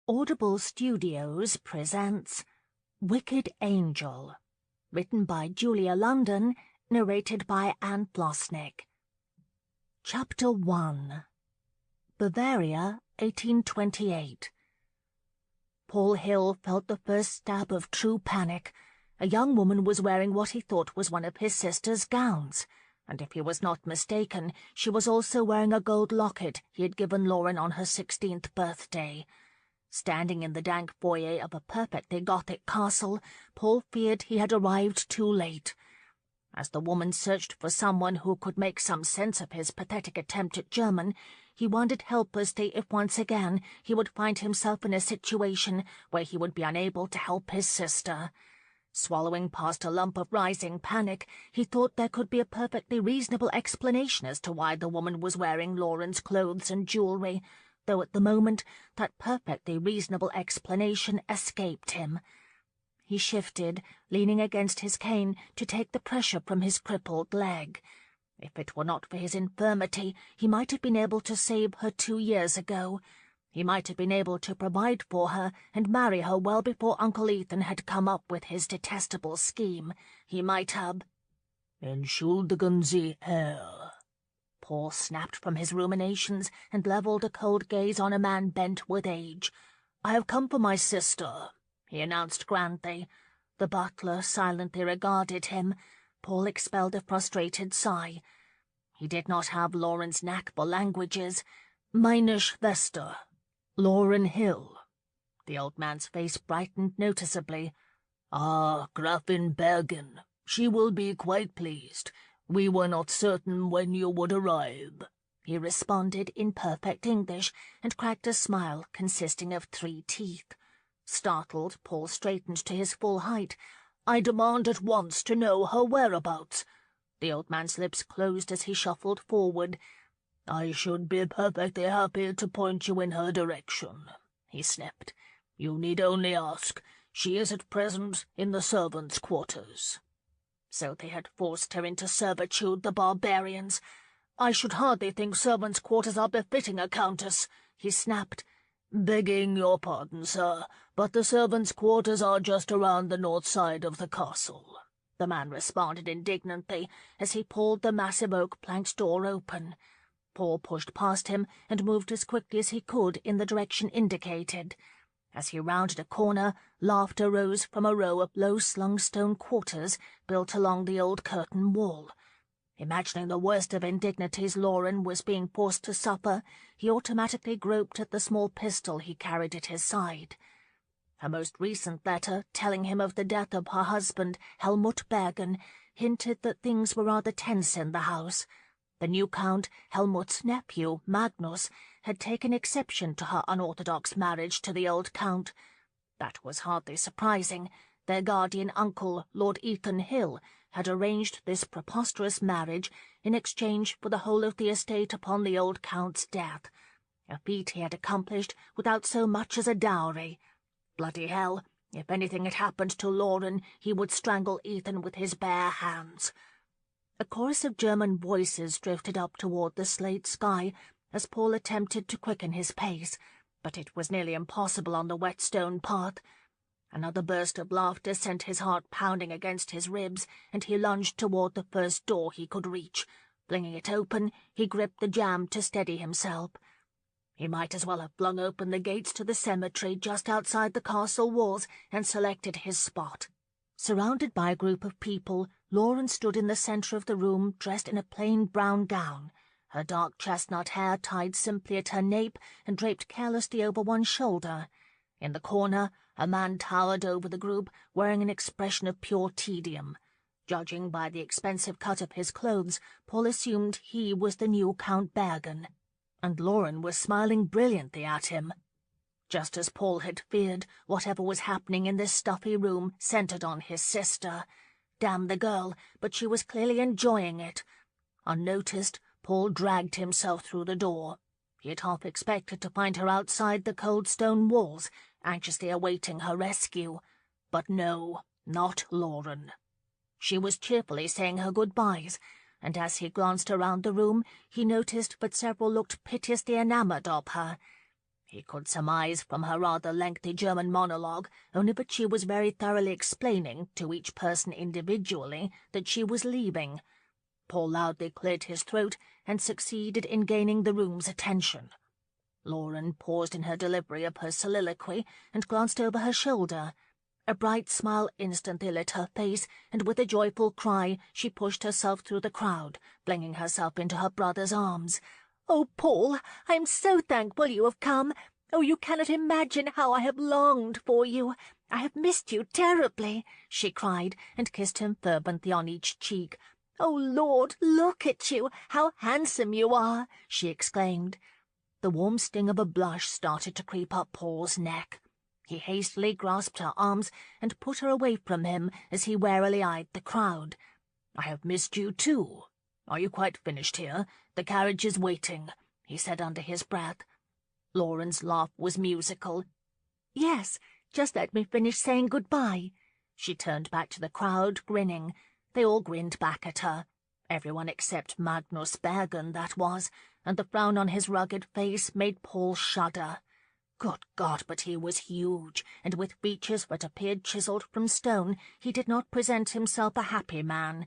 Audible Studios presents Wicked Angel, written by Julia London, narrated by Anne Flosnick. Chapter 1. Bavaria, 1828. Paul Hill felt the first stab of true panic. A young woman was wearing what he thought was one of his sister's gowns, and if he was not mistaken, she was also wearing a gold locket he had given Lauren on her 16th birthday. Standing in the dank foyer of a perfectly Gothic castle, Paul feared he had arrived too late. As the woman searched for someone who could make some sense of his pathetic attempt at German, he wondered helplessly if once again he would find himself in a situation where he would be unable to help his sister. Swallowing past a lump of rising panic, he thought there could be a perfectly reasonable explanation as to why the woman was wearing Lauren's clothes and jewellery, though at the moment that perfectly reasonable explanation escaped him. He shifted, leaning against his cane to take the pressure from his crippled leg. If it were not for his infirmity, he might have been able to save her 2 years ago. He might have been able to provide for her and marry her well before Uncle Ethan had come up with his detestable scheme. He might have— "Entschuldigen Sie, Herr." Paul snapped from his ruminations and levelled a cold gaze on a man bent with age. "I have come for my sister," he announced grandly. The butler silently regarded him. Paul expelled a frustrated sigh. He did not have Lauren's knack for languages. "Meine Schwester, Lauren Hill." The old man's face brightened noticeably. "Ah, Gräfin Bergen. She will be quite pleased. We were not certain when you would arrive," he responded in perfect English, and cracked a smile consisting of 3 teeth. Startled, Paul straightened to his full height. "I demand at once to know her whereabouts." The old man's lips closed as he shuffled forward. "I should be perfectly happy to point you in her direction," he sniffed. "You need only ask. She is at present in the servants' quarters." So they had forced her into servitude, the barbarians. "I should hardly think servants' quarters are befitting a countess," he snapped. "Begging your pardon, sir, but the servants' quarters are just around the north side of the castle," the man responded indignantly as he pulled the massive oak-planked door open. Paul pushed past him and moved as quickly as he could in the direction indicated. As he rounded a corner, laughter rose from a row of low-slung stone quarters built along the old curtain wall. Imagining the worst of indignities Lauren was being forced to suffer, he automatically groped at the small pistol he carried at his side. Her most recent letter, telling him of the death of her husband, Helmut Bergen, hinted that things were rather tense in the house. The new Count, Helmut's nephew, Magnus, had taken exception to her unorthodox marriage to the old Count. That was hardly surprising. Their guardian uncle, Lord Ethan Hill, had arranged this preposterous marriage in exchange for the whole of the estate upon the old Count's death, a feat he had accomplished without so much as a dowry. Bloody hell, if anything had happened to Lauren, he would strangle Ethan with his bare hands. A chorus of German voices drifted up toward the slate sky as Paul attempted to quicken his pace, but it was nearly impossible on the wet stone path. Another burst of laughter sent his heart pounding against his ribs, and he lunged toward the first door he could reach. Flinging it open, he gripped the jamb to steady himself. He might as well have flung open the gates to the cemetery just outside the castle walls and selected his spot. Surrounded by a group of people, Lauren stood in the centre of the room, dressed in a plain brown gown, her dark chestnut hair tied simply at her nape and draped carelessly over one shoulder. In the corner, a man towered over the group, wearing an expression of pure tedium. Judging by the expensive cut of his clothes, Paul assumed he was the new Count Bergen, and Lauren was smiling brilliantly at him. Just as Paul had feared, whatever was happening in this stuffy room centred on his sister. Damn the girl, but she was clearly enjoying it. Unnoticed, Paul dragged himself through the door. He had half expected to find her outside the cold stone walls, anxiously awaiting her rescue. But no, not Lauren. She was cheerfully saying her goodbyes, and as he glanced around the room, he noticed that several looked piteously enamoured of her. He could surmise from her rather lengthy German monologue only that she was very thoroughly explaining to each person individually that she was leaving. Paul loudly cleared his throat and succeeded in gaining the room's attention. Lauren paused in her delivery of her soliloquy and glanced over her shoulder. A bright smile instantly lit her face, and with a joyful cry she pushed herself through the crowd, flinging herself into her brother's arms. "Oh, Paul, I am so thankful you have come. Oh, you cannot imagine how I have longed for you. I have missed you terribly," she cried, and kissed him fervently on each cheek. "Oh, Lord, look at you! How handsome you are!" she exclaimed. The warm sting of a blush started to creep up Paul's neck. He hastily grasped her arms and put her away from him as he warily eyed the crowd. "I have missed you too. Are you quite finished here? The carriage is waiting," he said under his breath. Lauren's laugh was musical. "Yes, just let me finish saying good-bye." She turned back to the crowd, grinning. They all grinned back at her. Everyone except Magnus Bergen, that was, and the frown on his rugged face made Paul shudder. Good God, but he was huge, and with features that appeared chiselled from stone, he did not present himself a happy man.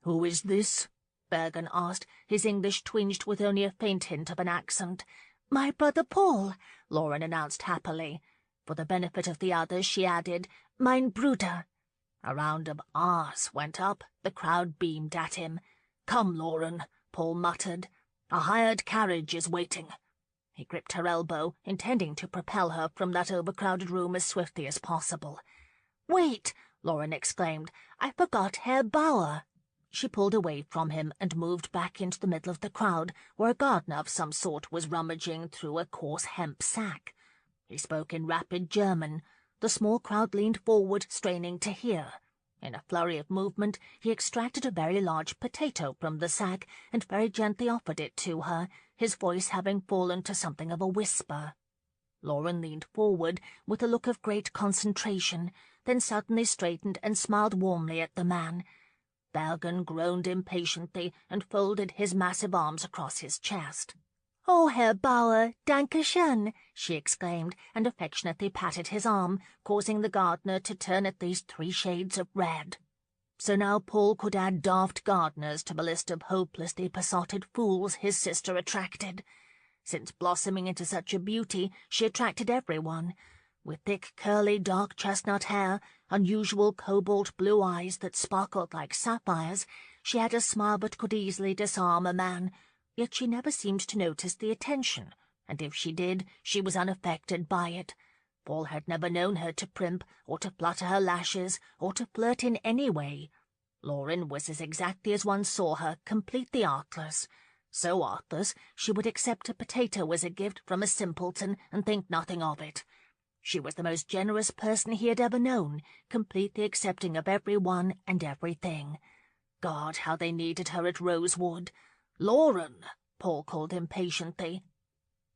"Who is this?" Bergen asked, his English twinged with only a faint hint of an accent. "My brother Paul," Lauren announced happily. For the benefit of the others, she added, "Mein Bruder." A round of ahs went up. The crowd beamed at him. "Come, Lauren," Paul muttered. "A hired carriage is waiting." He gripped her elbow, intending to propel her from that overcrowded room as swiftly as possible. "Wait!" Lauren exclaimed. "I forgot Herr Bauer." She pulled away from him and moved back into the middle of the crowd, where a gardener of some sort was rummaging through a coarse hemp sack. He spoke in rapid German. The small crowd leaned forward, straining to hear. In a flurry of movement, he extracted a very large potato from the sack and very gently offered it to her, his voice having fallen to something of a whisper. Lauren leaned forward with a look of great concentration, then suddenly straightened and smiled warmly at the man. Bergen groaned impatiently and folded his massive arms across his chest. "Oh, Herr Bauer, danke schön," she exclaimed, and affectionately patted his arm, causing the gardener to turn at least 3 shades of red. So now Paul could add daft gardeners to the list of hopelessly besotted fools his sister attracted. Since blossoming into such a beauty, she attracted everyone. With thick, curly, dark chestnut hair, unusual cobalt-blue eyes that sparkled like sapphires, she had a smile that could easily disarm a man, yet she never seemed to notice the attention, and if she did, she was unaffected by it. Paul had never known her to primp, or to flutter her lashes, or to flirt in any way. Lauren was as exactly as one saw her, completely artless. So artless, she would accept a potato as a gift from a simpleton and think nothing of it. She was the most generous person he had ever known, completely accepting of everyone and everything. God, how they needed her at Rosewood. "Lauren!" Paul called impatiently.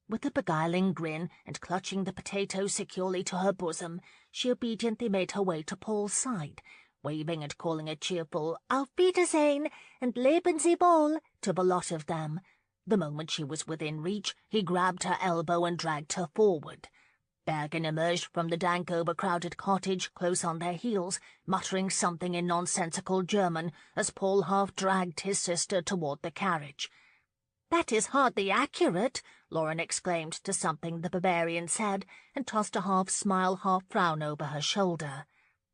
With a beguiling grin and clutching the potato securely to her bosom, she obediently made her way to Paul's side, waving and calling a cheerful "Auf Wiedersehen" and "Leben Sie wohl" to the lot of them. The moment she was within reach, he grabbed her elbow and dragged her forward. Bergen emerged from the dank, overcrowded cottage close on their heels, muttering something in nonsensical German as Paul half-dragged his sister toward the carriage. "That is hardly accurate," Lauren exclaimed to something the Bavarian said, and tossed a half-smile, half-frown over her shoulder.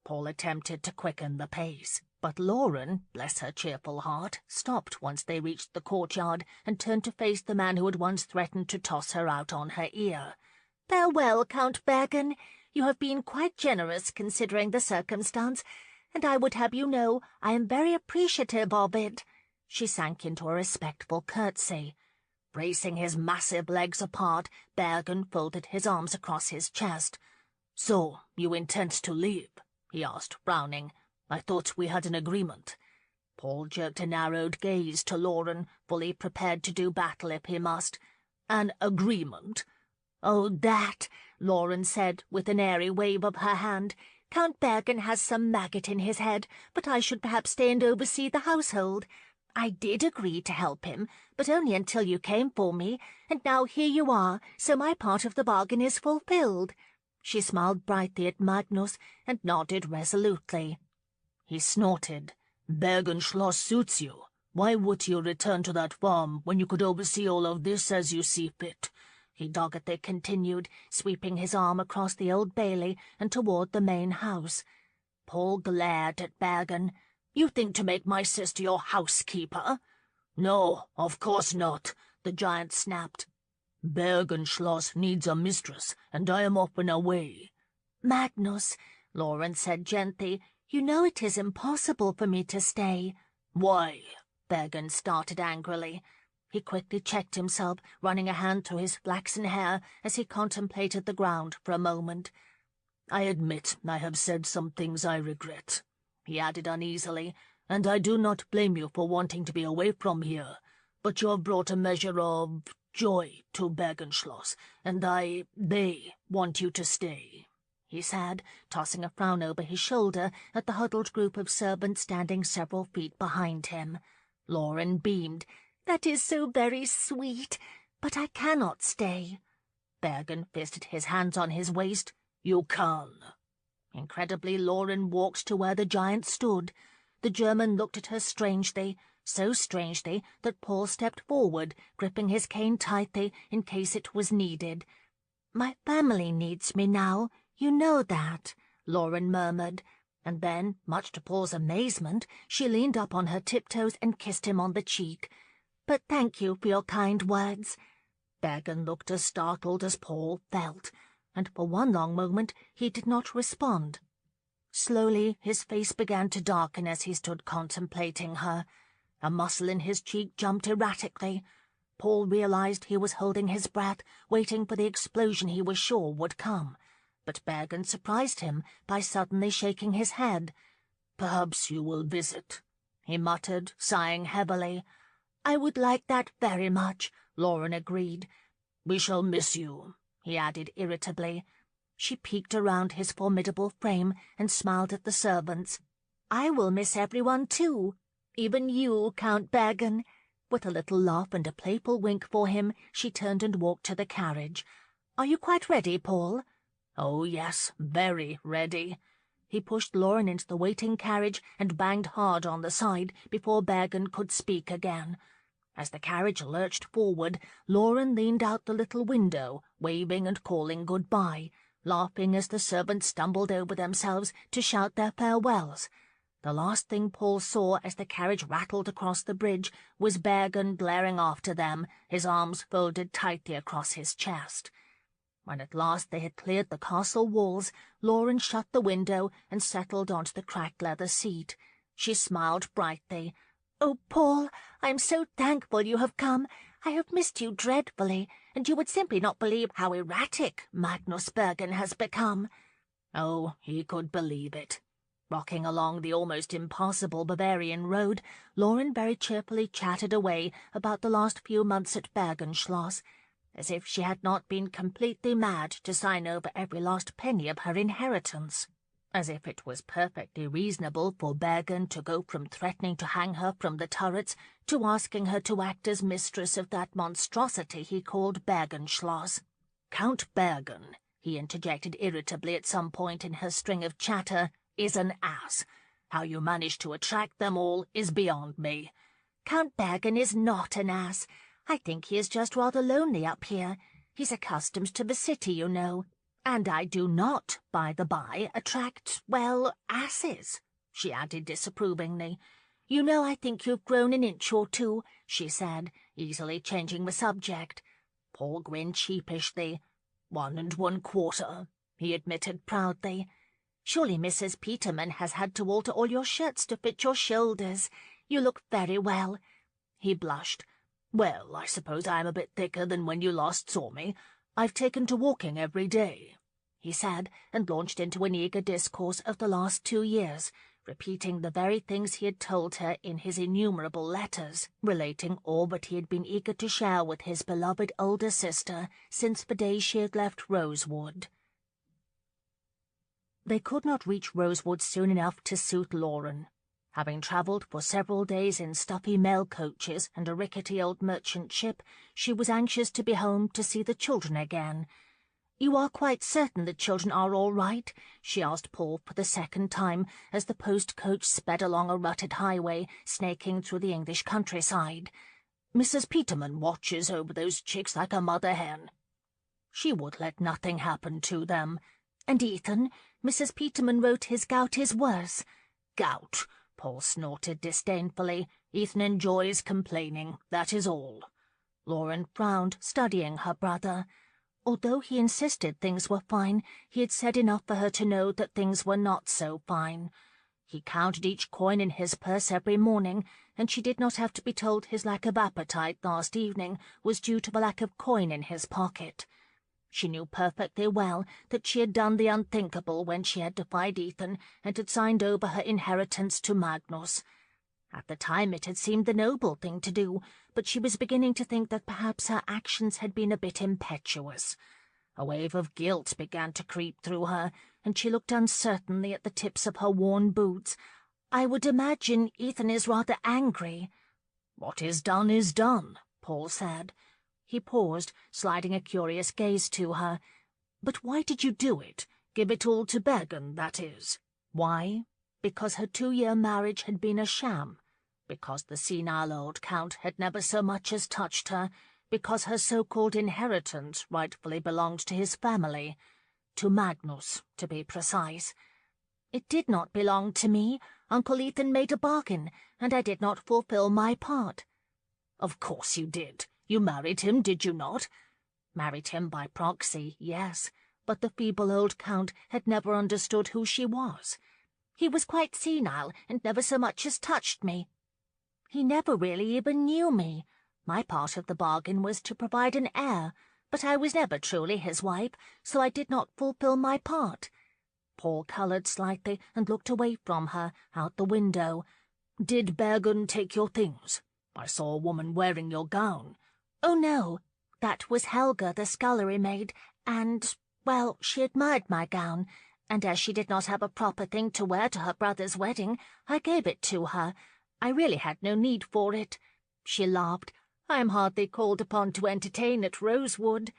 Paul attempted to quicken the pace, but Lauren, bless her cheerful heart, stopped once they reached the courtyard and turned to face the man who had once threatened to toss her out on her ear. "Farewell, Count Bergen. You have been quite generous considering the circumstance, and I would have you know I am very appreciative of it." She sank into a respectful curtsy. Bracing his massive legs apart, Bergen folded his arms across his chest. "So, you intend to leave?" he asked, frowning. "I thought we had an agreement." Paul jerked a narrowed gaze to Lauren, fully prepared to do battle if he must. "An agreement?" "Oh, that," Lauren said, with an airy wave of her hand. "Count Bergen has some maggot in his head, but I should perhaps stay and oversee the household. I did agree to help him, but only until you came for me, and now here you are, so my part of the bargain is fulfilled." She smiled brightly at Magnus and nodded resolutely. He snorted. "Bergenschloss suits you. Why would you return to that farm when you could oversee all of this as you see fit?" he doggedly continued, sweeping his arm across the Old Bailey and toward the main house. Paul glared at Bergen. "You think to make my sister your housekeeper?" "No, of course not," the giant snapped. "Bergenschloss needs a mistress, and I am often away." "Magnus," Lauren said gently, "you know it is impossible for me to stay." "Why?" Bergen started angrily. He quickly checked himself, running a hand through his flaxen hair as he contemplated the ground for a moment. "I admit I have said some things I regret," he added uneasily, "and I do not blame you for wanting to be away from here, but you have brought a measure of joy to Bergenschloss, and they want you to stay," he said, tossing a frown over his shoulder at the huddled group of servants standing several feet behind him. Lauren beamed. "That is so very sweet, but I cannot stay." Bergen fisted his hands on his waist. "You can." Incredibly, Lauren walked to where the giant stood. The German looked at her strangely, so strangely that Paul stepped forward, gripping his cane tightly in case it was needed. "My family needs me now, you know that," Lauren murmured. And then, much to Paul's amazement, she leaned up on her tiptoes and kissed him on the cheek. "But thank you for your kind words." Bergen looked as startled as Paul felt, and for one long moment he did not respond. Slowly his face began to darken as he stood contemplating her. A muscle in his cheek jumped erratically. Paul realized he was holding his breath, waiting for the explosion he was sure would come. But Bergen surprised him by suddenly shaking his head. "Perhaps you will visit," he muttered, sighing heavily. "I would like that very much," Lauren agreed. "We shall miss you," he added irritably. She peeked around his formidable frame and smiled at the servants. "I will miss everyone too, even you, Count Bergen." With a little laugh and a playful wink for him, she turned and walked to the carriage. "Are you quite ready, Paul?" "Oh, yes, very ready." He pushed Lauren into the waiting carriage and banged hard on the side before Bergen could speak again. As the carriage lurched forward, Lauren leaned out the little window, waving and calling goodbye, laughing as the servants stumbled over themselves to shout their farewells. The last thing Paul saw as the carriage rattled across the bridge was Bergen glaring after them, his arms folded tightly across his chest. When at last they had cleared the castle walls, Lauren shut the window and settled onto the cracked leather seat. She smiled brightly. "Oh, Paul, I am so thankful you have come. I have missed you dreadfully, and you would simply not believe how erratic Magnus Bergen has become." Oh, he could believe it. Rocking along the almost impassable Bavarian road, Lauren very cheerfully chatted away about the last few months at Bergenschloss, as if she had not been completely mad to sign over every last penny of her inheritance, as if it was perfectly reasonable for Bergen to go from threatening to hang her from the turrets to asking her to act as mistress of that monstrosity he called Bergenschloss. "Count Bergen," he interjected irritably at some point in her string of chatter, "is an ass. How you managed to attract them all is beyond me." "Count Bergen is not an ass. I think he is just rather lonely up here. He's accustomed to the city, you know. And I do not, by the by, attract, well, asses," she added disapprovingly. "You know I think you've grown an inch or two," she said, easily changing the subject. Paul grinned sheepishly. 1 1/4, he admitted proudly. "Surely Mrs. Peterman has had to alter all your shirts to fit your shoulders. You look very well." He blushed. "Well, I suppose I am a bit thicker than when you last saw me. I've taken to walking every day," he said, and launched into an eager discourse of the last 2 years, repeating the very things he had told her in his innumerable letters, relating all that he had been eager to share with his beloved older sister since the day she had left Rosewood. They could not reach Rosewood soon enough to suit Lauren. Having travelled for several days in stuffy mail coaches and a rickety old merchant ship, she was anxious to be home to see the children again. "You are quite certain the children are all right?" she asked Paul for the second time, as the post-coach sped along a rutted highway, snaking through the English countryside. "Mrs. Peterman watches over those chicks like a mother hen. She would let nothing happen to them. And Ethan, Mrs. Peterman wrote his gout is worse." "Gout," Paul snorted disdainfully. "Ethan enjoys complaining, that is all." Lauren frowned, studying her brother. Although he insisted things were fine, he had said enough for her to know that things were not so fine. He counted each coin in his purse every morning, and she did not have to be told his lack of appetite last evening was due to the lack of coin in his pocket. She knew perfectly well that she had done the unthinkable when she had defied Ethan and had signed over her inheritance to Magnus. At the time it had seemed the noble thing to do, but she was beginning to think that perhaps her actions had been a bit impetuous. A wave of guilt began to creep through her, and she looked uncertainly at the tips of her worn boots. "I would imagine Ethan is rather angry." "What is done," Paul said. He paused, sliding a curious gaze to her. "But why did you do it? Give it all to Bergen, that is." Why? Because her 2-year marriage had been a sham. Because the senile old Count had never so much as touched her. Because her so-called inheritance rightfully belonged to his family. To Magnus, to be precise. "It did not belong to me. Uncle Ethan made a bargain, and I did not fulfill my part." "Of course you did. You married him, did you not?" "Married him by proxy, yes, but the feeble old Count had never understood who she was. He was quite senile and never so much as touched me. He never really even knew me. My part of the bargain was to provide an heir, but I was never truly his wife, so I did not fulfill my part." Paul coloured slightly and looked away from her, out the window. "Did Bergen take your things? I saw a woman wearing your gown." "Oh, no. That was Helga, the scullery maid, and, well, she admired my gown, and as she did not have a proper thing to wear to her brother's wedding, I gave it to her. I really had no need for it." She laughed. "I am hardly called upon to entertain at Rosewood."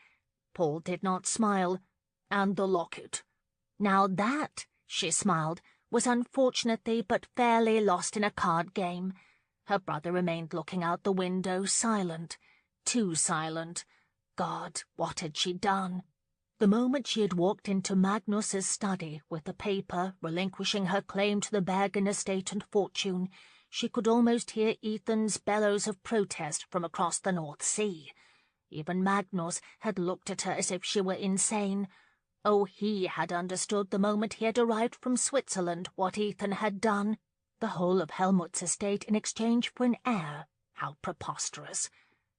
Paul did not smile. "And the locket?" "Now that," she smiled, "was unfortunately but fairly lost in a card game." Her brother remained looking out the window, silent. Too silent. God, what had she done? The moment she had walked into Magnus's study with the paper, relinquishing her claim to the Bergen estate and fortune, she could almost hear Ethan's bellows of protest from across the North Sea. Even Magnus had looked at her as if she were insane. Oh, he had understood the moment he had arrived from Switzerland what Ethan had done. The whole of Helmut's estate in exchange for an heir. How preposterous!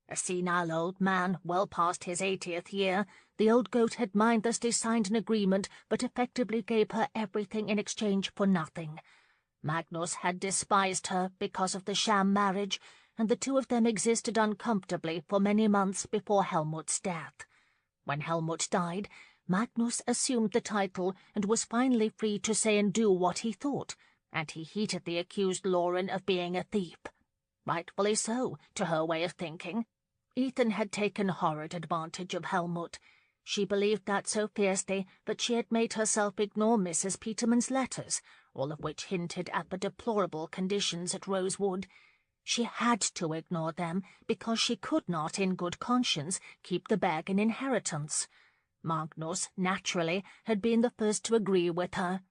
A senile old man, well past his 80th year, the old goat had mindlessly signed an agreement but effectively gave her everything in exchange for nothing. Magnus had despised her because of the sham marriage, and the two of them existed uncomfortably for many months before Helmut's death. When Helmut died, Magnus assumed the title and was finally free to say and do what he thought, and he heatedly accused Lauren of being a thief. Rightfully so, to her way of thinking. Ethan had taken horrid advantage of Helmut. She believed that so fiercely that she had made herself ignore Mrs. Peterman's letters, all of which hinted at the deplorable conditions at Rosewood. She had to ignore them because she could not, in good conscience, keep the Bergen inheritance. Magnus, naturally, had been the first to agree with her.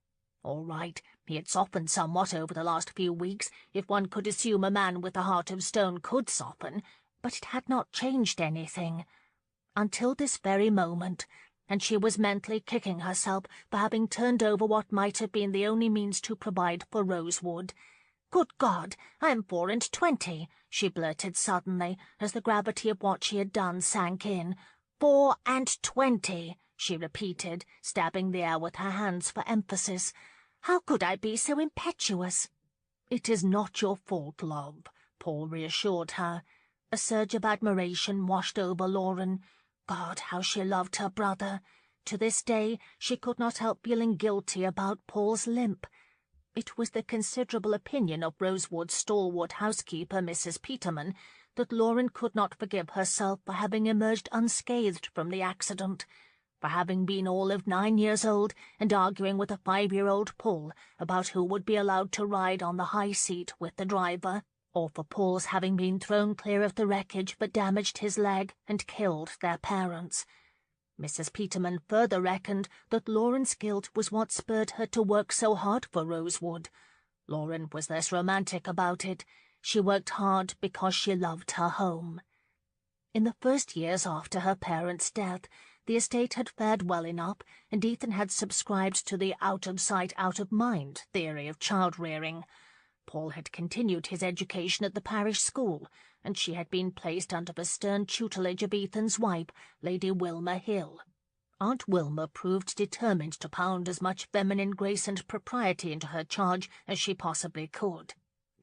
All right, he had softened somewhat over the last few weeks, if one could assume a man with a heart of stone could soften, but it had not changed anything. Until this very moment, and she was mentally kicking herself for having turned over what might have been the only means to provide for Rosewood. "Good God, I am 24, she blurted suddenly, as the gravity of what she had done sank in. 24, she repeated, stabbing the air with her hands for emphasis. "How could I be so impetuous?" "It is not your fault, love," Paul reassured her. A surge of admiration washed over Lauren. God, how she loved her brother! To this day she could not help feeling guilty about Paul's limp. It was the considerable opinion of Rosewood's stalwart housekeeper, Mrs. Peterman, that Lauren could not forgive herself for having emerged unscathed from the accident, for having been all of 9 years old and arguing with a 5-year-old Paul about who would be allowed to ride on the high seat with the driver, or for Paul's having been thrown clear of the wreckage but damaged his leg and killed their parents. Mrs. Peterman further reckoned that Lauren's guilt was what spurred her to work so hard for Rosewood. Lauren was less romantic about it. She worked hard because she loved her home. In the first years after her parents' death, the estate had fared well enough, and Ethan had subscribed to the out-of-sight, out-of-mind theory of child-rearing. Paul had continued his education at the parish school, and she had been placed under the stern tutelage of Ethan's wife, Lady Wilmer Hill. Aunt Wilmer proved determined to pound as much feminine grace and propriety into her charge as she possibly could.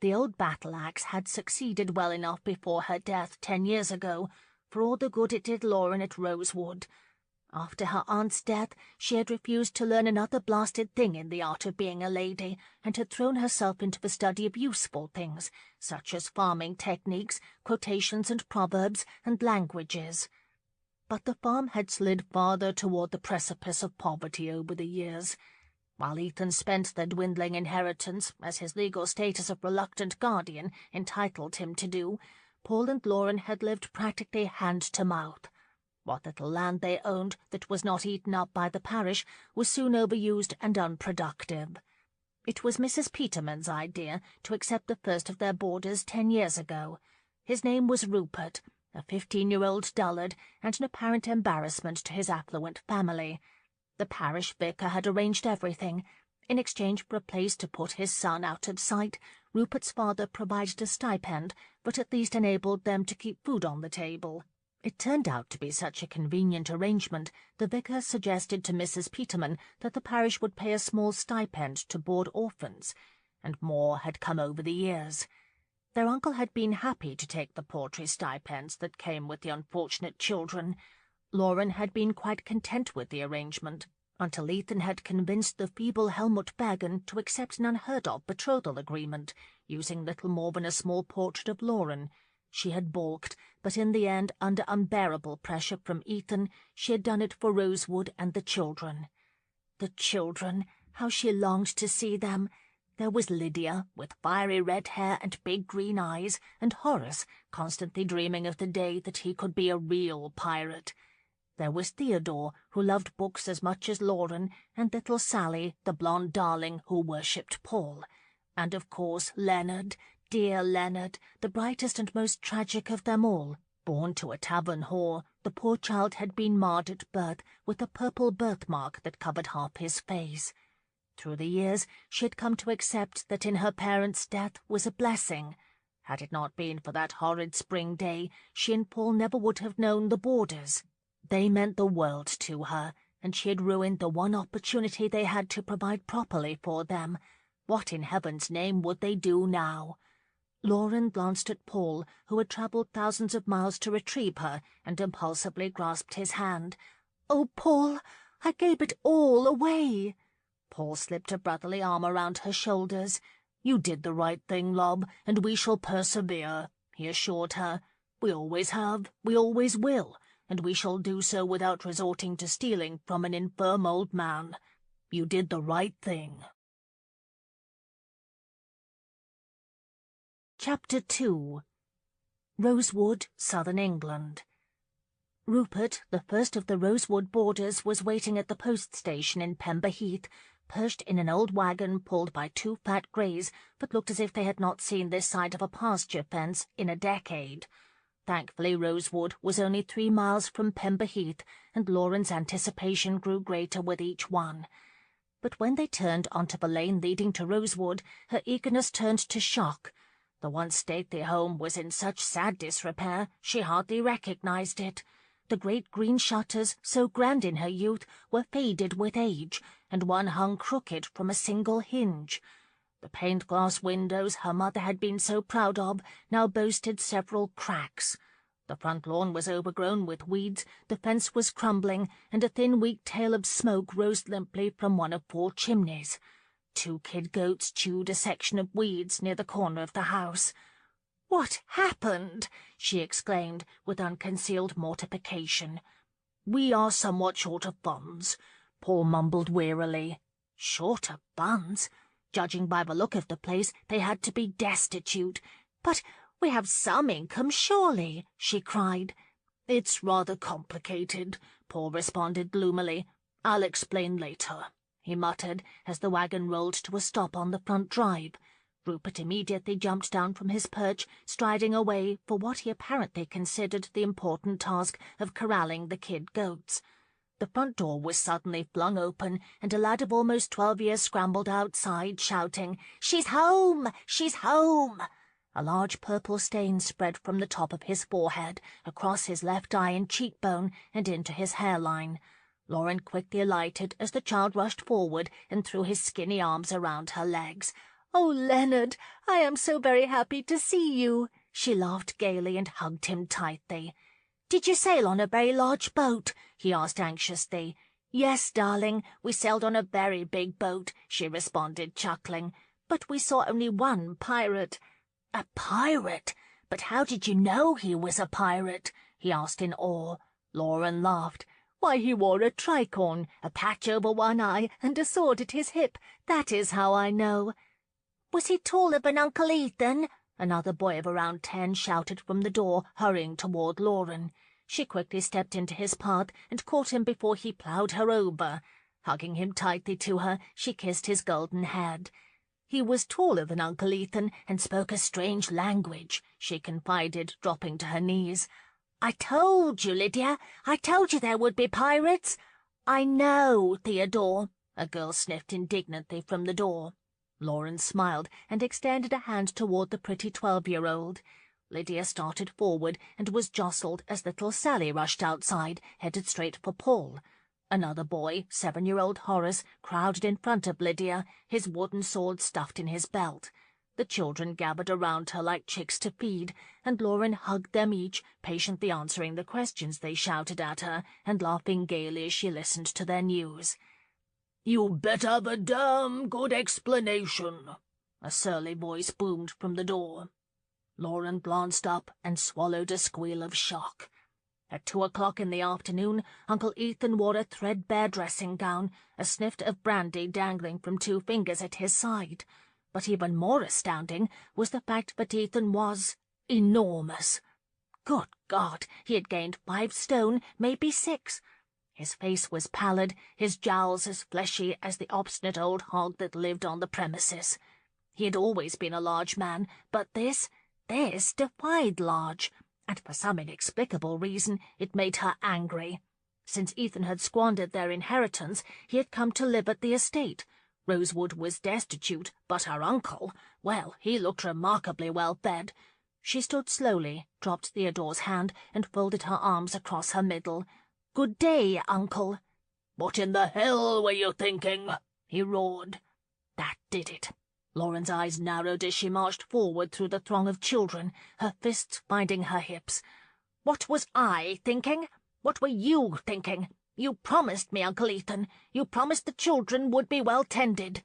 The old battle-axe had succeeded well enough before her death 10 years ago, for all the good it did Lauren at Rosewood. After her aunt's death, she had refused to learn another blasted thing in the art of being a lady, and had thrown herself into the study of useful things, such as farming techniques, quotations and proverbs, and languages. But the farm had slid farther toward the precipice of poverty over the years. While Ethan spent the dwindling inheritance, as his legal status of reluctant guardian entitled him to do, Paul and Lauren had lived practically hand-to-mouth. What little land they owned that was not eaten up by the parish was soon overused and unproductive. It was Mrs. Peterman's idea to accept the first of their boarders 10 years ago. His name was Rupert, a 15-year-old dullard and an apparent embarrassment to his affluent family. The parish vicar had arranged everything. In exchange for a place to put his son out of sight, Rupert's father provided a stipend, but at least enabled them to keep food on the table. It turned out to be such a convenient arrangement, the vicar suggested to Mrs. Peterman that the parish would pay a small stipend to board orphans, and more had come over the years. Their uncle had been happy to take the paltry stipends that came with the unfortunate children. Lauren had been quite content with the arrangement, until Ethan had convinced the feeble Helmut Bergen to accept an unheard-of betrothal agreement, using little more than a small portrait of Lauren. She had balked, but in the end, under unbearable pressure from Ethan, she had done it for Rosewood and the children. The children, how she longed to see them! There was Lydia, with fiery red hair and big green eyes, and Horace, constantly dreaming of the day that he could be a real pirate. There was Theodore, who loved books as much as Lauren, and little Sally, the blonde darling who worshipped Paul. And, of course, Leonard, dear Leonard, the brightest and most tragic of them all. Born to a tavern whore, the poor child had been marred at birth with a purple birthmark that covered half his face. Through the years, she had come to accept that in her parents' death was a blessing. Had it not been for that horrid spring day, she and Paul never would have known the boarders. They meant the world to her, and she had ruined the one opportunity they had to provide properly for them. What in heaven's name would they do now? Lauren glanced at Paul, who had travelled thousands of miles to retrieve her, and impulsively grasped his hand. "Oh, Paul, I gave it all away!" Paul slipped a brotherly arm around her shoulders. "You did the right thing, love, and we shall persevere," he assured her. "We always have, we always will, and we shall do so without resorting to stealing from an infirm old man. You did the right thing." Chapter 2. Rosewood, Southern England. Rupert, the first of the Rosewood boarders, was waiting at the post station in Pember Heath, perched in an old wagon pulled by 2 fat greys that looked as if they had not seen this side of a pasture fence in a decade. Thankfully, Rosewood was only 3 miles from Pember Heath, and Lauren's anticipation grew greater with each one. But when they turned onto the lane leading to Rosewood, her eagerness turned to shock. The once stately home was in such sad disrepair she hardly recognized it. The great green shutters, so grand in her youth, were faded with age, and one hung crooked from a single hinge. The paint-glass windows her mother had been so proud of now boasted several cracks. The front lawn was overgrown with weeds, the fence was crumbling, and a thin weak tail of smoke rose limply from one of 4 chimneys. 2 kid goats chewed a section of weeds near the corner of the house. "What happened?" she exclaimed with unconcealed mortification. "We are somewhat short of funds," Paul mumbled wearily. Short of funds? Judging by the look of the place, they had to be destitute. "But we have some income, surely," she cried. "It's rather complicated," Paul responded gloomily. "I'll explain later," he muttered as the wagon rolled to a stop on the front drive. Rupert immediately jumped down from his perch, striding away for what he apparently considered the important task of corralling the kid goats. The front door was suddenly flung open, and a lad of almost 12 years scrambled outside, shouting, "She's home! She's home!" A large purple stain spread from the top of his forehead, across his left eye and cheekbone, and into his hairline. Lauren quickly alighted as the child rushed forward and threw his skinny arms around her legs. "Oh, Leonard, I am so very happy to see you!" She laughed gaily and hugged him tightly. "Did you sail on a very large boat?" he asked anxiously. "Yes, darling, we sailed on a very big boat," she responded, chuckling. "But we saw only one pirate." "A pirate? But how did you know he was a pirate?" he asked in awe. Lauren laughed. "Why, he wore a tricorn, a patch over one eye, and a sword at his hip. That is how I know." "Was he taller than Uncle Ethan?" Another boy of around 10 shouted from the door, hurrying toward Lauren. She quickly stepped into his path and caught him before he ploughed her over. Hugging him tightly to her, she kissed his golden head. "He was taller than Uncle Ethan and spoke a strange language," she confided, dropping to her knees. "I told you, Lydia. I told you there would be pirates." "I know, Theodore," a girl sniffed indignantly from the door. Lauren smiled and extended a hand toward the pretty 12-year-old. Lydia started forward and was jostled as little Sally rushed outside, headed straight for Paul. Another boy, 7-year-old Horace, crowded in front of Lydia, his wooden sword stuffed in his belt. The children gathered around her like chicks to feed, and Lauren hugged them each, patiently answering the questions they shouted at her, and laughing gaily as she listened to their news. "You better have a damn good explanation," a surly voice boomed from the door. Lauren glanced up and swallowed a squeal of shock. At 2 o'clock in the afternoon, Uncle Ethan wore a threadbare dressing gown, a sniff of brandy dangling from 2 fingers at his side. But even more astounding was the fact that Ethan was enormous. Good God, he had gained 5 stone, maybe 6. His face was pallid, his jowls as fleshy as the obstinate old hog that lived on the premises. He had always been a large man, but this defied large, and for some inexplicable reason it made her angry. Since Ethan had squandered their inheritance, he had come to live at the estate. Rosewood was destitute, but her uncle, well, he looked remarkably well fed. She stood slowly, dropped Theodore's hand, and folded her arms across her middle. "Good day, Uncle." "What in the hell were you thinking?" he roared. That did it. Lauren's eyes narrowed as she marched forward through the throng of children, her fists binding her hips. "What was I thinking? What were you thinking? You promised me, Uncle Ethan. You promised the children would be well tended."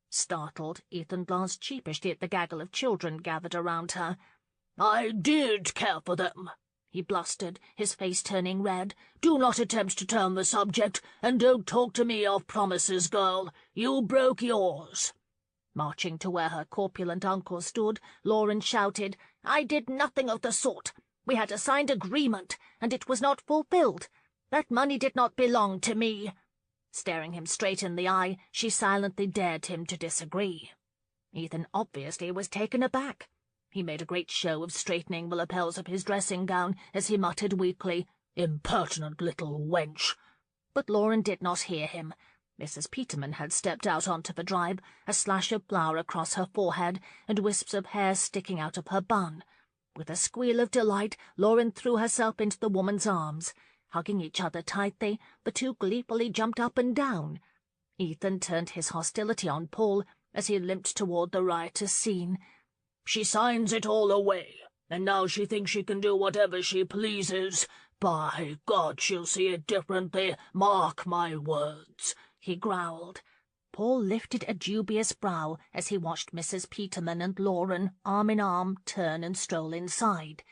Startled, Ethan glanced sheepishly at the gaggle of children gathered around her. "I did care for them," he blustered, his face turning red. "Do not attempt to turn the subject, and don't talk to me of promises, girl. You broke yours." Marching to where her corpulent uncle stood, Lauren shouted, "I did nothing of the sort. We had a signed agreement, and it was not fulfilled. That money did not belong to me." Staring him straight in the eye, she silently dared him to disagree. Ethan obviously was taken aback. He made a great show of straightening the lapels of his dressing gown as he muttered weakly, "Impertinent little wench." But Lauren did not hear him. Mrs. Peterman had stepped out onto the drive, a slash of flour across her forehead and wisps of hair sticking out of her bun. With a squeal of delight, Lauren threw herself into the woman's arms. Hugging each other tightly, the two gleefully jumped up and down. Ethan turned his hostility on Paul as he limped toward the riotous scene. "She signs it all away, and now she thinks she can do whatever she pleases. By God, she'll see it differently, mark my words," he growled. Paul lifted a dubious brow as he watched Mrs. Peterman and Lauren, arm in arm, turn and stroll inside.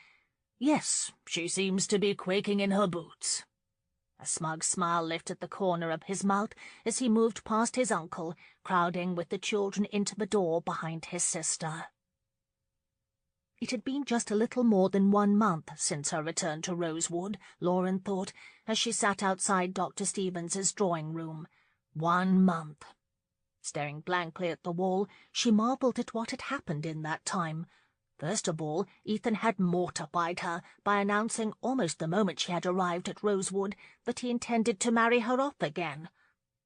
Yes, she seems to be quaking in her boots. A smug smile lifted the corner of his mouth as he moved past his uncle, crowding with the children into the door behind his sister. It had been just a little more than 1 month since her return to Rosewood, Lauren thought, as she sat outside Dr. Stevens's drawing-room. 1 month. Staring blankly at the wall, she marvelled at what had happened in that time. First of all, Ethan had mortified her by announcing almost the moment she had arrived at Rosewood that he intended to marry her off again.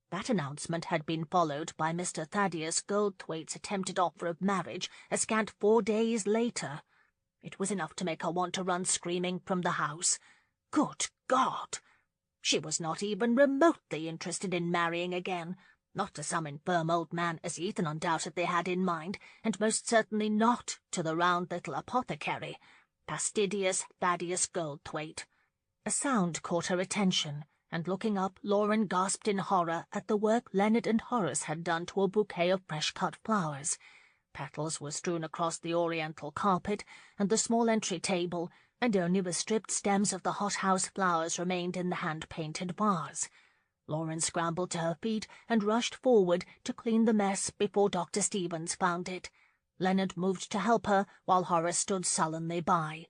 That announcement had been followed by Mr. Thaddeus Goldthwaite's attempted offer of marriage a scant 4 days later. It was enough to make her want to run screaming from the house. Good God! She was not even remotely interested in marrying again, not to some infirm old man as Ethan undoubtedly had in mind, and most certainly not to the round little apothecary, fastidious Thaddeus Goldthwaite. A sound caught her attention, and looking up, Lauren gasped in horror at the work Leonard and Horace had done to a bouquet of fresh-cut flowers. Petals were strewn across the oriental carpet and the small entry table, and only the stripped stems of the hothouse flowers remained in the hand-painted vase. Lauren scrambled to her feet and rushed forward to clean the mess before Dr. Stevens found it. Leonard moved to help her, while Horace stood sullenly by.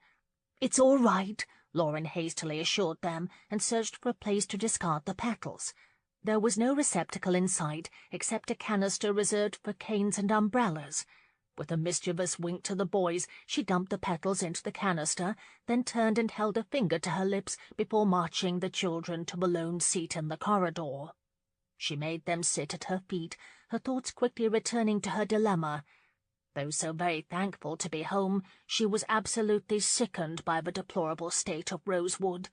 "It's all right," Lauren hastily assured them, and searched for a place to discard the petals. There was no receptacle in sight, except a canister reserved for canes and umbrellas. With a mischievous wink to the boys, she dumped the petals into the canister, then turned and held a finger to her lips before marching the children to a lone seat in the corridor. She made them sit at her feet, her thoughts quickly returning to her dilemma. Though so very thankful to be home, she was absolutely sickened by the deplorable state of Rosewood.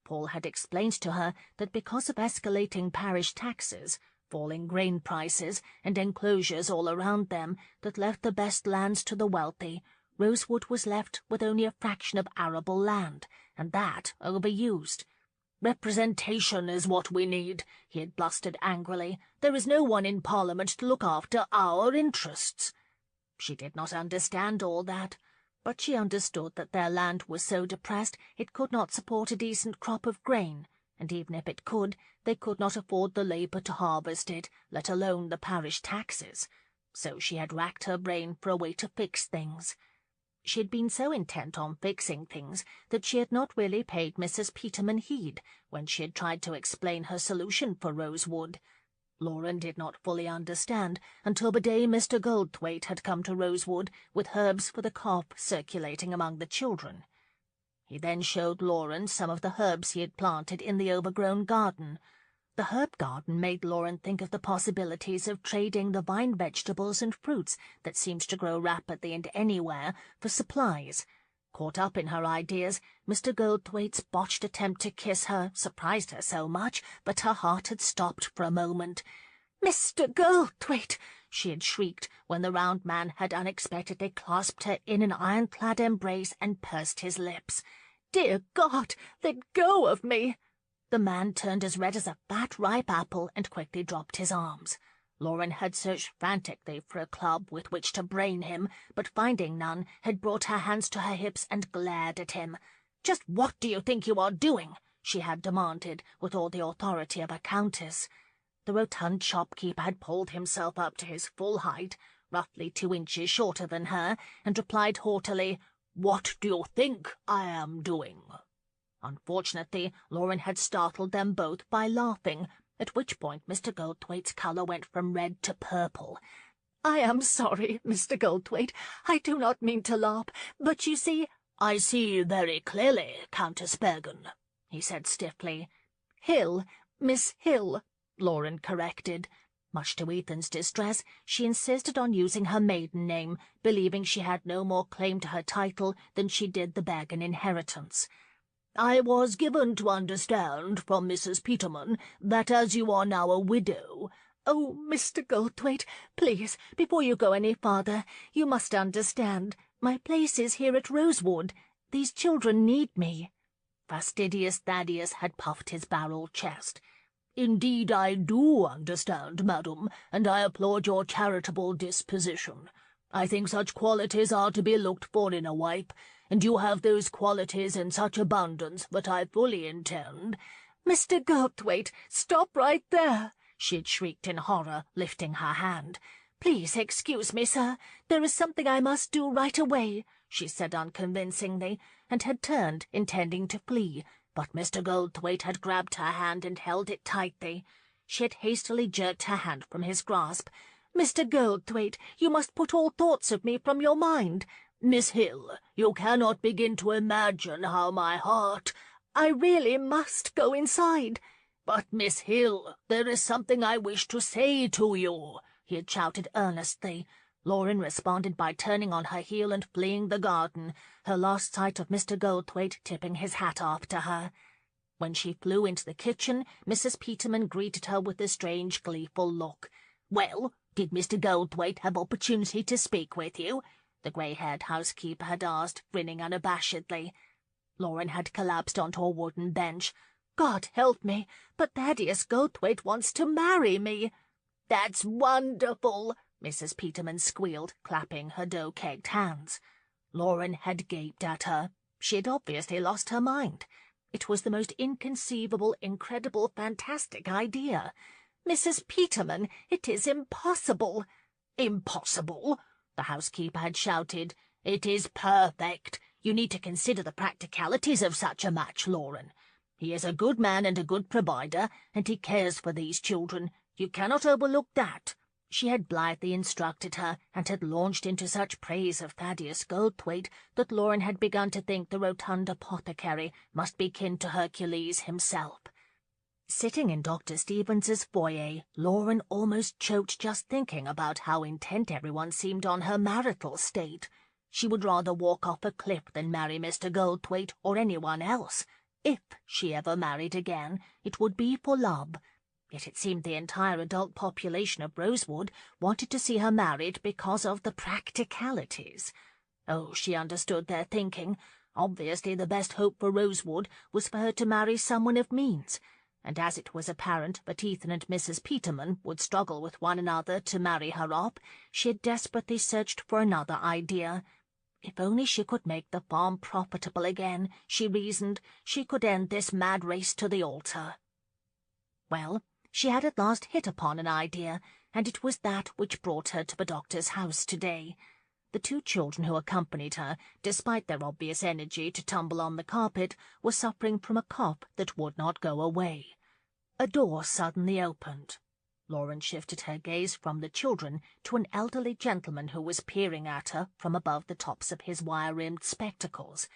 Paul had explained to her that because of escalating parish taxes, falling grain prices, and enclosures all around them that left the best lands to the wealthy, Rosewood was left with only a fraction of arable land, and that overused. "Representation is what we need," he had blustered angrily. "There is no one in Parliament to look after our interests." She did not understand all that, but she understood that their land was so depressed it could not support a decent crop of grain, and even if it could, they could not afford the labour to harvest it, let alone the parish taxes. So she had racked her brain for a way to fix things. She had been so intent on fixing things that she had not really paid Mrs. Peterman heed when she had tried to explain her solution for Rosewood. Lauren did not fully understand until the day Mr. Goldthwaite had come to Rosewood with herbs for the cough circulating among the children. He then showed Lauren some of the herbs he had planted in the overgrown garden. The herb garden made Lauren think of the possibilities of trading the vine vegetables and fruits that seemed to grow rapidly and anywhere for supplies. Caught up in her ideas, Mr. Goldthwaite's botched attempt to kiss her surprised her so much that her heart had stopped for a moment. "Mr. Goldthwaite!" she had shrieked when the round man had unexpectedly clasped her in an ironclad embrace and pursed his lips. "Dear God, let go of me!" The man turned as red as a fat, ripe apple and quickly dropped his arms. Lauren had searched frantically for a club with which to brain him, but finding none, had brought her hands to her hips and glared at him. "Just what do you think you are doing?" she had demanded, with all the authority of a countess. The rotund shopkeeper had pulled himself up to his full height, roughly 2 inches shorter than her, and replied haughtily, "What do you think I am doing?" Unfortunately, Lauren had startled them both by laughing, at which point Mr. Goldthwaite's colour went from red to purple. "I am sorry, Mr. Goldthwaite. I do not mean to laugh, but you see—" "I see very clearly, Countess Bergen," he said stiffly. "Hill, Miss Hill," Lauren corrected. Much to Ethan's distress, she insisted on using her maiden name, believing she had no more claim to her title than she did the Bergen inheritance. "I was given to understand from Mrs. Peterman that as you are now a widow—" "Oh, Mr. Goldthwaite, please, before you go any farther, you must understand. My place is here at Rosewood. These children need me." Fastidious Thaddeus had puffed his barrel chest. "Indeed I do understand, madam, and I applaud your charitable disposition. I think such qualities are to be looked for in a wife, and you have those qualities in such abundance that I fully intend—" "Mr. Goldthwaite, stop right there!" she had shrieked in horror, lifting her hand. "Please excuse me, sir. There is something I must do right away," she said unconvincingly, and had turned, intending to flee, but Mr. Goldthwaite had grabbed her hand and held it tightly. She had hastily jerked her hand from his grasp. "Mr. Goldthwaite, you must put all thoughts of me from your mind." "Miss Hill, you cannot begin to imagine how my heart—" "I really must go inside." "But, Miss Hill, there is something I wish to say to you," he had shouted earnestly. Lauren responded by turning on her heel and fleeing the garden, her last sight of Mr. Goldthwaite tipping his hat after her. When she flew into the kitchen, Mrs. Peterman greeted her with a strange, gleeful look. "Well, did Mr. Goldthwaite have opportunity to speak with you?" the grey-haired housekeeper had asked, grinning unabashedly. Lauren had collapsed onto a wooden bench. "God help me, but Thaddeus Goldthwaite wants to marry me." "That's wonderful," Mrs. Peterman squealed, clapping her dough-caked hands. Lauren had gaped at her. She had obviously lost her mind. It was the most inconceivable, incredible, fantastic idea. "Mrs. Peterman, it is impossible." "Impossible?" the housekeeper had shouted. "It is perfect. You need to consider the practicalities of such a match, Lauren. He is a good man and a good provider, and he cares for these children. You cannot overlook that." She had blithely instructed her, and had launched into such praise of Thaddeus Goldthwaite that Lauren had begun to think the rotund apothecary must be kin to Hercules himself. Sitting in Dr. Stevens's foyer, Lauren almost choked just thinking about how intent everyone seemed on her marital state. She would rather walk off a cliff than marry Mr. Goldthwaite or anyone else. If she ever married again, it would be for love. Yet it seemed the entire adult population of Rosewood wanted to see her married because of the practicalities. Oh, she understood their thinking. Obviously the best hope for Rosewood was for her to marry someone of means, and as it was apparent that Ethan and Mrs. Peterman would struggle with one another to marry her off, she had desperately searched for another idea. If only she could make the farm profitable again, she reasoned, she could end this mad race to the altar. Well, she had at last hit upon an idea, and it was that which brought her to the doctor's house today. The two children who accompanied her, despite their obvious energy to tumble on the carpet, were suffering from a cough that would not go away. A door suddenly opened. Lauren shifted her gaze from the children to an elderly gentleman who was peering at her from above the tops of his wire-rimmed spectacles.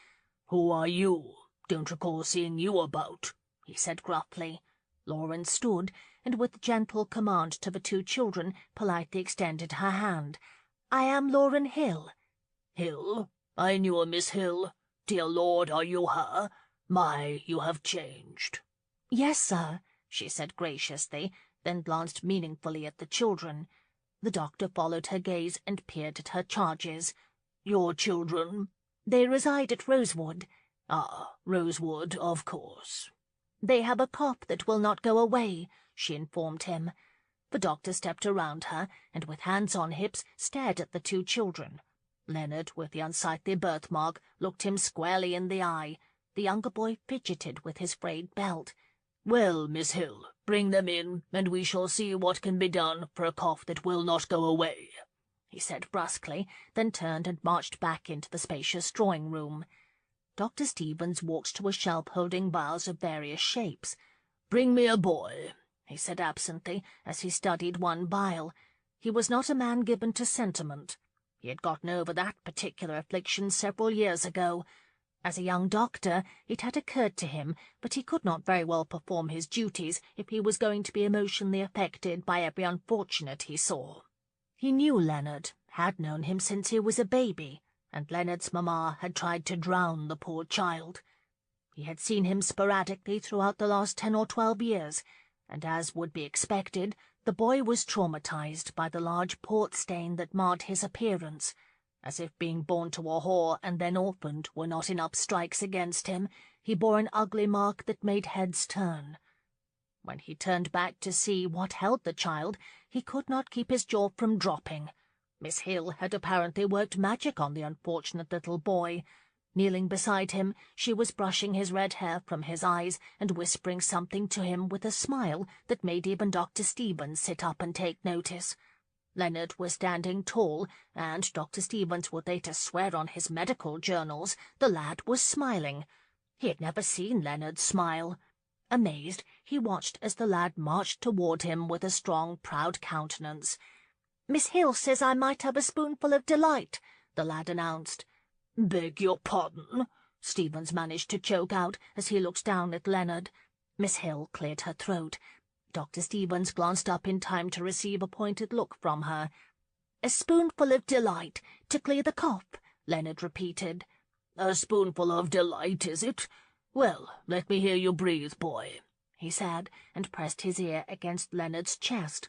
"Who are you? Don't recall seeing you about," he said gruffly. Lauren stood, and with gentle command to the two children, politely extended her hand. "I am Lauren Hill." "Hill? I knew a Miss Hill. Dear Lord, are you her? My, you have changed." "Yes, sir," she said graciously, then glanced meaningfully at the children. The doctor followed her gaze and peered at her charges. "Your children?" "They reside at Rosewood." "Ah, Rosewood, of course." "They have a cough that will not go away," she informed him. The doctor stepped around her, and with hands on hips stared at the two children. Leonard, with the unsightly birthmark, looked him squarely in the eye. The younger boy fidgeted with his frayed belt. "Well, Miss Hill, bring them in, and we shall see what can be done for a cough that will not go away," he said brusquely, then turned and marched back into the spacious drawing-room. Dr. Stevens walked to a shelf holding vials of various shapes. "Bring me a boy," he said absently, as he studied one vial. He was not a man given to sentiment. He had gotten over that particular affliction several years ago. As a young doctor, it had occurred to him that he could not very well perform his duties if he was going to be emotionally affected by every unfortunate he saw. He knew Leonard, had known him since he was a baby, and Leonard's mamma had tried to drown the poor child. He had seen him sporadically throughout the last 10 or 12 years, and as would be expected, the boy was traumatized by the large port stain that marred his appearance. As if being born to a whore and then orphaned were not enough strikes against him, he bore an ugly mark that made heads turn. When he turned back to see what held the child, he could not keep his jaw from dropping. Miss Hill had apparently worked magic on the unfortunate little boy. Kneeling beside him, she was brushing his red hair from his eyes and whispering something to him with a smile that made even Dr. Stevens sit up and take notice. Leonard was standing tall, and Dr. Stevens would later swear on his medical journals the lad was smiling. He had never seen Leonard smile. Amazed, he watched as the lad marched toward him with a strong, proud countenance. "Miss Hill says I might have a spoonful of delight," the lad announced. "Beg your pardon?" Stevens managed to choke out as he looked down at Leonard. Miss Hill cleared her throat. Dr. Stevens glanced up in time to receive a pointed look from her. "A spoonful of delight to clear the cough," Leonard repeated. "A spoonful of delight, is it? Well, let me hear you breathe, boy," he said, and pressed his ear against Leonard's chest.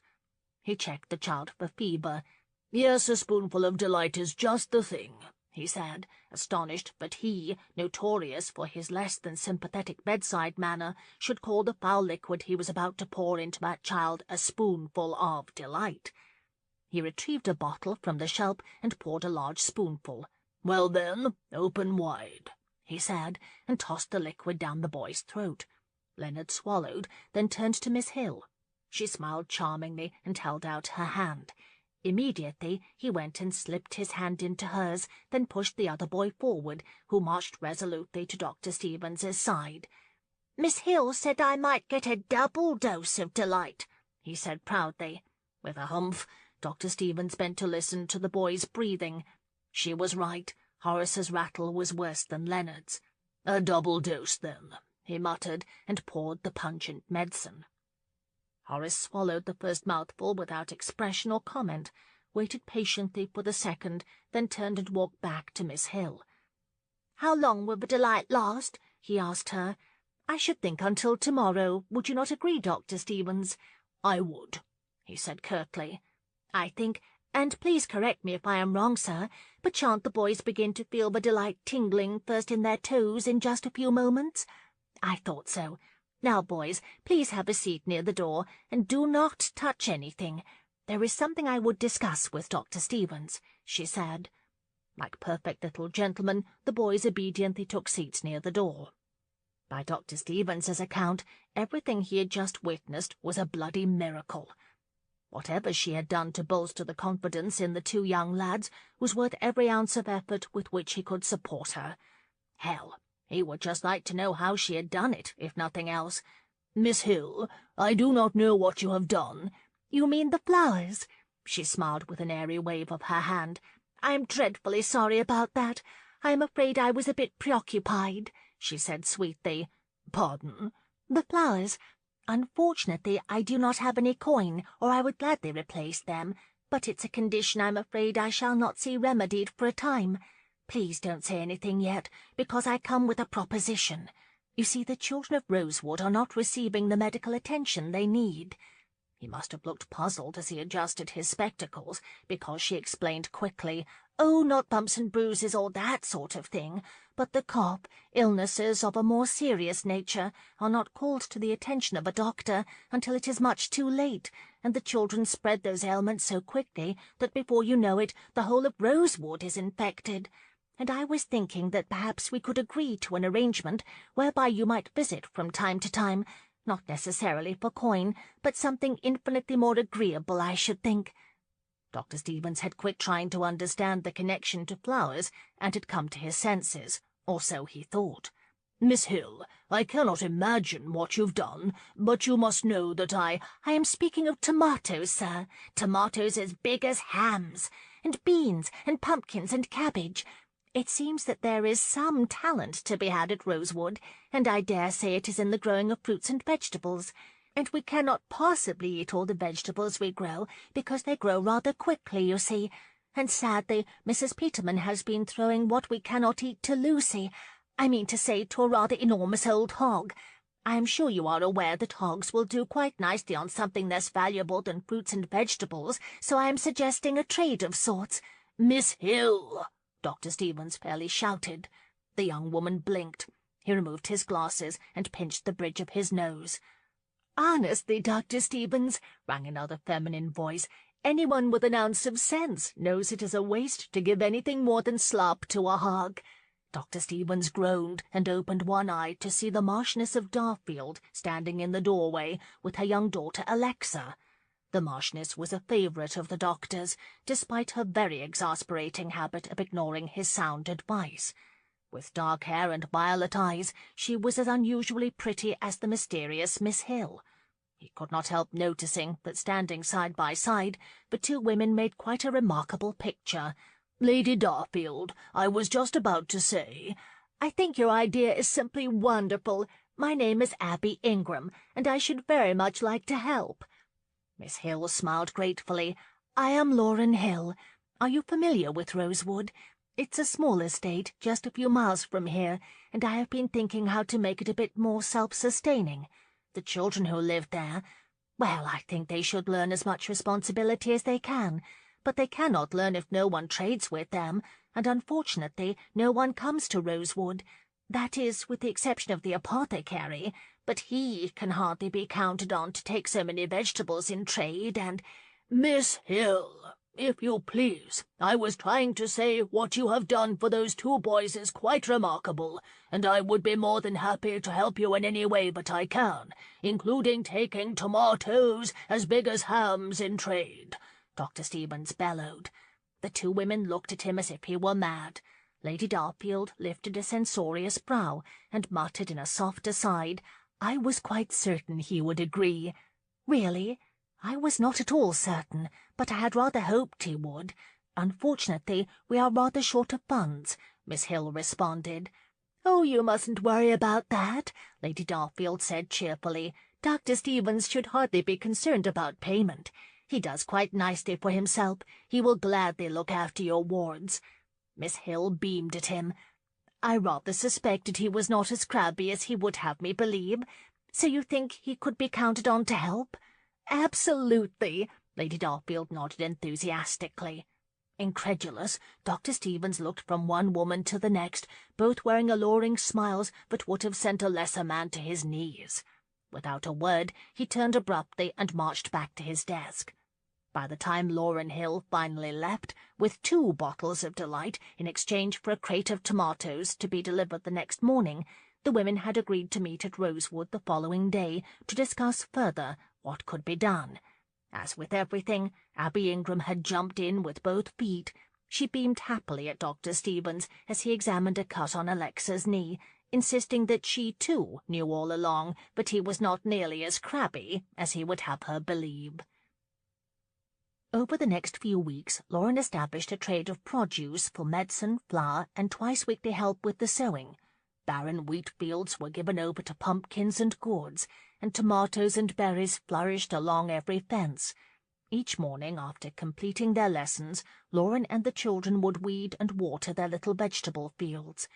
He checked the child for fever. "Yes, a spoonful of delight is just the thing," he said, astonished that he, notorious for his less than sympathetic bedside manner, should call the foul liquid he was about to pour into that child a spoonful of delight. He retrieved a bottle from the shelf and poured a large spoonful. "Well then, open wide," he said, and tossed the liquid down the boy's throat. Leonard swallowed, then turned to Miss Hill. She smiled charmingly and held out her hand. Immediately he went and slipped his hand into hers, then pushed the other boy forward, who marched resolutely to Dr. Stevens's side. "Miss Hill said I might get a double dose of delight," he said proudly. With a humph, Dr. Stevens bent to listen to the boy's breathing. She was right. Horace's rattle was worse than Leonard's. "A double dose, then," he muttered, and poured the pungent medicine. Horace swallowed the first mouthful without expression or comment, waited patiently for the second, then turned and walked back to Miss Hill. "How long will the delight last?" he asked her. "I should think until tomorrow. Would you not agree, Dr. Stevens?" "I would," he said curtly. "I think, and please correct me if I am wrong, sir, but shan't the boys begin to feel the delight tingling first in their toes in just a few moments? I thought so. Now, boys, please have a seat near the door, and do not touch anything. There is something I would discuss with Dr. Stevens," she said. Like perfect little gentlemen, the boys obediently took seats near the door. By Dr. Stevens's account, everything he had just witnessed was a bloody miracle. Whatever she had done to bolster the confidence in the two young lads was worth every ounce of effort with which he could support her. Hell, he would just like to know how she had done it, if nothing else. "Miss Hill, I do not know what you have done." "You mean the flowers?" She smiled with an airy wave of her hand. "I'm dreadfully sorry about that. I am afraid I was a bit preoccupied," she said sweetly. "Pardon?" "The flowers. Unfortunately, I do not have any coin, or I would gladly replace them, but it's a condition I'm afraid I shall not see remedied for a time. Please don't say anything yet, because I come with a proposition. You see, the children of Rosewood are not receiving the medical attention they need." He must have looked puzzled as he adjusted his spectacles, because she explained quickly, "Oh, not bumps and bruises or that sort of thing, but the cough, illnesses of a more serious nature, are not called to the attention of a doctor until it is much too late, and the children spread those ailments so quickly that before you know it the whole of Rosewood is infected. And I was thinking that perhaps we could agree to an arrangement whereby you might visit from time to time, not necessarily for coin, but something infinitely more agreeable, I should think." Dr. Stevens had quit trying to understand the connection to flowers, and had come to his senses, or so he thought. "Miss Hill, I cannot imagine what you've done, but you must know that I am speaking of tomatoes, sir, tomatoes as big as hams, and beans, and pumpkins, and cabbage. It seems that there is some talent to be had at Rosewood, and I dare say it is in the growing of fruits and vegetables. And we cannot possibly eat all the vegetables we grow, because they grow rather quickly, you see. And sadly, Mrs. Peterman has been throwing what we cannot eat to Lucy. I mean to say, to a rather enormous old hog. I am sure you are aware that hogs will do quite nicely on something less valuable than fruits and vegetables, so I am suggesting a trade of sorts." "Miss Hill!" Dr. Stevens fairly shouted. The young woman blinked. He removed his glasses and pinched the bridge of his nose. "Honestly, Dr. Stevens," rang another feminine voice, "anyone with an ounce of sense knows it is a waste to give anything more than slop to a hog." Dr. Stevens groaned and opened one eye to see the Marchioness of Darfield standing in the doorway with her young daughter Alexa. The Marchioness was a favourite of the doctor's, despite her very exasperating habit of ignoring his sound advice. With dark hair and violet eyes, she was as unusually pretty as the mysterious Miss Hill. He could not help noticing that standing side by side, the two women made quite a remarkable picture. "Lady Darfield, I was just about to say—" "I think your idea is simply wonderful. My name is Abby Ingram, and I should very much like to help." Miss Hill smiled gratefully. "I am Lauren Hill. Are you familiar with Rosewood? It's a small estate just a few miles from here, and I have been thinking how to make it a bit more self-sustaining. The children who live there, well, I think they should learn as much responsibility as they can, but they cannot learn if no one trades with them, and unfortunately no one comes to Rosewood. That is, with the exception of the apothecary, but he can hardly be counted on to take so many vegetables in trade, and—" "Miss Hill, if you please, I was trying to say what you have done for those two boys is quite remarkable, and I would be more than happy to help you in any way but I can, including taking tomatoes as big as hams in trade," Dr. Stevens bellowed. The two women looked at him as if he were mad. Lady Darfield lifted a censorious brow and muttered in a soft aside, "I was quite certain he would agree." Really? I was not at all certain, but I had rather hoped he would. "Unfortunately, we are rather short of funds," Miss Hill responded. "Oh, you mustn't worry about that," Lady Darfield said cheerfully. "Dr. Stevens should hardly be concerned about payment. He does quite nicely for himself. He will gladly look after your wards." Miss Hill beamed at him. "I rather suspected he was not as crabby as he would have me believe. So you think he could be counted on to help?" "Absolutely," Lady Darfield nodded enthusiastically. Incredulous, Dr. Stevens looked from one woman to the next, both wearing alluring smiles that would have sent a lesser man to his knees. Without a word, he turned abruptly and marched back to his desk. By the time Lauren Hill finally left, with 2 bottles of delight in exchange for a crate of tomatoes to be delivered the next morning, the women had agreed to meet at Rosewood the following day to discuss further what could be done. As with everything, Abby Ingram had jumped in with both feet. She beamed happily at Dr. Stevens as he examined a cut on Alexa's knee, insisting that she, too, knew all along that he was not nearly as crabby as he would have her believe. Over the next few weeks, Lauren established a trade of produce for medicine, flour, and twice-weekly help with the sewing. Barren wheat fields were given over to pumpkins and gourds, and tomatoes and berries flourished along every fence. Each morning, after completing their lessons, Lauren and the children would weed and water their little vegetable fields.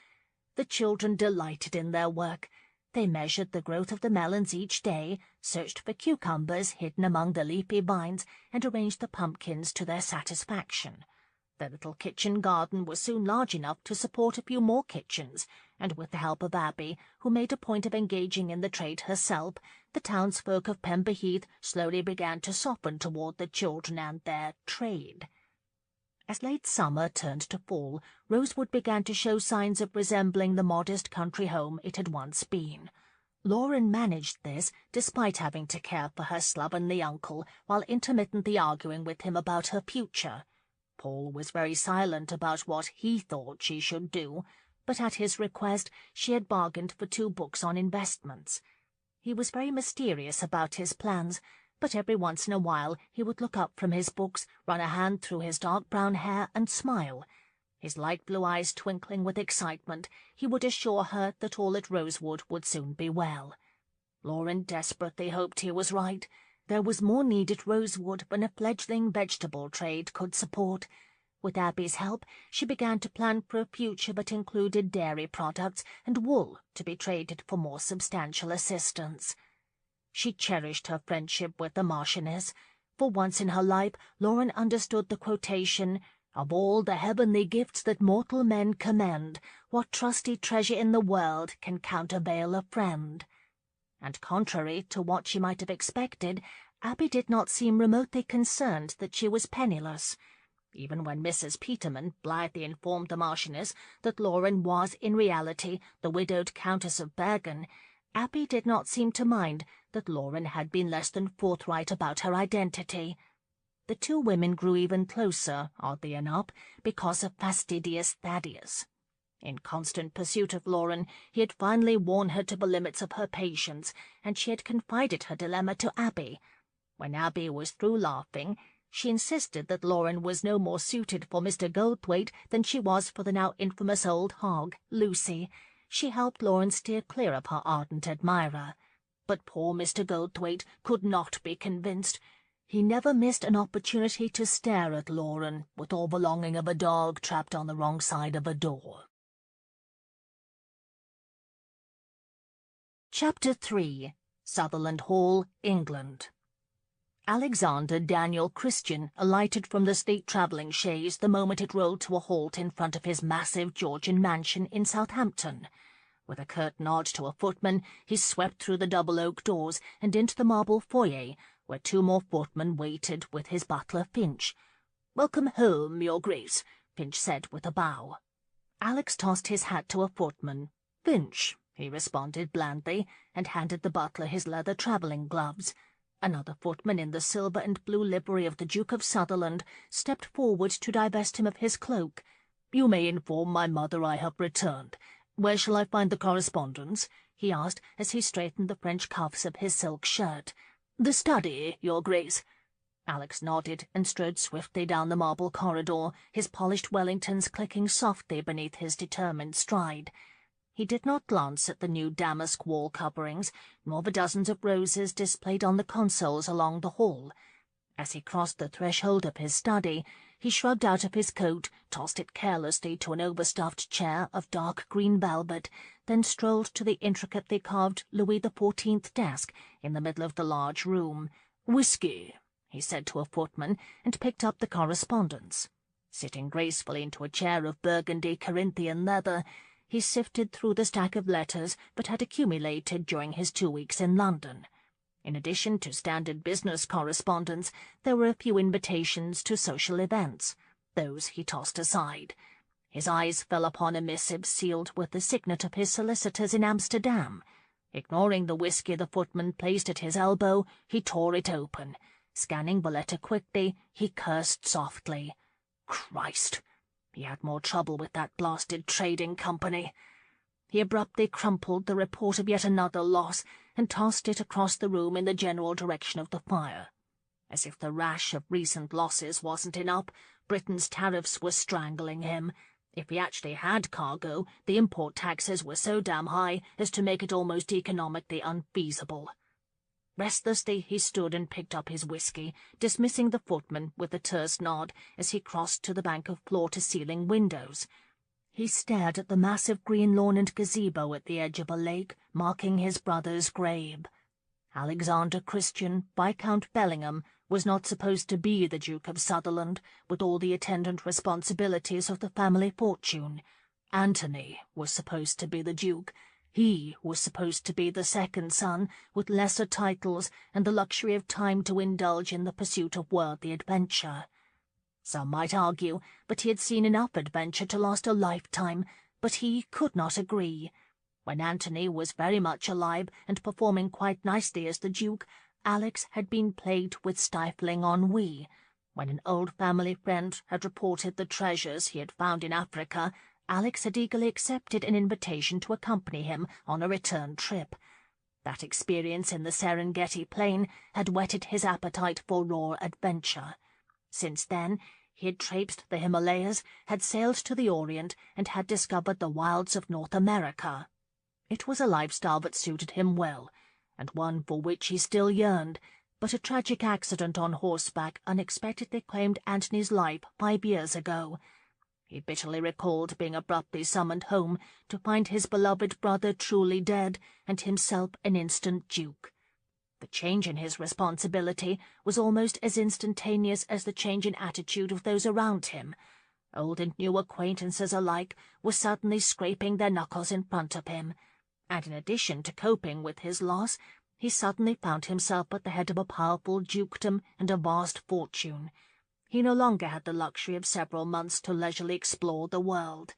The children delighted in their work. They measured the growth of the melons each day, searched for cucumbers hidden among the leafy vines, and arranged the pumpkins to their satisfaction. Their little kitchen garden was soon large enough to support a few more kitchens, and with the help of Abby, who made a point of engaging in the trade herself, the townsfolk of Pember Heath slowly began to soften toward the children and their trade. As late summer turned to fall, Rosewood began to show signs of resembling the modest country home it had once been. Lauren managed this, despite having to care for her slovenly uncle while intermittently arguing with him about her future. Paul was very silent about what he thought she should do, but at his request she had bargained for 2 books on investments. He was very mysterious about his plans, but every once in a while he would look up from his books, run a hand through his dark brown hair, and smile. His light blue eyes twinkling with excitement, he would assure her that all at Rosewood would soon be well. Lauren desperately hoped he was right. There was more need at Rosewood than a fledgling vegetable trade could support. With Abby's help, she began to plan for a future that included dairy products and wool to be traded for more substantial assistance. She cherished her friendship with the Marchioness. For once in her life, Lauren understood the quotation, "Of all the heavenly gifts that mortal men commend, what trusty treasure in the world can countervail a friend?" and contrary to what she might have expected, Abby did not seem remotely concerned that she was penniless. Even when Mrs. Peterman blithely informed the Marchioness that Lauren was in reality the widowed Countess of Bergen, Abby did not seem to mind that Lauren had been less than forthright about her identity. The two women grew even closer, oddly enough, because of fastidious Thaddeus. In constant pursuit of Lauren, he had finally worn her to the limits of her patience, and she had confided her dilemma to Abby. When Abby was through laughing, she insisted that Lauren was no more suited for Mr. Goldthwaite than she was for the now infamous old hog, Lucy. She helped Lauren steer clear of her ardent admirer. But poor Mr. Goldthwaite could not be convinced. He never missed an opportunity to stare at Lauren with all the longing of a dog trapped on the wrong side of a door. Chapter 3. Sutherland Hall, England. Alexander Daniel Christian alighted from the state travelling chaise the moment it rolled to a halt in front of his massive Georgian mansion in Southampton. With a curt nod to a footman, he swept through the double oak doors and into the marble foyer, where two more footmen waited with his butler Finch. "Welcome home, your Grace," Finch said with a bow. Alex tossed his hat to a footman. "Finch," he responded blandly, and handed the butler his leather travelling gloves. Another footman in the silver and blue livery of the Duke of Sutherland stepped forward to divest him of his cloak. "You may inform my mother I have returned. Where shall I find the correspondence?" he asked as he straightened the French cuffs of his silk shirt. "The study, your Grace." Alex nodded and strode swiftly down the marble corridor, his polished Wellingtons clicking softly beneath his determined stride. He did not glance at the new damask wall coverings, nor the dozens of roses displayed on the consoles along the hall. As he crossed the threshold of his study, he shrugged out of his coat, tossed it carelessly to an overstuffed chair of dark green velvet, then strolled to the intricately carved Louis XIV desk in the middle of the large room. "Whiskey," he said to a footman, and picked up the correspondence. Sitting gracefully into a chair of burgundy Corinthian leather, he sifted through the stack of letters that had accumulated during his 2 weeks in London. In addition to standard business correspondence, there were a few invitations to social events. Those he tossed aside. His eyes fell upon a missive sealed with the signet of his solicitors in Amsterdam. Ignoring the whiskey the footman placed at his elbow, he tore it open. Scanning the letter quickly, he cursed softly. Christ! He had more trouble with that blasted trading company. He abruptly crumpled the report of yet another loss and tossed it across the room in the general direction of the fire. As if the rash of recent losses wasn't enough, Britain's tariffs were strangling him. If he actually had cargo, the import taxes were so damn high as to make it almost economically unfeasible. Restlessly he stood and picked up his whiskey, dismissing the footman with a terse nod as he crossed to the bank of floor-to-ceiling windows. He stared at the massive green lawn and gazebo at the edge of a lake, marking his brother's grave. Alexander Christian, Viscount Bellingham, was not supposed to be the Duke of Sutherland, with all the attendant responsibilities of the family fortune. Anthony was supposed to be the Duke. He was supposed to be the second son, with lesser titles and the luxury of time to indulge in the pursuit of worldly adventure. Some might argue that he had seen enough adventure to last a lifetime, but he could not agree. When Anthony was very much alive and performing quite nicely as the Duke, Alex had been plagued with stifling ennui. When an old family friend had reported the treasures he had found in Africa, Alex had eagerly accepted an invitation to accompany him on a return trip. That experience in the Serengeti plain had whetted his appetite for raw adventure. Since then, he had traipsed the Himalayas, had sailed to the Orient, and had discovered the wilds of North America. It was a lifestyle that suited him well, and one for which he still yearned, but a tragic accident on horseback unexpectedly claimed Antony's life 5 years ago. He bitterly recalled being abruptly summoned home to find his beloved brother truly dead and himself an instant duke. The change in his responsibility was almost as instantaneous as the change in attitude of those around him. Old and new acquaintances alike were suddenly scraping their knuckles in front of him. And in addition to coping with his loss, he suddenly found himself at the head of a powerful dukedom and a vast fortune. He no longer had the luxury of several months to leisurely explore the world.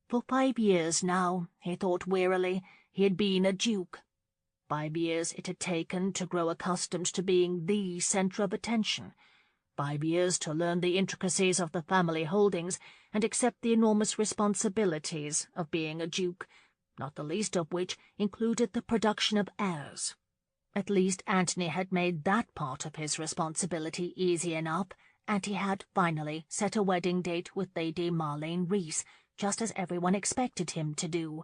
For 5 years now, he thought wearily, he had been a duke. 5 years it had taken to grow accustomed to being the centre of attention. 5 years to learn the intricacies of the family holdings and accept the enormous responsibilities of being a duke, not the least of which included the production of heirs. At least Antony had made that part of his responsibility easy enough, and he had finally set a wedding date with Lady Marlene Reese, just as everyone expected him to do.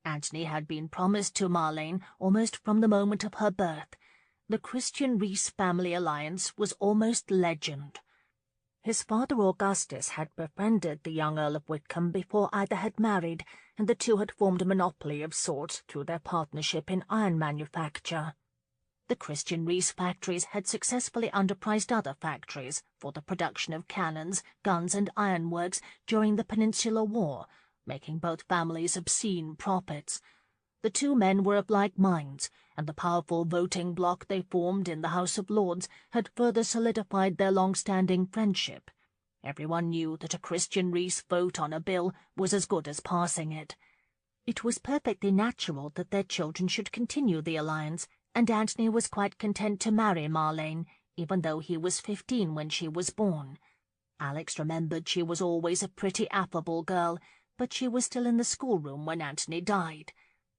Antony had been promised to Marlene almost from the moment of her birth. The Christian Reese family alliance was almost legend. His father Augustus had befriended the young Earl of Whitcomb before either had married, and the two had formed a monopoly of sorts through their partnership in iron manufacture. The Christian Reese factories had successfully underpriced other factories for the production of cannons, guns, and ironworks during the Peninsular War, making both families obscene profits. The two men were of like minds, and the powerful voting bloc they formed in the House of Lords had further solidified their long-standing friendship. Everyone knew that a Christian Reese vote on a bill was as good as passing it. It was perfectly natural that their children should continue the alliance, and Antony was quite content to marry Marlene, even though he was 15 when she was born. Alex remembered she was always a pretty affable girl, but she was still in the schoolroom when Antony died.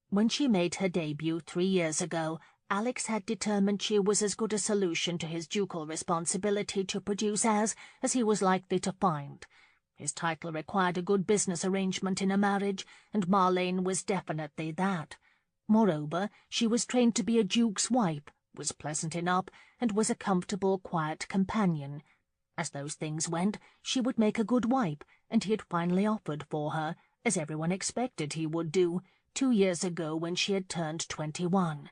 When she made her debut 3 years ago, Alex had determined she was as good a solution to his ducal responsibility to produce heirs as he was likely to find. His title required a good business arrangement in a marriage, and Marlene was definitely that. Moreover, she was trained to be a duke's wife, was pleasant enough, and was a comfortable, quiet companion. As those things went, she would make a good wife, and he had finally offered for her, as everyone expected he would do, 2 years ago when she had turned 21.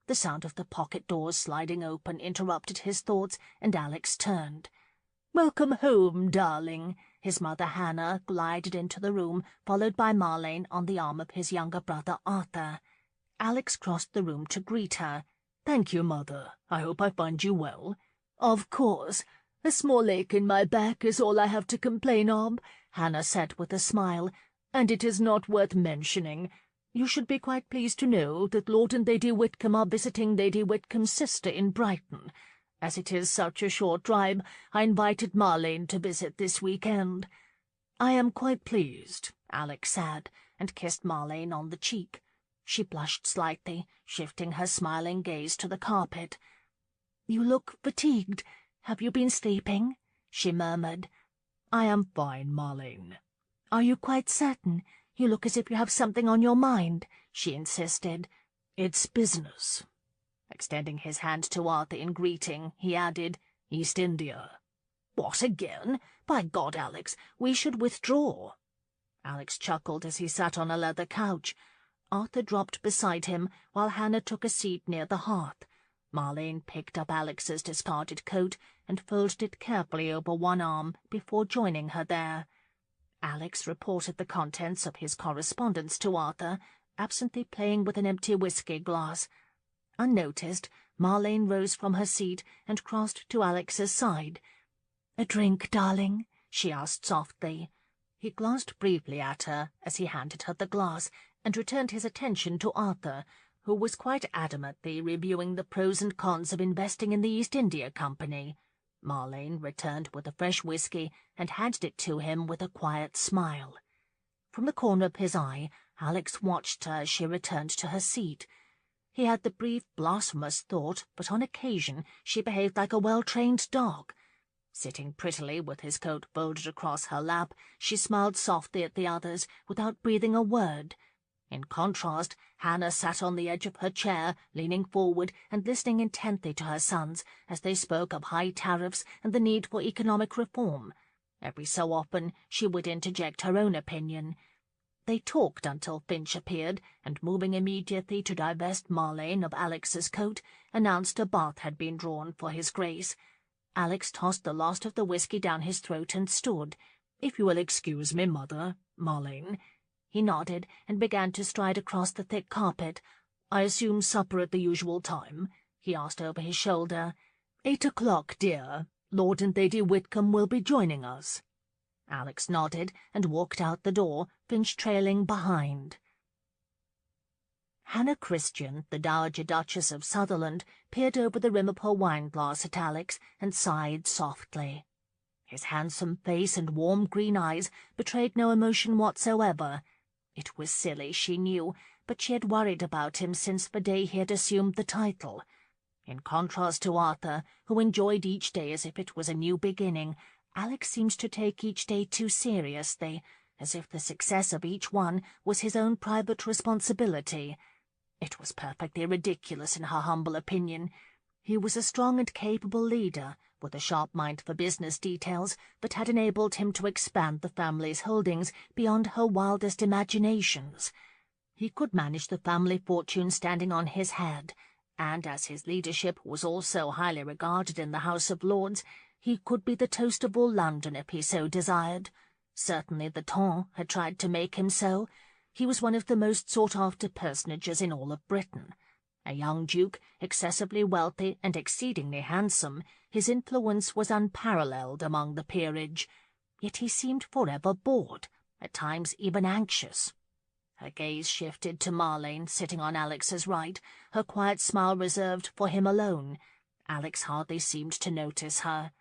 The sound of the pocket doors sliding open interrupted his thoughts, and Alex turned. "Welcome home, darling." His mother Hannah glided into the room, followed by Marlene on the arm of his younger brother Arthur. Alex crossed the room to greet her. "Thank you, Mother. I hope I find you well." "Of course. A small ache in my back is all I have to complain of," Hannah said with a smile, "and it is not worth mentioning. You should be quite pleased to know that Lord and Lady Whitcomb are visiting Lady Whitcomb's sister in Brighton. As it is such a short drive, I invited Marlene to visit this weekend." "I am quite pleased," Alex said, and kissed Marlene on the cheek. She blushed slightly, shifting her smiling gaze to the carpet. "You look fatigued. Have you been sleeping?" she murmured. "I am fine, Marlene." "Are you quite certain? You look as if you have something on your mind," she insisted. "It's business." Extending his hand to Arthur in greeting, he added, "East India." "What again? By God, Alex, we should withdraw." Alex chuckled as he sat on a leather couch. Arthur dropped beside him, while Hannah took a seat near the hearth. Marlene picked up Alex's discarded coat and folded it carefully over one arm before joining her there. Alex reported the contents of his correspondence to Arthur, absently playing with an empty whiskey glass. Unnoticed, Marlene rose from her seat and crossed to Alex's side. "A drink, darling?" she asked softly. He glanced briefly at her as he handed her the glass, and returned his attention to Arthur, who was quite adamantly reviewing the pros and cons of investing in the East India Company. Marlene returned with a fresh whiskey and handed it to him with a quiet smile. From the corner of his eye, Alex watched her as she returned to her seat. He had the brief, blasphemous thought, but on occasion she behaved like a well-trained dog. Sitting prettily with his coat folded across her lap, she smiled softly at the others without breathing a word. In contrast, Hannah sat on the edge of her chair, leaning forward and listening intently to her sons as they spoke of high tariffs and the need for economic reform. Every so often she would interject her own opinion. They talked until Finch appeared, and moving immediately to divest Marlene of Alex's coat, announced a bath had been drawn for his grace. Alex tossed the last of the whiskey down his throat and stood. "If you will excuse me, Mother, Marlene." He nodded and began to stride across the thick carpet. "I assume supper at the usual time?" he asked over his shoulder. "8 o'clock, dear. Lord and Lady Whitcomb will be joining us." Alex nodded and walked out the door, Finch trailing behind. Hannah Christian, the Dowager Duchess of Sutherland, peered over the rim of her wine-glass at Alex and sighed softly. His handsome face and warm green eyes betrayed no emotion whatsoever. It was silly, she knew, but she had worried about him since the day he had assumed the title. In contrast to Arthur, who enjoyed each day as if it was a new beginning, Alex seemed to take each day too seriously, as if the success of each one was his own private responsibility. It was perfectly ridiculous in her humble opinion. He was a strong and capable leader, with a sharp mind for business details that had enabled him to expand the family's holdings beyond her wildest imaginations. He could manage the family fortune standing on his head, and as his leadership was also highly regarded in the House of Lords, he could be the toast of all London if he so desired. Certainly the Ton had tried to make him so. He was one of the most sought-after personages in all of Britain. A young duke, excessively wealthy and exceedingly handsome, his influence was unparalleled among the peerage. Yet he seemed forever bored, at times even anxious. Her gaze shifted to Marlene, sitting on Alex's right, her quiet smile reserved for him alone. Alex hardly seemed to notice her.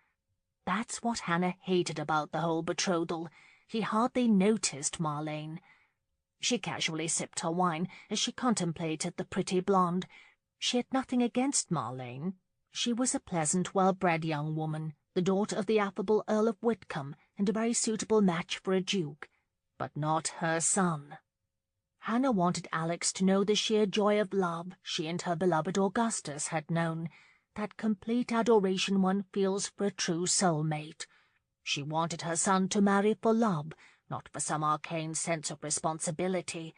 That's what Hannah hated about the whole betrothal. He hardly noticed Marlene. She casually sipped her wine as she contemplated the pretty blonde. She had nothing against Marlene. She was a pleasant, well-bred young woman, the daughter of the affable Earl of Whitcomb, and a very suitable match for a duke. But not her son. Hannah wanted Alex to know the sheer joy of love she and her beloved Augustus had known, that complete adoration one feels for a true soulmate. She wanted her son to marry for love, not for some arcane sense of responsibility.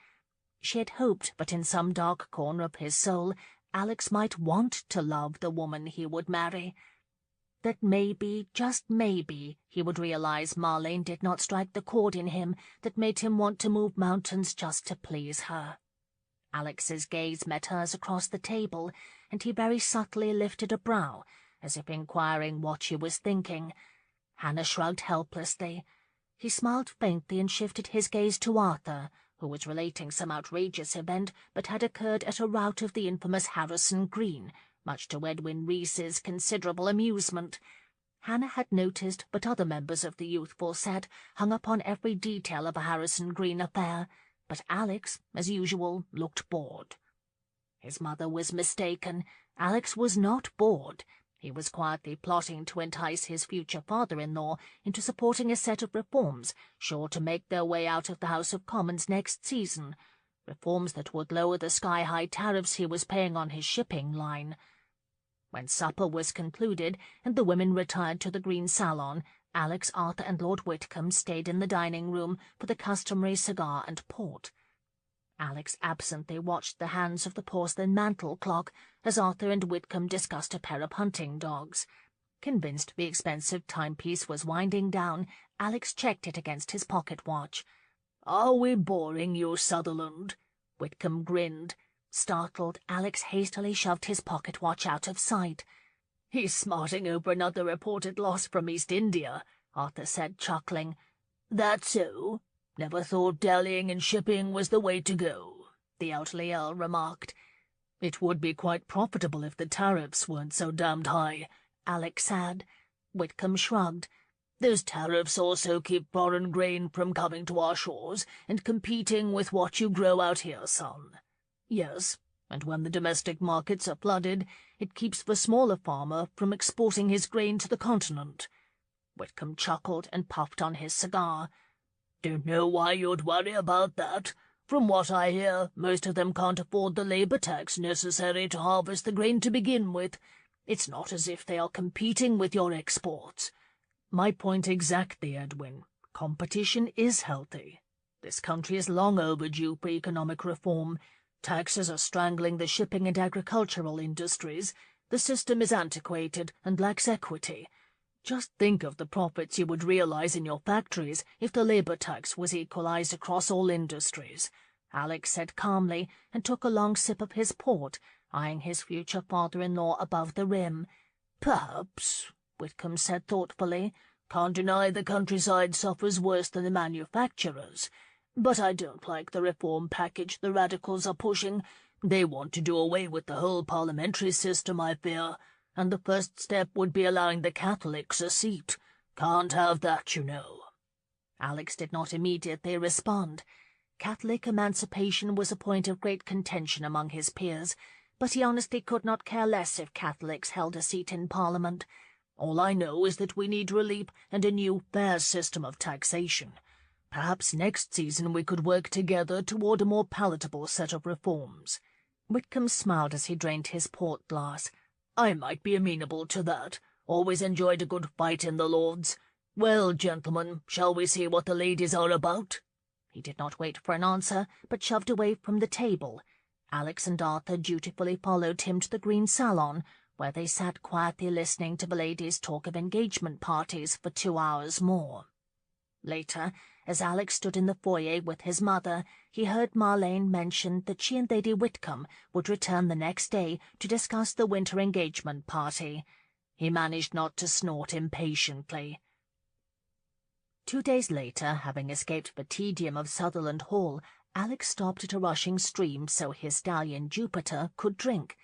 She had hoped that in some dark corner of his soul Alex might want to love the woman he would marry. That maybe, just maybe, he would realize Marlene did not strike the chord in him that made him want to move mountains just to please her. Alex's gaze met hers across the table, and he very subtly lifted a brow, as if inquiring what she was thinking. Hannah shrugged helplessly. He smiled faintly and shifted his gaze to Arthur, who was relating some outrageous event that had occurred at a rout of the infamous Harrison Green, much to Edwin Reese's considerable amusement. Hannah had noticed that other members of the youthful set hung upon every detail of a Harrison Green affair, but Alex, as usual, looked bored. His mother was mistaken. Alex was not bored. He was quietly plotting to entice his future father-in-law into supporting a set of reforms sure to make their way out of the House of Commons next season, reforms that would lower the sky-high tariffs he was paying on his shipping line. When supper was concluded and the women retired to the green salon, Alex, Arthur, and Lord Whitcomb stayed in the dining-room for the customary cigar and port. Alex absently watched the hands of the porcelain mantel clock as Arthur and Whitcomb discussed a pair of hunting dogs. Convinced the expensive timepiece was winding down, Alex checked it against his pocket watch. "Are we boring you, Sutherland?" Whitcomb grinned. Startled, Alex hastily shoved his pocket watch out of sight. "He's smarting over another reported loss from East India," Arthur said, chuckling. "That's so? Never thought dallying and shipping was the way to go," the elderly Earl remarked. "It would be quite profitable if the tariffs weren't so damned high," Alex said. Whitcomb shrugged. "Those tariffs also keep foreign grain from coming to our shores and competing with what you grow out here, son." "Yes, and when the domestic markets are flooded, it keeps the smaller farmer from exporting his grain to the continent." Whitcomb chuckled and puffed on his cigar. "Don't know why you'd worry about that. From what I hear, most of them can't afford the labor tax necessary to harvest the grain to begin with. It's not as if they are competing with your exports." "My point exactly, Edwin. Competition is healthy. This country is long overdue for economic reform. Taxes are strangling the shipping and agricultural industries. The system is antiquated and lacks equity. Just think of the profits you would realize in your factories if the labor tax was equalized across all industries, Alex said calmly, and took a long sip of his port, eyeing his future father-in-law above the rim. Perhaps, Whitcomb said thoughtfully. Can't deny the countryside suffers worse than the manufacturers. But I don't like the reform package the radicals are pushing. They want to do away with the whole parliamentary system, I fear, and the first step would be allowing the Catholics a seat. Can't have that, you know. Alex did not immediately respond. Catholic emancipation was a point of great contention among his peers, but he honestly could not care less if Catholics held a seat in Parliament. All I know is that we need relief and a new, fair system of taxation. Perhaps next season we could work together toward a more palatable set of reforms. Whitcomb smiled as he drained his port glass. I might be amenable to that. Always enjoyed a good fight in the Lords. Well, gentlemen, shall we see what the ladies are about? He did not wait for an answer, but shoved away from the table. Alex and Arthur dutifully followed him to the green salon, where they sat quietly listening to the ladies talk of engagement parties for 2 hours more. Later, as Alex stood in the foyer with his mother, he heard Marlene mention that she and Lady Whitcomb would return the next day to discuss the winter engagement party. He managed not to snort impatiently. 2 days later, having escaped the tedium of Sutherland Hall, Alex stopped at a rushing stream so his stallion Jupiter could drink.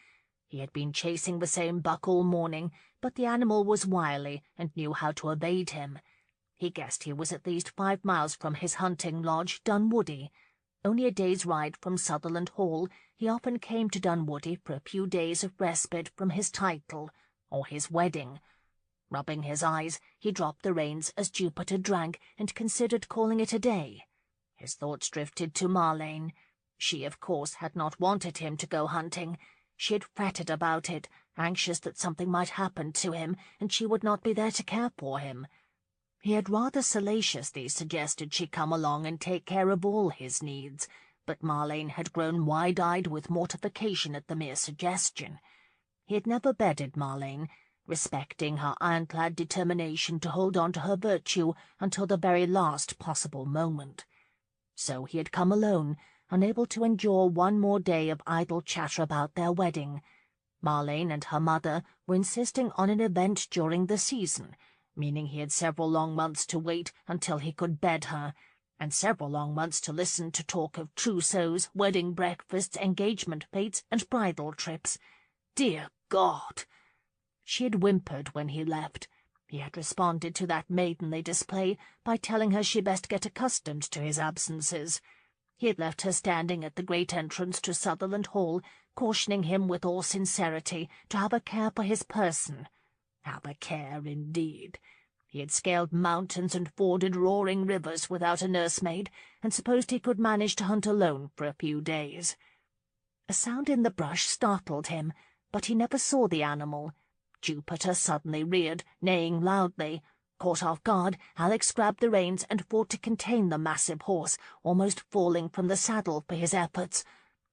He had been chasing the same buck all morning, but the animal was wily and knew how to evade him. He guessed he was at least 5 miles from his hunting lodge, Dunwoody. Only a day's ride from Sutherland Hall, he often came to Dunwoody for a few days of respite from his title, or his wedding. Rubbing his eyes, he dropped the reins as Jupiter drank and considered calling it a day. His thoughts drifted to Marlene. She, of course, had not wanted him to go hunting. She had fretted about it, anxious that something might happen to him, and she would not be there to care for him. He had rather salaciously suggested she come along and take care of all his needs, but Marlene had grown wide-eyed with mortification at the mere suggestion. He had never bedded Marlene, respecting her ironclad determination to hold on to her virtue until the very last possible moment. So he had come alone, unable to endure one more day of idle chatter about their wedding. Marlene and her mother were insisting on an event during the season, meaning he had several long months to wait until he could bed her, and several long months to listen to talk of trousseaux, wedding breakfasts, engagement fetes, and bridal trips. Dear God! She had whimpered when he left. He had responded to that maidenly display by telling her she best get accustomed to his absences. He had left her standing at the great entrance to Sutherland Hall, cautioning him with all sincerity to have a care for his person. Have a care, indeed. He had scaled mountains and forded roaring rivers without a nursemaid, and supposed he could manage to hunt alone for a few days. A sound in the brush startled him, but he never saw the animal. Jupiter suddenly reared, neighing loudly. Caught off guard, Alex grabbed the reins and fought to contain the massive horse, almost falling from the saddle for his efforts.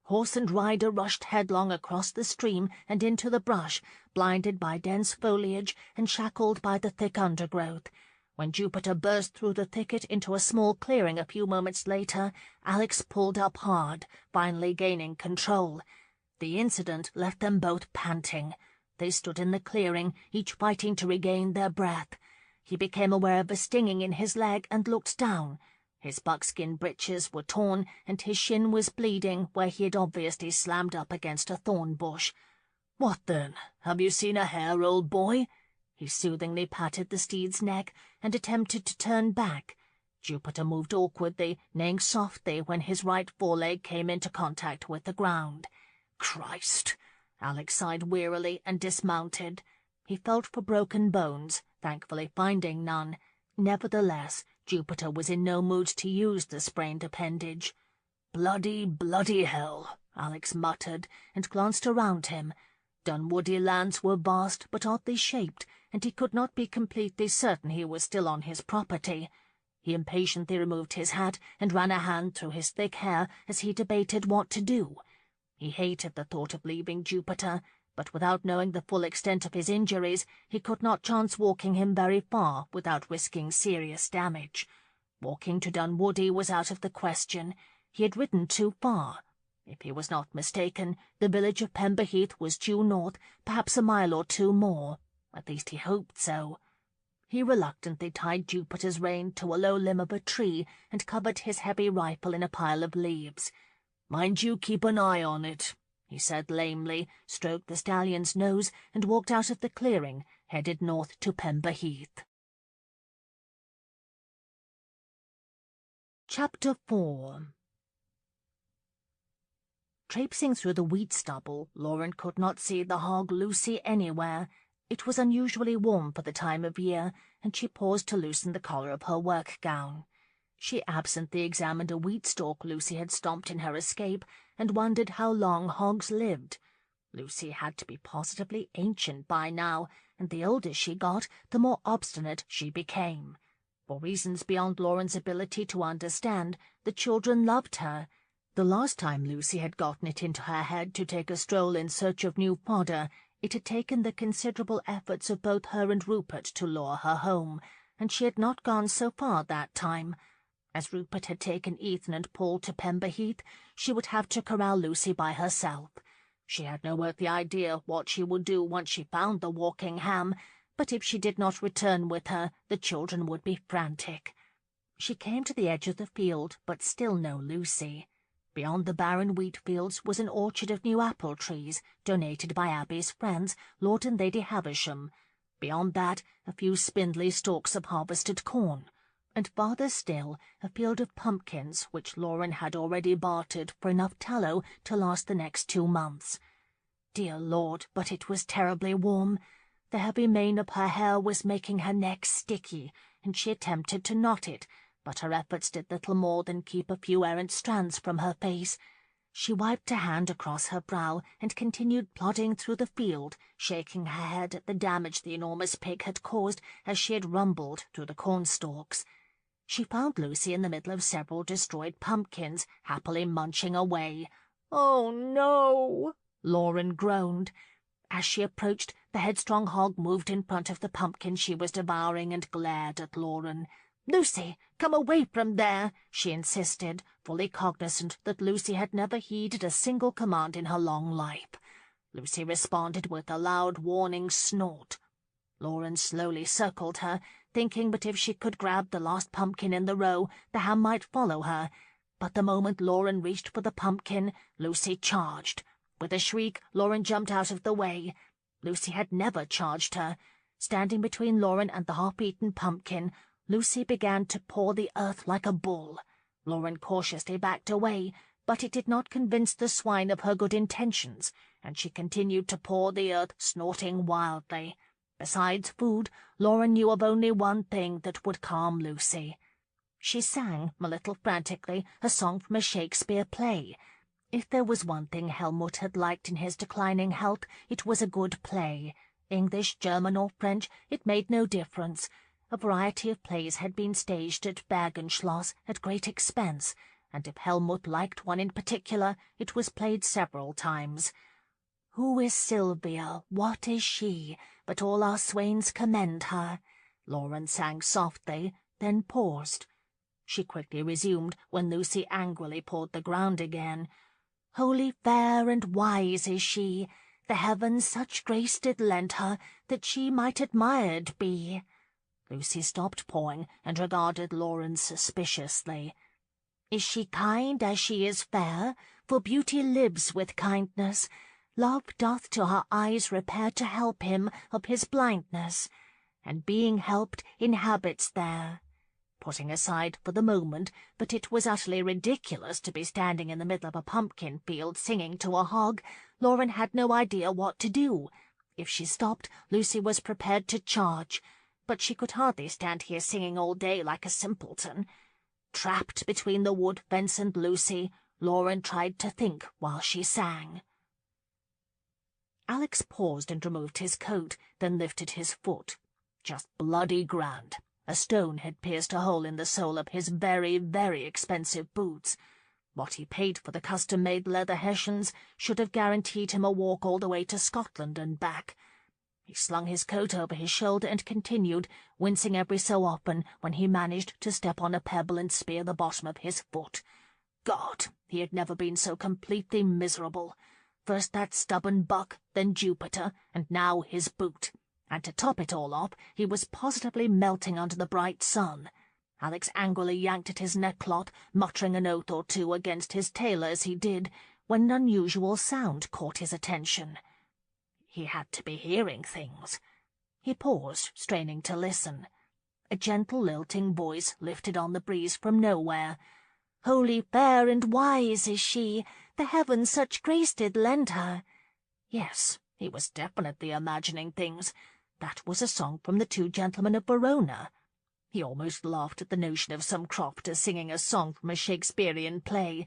Horse and rider rushed headlong across the stream and into the brush, blinded by dense foliage and shackled by the thick undergrowth. When Jupiter burst through the thicket into a small clearing a few moments later, Alex pulled up hard, finally gaining control. The incident left them both panting. They stood in the clearing, each fighting to regain their breath. He became aware of a stinging in his leg and looked down. His buckskin breeches were torn, and his shin was bleeding where he had obviously slammed up against a thorn bush. "What then? Have you seen a hare, old boy?" He soothingly patted the steed's neck and attempted to turn back. Jupiter moved awkwardly, neighing softly when his right foreleg came into contact with the ground. "Christ!" Alex sighed wearily and dismounted. He felt for broken bones, thankfully finding none. Nevertheless, Jupiter was in no mood to use the sprained appendage. "Bloody, bloody hell," Alex muttered, and glanced around him. Dunwoody lands were vast but oddly shaped, and he could not be completely certain he was still on his property. He impatiently removed his hat and ran a hand through his thick hair as he debated what to do. He hated the thought of leaving Jupiter, but without knowing the full extent of his injuries, he could not chance walking him very far without risking serious damage. Walking to Dunwoody was out of the question. He had ridden too far. If he was not mistaken, the village of Pemberheath was due north, perhaps a mile or two more. At least he hoped so. He reluctantly tied Jupiter's rein to a low limb of a tree and covered his heavy rifle in a pile of leaves. "Mind you keep an eye on it," he said lamely, stroked the stallion's nose, and walked out of the clearing, headed north to Pemberheath. Chapter 4. Traipsing through the wheat stubble, Lauren could not see the hog Lucy anywhere. It was unusually warm for the time of year, and she paused to loosen the collar of her work gown. She absently examined a wheat stalk Lucy had stomped in her escape, and wondered how long hogs lived. Lucy had to be positively ancient by now, and the older she got, the more obstinate she became. For reasons beyond Lauren's ability to understand, the children loved her. The last time Lucy had gotten it into her head to take a stroll in search of new fodder, it had taken the considerable efforts of both her and Rupert to lure her home, and she had not gone so far that time. As Rupert had taken Ethan and Paul to Pemberheath, she would have to corral Lucy by herself. She had no earthly idea what she would do once she found the walking ham, but if she did not return with her, the children would be frantic. She came to the edge of the field, but still no Lucy. Beyond the barren wheat fields was an orchard of new apple trees, donated by Abby's friends, Lord and Lady Havisham. Beyond that, a few spindly stalks of harvested corn, and farther still, a field of pumpkins, which Lauren had already bartered for enough tallow to last the next 2 months. Dear Lord, but it was terribly warm. The heavy mane of her hair was making her neck sticky, and she attempted to knot it, but her efforts did little more than keep a few errant strands from her face. She wiped a hand across her brow and continued plodding through the field, shaking her head at the damage the enormous pig had caused as she had rumbled through the cornstalks. She found Lucy in the middle of several destroyed pumpkins, happily munching away. "Oh, no!" Lauren groaned. As she approached, the headstrong hog moved in front of the pumpkin she was devouring and glared at Lauren. "Lucy, come away from there," she insisted, fully cognizant that Lucy had never heeded a single command in her long life. Lucy responded with a loud warning snort. Lauren slowly circled her, thinking that if she could grab the last pumpkin in the row, the ham might follow her. But the moment Lauren reached for the pumpkin, Lucy charged. With a shriek, Lauren jumped out of the way. Lucy had never charged her. Standing between Lauren and the half-eaten pumpkin, Lucy began to paw the earth like a bull. Lauren cautiously backed away, but it did not convince the swine of her good intentions, and she continued to paw the earth, snorting wildly. Besides food, Lauren knew of only one thing that would calm Lucy. She sang, a little frantically, a song from a Shakespeare play. If there was one thing Helmut had liked in his declining health, it was a good play. English, German, or French, it made no difference. A variety of plays had been staged at Bergenschloss at great expense, and if Helmut liked one in particular, it was played several times. "Who is Sylvia? What is she? But all our swains commend her," Lauren sang softly, then paused. She quickly resumed when Lucy angrily pawed the ground again. "Holy, fair, and wise is she. The heavens such grace did lend her, that she might admired be." Lucy stopped pawing and regarded Lauren suspiciously. "Is she kind as she is fair? For beauty lives with kindness. Love doth to her eyes repair to help him of his blindness, and being helped inhabits there." Putting aside for the moment that it was utterly ridiculous to be standing in the middle of a pumpkin field singing to a hog, Lauren had no idea what to do. If she stopped, Lucy was prepared to charge, but she could hardly stand here singing all day like a simpleton. Trapped between the wood fence and Lucy, Lauren tried to think while she sang. Alex paused and removed his coat, then lifted his foot. Just bloody grand. A stone had pierced a hole in the sole of his very, very expensive boots. What he paid for the custom-made leather hessians should have guaranteed him a walk all the way to Scotland and back. He slung his coat over his shoulder and continued, wincing every so often when he managed to step on a pebble and spear the bottom of his foot. God, he had never been so completely miserable. First that stubborn buck, then Jupiter, and now his boot. And to top it all off, he was positively melting under the bright sun. Alex angrily yanked at his neckcloth, muttering an oath or two against his tailor as he did, when an unusual sound caught his attention. He had to be hearing things. He paused, straining to listen. A gentle, lilting voice lifted on the breeze from nowhere. "Holy fair and wise is she, the heavens such grace did lend her." Yes, he was definitely imagining things. That was a song from the Two Gentlemen of Verona. He almost laughed at the notion of some crofter singing a song from a Shakespearean play.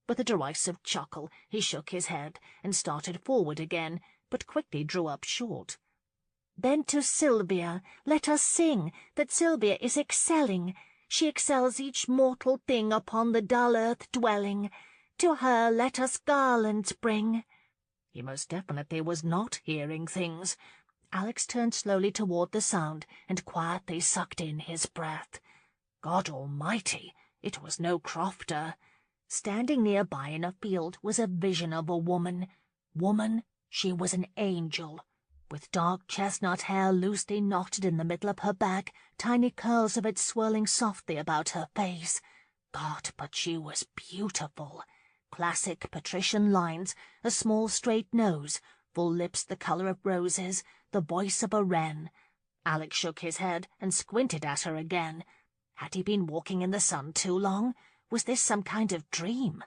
With a derisive chuckle, he shook his head and started forward again, but quickly drew up short. "Then to Sylvia let us sing, that Sylvia is excelling. She excels each mortal thing upon the dull earth dwelling. To her let us garlands bring." He most definitely was not hearing things. Alex turned slowly toward the sound and quietly sucked in his breath. God almighty, it was no crofter. Standing nearby in a field was a vision of a woman. Woman, she was an angel. With dark chestnut hair loosely knotted in the middle of her back, tiny curls of it swirling softly about her face. God, but she was beautiful. Classic patrician lines, a small straight nose, full lips the colour of roses, the voice of a wren. Alex shook his head and squinted at her again. Had he been walking in the sun too long? Was this some kind of dream?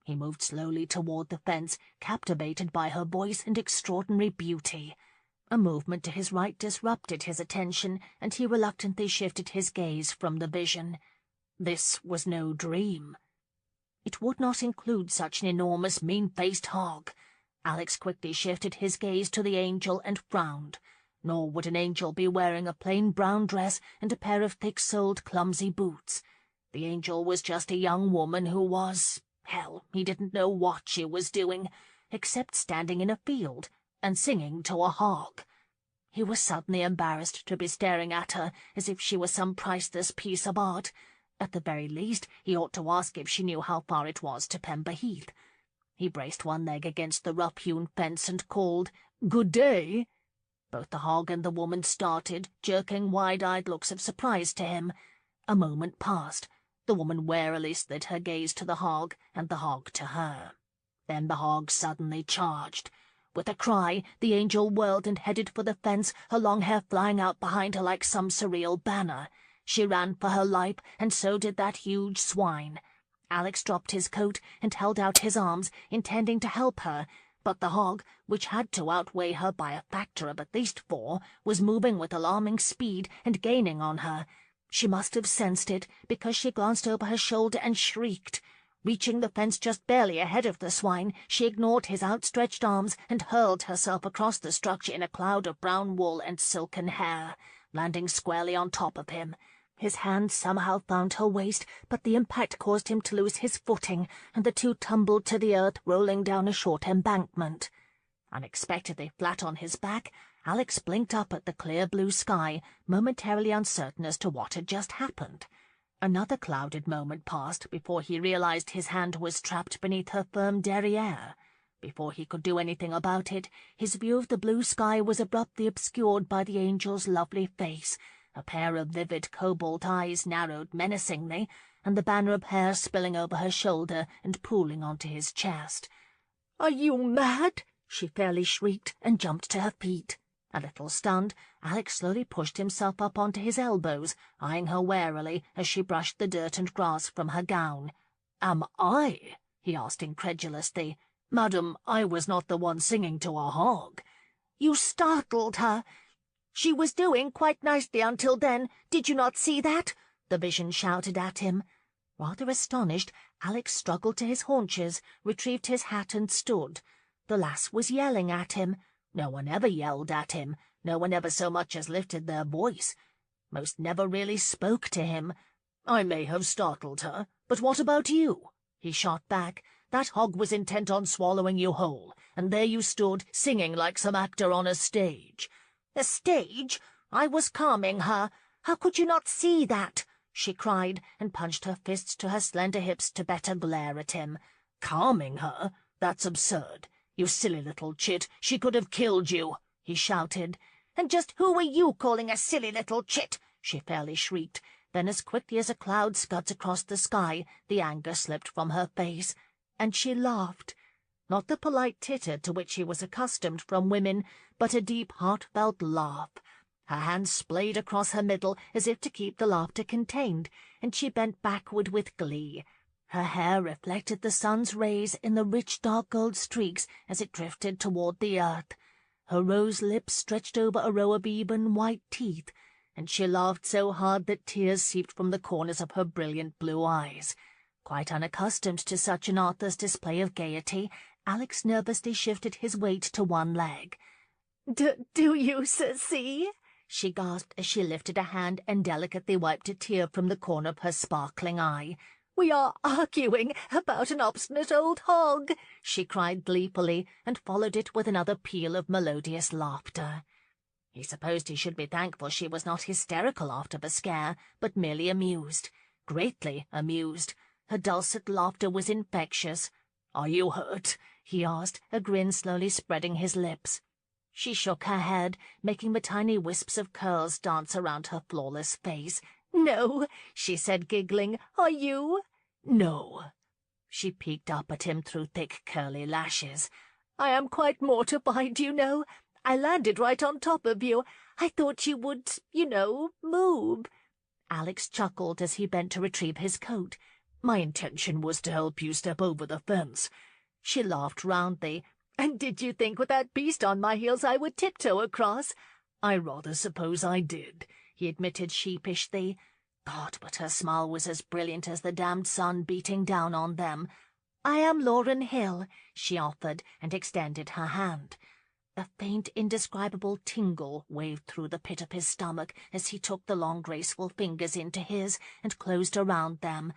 He moved slowly toward the fence, captivated by her voice and extraordinary beauty. A movement to his right disrupted his attention, and he reluctantly shifted his gaze from the vision. This was no dream. It would not include such an enormous, mean-faced hog. Alex quickly shifted his gaze to the angel and frowned. Nor would an angel be wearing a plain brown dress and a pair of thick-soled, clumsy boots. The angel was just a young woman who was... hell, he didn't know what she was doing, except standing in a field and singing to a hog. He was suddenly embarrassed to be staring at her as if she was some priceless piece of art. At the very least, he ought to ask if she knew how far it was to Pember Heath. He braced one leg against the rough-hewn fence and called, "Good day." Both the hog and the woman started, jerking wide-eyed looks of surprise to him. A moment passed. The woman warily slid her gaze to the hog, and the hog to her. Then the hog suddenly charged. With a cry, the angel whirled and headed for the fence, her long hair flying out behind her like some surreal banner. She ran for her life, and so did that huge swine. Alex dropped his coat and held out his arms, intending to help her, but the hog, which had to outweigh her by a factor of at least 4, was moving with alarming speed and gaining on her. She must have sensed it, because she glanced over her shoulder and shrieked. Reaching the fence just barely ahead of the swine, she ignored his outstretched arms and hurled herself across the structure in a cloud of brown wool and silken hair, landing squarely on top of him. His hand somehow found her waist, but the impact caused him to lose his footing, and the two tumbled to the earth, rolling down a short embankment. Unexpectedly flat on his back, Alex blinked up at the clear blue sky, momentarily uncertain as to what had just happened. Another clouded moment passed before he realized his hand was trapped beneath her firm derriere. Before he could do anything about it, his view of the blue sky was abruptly obscured by the angel's lovely face. A pair of vivid cobalt eyes narrowed menacingly, and the banner of hair spilling over her shoulder and pooling onto his chest. "Are you mad?" she fairly shrieked, and jumped to her feet. A little stunned, Alex slowly pushed himself up onto his elbows, eyeing her warily as she brushed the dirt and grass from her gown. "Am I?" he asked incredulously. "Madam, I was not the one singing to a hog." "You startled her. She was doing quite nicely until then. Did you not see that?" the vision shouted at him. Rather astonished, Alex struggled to his haunches, retrieved his hat and stood. The lass was yelling at him. No one ever yelled at him. No one ever so much as lifted their voice. Most never really spoke to him. "I may have startled her, but what about you?" he shot back. "That hog was intent on swallowing you whole, and there you stood, singing like some actor on a stage." "A stage? I was calming her. How could you not see that?" she cried, and punched her fists to her slender hips to better glare at him. "Calming her? That's absurd. You silly little chit, she could have killed you," he shouted. "And just who were you calling a silly little chit?" she fairly shrieked. Then, as quickly as a cloud scuds across the sky, the anger slipped from her face, and she laughed. Not the polite titter to which he was accustomed from women, but a deep, heartfelt laugh. Her hands splayed across her middle as if to keep the laughter contained, and she bent backward with glee. Her hair reflected the sun's rays in the rich dark gold streaks as it drifted toward the earth. Her rose lips stretched over a row of even white teeth, and she laughed so hard that tears seeped from the corners of her brilliant blue eyes. Quite unaccustomed to such an artless display of gaiety, Alex nervously shifted his weight to one leg. Do you see?" she gasped as she lifted a hand and delicately wiped a tear from the corner of her sparkling eye. "We are arguing about an obstinate old hog," she cried gleefully, and followed it with another peal of melodious laughter. He supposed he should be thankful she was not hysterical after the scare, but merely amused, greatly amused. Her dulcet laughter was infectious. "Are you hurt?" he asked, a grin slowly spreading his lips. She shook her head, making the tiny wisps of curls dance around her flawless face. "No," she said, giggling. "Are you?" "No." She peeked up at him through thick curly lashes. "I am quite mortified, you know. I landed right on top of you. I thought you would, move." Alex chuckled as he bent to retrieve his coat. "My intention was to help you step over the fence." She laughed roundly. "And did you think with that beast on my heels I would tiptoe across?" "I rather suppose I did," he admitted sheepishly. God, but her smile was as brilliant as the damned sun beating down on them. "I am Lauren Hill," she offered, and extended her hand. A faint, indescribable tingle waved through the pit of his stomach as he took the long, graceful fingers into his and closed around them.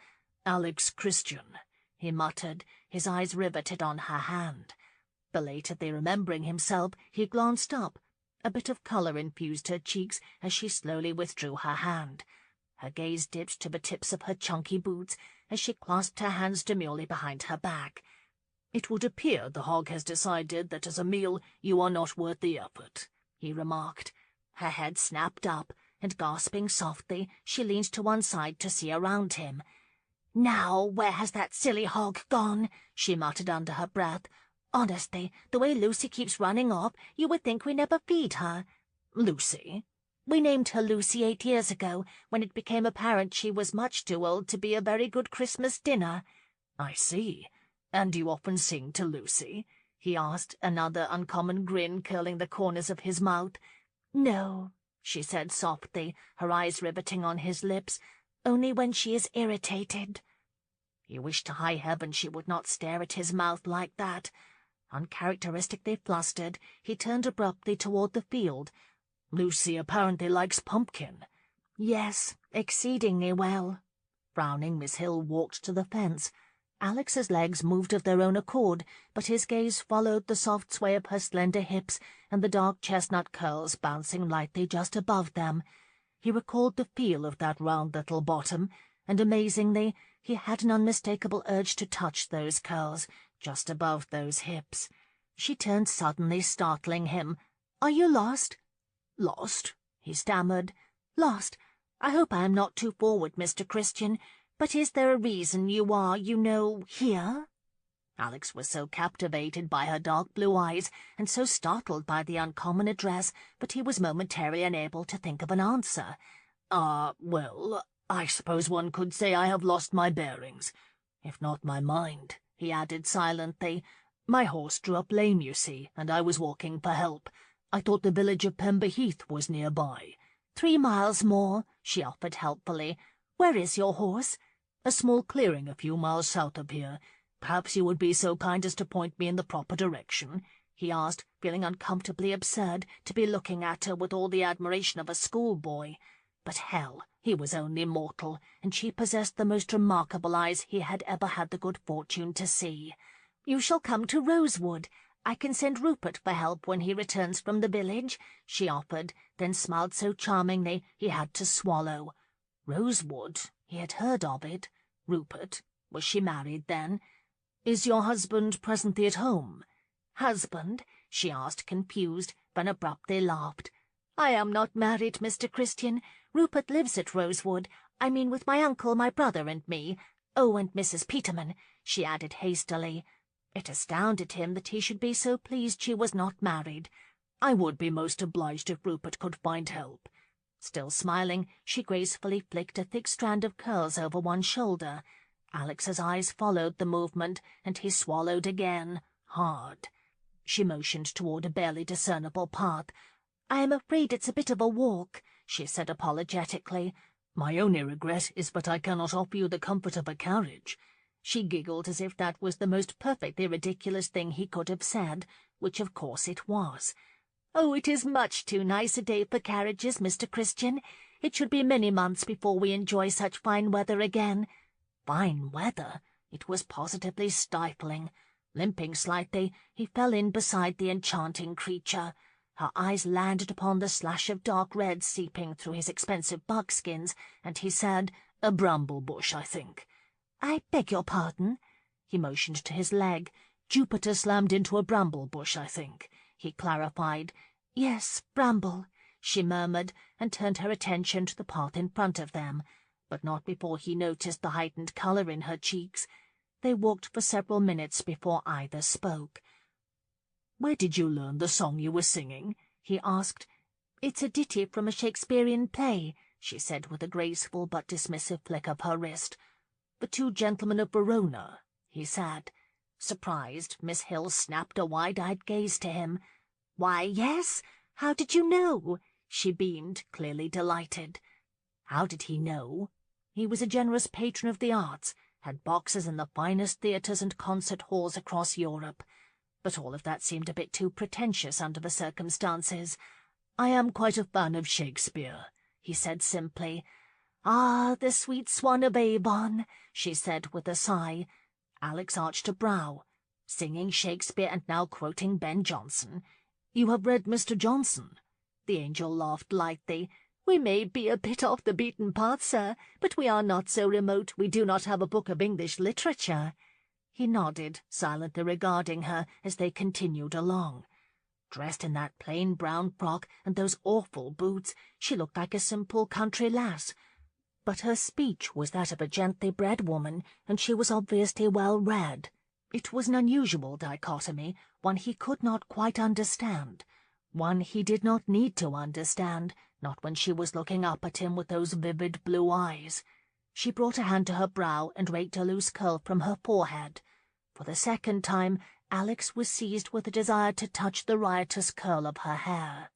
"Alex Christian," he muttered, his eyes riveted on her hand. Belatedly remembering himself, he glanced up. A bit of colour infused her cheeks as she slowly withdrew her hand. Her gaze dipped to the tips of her chunky boots as she clasped her hands demurely behind her back. "It would appear the hog has decided that as a meal you are not worth the effort," he remarked. Her head snapped up, and gasping softly, she leaned to one side to see around him. "Now, where has that silly hog gone?" she muttered under her breath. "Honestly, the way Lucy keeps running off, you would think we never feed her." "Lucy?" "We named her Lucy 8 years ago, when it became apparent she was much too old to be a very good Christmas dinner." "I see. And do you often sing to Lucy?" he asked, another uncommon grin curling the corners of his mouth. "No," she said softly, her eyes riveting on his lips, "only when she is irritated." He wished to high heaven she would not stare at his mouth like that. Uncharacteristically flustered, he turned abruptly toward the field. "Lucy apparently likes pumpkin." "Yes, exceedingly well." Frowning, Miss Hill walked to the fence. Alex's legs moved of their own accord, but his gaze followed the soft sway of her slender hips and the dark chestnut curls bouncing lightly just above them. He recalled the feel of that round little bottom, and amazingly, he had an unmistakable urge to touch those curls, just above those hips. She turned suddenly, startling him. "Are you lost?" "Lost?" he stammered. "Lost. I hope I am not too forward, Mr. Christian, but is there a reason you are, here?" Alex was so captivated by her dark blue eyes and so startled by the uncommon address that he was momentarily unable to think of an answer. Well, I suppose one could say I have lost my bearings, if not my mind," he added silently. "My horse drew up lame, you see, and I was walking for help. I thought the village of Pember Heath was nearby." 3 miles more," she offered helpfully. "Where is your horse?" "A small clearing a few miles south of here. Perhaps you would be so kind as to point me in the proper direction?" he asked, feeling uncomfortably absurd to be looking at her with all the admiration of a schoolboy. But hell, he was only mortal, and she possessed the most remarkable eyes he had ever had the good fortune to see. "You shall come to Rosewood. I can send Rupert for help when he returns from the village," she offered, then smiled so charmingly he had to swallow. Rosewood? He had heard of it. Rupert? Was she married then? Is your husband presently at home? "Husband?" she asked, confused, then abruptly laughed. "I am not married, Mr. Christian. Rupert lives at Rosewood. I mean with my uncle, my brother, and me. Oh, and Mrs. Peterman," she added hastily. It astounded him that he should be so pleased she was not married. "I would be most obliged if Rupert could find help." Still smiling, she gracefully flicked a thick strand of curls over one shoulder. Alex's eyes followed the movement, and he swallowed again, hard. She motioned toward a barely discernible path. "I am afraid it's a bit of a walk," she said apologetically. "My only regret is that I cannot offer you the comfort of a carriage." She giggled as if that was the most perfectly ridiculous thing he could have said, which of course it was. "Oh, it is much too nice a day for carriages, Mr. Christian. It should be many months before we enjoy such fine weather again." Fine weather? It was positively stifling. Limping slightly, he fell in beside the enchanting creature. Her eyes landed upon the slash of dark red seeping through his expensive buckskins, and he said, "A bramble bush, I think." "I beg your pardon?" He motioned to his leg. "Jupiter slammed into a bramble bush, I think," he clarified. "Yes, bramble," she murmured, and turned her attention to the path in front of them, but not before he noticed the heightened colour in her cheeks. They walked for several minutes before either spoke. "Where did you learn the song you were singing?" he asked. "It's a ditty from a Shakespearean play," she said with a graceful but dismissive flick of her wrist. "The Two Gentlemen of Verona," he said. Surprised, Miss Hill snapped a wide-eyed gaze to him. "Why, yes. How did you know?" She beamed, clearly delighted. How did he know? He was a generous patron of the arts, had boxes in the finest theatres and concert halls across Europe. But all of that seemed a bit too pretentious under the circumstances. "I am quite a fan of Shakespeare," he said simply. "Ah, the sweet swan of Avon," she said with a sigh. Alex arched a brow. Singing Shakespeare and now quoting Ben Jonson. "You have read Mr. Johnson?" The angel laughed lightly. "We may be a bit off the beaten path, sir, but we are not so remote we do not have a book of English literature." He nodded, silently regarding her as they continued along. Dressed in that plain brown frock and those awful boots, she looked like a simple country lass. But her speech was that of a gently bred woman, and she was obviously well read. It was an unusual dichotomy, one he could not quite understand, one he did not need to understand, not when she was looking up at him with those vivid blue eyes. She brought a hand to her brow and raked a loose curl from her forehead. For the second time, Alex was seized with a desire to touch the riotous curl of her hair.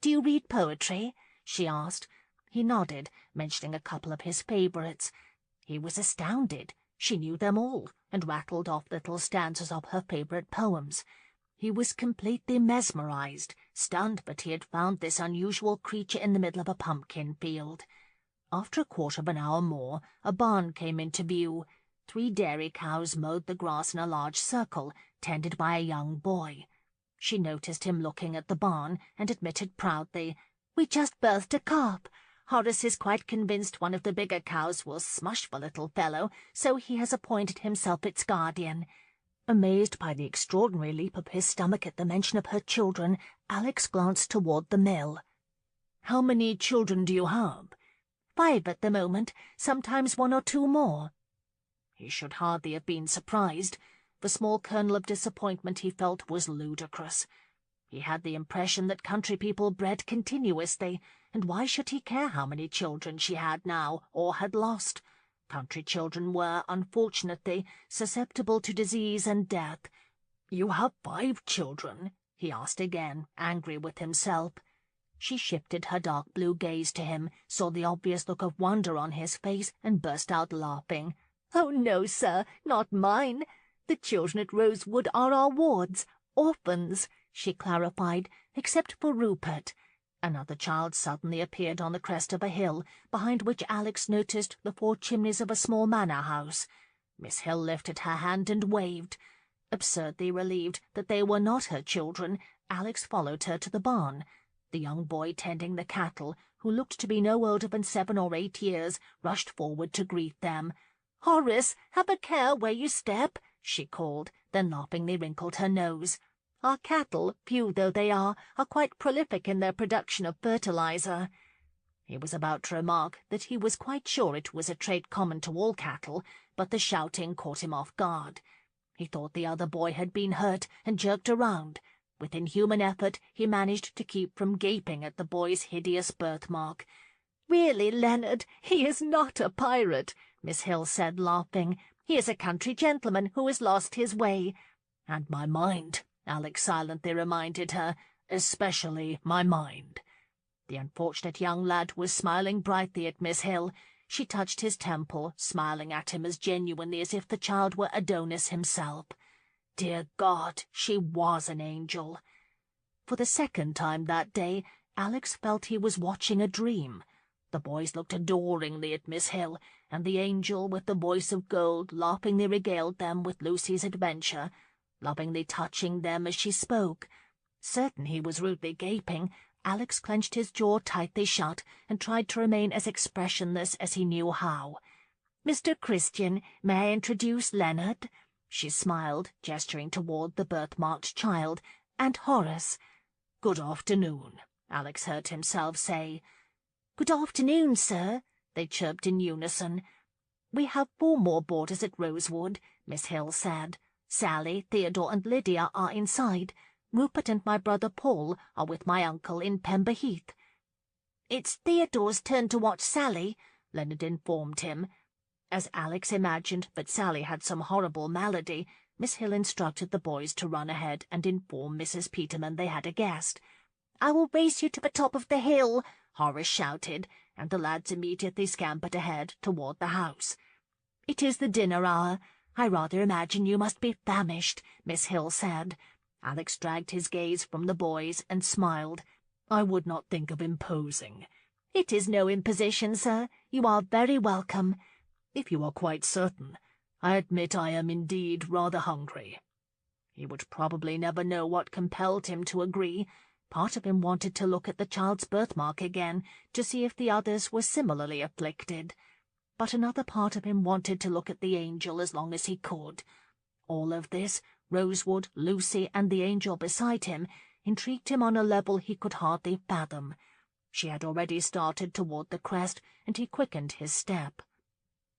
"Do you read poetry?" she asked. He nodded, mentioning a couple of his favourites. He was astounded. She knew them all, and rattled off little stanzas of her favourite poems. He was completely mesmerised, stunned that he had found this unusual creature in the middle of a pumpkin field. After a quarter of an hour more, a barn came into view. 3 dairy cows mowed the grass in a large circle, tended by a young boy. She noticed him looking at the barn, and admitted proudly, "We just birthed a calf. Horace is quite convinced one of the bigger cows will smush the little fellow, so he has appointed himself its guardian." Amazed by the extraordinary leap of his stomach at the mention of her children, Alex glanced toward the mill. "How many children do you have?" "5 at the moment, sometimes 1 or 2 more." He should hardly have been surprised. The small kernel of disappointment he felt was ludicrous. He had the impression that country people bred continuously, and why should he care how many children she had now or had lost? Country children were, unfortunately, susceptible to disease and death. "You have 5 children?" he asked again, angry with himself. She shifted her dark blue gaze to him, saw the obvious look of wonder on his face, and burst out laughing. "Oh, no, sir, not mine. The children at Rosewood are our wards, orphans," she clarified, "except for Rupert. Another child suddenly appeared on the crest of a hill, behind which Alex noticed the 4 chimneys of a small manor house. Miss Hill lifted her hand and waved. Absurdly relieved that they were not her children, Alex followed her to the barn. The young boy tending the cattle, who looked to be no older than 7 or 8 years, rushed forward to greet them. "Horace, have a care where you step," she called, then laughingly wrinkled her nose. "Our cattle, few though they are quite prolific in their production of fertilizer." He was about to remark that he was quite sure it was a trait common to all cattle, but the shouting caught him off guard. He thought the other boy had been hurt and jerked around. With inhuman effort, he managed to keep from gaping at the boy's hideous birthmark. "Really, Leonard, he is not a pirate," Miss Hill said, laughing. "He is a country gentleman who has lost his way." "And my mind," Alex silently reminded her, "especially my mind." The unfortunate young lad was smiling brightly at Miss Hill. She touched his temple, smiling at him as genuinely as if the child were Adonis himself. Dear God, she was an angel. For the second time that day, Alex felt he was watching a dream. The boys looked adoringly at Miss Hill, and the angel with the voice of gold laughingly regaled them with Lucy's adventure, lovingly touching them as she spoke. Certain he was rudely gaping, Alex clenched his jaw tightly shut and tried to remain as expressionless as he knew how. "Mr. Christian, may I introduce Leonard?" She smiled, gesturing toward the birthmarked child, "and Horace." "Good afternoon," Alex heard himself say. "Good afternoon, sir," they chirped in unison. "We have 4 more boarders at Rosewood," Miss Hill said. "Sally, Theodore, and Lydia are inside. Rupert and my brother Paul are with my uncle in Pember Heath." "It's Theodore's turn to watch Sally," Leonard informed him. As Alex imagined that Sally had some horrible malady, Miss Hill instructed the boys to run ahead and inform Mrs. Peterman they had a guest. "I will race you to the top of the hill," Horace shouted, and the lads immediately scampered ahead toward the house. "It is the dinner hour. I rather imagine you must be famished," Miss Hill said. Alex dragged his gaze from the boys and smiled. "I would not think of imposing." "It is no imposition, sir. You are very welcome." "If you are quite certain, I admit I am indeed rather hungry." He would probably never know what compelled him to agree. Part of him wanted to look at the child's birthmark again, to see if the others were similarly afflicted. But another part of him wanted to look at the angel as long as he could. All of this, Rosewood, Lucy, and the angel beside him, intrigued him on a level he could hardly fathom. She had already started toward the crest, and he quickened his step.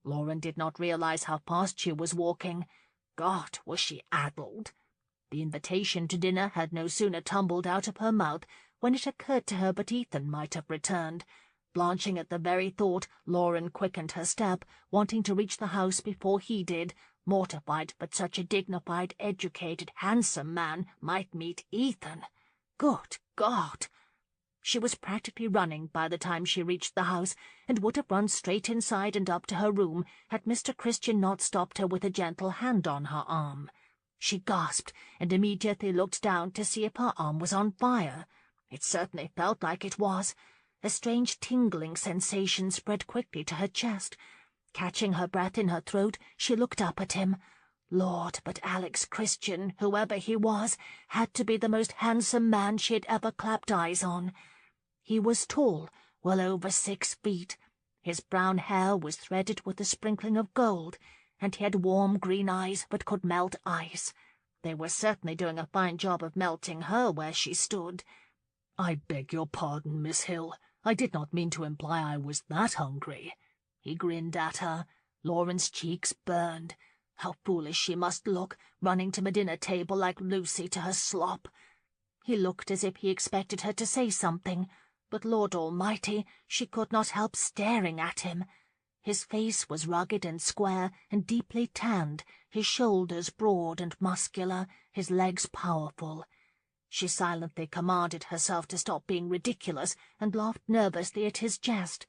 Lauren did not realize how fast she was walking. God, was she addled! The invitation to dinner had no sooner tumbled out of her mouth when it occurred to her that Ethan might have returned. Blanching at the very thought, Lauren quickened her step, wanting to reach the house before he did, mortified that such a dignified, educated, handsome man might meet Ethan. Good God! She was practically running by the time she reached the house, and would have run straight inside and up to her room had Mr. Christian not stopped her with a gentle hand on her arm. She gasped, and immediately looked down to see if her arm was on fire. It certainly felt like it was. A strange tingling sensation spread quickly to her chest. Catching her breath in her throat, she looked up at him. Lord, but Alex Christian, whoever he was, had to be the most handsome man she had ever clapped eyes on. He was tall, well over 6 feet. His brown hair was threaded with a sprinkling of gold, and he had warm green eyes that could melt ice. They were certainly doing a fine job of melting her where she stood. "I beg your pardon, Miss Hill. I did not mean to imply I was that hungry." He grinned at her. Lauren's cheeks burned. How foolish she must look, running to the dinner table like Lucy to her slop. He looked as if he expected her to say something, but Lord Almighty, she could not help staring at him. His face was rugged and square and deeply tanned, his shoulders broad and muscular, his legs powerful. She silently commanded herself to stop being ridiculous and laughed nervously at his jest.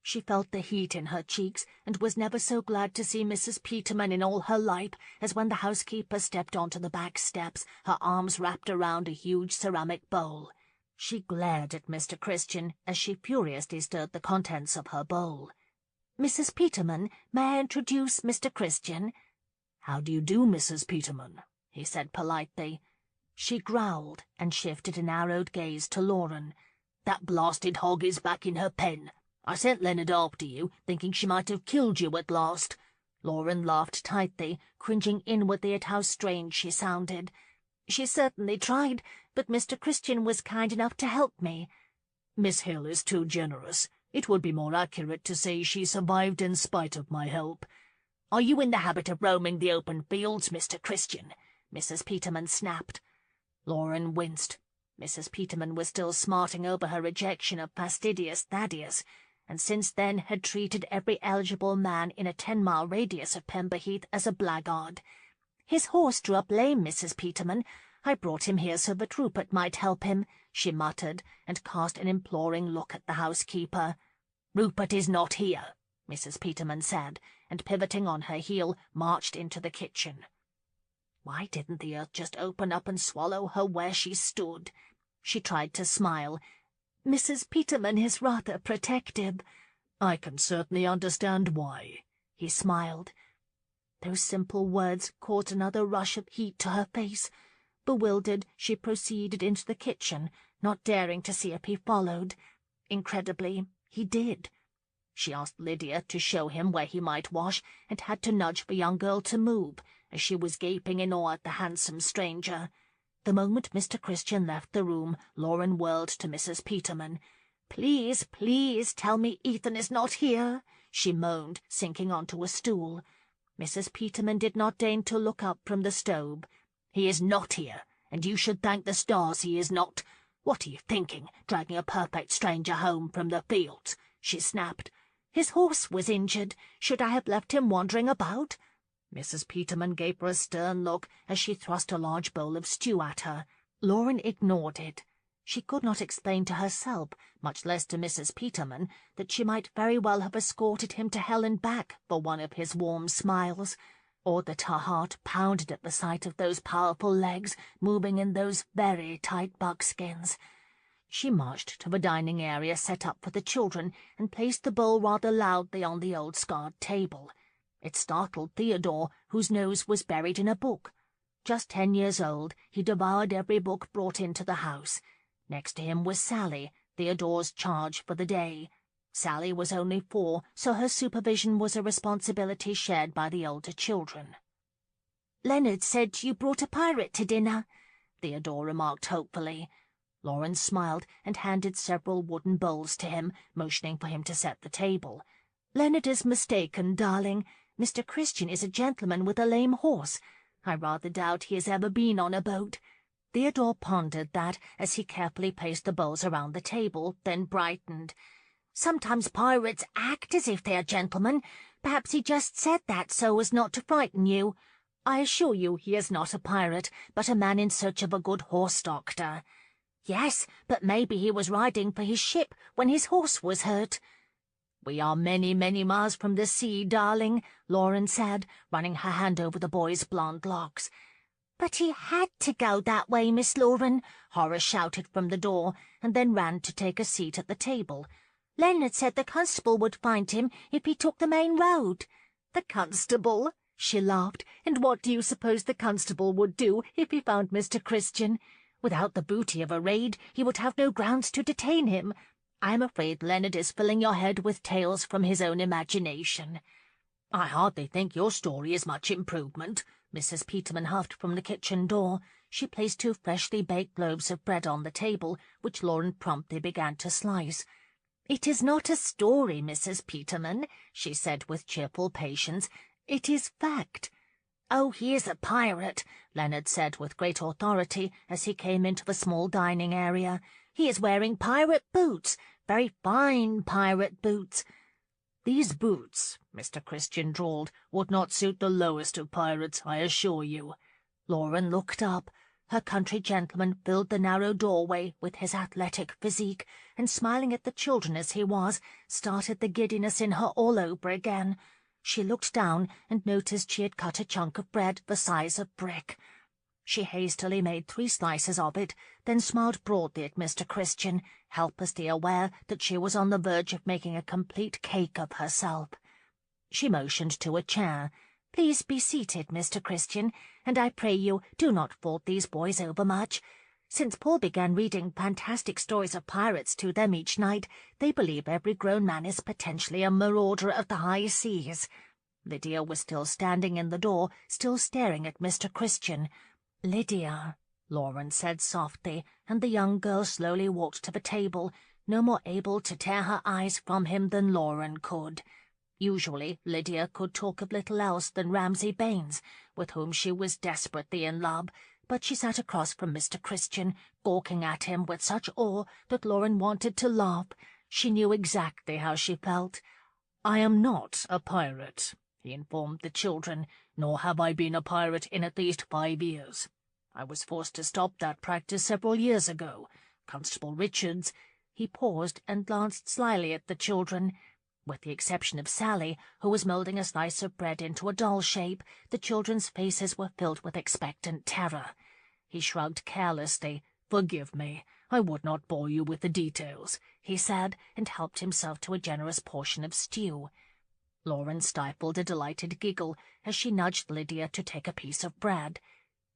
She felt the heat in her cheeks and was never so glad to see Mrs. Peterman in all her life as when the housekeeper stepped onto the back steps, her arms wrapped around a huge ceramic bowl. She glared at Mr. Christian as she furiously stirred the contents of her bowl. "Mrs. Peterman, may I introduce Mr. Christian?" "How do you do, Mrs. Peterman?" he said politely. She growled and shifted a narrowed gaze to Lauren. "That blasted hog is back in her pen. I sent Leonard after you, thinking she might have killed you at last." Lauren laughed tightly, cringing inwardly at how strange she sounded. "She certainly tried, but Mr. Christian was kind enough to help me." "Miss Hill is too generous. It would be more accurate to say she survived in spite of my help." "Are you in the habit of roaming the open fields, Mr. Christian?" Mrs. Peterman snapped. Lauren winced. Mrs. Peterman was still smarting over her rejection of fastidious Thaddeus, and since then had treated every eligible man in a 10-mile radius of Pemberheath as a blackguard. "His horse drew up lame, Mrs. Peterman. I brought him here so that Rupert might help him," she muttered, and cast an imploring look at the housekeeper. "Rupert is not here," Mrs. Peterman said, and pivoting on her heel, marched into the kitchen. Why didn't the earth just open up and swallow her where she stood? She tried to smile. "Mrs. Peterman is rather protective." "I can certainly understand why," he smiled. Those simple words caused another rush of heat to her face. Bewildered, she proceeded into the kitchen, not daring to see if he followed. Incredibly, he did. She asked Lydia to show him where he might wash, and had to nudge the young girl to move, as she was gaping in awe at the handsome stranger. The moment Mr. Christian left the room, Lauren whirled to Mrs. Peterman. "Please, please tell me Ethan is not here," she moaned, sinking onto a stool. Mrs. Peterman did not deign to look up from the stove. "He is not here, and you should thank the stars he is not. What are you thinking, dragging a perfect stranger home from the fields?" she snapped. "His horse was injured. Should I have left him wandering about?" Mrs. Peterman gave her a stern look as she thrust a large bowl of stew at her. Lauren ignored it. She could not explain to herself, much less to Mrs. Peterman, that she might very well have escorted him to hell and back for one of his warm smiles, or that her heart pounded at the sight of those powerful legs moving in those very tight buckskins. She marched to the dining area set up for the children and placed the bowl rather loudly on the old scarred table. It startled Theodore, whose nose was buried in a book. Just 10 years old, he devoured every book brought into the house. Next to him was Sally, Theodore's charge for the day. Sally was only 4, so her supervision was a responsibility shared by the older children. "Leonard said you brought a pirate to dinner," Theodore remarked hopefully. Lauren smiled and handed several wooden bowls to him, motioning for him to set the table. "Leonard is mistaken, darling. Mr. Christian is a gentleman with a lame horse. I rather doubt he has ever been on a boat." Theodore pondered that as he carefully placed the bowls around the table, then brightened. "Sometimes pirates act as if they are gentlemen. Perhaps he just said that so as not to frighten you." "I assure you he is not a pirate, but a man in search of a good horse doctor." "Yes, but maybe he was riding for his ship when his horse was hurt." "We are many, many miles from the sea, darling," Lauren said, running her hand over the boy's blonde locks. "But he had to go that way, Miss Lauren," Horace shouted from the door, and then ran to take a seat at the table. "Leonard said the constable would find him if he took the main road." "The constable?" she laughed. "And what do you suppose the constable would do if he found Mr. Christian? Without the booty of a raid, he would have no grounds to detain him. I am afraid Leonard is filling your head with tales from his own imagination." "I hardly think your story is much improvement," Mrs. Peterman huffed from the kitchen door. She placed 2 freshly baked loaves of bread on the table, which Lauren promptly began to slice. "It is not a story, Mrs. Peterman," she said with cheerful patience. "It is fact." "Oh, he is a pirate," Leonard said with great authority as he came into the small dining area. "He is wearing pirate boots, very fine pirate boots." "These boots," Mr. Christian drawled, "would not suit the lowest of pirates, I assure you." Lauren looked up. Her country gentleman filled the narrow doorway with his athletic physique, and smiling at the children as he was, started the giddiness in her all over again. She looked down and noticed she had cut a chunk of bread the size of brick. She hastily made 3 slices of it, then smiled broadly at Mr. Christian, helplessly aware that she was on the verge of making a complete cake of herself. She motioned to a chair. "Please be seated, Mr. Christian, and I pray you do not fault these boys overmuch. Since Paul began reading fantastic stories of pirates to them each night, they believe every grown man is potentially a marauder of the high seas." Lydia was still standing in the door, still staring at Mr. Christian. "Lydia," Lauren said softly, and the young girl slowly walked to the table, no more able to tear her eyes from him than Lauren could. Usually Lydia could talk of little else than Ramsay Baines, with whom she was desperately in love, but she sat across from Mr. Christian, gawking at him with such awe that Lauren wanted to laugh. She knew exactly how she felt. "I am not a pirate," he informed the children, "nor have I been a pirate in at least 5 years. I was forced to stop that practice several years ago. Constable Richards—" He paused and glanced slyly at the children. With the exception of Sally, who was moulding a slice of bread into a doll shape, the children's faces were filled with expectant terror. He shrugged carelessly. "Forgive me, I would not bore you with the details," he said, and helped himself to a generous portion of stew. Lauren stifled a delighted giggle as she nudged Lydia to take a piece of bread.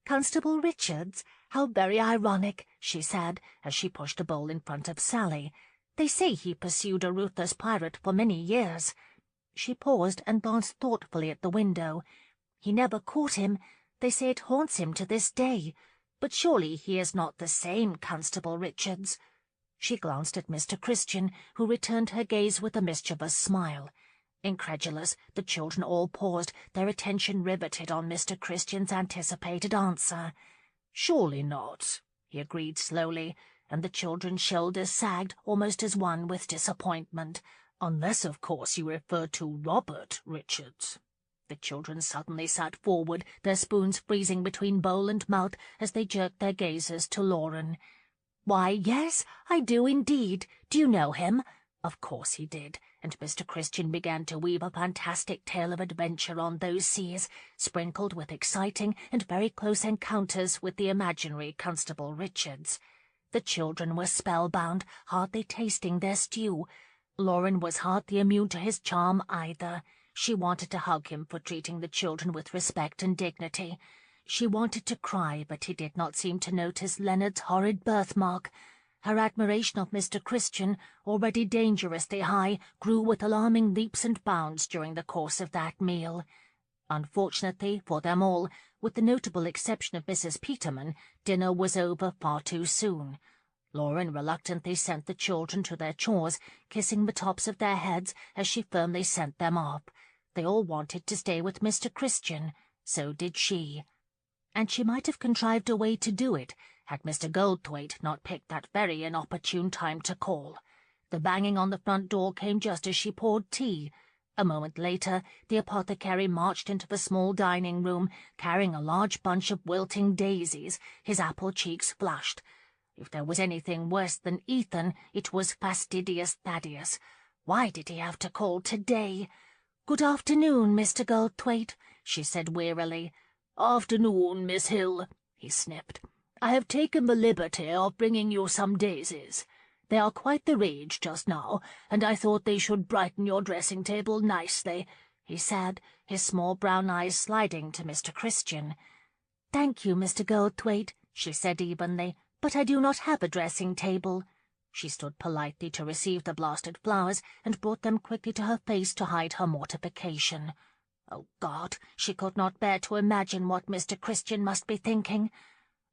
"Constable Richards? How very ironic," she said, as she pushed a bowl in front of Sally. "They say he pursued a ruthless pirate for many years." She paused and glanced thoughtfully at the window. "He never caught him. They say it haunts him to this day. But surely he is not the same Constable Richards." She glanced at Mr. Christian, who returned her gaze with a mischievous smile. Incredulous, the children all paused, their attention riveted on Mr. Christian's anticipated answer. "Surely not," he agreed slowly, and the children's shoulders sagged almost as one with disappointment. "Unless, of course, you refer to Robert Richards." The children suddenly sat forward, their spoons freezing between bowl and mouth as they jerked their gazes to Lauren. "Why, yes, I do indeed. Do you know him?" Of course he did, and Mr. Christian began to weave a fantastic tale of adventure on those seas, sprinkled with exciting and very close encounters with the imaginary Constable Richards. The children were spellbound, hardly tasting their stew. Lauren was hardly immune to his charm either. She wanted to hug him for treating the children with respect and dignity. She wanted to cry, but he did not seem to notice Leonard's horrid birthmark. Her admiration of Mr. Christian, already dangerously high, grew with alarming leaps and bounds during the course of that meal. Unfortunately for them all, with the notable exception of Mrs. Peterman, dinner was over far too soon. Lauren reluctantly sent the children to their chores, kissing the tops of their heads as she firmly sent them off. They all wanted to stay with Mr. Christian. So did she. And she might have contrived a way to do it, had Mr. Goldthwaite not picked that very inopportune time to call. The banging on the front door came just as she poured tea. A moment later, the apothecary marched into the small dining-room, carrying a large bunch of wilting daisies, his apple cheeks flushed. If there was anything worse than Ethan, it was fastidious Thaddeus. Why did he have to call today? "Good afternoon, Mr. Goldthwaite," she said wearily. "Afternoon, Miss Hill," he sniffed. "I have taken the liberty of bringing you some daisies. They are quite the rage just now, and I thought they should brighten your dressing-table nicely," he said, his small brown eyes sliding to Mr. Christian. "Thank you, Mr. Goldthwaite," she said evenly, "but I do not have a dressing-table." She stood politely to receive the blasted flowers and brought them quickly to her face to hide her mortification. Oh, God, she could not bear to imagine what Mr. Christian must be thinking.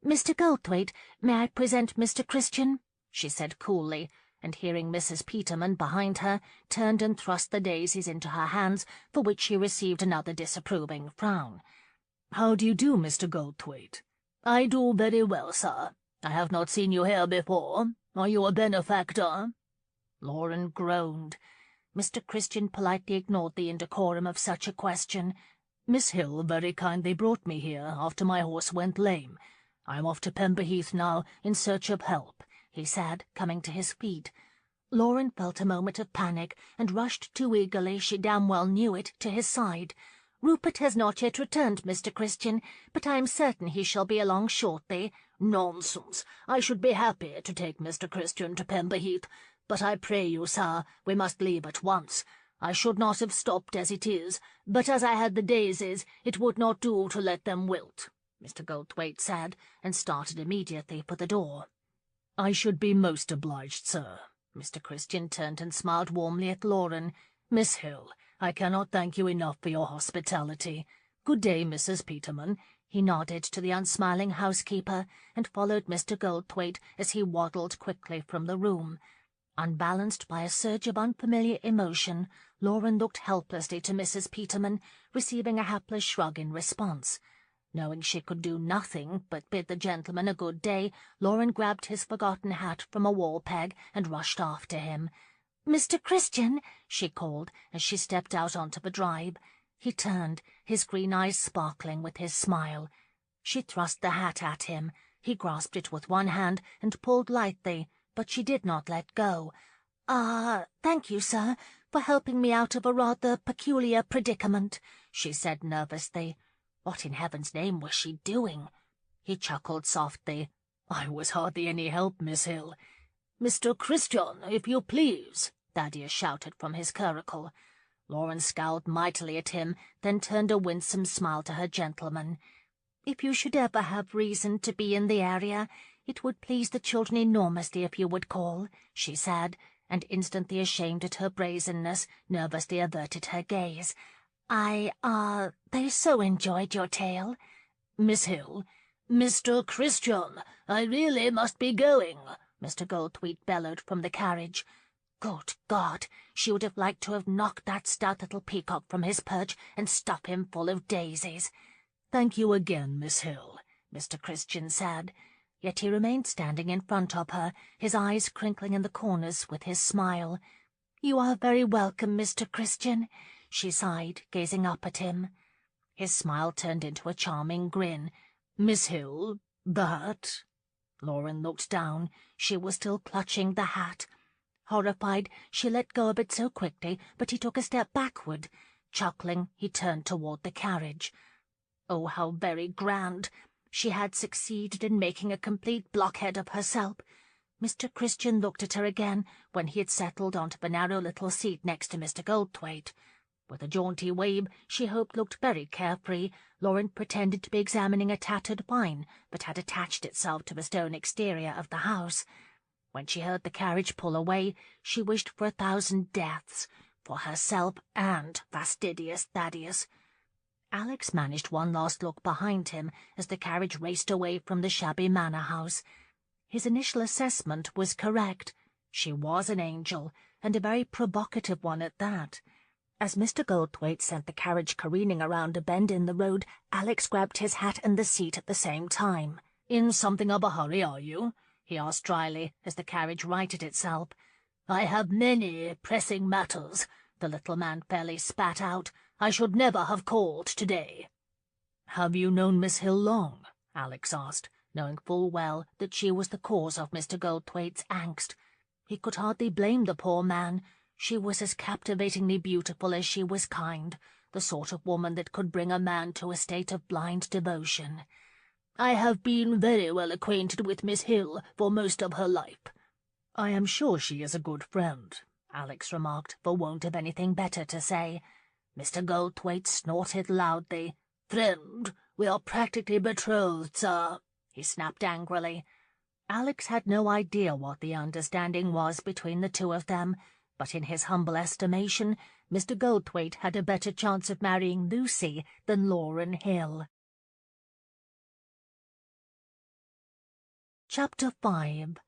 "Mr. Goldthwaite, may I present Mr. Christian?" she said coolly, and hearing Mrs. Peterman behind her, turned and thrust the daisies into her hands, for which she received another disapproving frown. "How do you do, Mr. Goldthwaite?" "I do very well, sir. I have not seen you here before. Are you a benefactor?" Lauren groaned. Mr. Christian politely ignored the indecorum of such a question. "Miss Hill very kindly brought me here after my horse went lame. I am off to Pemberheath now in search of help," he said, coming to his feet. Lauren felt a moment of panic and rushed too eagerly, she damn well knew it, to his side. Rupert has not yet returned, Mr. Christian, but I am certain he shall be along shortly. Nonsense. I should be happy to take Mr. Christian to Pemberheath, but I pray you, sir, we must leave at once. I should not have stopped as it is, but as I had the daisies, it would not do to let them wilt, Mr. Goldthwaite said, and started immediately for the door. I should be most obliged, sir. Mr. Christian turned and smiled warmly at Lauren. Miss Hill, I cannot thank you enough for your hospitality. Good day, Mrs. Peterman. He nodded to the unsmiling housekeeper and followed Mr. Goldthwaite as he waddled quickly from the room. Unbalanced by a surge of unfamiliar emotion, Lauren looked helplessly to Mrs. Peterman, receiving a hapless shrug in response. Knowing she could do nothing but bid the gentleman a good day, Lauren grabbed his forgotten hat from a wall peg and rushed after him. "Mr. Christian," she called as she stepped out onto the drive. He turned, his green eyes sparkling with his smile. She thrust the hat at him. He grasped it with one hand and pulled lightly, but she did not let go. Thank you, sir, for helping me out of a rather peculiar predicament," she said nervously. What in heaven's name was she doing? He chuckled softly. I was hardly any help, Miss Hill. Mr. Christian, if you please, Thaddeus shouted from his curricle. Lauren scowled mightily at him, then turned a winsome smile to her gentleman. "If you should ever have reason to be in the area, it would please the children enormously if you would call," she said, and instantly ashamed at her brazenness, nervously averted her gaze. They so enjoyed your tale." Miss Hill, Mr. Christian, I really must be going, Mr. Goldthwaite bellowed from the carriage. Good God! She would have liked to have knocked that stout little peacock from his perch and stuffed him full of daisies. Thank you again, Miss Hill, Mr. Christian said. Yet he remained standing in front of her, his eyes crinkling in the corners with his smile. "You are very welcome, Mr. Christian," she sighed, gazing up at him. His smile turned into a charming grin. Miss Hill, that? Lauren looked down. She was still clutching the hat. Horrified, she let go of it so quickly, but he took a step backward. Chuckling, he turned toward the carriage. Oh, how very grand! She had succeeded in making a complete blockhead of herself. Mr. Christian looked at her again when he had settled onto the narrow little seat next to Mr. Goldthwaite. With a jaunty wave she hoped looked very carefree, Lauren pretended to be examining a tattered vine that had attached itself to the stone exterior of the house. When she heard the carriage pull away, she wished for 1,000 deaths, for herself and fastidious Thaddeus. Alex managed one last look behind him as the carriage raced away from the shabby manor house. His initial assessment was correct. She was an angel, and a very provocative one at that. As Mr. Goldthwaite sent the carriage careening around a bend in the road, Alex grabbed his hat and the seat at the same time. "In something of a hurry, are you?" he asked dryly, as the carriage righted itself. "I have many pressing matters," the little man fairly spat out. "I should never have called today." "Have you known Miss Hill long?" Alex asked, knowing full well that she was the cause of Mr. Goldthwaite's angst. He could hardly blame the poor man. She was as captivatingly beautiful as she was kind, the sort of woman that could bring a man to a state of blind devotion. "I have been very well acquainted with Miss Hill for most of her life." "I am sure she is a good friend," Alex remarked, for want of anything better to say. Mr. Goldthwaite snorted loudly. "Friend, we are practically betrothed, sir," he snapped angrily. Alex had no idea what the understanding was between the two of them, but in his humble estimation, Mr. Goldthwaite had a better chance of marrying Lucy than Lauren Hill. Chapter 5.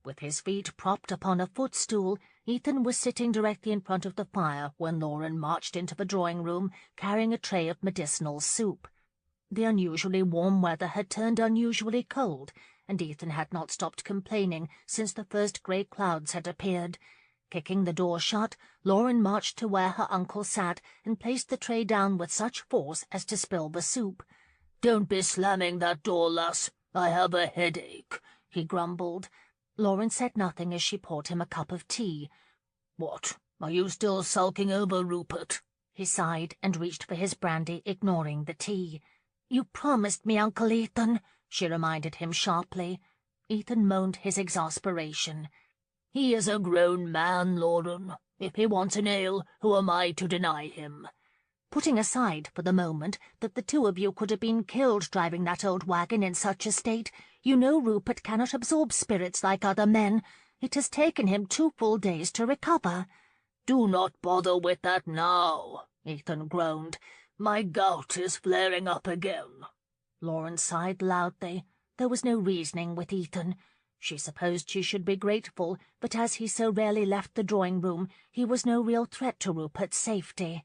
With his feet propped upon a footstool, Ethan was sitting directly in front of the fire when Lauren marched into the drawing-room carrying a tray of medicinal soup. The unusually warm weather had turned unusually cold, and Ethan had not stopped complaining since the first grey clouds had appeared. Kicking the door shut, Lauren marched to where her uncle sat and placed the tray down with such force as to spill the soup. "Don't be slamming that door, lass. I have a headache," he grumbled. Lauren said nothing as she poured him a cup of tea. "What, are you still sulking over Rupert?" He sighed and reached for his brandy, ignoring the tea. "You promised me, Uncle Ethan," she reminded him sharply. Ethan moaned his exasperation. "He is a grown man, Lauren. If he wants an ale, who am I to deny him?" "Putting aside for the moment that the two of you could have been killed driving that old wagon in such a state, you know Rupert cannot absorb spirits like other men. It has taken him 2 full days to recover." "Do not bother with that now," Ethan groaned. "My gout is flaring up again." Lauren sighed loudly. There was no reasoning with Ethan. She supposed she should be grateful, but as he so rarely left the drawing-room, he was no real threat to Rupert's safety.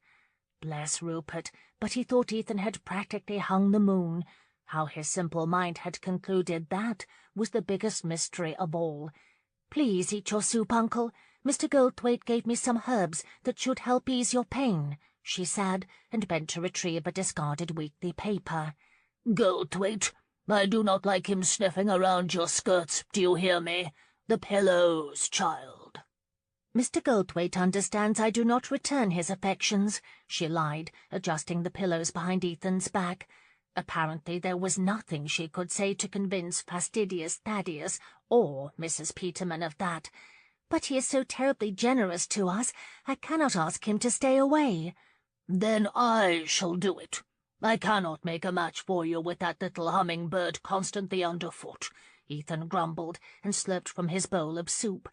Bless Rupert, but he thought Ethan had practically hung the moon. How his simple mind had concluded that was the biggest mystery of all. "Please eat your soup, Uncle. Mr. Goldthwaite gave me some herbs that should help ease your pain," she said, and bent to retrieve a discarded weekly paper. "Goldthwaite, I do not like him sniffing around your skirts, do you hear me? The pillows, child." "Mr. Goldthwaite understands I do not return his affections," she lied, adjusting the pillows behind Ethan's back. Apparently there was nothing she could say to convince fastidious Thaddeus or Mrs. Peterman of that. "But he is so terribly generous to us, I cannot ask him to stay away." "Then I shall do it. I cannot make a match for you with that little hummingbird constantly underfoot," Ethan grumbled, and slurped from his bowl of soup.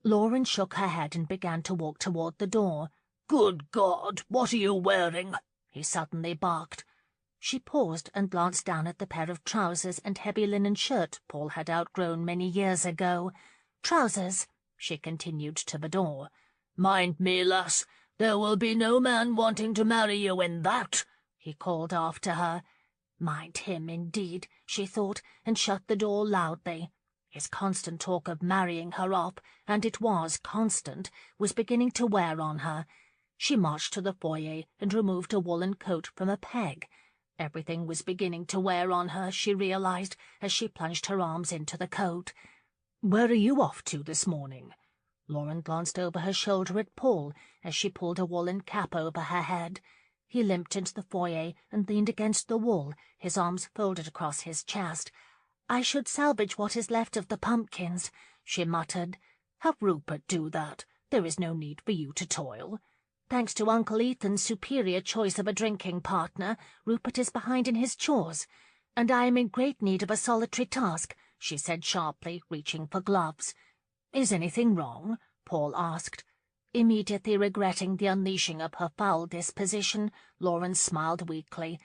Lauren shook her head and began to walk toward the door. "Good God, what are you wearing?" he suddenly barked. She paused and glanced down at the pair of trousers and heavy linen shirt Paul had outgrown many years ago. "Trousers," she continued to the door. "Mind me, lass, there will be no man wanting to marry you in that," he called after her. Mind him, indeed, she thought, and shut the door loudly. His constant talk of marrying her off, and it was constant, was beginning to wear on her. She marched to the foyer and removed a woolen coat from a peg. Everything was beginning to wear on her, she realized, as she plunged her arms into the coat. "Where are you off to this morning?" Lauren glanced over her shoulder at Paul as she pulled a woolen cap over her head. He limped into the foyer and leaned against the wall, his arms folded across his chest. "I should salvage what is left of the pumpkins," she muttered. "Have Rupert do that. There is no need for you to toil." "Thanks to Uncle Ethan's superior choice of a drinking partner, Rupert is behind in his chores, and I am in great need of a solitary task," she said sharply, reaching for gloves. "Is anything wrong?" Paul asked. Immediately regretting the unleashing of her foul disposition, Lauren smiled weakly.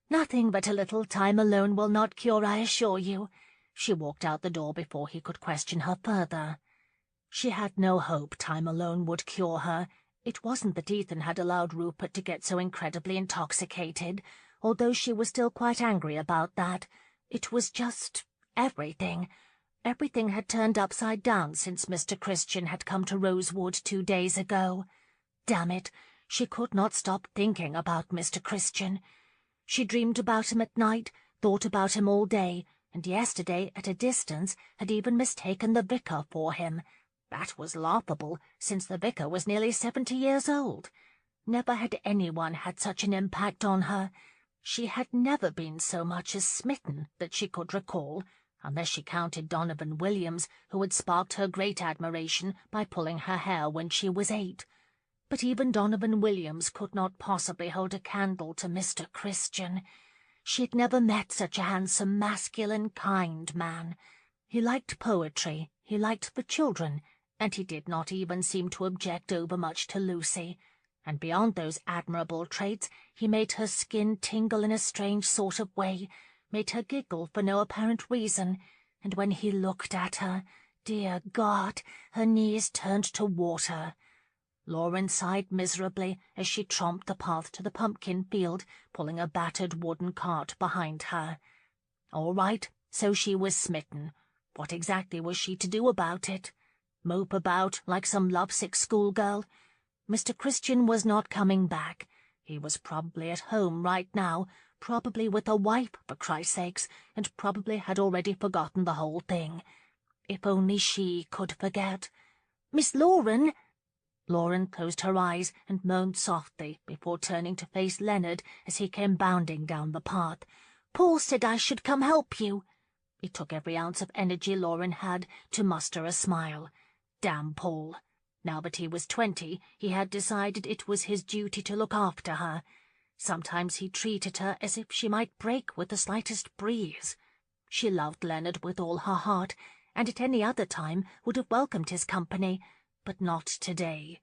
"Nothing but a little time alone will not cure, I assure you." She walked out the door before he could question her further. She had no hope time alone would cure her. It wasn't that Ethan had allowed Rupert to get so incredibly intoxicated, although she was still quite angry about that. It was just everything. Everything had turned upside down since Mr. Christian had come to Rosewood 2 days ago. Damn it, she could not stop thinking about Mr. Christian. She dreamed about him at night, thought about him all day, and yesterday, at a distance, had even mistaken the vicar for him. That was laughable, since the vicar was nearly 70 years old. Never had anyone had such an impact on her. She had never been so much as smitten that she could recall, unless she counted Donovan Williams, who had sparked her great admiration by pulling her hair when she was 8. But even Donovan Williams could not possibly hold a candle to Mr. Christian. She had never met such a handsome, masculine, kind man. He liked poetry, he liked the children, and he did not even seem to object overmuch to Lucy. And beyond those admirable traits, he made her skin tingle in a strange sort of way, made her giggle for no apparent reason, and when he looked at her, dear God, her knees turned to water. Lauren sighed miserably as she tromped the path to the pumpkin field, pulling a battered wooden cart behind her. All right, so she was smitten. What exactly was she to do about it? Mope about like some lovesick schoolgirl? Mr. Christian was not coming back. He was probably at home right now, probably with a wife, for Christ's sakes, and probably had already forgotten the whole thing. If only she could forget. "Miss Lauren!" Lauren closed her eyes and moaned softly before turning to face Leonard as he came bounding down the path. "Paul said I should come help you." It took every ounce of energy Lauren had to muster a smile. Damn Paul. Now that he was 20, he had decided it was his duty to look after her. Sometimes he treated her as if she might break with the slightest breeze. She loved Leonard with all her heart, and at any other time would have welcomed his company, but not today.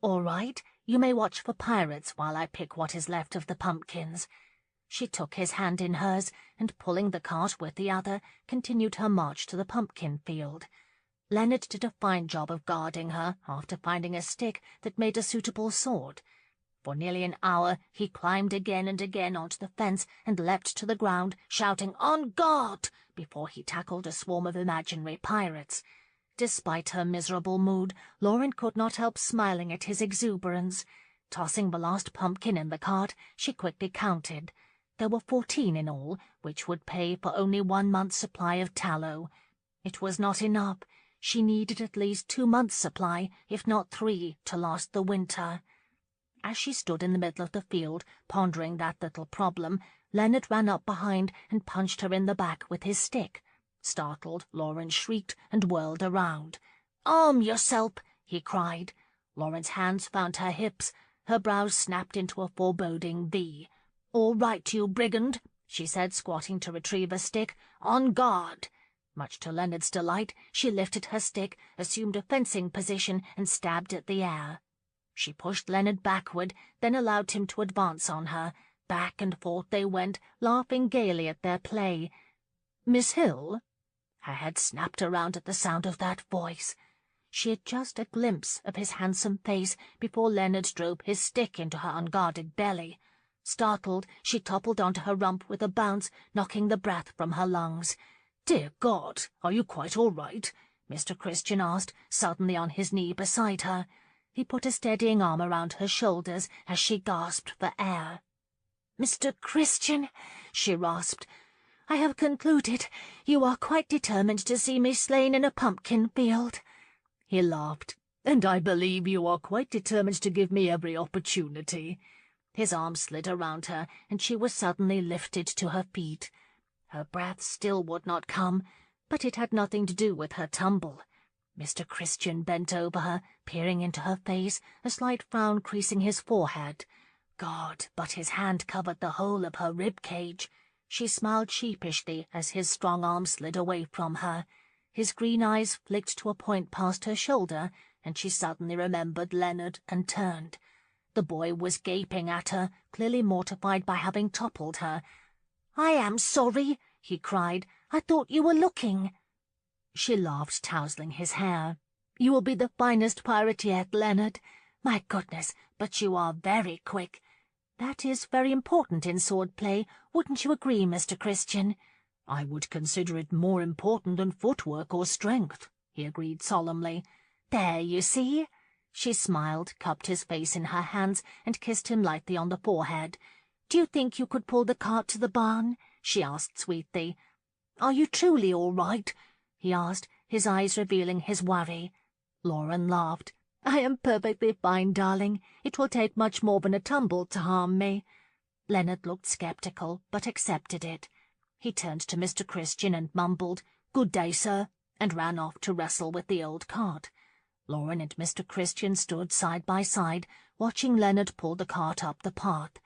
"All right, you may watch for pirates while I pick what is left of the pumpkins." She took his hand in hers, and pulling the cart with the other, continued her march to the pumpkin field. Leonard did a fine job of guarding her after finding a stick that made a suitable sword. For nearly an hour he climbed again and again onto the fence and leapt to the ground, shouting "On guard!" before he tackled a swarm of imaginary pirates. Despite her miserable mood, Lauren could not help smiling at his exuberance. Tossing the last pumpkin in the cart, she quickly counted. There were 14 in all, which would pay for only 1 month's supply of tallow. It was not enough. She needed at least 2 months' supply, if not 3, to last the winter. As she stood in the middle of the field, pondering that little problem, Leonard ran up behind and punched her in the back with his stick. Startled, Lauren shrieked and whirled around. "Arm yourself!" he cried. Lauren's hands found her hips. Her brows snapped into a foreboding V. "All right, you brigand," she said, squatting to retrieve a stick. "On guard!" Much to Leonard's delight, she lifted her stick, assumed a fencing position, and stabbed at the air. She pushed Leonard backward, then allowed him to advance on her. Back and forth they went, laughing gaily at their play. "Miss Hill?" Her head snapped around at the sound of that voice. She had just a glimpse of his handsome face before Leonard drove his stick into her unguarded belly. Startled, she toppled onto her rump with a bounce, knocking the breath from her lungs. "Dear God, are you quite all right?" Mr. Christian asked, suddenly on his knee beside her. He put a steadying arm around her shoulders as she gasped for air. "Mr. Christian," she rasped, "I have concluded you are quite determined to see me slain in a pumpkin field." He laughed. "And I believe you are quite determined to give me every opportunity." His arm slid around her, and she was suddenly lifted to her feet. Her breath still would not come, but it had nothing to do with her tumble. Mr. Christian bent over her, peering into her face, a slight frown creasing his forehead. God, but his hand covered the whole of her rib-cage. She smiled sheepishly as his strong arm slid away from her. His green eyes flicked to a point past her shoulder, and she suddenly remembered Leonard and turned. The boy was gaping at her, clearly mortified by having toppled her. "I am sorry," he cried. "I thought you were looking." She laughed, tousling his hair. "You will be the finest pirate yet, Leonard. My goodness, but you are very quick. That is very important in sword-play, wouldn't you agree, Mr. Christian?" "I would consider it more important than footwork or strength," he agreed solemnly. "There, you see." She smiled, cupped his face in her hands, and kissed him lightly on the forehead. "Do you think you could pull the cart to the barn?" she asked sweetly. "Are you truly all right?" he asked, his eyes revealing his worry. Lauren laughed. "I am perfectly fine, darling. It will take much more than a tumble to harm me." Leonard looked sceptical, but accepted it. He turned to Mr. Christian and mumbled, "Good day, sir," and ran off to wrestle with the old cart. Lauren and Mr. Christian stood side by side, watching Leonard pull the cart up the path.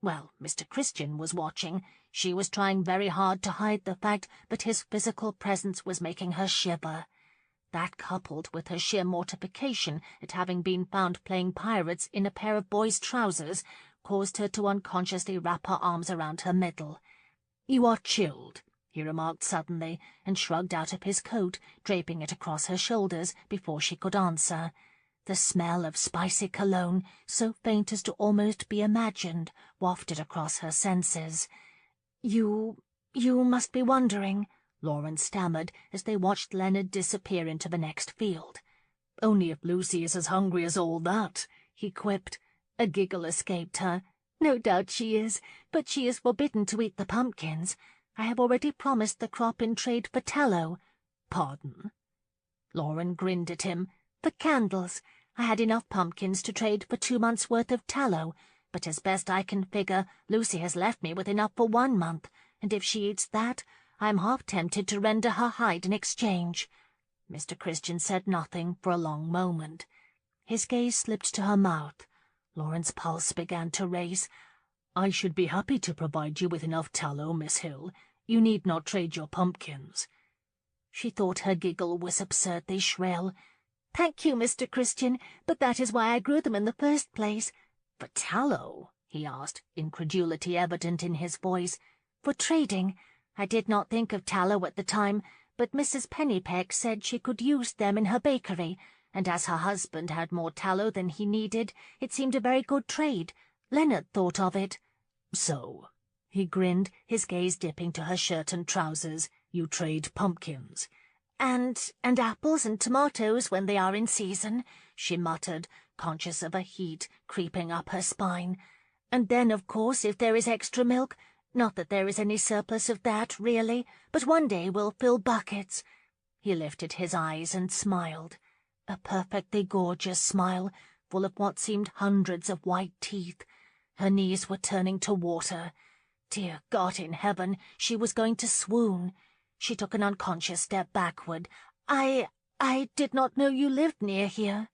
Well, Mr. Christian was watching. She was trying very hard to hide the fact that his physical presence was making her shiver. That, coupled with her sheer mortification at having been found playing pirates in a pair of boys' trousers, caused her to unconsciously wrap her arms around her middle. "You are chilled," he remarked suddenly, and shrugged out of his coat, draping it across her shoulders before she could answer. The smell of spicy cologne, so faint as to almost be imagined, wafted across her senses. You must be wondering," Lauren stammered as they watched Leonard disappear into the next field. "Only if Lucy is as hungry as all that," he quipped. A giggle escaped her. "No doubt she is, but she is forbidden to eat the pumpkins. I have already promised the crop in trade for tallow." "Pardon?" Lauren grinned at him. "For candles. I had enough pumpkins to trade for 2 months' worth of tallow, but as best I can figure, Lucy has left me with enough for 1 month, and if she eats that, I am half tempted to render her hide in exchange." Mr. Christian said nothing for a long moment. His gaze slipped to her mouth. Lauren's pulse began to race. "I should be happy to provide you with enough tallow, Miss Hill. You need not trade your pumpkins." She thought her giggle was absurdly shrill. "Thank you, Mr. Christian, but that is why I grew them in the first place." "For tallow?" he asked, incredulity evident in his voice. "For trading. I did not think of tallow at the time, but Mrs. Pennypeck said she could use them in her bakery, and as her husband had more tallow than he needed, it seemed a very good trade. Leonard thought of it." "So," he grinned, his gaze dipping to her shirt and trousers, "you trade pumpkins." And apples and tomatoes when they are in season," she muttered, conscious of a heat creeping up her spine. "And then, of course, if there is extra milk, not that there is any surplus of that, really, but one day we'll fill buckets." He lifted his eyes and smiled. A perfectly gorgeous smile, full of what seemed hundreds of white teeth. Her knees were turning to water. Dear God in heaven, she was going to swoon. She took an unconscious step backward. I did not know you lived near here."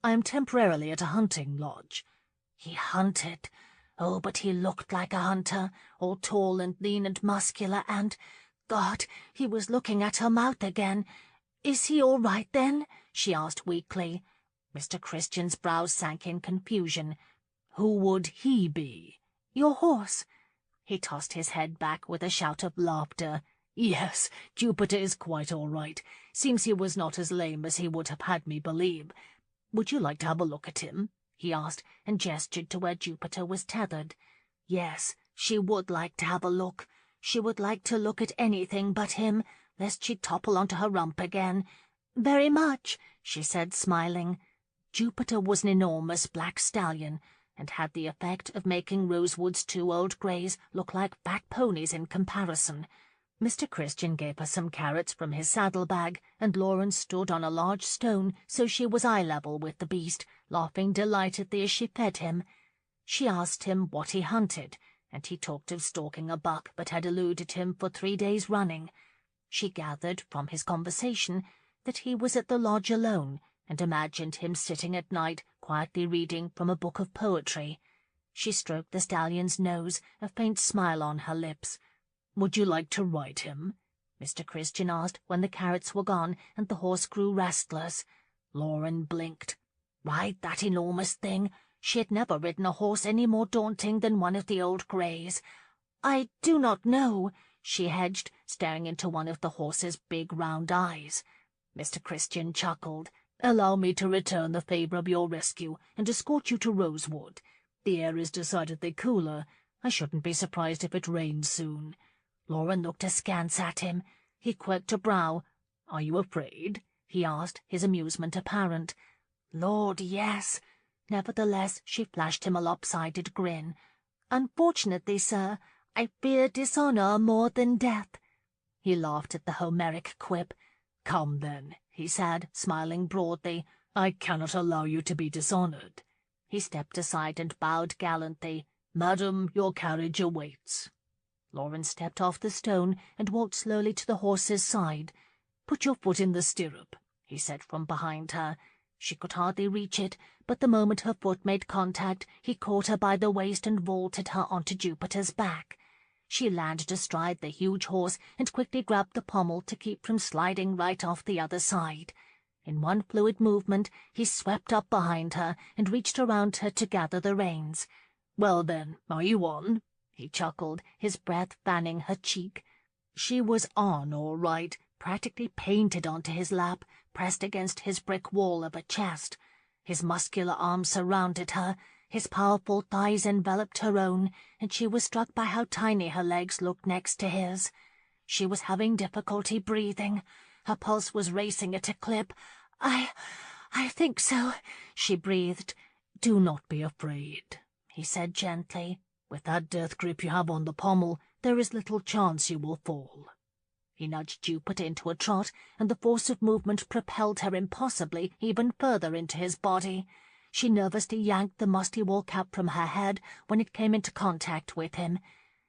"I am temporarily at a hunting lodge." He hunted. Oh, but he looked like a hunter, all tall and lean and muscular, and, God, he was looking at her mouth again. "Is he all right, then?" she asked weakly. Mr. Christian's brows sank in confusion. "Who would he be?" "Your horse." He tossed his head back with a shout of laughter. "Yes, Jupiter is quite all right. Seems he was not as lame as he would have had me believe. Would you like to have a look at him?" he asked, and gestured to where Jupiter was tethered. Yes, she would like to have a look. She would like to look at anything but him, lest she topple onto her rump again. "Very much," she said, smiling. Jupiter was an enormous black stallion, and had the effect of making Rosewood's 2 old greys look like fat ponies in comparison. Mr. Christian gave her some carrots from his saddlebag, and Lauren stood on a large stone so she was eye-level with the beast, laughing delightedly as she fed him. She asked him what he hunted, and he talked of stalking a buck but had eluded him for 3 days running. She gathered from his conversation that he was at the lodge alone, and imagined him sitting at night quietly reading from a book of poetry. She stroked the stallion's nose, a faint smile on her lips. "Would you like to ride him?" Mr. Christian asked when the carrots were gone and the horse grew restless. Lauren blinked. Ride that enormous thing? She had never ridden a horse any more daunting than one of the old greys. "I do not know," she hedged, staring into one of the horse's big round eyes. Mr. Christian chuckled. "Allow me to return the favour of your rescue and escort you to Rosewood. The air is decidedly cooler. I shouldn't be surprised if it rains soon." Lauren looked askance at him. He quirked a brow. "Are you afraid?" he asked, his amusement apparent. Lord, yes. Nevertheless, she flashed him a lopsided grin. "Unfortunately, sir, I fear dishonour more than death." He laughed at the Homeric quip. "Come, then," he said, smiling broadly. "I cannot allow you to be dishonoured." He stepped aside and bowed gallantly. "Madam, your carriage awaits." Lauren stepped off the stone and walked slowly to the horse's side. "Put your foot in the stirrup," he said from behind her. She could hardly reach it, but the moment her foot made contact, he caught her by the waist and vaulted her onto Jupiter's back. She landed astride the huge horse and quickly grabbed the pommel to keep from sliding right off the other side. In one fluid movement, he swept up behind her and reached around her to gather the reins. "Well then, are you on?" he chuckled, his breath fanning her cheek. She was on, all right, practically painted onto his lap, pressed against his brick wall of a chest. His muscular arms surrounded her, his powerful thighs enveloped her own, and she was struck by how tiny her legs looked next to his. She was having difficulty breathing. Her pulse was racing at a clip. I think so," she breathed. "Do not be afraid," he said gently. "With that death grip you have on the pommel, there is little chance you will fall." He nudged Jupiter into a trot, and the force of movement propelled her impossibly even further into his body. She nervously yanked the musty wool cap from her head when it came into contact with him.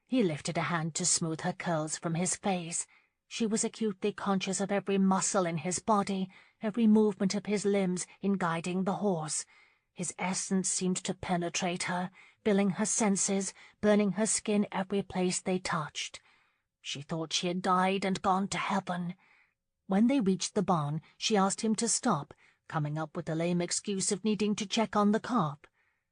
He lifted a hand to smooth her curls from his face. She was acutely conscious of every muscle in his body, every movement of his limbs in guiding the horse. His essence seemed to penetrate her, filling her senses, burning her skin every place they touched. She thought she had died and gone to heaven. When they reached the barn, she asked him to stop, coming up with the lame excuse of needing to check on the calf.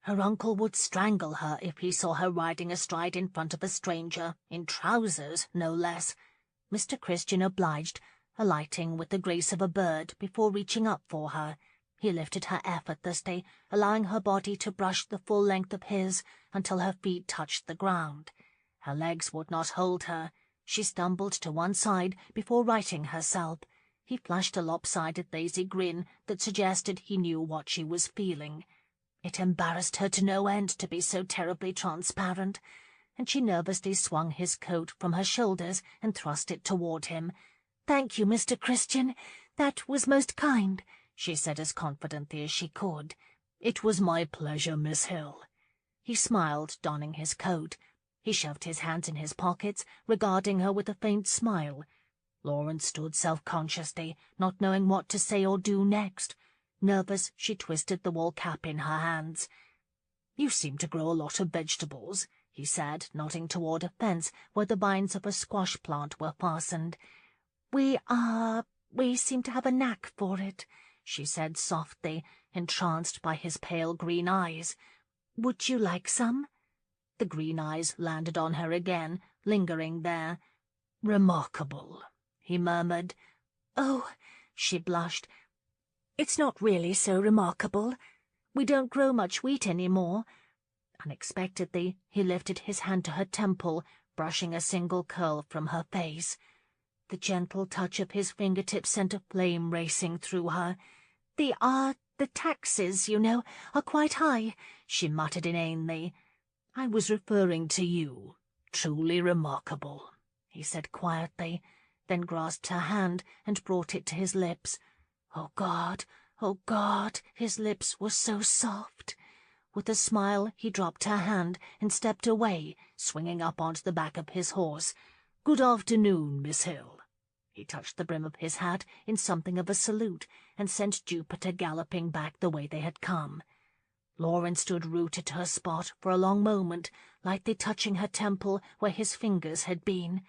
Her uncle would strangle her if he saw her riding astride in front of a stranger, in trousers, no less. Mr. Christian obliged, alighting with the grace of a bird before reaching up for her. He lifted her effortlessly, allowing her body to brush the full length of his until her feet touched the ground. Her legs would not hold her. She stumbled to one side before righting herself. He flashed a lopsided, lazy grin that suggested he knew what she was feeling. It embarrassed her to no end to be so terribly transparent, and she nervously swung his coat from her shoulders and thrust it toward him. "Thank you, Mr. Christian. That was most kind," she said as confidently as she could. "It was my pleasure, Miss Hill." He smiled, donning his coat. He shoved his hands in his pockets, regarding her with a faint smile. Lauren stood self-consciously, not knowing what to say or do next. Nervous, she twisted the wool cap in her hands. "You seem to grow a lot of vegetables," he said, nodding toward a fence where the vines of a squash plant were fastened. We seem to have a knack for it," she said softly, entranced by his pale green eyes. "Would you like some?" The green eyes landed on her again, lingering there. "Remarkable," he murmured. "Oh," she blushed, "it's not really so remarkable. We don't grow much wheat any more." Unexpectedly, he lifted his hand to her temple, brushing a single curl from her face. The gentle touch of his fingertips sent a flame racing through her. The taxes, you know, are quite high," she muttered inanely. "I was referring to you. Truly remarkable," he said quietly, then grasped her hand and brought it to his lips. Oh, God! Oh, God! His lips were so soft. With a smile, he dropped her hand and stepped away, swinging up onto the back of his horse. "Good afternoon, Miss Hill." He touched the brim of his hat in something of a salute and sent Jupiter galloping back the way they had come. Lauren stood rooted to her spot for a long moment, lightly touching her temple where his fingers had been.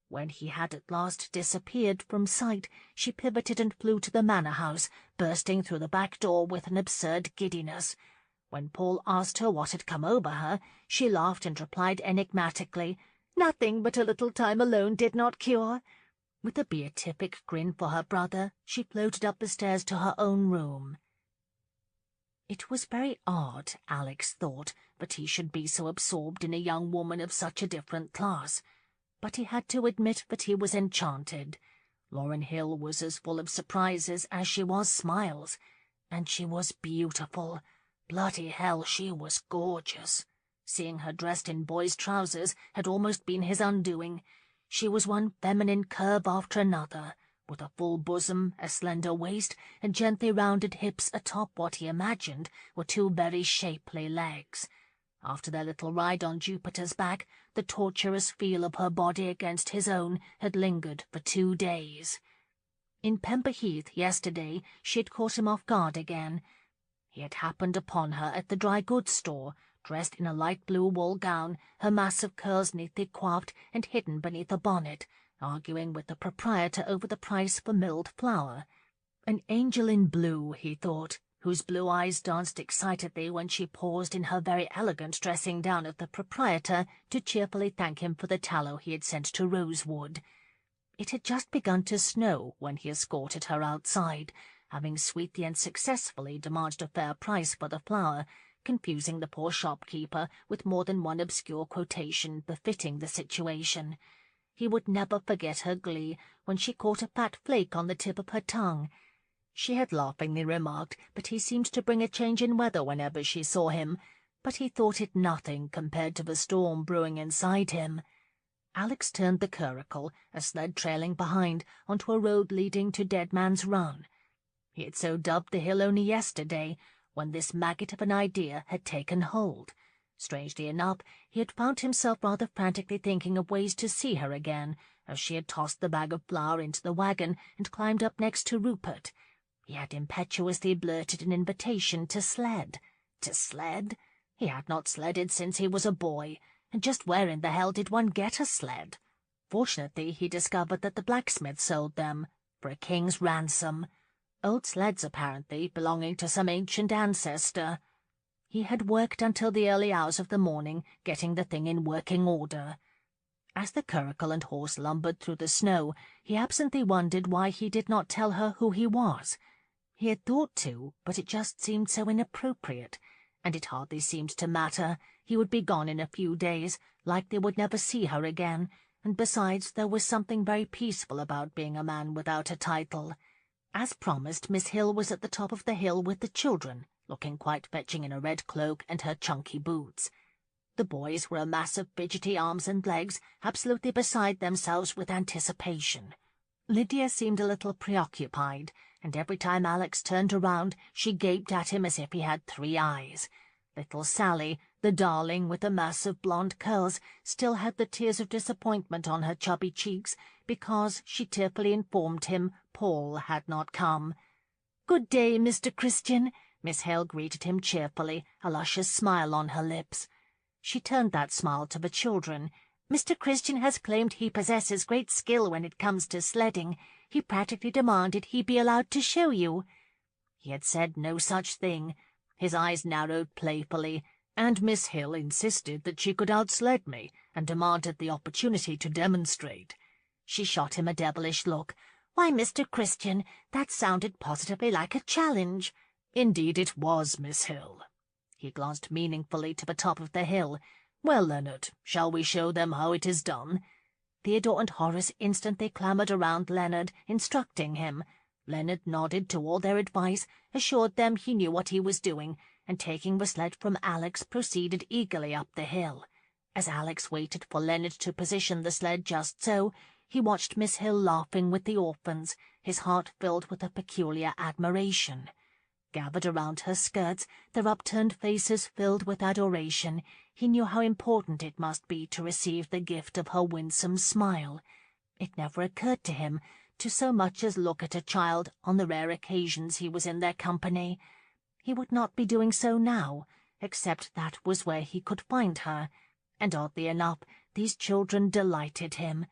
When he had at last disappeared from sight, she pivoted and flew to the manor house, bursting through the back door with an absurd giddiness. When Paul asked her what had come over her, she laughed and replied enigmatically, "Nothing but a little time alone did not cure." With a beatific grin for her brother, she floated up the stairs to her own room. It was very odd, Alex thought, that he should be so absorbed in a young woman of such a different class. But he had to admit that he was enchanted. Lauren Hill was as full of surprises as she was smiles. And she was beautiful. Bloody hell, she was gorgeous. Seeing her dressed in boys' trousers had almost been his undoing. She was one feminine curve after another, with a full bosom, a slender waist, and gently rounded hips atop what he imagined were two very shapely legs. After their little ride on Jupiter's back, the torturous feel of her body against his own had lingered for 2 days. In Pember Heath yesterday she had caught him off guard again. He had happened upon her at the dry goods store, dressed in a light blue wool gown, her mass of curls neatly coiffed and hidden beneath a bonnet, arguing with the proprietor over the price for milled flour. An angel in blue, he thought, whose blue eyes danced excitedly when she paused in her very elegant dressing down of the proprietor to cheerfully thank him for the tallow he had sent to Rosewood. It had just begun to snow when he escorted her outside, having sweetly and successfully demanded a fair price for the flour, confusing the poor shopkeeper with more than one obscure quotation befitting the situation. He would never forget her glee when she caught a fat flake on the tip of her tongue. She had laughingly remarked that he seemed to bring a change in weather whenever she saw him, but he thought it nothing compared to the storm brewing inside him. Alex turned the curricle, a sled trailing behind, onto a road leading to Dead Man's Run. He had so dubbed the hill only yesterday, when this maggot of an idea had taken hold. Strangely enough, he had found himself rather frantically thinking of ways to see her again, as she had tossed the bag of flour into the wagon and climbed up next to Rupert. He had impetuously blurted an invitation to sled. To sled? He had not sledded since he was a boy, and just where in the hell did one get a sled? Fortunately, he discovered that the blacksmith sold them, for a king's ransom. Old sleds, apparently, belonging to some ancient ancestor. He had worked until the early hours of the morning, getting the thing in working order. As the curricle and horse lumbered through the snow, he absently wondered why he did not tell her who he was. He had thought to, but it just seemed so inappropriate, and it hardly seemed to matter. He would be gone in a few days, likely would never see her again, and besides, there was something very peaceful about being a man without a title. As promised, Miss Hill was at the top of the hill with the children, looking quite fetching in a red cloak and her chunky boots. The boys were a mass of fidgety arms and legs, absolutely beside themselves with anticipation. Lydia seemed a little preoccupied, and every time Alex turned around she gaped at him as if he had 3 eyes. Little Sally, the darling with a mass of blonde curls, still had the tears of disappointment on her chubby cheeks, because she tearfully informed him Paul had not come. "Good day, Mr. Christian," Miss Hill greeted him cheerfully, a luscious smile on her lips. She turned that smile to the children. "Mr. Christian has claimed he possesses great skill when it comes to sledding. He practically demanded he be allowed to show you." He had said no such thing. His eyes narrowed playfully, and Miss Hill insisted that she could outsled me, and demanded the opportunity to demonstrate. She shot him a devilish look. "Why, Mr. Christian, that sounded positively like a challenge." "Indeed it was, Miss Hill." He glanced meaningfully to the top of the hill. "Well, Leonard, shall we show them how it is done?" Theodore and Horace instantly clamoured around Leonard, instructing him. Leonard nodded to all their advice, assured them he knew what he was doing, and taking the sled from Alex, proceeded eagerly up the hill. As Alex waited for Leonard to position the sled just so, he watched Miss Hill laughing with the orphans, his heart filled with a peculiar admiration. Gathered around her skirts, their upturned faces filled with adoration, he knew how important it must be to receive the gift of her winsome smile. It never occurred to him to so much as look at a child on the rare occasions he was in their company. He would not be doing so now, except that was where he could find her, and oddly enough, these children delighted him.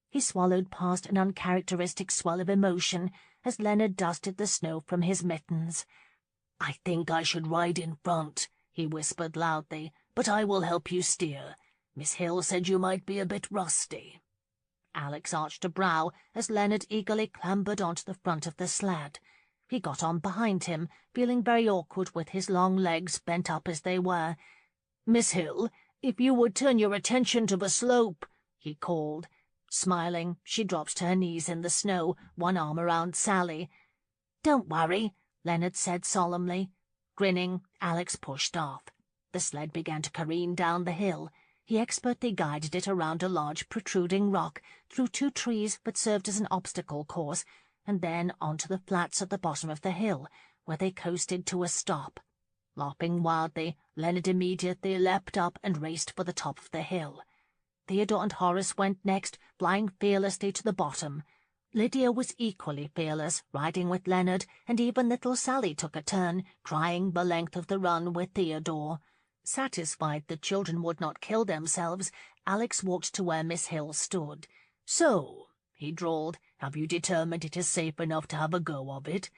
He swallowed past an uncharacteristic swell of emotion as Leonard dusted the snow from his mittens. "I think I should ride in front," he whispered loudly, "but I will help you steer. Miss Hill said you might be a bit rusty." Alex arched a brow as Leonard eagerly clambered onto the front of the sled. He got on behind him, feeling very awkward with his long legs bent up as they were. "Miss Hill, if you would turn your attention to the slope," he called. Smiling, she dropped to her knees in the snow, one arm around Sally. "Don't worry," Leonard said solemnly. Grinning, Alex pushed off. The sled began to careen down the hill. He expertly guided it around a large protruding rock, through 2 trees that served as an obstacle course, and then onto the flats at the bottom of the hill, where they coasted to a stop. Laughing wildly, Leonard immediately leapt up and raced for the top of the hill. Theodore and Horace went next, flying fearlessly to the bottom. Lydia was equally fearless, riding with Leonard, and even little Sally took a turn, trying the length of the run with Theodore. Satisfied the children would not kill themselves, Alex walked to where Miss Hill stood. "So," he drawled, "have you determined it is safe enough to have a go of it?"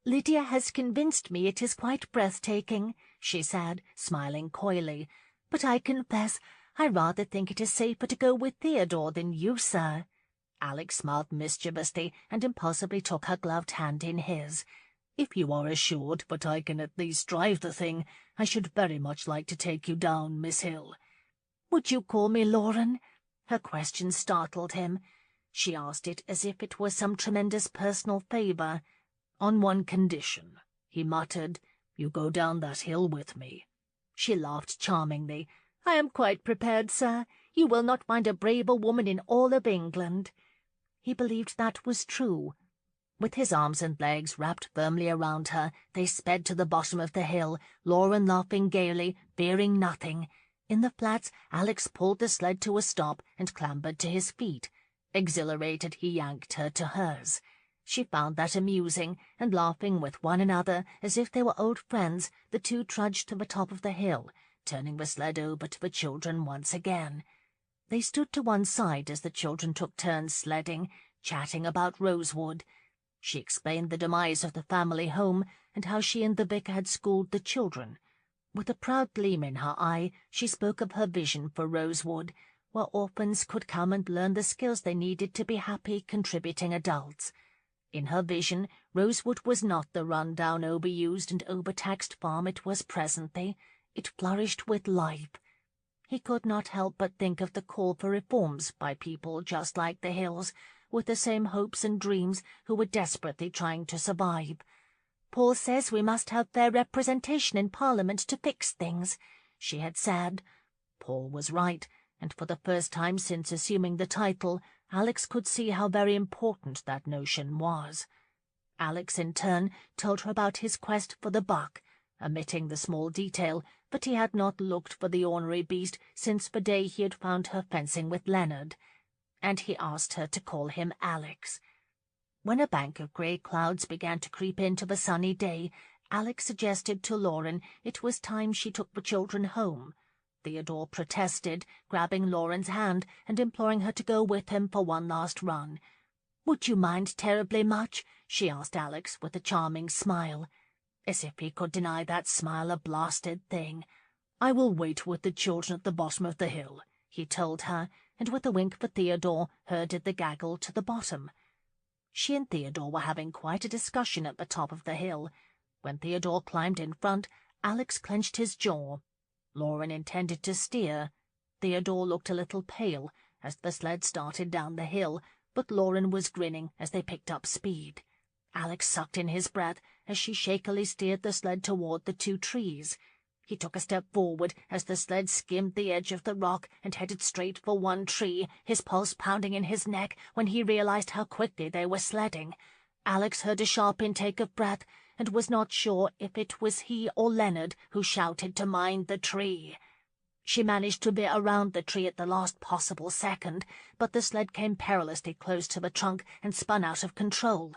"Lydia has convinced me it is quite breathtaking," she said, smiling coyly. "But I confess I rather think it is safer to go with Theodore than you, sir." Alex smiled mischievously and impulsively took her gloved hand in his. "If you are assured that I can at least drive the thing, I should very much like to take you down, Miss Hill." "Would you call me Lauren?" Her question startled him. She asked it as if it were some tremendous personal favour. "On one condition," he muttered. "You go down that hill with me." She laughed charmingly. "I am quite prepared, sir. You will not find a braver woman in all of England." He believed that was true. With his arms and legs wrapped firmly around her, they sped to the bottom of the hill, Lauren laughing gaily, fearing nothing. In the flats, Alex pulled the sled to a stop and clambered to his feet. Exhilarated, he yanked her to hers. She found that amusing, and laughing with one another as if they were old friends, the two trudged to the top of the hill, turning the sled over to the children once again. They stood to one side as the children took turns sledding, chatting about Rosewood. She explained the demise of the family home and how she and the vicar had schooled the children. With a proud gleam in her eye, she spoke of her vision for Rosewood, where orphans could come and learn the skills they needed to be happy, contributing adults. In her vision, Rosewood was not the run-down, overused and overtaxed farm it was presently. It flourished with life. He could not help but think of the call for reforms by people just like the Hills, with the same hopes and dreams, who were desperately trying to survive. "Paul says we must have fair representation in Parliament to fix things," she had said. Paul was right, and for the first time since assuming the title, Alex could see how very important that notion was. Alex, in turn, told her about his quest for the buck, omitting the small detail that he had not looked for the ornery beast since the day he had found her fencing with Leonard, and he asked her to call him Alex. When a bank of grey clouds began to creep into the sunny day, Alex suggested to Lauren it was time she took the children home. Theodore protested, grabbing Lauren's hand and imploring her to go with him for one last run. "Would you mind terribly much?" she asked Alex with a charming smile. As if he could deny that smile a blasted thing. "I will wait with the children at the bottom of the hill," he told her, and with a wink for Theodore, herded the gaggle to the bottom. She and Theodore were having quite a discussion at the top of the hill. When Theodore climbed in front, Alex clenched his jaw. Lauren intended to steer. Theodore looked a little pale as the sled started down the hill, but Lauren was grinning as they picked up speed. Alex sucked in his breath as she shakily steered the sled toward the two trees. He took a step forward as the sled skimmed the edge of the rock and headed straight for one tree, his pulse pounding in his neck when he realized how quickly they were sledding. Alex heard a sharp intake of breath and was not sure if it was he or Leonard who shouted to mind the tree. She managed to veer around the tree at the last possible second, but the sled came perilously close to the trunk and spun out of control.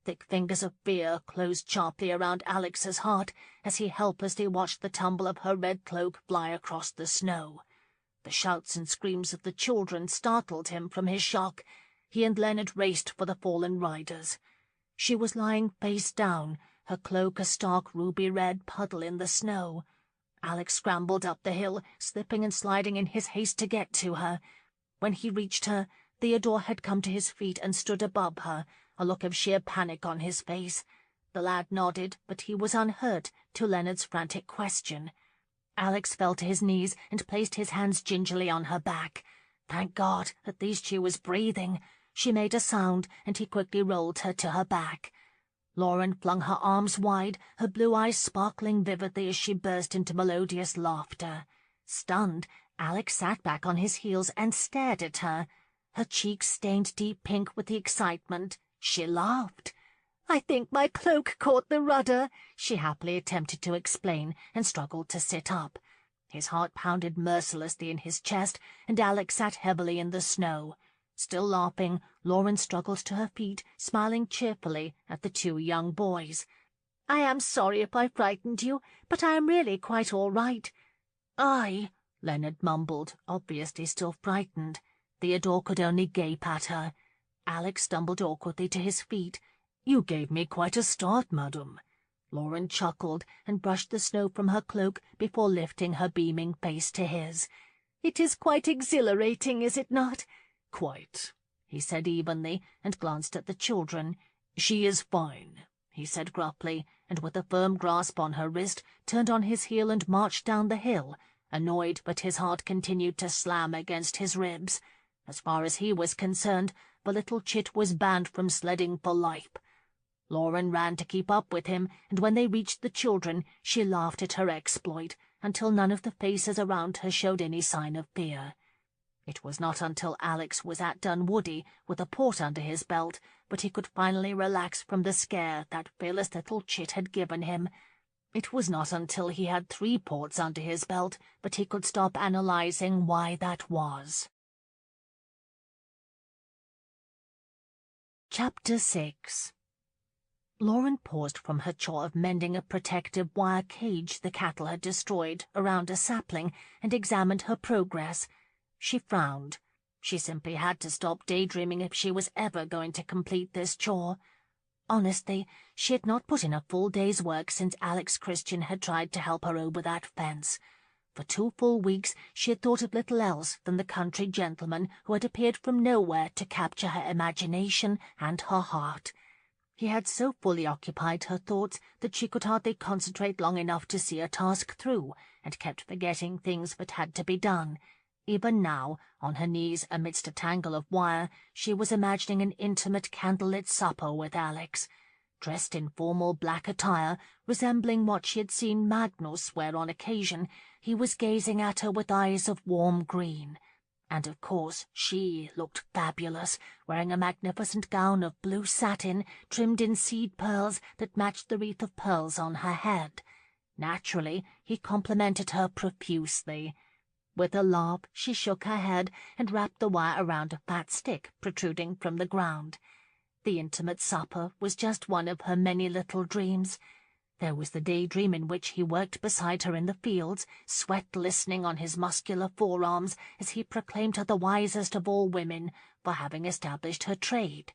Thick fingers of fear closed sharply around Alex's heart as he helplessly watched the tumble of her red cloak fly across the snow. The shouts and screams of the children startled him from his shock. He and Leonard raced for the fallen riders. She was lying face down, her cloak a stark ruby-red puddle in the snow. Alex scrambled up the hill, slipping and sliding in his haste to get to her. When he reached her, Theodore had come to his feet and stood above her, a look of sheer panic on his face. The lad nodded, but he was unhurt to Leonard's frantic question. Alex fell to his knees and placed his hands gingerly on her back. Thank God, at least she was breathing. She made a sound, and he quickly rolled her to her back. Lauren flung her arms wide, her blue eyes sparkling vividly as she burst into melodious laughter. Stunned, Alex sat back on his heels and stared at her. Her cheeks stained deep pink with the excitement. She laughed. "I think my cloak caught the rudder," she happily attempted to explain, and struggled to sit up. His heart pounded mercilessly in his chest, and Alex sat heavily in the snow. Still laughing, Lauren struggled to her feet, smiling cheerfully at the two young boys. "I am sorry if I frightened you, but I am really quite all right." Leonard mumbled, obviously still frightened. Theodore could only gape at her. Alex stumbled awkwardly to his feet. "You gave me quite a start, madam." Lauren chuckled and brushed the snow from her cloak before lifting her beaming face to his. "It is quite exhilarating, is it not?" "Quite," he said evenly, and glanced at the children. "She is fine," he said gruffly, and with a firm grasp on her wrist, turned on his heel and marched down the hill, annoyed but his heart continued to slam against his ribs. As far as he was concerned, the little chit was banned from sledding for life. Lauren ran to keep up with him, and when they reached the children, she laughed at her exploit, until none of the faces around her showed any sign of fear. It was not until Alex was at Dunwoody, with a port under his belt, but he could finally relax from the scare that fearless little chit had given him. It was not until he had 3 ports under his belt, but he could stop analyzing why that was. Chapter 6. Lauren paused from her chore of mending a protective wire cage the cattle had destroyed around a sapling and examined her progress. She frowned. She simply had to stop daydreaming if she was ever going to complete this chore. Honestly, she had not put in a full day's work since Alex Christian had tried to help her over that fence. For 2 full weeks she had thought of little else than the country gentleman who had appeared from nowhere to capture her imagination and her heart. He had so fully occupied her thoughts that she could hardly concentrate long enough to see a task through, and kept forgetting things that had to be done. Even now, on her knees amidst a tangle of wire, she was imagining an intimate candlelit supper with Alex. Dressed in formal black attire, resembling what she had seen Magnus wear on occasion, he was gazing at her with eyes of warm green. And of course she looked fabulous, wearing a magnificent gown of blue satin trimmed in seed pearls that matched the wreath of pearls on her head. Naturally, he complimented her profusely. With a laugh, she shook her head and wrapped the wire around a fat stick protruding from the ground. The intimate supper was just one of her many little dreams. There was the daydream in which he worked beside her in the fields, sweat glistening on his muscular forearms as he proclaimed her the wisest of all women for having established her trade,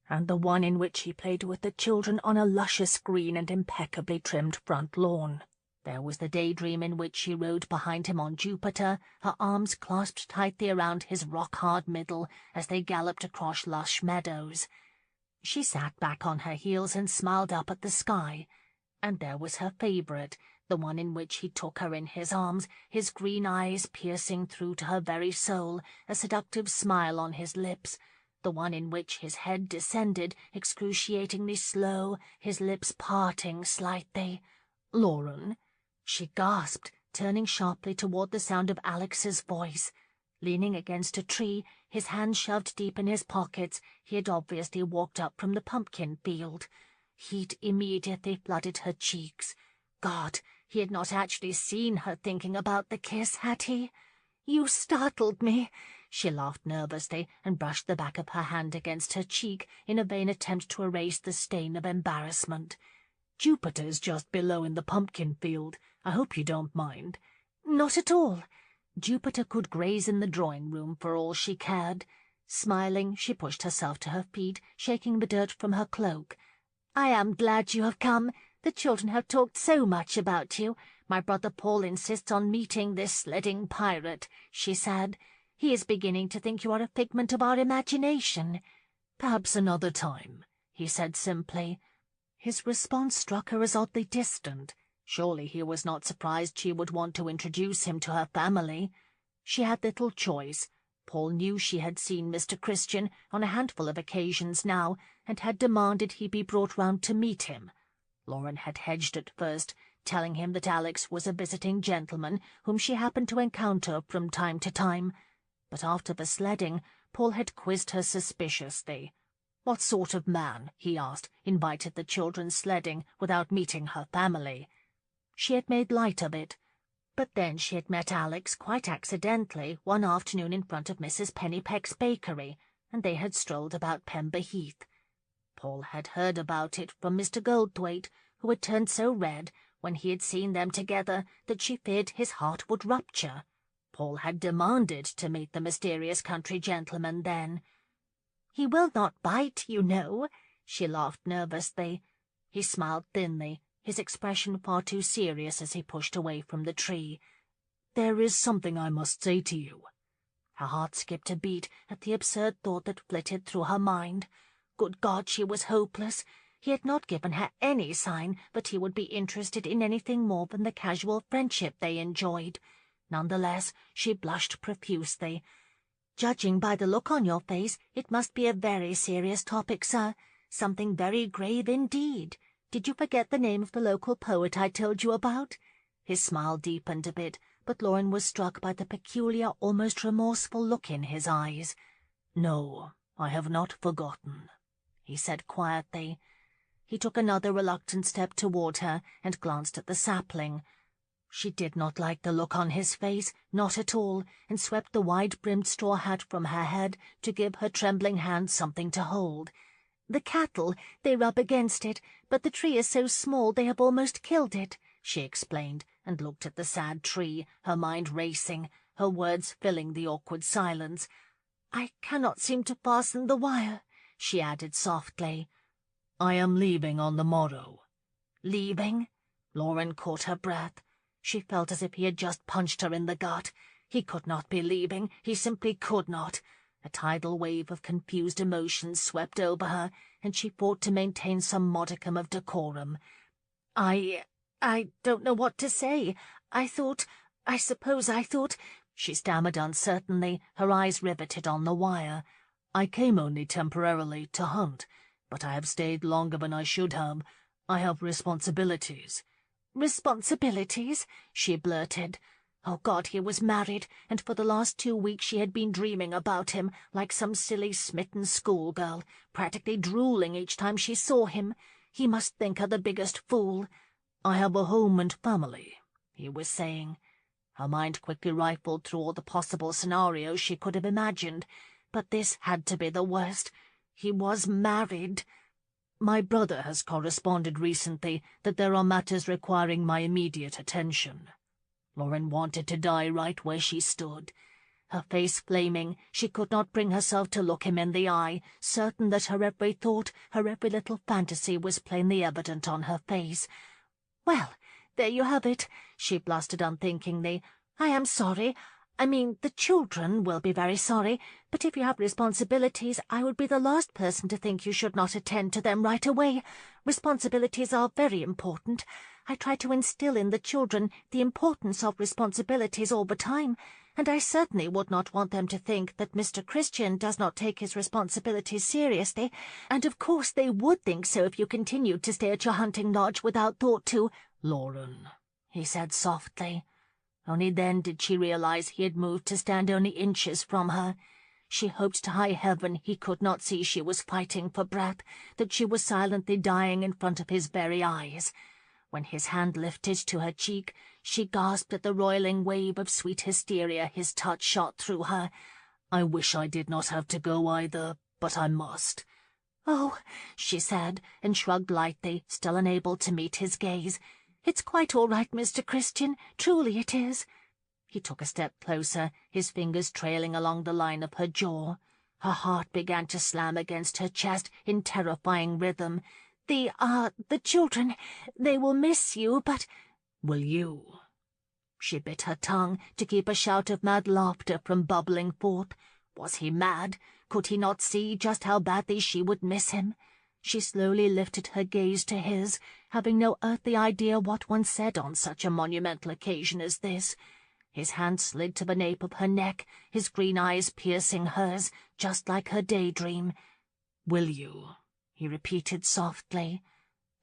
and the one in which he played with the children on a luscious green and impeccably trimmed front lawn. There was the daydream in which she rode behind him on Jupiter, her arms clasped tightly around his rock-hard middle as they galloped across lush meadows. She sat back on her heels and smiled up at the sky. And there was her favourite, the one in which he took her in his arms, his green eyes piercing through to her very soul, a seductive smile on his lips, the one in which his head descended, excruciatingly slow, his lips parting slightly. "Lauren," she gasped, turning sharply toward the sound of Alex's voice. Leaning against a tree, his hands shoved deep in his pockets, he had obviously walked up from the pumpkin field. Heat immediately flooded her cheeks. God, he had not actually seen her thinking about the kiss, had he? "You startled me," she laughed nervously and brushed the back of her hand against her cheek in a vain attempt to erase the stain of embarrassment. "Jupiter's just below in the pumpkin field. I hope you don't mind." "Not at all." Jupiter could graze in the drawing-room for all she cared. Smiling, she pushed herself to her feet, shaking the dirt from her cloak. "I am glad you have come. The children have talked so much about you. My brother Paul insists on meeting this sledding pirate," she said. "He is beginning to think you are a figment of our imagination." "Perhaps another time," he said simply. His response struck her as oddly distant. Surely he was not surprised she would want to introduce him to her family. She had little choice. Paul knew she had seen Mr. Christian on a handful of occasions now, and had demanded he be brought round to meet him. Lauren had hedged at first, telling him that Alex was a visiting gentleman whom she happened to encounter from time to time. But after the sledding, Paul had quizzed her suspiciously. What sort of man, he asked, invited the children sledding without meeting her family? She had made light of it. But then she had met Alex quite accidentally one afternoon in front of Mrs. Pennypeck's bakery, and they had strolled about Pember Heath. Paul had heard about it from Mr. Goldthwaite, who had turned so red when he had seen them together that she feared his heart would rupture. Paul had demanded to meet the mysterious country gentleman then. "He will not bite, you know," she laughed nervously. He smiled thinly, his expression far too serious as he pushed away from the tree. "There is something I must say to you." Her heart skipped a beat at the absurd thought that flitted through her mind. Good God, she was hopeless. He had not given her any sign that he would be interested in anything more than the casual friendship they enjoyed. Nonetheless, she blushed profusely. "Judging by the look on your face, it must be a very serious topic, sir. Something very grave indeed. Did you forget the name of the local poet I told you about?" His smile deepened a bit, but Lauren was struck by the peculiar, almost remorseful look in his eyes. "No, I have not forgotten," he said quietly. He took another reluctant step toward her and glanced at the sapling. She did not like the look on his face, not at all, and swept the wide-brimmed straw hat from her head to give her trembling hand something to hold. "The cattle, they rub against it, but the tree is so small they have almost killed it," she explained, and looked at the sad tree, her mind racing, her words filling the awkward silence. "I cannot seem to fasten the wire," she added softly. "I am leaving on the morrow." "Leaving?" Lauren caught her breath. She felt as if he had just punched her in the gut. He could not be leaving. He simply could not. A tidal wave of confused emotions swept over her, and she fought to maintain some modicum of decorum. I don't know what to say. I suppose I thought, she stammered uncertainly, her eyes riveted on the wire. "I came only temporarily to hunt, but I have stayed longer than I should have. I have responsibilities." "Responsibilities?" she blurted. Oh, God, he was married, and for the last 2 weeks she had been dreaming about him, like some silly, smitten schoolgirl, practically drooling each time she saw him. He must think her the biggest fool. "I have a home and family," he was saying. Her mind quickly rifled through all the possible scenarios she could have imagined, but this had to be the worst. He was married. "My brother has corresponded recently that there are matters requiring my immediate attention." Lauren wanted to die right where she stood. Her face flaming, she could not bring herself to look him in the eye, certain that her every thought, her every little fantasy was plainly evident on her face. "Well, there you have it," she blustered unthinkingly. "I am sorry. I mean, the children will be very sorry, but if you have responsibilities, I would be the last person to think you should not attend to them right away. Responsibilities are very important. I try to instill in the children the importance of responsibilities all the time, and I certainly would not want them to think that Mr. Christian does not take his responsibilities seriously, and of course they would think so if you continued to stay at your hunting lodge without thought to—" "Lauren," he said softly. Only then did she realize he had moved to stand only inches from her. She hoped to high heaven he could not see she was fighting for breath, that she was silently dying in front of his very eyes. When his hand lifted to her cheek, she gasped at the roiling wave of sweet hysteria his touch shot through her. "I wish I did not have to go either, but I must." "Oh," she said, and shrugged lightly, still unable to meet his gaze. "It's quite all right, Mr. Christian. Truly it is." He took a step closer, his fingers trailing along the line of her jaw. Her heart began to slam against her chest in terrifying rhythm. The children, they will miss you, but—" "Will you?" She bit her tongue to keep a shout of mad laughter from bubbling forth. Was he mad? Could he not see just how badly she would miss him? She slowly lifted her gaze to his, having no earthly idea what one said on such a monumental occasion as this. His hand slid to the nape of her neck, his green eyes piercing hers, just like her daydream. "Will you?" he repeated softly.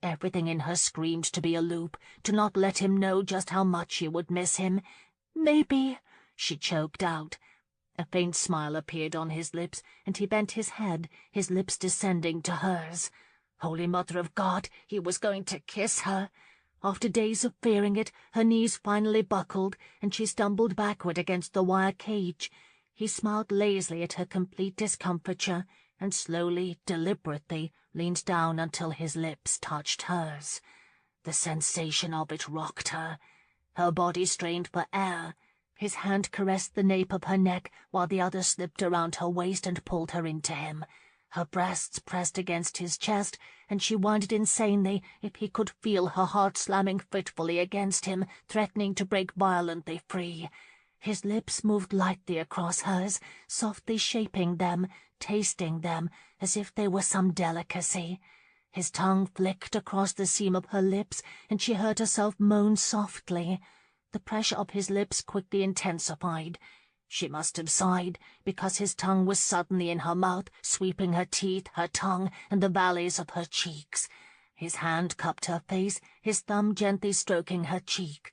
Everything in her screamed to be a loop, to not let him know just how much she would miss him. "Maybe," she choked out. A faint smile appeared on his lips, and he bent his head, his lips descending to hers. Holy Mother of God, he was going to kiss her. After days of fearing it, her knees finally buckled, and she stumbled backward against the wire cage. He smiled lazily at her complete discomfiture, and slowly, deliberately, leaned down until his lips touched hers. The sensation of it rocked her. Her body strained for air. His hand caressed the nape of her neck, while the other slipped around her waist and pulled her into him. Her breasts pressed against his chest, and she wondered insanely if he could feel her heart slamming fitfully against him, threatening to break violently free. His lips moved lightly across hers, softly shaping them, tasting them, as if they were some delicacy. His tongue flicked across the seam of her lips, and she heard herself moan softly. The pressure of his lips quickly intensified. She must have sighed, because his tongue was suddenly in her mouth, sweeping her teeth, her tongue, and the valleys of her cheeks. His hand cupped her face, his thumb gently stroking her cheek.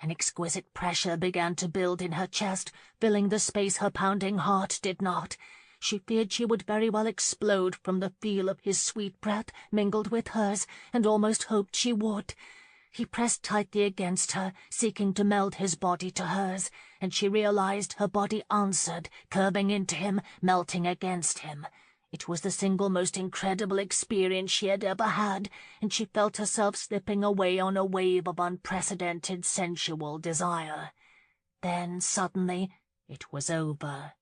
An exquisite pressure began to build in her chest, filling the space her pounding heart did not. She feared she would very well explode from the feel of his sweet breath mingled with hers, and almost hoped she would. He pressed tightly against her, seeking to meld his body to hers, and she realized her body answered, curving into him, melting against him. It was the single most incredible experience she had ever had, and she felt herself slipping away on a wave of unprecedented sensual desire. Then, suddenly, it was over.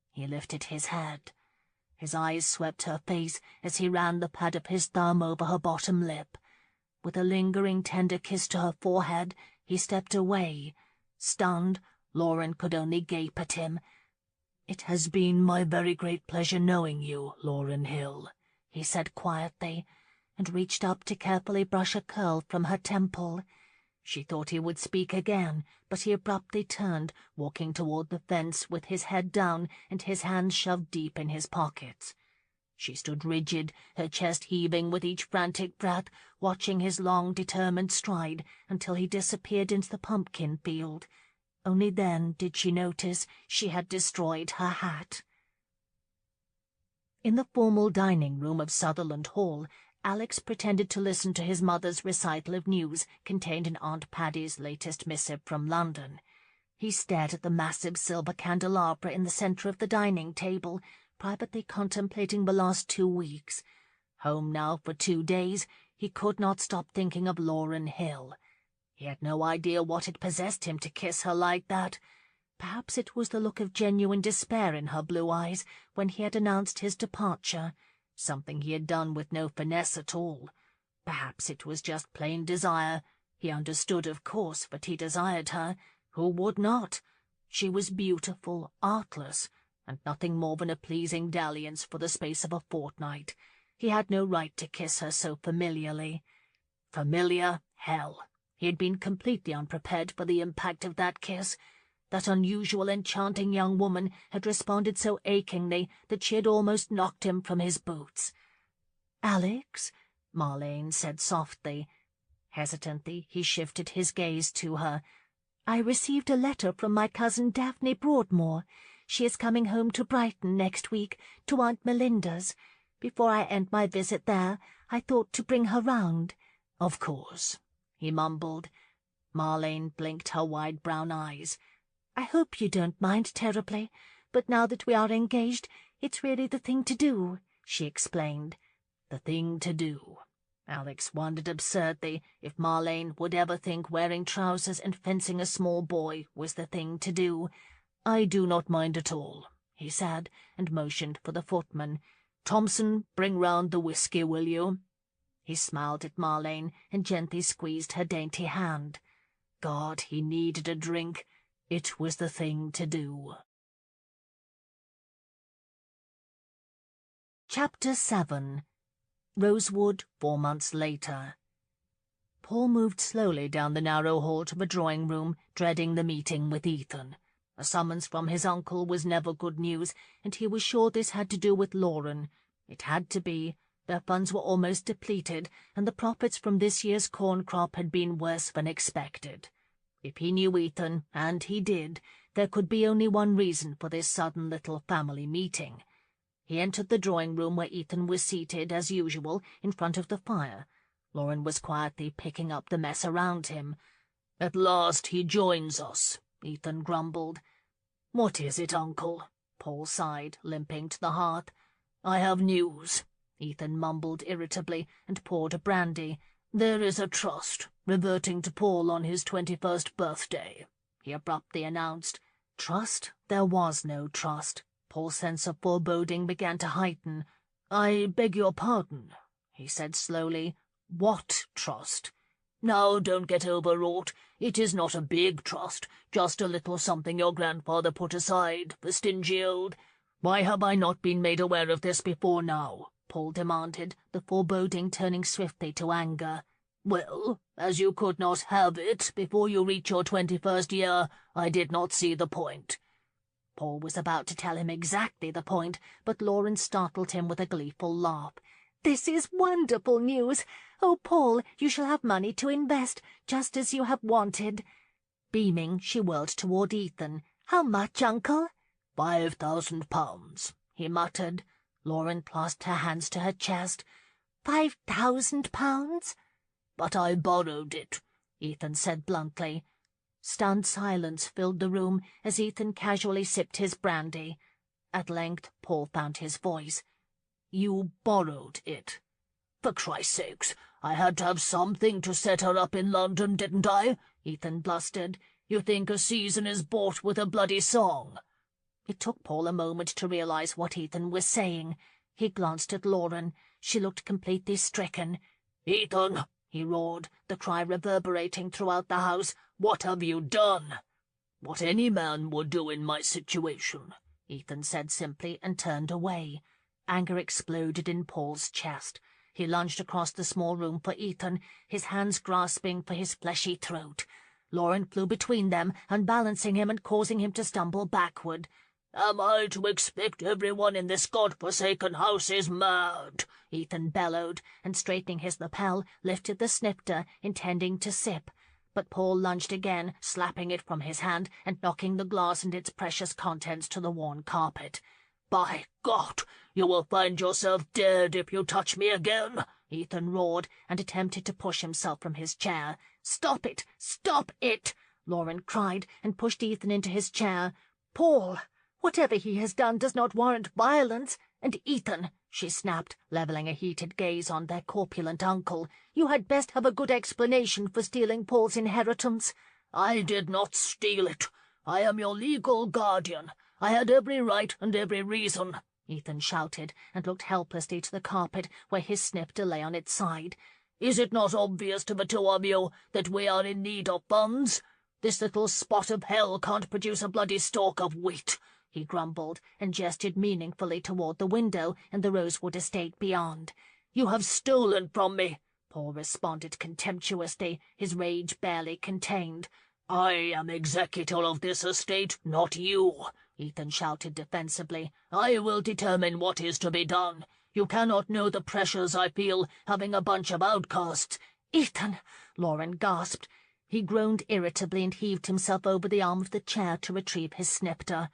He lifted his head. His eyes swept her face as he ran the pad of his thumb over her bottom lip. With a lingering tender kiss to her forehead, he stepped away. Stunned, Lauren could only gape at him. "It has been my very great pleasure knowing you, Lauren Hill," he said quietly, and reached up to carefully brush a curl from her temple. She thought he would speak again, but he abruptly turned, walking toward the fence with his head down and his hands shoved deep in his pockets. She stood rigid, her chest heaving with each frantic breath, watching his long, determined stride until he disappeared into the pumpkin field. Only then did she notice she had destroyed her hat. In the formal dining room of Sutherland Hall, Alex pretended to listen to his mother's recital of news contained in Aunt Paddy's latest missive from London. He stared at the massive silver candelabra in the centre of the dining table, privately contemplating the last 2 weeks. Home now for 2 days, he could not stop thinking of Lauren Hill. He had no idea what had possessed him to kiss her like that. Perhaps it was the look of genuine despair in her blue eyes when he had announced his departure, something he had done with no finesse at all. Perhaps it was just plain desire. He understood, of course, that he desired her. Who would not? She was beautiful, artless, and nothing more than a pleasing dalliance for the space of a fortnight. He had no right to kiss her so familiarly. Familiar? Hell! He had been completely unprepared for the impact of that kiss. That unusual, enchanting young woman had responded so achingly that she had almost knocked him from his boots. "Alex?" Marlene said softly. Hesitantly, he shifted his gaze to her. "I received a letter from my cousin Daphne Broadmoor. She is coming home to Brighton next week, to Aunt Melinda's. Before I end my visit there, I thought to bring her round." "Of course," he mumbled. Marlene blinked her wide brown eyes. "I hope you don't mind terribly, but now that we are engaged, it's really the thing to do," she explained. The thing to do. Alex wondered absurdly if Marlene would ever think wearing trousers and fencing a small boy was the thing to do. "I do not mind at all," he said, and motioned for the footman. "Thompson, bring round the whiskey, will you?" He smiled at Marlene and gently squeezed her dainty hand. God, he needed a drink. It was the thing to do. Chapter 7. Rosewood 4 months later. Paul moved slowly down the narrow hall to the drawing-room, dreading the meeting with Ethan. A summons from his uncle was never good news, and he was sure this had to do with Lauren. It had to be. Their funds were almost depleted, and the profits from this year's corn crop had been worse than expected. If he knew Ethan, and he did, there could be only one reason for this sudden little family meeting. He entered the drawing-room where Ethan was seated, as usual, in front of the fire. Lauren was quietly picking up the mess around him. "At last he joins us," Ethan grumbled. "What is it, Uncle?" Paul sighed, limping to the hearth. "I have news," Ethan mumbled irritably, and poured a brandy. "There is a trust reverting to Paul on his 21st birthday," he abruptly announced. Trust? There was no trust. Paul's sense of foreboding began to heighten. "I beg your pardon," he said slowly. "What trust?" "Now, don't get overwrought. It is not a big trust, just a little something your grandfather put aside, the stingy old—" "Why have I not been made aware of this before now?" Paul demanded, the foreboding turning swiftly to anger. "Well, as you could not have it before you reach your 21st year, I did not see the point." Paul was about to tell him exactly the point, but Lauren startled him with a gleeful laugh. "This is wonderful news! Oh, Paul, you shall have money to invest, just as you have wanted." Beaming, she whirled toward Ethan. "How much, uncle?" £5,000, he muttered. Lauren clasped her hands to her chest. £5,000? But I borrowed it, Ethan said bluntly. Stunned silence filled the room as Ethan casually sipped his brandy. At length Paul found his voice. "You borrowed it? For Christ's sakes, I had to have something to set her up in London, didn't I?" Ethan blustered. "You think a season is bought with a bloody song?" It took Paul a moment to realize what Ethan was saying. He glanced at Lauren. She looked completely stricken. "Ethan!" he roared, the cry reverberating throughout the house. "What have you done?" "What any man would do in my situation," Ethan said simply and turned away. Anger exploded in Paul's chest. He lunged across the small room for Ethan, his hands grasping for his fleshy throat. Lauren flew between them, unbalancing him and causing him to stumble backward. "Am I to expect everyone in this God-forsaken house is mad?" Ethan bellowed, and straightening his lapel, lifted the snifter, intending to sip. But Paul lunged again, slapping it from his hand and knocking the glass and its precious contents to the worn carpet. "By God, you will find yourself dead if you touch me again!" Ethan roared and attempted to push himself from his chair. "Stop it! Stop it!" Lauren cried and pushed Ethan into his chair. "Paul, whatever he has done does not warrant violence. And Ethan," she snapped, levelling a heated gaze on their corpulent uncle, "you had best have a good explanation for stealing Paul's inheritance." "I did not steal it. I am your legal guardian. I had every right and every reason," Ethan shouted, and looked helplessly to the carpet where his snifter lay on its side. "Is it not obvious to the two of you that we are in need of funds? This little spot of hell can't produce a bloody stalk of wheat," he grumbled, and gestured meaningfully toward the window and the rosewood estate beyond. "You have stolen from me," Paul responded contemptuously, his rage barely contained. "I am executor of this estate, not you," Ethan shouted defensively. "I will determine what is to be done. You cannot know the pressures I feel having a bunch of outcasts." "Ethan!" Lauren gasped. He groaned irritably and heaved himself over the arm of the chair to retrieve his snifter.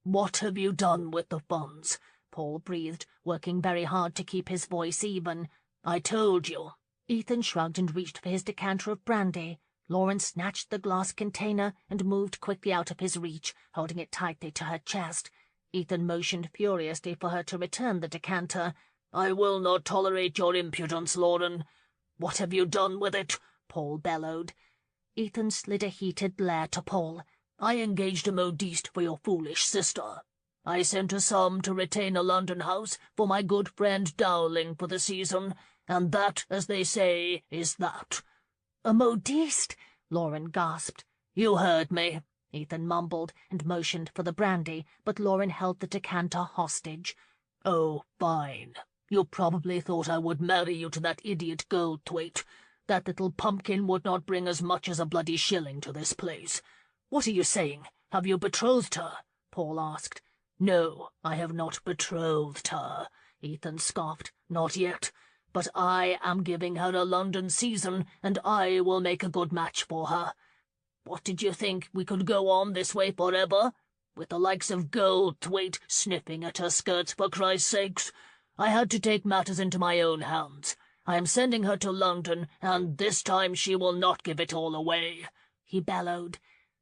"What have you done with the funds?" Paul breathed, working very hard to keep his voice even. "I told you." Ethan shrugged and reached for his decanter of brandy. Lauren snatched the glass container and moved quickly out of his reach, holding it tightly to her chest. Ethan motioned furiously for her to return the decanter. "I will not tolerate your impudence, Lauren." "What have you done with it?" Paul bellowed. Ethan slid a heated glare to Paul. "I engaged a modiste for your foolish sister. I sent a sum to retain a London house for my good friend Dowling for the season, and that, as they say, is that." "A modiste?" Lauren gasped. "You heard me," Ethan mumbled and motioned for the brandy, but Lauren held the decanter hostage. "Oh, fine. You probably thought I would marry you to that idiot Goldthwaite. That little pumpkin would not bring as much as a bloody shilling to this place. What are you saying? Have you betrothed her?" Paul asked. "No, I have not betrothed her," Ethan scoffed. "Not yet. But I am giving her a London season, and I will make a good match for her. What did you think, we could go on this way forever? With the likes of Goldthwaite sniffing at her skirts, for Christ's sakes? I had to take matters into my own hands. I am sending her to London, and this time she will not give it all away," he bellowed.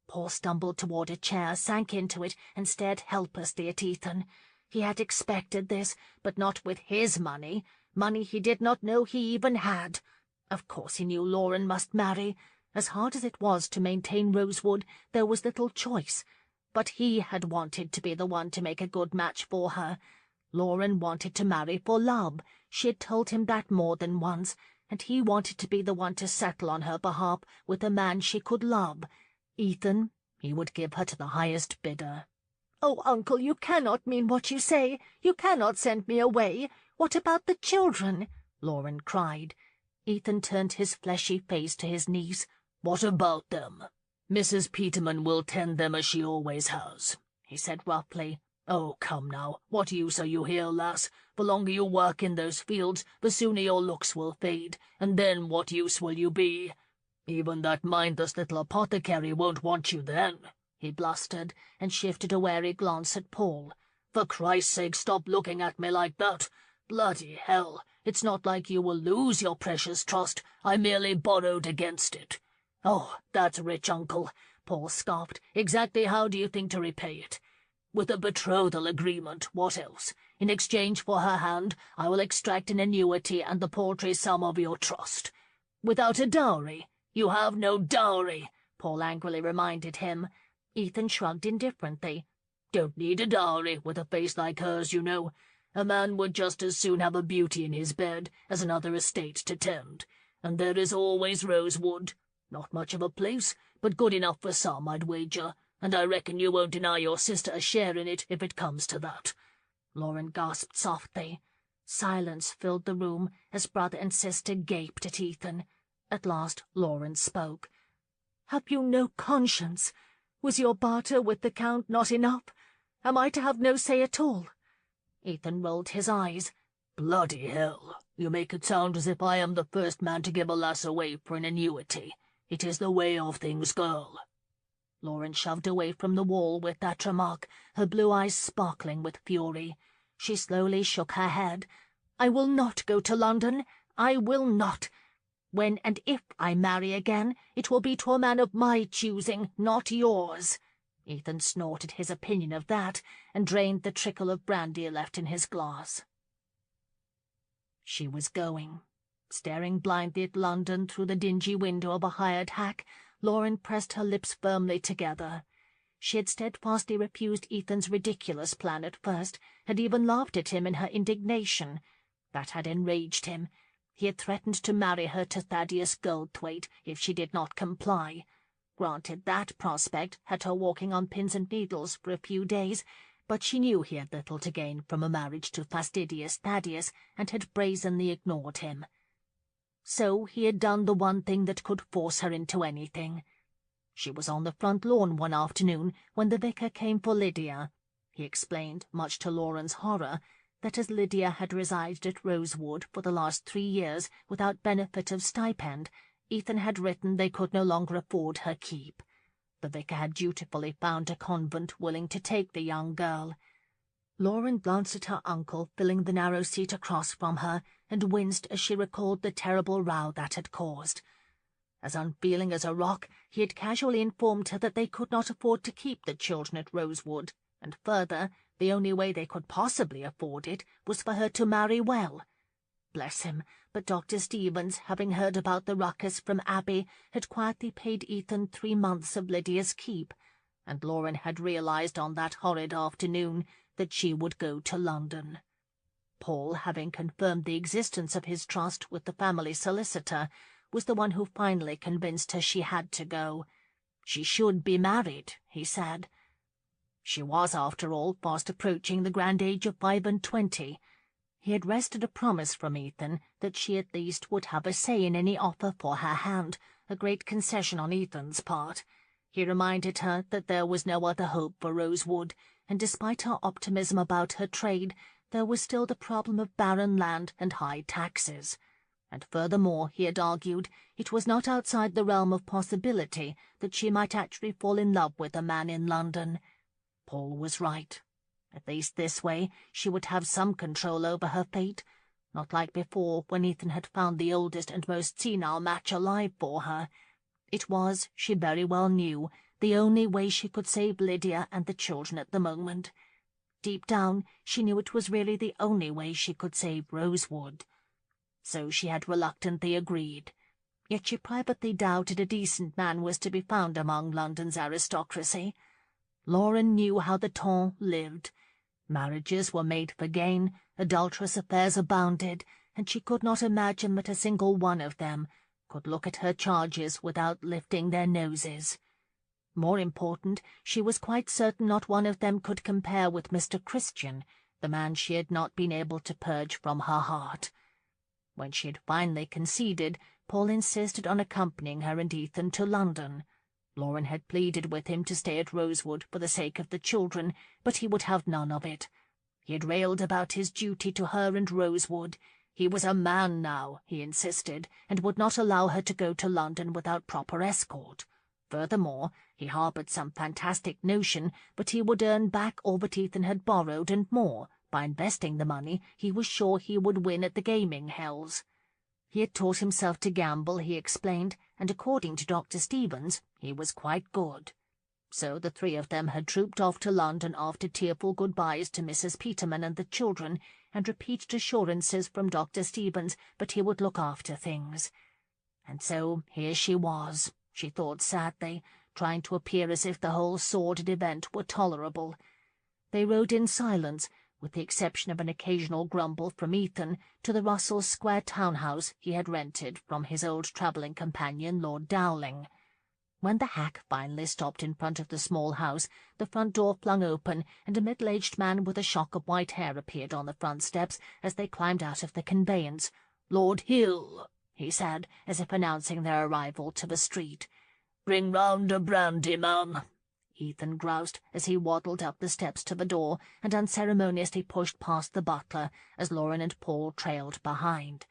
Paul stumbled toward a chair, sank into it, and stared helplessly at Ethan. He had expected this, but not with his money. Money he did not know he even had. Of course he knew Lauren must marry. As hard as it was to maintain Rosewood, there was little choice. But he had wanted to be the one to make a good match for her. Lauren wanted to marry for love. She had told him that more than once, and he wanted to be the one to settle on her behalf with a man she could love. Ethan, he would give her to the highest bidder. "Oh, Uncle, you cannot mean what you say. You cannot send me away. What about the children?" Lauren cried. Ethan turned his fleshy face to his niece. "What about them? Mrs. Peterman will tend them as she always has," he said roughly. "Oh, come now, what use are you here, lass? The longer you work in those fields, the sooner your looks will fade, and then what use will you be?" Even that mindless little apothecary won't want you then," he blustered, and shifted a wary glance at Paul. "For Christ's sake, stop looking at me like that. Bloody hell, it's not like you will lose your precious trust. I merely borrowed against it." "Oh, that's rich, uncle," Paul scoffed. "Exactly how do you think to repay it?" "With a betrothal agreement. What else? In exchange for her hand, I will extract an annuity and the paltry sum of your trust." "Without a dowry? You have no dowry," Paul angrily reminded him. Ethan shrugged indifferently. "Don't need a dowry with a face like hers, you know. A man would just as soon have a beauty in his bed as another estate to tend. And there is always Rosewood. Not much of a place, but good enough for some, I'd wager, and I reckon you won't deny your sister a share in it if it comes to that." Lauren gasped softly. Silence filled the room as brother and sister gaped at Ethan. At last Lauren spoke. "Have you no conscience? Was your barter with the Count not enough? Am I to have no say at all?" Ethan rolled his eyes. "Bloody hell, you make it sound as if I am the first man to give a lass away for an annuity. It is the way of things, girl." Lauren shoved away from the wall with that remark, her blue eyes sparkling with fury. She slowly shook her head. "I will not go to London. I will not. When and if I marry again, it will be to a man of my choosing, not yours." Ethan snorted his opinion of that, and drained the trickle of brandy left in his glass. She was going. Staring blindly at London through the dingy window of a hired hack, Lauren pressed her lips firmly together. She had steadfastly refused Ethan's ridiculous plan at first, had even laughed at him in her indignation. That had enraged him. He had threatened to marry her to Thaddeus Goldthwaite if she did not comply. Granted, that prospect had her walking on pins and needles for a few days, but she knew he had little to gain from a marriage to fastidious Thaddeus, and had brazenly ignored him. So he had done the one thing that could force her into anything. She was on the front lawn one afternoon when the vicar came for Lydia. He explained, much to Lauren's horror, that as Lydia had resided at Rosewood for the last 3 years without benefit of stipend, Ethan had written they could no longer afford her keep. The vicar had dutifully found a convent willing to take the young girl. Lauren glanced at her uncle filling the narrow seat across from her, and winced as she recalled the terrible row that had caused. As unfeeling as a rock, he had casually informed her that they could not afford to keep the children at Rosewood, and further, the only way they could possibly afford it was for her to marry well. Bless him, but Dr. Stevens, having heard about the ruckus from Abby, had quietly paid Ethan 3 months of Lydia's keep, and Lauren had realized on that horrid afternoon that she would go to London. Paul, having confirmed the existence of his trust with the family solicitor, was the one who finally convinced her she had to go. She should be married, he said. She was, after all, fast approaching the grand age of 25. He had wrested a promise from Ethan that she at least would have a say in any offer for her hand, a great concession on Ethan's part. He reminded her that there was no other hope for Rosewood, and despite her optimism about her trade, there was still the problem of barren land and high taxes. And furthermore, he had argued, it was not outside the realm of possibility that she might actually fall in love with a man in London. Paul was right. At least this way she would have some control over her fate, not like before when Ethan had found the oldest and most senile match alive for her. It was, she very well knew, the only way she could save Lydia and the children at the moment. Deep down, she knew it was really the only way she could save Rosewood. So she had reluctantly agreed. Yet she privately doubted a decent man was to be found among London's aristocracy. Lauren knew how the ton lived. Marriages were made for gain, adulterous affairs abounded, and she could not imagine that a single one of them could look at her charges without lifting their noses. More important, she was quite certain not one of them could compare with Mr. Christian, the man she had not been able to purge from her heart. When she had finally conceded, Paul insisted on accompanying her and Ethan to London. Lauren had pleaded with him to stay at Rosewood for the sake of the children, but he would have none of it. He had railed about his duty to her and Rosewood. He was a man now, he insisted, and would not allow her to go to London without proper escort. Furthermore, he harboured some fantastic notion that he would earn back all that Ethan had borrowed and more. By investing the money, he was sure he would win at the gaming hells. He had taught himself to gamble, he explained, and according to Dr. Stevens, he was quite good. So the three of them had trooped off to London after tearful goodbyes to Mrs. Peterman and the children, and repeated assurances from Dr. Stevens that he would look after things. And so here she was, she thought sadly, trying to appear as if the whole sordid event were tolerable. They rode in silence, with the exception of an occasional grumble from Ethan, to the Russell Square townhouse he had rented from his old travelling companion Lord Dowling. When the hack finally stopped in front of the small house, the front door flung open, and a middle-aged man with a shock of white hair appeared on the front steps as they climbed out of the conveyance. "Lord Hill," he said, as if announcing their arrival to the street. "Bring round a brandy, man," Ethan groused as he waddled up the steps to the door and unceremoniously pushed past the butler as Lauren and Paul trailed behind.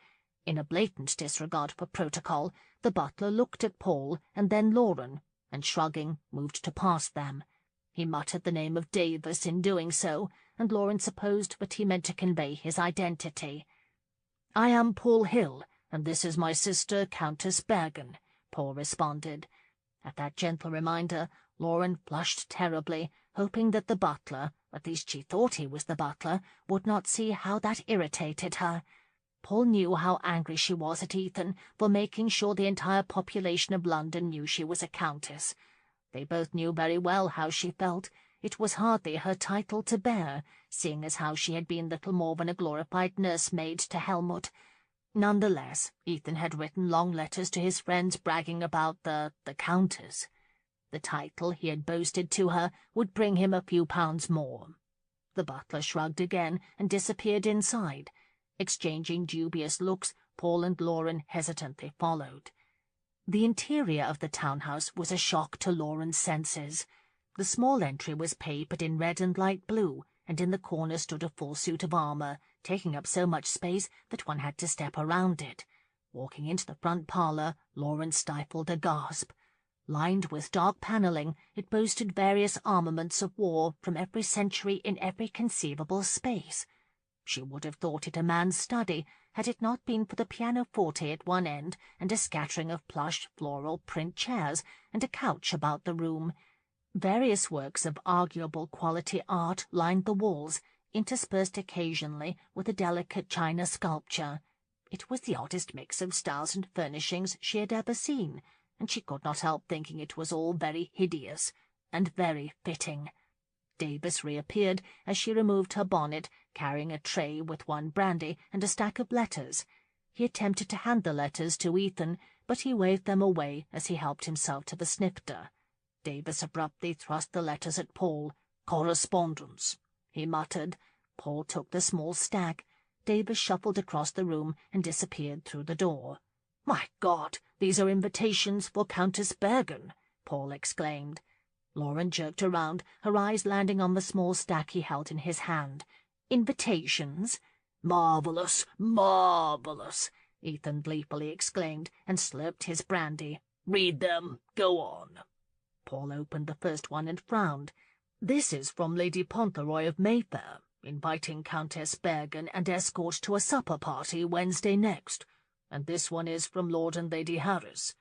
In a blatant disregard for protocol, the butler looked at Paul and then Lauren, and shrugging, moved to pass them. He muttered the name of Davis in doing so, and Lauren supposed that he meant to convey his identity. "I am Paul Hill, and this is my sister, Countess Bergen," Paul responded. At that gentle reminder, Lauren flushed terribly, hoping that the butler, at least she thought he was the butler, would not see how that irritated her. Paul knew how angry she was at Ethan for making sure the entire population of London knew she was a countess. They both knew very well how she felt. It was hardly her title to bear, seeing as how she had been little more than a glorified nursemaid to Helmut. Nonetheless, Ethan had written long letters to his friends bragging about the countess. The title he had boasted to her would bring him a few pounds more. The butler shrugged again and disappeared inside. Exchanging dubious looks, Paul and Lauren hesitantly followed. The interior of the townhouse was a shock to Lauren's senses. The small entry was papered in red and light blue, and in the corner stood a full suit of armour, taking up so much space that one had to step around it. Walking into the front parlour, Lauren stifled a gasp. Lined with dark panelling, it boasted various armaments of war from every century in every conceivable space. She would have thought it a man's study, had it not been for the pianoforte at one end and a scattering of plush floral print chairs and a couch about the room. Various works of arguable quality art lined the walls, interspersed occasionally with a delicate china sculpture. It was the oddest mix of styles and furnishings she had ever seen, and she could not help thinking it was all very hideous and very fitting. Davis reappeared as she removed her bonnet, carrying a tray with one brandy and a stack of letters. He attempted to hand the letters to Ethan, but he waved them away as he helped himself to the snifter. Davis abruptly thrust the letters at Paul. "Correspondence," he muttered. Paul took the small stack. Davis shuffled across the room and disappeared through the door. "My God, these are invitations for Countess Bergen," Paul exclaimed. Lauren jerked around, her eyes landing on the small stack he held in his hand. "Invitations?" "Marvellous, marvellous!" Ethan gleefully exclaimed, and slurped his brandy. "Read them. Go on." Paul opened the first one and frowned. "This is from Lady Fauntleroy of Mayfair, inviting Countess Bergen and escort to a supper party Wednesday next. And this one is from Lord and Lady Harris."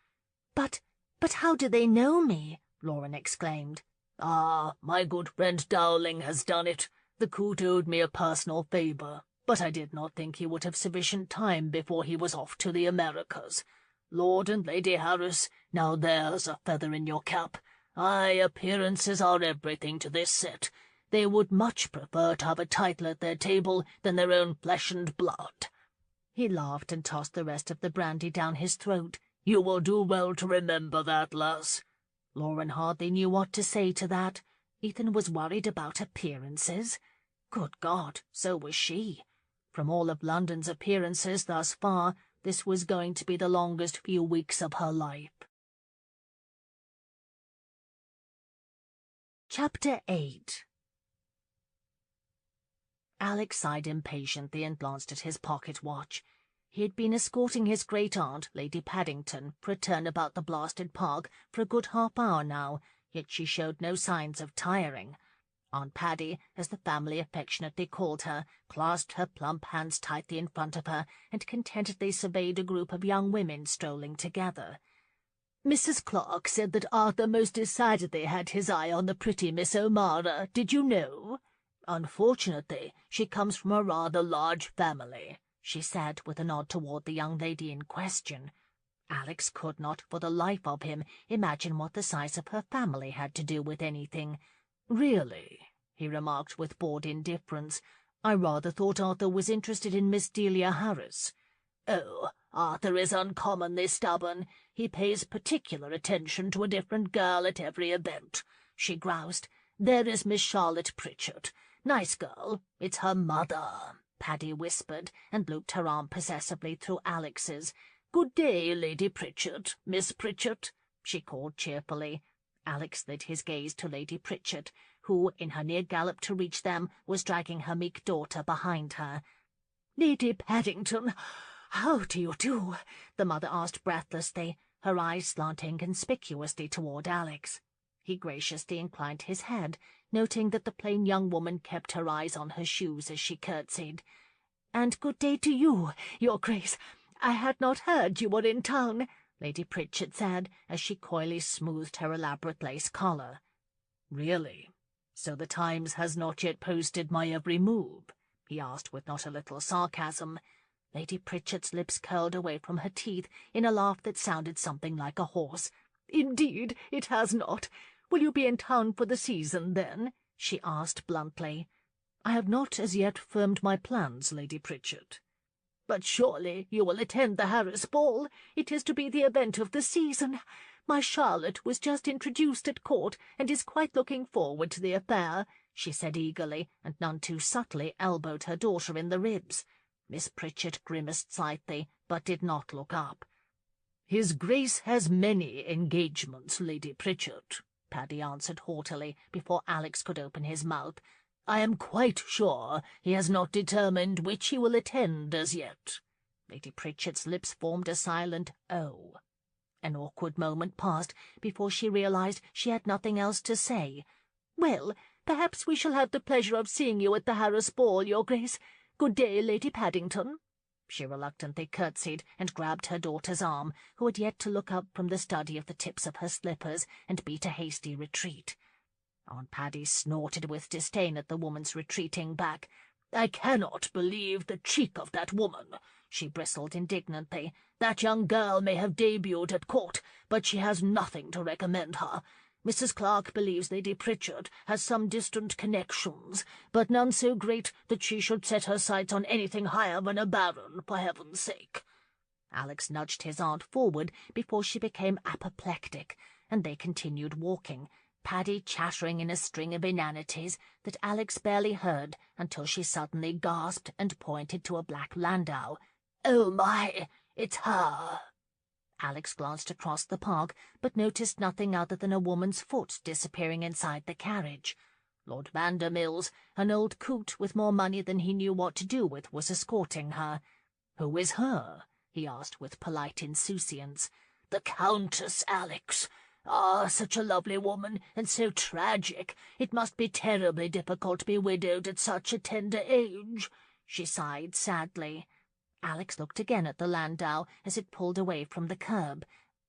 But how do they know me?" Lauren exclaimed. "Ah, my good friend Dowling has done it. The Coot owed me a personal favour, but I did not think he would have sufficient time before he was off to the Americas. Lord and Lady Harris, now there's a feather in your cap. Aye, appearances are everything to this set. They would much prefer to have a title at their table than their own flesh and blood." He laughed and tossed the rest of the brandy down his throat. "You will do well to remember that, lass." Lauren hardly knew what to say to that. Ethan was worried about appearances. Good God, so was she. From all of London's appearances thus far, this was going to be the longest few weeks of her life. Chapter 8. Alex sighed impatiently and glanced at his pocket watch. He had been escorting his great-aunt, Lady Paddington, for a turn about the blasted park for a good half-hour now, yet she showed no signs of tiring. Aunt Paddy, as the family affectionately called her, clasped her plump hands tightly in front of her and contentedly surveyed a group of young women strolling together. Mrs. Clark said that Arthur most decidedly had his eye on the pretty Miss O'Mara, did you know? Unfortunately, she comes from a rather large family, she said with a nod toward the young lady in question. Alex could not, for the life of him, imagine what the size of her family had to do with anything. Really, he remarked with bored indifference, I rather thought Arthur was interested in Miss Delia Harris. Oh, Arthur is uncommonly stubborn. He pays particular attention to a different girl at every event, she groused. There is Miss Charlotte Pritchard. Nice girl. It's her mother, Paddy whispered, and looped her arm possessively through Alex's. Good day, Lady Pritchard, Miss Pritchard, she called cheerfully. Alex slid his gaze to Lady Pritchard, who, in her near gallop to reach them, was dragging her meek daughter behind her. Lady Paddington, how do you do? The mother asked breathlessly, her eyes slanting conspicuously toward Alex. He graciously inclined his head, noting that the plain young woman kept her eyes on her shoes as she curtsied. And good day to you, Your Grace. I had not heard you were in town, Lady Pritchard said, as she coyly smoothed her elaborate lace collar. Really? So the Times has not yet posted my every move? He asked with not a little sarcasm. Lady Pritchard's lips curled away from her teeth in a laugh that sounded something like a horse. Indeed, it has not. Will you be in town for the season, then? She asked bluntly. I have not as yet firmed my plans, Lady Pritchard. But surely you will attend the Harris Ball. It is to be the event of the season. My Charlotte was just introduced at court and is quite looking forward to the affair, she said eagerly, and none too subtly elbowed her daughter in the ribs. Miss Pritchard grimaced slightly, but did not look up. His Grace has many engagements, Lady Pritchard, Paddy answered haughtily, before Alex could open his mouth. I am quite sure he has not determined which he will attend as yet. Lady Pritchard's lips formed a silent O. An awkward moment passed before she realized she had nothing else to say. Well, perhaps we shall have the pleasure of seeing you at the Harris Ball, Your Grace. Good day, Lady Paddington. She reluctantly curtsied and grabbed her daughter's arm, who had yet to look up from the study of the tips of her slippers and beat a hasty retreat. Aunt Paddy snorted with disdain at the woman's retreating back. I cannot believe the cheek of that woman, she bristled indignantly. That young girl may have debuted at court, but she has nothing to recommend her. Mrs. Clark believes Lady Pritchard has some distant connections, but none so great that she should set her sights on anything higher than a baron, for heaven's sake. Alex nudged his aunt forward before she became apoplectic, and they continued walking, Paddy chattering in a string of inanities that Alex barely heard until she suddenly gasped and pointed to a black landau. "Oh, my, it's her!" Alex glanced across the park, but noticed nothing other than a woman's foot disappearing inside the carriage. Lord Vandermills, an old coot with more money than he knew what to do with, was escorting her. "Who is her?" he asked with polite insouciance. "The Countess, Alex. Ah, such a lovely woman, and so tragic. It must be terribly difficult to be widowed at such a tender age," she sighed sadly. Alex looked again at the landau as it pulled away from the curb.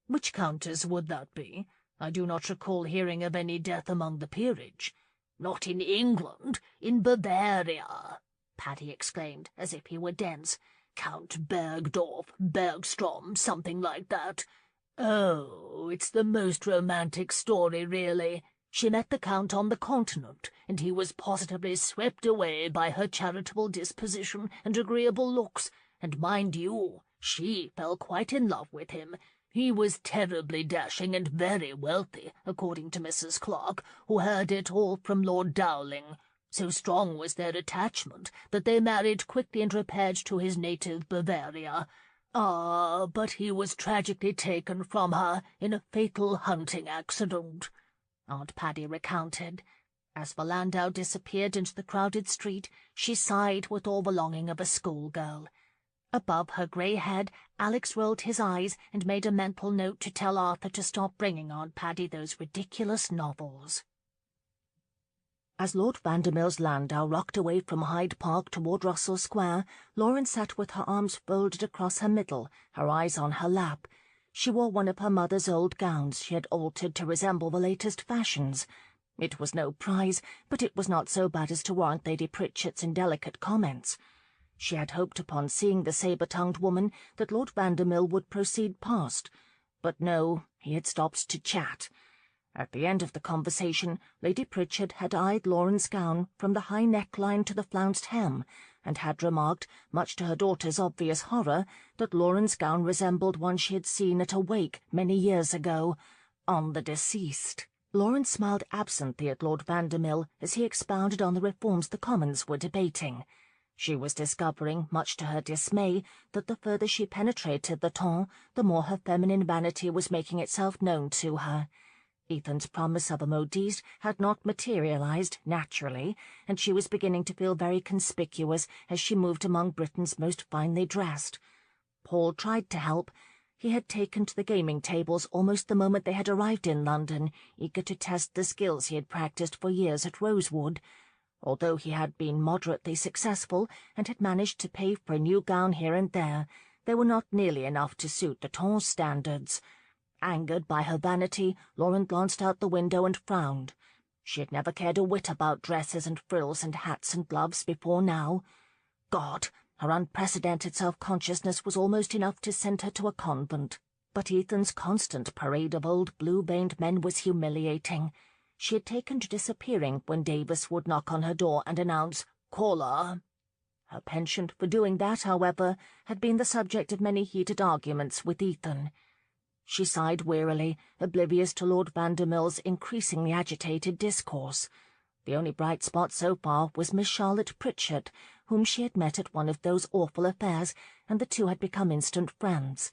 "Which countess would that be? I do not recall hearing of any death among the peerage." "Not in England, in Bavaria," Paddy exclaimed, as if he were dense. "Count Bergstrom, something like that. Oh, it's the most romantic story, really. She met the Count on the Continent, and he was positively swept away by her charitable disposition and agreeable looks, and mind you, she fell quite in love with him. He was terribly dashing and very wealthy, according to Mrs. Clark, who heard it all from Lord Dowling. So strong was their attachment that they married quickly and repaired to his native Bavaria. Ah, but he was tragically taken from her in a fatal hunting accident," Aunt Paddy recounted. As the landau disappeared into the crowded street, she sighed with all the longing of a schoolgirl. Above her grey head, Alex rolled his eyes and made a mental note to tell Arthur to stop bringing Aunt Paddy those ridiculous novels. As Lord Vandermill's landau rocked away from Hyde Park toward Russell Square, Lauren sat with her arms folded across her middle, her eyes on her lap. She wore one of her mother's old gowns she had altered to resemble the latest fashions. It was no prize, but it was not so bad as to warrant Lady Pritchett's indelicate comments. She had hoped upon seeing the sabre-tongued woman that Lord Vandermill would proceed past, but no, he had stopped to chat. At the end of the conversation, Lady Pritchett had eyed Lauren's gown from the high neckline to the flounced hem, and had remarked, much to her daughter's obvious horror, that Lauren's gown resembled one she had seen at a wake many years ago, on the deceased. Lauren smiled absently at Lord Vandermill as he expounded on the reforms the Commons were debating. She was discovering, much to her dismay, that the further she penetrated the ton, the more her feminine vanity was making itself known to her. Ethan's promise of a modiste had not materialized naturally, and she was beginning to feel very conspicuous as she moved among Britain's most finely dressed. Paul tried to help. He had taken to the gaming tables almost the moment they had arrived in London, eager to test the skills he had practised for years at Rosewood. Although he had been moderately successful and had managed to pay for a new gown here and there, they were not nearly enough to suit the ton's standards. Angered by her vanity, Lauren glanced out the window and frowned. She had never cared a whit about dresses and frills and hats and gloves before now. God, her unprecedented self-consciousness was almost enough to send her to a convent. But Ethan's constant parade of old blue-veined men was humiliating. She had taken to disappearing when Davis would knock on her door and announce, "Caller." Her penchant for doing that, however, had been the subject of many heated arguments with Ethan. She sighed wearily, oblivious to Lord Vandermill's increasingly agitated discourse. The only bright spot so far was Miss Charlotte Pritchett, whom she had met at one of those awful affairs, and the two had become instant friends.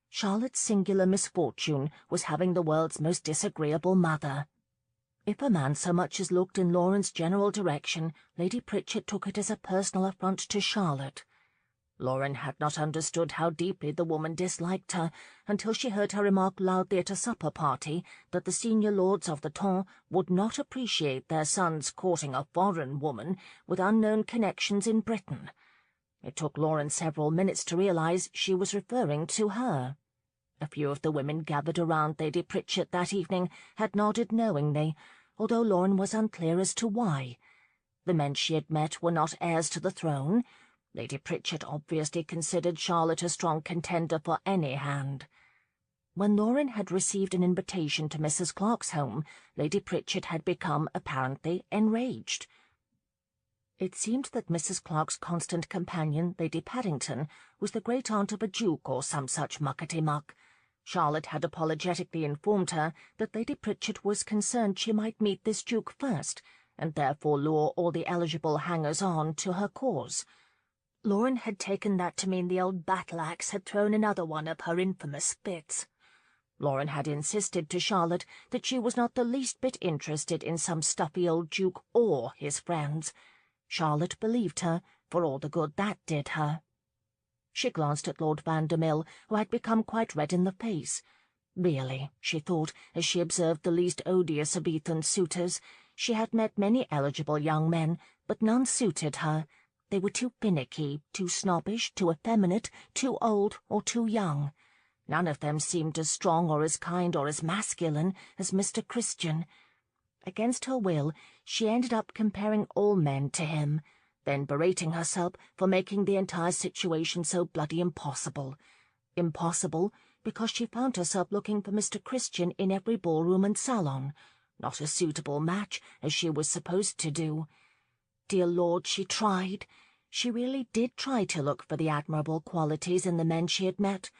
Charlotte's singular misfortune was having the world's most disagreeable mother. If a man so much as looked in Lauren's general direction, Lady Pritchett took it as a personal affront to Charlotte. Lauren had not understood how deeply the woman disliked her until she heard her remark loudly at a supper-party that the senior lords of the ton would not appreciate their sons courting a foreign woman with unknown connections in Britain. It took Lauren several minutes to realize she was referring to her. A few of the women gathered around Lady Pritchett that evening had nodded knowingly, although Lauren was unclear as to why. The men she had met were not heirs to the throne. Lady Pritchett obviously considered Charlotte a strong contender for any hand. When Lauren had received an invitation to Mrs. Clark's home, Lady Pritchett had become, apparently, enraged. It seemed that Mrs. Clark's constant companion, Lady Paddington, was the great-aunt of a duke or some such muckety-muck. Charlotte had apologetically informed her that Lady Pritchett was concerned she might meet this duke first, and therefore lure all the eligible hangers-on to her cause. Lauren had taken that to mean the old battle-axe had thrown another one of her infamous fits. Lauren had insisted to Charlotte that she was not the least bit interested in some stuffy old duke or his friends. Charlotte believed her, for all the good that did her. She glanced at Lord Vandermill, who had become quite red in the face. Really, she thought, as she observed the least odious of Ethan's suitors, she had met many eligible young men, but none suited her. They were too finicky, too snobbish, too effeminate, too old, or too young. None of them seemed as strong or as kind or as masculine as Mr. Christian. Against her will, she ended up comparing all men to him, then berating herself for making the entire situation so bloody impossible. Impossible because she found herself looking for Mr. Christian in every ballroom and salon, not a suitable match, as she was supposed to do. Dear Lord, she tried. She really did try to look for the admirable qualities in the men she had met.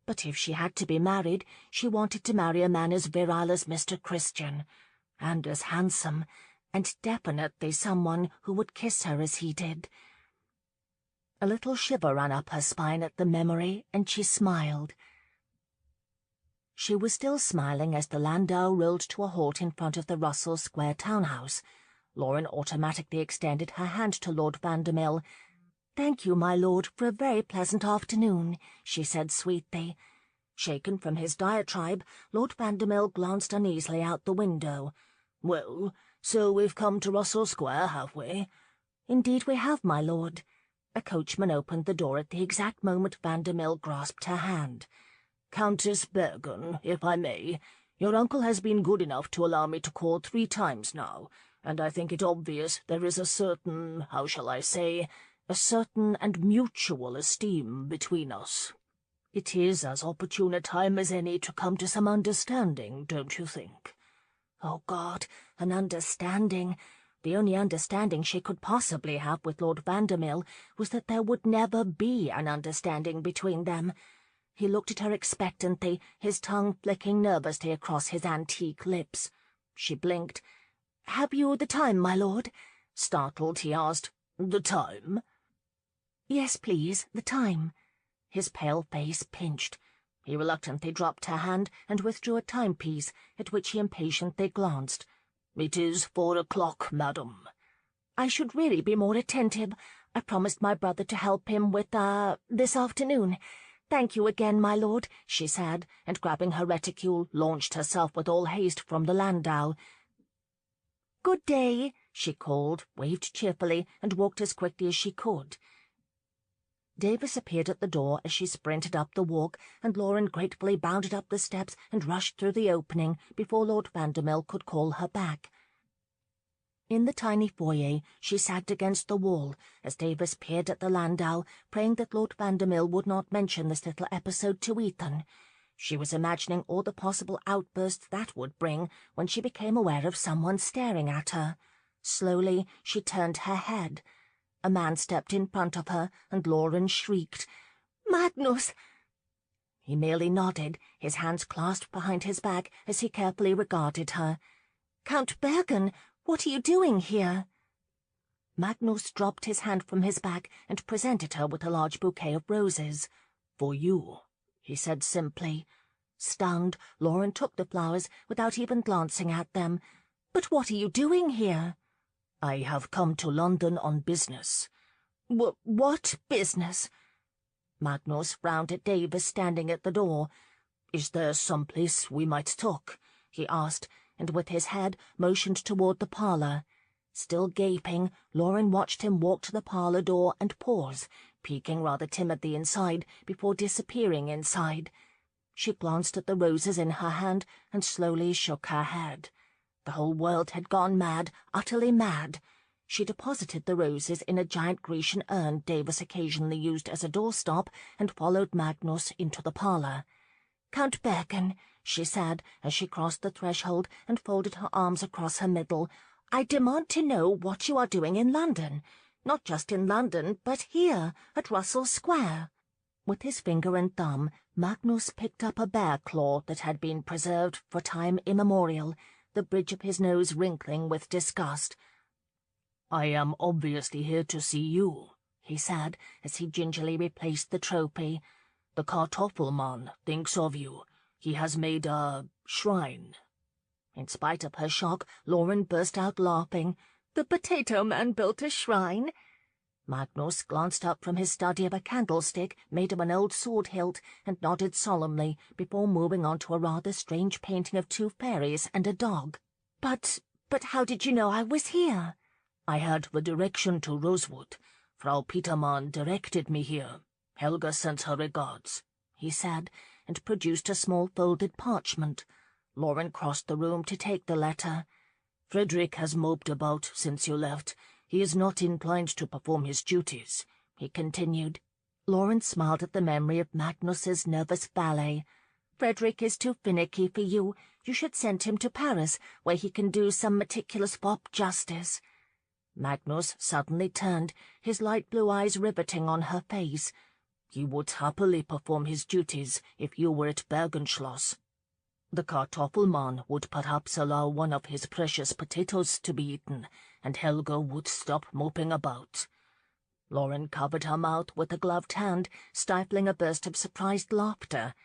But if she had to be married, she wanted to marry a man as virile as Mr. Christian, and as handsome, and definitely someone who would kiss her as he did. A little shiver ran up her spine at the memory, and she smiled. She was still smiling as the landau rolled to a halt in front of the Russell Square townhouse. Lauren automatically extended her hand to Lord Vandermill. "Thank you, my lord, for a very pleasant afternoon," she said sweetly. Shaken from his diatribe, Lord Vandermill glanced uneasily out the window. "Well, so we've come to Russell Square, have we?" "Indeed we have, my lord." A coachman opened the door at the exact moment Vandermill grasped her hand. "Countess Bergen, if I may, your uncle has been good enough to allow me to call 3 times now, and I think it obvious there is a certain, how shall I say, a certain and mutual esteem between us. It is as opportune a time as any to come to some understanding, don't you think?" Oh, God, an understanding. The only understanding she could possibly have with Lord Vandermill was that there would never be an understanding between them. He looked at her expectantly, his tongue flicking nervously across his antique lips. She blinked. "Have you the time, my lord?" Startled, he asked. "The time?" "Yes, please, the time." His pale face pinched. He reluctantly dropped her hand and withdrew a timepiece, at which he impatiently glanced. "It is 4 o'clock, madam." "I should really be more attentive. I promised my brother to help him with, this afternoon. Thank you again, my lord," she said, and grabbing her reticule, launched herself with all haste from the landau. "Good day," she called, waved cheerfully, and walked as quickly as she could. Davis appeared at the door as she sprinted up the walk, and Lauren gratefully bounded up the steps and rushed through the opening before Lord Vandermill could call her back. In the tiny foyer she sagged against the wall as Davis peered at the landau, praying that Lord Vandermill would not mention this little episode to Ethan. She was imagining all the possible outbursts that would bring when she became aware of someone staring at her. Slowly she turned her head. A man stepped in front of her, and Lauren shrieked, "Magnus!" He merely nodded, his hands clasped behind his back as he carefully regarded her. "Count Bergen, what are you doing here?" Magnus dropped his hand from his back and presented her with a large bouquet of roses. "For you," he said simply. Stunned, Lauren took the flowers without even glancing at them. "But what are you doing here?" "I have come to London on business." What business?" Magnus frowned at Davis standing at the door. "Is there some place we might talk?" he asked, and with his head motioned toward the parlour. Still gaping, Lauren watched him walk to the parlour door and pause, peeking rather timidly inside before disappearing inside. She glanced at the roses in her hand and slowly shook her head. The whole world had gone mad, utterly mad. She deposited the roses in a giant Grecian urn Davis occasionally used as a doorstop and followed Magnus into the parlour. "Count Bergen," she said as she crossed the threshold and folded her arms across her middle, "I demand to know what you are doing in London. Not just in London, but here, at Russell Square." With his finger and thumb, Magnus picked up a bear claw that had been preserved for time immemorial, the bridge of his nose wrinkling with disgust. "I am obviously here to see you," he said, as he gingerly replaced the trophy. "The Kartoffelmann thinks of you. He has made a shrine." In spite of her shock, Lauren burst out laughing. "The Potato Man built a shrine?" Magnus glanced up from his study of a candlestick made of an old sword hilt and nodded solemnly before moving on to a rather strange painting of 2 fairies and a dog. But how did you know I was here?" "I had the direction to Rosewood. Frau Petermann directed me here. Helga sends her regards," he said, and produced a small folded parchment. Lauren crossed the room to take the letter. "Frederick has moped about since you left. He is not inclined to perform his duties," he continued. Lauren smiled at the memory of Magnus's nervous valet. "Frederick is too finicky for you. You should send him to Paris, where he can do some meticulous fop justice." Magnus suddenly turned, his light blue eyes riveting on her face. "He would happily perform his duties if you were at Bergenschloss. The Kartoffelmann would perhaps allow one of his precious potatoes to be eaten, and Helga would stop moping about." Lauren covered her mouth with a gloved hand, stifling a burst of surprised laughter.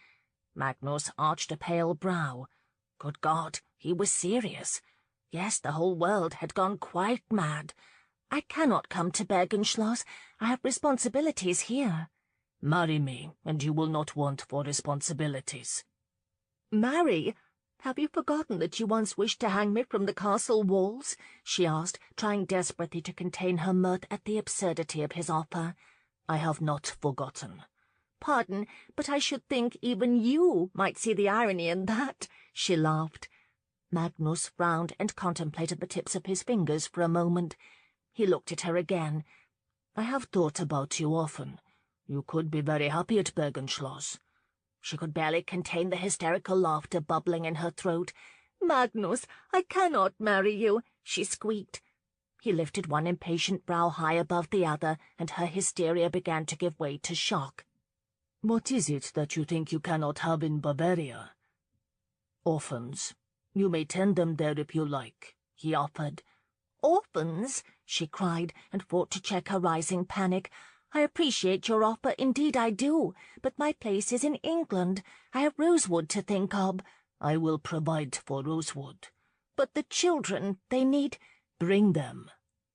Magnus arched a pale brow. Good God, he was serious. Yes, the whole world had gone quite mad. I cannot come to Bergenschloss. I have responsibilities here. Marry me, and you will not want for responsibilities. Marry? Have you forgotten that you once wished to hang me from the castle walls? She asked, trying desperately to contain her mirth at the absurdity of his offer. I have not forgotten. Pardon, but I should think even you might see the irony in that, she laughed. Magnus frowned and contemplated the tips of his fingers for a moment. He looked at her again. I have thought about you often. You could be very happy at Bergenschloss. She could barely contain the hysterical laughter bubbling in her throat. Magnus, I cannot marry you, she squeaked. He lifted one impatient brow high above the other, and her hysteria began to give way to shock. What is it that you think you cannot have in Bavaria? Orphans. You may tend them there if you like, he offered. Orphans? She cried, and fought to check her rising panic. I appreciate your offer, indeed I do, but my place is in England. I have Rosewood to think of. I will provide for Rosewood. But the children, they need— Bring them.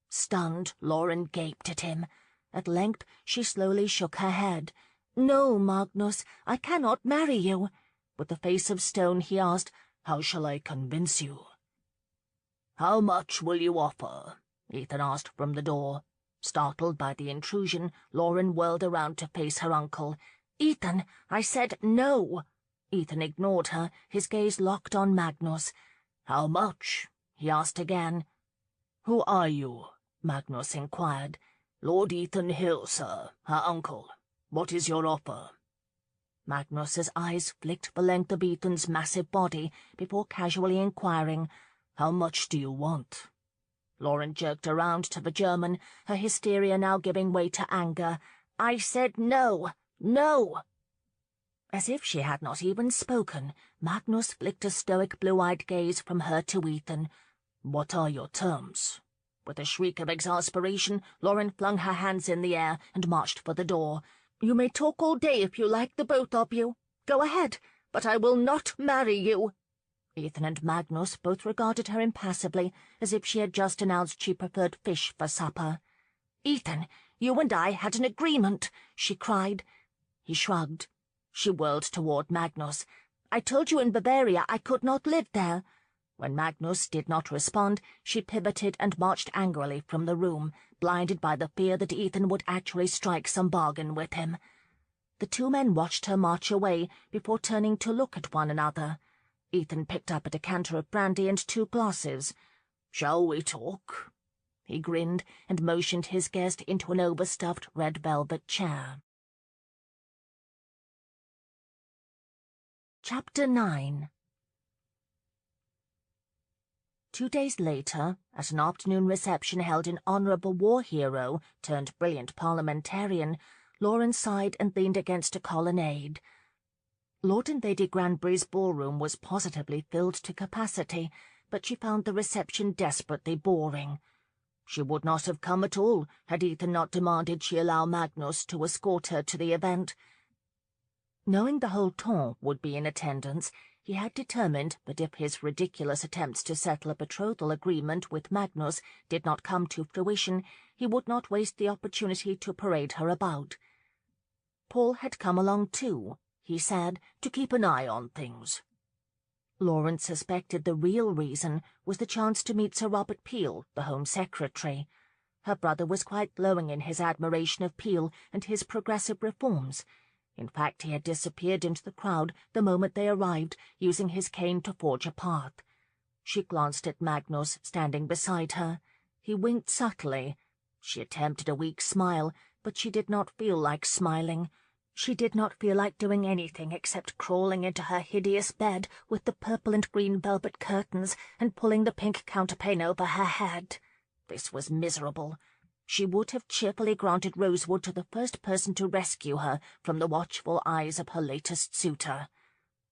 Stunned, Lauren gaped at him. At length she slowly shook her head. No, Magnus, I cannot marry you. With a face of stone he asked, How shall I convince you? How much will you offer? Ethan asked from the door. Startled by the intrusion, Lauren whirled around to face her uncle. Ethan, I said no. Ethan ignored her, his gaze locked on Magnus. How much? He asked again. Who are you? Magnus inquired. Lord Ethan Hill, sir, her uncle. What is your offer? Magnus's eyes flicked the length of Ethan's massive body before casually inquiring, How much do you want? Lauren jerked around to the German, her hysteria now giving way to anger. I said no, no. As if she had not even spoken, Magnus flicked a stoic blue-eyed gaze from her to Ethan. What are your terms? With a shriek of exasperation, Lauren flung her hands in the air and marched for the door. You may talk all day if you like, the both of you. Go ahead, but I will not marry you. Ethan and Magnus both regarded her impassively, as if she had just announced she preferred fish for supper. Ethan, you and I had an agreement, she cried. He shrugged. She whirled toward Magnus. I told you in Bavaria I could not live there. When Magnus did not respond, she pivoted and marched angrily from the room, blinded by the fear that Ethan would actually strike some bargain with him. The two men watched her march away before turning to look at one another. Ethan picked up a decanter of brandy and 2 glasses. Shall we talk? He grinned and motioned his guest into an overstuffed red velvet chair. Chapter 9. 2 days later, at an afternoon reception held in honour of a war hero turned brilliant parliamentarian, Lauren sighed and leaned against a colonnade. Lord and Lady Granbury's ballroom was positively filled to capacity, but she found the reception desperately boring. She would not have come at all had Ethan not demanded she allow Magnus to escort her to the event. Knowing the whole ton would be in attendance, he had determined that if his ridiculous attempts to settle a betrothal agreement with Magnus did not come to fruition, he would not waste the opportunity to parade her about. Paul had come along too, he said, to keep an eye on things. Lauren suspected the real reason was the chance to meet Sir Robert Peel, the Home Secretary. Her brother was quite glowing in his admiration of Peel and his progressive reforms. In fact, he had disappeared into the crowd the moment they arrived, using his cane to forge a path. She glanced at Magnus, standing beside her. He winked subtly. She attempted a weak smile, but she did not feel like smiling. She did not feel like doing anything except crawling into her hideous bed with the purple and green velvet curtains and pulling the pink counterpane over her head. This was miserable. She would have cheerfully granted Rosewood to the first person to rescue her from the watchful eyes of her latest suitor.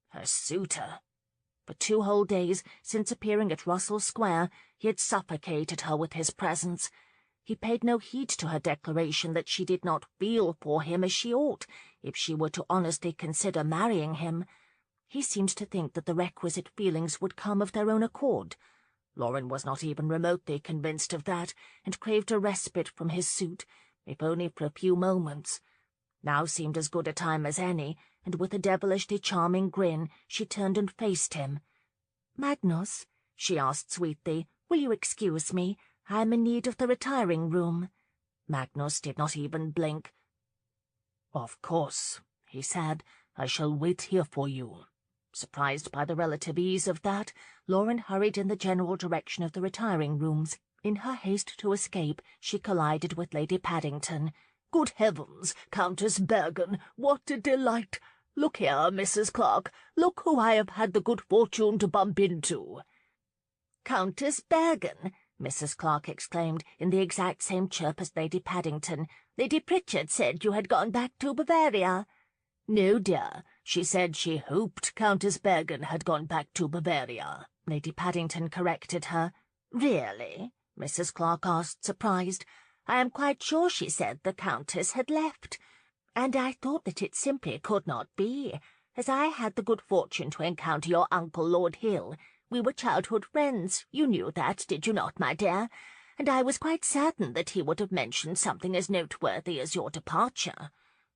Her suitor? For 2 whole days, since appearing at Russell Square, he had suffocated her with his presence. He paid no heed to her declaration that she did not feel for him as she ought, if she were to honestly consider marrying him. He seemed to think that the requisite feelings would come of their own accord. Lauren was not even remotely convinced of that, and craved a respite from his suit, if only for a few moments. Now seemed as good a time as any, and with a devilishly charming grin she turned and faced him. "Magnus," she asked sweetly, "will you excuse me? I am in need of the retiring room." Magnus did not even blink. "Of course," he said. "I shall wait here for you." Surprised by the relative ease of that, Lauren hurried in the general direction of the retiring rooms. In her haste to escape, she collided with Lady Paddington. "Good heavens, Countess Bergen, what a delight! Look here, Mrs. Clark, look who I have had the good fortune to bump into." "Countess Bergen!" Mrs. Clark exclaimed, in the exact same chirp as Lady Paddington. "Lady Pritchard said you had gone back to Bavaria." "No, dear. She said she hoped Countess Bergen had gone back to Bavaria," Lady Paddington corrected her. "Really?" Mrs. Clark asked, surprised. "I am quite sure she said the Countess had left, and I thought that it simply could not be, as I had the good fortune to encounter your uncle, Lord Hill. We were childhood friends. You knew that, did you not, my dear? And I was quite certain that he would have mentioned something as noteworthy as your departure."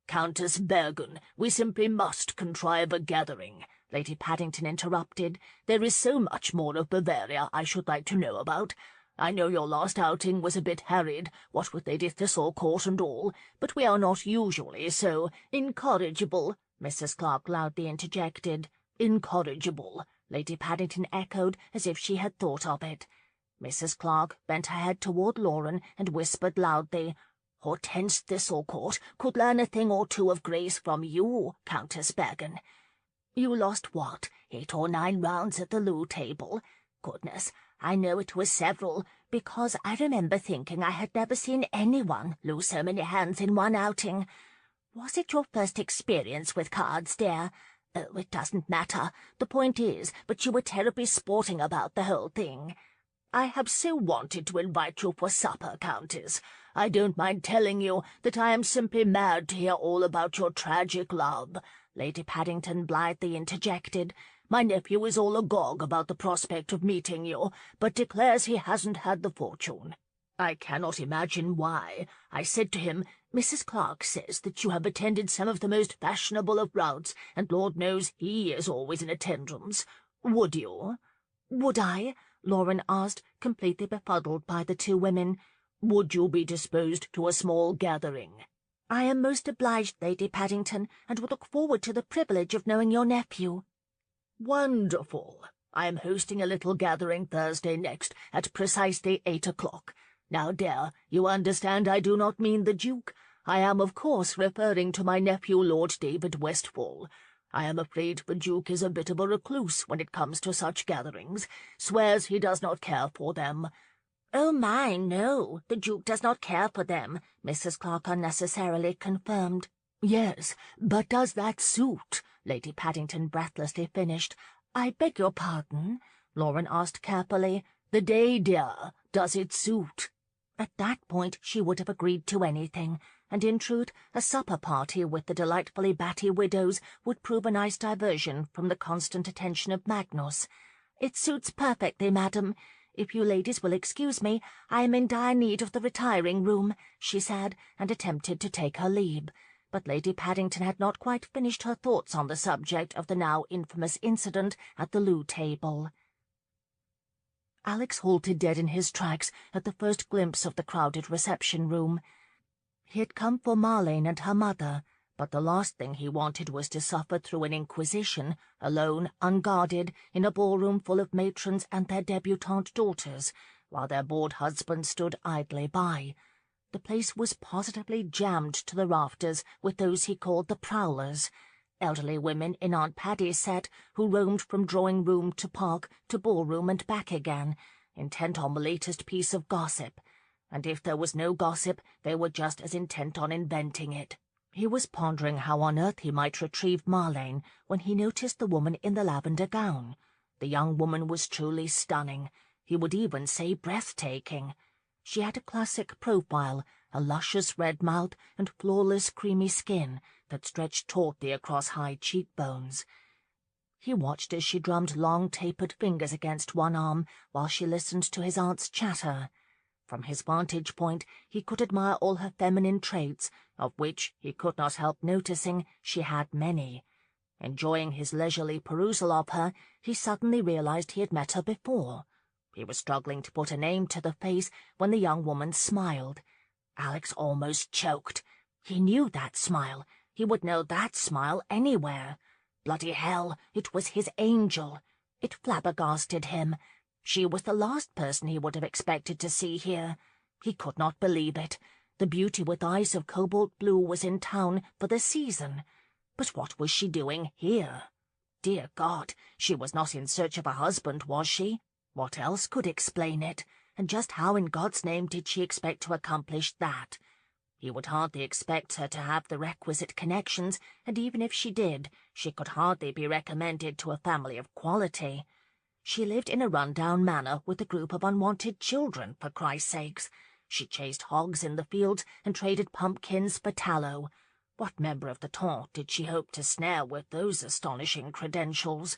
"Countess Bergen, we simply must contrive a gathering," Lady Paddington interrupted. "There is so much more of Bavaria I should like to know about. I know your last outing was a bit harried, what with Lady Thistlecourt and all, but we are not usually so incorrigible," Mrs. Clark loudly interjected. "Incorrigible," Lady Paddington echoed, as if she had thought of it. Mrs. Clark bent her head toward Lauren and whispered loudly, "Hortense Thistlecourt could learn a thing or two of grace from you, Countess Bergen. You lost, what, 8 or 9 rounds at the loo table? Goodness, I know it was several, because I remember thinking I had never seen anyone lose so many hands in one outing. Was it your first experience with cards, dear? Oh, it doesn't matter. The point is, but you were terribly sporting about the whole thing." "I have so wanted to invite you for supper, Countess. I don't mind telling you that I am simply mad to hear all about your tragic love," Lady Paddington blithely interjected. "My nephew is all agog about the prospect of meeting you, but declares he hasn't had the fortune. I cannot imagine why. I said to him, 'Mrs. Clark says that you have attended some of the most fashionable of routs, and Lord knows he is always in attendance. Would you?'" "Would I?" Lauren asked, completely befuddled by the two women. "Would you be disposed to a small gathering?" "I am most obliged, Lady Paddington, and would look forward to the privilege of knowing your nephew." "Wonderful. I am hosting a little gathering Thursday next at precisely 8 o'clock. Now, dear, you understand I do not mean the Duke. I am, of course, referring to my nephew, Lord David Westfall. I am afraid the Duke is a bit of a recluse when it comes to such gatherings, swears he does not care for them." "Oh, my, no, the Duke does not care for them," Mrs. Clark unnecessarily confirmed. "Yes, but does that suit?" Lady Paddington breathlessly finished. "I beg your pardon?" Lauren asked carefully. "The day, dear, does it suit?" At that point she would have agreed to anything, and in truth a supper party with the delightfully batty widows would prove a nice diversion from the constant attention of Magnus. "It suits perfectly, madam. If you ladies will excuse me, I am in dire need of the retiring room," she said, and attempted to take her leave. But Lady Paddington had not quite finished her thoughts on the subject of the now infamous incident at the loo table. Alex halted dead in his tracks at the first glimpse of the crowded reception-room. He had come for Marlene and her mother, but the last thing he wanted was to suffer through an inquisition, alone, unguarded, in a ballroom full of matrons and their debutante daughters, while their bored husbands stood idly by. The place was positively jammed to the rafters with those he called the prowlers, elderly women in Aunt Paddy's set who roamed from drawing-room to park to ballroom and back again, intent on the latest piece of gossip. And if there was no gossip, they were just as intent on inventing it. He was pondering how on earth he might retrieve Marlene when he noticed the woman in the lavender gown. The young woman was truly stunning. He would even say breathtaking. She had a classic profile, a luscious red mouth, and flawless creamy skin that stretched tautly across high cheekbones. He watched as she drummed long tapered fingers against one arm while she listened to his aunt's chatter. From his vantage point he could admire all her feminine traits, of which he could not help noticing she had many. Enjoying his leisurely perusal of her, he suddenly realized he had met her before. He was struggling to put a name to the face when the young woman smiled. Alex almost choked. He knew that smile. He would know that smile anywhere. Bloody hell, it was his angel. It flabbergasted him. She was the last person he would have expected to see here. He could not believe it. The beauty with eyes of cobalt blue was in town for the season. But what was she doing here? Dear God, she was not in search of a husband, was she? What else could explain it? And just how in God's name did she expect to accomplish that? He would hardly expect her to have the requisite connections, and even if she did, she could hardly be recommended to a family of quality. She lived in a run-down manor with a group of unwanted children, for Christ's sakes. She chased hogs in the fields and traded pumpkins for tallow. What member of the ton did she hope to snare with those astonishing credentials?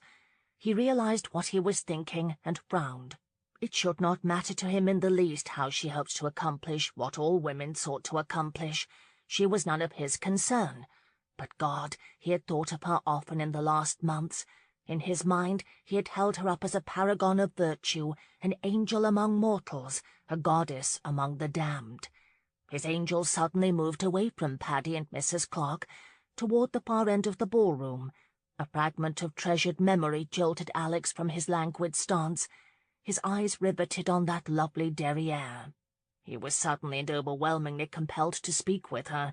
He realized what he was thinking and frowned. It should not matter to him in the least how she hoped to accomplish what all women sought to accomplish. She was none of his concern. But God, he had thought of her often in the last months. In his mind he had held her up as a paragon of virtue, an angel among mortals, a goddess among the damned. His angel suddenly moved away from Paddy and Mrs. Clark, toward the far end of the ballroom. A fragment of treasured memory jolted Alex from his languid stance, his eyes riveted on that lovely derriere. He was suddenly and overwhelmingly compelled to speak with her.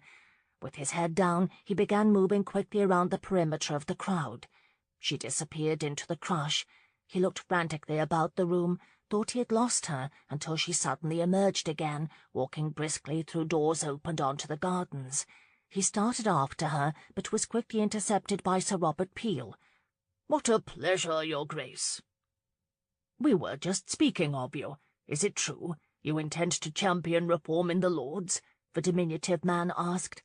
With his head down, he began moving quickly around the perimeter of the crowd. She disappeared into the crush. He looked frantically about the room, thought he had lost her, until she suddenly emerged again, walking briskly through doors opened onto the gardens. He started after her, but was quickly intercepted by Sir Robert Peel. "What a pleasure, Your Grace." "We were just speaking of you. Is it true? You intend to champion reform in the Lords?" the diminutive man asked.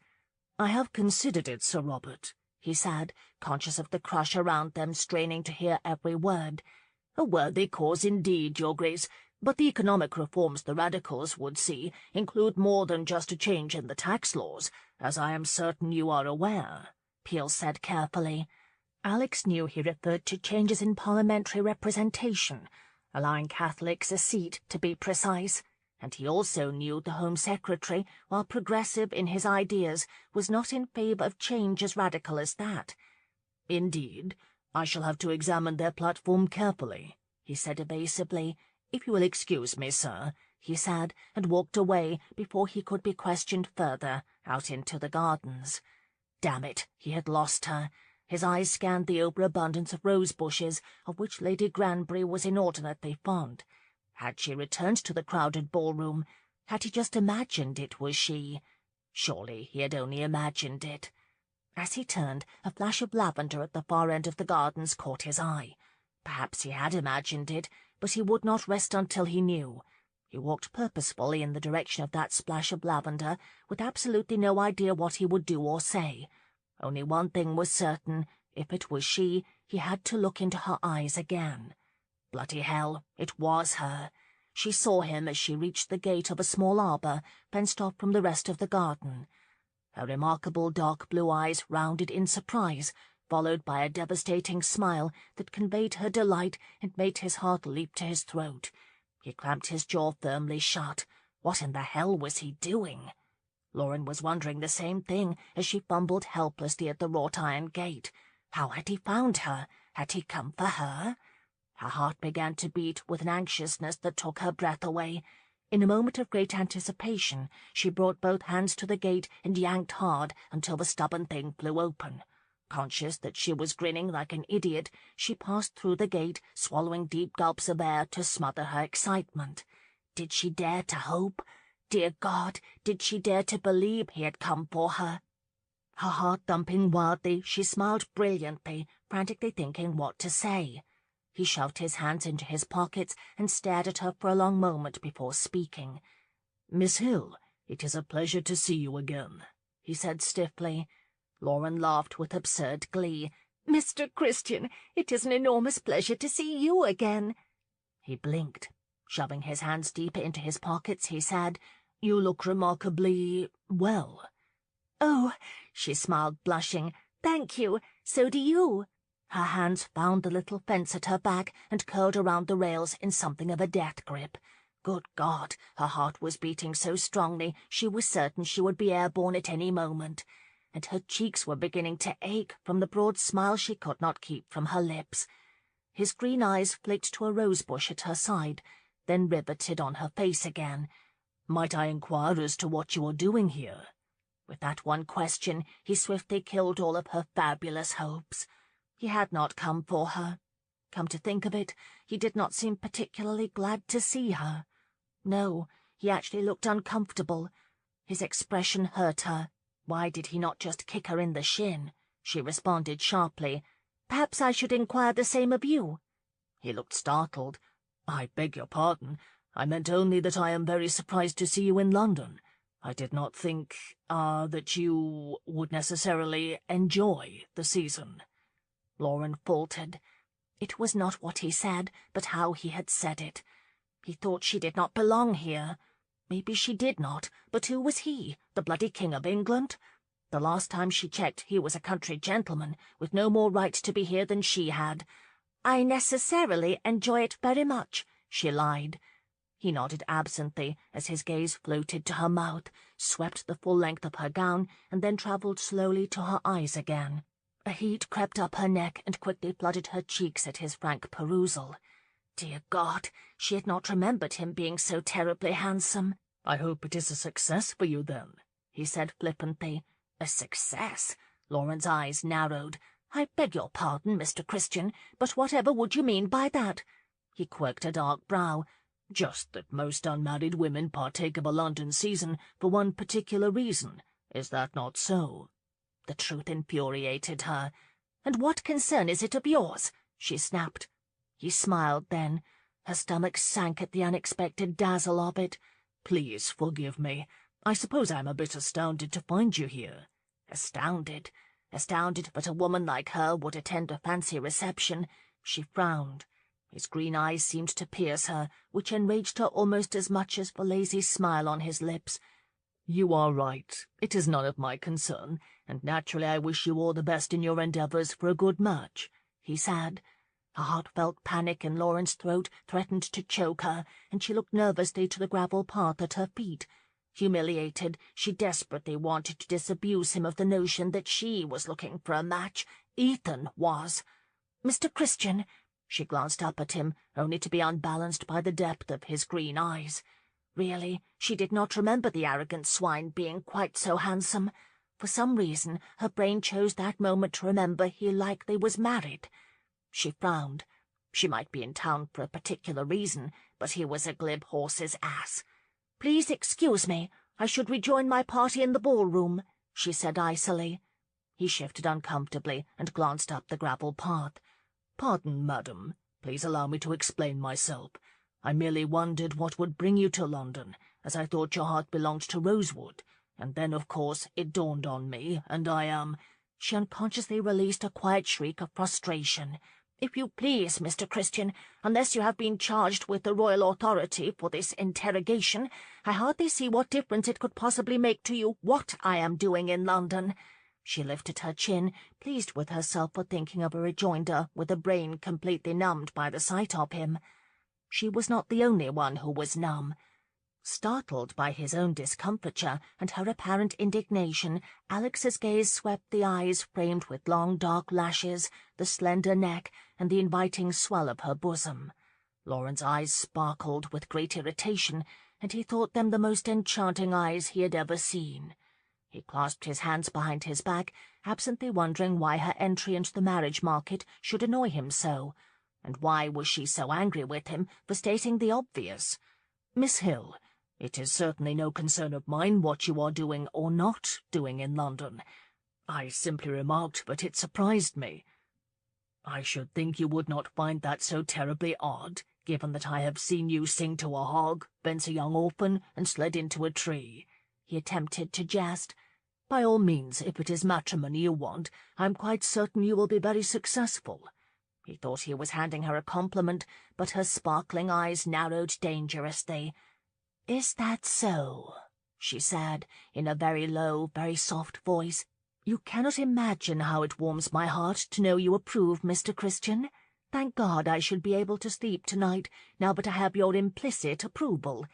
"I have considered it, Sir Robert," he said, conscious of the crush around them, straining to hear every word. "A worthy cause indeed, Your Grace, but the economic reforms the Radicals would see include more than just a change in the tax laws, as I am certain you are aware," Peel said carefully. Alex knew he referred to changes in parliamentary representation, allowing Catholics a seat, to be precise, and he also knew the Home Secretary, while progressive in his ideas, was not in favour of change as radical as that. "Indeed, I shall have to examine their platform carefully," he said evasively. "If you will excuse me, sir," he said, and walked away before he could be questioned further, out into the gardens. Damn it, he had lost her. His eyes scanned the overabundance of rose bushes, of which Lady Granbury was inordinately fond. Had she returned to the crowded ballroom? Had he just imagined it was she? Surely he had only imagined it. As he turned, a flash of lavender at the far end of the gardens caught his eye. Perhaps he had imagined it, but he would not rest until he knew. He walked purposefully in the direction of that splash of lavender, with absolutely no idea what he would do or say. Only one thing was certain: if it was she, he had to look into her eyes again. Bloody hell, it was her. She saw him as she reached the gate of a small arbour, fenced off from the rest of the garden. Her remarkable dark blue eyes rounded in surprise, followed by a devastating smile that conveyed her delight and made his heart leap to his throat. He clamped his jaw firmly shut. What in the hell was he doing? Lauren was wondering the same thing as she fumbled helplessly at the wrought-iron gate. How had he found her? Had he come for her? Her heart began to beat with an anxiousness that took her breath away. In a moment of great anticipation, she brought both hands to the gate and yanked hard until the stubborn thing flew open. Conscious that she was grinning like an idiot, she passed through the gate, swallowing deep gulps of air to smother her excitement. Did she dare to hope? Dear God, did she dare to believe he had come for her? Her heart thumping wildly, she smiled brilliantly, frantically thinking what to say. He shoved his hands into his pockets and stared at her for a long moment before speaking. "Miss Hill, it is a pleasure to see you again," he said stiffly. Lauren laughed with absurd glee. Mr. Christian, it is an enormous pleasure to see you again." He blinked. Shoving his hands deeper into his pockets, he said, "You look remarkably well." "Oh," she smiled, blushing, "thank you. So do you." Her hands found the little fence at her back and curled around the rails in something of a death grip. Good God, her heart was beating so strongly she was certain she would be airborne at any moment, and her cheeks were beginning to ache from the broad smile she could not keep from her lips. His green eyes flicked to a rosebush at her side, then riveted on her face again. "Might I inquire as to what you are doing here?" With that one question, he swiftly killed all of her fabulous hopes. He had not come for her. Come to think of it, he did not seem particularly glad to see her. No, he actually looked uncomfortable. His expression hurt her. Why did he not just kick her in the shin? She responded sharply, "Perhaps I should inquire the same of you." He looked startled. "I beg your pardon. I meant only that I am very surprised to see you in London. I did not think, that you would necessarily enjoy the season." Lauren faltered. It was not what he said, but how he had said it. He thought she did not belong here. Maybe she did not, but who was he, the bloody King of England? The last time she checked, he was a country gentleman, with no more right to be here than she had. "I necessarily enjoy it very much," she lied. He nodded absently as his gaze floated to her mouth, swept the full length of her gown, and then travelled slowly to her eyes again. A heat crept up her neck and quickly flooded her cheeks at his frank perusal. Dear God, she had not remembered him being so terribly handsome. "I hope it is a success for you, then," he said flippantly. A success? Lauren's eyes narrowed. "I beg your pardon, Mr. Christian, but whatever would you mean by that?" He quirked a dark brow. "Just that most unmarried women partake of a London season for one particular reason. Is that not so?" The truth infuriated her. "And what concern is it of yours?" she snapped. He smiled then. Her stomach sank at the unexpected dazzle of it. "Please forgive me. I suppose I'm a bit astounded to find you here." Astounded. Astounded that a woman like her would attend a fancy reception. She frowned. His green eyes seemed to pierce her, which enraged her almost as much as the lazy smile on his lips. "You are right. It is none of my concern, and naturally I wish you all the best in your endeavours for a good match," he said. A heartfelt panic in Lauren's throat threatened to choke her, and she looked nervously to the gravel path at her feet. Humiliated, she desperately wanted to disabuse him of the notion that she was looking for a match. Ethan was. "Mr. Christian," she glanced up at him, only to be unbalanced by the depth of his green eyes. Really, she did not remember the arrogant swine being quite so handsome. For some reason, her brain chose that moment to remember he likely was married. She frowned. She might be in town for a particular reason, but he was a glib horse's ass. "Please excuse me. I should rejoin my party in the ballroom," she said icily. He shifted uncomfortably and glanced up the gravel path. "Pardon, madam. Please allow me to explain myself. I merely wondered what would bring you to London, as I thought your heart belonged to Rosewood, and then, of course, it dawned on me, and I am—" She unconsciously released a quiet shriek of frustration. "If you please, Mr. Christian, unless you have been charged with the royal authority for this interrogation, I hardly see what difference it could possibly make to you what I am doing in London." She lifted her chin, pleased with herself for thinking of a rejoinder with a brain completely numbed by the sight of him. She was not the only one who was numb. Startled by his own discomfiture and her apparent indignation, Alex's gaze swept the eyes framed with long dark lashes, the slender neck, and the inviting swell of her bosom. Lauren's eyes sparkled with great irritation, and he thought them the most enchanting eyes he had ever seen. He clasped his hands behind his back, absently wondering why her entry into the marriage market should annoy him so, and why was she so angry with him for stating the obvious. "Miss Hill, it is certainly no concern of mine what you are doing or not doing in London. I simply remarked that it surprised me. I should think you would not find that so terribly odd, given that I have seen you sing to a hog, fence a young orphan, and sled into a tree." He attempted to jest. By all means, if it is matrimony you want, I am quite certain you will be very successful." He thought he was handing her a compliment, but her sparkling eyes narrowed dangerously. "Is that so?" she said, in a very low, very soft voice. "You cannot imagine how it warms my heart to know you approve, Mr. Christian. Thank God I should be able to sleep tonight, now that I have your implicit approval.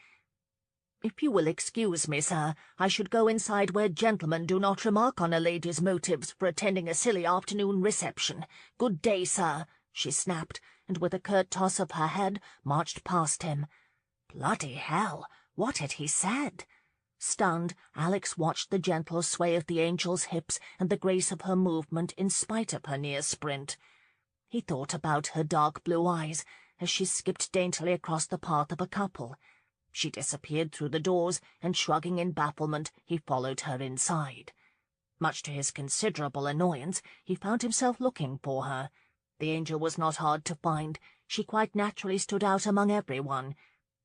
If you will excuse me, sir, I should go inside where gentlemen do not remark on a lady's motives for attending a silly afternoon reception. Good day, sir," she snapped, and with a curt toss of her head marched past him. Bloody hell, what had he said? Stunned, Alex watched the gentle sway of the angel's hips and the grace of her movement in spite of her near sprint. He thought about her dark blue eyes as she skipped daintily across the path of a couple. She disappeared through the doors, and shrugging in bafflement, he followed her inside. Much to his considerable annoyance, he found himself looking for her. The angel was not hard to find. She quite naturally stood out among everyone.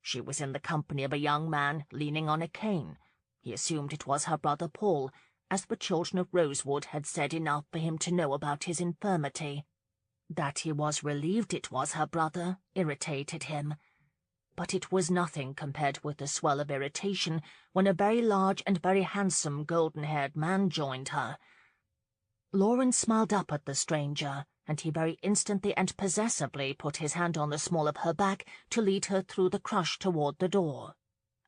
She was in the company of a young man leaning on a cane. He assumed it was her brother Paul, as the children of Rosewood had said enough for him to know about his infirmity. That he was relieved it was her brother irritated him. But it was nothing compared with the swell of irritation when a very large and very handsome golden-haired man joined her. Lauren smiled up at the stranger, and he very instantly and possessively put his hand on the small of her back to lead her through the crush toward the door.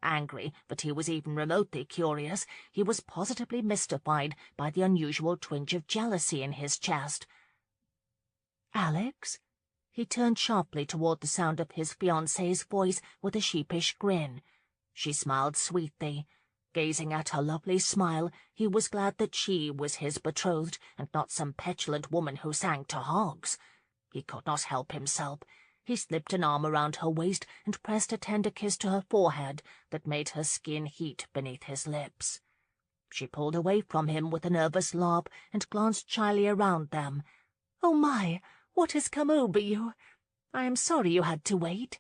Angry that he was even remotely curious, he was positively mystified by the unusual twinge of jealousy in his chest. "Alex?" He turned sharply toward the sound of his fiancée's voice with a sheepish grin. She smiled sweetly. Gazing at her lovely smile, he was glad that she was his betrothed and not some petulant woman who sang to hogs. He could not help himself. He slipped an arm around her waist and pressed a tender kiss to her forehead that made her skin heat beneath his lips. She pulled away from him with a nervous laugh and glanced shyly around them. "Oh, my! What has come over you? I am sorry you had to wait."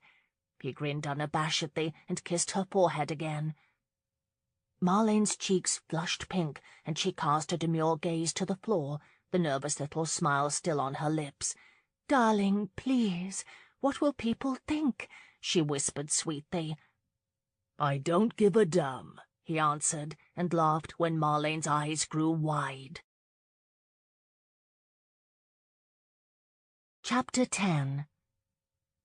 He grinned unabashedly and kissed her forehead again. Marlene's cheeks flushed pink, and she cast a demure gaze to the floor, the nervous little smile still on her lips. "Darling, please, what will people think?" she whispered sweetly. "I don't give a damn," he answered, and laughed when Marlene's eyes grew wide. Chapter 10.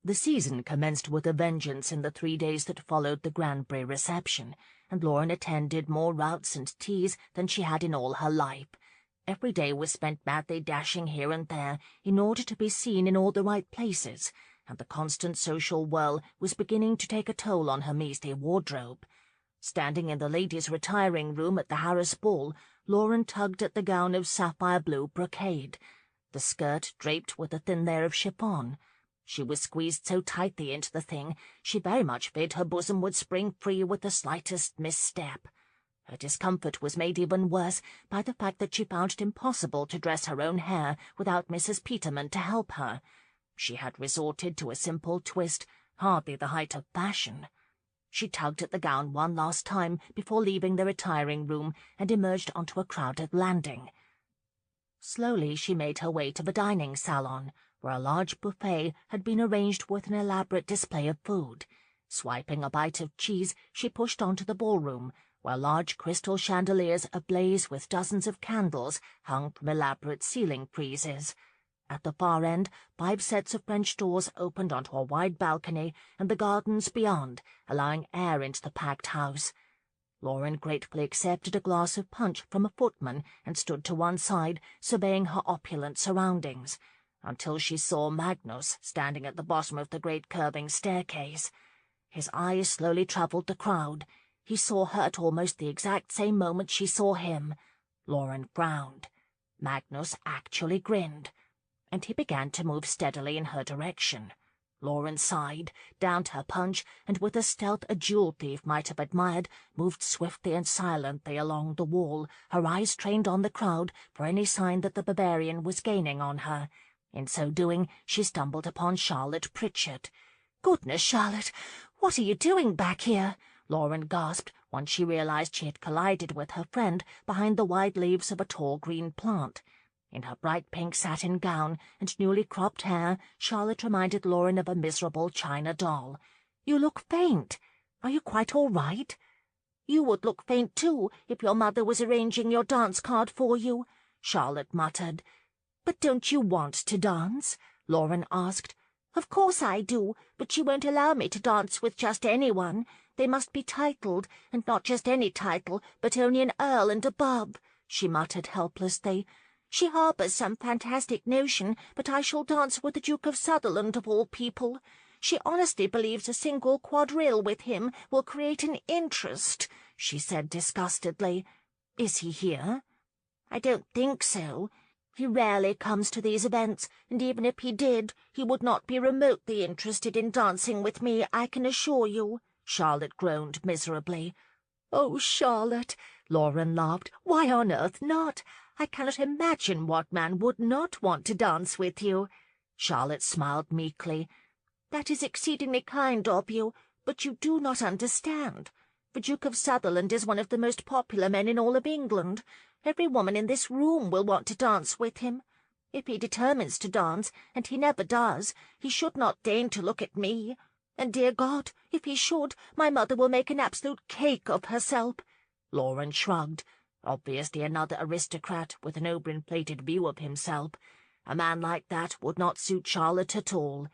The season commenced with a vengeance in the 3 days that followed the Granbury reception, and Lauren attended more routs and teas than she had in all her life. Every day was spent madly dashing here and there in order to be seen in all the right places, and the constant social whirl was beginning to take a toll on her measly wardrobe. Standing in the ladies' retiring room at the Harris Ball, Lauren tugged at the gown of sapphire blue brocade. The skirt draped with a thin layer of chiffon. She was squeezed so tightly into the thing, she very much feared her bosom would spring free with the slightest misstep. Her discomfort was made even worse by the fact that she found it impossible to dress her own hair without Mrs. Peterman to help her. She had resorted to a simple twist, hardly the height of fashion. She tugged at the gown one last time before leaving the retiring room and emerged onto a crowded landing. Slowly she made her way to the dining salon, where a large buffet had been arranged with an elaborate display of food. Swiping a bite of cheese, she pushed on to the ballroom, where large crystal chandeliers ablaze with dozens of candles hung from elaborate ceiling friezes. At the far end, 5 sets of French doors opened onto a wide balcony and the gardens beyond, allowing air into the packed house. Lauren gratefully accepted a glass of punch from a footman and stood to one side, surveying her opulent surroundings, until she saw Magnus standing at the bottom of the great curving staircase. His eyes slowly travelled the crowd. He saw her at almost the exact same moment she saw him. Lauren frowned. Magnus actually grinned, and he began to move steadily in her direction. Lauren sighed, downed her punch, and with a stealth a jewel thief might have admired, moved swiftly and silently along the wall, her eyes trained on the crowd for any sign that the Bavarian was gaining on her. In so doing, she stumbled upon Charlotte Pritchard. "Goodness, Charlotte, what are you doing back here? Lauren gasped once she realized she had collided with her friend behind the wide leaves of a tall green plant. In her bright pink satin gown and newly cropped hair, Charlotte reminded Lauren of a miserable china doll. "You look faint. Are you quite all right?" "You would look faint too if your mother was arranging your dance card for you," Charlotte muttered. "But don't you want to dance?" Lauren asked. "Of course I do, but she won't allow me to dance with just anyone. They must be titled, and not just any title, but only an earl and above," she muttered helplessly. "She harbours some fantastic notion, but I shall dance with the Duke of Sutherland of all people. She honestly believes a single quadrille with him will create an interest," she said disgustedly. "Is he here?" "I don't think so. He rarely comes to these events, and even if he did, he would not be remotely interested in dancing with me, I can assure you," Charlotte groaned miserably. "Oh, Charlotte," Lauren laughed, "why on earth not? I cannot imagine what man would not want to dance with you." Charlotte smiled meekly. "That is exceedingly kind of you, but you do not understand. The Duke of Sutherland is one of the most popular men in all of England. Every woman in this room will want to dance with him. If he determines to dance, and he never does, he should not deign to look at me. And, dear God, if he should, my mother will make an absolute cake of herself." Lauren shrugged. Obviously another aristocrat with an overinflated view of himself. A man like that would not suit Charlotte at all.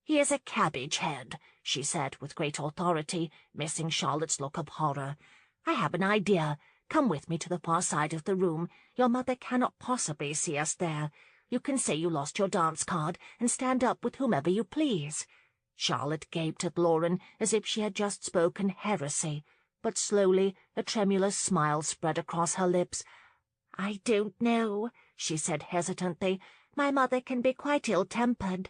"He is a cabbage head," she said with great authority, missing Charlotte's look of horror. "I have an idea. Come with me to the far side of the room. Your mother cannot possibly see us there. You can say you lost your dance card and stand up with whomever you please." Charlotte gaped at Lauren as if she had just spoken heresy, but slowly a tremulous smile spread across her lips. "I don't know," she said hesitantly. "My mother can be quite ill-tempered."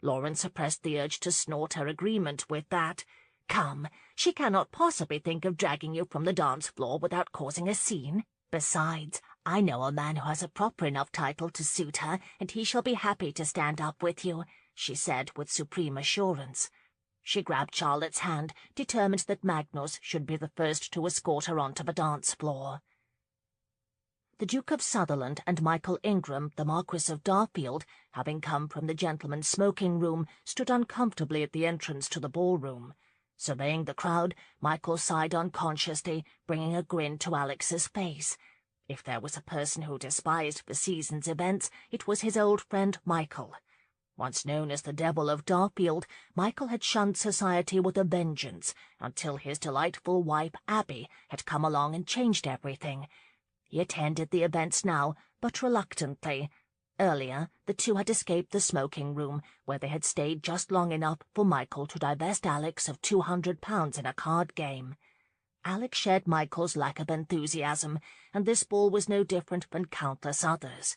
Lauren suppressed the urge to snort her agreement with that. "Come, she cannot possibly think of dragging you from the dance floor without causing a scene. Besides, I know a man who has a proper enough title to suit her, and he shall be happy to stand up with you," she said with supreme assurance. She grabbed Charlotte's hand, determined that Magnus should be the first to escort her onto the dance floor. The Duke of Sutherland and Michael Ingram, the Marquis of Darfield, having come from the gentlemen's smoking-room, stood uncomfortably at the entrance to the ballroom. Surveying the crowd, Michael sighed unconsciously, bringing a grin to Alex's face. If there was a person who despised the season's events, it was his old friend Michael. Once known as the Devil of Darfield, Michael had shunned society with a vengeance, until his delightful wife Abby had come along and changed everything. He attended the events now, but reluctantly. Earlier, the two had escaped the smoking-room, where they had stayed just long enough for Michael to divest Alex of £200 in a card game. Alex shared Michael's lack of enthusiasm, and this ball was no different than countless others.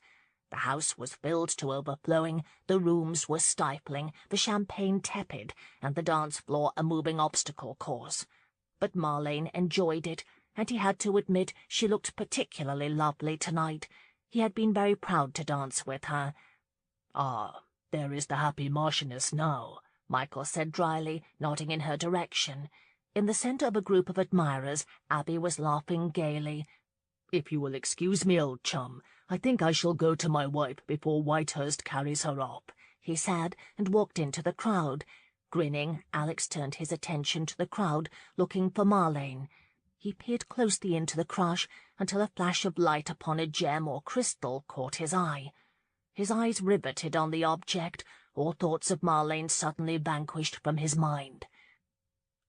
The house was filled to overflowing, the rooms were stifling, the champagne tepid, and the dance floor a moving obstacle course. But Marlene enjoyed it, and he had to admit she looked particularly lovely tonight. He had been very proud to dance with her. "Ah, there is the happy Marchioness now," Michael said dryly, nodding in her direction. In the centre of a group of admirers, Abby was laughing gaily. "If you will excuse me, old chum, I think I shall go to my wife before Whitehurst carries her off," he said, and walked into the crowd. Grinning, Alex turned his attention to the crowd, looking for Marlene. He peered closely into the crush until a flash of light upon a gem or crystal caught his eye. His eyes riveted on the object, all thoughts of Marlene suddenly vanquished from his mind.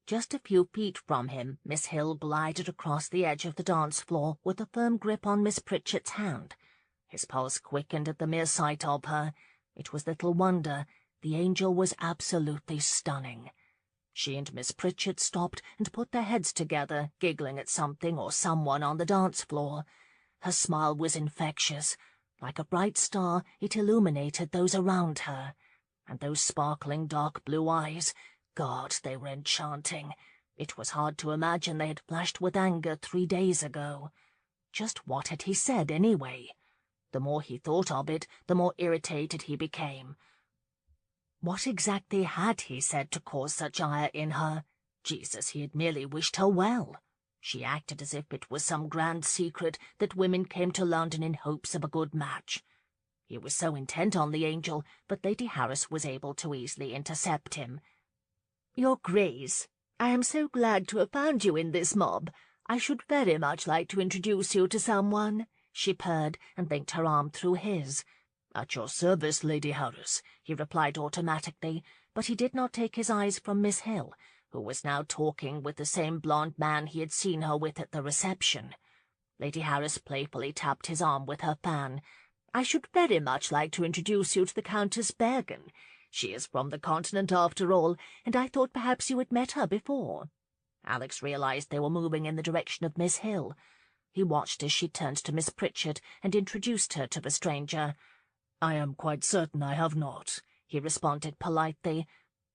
Just a few feet from him, Miss Hill glided across the edge of the dance floor with a firm grip on Miss Pritchett's hand. His pulse quickened at the mere sight of her. It was little wonder. The angel was absolutely stunning. She and Miss Pritchett stopped and put their heads together, giggling at something or someone on the dance floor. Her smile was infectious. Like a bright star, it illuminated those around her. And those sparkling dark blue eyes, God, they were enchanting. It was hard to imagine they had flashed with anger 3 days ago. Just what had he said, anyway? The more he thought of it, the more irritated he became. What exactly had he said to cause such ire in her? Jesus, he had merely wished her well. She acted as if it was some grand secret that women came to London in hopes of a good match. He was so intent on the angel, but Lady Harris was able to easily intercept him. "Your Grace, I am so glad to have found you in this mob. I should very much like to introduce you to someone," she purred, and linked her arm through his. "At your service, Lady Harris," he replied automatically, but he did not take his eyes from Miss Hill, who was now talking with the same blonde man he had seen her with at the reception. Lady Harris playfully tapped his arm with her fan. "I should very much like to introduce you to the Countess Bergen. She is from the Continent after all, and I thought perhaps you had met her before." Alex realized they were moving in the direction of Miss Hill. He watched as she turned to Miss Pritchard and introduced her to the stranger. "I am quite certain I have not," he responded politely.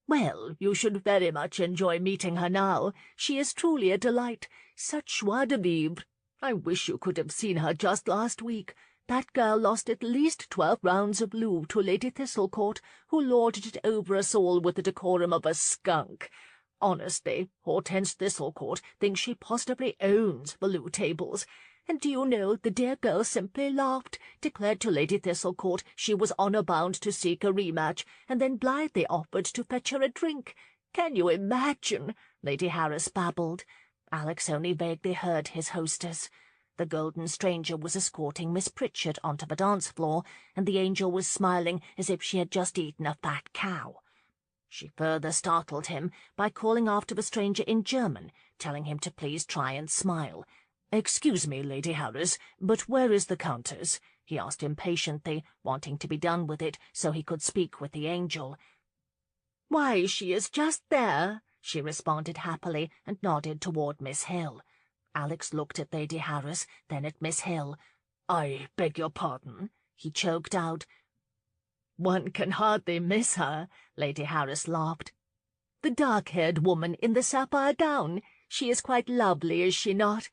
"Well, you should very much enjoy meeting her now. She is truly a delight. Such joie de vivre. I wish you could have seen her just last week. That girl lost at least 12 rounds of loo to Lady Thistlecourt, who lorded it over us all with the decorum of a skunk. Honestly, Hortense Thistlecourt thinks she positively owns the loo tables. And do you know, the dear girl simply laughed, declared to Lady Thistlecourt she was honour bound to seek a rematch, and then blithely offered to fetch her a drink. Can you imagine?" Lady Harris babbled. Alex only vaguely heard his hostess. The golden stranger was escorting Miss Pritchard onto the dance floor, and the angel was smiling as if she had just eaten a fat cow. She further startled him by calling after the stranger in German, telling him to please try and smile. "Excuse me, Lady Harris, but where is the Countess?" he asked impatiently, wanting to be done with it so he could speak with the angel. "Why, she is just there," she responded happily and nodded toward Miss Hill. Alex looked at Lady Harris, then at Miss Hill. "I beg your pardon," he choked out. "One can hardly miss her," Lady Harris laughed. "The dark-haired woman in the sapphire gown. She is quite lovely, is she not?"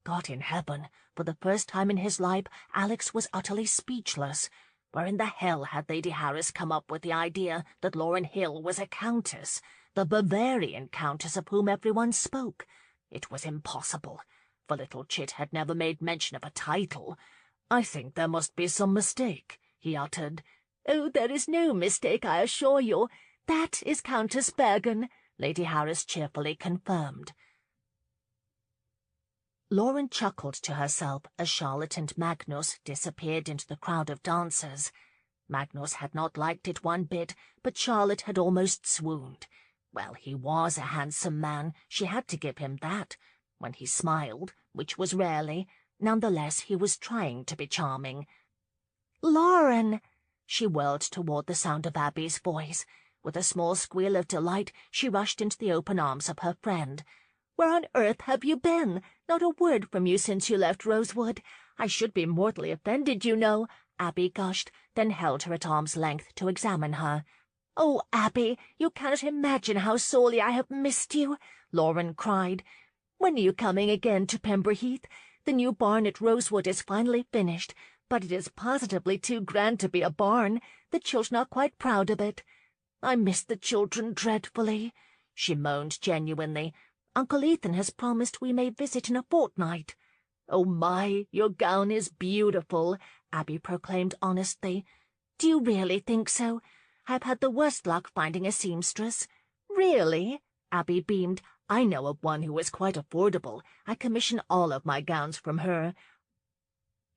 God in heaven, for the first time in his life, Alex was utterly speechless. Where in the hell had Lady Harris come up with the idea that Lauren Hill was a countess, the Bavarian countess of whom everyone spoke? It was impossible. The little chit had never made mention of a title. "I think there must be some mistake," he uttered. "Oh, there is no mistake, I assure you. That is Countess Bergen," Lady Harris cheerfully confirmed. Lauren chuckled to herself as Charlotte and Magnus disappeared into the crowd of dancers. Magnus had not liked it one bit, but Charlotte had almost swooned. Well, he was a handsome man, she had to give him that. When he smiled, which was rarely, nonetheless he was trying to be charming. "Lauren!" She whirled toward the sound of Abby's voice. With a small squeal of delight, she rushed into the open arms of her friend. "Where on earth have you been? Not a word from you since you left Rosewood. I should be mortally offended, you know," Abby gushed, then held her at arm's length to examine her. "Oh, Abby, you cannot imagine how sorely I have missed you," Lauren cried. "When are you coming again to Pemberheath? The new barn at Rosewood is finally finished, but it is positively too grand to be a barn. The children are quite proud of it. I miss the children dreadfully," she moaned genuinely. "Uncle Ethan has promised we may visit in a fortnight." "Oh, my, your gown is beautiful," Abby proclaimed honestly. "Do you really think so? I've had the worst luck finding a seamstress." "Really?" Abby beamed. "I know of one who is quite affordable. I commission all of my gowns from her."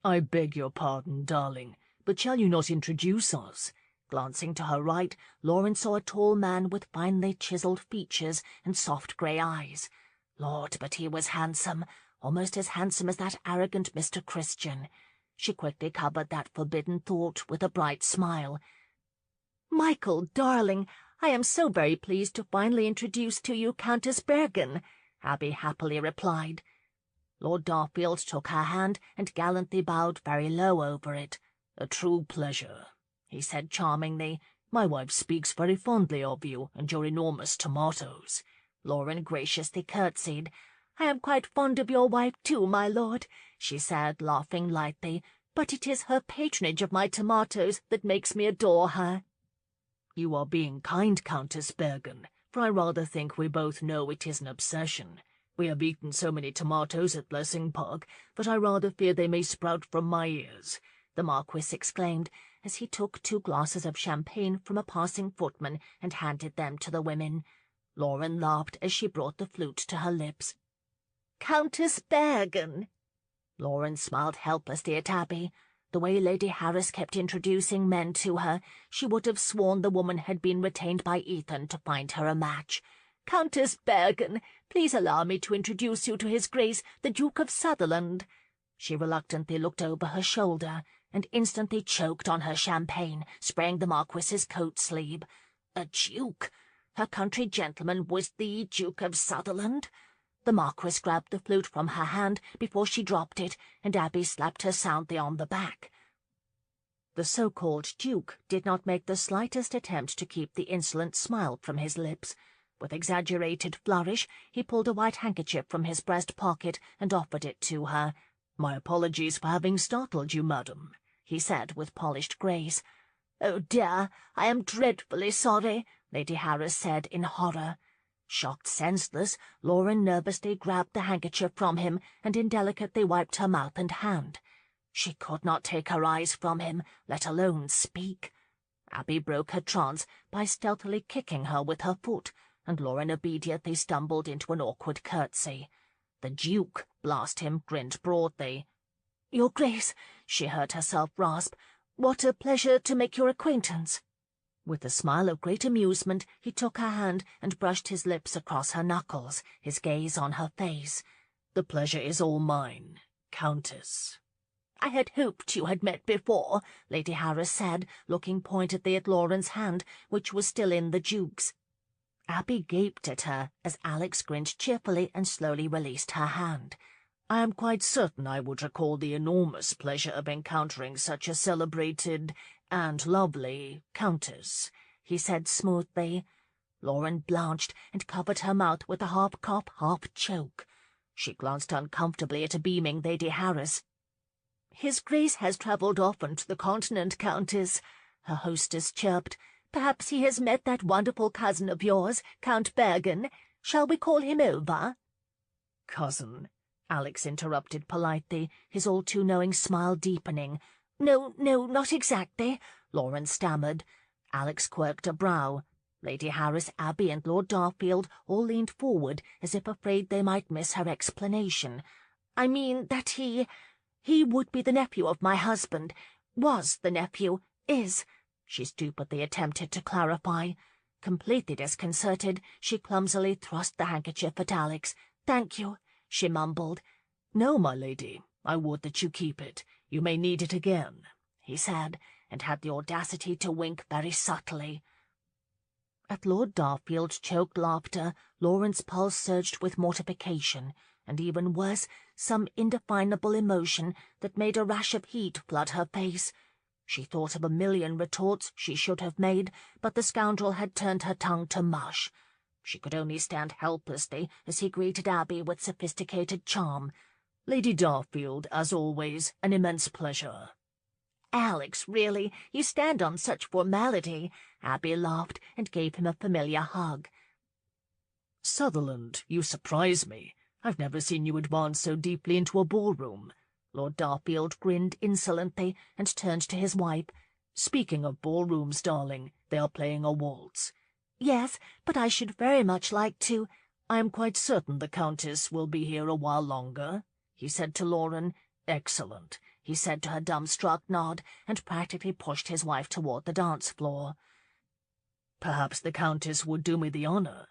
"I beg your pardon, darling, but shall you not introduce us?" Glancing to her right, Lauren saw a tall man with finely chiselled features and soft grey eyes. Lord, but he was handsome, almost as handsome as that arrogant Mr. Christian. She quickly covered that forbidden thought with a bright smile. "Michael, darling, I am so very pleased to finally introduce to you Countess Bergen," Abby happily replied. Lord Darfield took her hand and gallantly bowed very low over it. "A true pleasure," he said charmingly. "My wife speaks very fondly of you and your enormous tomatoes." Lauren graciously curtsied. "I am quite fond of your wife too, my lord," she said, laughing lightly, "but it is her patronage of my tomatoes that makes me adore her." "You are being kind, Countess Bergen," for I rather think we both know it is an obsession. We have eaten so many tomatoes at Blessing Park that I rather fear they may sprout from my ears," the Marquis exclaimed, as he took 2 glasses of champagne from a passing footman and handed them to the women. Lauren laughed as she brought the flute to her lips. "Countess Bergen!" Lauren smiled helplessly at Abby. The way Lady Harris kept introducing men to her, she would have sworn the woman had been retained by Ethan to find her a match. "Countess Bergen, please allow me to introduce you to His Grace, the Duke of Sutherland." She reluctantly looked over her shoulder and instantly choked on her champagne, spraying the Marquis's coat sleeve. A duke! Her country gentleman was the Duke of Sutherland? The Marquis grabbed the flute from her hand before she dropped it, and Abby slapped her soundly on the back. The so-called Duke did not make the slightest attempt to keep the insolent smile from his lips. With exaggerated flourish, he pulled a white handkerchief from his breast pocket and offered it to her. "My apologies for having startled you, madam," he said with polished grace. "Oh dear, I am dreadfully sorry," Lady Harris said in horror. Shocked senseless, Lauren nervously grabbed the handkerchief from him and indelicately wiped her mouth and hand. She could not take her eyes from him, let alone speak. Abby broke her trance by stealthily kicking her with her foot, and Lauren obediently stumbled into an awkward curtsy. The Duke, blast him, grinned broadly. "Your Grace," she heard herself rasp, "what a pleasure to make your acquaintance." With a smile of great amusement, he took her hand and brushed his lips across her knuckles, his gaze on her face. "The pleasure is all mine, Countess." "I had hoped you had met before," Lady Harris said, looking pointedly at Lauren's hand, which was still in the Duke's. Abby gaped at her as Alex grinned cheerfully and slowly released her hand. "I am quite certain I would recall the enormous pleasure of encountering such a celebrated and lovely Countess," he said smoothly. Lauren blanched and covered her mouth with a half-cough, half-choke. She glanced uncomfortably at a beaming Lady Harris. "His Grace has travelled often to the Continent, Countess," her hostess chirped. "Perhaps he has met that wonderful cousin of yours, Count Bergen. Shall we call him over?" "Cousin?" Alex interrupted politely, his all-too-knowing smile deepening. No, not exactly," Lauren stammered. Alex quirked a brow. Lady Harris, Abby, and Lord Darfield all leaned forward as if afraid they might miss her explanation. "I mean that he would be the nephew of my husband. Was the nephew. Is," she stupidly attempted to clarify. Completely disconcerted, she clumsily thrust the handkerchief at Alex. "Thank you," she mumbled. "No, my lady, I would that you keep it. You may need it again," he said, and had the audacity to wink very subtly. At Lord Darfield's choked laughter, Lauren's pulse surged with mortification, and even worse, some indefinable emotion that made a rash of heat flood her face. She thought of a million retorts she should have made, but the scoundrel had turned her tongue to mush. She could only stand helplessly as he greeted Abby with sophisticated charm. "Lady Darfield, as always, an immense pleasure." "Alex, really, you stand on such formality," Abby laughed and gave him a familiar hug. "Sutherland, you surprise me. I've never seen you advance so deeply into a ballroom." Lord Darfield grinned insolently and turned to his wife. "Speaking of ballrooms, darling, they are playing a waltz." "Yes, but I should very much like to—" "I am quite certain the Countess will be here a while longer," he said to Lauren. "Excellent," he said to her dumbstruck nod, and practically pushed his wife toward the dance floor. "Perhaps the Countess would do me the honour?"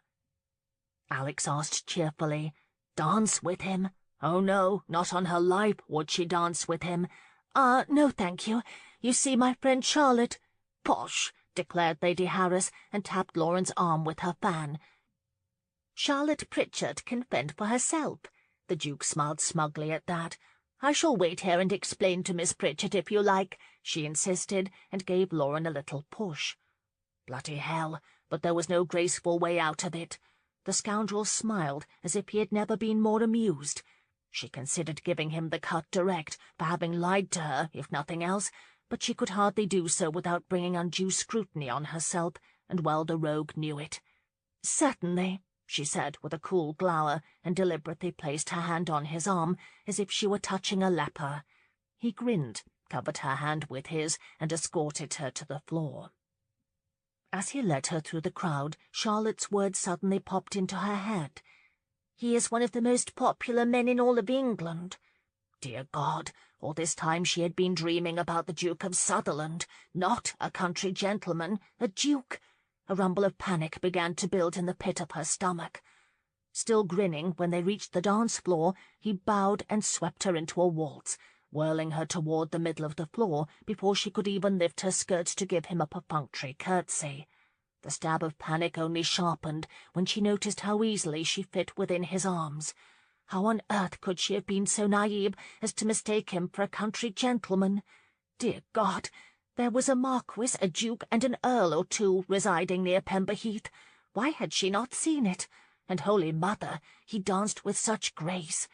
Alex asked cheerfully. Dance with him? Oh no, not on her life would she dance with him. No, thank you. You see, my friend Charlotte—" "Posh!" declared Lady Harris, and tapped Lauren's arm with her fan. "Charlotte Pritchard can fend for herself." The Duke smiled smugly at that. "I shall wait here and explain to Miss Pritchard if you like," she insisted, and gave Lauren a little push. Bloody hell, but there was no graceful way out of it. The scoundrel smiled as if he had never been more amused. She considered giving him the cut direct for having lied to her, if nothing else, but she could hardly do so without bringing undue scrutiny on herself, and well the rogue knew it. "Certainly," she said with a cool glower, and deliberately placed her hand on his arm, as if she were touching a leper. He grinned, covered her hand with his, and escorted her to the floor. As he led her through the crowd, Charlotte's words suddenly popped into her head. "He is one of the most popular men in all of England." Dear God, all this time she had been dreaming about the Duke of Sutherland, not a country gentleman, a duke. A rumble of panic began to build in the pit of her stomach. Still grinning, when they reached the dance floor, he bowed and swept her into a waltz, whirling her toward the middle of the floor before she could even lift her skirts to give him a perfunctory curtsy. The stab of panic only sharpened when she noticed how easily she fit within his arms. How on earth could she have been so naive as to mistake him for a country gentleman? Dear God, there was a marquis, a duke, and an earl or two residing near Pemberheath. Why had she not seen it? And, Holy Mother, he danced with such grace.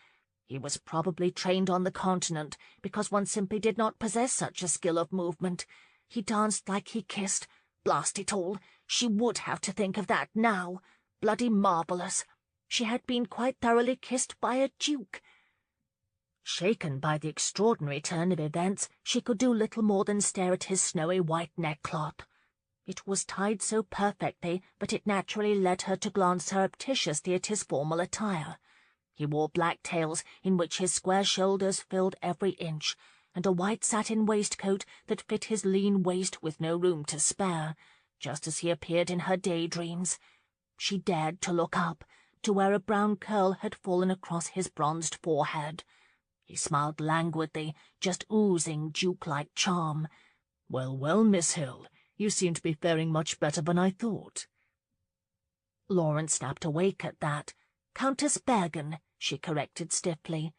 He was probably trained on the continent, because one simply did not possess such a skill of movement. He danced like he kissed. Blast it all, she would have to think of that now. Bloody marvellous. She had been quite thoroughly kissed by a duke. Shaken by the extraordinary turn of events, she could do little more than stare at his snowy white neckcloth. It was tied so perfectly, but it naturally led her to glance surreptitiously at his formal attire. He wore black tails in which his square shoulders filled every inch, and a white satin waistcoat that fit his lean waist with no room to spare, just as he appeared in her daydreams. She dared to look up, to where a brown curl had fallen across his bronzed forehead. He smiled languidly, just oozing duke-like charm. "Well, well, Miss Hill, you seem to be faring much better than I thought." Lauren snapped awake at that. "Countess Bergen," she corrected stiffly.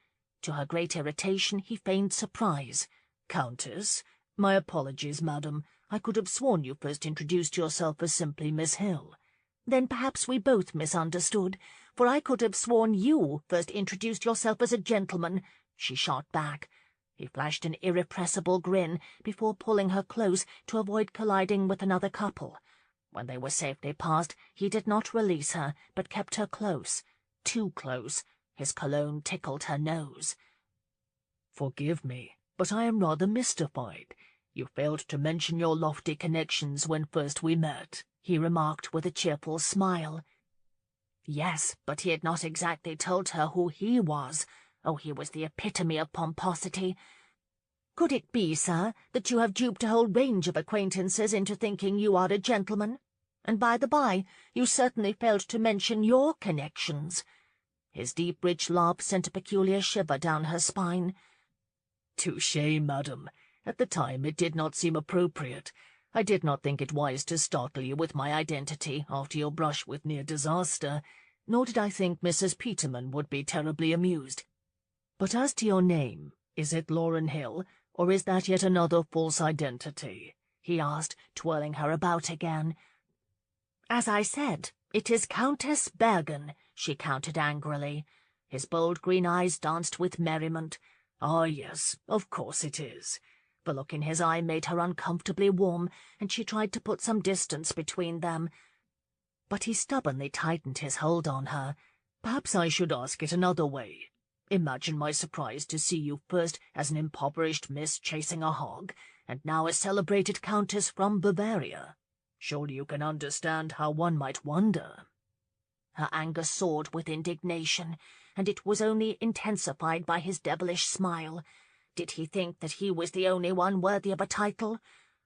To her great irritation, he feigned surprise. "Countess? My apologies, madam. I could have sworn you first introduced yourself as simply Miss Hill." "Then perhaps we both misunderstood, for I could have sworn you first introduced yourself as a gentleman," she shot back. He flashed an irrepressible grin before pulling her close to avoid colliding with another couple. When they were safely past, he did not release her, but kept her close. Too close. His cologne tickled her nose. "Forgive me, but I am rather mystified. You failed to mention your lofty connections when first we met," he remarked with a cheerful smile. Yes, but he had not exactly told her who he was. Oh, he was the epitome of pomposity. "Could it be, sir, that you have duped a whole range of acquaintances into thinking you are a gentleman? And by the by, you certainly failed to mention your connections." His deep, rich laugh sent a peculiar shiver down her spine. "Touché, madam. At the time it did not seem appropriate. I did not think it wise to startle you with my identity after your brush with near disaster, nor did I think Mrs. Peterman would be terribly amused. But as to your name, is it Lauren Hill, or is that yet another false identity?" he asked, twirling her about again. "As I said, it is Countess Bergen," she countered angrily. His bold green eyes danced with merriment. "Ah, yes, of course it is." The look in his eye made her uncomfortably warm, and she tried to put some distance between them. But he stubbornly tightened his hold on her. "Perhaps I should ask it another way. Imagine my surprise to see you first as an impoverished miss chasing a hog, and now a celebrated countess from Bavaria. Surely you can understand how one might wonder." Her anger soared with indignation, and it was only intensified by his devilish smile. Did he think that he was the only one worthy of a title?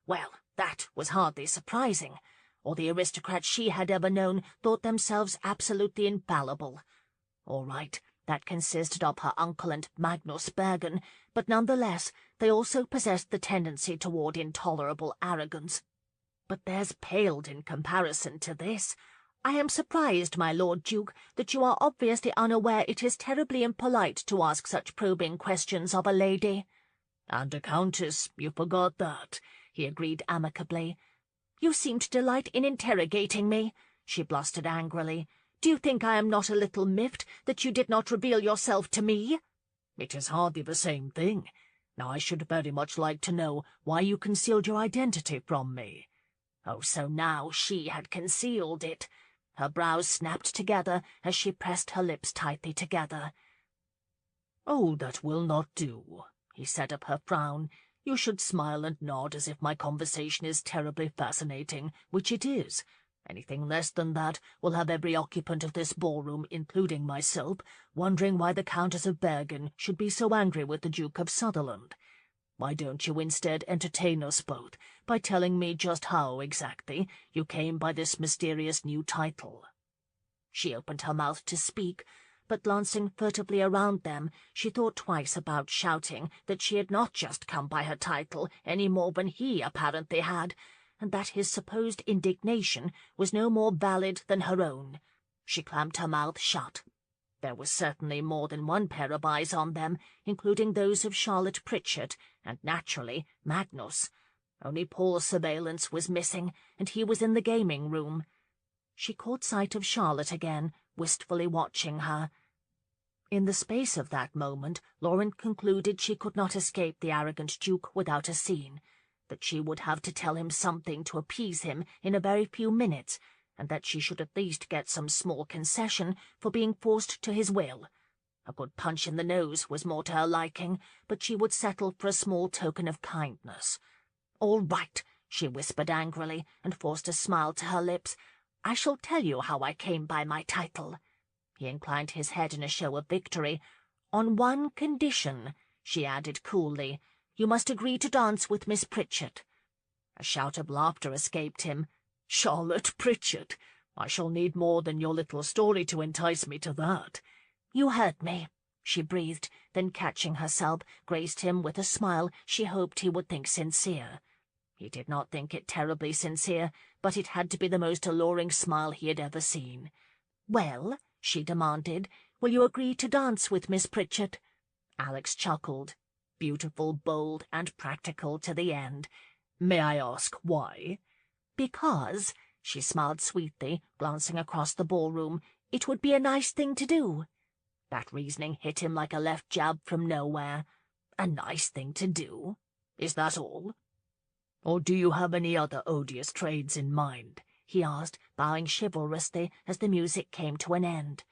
Well, that was hardly surprising. All the aristocrats she had ever known thought themselves absolutely infallible. All right, that consisted of her uncle and Magnus Bergen, but nonetheless they also possessed the tendency toward intolerable arrogance. But theirs paled in comparison to this. "I am surprised, my Lord Duke, that you are obviously unaware it is terribly impolite to ask such probing questions of a lady." "And a countess, you forgot that," he agreed amicably. "You seem to delight in interrogating me," she blustered angrily. "Do you think I am not a little miffed that you did not reveal yourself to me?" "It is hardly the same thing. Now I should very much like to know why you concealed your identity from me." Oh, so now she had concealed it. Her brows snapped together as she pressed her lips tightly together. "Oh, that will not do," he said of her frown. "You should smile and nod as if my conversation is terribly fascinating, which it is. Anything less than that will have every occupant of this ballroom, including myself, wondering why the Countess of Bergen should be so angry with the Duke of Sutherland. Why don't you instead entertain us both by telling me just how, exactly, you came by this mysterious new title?" She opened her mouth to speak, but glancing furtively around them, she thought twice about shouting that she had not just come by her title any more than he apparently had, and that his supposed indignation was no more valid than her own. She clamped her mouth shut. There was certainly more than one pair of eyes on them, including those of Charlotte Pritchard, and naturally Magnus. Only Paul's surveillance was missing, and he was in the gaming-room. She caught sight of Charlotte again, wistfully watching her. In the space of that moment, Lauren concluded she could not escape the arrogant Duke without a scene, that she would have to tell him something to appease him in a very few minutes, and that she should at least get some small concession for being forced to his will. A good punch in the nose was more to her liking, but she would settle for a small token of kindness. "All right," she whispered angrily, and forced a smile to her lips. "I shall tell you how I came by my title." He inclined his head in a show of victory. "On one condition," she added coolly. "You must agree to dance with Miss Pritchard." A shout of laughter escaped him. "Charlotte Pritchard? I shall need more than your little story to entice me to that." "You heard me," she breathed, then catching herself, graced him with a smile she hoped he would think sincere. He did not think it terribly sincere, but it had to be the most alluring smile he had ever seen. "Well," she demanded, "will you agree to dance with Miss Pritchard?" Alex chuckled. Beautiful, bold, and practical to the end. "May I ask why?" "Because," she smiled sweetly, glancing across the ballroom, "it would be a nice thing to do." That reasoning hit him like a left jab from nowhere. "A nice thing to do? Is that all? Or do you have any other odious trades in mind?" he asked, bowing chivalrously as the music came to an end.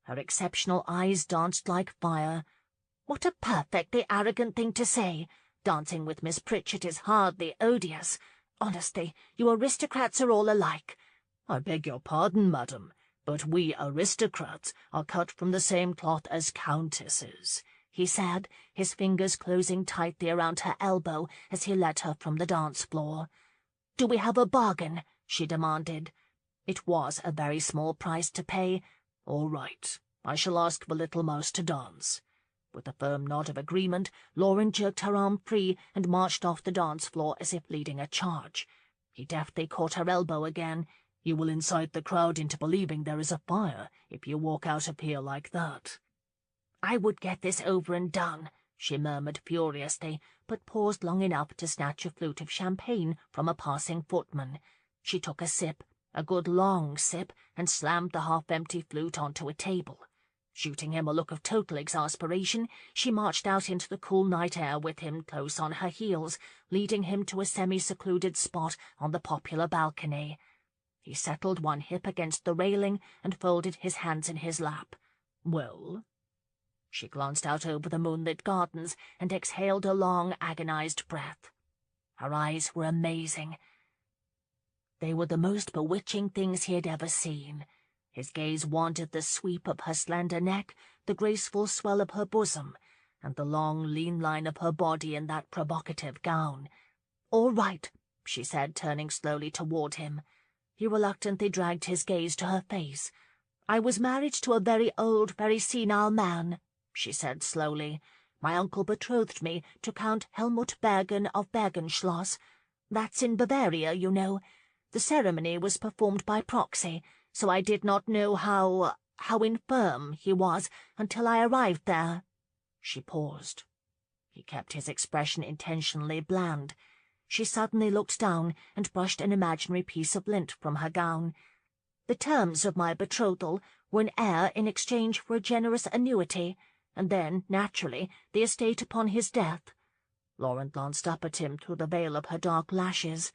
Her exceptional eyes danced like fire. "What a perfectly arrogant thing to say! Dancing with Miss Pritchard is hardly odious. Honestly, you aristocrats are all alike." "I beg your pardon, madam, but we aristocrats are cut from the same cloth as countesses," he said, his fingers closing tightly around her elbow as he led her from the dance-floor. "Do we have a bargain?" she demanded. It was a very small price to pay. "All right, I shall ask the little mouse to dance." With a firm nod of agreement, Lauren jerked her arm free and marched off the dance-floor as if leading a charge. He deftly caught her elbow again. "You will incite the crowd into believing there is a fire if you walk out of here like that." "I would get this over and done," she murmured furiously, but paused long enough to snatch a flute of champagne from a passing footman. She took a sip, a good long sip, and slammed the half-empty flute onto a table. Shooting him a look of total exasperation, she marched out into the cool night air with him close on her heels, leading him to a semi-secluded spot on the popular balcony. He settled one hip against the railing and folded his hands in his lap. "Well?" She glanced out over the moonlit gardens and exhaled a long, agonized breath. Her eyes were amazing. They were the most bewitching things he had ever seen. His gaze wandered the sweep of her slender neck, the graceful swell of her bosom, and the long, lean line of her body in that provocative gown. "All right," she said, turning slowly toward him. He reluctantly dragged his gaze to her face. "I was married to a very old, very senile man," she said slowly. "My uncle betrothed me to Count Helmut Bergen of Bergenschloss. That's in Bavaria, you know. The ceremony was performed by proxy, so I did not know how infirm he was until I arrived there." She paused. He kept his expression intentionally bland. She suddenly looked down and brushed an imaginary piece of lint from her gown. "The terms of my betrothal were an heir in exchange for a generous annuity, and then, naturally, the estate upon his death." Lauren glanced up at him through the veil of her dark lashes.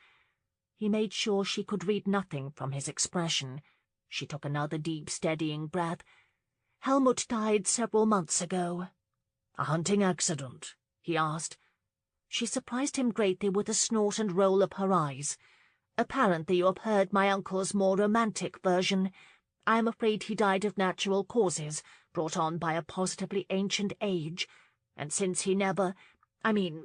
He made sure she could read nothing from his expression. She took another deep, steadying breath. "Helmut died several months ago." "A hunting accident?" he asked. She surprised him greatly with a snort and roll of her eyes. "Apparently you have heard my uncle's more romantic version. I am afraid he died of natural causes, brought on by a positively ancient age. And since he never—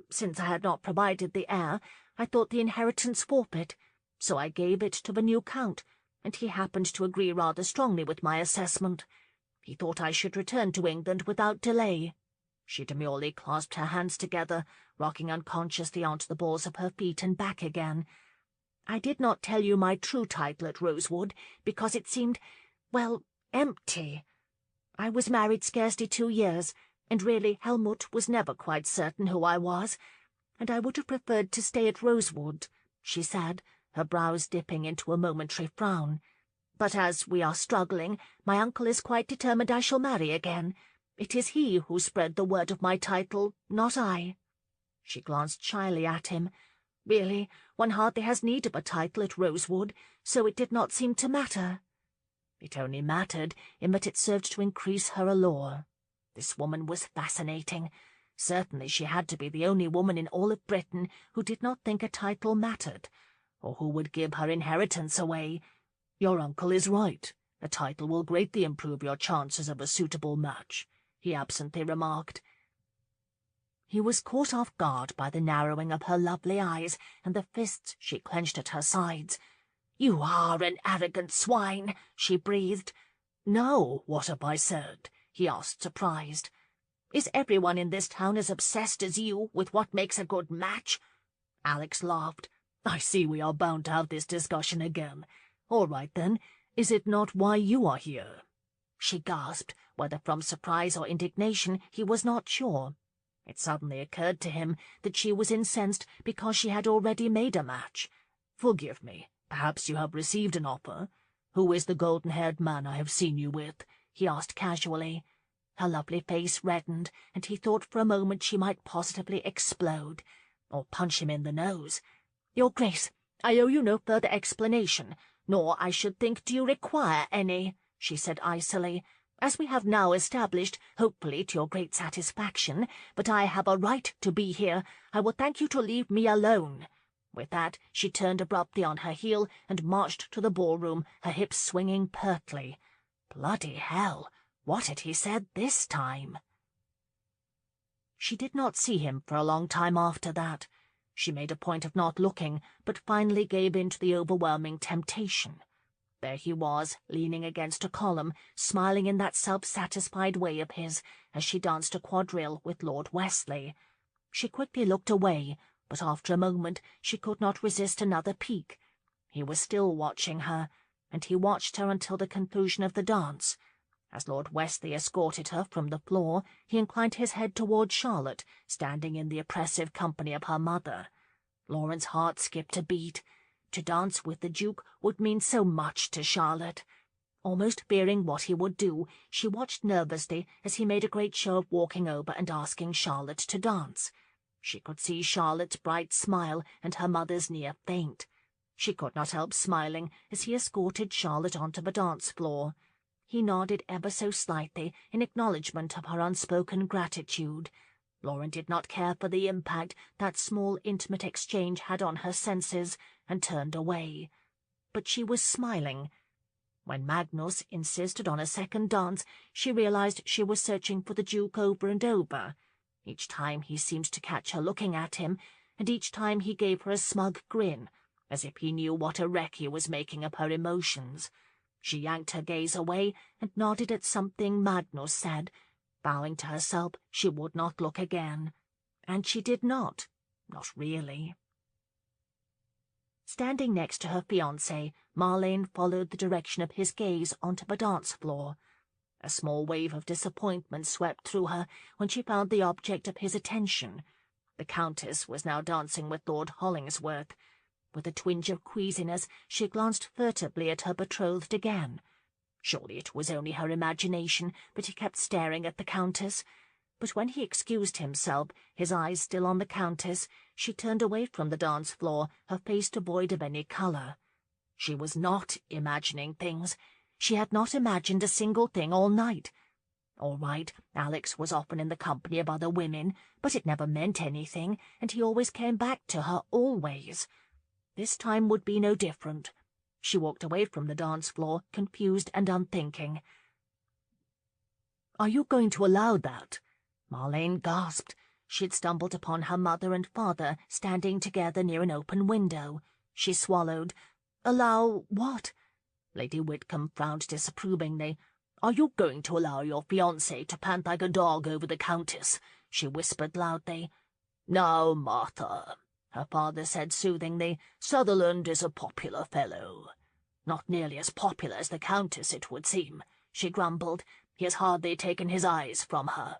since I had not provided the heir, I thought the inheritance forfeit, so I gave it to the new count, and he happened to agree rather strongly with my assessment. He thought I should return to England without delay." She demurely clasped her hands together, rocking unconsciously onto the balls of her feet and back again. "I did not tell you my true title at Rosewood, because it seemed, well, empty. I was married scarcely 2 years, and really Helmut was never quite certain who I was, and I would have preferred to stay at Rosewood," she said, her brows dipping into a momentary frown. "But as we are struggling, my uncle is quite determined I shall marry again. It is he who spread the word of my title, not I." She glanced shyly at him. Really, one hardly has need of a title at Rosewood, so it did not seem to matter. It only mattered in that it served to increase her allure. This woman was fascinating. Certainly she had to be the only woman in all of Britain who did not think a title mattered, or who would give her inheritance away. "Your uncle is right. A title will greatly improve your chances of a suitable match," he absently remarked. He was caught off guard by the narrowing of her lovely eyes and the fists she clenched at her sides. "You are an arrogant swine," she breathed. "No, what have I said?" he asked, surprised. "Is everyone in this town as obsessed as you with what makes a good match?" Alex laughed. "I see we are bound to have this discussion again. All right, then. Is it not why you are here?" She gasped, whether from surprise or indignation he was not sure. It suddenly occurred to him that she was incensed because she had already made a match. "Forgive me. Perhaps you have received an offer. Who is the golden-haired man I have seen you with?" he asked casually. Her lovely face reddened, and he thought for a moment she might positively explode, or punch him in the nose. "Your Grace, I owe you no further explanation, nor, I should think, do you require any," she said icily. "As we have now established, hopefully to your great satisfaction, that I have a right to be here, I will thank you to leave me alone." With that, she turned abruptly on her heel and marched to the ballroom, her hips swinging pertly. Bloody hell! What had he said this time? She did not see him for a long time after that. She made a point of not looking, but finally gave in to the overwhelming temptation. There he was, leaning against a column, smiling in that self-satisfied way of his, as she danced a quadrille with Lord Wesley. She quickly looked away, but after a moment she could not resist another peek. He was still watching her, and he watched her until the conclusion of the dance. As Lord Wesley escorted her from the floor, he inclined his head toward Charlotte, standing in the oppressive company of her mother. Lauren's heart skipped a beat. To dance with the Duke would mean so much to Charlotte. Almost fearing what he would do, she watched nervously as he made a great show of walking over and asking Charlotte to dance. She could see Charlotte's bright smile and her mother's near faint. She could not help smiling as he escorted Charlotte onto the dance floor. He nodded ever so slightly in acknowledgment of her unspoken gratitude. Lauren did not care for the impact that small intimate exchange had on her senses, and turned away. But she was smiling. When Magnus insisted on a second dance, she realized she was searching for the Duke over and over. Each time he seemed to catch her looking at him, and each time he gave her a smug grin, as if he knew what a wreck he was making of her emotions. She yanked her gaze away and nodded at something Magnus said. Bowing to herself, she would not look again. And she did not really. Standing next to her fiancé, Marlene followed the direction of his gaze onto the dance floor. A small wave of disappointment swept through her when she found the object of his attention. The Countess was now dancing with Lord Hollingsworth. With a twinge of queasiness, she glanced furtively at her betrothed again. Surely it was only her imagination, but he kept staring at the Countess. But when he excused himself, his eyes still on the Countess, she turned away from the dance floor, her face devoid of any colour. She was not imagining things. She had not imagined a single thing all night. All right, Alex was often in the company of other women, but it never meant anything, and he always came back to her, always. This time would be no different. She walked away from the dance floor, confused and unthinking. "Are you going to allow that?" Marlene gasped. She had stumbled upon her mother and father standing together near an open window. She swallowed. "Allow what?" Lady Whitcomb frowned disapprovingly. "Are you going to allow your fiancé to pant like a dog over the Countess?" she whispered loudly. "Now, Martha," her father said soothingly, "Sutherland is a popular fellow." "Not nearly as popular as the Countess, it would seem," she grumbled. "He has hardly taken his eyes from her."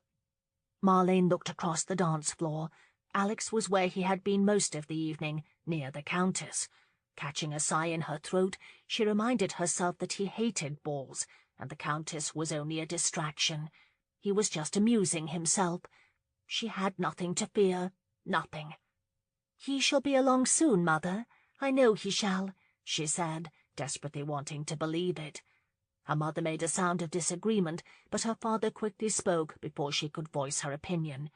Marlene looked across the dance floor. Alex was where he had been most of the evening, near the Countess. Catching a sigh in her throat, she reminded herself that he hated balls, and the Countess was only a distraction. He was just amusing himself. She had nothing to fear, nothing. "He shall be along soon, Mother. I know he shall," she said, desperately wanting to believe it. Her mother made a sound of disagreement, but her father quickly spoke before she could voice her opinion.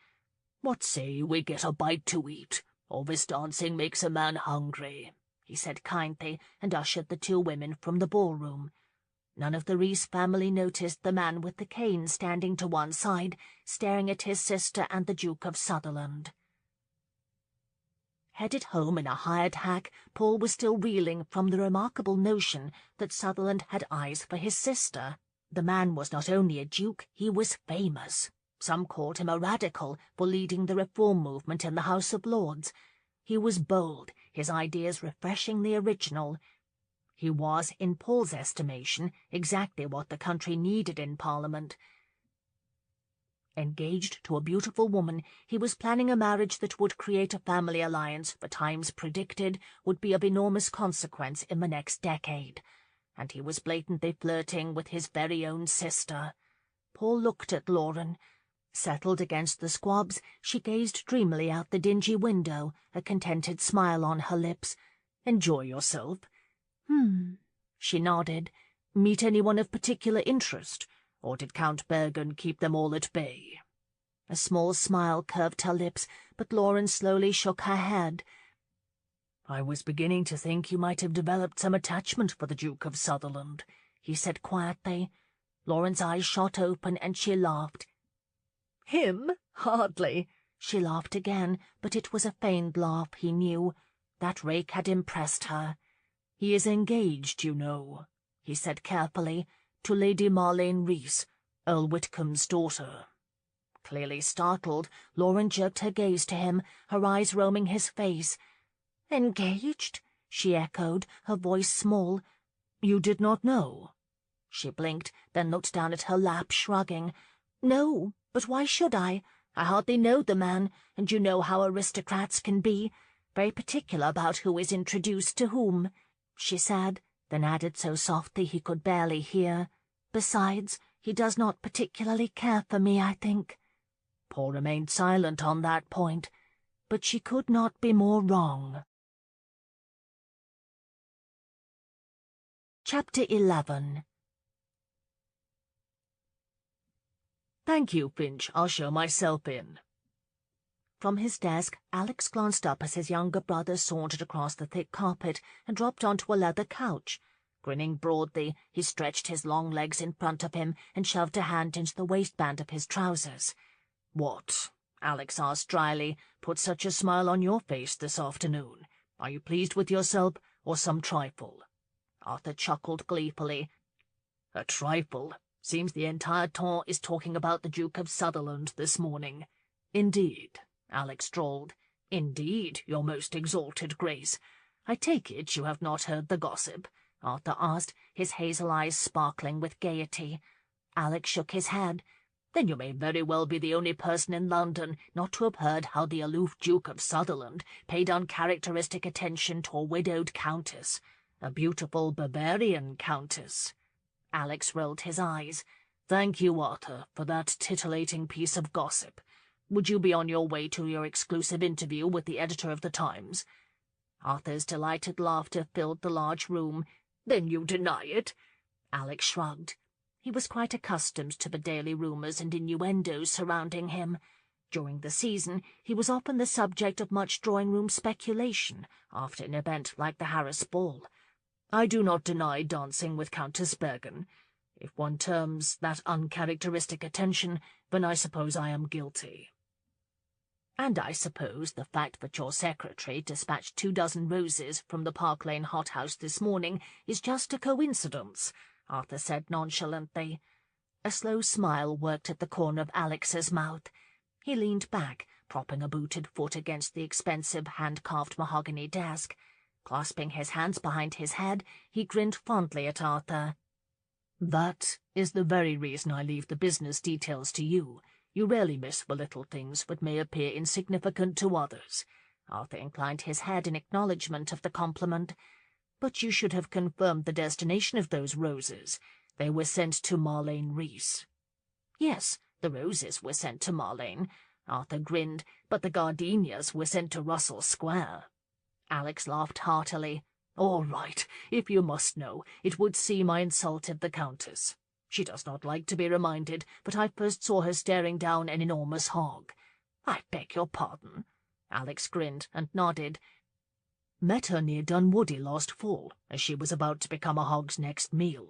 "What say we get a bite to eat? All this dancing makes a man hungry," he said kindly, and ushered the two women from the ballroom. None of the Reese family noticed the man with the cane standing to one side, staring at his sister and the Duke of Sutherland. Headed home in a hired hack, Paul was still reeling from the remarkable notion that Sutherland had eyes for his sister. The man was not only a duke, he was famous. Some called him a radical for leading the reform movement in the House of Lords. He was bold, his ideas refreshingly original. He was, in Paul's estimation, exactly what the country needed in Parliament. Engaged to a beautiful woman, he was planning a marriage that would create a family alliance the Times predicted would be of enormous consequence in the next decade. And he was blatantly flirting with his very own sister. Paul looked at Lauren. Settled against the squabs, she gazed dreamily out the dingy window, a contented smile on her lips. "Enjoy yourself?" She nodded. "Meet anyone of particular interest? Or did Count Bergen keep them all at bay?" A small smile curved her lips, but Lauren slowly shook her head. "I was beginning to think you might have developed some attachment for the Duke of Sutherland," he said quietly. Lauren's eyes shot open and she laughed. "Him? Hardly." She laughed again, but it was a feigned laugh, he knew. That rake had impressed her. "He is engaged, you know," he said carefully, "to Lady Marlene Reese, Earl Whitcomb's daughter." Clearly startled, Lauren jerked her gaze to him, her eyes roaming his face. "Engaged?" she echoed, her voice small. "You did not know?" She blinked, then looked down at her lap, shrugging. "No, but why should I? I hardly know the man, and you know how aristocrats can be. Very particular about who is introduced to whom," she said, then added so softly he could barely hear. "Besides, he does not particularly care for me, I think." Paul remained silent on that point, but she could not be more wrong. Chapter 11. "Thank you, Finch. I'll show myself in." From his desk, Alex glanced up as his younger brother sauntered across the thick carpet and dropped onto a leather couch. Grinning broadly, he stretched his long legs in front of him and shoved a hand into the waistband of his trousers. "What," Alex asked dryly, "put such a smile on your face this afternoon? Are you pleased with yourself, or some trifle?" Arthur chuckled gleefully. "A trifle? Seems the entire ton is talking about the Duke of Sutherland this morning." "Indeed," Alex drawled. "Indeed, your most exalted grace. I take it you have not heard the gossip?" Arthur asked, his hazel eyes sparkling with gaiety. Alex shook his head. "Then you may very well be the only person in London not to have heard how the aloof Duke of Sutherland paid uncharacteristic attention to a widowed countess, a beautiful Bavarian countess." Alex rolled his eyes. "Thank you, Arthur, for that titillating piece of gossip. Would you be on your way to your exclusive interview with the editor of the Times?" Arthur's delighted laughter filled the large room. "Then you deny it?" Alex shrugged. He was quite accustomed to the daily rumours and innuendos surrounding him. During the season, he was often the subject of much drawing-room speculation after an event like the Harris Ball. I do not deny dancing with Countess Bergen. If one terms that uncharacteristic attention, then I suppose I am guilty. And I suppose the fact that your secretary dispatched 24 roses from the Park Lane hothouse this morning is just a coincidence, Arthur said nonchalantly. A slow smile worked at the corner of Alex's mouth. He leaned back, propping a booted foot against the expensive hand-carved mahogany desk. Clasping his hands behind his head, he grinned fondly at Arthur. That is the very reason I leave the business details to you. You rarely miss the little things that may appear insignificant to others. Arthur inclined his head in acknowledgment of the compliment. But you should have confirmed the destination of those roses. They were sent to Marlene Reese. Yes, the roses were sent to Marlene. Arthur grinned, but the gardenias were sent to Russell Square. Alex laughed heartily. All right, if you must know, it would seem I insulted the Countess. She does not like to be reminded that I first saw her staring down an enormous hog. I beg your pardon. Alex grinned and nodded. Met her near Dunwoody last fall, as she was about to become a hog's next meal.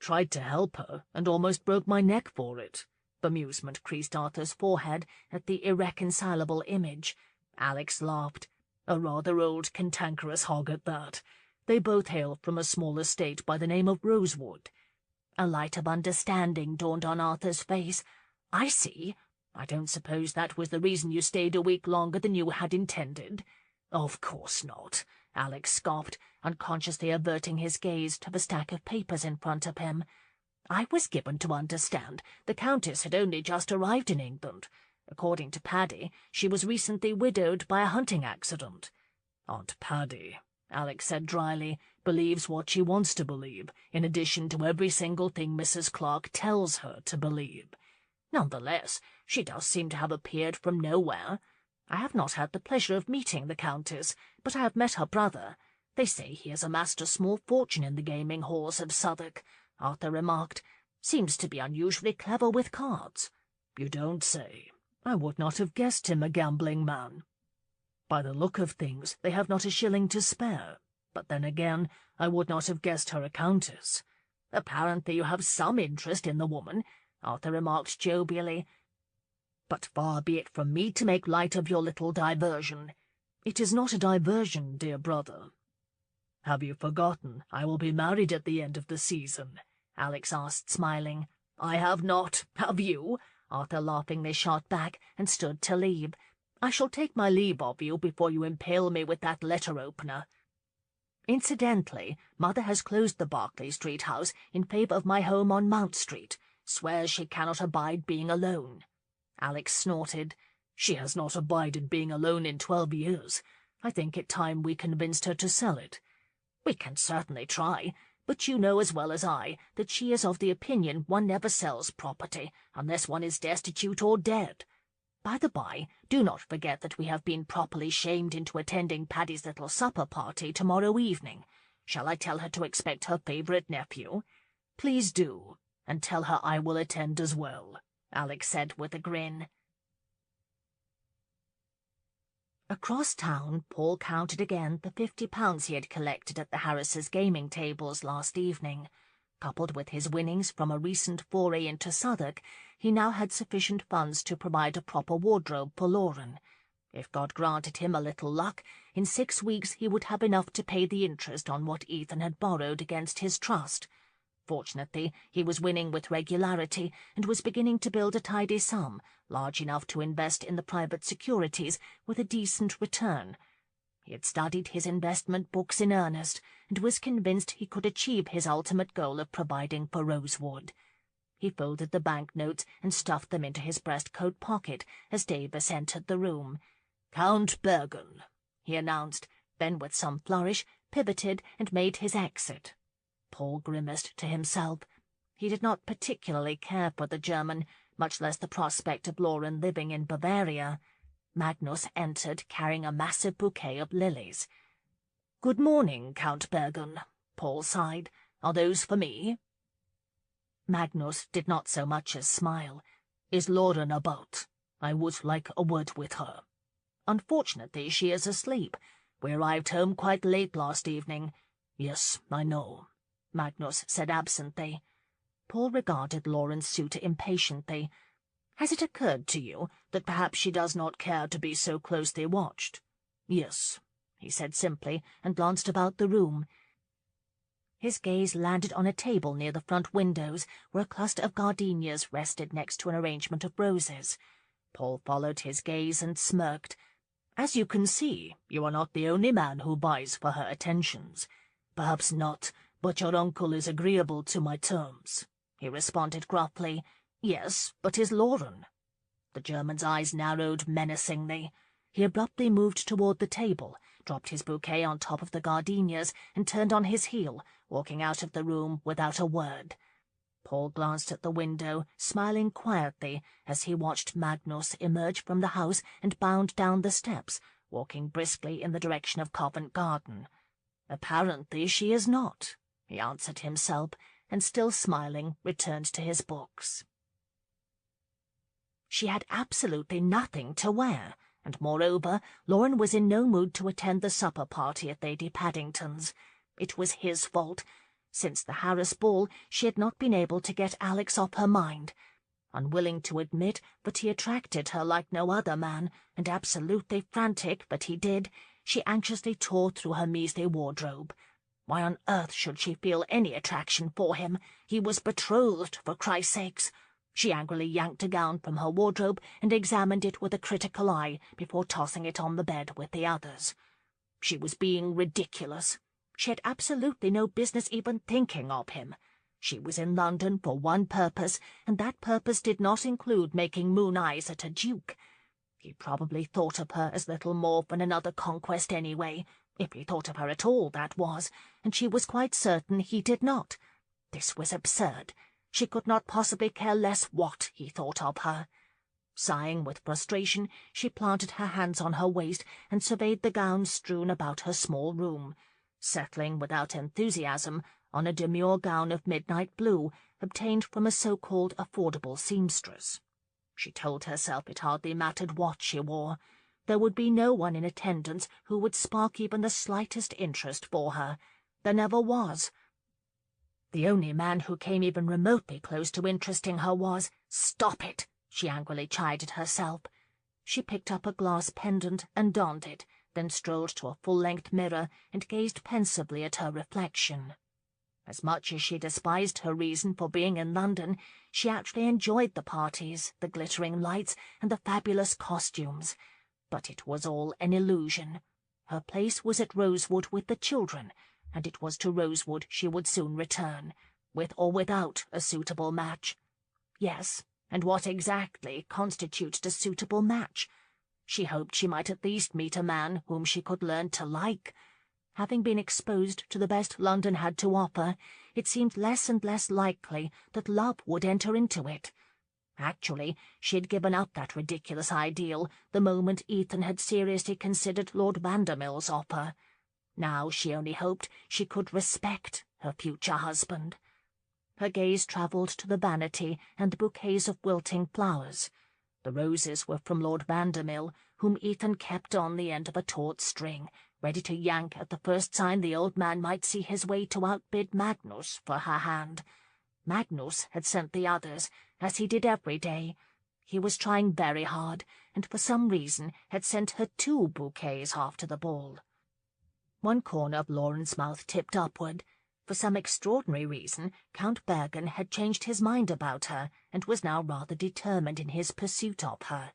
Tried to help her, and almost broke my neck for it. Bemusement creased Arthur's forehead at the irreconcilable image. Alex laughed. A rather old, cantankerous hog at that. They both hail from a small estate by the name of Rosewood. A light of understanding dawned on Arthur's face. I see. I don't suppose that was the reason you stayed a week longer than you had intended. Of course not, Alex scoffed, unconsciously averting his gaze to the stack of papers in front of him. I was given to understand the Countess had only just arrived in England. According to Paddy, she was recently widowed by a hunting accident. Aunt Paddy, Alex said dryly, believes what she wants to believe, in addition to every single thing Mrs. Clark tells her to believe. Nonetheless, she does seem to have appeared from nowhere. I have not had the pleasure of meeting the Countess, but I have met her brother. They say he has amassed a small fortune in the gaming halls of Southwark, Arthur remarked. Seems to be unusually clever with cards. You don't say. I would not have guessed him a gambling man. By the look of things, they have not a shilling to spare. But then again, I would not have guessed her a countess. Apparently you have some interest in the woman, Arthur remarked jovially. But far be it from me to make light of your little diversion. It is not a diversion, dear brother. Have you forgotten I will be married at the end of the season? Alex asked, smiling. I have not. Have you? Arthur laughingly shot back and stood to leave. I shall take my leave of you before you impale me with that letter-opener. Incidentally, Mother has closed the Berkeley Street house in favour of my home on Mount Street. Swears she cannot abide being alone. Alex snorted. She has not abided being alone in 12 years. I think it time we convinced her to sell it. We can certainly try, but you know as well as I that she is of the opinion one never sells property unless one is destitute or dead. By the by, do not forget that we have been properly shamed into attending Paddy's little supper party tomorrow evening. Shall I tell her to expect her favourite nephew? Please do, and tell her I will attend as well, Alex said with a grin. Across town, Paul counted again the £50 he had collected at the Harris's gaming tables last evening. Coupled with his winnings from a recent foray into Southwark, he now had sufficient funds to provide a proper wardrobe for Lauren. If God granted him a little luck, in 6 weeks he would have enough to pay the interest on what Ethan had borrowed against his trust. Fortunately, he was winning with regularity and was beginning to build a tidy sum, large enough to invest in the private securities with a decent return. He had studied his investment books in earnest and was convinced he could achieve his ultimate goal of providing for Rosewood. He folded the banknotes and stuffed them into his breast-coat pocket as Davis entered the room. "Count Bergen," he announced, then with some flourish pivoted and made his exit. Paul grimaced to himself. He did not particularly care for the German, much less the prospect of Lauren living in Bavaria. Magnus entered carrying a massive bouquet of lilies. "Good morning, Count Bergen," Paul sighed. Are those for me?" Magnus did not so much as smile. "Is Lauren about? I would like a word with her. Unfortunately, she is asleep. We arrived home quite late last evening." "Yes, I know," Magnus said absently. Paul regarded Lauren's suitor impatiently. "Has it occurred to you that perhaps she does not care to be so closely watched?" "Yes," he said simply, and glanced about the room. His gaze landed on a table near the front windows, where a cluster of gardenias rested next to an arrangement of roses. Paul followed his gaze and smirked. "As you can see, you are not the only man who buys for her attentions." "Perhaps not, but your uncle is agreeable to my terms," he responded gruffly. "Yes, but is Lauren?" The German's eyes narrowed menacingly. He abruptly moved toward the table, dropped his bouquet on top of the gardenias, and turned on his heel, walking out of the room without a word. Paul glanced at the window, smiling quietly as he watched Magnus emerge from the house and bound down the steps, walking briskly in the direction of Covent Garden. "Apparently she is not," he answered himself, and still smiling, returned to his books. She had absolutely nothing to wear, and moreover, Lauren was in no mood to attend the supper party at Lady Paddington's. It was his fault. Since the Harris ball, she had not been able to get Alex off her mind. Unwilling to admit that he attracted her like no other man, and absolutely frantic that he did, she anxiously tore through her measly wardrobe. Why on earth should she feel any attraction for him? He was betrothed, for Christ's sakes. She angrily yanked a gown from her wardrobe and examined it with a critical eye before tossing it on the bed with the others. She was being ridiculous. She had absolutely no business even thinking of him. She was in London for one purpose, and that purpose did not include making moon eyes at a duke. He probably thought of her as little more than another conquest anyway, if he thought of her at all, that was, and she was quite certain he did not. This was absurd. She could not possibly care less what he thought of her. Sighing with frustration, she planted her hands on her waist and surveyed the gowns strewn about her small room, settling without enthusiasm on a demure gown of midnight blue, obtained from a so-called affordable seamstress. She told herself it hardly mattered what she wore. There would be no one in attendance who would spark even the slightest interest for her. There never was. The only man who came even remotely close to interesting her was— "Stop it!" she angrily chided herself. She picked up a glass pendant and donned it, then strolled to a full-length mirror and gazed pensively at her reflection. As much as she despised her reason for being in London, she actually enjoyed the parties, the glittering lights, and the fabulous costumes. But it was all an illusion. Her place was at Rosewood with the children, and it was to Rosewood she would soon return, with or without a suitable match. Yes, and what exactly constituted a suitable match? She hoped she might at least meet a man whom she could learn to like. Having been exposed to the best London had to offer, it seemed less and less likely that love would enter into it. Actually, she had given up that ridiculous ideal the moment Ethan had seriously considered Lord Vandermill's offer. Now she only hoped she could respect her future husband. Her gaze travelled to the vanity and the bouquets of wilting flowers. The roses were from Lord Vandermill, whom Ethan kept on the end of a taut string, ready to yank at the first sign the old man might see his way to outbid Magnus for her hand. Magnus had sent the others, as he did every day. He was trying very hard, and for some reason had sent her 2 bouquets after the ball. One corner of Lauren's mouth tipped upward. For some extraordinary reason, Count Bergen had changed his mind about her, and was now rather determined in his pursuit of her.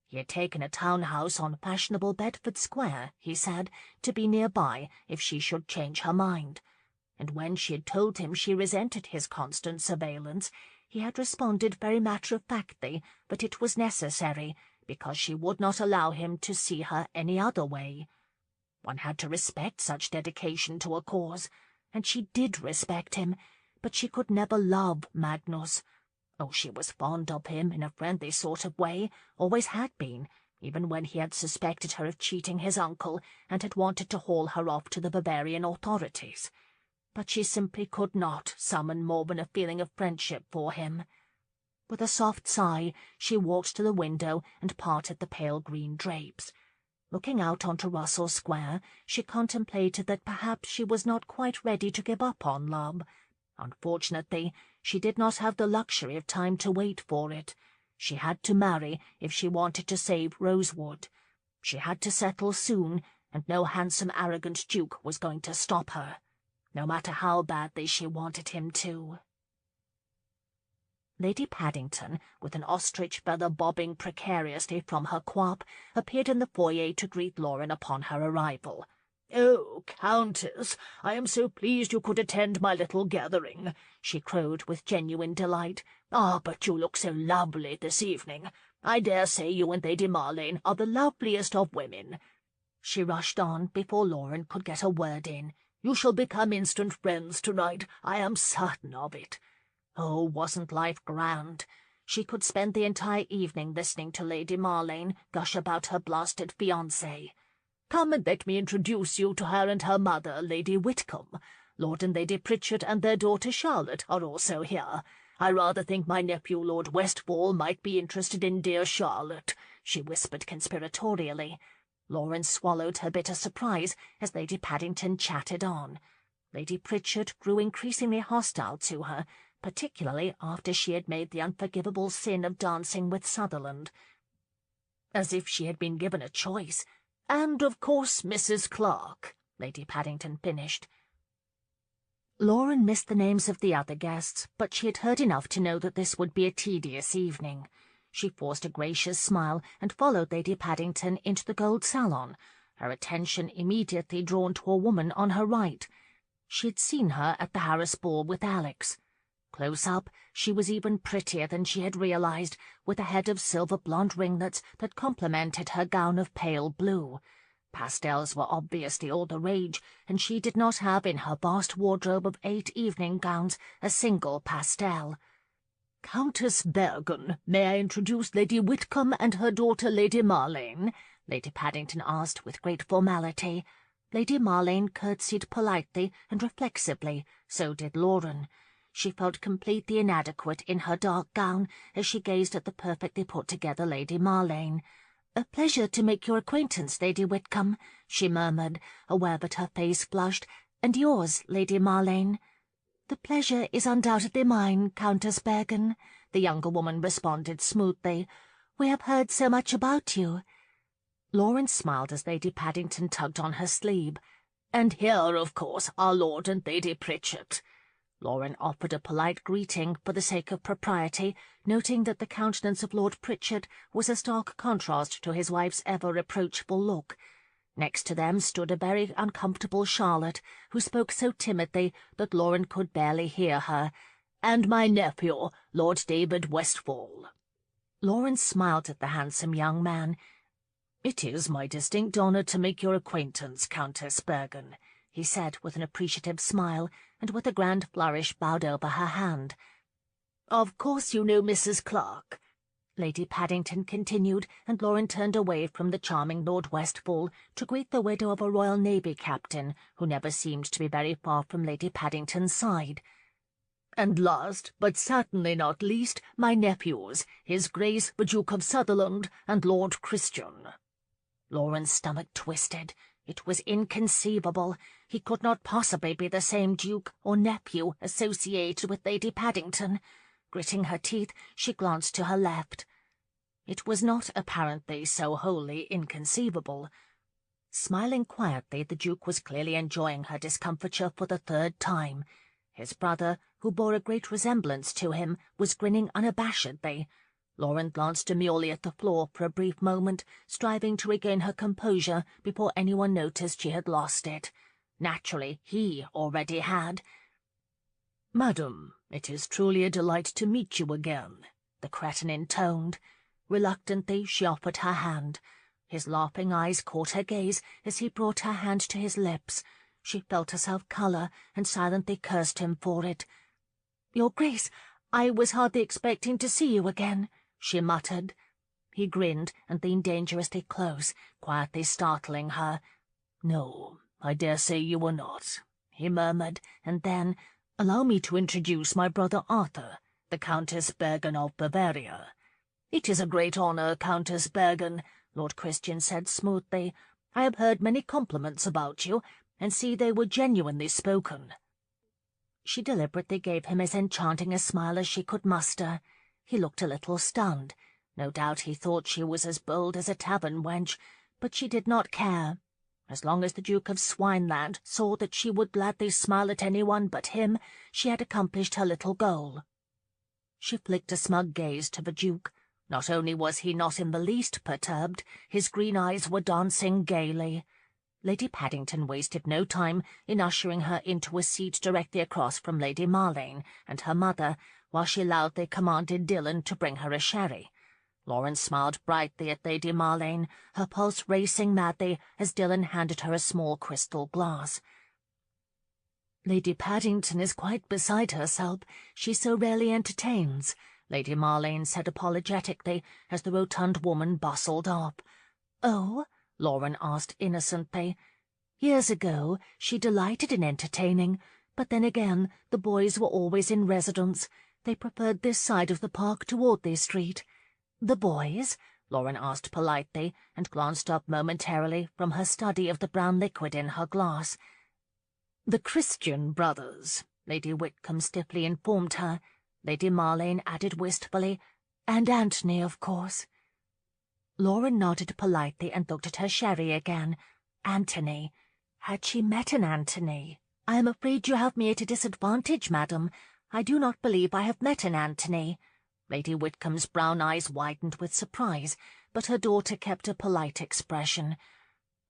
He had taken a town-house on fashionable Bedford Square, he said, to be nearby if she should change her mind. And when she had told him she resented his constant surveillance, he had responded very matter-of-factly that it was necessary, because she would not allow him to see her any other way. One had to respect such dedication to a cause, and she did respect him, but she could never love Magnus. Oh, she was fond of him in a friendly sort of way, always had been, even when he had suspected her of cheating his uncle and had wanted to haul her off to the Bavarian authorities. but she simply could not summon more than a feeling of friendship for him. With a soft sigh, she walked to the window and parted the pale green drapes. Looking out onto Russell Square, she contemplated that perhaps she was not quite ready to give up on love. Unfortunately, she did not have the luxury of time to wait for it. She had to marry if she wanted to save Rosewood. She had to settle soon, and no handsome, arrogant duke was going to stop her, no matter how badly she wanted him to. Lady Paddington, with an ostrich feather bobbing precariously from her coif, appeared in the foyer to greet Lauren upon her arrival. "Oh, Countess, I am so pleased you could attend my little gathering," she crowed with genuine delight. "Ah, but you look so lovely this evening. I dare say you and Lady Marlene are the loveliest of women." She rushed on before Lauren could get a word in. "You shall become instant friends tonight. I am certain of it." Oh, wasn't life grand? She could spend the entire evening listening to Lady Marlene gush about her blasted fiancé. "Come and let me introduce you to her and her mother, Lady Whitcomb. Lord and Lady Pritchard and their daughter Charlotte are also here. I rather think my nephew Lord Westfall might be interested in dear Charlotte," she whispered conspiratorially. Lauren swallowed her bitter surprise as Lady Paddington chatted on. Lady Pritchard grew increasingly hostile to her, particularly after she had made the unforgivable sin of dancing with Sutherland. As if she had been given a choice. "And, of course, Mrs. Clark," Lady Paddington finished. Lauren missed the names of the other guests, but she had heard enough to know that this would be a tedious evening. She forced a gracious smile and followed Lady Paddington into the gold salon, her attention immediately drawn to a woman on her right. She had seen her at the Harris ball with Alex. Close up, she was even prettier than she had realized, with a head of silver blonde ringlets that complemented her gown of pale blue. Pastels were obviously all the rage, and she did not have in her vast wardrobe of 8 evening gowns a single pastel. "Countess Bergen, may I introduce Lady Whitcomb and her daughter Lady Marlene?" Lady Paddington asked with great formality. Lady Marlene curtsied politely and reflexively, so did Lauren. She felt completely inadequate in her dark gown as she gazed at the perfectly put-together Lady Marlene. "A pleasure to make your acquaintance, Lady Whitcomb," she murmured, aware that her face flushed. "And yours, Lady Marlene." "The pleasure is undoubtedly mine, Countess Bergen," the younger woman responded smoothly. "We have heard so much about you." Lauren smiled as Lady Paddington tugged on her sleeve. "And here, of course, are Lord and Lady Pritchard." Lauren offered a polite greeting for the sake of propriety, noting that the countenance of Lord Pritchard was a stark contrast to his wife's ever-reproachful look. Next to them stood a very uncomfortable Charlotte, who spoke so timidly that Lauren could barely hear her. "And my nephew, Lord David Westfall." Lauren smiled at the handsome young man. "It is my distinct honour to make your acquaintance, Countess Bergen," he said with an appreciative smile, and with a grand flourish bowed over her hand. "Of course you know Mrs. Clark," Lady Paddington continued, and Lauren turned away from the charming Lord Westfall to greet the widow of a Royal Navy captain, who never seemed to be very far from Lady Paddington's side. "And last, but certainly not least, my nephews, His Grace the Duke of Sutherland and Lord Christian." Lauren's stomach twisted. It was inconceivable. He could not possibly be the same duke or nephew associated with Lady Paddington. Gritting her teeth, she glanced to her left. It was not apparently so wholly inconceivable. Smiling quietly, the Duke was clearly enjoying her discomfiture for the 3rd time. His brother, who bore a great resemblance to him, was grinning unabashedly. Lauren glanced demurely at the floor for a brief moment, striving to regain her composure before anyone noticed she had lost it. Naturally, he already had. "Madam, it is truly a delight to meet you again," the cretin intoned. Reluctantly, she offered her hand. His laughing eyes caught her gaze as he brought her hand to his lips. She felt herself colour and silently cursed him for it. "Your Grace, I was hardly expecting to see you again," she muttered. He grinned and leaned dangerously close, quietly startling her. "No, I dare say you were not," he murmured, and then, "Allow me to introduce my brother Arthur, the Countess Bergen of Bavaria." "It is a great honour, Countess Bergen," Lord Christian said smoothly. "I have heard many compliments about you, and see they were genuinely spoken." She deliberately gave him as enchanting a smile as she could muster. He looked a little stunned. No doubt he thought she was as bold as a tavern wench, but she did not care. As long as the Duke of Swineland saw that she would gladly smile at anyone but him, she had accomplished her little goal. She flicked a smug gaze to the Duke. Not only was he not in the least perturbed, his green eyes were dancing gaily. Lady Paddington wasted no time in ushering her into a seat directly across from Lady Marlane and her mother, while she loudly commanded Dillon to bring her a sherry. Lauren smiled brightly at Lady Marlane, her pulse racing madly as Dillon handed her a small crystal glass. "Lady Paddington is quite beside herself. She so rarely entertains," Lady Marlane said apologetically as the rotund woman bustled up. "Oh?" Lauren asked innocently. "Years ago she delighted in entertaining, but then again the boys were always in residence. They preferred this side of the park to Audley Street." "The boys?" Lauren asked politely, and glanced up momentarily from her study of the brown liquid in her glass. "The Christian brothers," Lady Whitcomb stiffly informed her. Lady Marlane added wistfully, "And Anthony, of course." Lauren nodded politely and looked at her sherry again. Anthony. Had she met an Anthony? "I am afraid you have me at a disadvantage, madam. I do not believe I have met an Anthony." Lady Whitcomb's brown eyes widened with surprise, but her daughter kept a polite expression.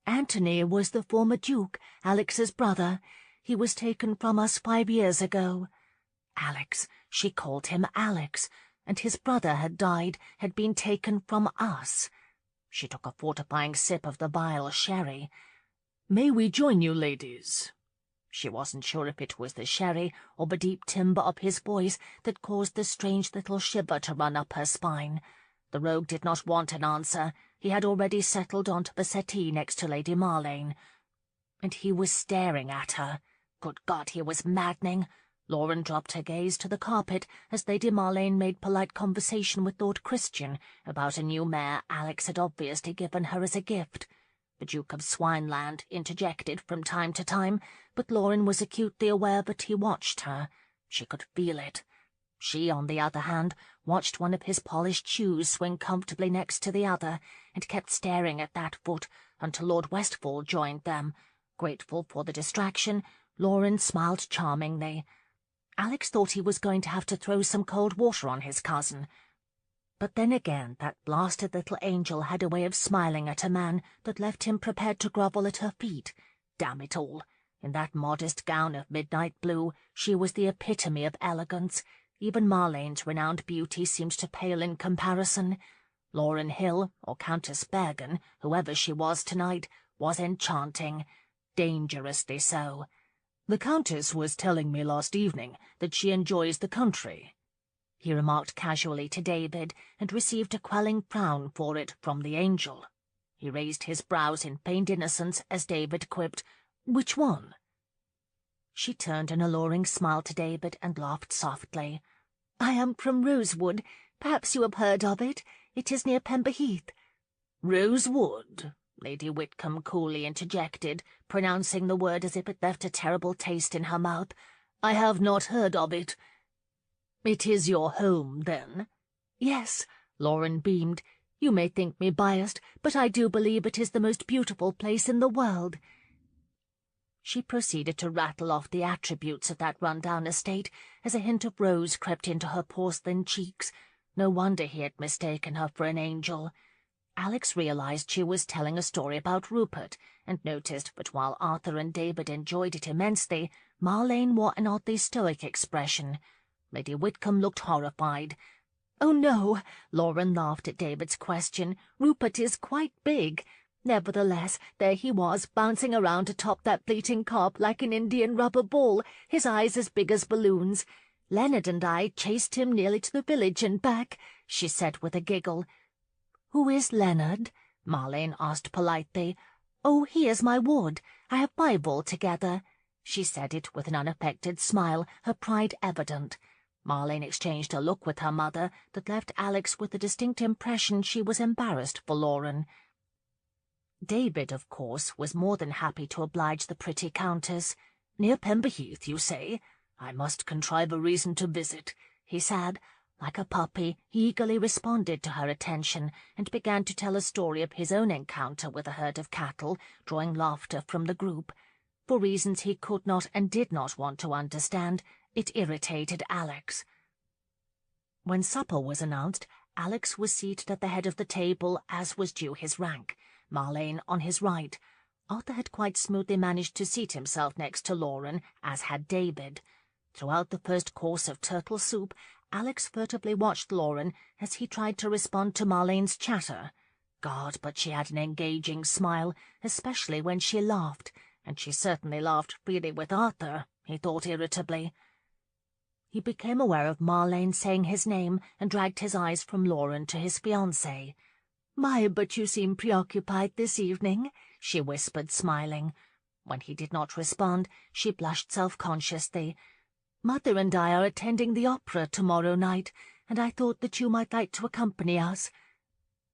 "Anthony was the former Duke, Alex's brother. He was taken from us 5 years ago." Alex, she called him Alex, and his brother had died, had been taken from us. She took a fortifying sip of the vile sherry. "May we join you, ladies?" She wasn't sure if it was the sherry or the deep timbre of his voice that caused the strange little shiver to run up her spine. The rogue did not want an answer. He had already settled onto the settee next to Lady Marlane. And he was staring at her. Good God, he was maddening. Lauren dropped her gaze to the carpet as Lady Marlane made polite conversation with Lord Christian about a new mare Alex had obviously given her as a gift. The Duke of Swineland interjected from time to time, but Lauren was acutely aware that he watched her. She could feel it. She, on the other hand, watched one of his polished shoes swing comfortably next to the other, and kept staring at that foot until Lord Westfall joined them. Grateful for the distraction, Lauren smiled charmingly. Alex thought he was going to have to throw some cold water on his cousin. But then again, that blasted little angel had a way of smiling at a man that left him prepared to grovel at her feet. Damn it all! In that modest gown of midnight blue, she was the epitome of elegance. Even Marlane's renowned beauty seemed to pale in comparison. Lauren Hill, or Countess Bergen, whoever she was tonight, was enchanting. Dangerously so. "The Countess was telling me last evening that she enjoys the country," he remarked casually to David, and received a quelling frown for it from the angel. He raised his brows in feigned innocence as David quipped, "Which one?" She turned an alluring smile to David and laughed softly. "I am from Rosewood. Perhaps you have heard of it. It is near Pember Heath." "Rosewood?" Lady Whitcomb coolly interjected, pronouncing the word as if it left a terrible taste in her mouth. "I have not heard of it." "It is your home, then?" "Yes," Lauren beamed. "You may think me biased, but I do believe it is the most beautiful place in the world." She proceeded to rattle off the attributes of that run-down estate as a hint of rose crept into her porcelain cheeks. No wonder he had mistaken her for an angel. Alex realized she was telling a story about Rupert, and noticed that while Arthur and David enjoyed it immensely, Marlane wore an oddly stoic expression. Lady Whitcomb looked horrified. "Oh, no," Lauren laughed at David's question. "Rupert is quite big. Nevertheless, there he was, bouncing around atop that bleating cob like an Indian rubber ball, his eyes as big as balloons. Leonard and I chased him nearly to the village and back," she said with a giggle. "Who is Leonard?" Marlane asked politely. "Oh, he is my ward. I have 5 altogether." She said it with an unaffected smile, her pride evident. Marlene exchanged a look with her mother that left Alex with the distinct impression she was embarrassed for Lauren. David, of course, was more than happy to oblige the pretty countess. "Near Pemberheath, you say? I must contrive a reason to visit," he said. Like a puppy, he eagerly responded to her attention and began to tell a story of his own encounter with a herd of cattle, drawing laughter from the group. For reasons he could not and did not want to understand, it irritated Alex. When supper was announced, Alex was seated at the head of the table, as was due his rank, Marlene on his right. Arthur had quite smoothly managed to seat himself next to Lauren, as had David. Throughout the first course of turtle soup, Alex furtively watched Lauren as he tried to respond to Marlene's chatter. God, but she had an engaging smile, especially when she laughed, and she certainly laughed freely with Arthur, he thought irritably. He became aware of Marlene saying his name and dragged his eyes from Lauren to his fiancée. "My, but you seem preoccupied this evening," she whispered, smiling. When he did not respond, she blushed self-consciously. "Mother and I are attending the opera tomorrow night, and I thought that you might like to accompany us."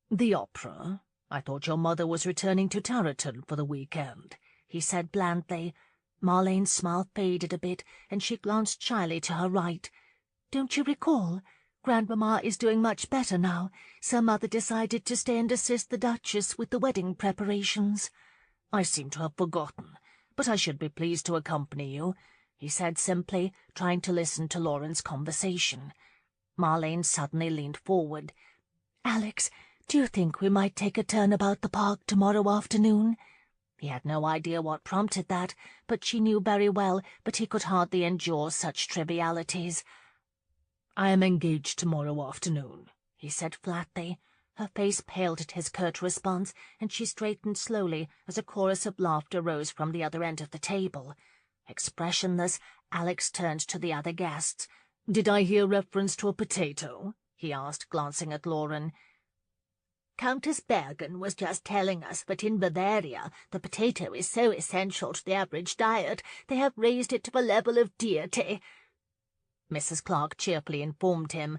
"The opera? I thought your mother was returning to Tarleton for the weekend," he said blandly. Marlene's smile faded a bit, and she glanced shyly to her right. "Don't you recall? Grandmamma is doing much better now, so Mother decided to stay and assist the Duchess with the wedding preparations." "I seem to have forgotten, but I should be pleased to accompany you," he said simply, trying to listen to Lauren's conversation. Marlene suddenly leaned forward. "Alex, do you think we might take a turn about the park tomorrow afternoon?" He had no idea what prompted that, but she knew very well that he could hardly endure such trivialities. "I am engaged tomorrow afternoon," he said flatly. Her face paled at his curt response, and she straightened slowly as a chorus of laughter rose from the other end of the table. Expressionless, Alex turned to the other guests. "Did I hear reference to a potato?" he asked, glancing at Lauren. "Countess Bergen was just telling us that in Bavaria the potato is so essential to the average diet they have raised it to the level of deity," Mrs. Clark cheerfully informed him.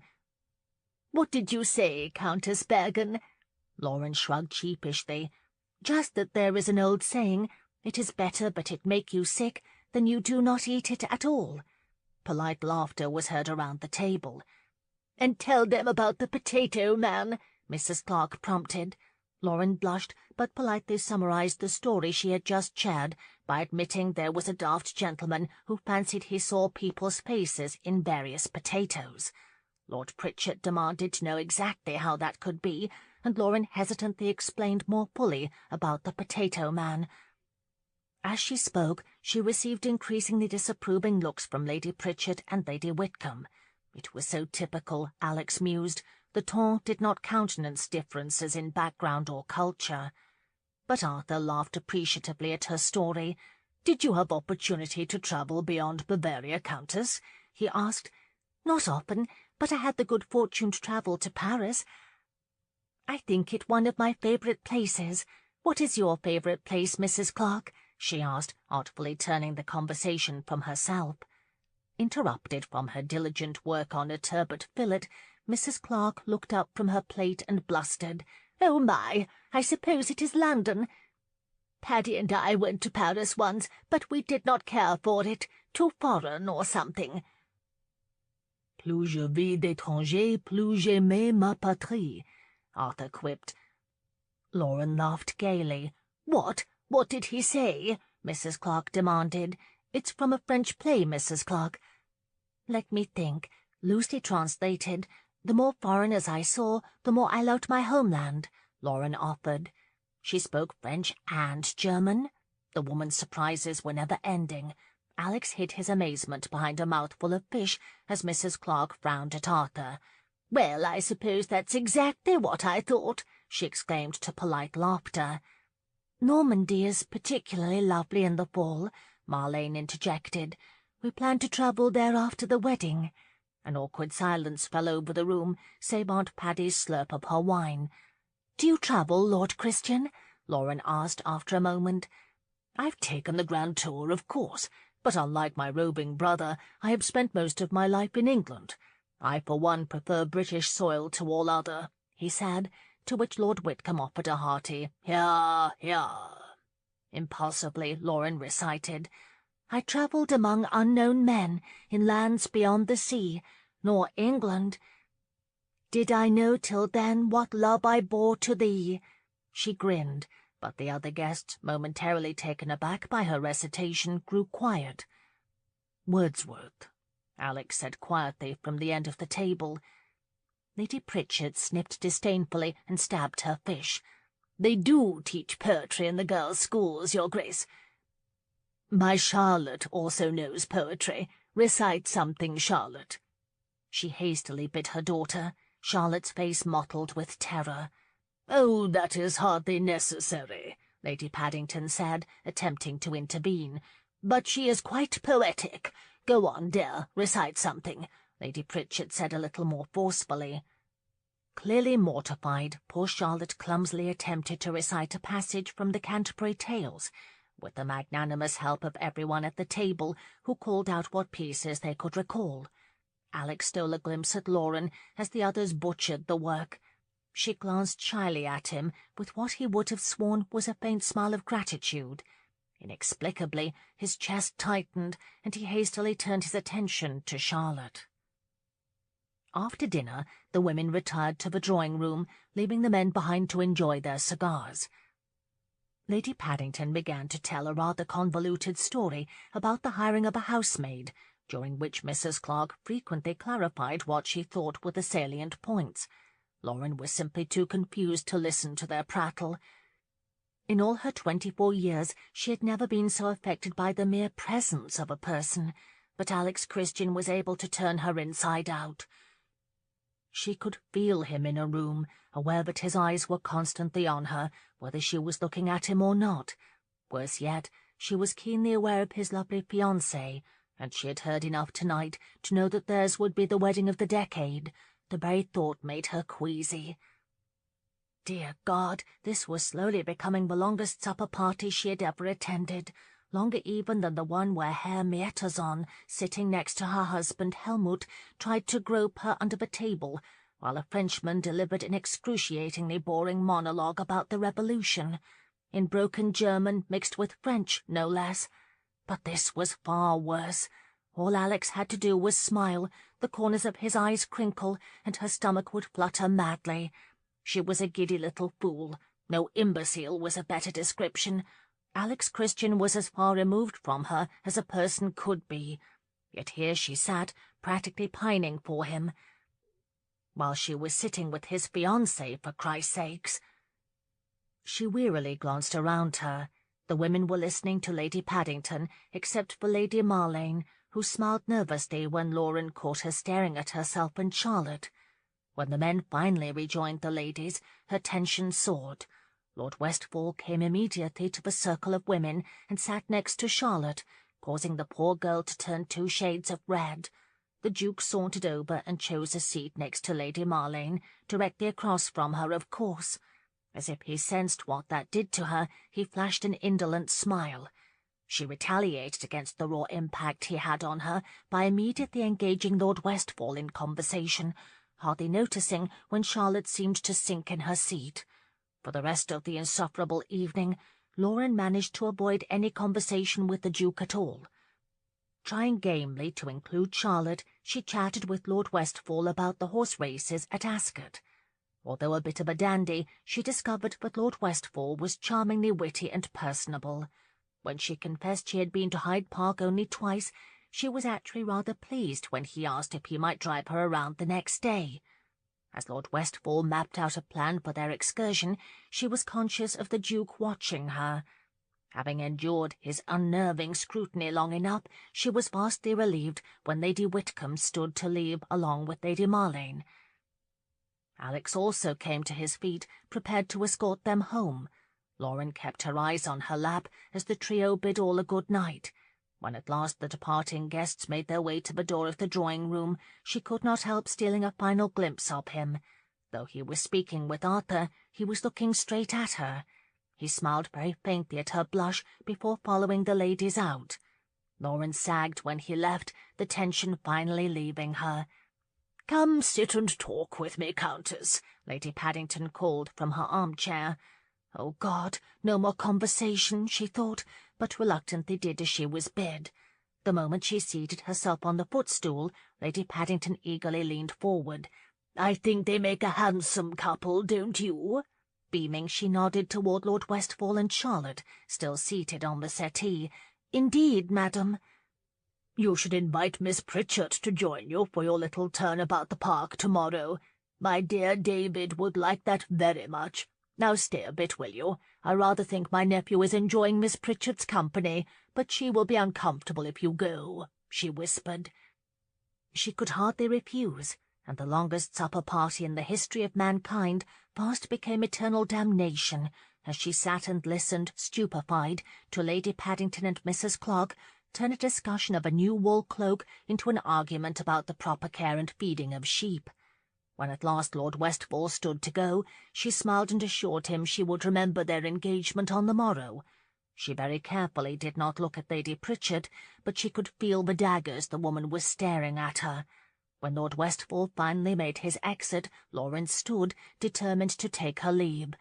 "What did you say, Countess Bergen?" Lauren shrugged sheepishly. "Just that there is an old saying, 'It is better but it make you sick than you do not eat it at all.'" Polite laughter was heard around the table. "And tell them about the potato man," Mrs. Clark prompted. Lauren blushed, but politely summarized the story she had just shared by admitting there was a daft gentleman who fancied he saw people's faces in various potatoes. Lord Pritchett demanded to know exactly how that could be, and Lauren hesitantly explained more fully about the potato man. As she spoke, she received increasingly disapproving looks from Lady Pritchett and Lady Whitcomb. It was so typical, Alex mused. The ton did not countenance differences in background or culture. But Arthur laughed appreciatively at her story. "Did you have opportunity to travel beyond Bavaria, Countess?" he asked. "Not often, but I had the good fortune to travel to Paris. I think it one of my favourite places. What is your favourite place, Mrs. Clark?" she asked, artfully turning the conversation from herself. Interrupted from her diligent work on a turbot fillet, Mrs. Clark looked up from her plate and blustered. "Oh, my, I suppose it is London. Paddy and I went to Paris once, but we did not care for it. Too foreign or something." "Plus je vis d'étranger, plus j'aime ma patrie," Arthur quipped. Lauren laughed gaily. "What? What did he say?" Mrs. Clark demanded. "It's from a French play, Mrs. Clark. Let me think. Loosely translated, 'The more foreigners I saw, the more I loved my homeland,'" Lauren offered. She spoke French and German. The woman's surprises were never ending. Alex hid his amazement behind a mouthful of fish as Mrs. Clark frowned at Arthur. "Well, I suppose that's exactly what I thought," she exclaimed to polite laughter. "Normandy is particularly lovely in the fall," Marlene interjected. "We plan to travel there after the wedding." An awkward silence fell over the room, save Aunt Paddy's slurp of her wine. "Do you travel, Lord Christian?" Lauren asked after a moment. "I've taken the grand tour, of course. but unlike my roving brother, I have spent most of my life in England. I, for one, prefer British soil to all other," he said, to which Lord Whitcomb offered a hearty "Hear, hear." Impulsively, Lauren recited, "I travelled among unknown men, in lands beyond the sea, nor England. Did I know till then what love I bore to thee?" She grinned, but the other guests, momentarily taken aback by her recitation, grew quiet. "Wordsworth," Alex said quietly from the end of the table. Lady Pritchard sniffed disdainfully and stabbed her fish. "They do teach poetry in the girls' schools, Your Grace." "My Charlotte also knows poetry. Recite something, Charlotte." She hastily bid her daughter, Charlotte's face mottled with terror. "Oh, that is hardly necessary," Lady Paddington said, attempting to intervene. "But she is quite poetic. Go on, dear, recite something," Lady Pritchard said a little more forcefully. Clearly mortified, poor Charlotte clumsily attempted to recite a passage from the Canterbury Tales, with the magnanimous help of everyone at the table, who called out what pieces they could recall. Alex stole a glimpse at Lauren as the others butchered the work. She glanced shyly at him with what he would have sworn was a faint smile of gratitude. Inexplicably, his chest tightened, and he hastily turned his attention to Charlotte. After dinner, the women retired to the drawing-room, leaving the men behind to enjoy their cigars. Lady Paddington began to tell a rather convoluted story about the hiring of a housemaid, during which Mrs. Clark frequently clarified what she thought were the salient points. Lauren was simply too confused to listen to their prattle. In all her 24 years she had never been so affected by the mere presence of a person, but Alex Christian was able to turn her inside out. She could feel him in a room, aware that his eyes were constantly on her, whether she was looking at him or not. Worse yet, she was keenly aware of his lovely fiancée, and she had heard enough tonight to know that theirs would be the wedding of the decade. The very thought made her queasy. Dear God, this was slowly becoming the longest supper party she had ever attended, longer even than the one where Herr Mietazon, sitting next to her husband Helmut, tried to grope her under the table, while a Frenchman delivered an excruciatingly boring monologue about the Revolution, in broken German mixed with French, no less. But this was far worse. All Alex had to do was smile, the corners of his eyes crinkle, and her stomach would flutter madly. She was a giddy little fool. No imbecile was a better description. Alex Christian was as far removed from her as a person could be. Yet here she sat, practically pining for him, while she was sitting with his fiancée, for Christ's sakes. She wearily glanced around her. The women were listening to Lady Paddington, except for Lady Marlane, who smiled nervously when Lauren caught her staring at herself and Charlotte. When the men finally rejoined the ladies, her tension soared. Lord Westfall came immediately to the circle of women and sat next to Charlotte, causing the poor girl to turn 2 shades of red. The Duke sauntered over and chose a seat next to Lady Marlane, directly across from her, of course. As if he sensed what that did to her, he flashed an indolent smile. She retaliated against the raw impact he had on her by immediately engaging Lord Westfall in conversation, hardly noticing when Charlotte seemed to sink in her seat. For the rest of the insufferable evening, Lauren managed to avoid any conversation with the Duke at all. Trying gamely to include Charlotte, she chatted with Lord Westfall about the horse races at Ascot. Although a bit of a dandy, she discovered that Lord Westfall was charmingly witty and personable. When she confessed she had been to Hyde Park only twice, she was actually rather pleased when he asked if he might drive her around the next day. As Lord Westfall mapped out a plan for their excursion, she was conscious of the Duke watching her. Having endured his unnerving scrutiny long enough, she was vastly relieved when Lady Whitcomb stood to leave along with Lady Marlane. Alex also came to his feet, prepared to escort them home. Lauren kept her eyes on her lap as the trio bid all a good night. When at last the departing guests made their way to the door of the drawing-room, she could not help stealing a final glimpse of him. Though he was speaking with Arthur, he was looking straight at her. He smiled very faintly at her blush before following the ladies out. Lauren sagged when he left, the tension finally leaving her. "Come sit and talk with me, Countess," Lady Paddington called from her armchair. Oh, God, no more conversation, she thought, but reluctantly did as she was bid. The moment she seated herself on the footstool, Lady Paddington eagerly leaned forward. "I think they make a handsome couple, don't you?" Beaming, she nodded toward Lord Westfall and Charlotte, still seated on the settee. "Indeed, madam." "You should invite Miss Pritchard to join you for your little turn about the park tomorrow. My dear David would like that very much. Now stay a bit, will you? I rather think my nephew is enjoying Miss Pritchard's company, but she will be uncomfortable if you go," she whispered. She could hardly refuse, and the longest supper party in the history of mankind fast became eternal damnation, as she sat and listened, stupefied, to Lady Paddington and Mrs. Clark turn a discussion of a new wool cloak into an argument about the proper care and feeding of sheep. When at last Lord Westfall stood to go, she smiled and assured him she would remember their engagement on the morrow. She very carefully did not look at Lady Pritchard, but she could feel the daggers the woman was staring at her. When Lord Westfall finally made his exit, Lauren stood, determined to take her leave.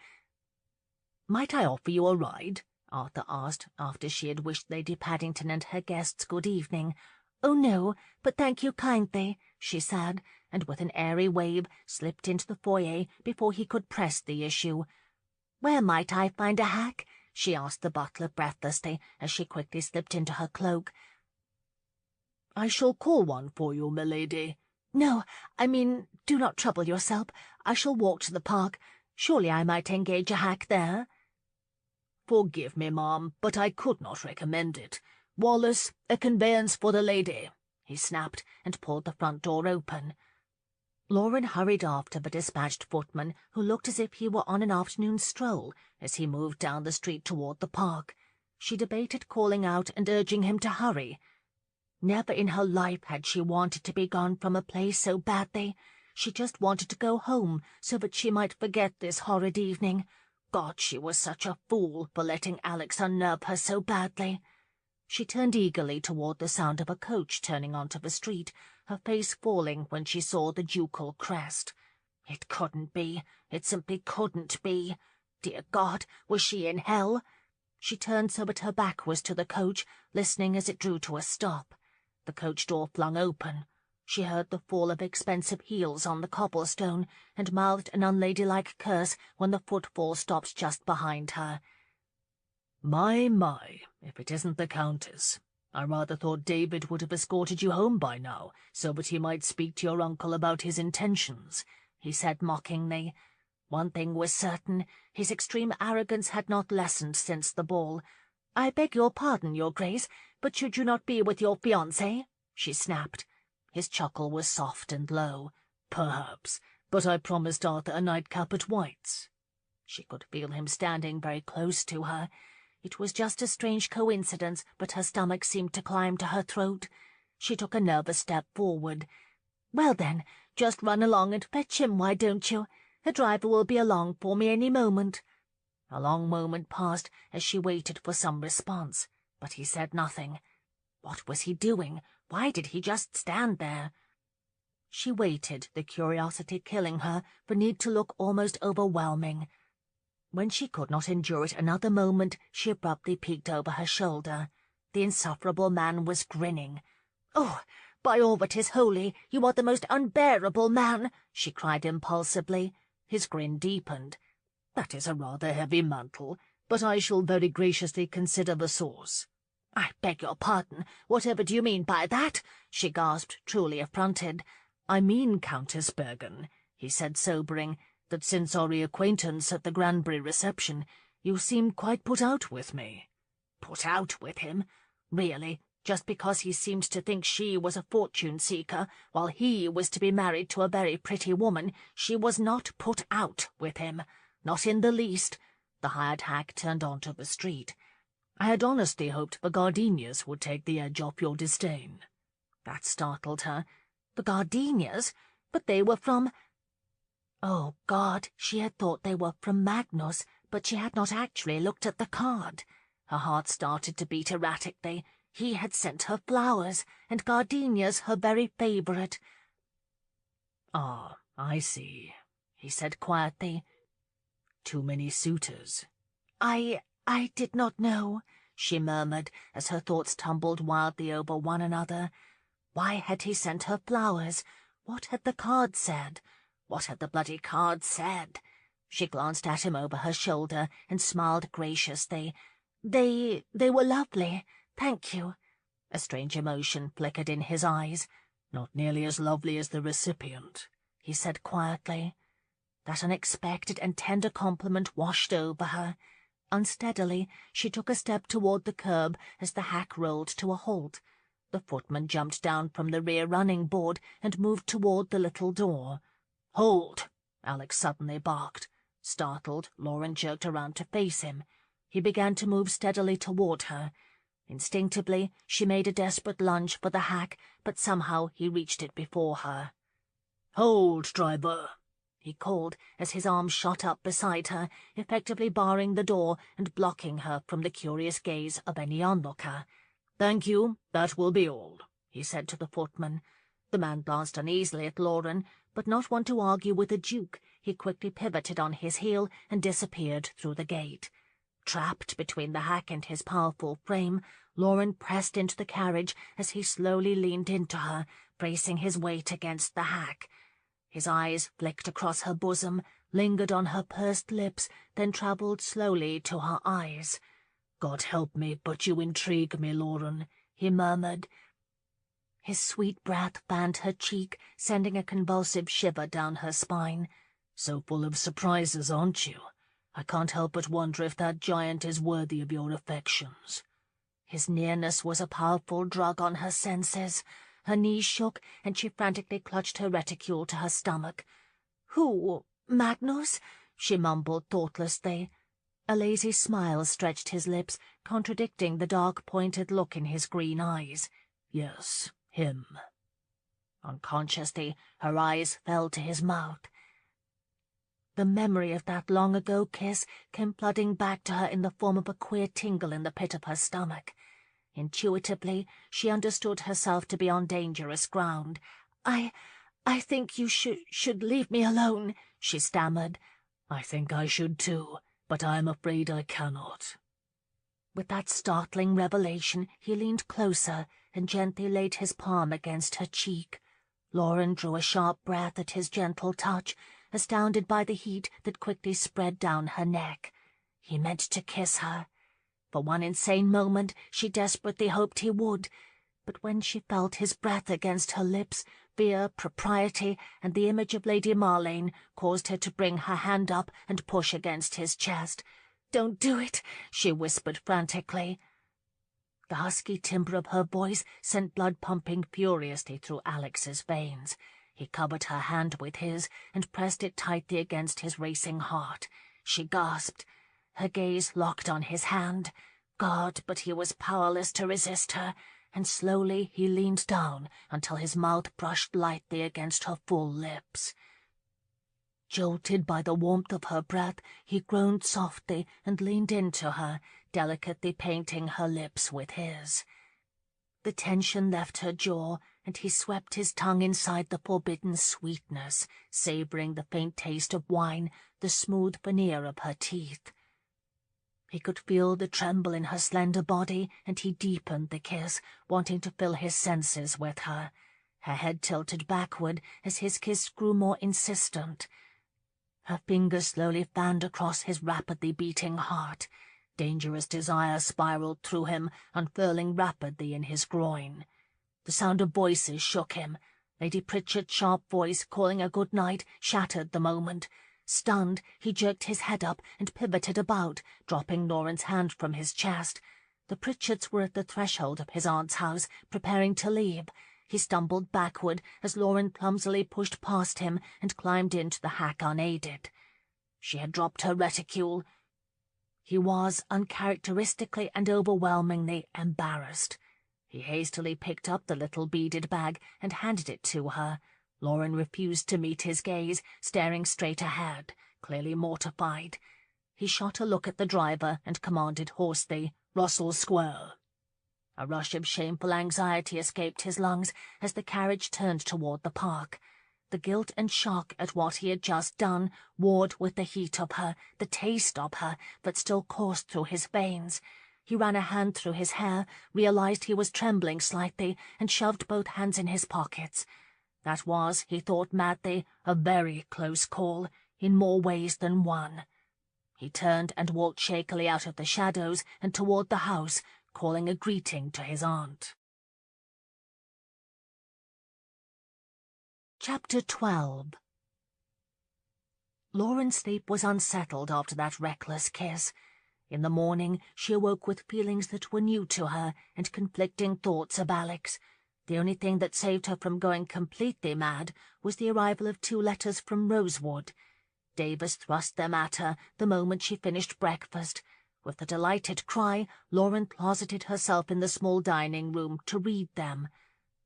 "Might I offer you a ride?" Arthur asked, after she had wished Lady Paddington and her guests good evening. "Oh, no, but thank you kindly," she said, and with an airy wave slipped into the foyer before he could press the issue. "Where might I find a hack?" she asked the butler breathlessly, as she quickly slipped into her cloak. "I shall call one for you, milady." "No, I mean, do not trouble yourself. I shall walk to the park. Surely I might engage a hack there." "Forgive me, ma'am, but I could not recommend it. Wallace, a conveyance for the lady," he snapped, and pulled the front door open. Lauren hurried after the dispatched footman, who looked as if he were on an afternoon stroll, as he moved down the street toward the park. She debated calling out and urging him to hurry. Never in her life had she wanted to be gone from a place so badly. She just wanted to go home so that she might forget this horrid evening. God, she was such a fool for letting Alex unnerve her so badly. She turned eagerly toward the sound of a coach turning onto the street, her face falling when she saw the ducal crest. It couldn't be. It simply couldn't be. Dear God, was she in hell? She turned so that her back was to the coach, listening as it drew to a stop. The coach door flung open. She heard the fall of expensive heels on the cobblestone, and mouthed an unladylike curse when the footfall stopped just behind her. My, if it isn't the Countess. I rather thought David would have escorted you home by now, so that he might speak to your uncle about his intentions," he said mockingly. One thing was certain, his extreme arrogance had not lessened since the ball. "I beg your pardon, Your Grace, but should you not be with your fiancé?" she snapped. His chuckle was soft and low. "Perhaps, but I promised Arthur a nightcap at White's." She could feel him standing very close to her. It was just a strange coincidence, but her stomach seemed to climb to her throat. She took a nervous step forward. "Well, then, just run along and fetch him, why don't you? The driver will be along for me any moment." A long moment passed as she waited for some response, but he said nothing. What was he doing? Why did he just stand there? She waited, the curiosity killing her, the need to look almost overwhelming. When she could not endure it another moment, she abruptly peeked over her shoulder. The insufferable man was grinning. "Oh, by all that is holy, you are the most unbearable man!" she cried impulsively. His grin deepened. "That is a rather heavy mantle, but I shall very graciously consider the source." "I beg your pardon. Whatever do you mean by that?" she gasped, truly affronted. "I mean, Countess Bergen," he said, sobering, "that since our reacquaintance at the Granbury reception, you seemed quite put out with me." Put out with him? Really, just because he seemed to think she was a fortune-seeker, while he was to be married to a very pretty woman, she was not put out with him. Not in the least. The hired hack turned onto the street. "I had honestly hoped the gardenias would take the edge off your disdain." That startled her. The gardenias? But they were from... Oh, God, she had thought they were from Magnus, but she had not actually looked at the card. Her heart started to beat erratically. He had sent her flowers, and gardenias her very favourite. "Ah, I see," he said quietly. "Too many suitors." I did not know," she murmured, as her thoughts tumbled wildly over one another. Why had he sent her flowers? What had the card said? What had the bloody card said? She glanced at him over her shoulder and smiled graciously. They were lovely, thank you." A strange emotion flickered in his eyes. "Not nearly as lovely as the recipient," he said quietly. That unexpected and tender compliment washed over her. Unsteadily, she took a step toward the curb as the hack rolled to a halt. The footman jumped down from the rear running board and moved toward the little door. "Hold!" Alex suddenly barked. Startled, Lauren jerked around to face him. He began to move steadily toward her. Instinctively, she made a desperate lunge for the hack, but somehow he reached it before her. "Hold, driver!" he called as his arm shot up beside her, effectively barring the door and blocking her from the curious gaze of any onlooker. "Thank you, that will be all," he said to the footman. The man glanced uneasily at Lauren, but not one to argue with the Duke. He quickly pivoted on his heel and disappeared through the gate. Trapped between the hack and his powerful frame, Lauren pressed into the carriage as he slowly leaned into her, bracing his weight against the hack. His eyes flicked across her bosom, lingered on her pursed lips, then travelled slowly to her eyes. "God help me, but you intrigue me, Lauren," he murmured. His sweet breath fanned her cheek, sending a convulsive shiver down her spine. "So full of surprises, aren't you? I can't help but wonder if that giant is worthy of your affections." His nearness was a powerful drug on her senses. Her knees shook, and she frantically clutched her reticule to her stomach. "Who? Magnus?" she mumbled thoughtlessly. A lazy smile stretched his lips, contradicting the dark-pointed look in his green eyes. "Yes, him." Unconsciously, her eyes fell to his mouth. The memory of that long-ago kiss came flooding back to her in the form of a queer tingle in the pit of her stomach. Intuitively, she understood herself to be on dangerous ground. I think you should leave me alone," she stammered. "I think I should too, but I am afraid I cannot." With that startling revelation, he leaned closer and gently laid his palm against her cheek. Lauren drew a sharp breath at his gentle touch, astounded by the heat that quickly spread down her neck. He meant to kiss her. For one insane moment, she desperately hoped he would, but when she felt his breath against her lips, fear, propriety, and the image of Lady Marlene caused her to bring her hand up and push against his chest. "Don't do it," she whispered frantically. The husky timbre of her voice sent blood pumping furiously through Alex's veins. He covered her hand with his and pressed it tightly against his racing heart. She gasped. Her gaze locked on his hand. God, but he was powerless to resist her, and slowly he leaned down until his mouth brushed lightly against her full lips. Jolted by the warmth of her breath, he groaned softly and leaned into her, delicately painting her lips with his. The tension left her jaw, and he swept his tongue inside the forbidden sweetness, savouring the faint taste of wine, the smooth veneer of her teeth. He could feel the tremble in her slender body, and he deepened the kiss, wanting to fill his senses with her. Her head tilted backward as his kiss grew more insistent. Her fingers slowly fanned across his rapidly beating heart. Dangerous desire spiraled through him, unfurling rapidly in his groin. The sound of voices shook him. Lady Pritchard's sharp voice, calling a good night, shattered the moment. Stunned, he jerked his head up and pivoted about, dropping Lauren's hand from his chest. The Pritchards were at the threshold of his aunt's house, preparing to leave. He stumbled backward as Lauren clumsily pushed past him and climbed into the hack unaided. She had dropped her reticule. He was uncharacteristically and overwhelmingly embarrassed. He hastily picked up the little beaded bag and handed it to her. Lauren refused to meet his gaze, staring straight ahead, clearly mortified. He shot a look at the driver and commanded hoarsely, "Russell Square." A rush of shameful anxiety escaped his lungs as the carriage turned toward the park. The guilt and shock at what he had just done warred with the heat of her, the taste of her, that still coursed through his veins. He ran a hand through his hair, realized he was trembling slightly, and shoved both hands in his pockets. That was, he thought madly, a very close call, in more ways than one. He turned and walked shakily out of the shadows and toward the house, calling a greeting to his aunt. Chapter 12. Lauren's sleep was unsettled after that reckless kiss. In the morning she awoke with feelings that were new to her and conflicting thoughts of Alex. The only thing that saved her from going completely mad was the arrival of 2 letters from Rosewood. Davis thrust them at her the moment she finished breakfast. With a delighted cry, Lauren closeted herself in the small dining room to read them.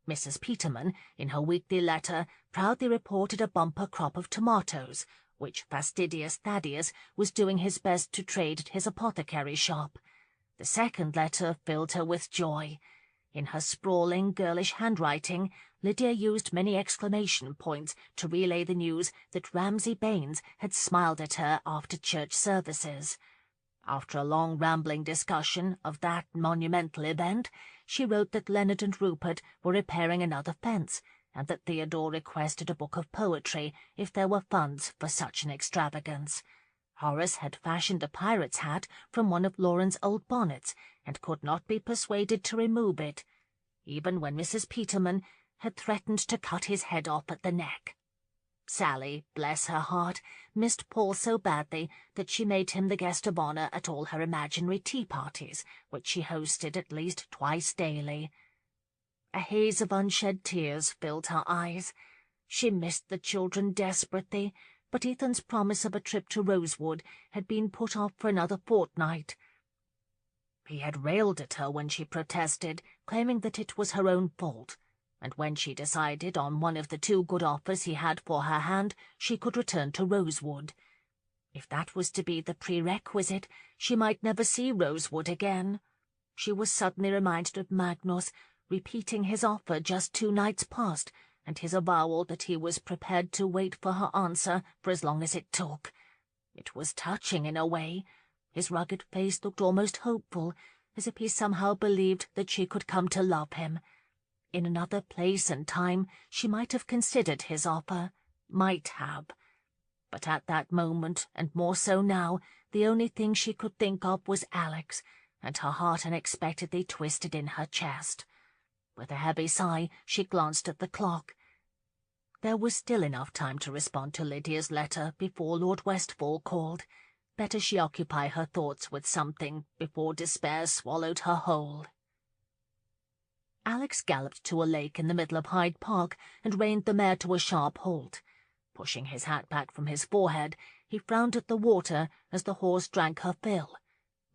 Mrs. Peterman, in her weekly letter, proudly reported a bumper crop of tomatoes, which fastidious Thaddeus was doing his best to trade at his apothecary shop. The second letter filled her with joy. In her sprawling, girlish handwriting, Lydia used many exclamation points to relay the news that Ramsay Baines had smiled at her after church services. After a long rambling discussion of that monumental event, she wrote that Leonard and Rupert were repairing another fence, and that Theodore requested a book of poetry if there were funds for such an extravagance. Horace had fashioned a pirate's hat from one of Lauren's old bonnets, and could not be persuaded to remove it, even when Mrs. Peterman had threatened to cut his head off at the neck. Sally, bless her heart, missed Paul so badly that she made him the guest of honor at all her imaginary tea-parties, which she hosted at least twice daily. A haze of unshed tears filled her eyes. She missed the children desperately, but Ethan's promise of a trip to Rosewood had been put off for another fortnight. He had railed at her when she protested, claiming that it was her own fault, and when she decided on one of the 2 good offers he had for her hand, she could return to Rosewood. If that was to be the prerequisite, she might never see Rosewood again. She was suddenly reminded of Magnus, repeating his offer just 2 nights past, and his avowal that he was prepared to wait for her answer for as long as it took. It was touching in a way. His rugged face looked almost hopeful, as if he somehow believed that she could come to love him. In another place and time she might have considered his offer, might have. But at that moment, and more so now, the only thing she could think of was Alex, and her heart unexpectedly twisted in her chest. With a heavy sigh, she glanced at the clock. There was still enough time to respond to Lydia's letter before Lord Westfall called. Better she occupy her thoughts with something before despair swallowed her whole. Alex galloped to a lake in the middle of Hyde Park and reined the mare to a sharp halt. Pushing his hat back from his forehead, he frowned at the water as the horse drank her fill.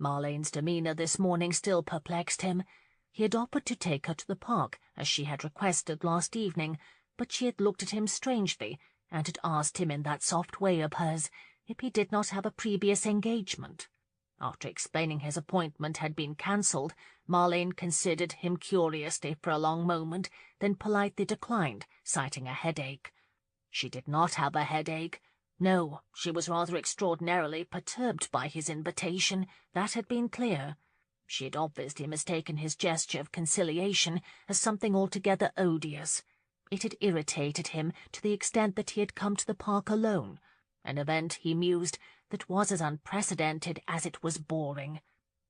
Marlene's demeanour this morning still perplexed him. He had offered to take her to the park, as she had requested last evening, but she had looked at him strangely, and had asked him in that soft way of hers if he did not have a previous engagement. After explaining his appointment had been cancelled, Marlene considered him curiously for a long moment, then politely declined, citing a headache. She did not have a headache. No, she was rather extraordinarily perturbed by his invitation, that had been clear. She had obviously mistaken his gesture of conciliation as something altogether odious. It had irritated him to the extent that he had come to the park alone, an event, he mused, that was as unprecedented as it was boring.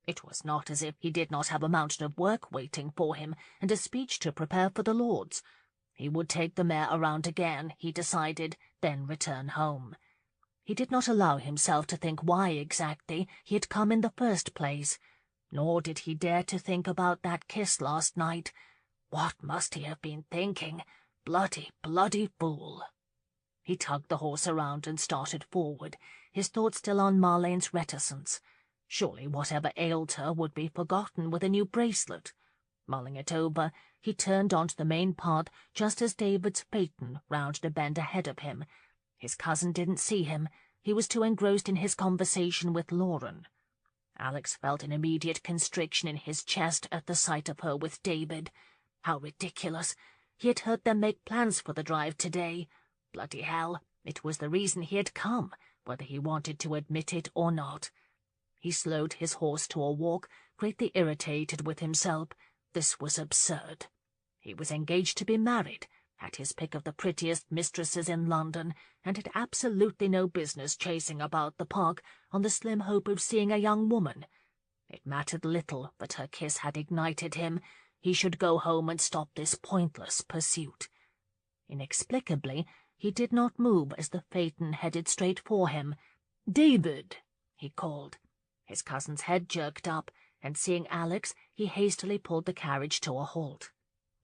It was not as if he did not have a mountain of work waiting for him and a speech to prepare for the Lords. He would take the mare around again, he decided, then return home. He did not allow himself to think why exactly he had come in the first place, nor did he dare to think about that kiss last night. What must he have been thinking? Bloody, bloody fool! He tugged the horse around and started forward, his thoughts still on Marlene's reticence. Surely whatever ailed her would be forgotten with a new bracelet. Mulling it over, he turned onto the main path just as David's phaeton rounded a bend ahead of him. His cousin didn't see him. He was too engrossed in his conversation with Lauren. Alex felt an immediate constriction in his chest at the sight of her with David. How ridiculous! He had heard them make plans for the drive today. Bloody hell, it was the reason he had come, whether he wanted to admit it or not. He slowed his horse to a walk, greatly irritated with himself. This was absurd. He was engaged to be married, had his pick of the prettiest mistresses in London, and had absolutely no business chasing about the park on the slim hope of seeing a young woman. It mattered little that her kiss had ignited him. He should go home and stop this pointless pursuit. Inexplicably, he did not move as the phaeton headed straight for him. "David!" he called. His cousin's head jerked up, and seeing Alex, he hastily pulled the carriage to a halt.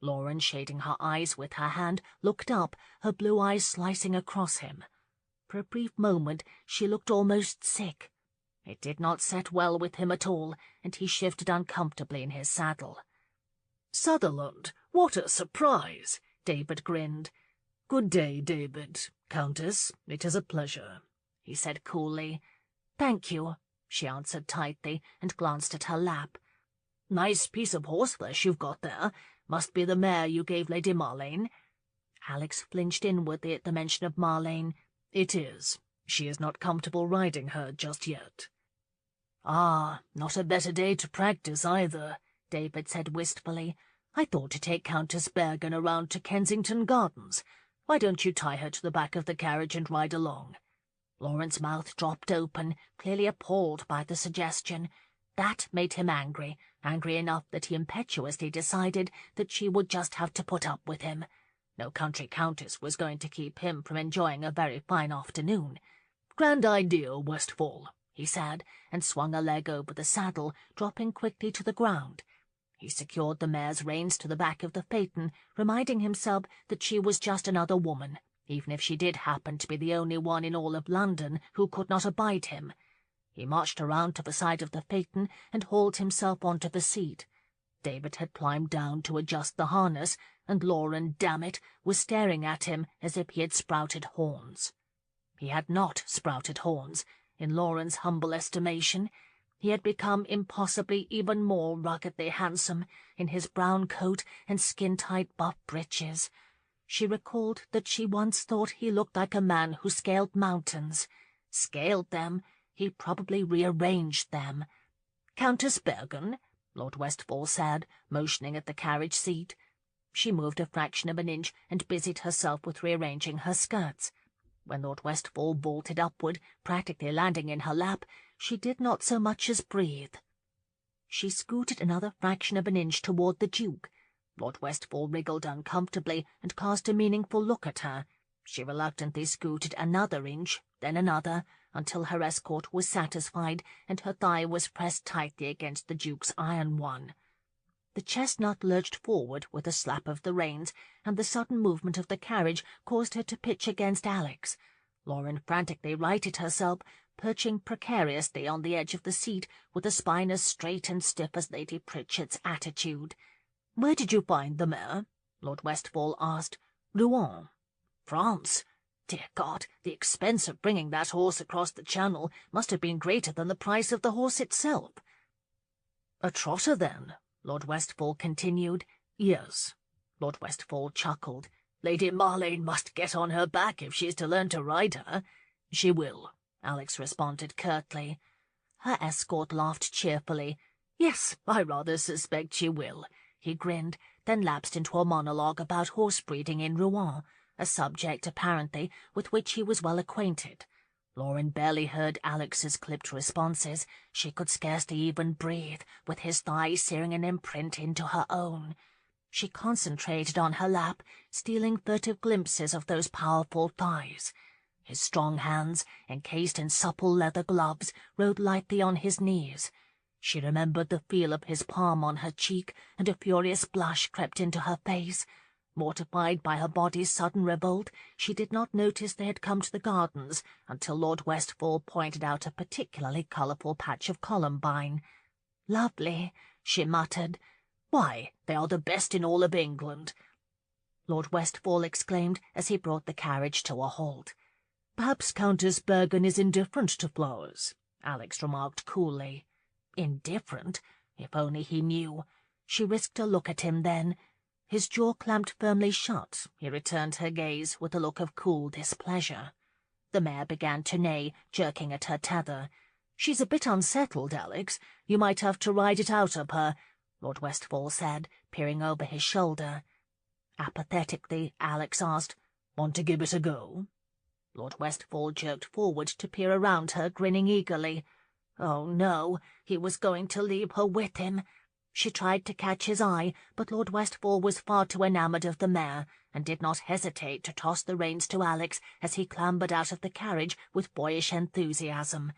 Lauren, shading her eyes with her hand, looked up, her blue eyes slicing across him. For a brief moment she looked almost sick. It did not set well with him at all, and he shifted uncomfortably in his saddle. "Sutherland, what a surprise!" David grinned. "Good day, David. Countess, it is a pleasure," he said coolly. "Thank you," she answered tightly, and glanced at her lap. "Nice piece of horseflesh you've got there. Must be the mare you gave Lady Marlane." Alex flinched inwardly at the mention of Marlane. "It is. She is not comfortable riding her just yet." "Ah, not a better day to practice either," David said wistfully. "I thought to take Countess Bergen around to Kensington Gardens. Why don't you tie her to the back of the carriage and ride along?" Lauren's mouth dropped open, clearly appalled by the suggestion. That made him angry enough that he impetuously decided that she would just have to put up with him. No country countess was going to keep him from enjoying a very fine afternoon. "Grand idea, Westfall," he said, and swung a leg over the saddle, dropping quickly to the ground. He secured the mare's reins to the back of the phaeton, reminding himself that she was just another woman, even if she did happen to be the only one in all of London who could not abide him. He marched around to the side of the phaeton and hauled himself onto the seat. David had climbed down to adjust the harness, and Lauren, damn it, was staring at him as if he had sprouted horns. He had not sprouted horns, in Lauren's humble estimation. He had become impossibly even more ruggedly handsome in his brown coat and skin-tight buff breeches. She recalled that she once thought he looked like a man who scaled mountains. Scaled them? He probably rearranged them. "Countess Bergen?" Lord Westfall said, motioning at the carriage seat. She moved a fraction of an inch and busied herself with rearranging her skirts. When Lord Westfall vaulted upward, practically landing in her lap, she did not so much as breathe. She scooted another fraction of an inch toward the Duke. Lord Westfall wriggled uncomfortably and cast a meaningful look at her. She reluctantly scooted another inch, then another, until her escort was satisfied and her thigh was pressed tightly against the Duke's iron one. The chestnut lurched forward with a slap of the reins, and the sudden movement of the carriage caused her to pitch against Alex. Lauren frantically righted herself, perching precariously on the edge of the seat with a spine as straight and stiff as Lady Pritchard's attitude. "Where did you find the mare?" Lord Westfall asked. "Rouen." "France? Dear God, the expense of bringing that horse across the Channel must have been greater than the price of the horse itself." "A trotter, then?" Lord Westfall continued. "Yes." Lord Westfall chuckled. "Lady Marlane must get on her back if she is to learn to ride her." "She will," Alex responded curtly. Her escort laughed cheerfully. "Yes, I rather suspect she will." He grinned, then lapsed into a monologue about horse breeding in Rouen, a subject, apparently, with which he was well acquainted. Lauren barely heard Alex's clipped responses. She could scarcely even breathe, with his thigh searing an imprint into her own. She concentrated on her lap, stealing furtive glimpses of those powerful thighs. His strong hands, encased in supple leather gloves, rode lightly on his knees. She remembered the feel of his palm on her cheek, and a furious blush crept into her face. Mortified by her body's sudden revolt, she did not notice they had come to the gardens until Lord Westfall pointed out a particularly colourful patch of columbine. "Lovely," she muttered. "Why, they are the best in all of England," Lord Westfall exclaimed as he brought the carriage to a halt. "Perhaps Countess Bergen is indifferent to flowers," Alex remarked coolly. Indifferent? If only he knew. She risked a look at him then. His jaw clamped firmly shut. He returned her gaze with a look of cool displeasure. The mare began to neigh, jerking at her tether. "She's a bit unsettled, Alex. You might have to ride it out of her," Lord Westfall said, peering over his shoulder. Apathetically, Alex asked, "Want to give it a go?" Lord Westfall jerked forward to peer around her, grinning eagerly. Oh no, he was going to leave her with him. She tried to catch his eye, but Lord Westfall was far too enamoured of the mare, and did not hesitate to toss the reins to Alex as he clambered out of the carriage with boyish enthusiasm.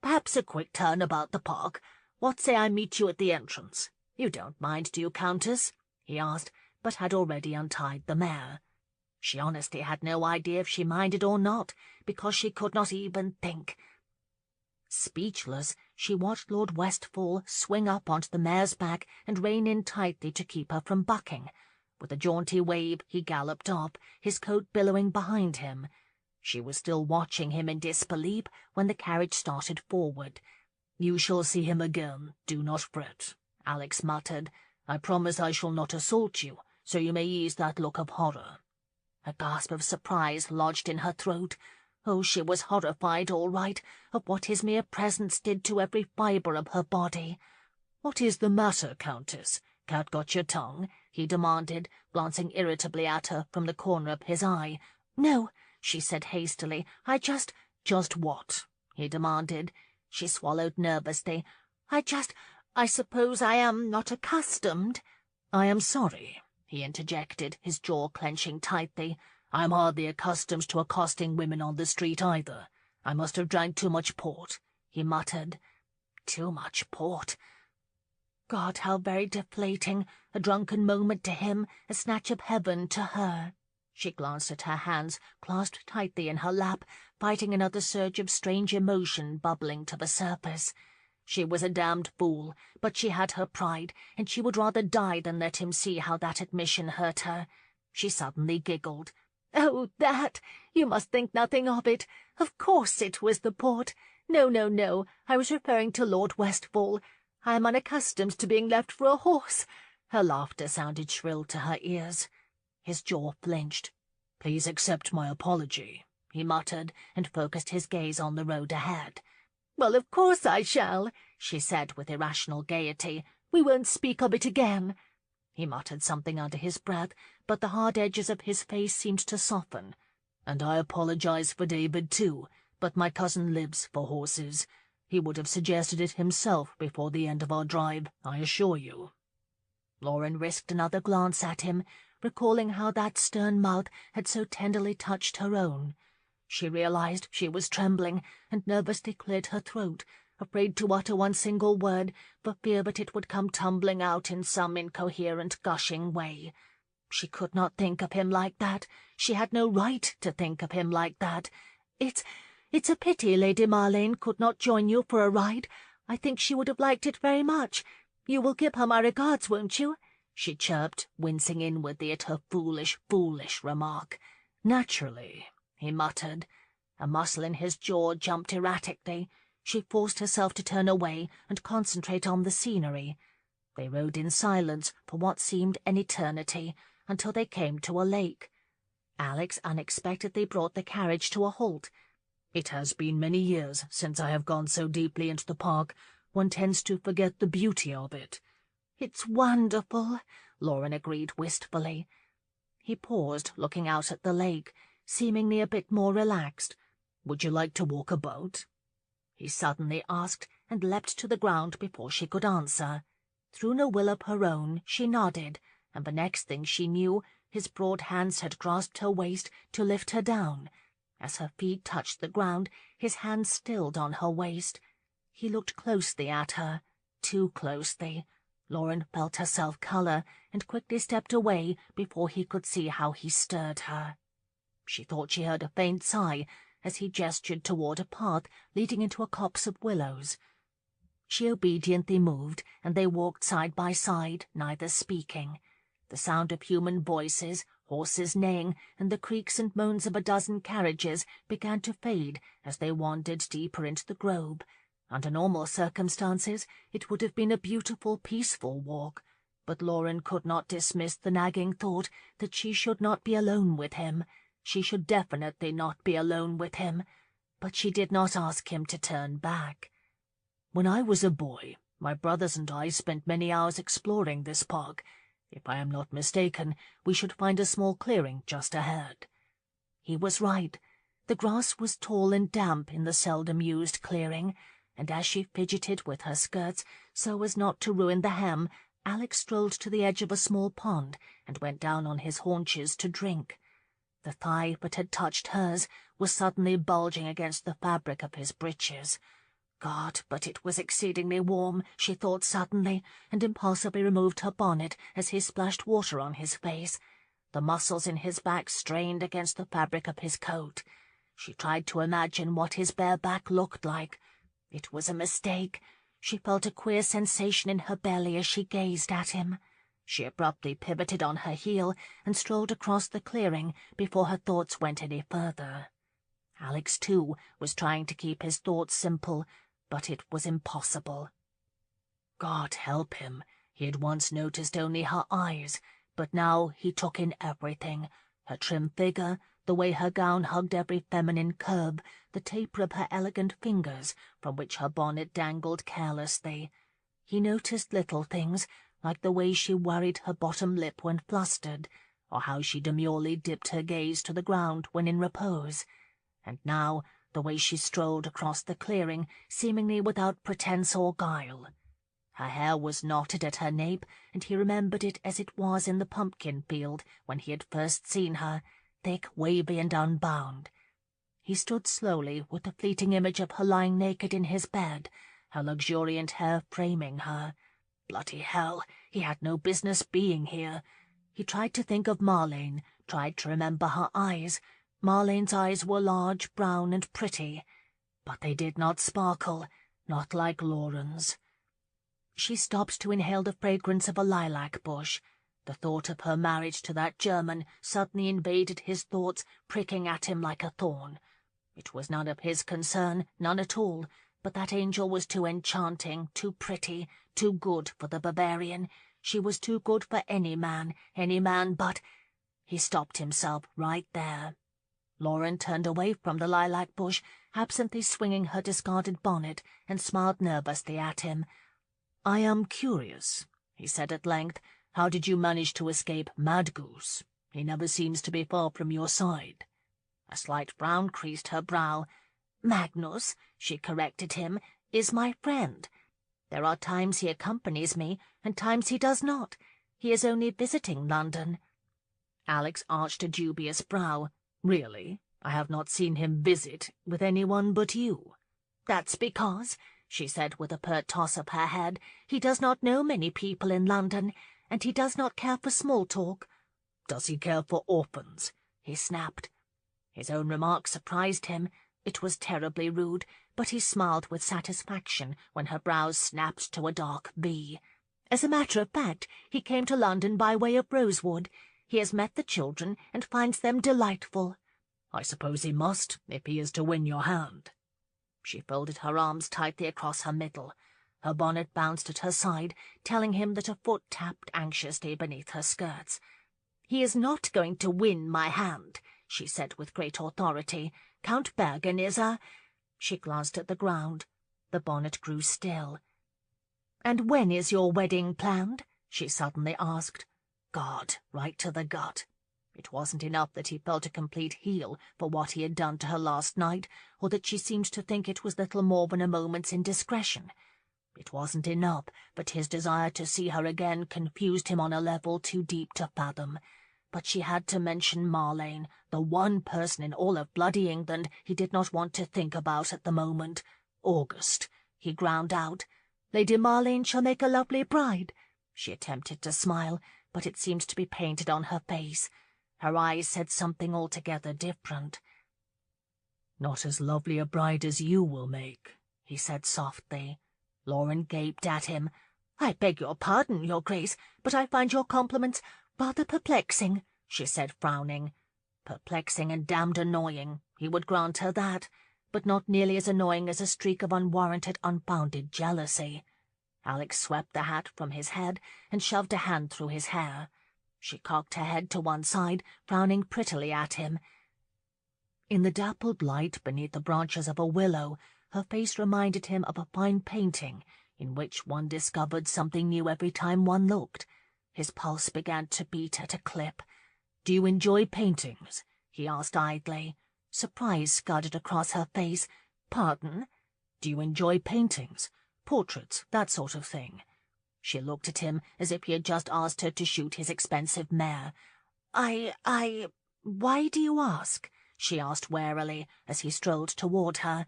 "Perhaps a quick turn about the park. What say I meet you at the entrance? You don't mind, do you, Countess?" he asked, but had already untied the mare. She honestly had no idea if she minded or not, because she could not even think. Speechless, she watched Lord Westfall swing up onto the mare's back and rein in tightly to keep her from bucking. With a jaunty wave, he galloped up, his coat billowing behind him. She was still watching him in disbelief when the carriage started forward. "You shall see him again, do not fret," Alex muttered. "I promise I shall not assault you, so you may ease that look of horror." A gasp of surprise lodged in her throat. Oh, she was horrified, all right, of what his mere presence did to every fibre of her body. "What is the matter, Countess? Cat got your tongue?" he demanded, glancing irritably at her from the corner of his eye. "No," she said hastily, "Just what?" he demanded. She swallowed nervously. I suppose I am not accustomed." "I am sorry," he interjected, his jaw clenching tightly. "I am hardly accustomed to accosting women on the street either. I must have drank too much port," he muttered. Too much port. God, how very deflating, a drunken moment to him, a snatch of heaven to her. She glanced at her hands, clasped tightly in her lap, fighting another surge of strange emotion bubbling to the surface. She was a damned fool, but she had her pride, and she would rather die than let him see how that admission hurt her. She suddenly giggled. "Oh, that! You must think nothing of it. Of course it was the port. No, no, no, I was referring to Lord Westfall. I am unaccustomed to being left for a horse." Her laughter sounded shrill to her ears. His jaw flinched. "Please accept my apology," he muttered, and focused his gaze on the road ahead. "Well, of course I shall," she said with irrational gaiety. "We won't speak of it again." He muttered something under his breath, but the hard edges of his face seemed to soften. "And I apologize for David, too, but my cousin lives for horses. He would have suggested it himself before the end of our drive, I assure you." Lauren risked another glance at him, recalling how that stern mouth had so tenderly touched her own. She realized she was trembling, and nervously cleared her throat, afraid to utter one single word, for fear that it would come tumbling out in some incoherent, gushing way. She could not think of him like that. She had no right to think of him like that. It's a pity Lady Marlene could not join you for a ride. I think she would have liked it very much. You will give her my regards, won't you?" she chirped, wincing inwardly at her foolish remark. "Naturally," he muttered. A muscle in his jaw jumped erratically. She forced herself to turn away and concentrate on the scenery. They rode in silence for what seemed an eternity, until they came to a lake. Alex unexpectedly brought the carriage to a halt. "It has been many years since I have gone so deeply into the park. One tends to forget the beauty of it." "It's wonderful," Lauren agreed wistfully. He paused, looking out at the lake, seemingly a bit more relaxed. "Would you like to walk about?" he suddenly asked, and leapt to the ground before she could answer. Through no will of her own, she nodded, and the next thing she knew, his broad hands had grasped her waist to lift her down. As her feet touched the ground, his hands stilled on her waist. He looked closely at her, too closely. Lauren felt herself colour, and quickly stepped away before he could see how he stirred her. She thought she heard a faint sigh as he gestured toward a path leading into a copse of willows. She obediently moved, and they walked side by side, neither speaking. The sound of human voices, horses neighing, and the creaks and moans of a dozen carriages began to fade as they wandered deeper into the grove, Under normal circumstances, it would have been a beautiful, peaceful walk, but Lauren could not dismiss the nagging thought that she should not be alone with him. She should definitely not be alone with him, but she did not ask him to turn back. "When I was a boy, my brothers and I spent many hours exploring this park. If I am not mistaken, we should find a small clearing just ahead." He was right. The grass was tall and damp in the seldom-used clearing, and as she fidgeted with her skirts so as not to ruin the hem, Alex strolled to the edge of a small pond and went down on his haunches to drink. The thigh that had touched hers was suddenly bulging against the fabric of his breeches. God, but it was exceedingly warm, she thought suddenly, and impulsively removed her bonnet as he splashed water on his face. The muscles in his back strained against the fabric of his coat. She tried to imagine what his bare back looked like. It was a mistake. She felt a queer sensation in her belly as she gazed at him. She abruptly pivoted on her heel and strolled across the clearing before her thoughts went any further. Alex, too, was trying to keep his thoughts simple, but it was impossible. God help him. He had once noticed only her eyes, but now he took in everything, her trim figure, the way her gown hugged every feminine curve, the taper of her elegant fingers, from which her bonnet dangled carelessly. He noticed little things, like the way she worried her bottom lip when flustered, or how she demurely dipped her gaze to the ground when in repose. And now the way she strolled across the clearing, seemingly without pretense or guile. Her hair was knotted at her nape, and he remembered it as it was in the pumpkin field when he had first seen her, thick, wavy, and unbound. He stood slowly, with the fleeting image of her lying naked in his bed, her luxuriant hair framing her. Bloody hell, he had no business being here. He tried to think of Marlene, tried to remember her eyes. Marlene's eyes were large, brown, and pretty, but they did not sparkle, not like Lauren's. She stopped to inhale the fragrance of a lilac bush. The thought of her marriage to that German suddenly invaded his thoughts, pricking at him like a thorn. It was none of his concern, none at all, but that angel was too enchanting, too pretty, too good for the Bavarian. She was too good for any man but— He stopped himself right there. Lauren turned away from the lilac bush, absently swinging her discarded bonnet, and smiled nervously at him. "I am curious," he said at length. "How did you manage to escape Mad Goose? He never seems to be far from your side." A slight frown creased her brow. "Magnus," she corrected him, "is my friend. There are times he accompanies me, and times he does not. He is only visiting London." Alex arched a dubious brow. "Really? I have not seen him visit with anyone but you." "That's because," she said with a pert toss of her head, "he does not know many people in London, and he does not care for small talk." "Does he care for orphans?" he snapped. His own remark surprised him. It was terribly rude, but he smiled with satisfaction when her brows snapped to a dark V. "As a matter of fact, he came to London by way of Rosewood. He has met the children and finds them delightful." "I suppose he must, if he is to win your hand." She folded her arms tightly across her middle. Her bonnet bounced at her side, telling him that a foot tapped anxiously beneath her skirts. "He is not going to win my hand," she said with great authority. "Count Bergen is a—" She glanced at the ground. The bonnet grew still. "And when is your wedding planned?" she suddenly asked. God, right to the gut. It wasn't enough that he felt a complete heel for what he had done to her last night, or that she seemed to think it was little more than a moment's indiscretion. It wasn't enough, but his desire to see her again confused him on a level too deep to fathom. But she had to mention Marlene, the one person in all of bloody England he did not want to think about at the moment. "August," he ground out. "Lady Marlene shall make a lovely bride." She attempted to smile, but it seemed to be painted on her face. Her eyes said something altogether different. "Not as lovely a bride as you will make," he said softly. Lauren gaped at him. "I beg your pardon, Your Grace, but I find your compliments rather perplexing," she said, frowning. Perplexing and damned annoying, he would grant her that. but not nearly as annoying as a streak of unwarranted, unbounded jealousy. Alex swept the hat from his head and shoved a hand through his hair. She cocked her head to one side, frowning prettily at him. In the dappled light beneath the branches of a willow, her face reminded him of a fine painting in which one discovered something new every time one looked. His pulse began to beat at a clip. "Do you enjoy paintings?" he asked idly. Surprise scudded across her face. "Pardon?" "Do you enjoy paintings? Portraits, that sort of thing?" She looked at him as if he had just asked her to shoot his expensive mare. Why do you ask?" she asked warily as he strolled toward her.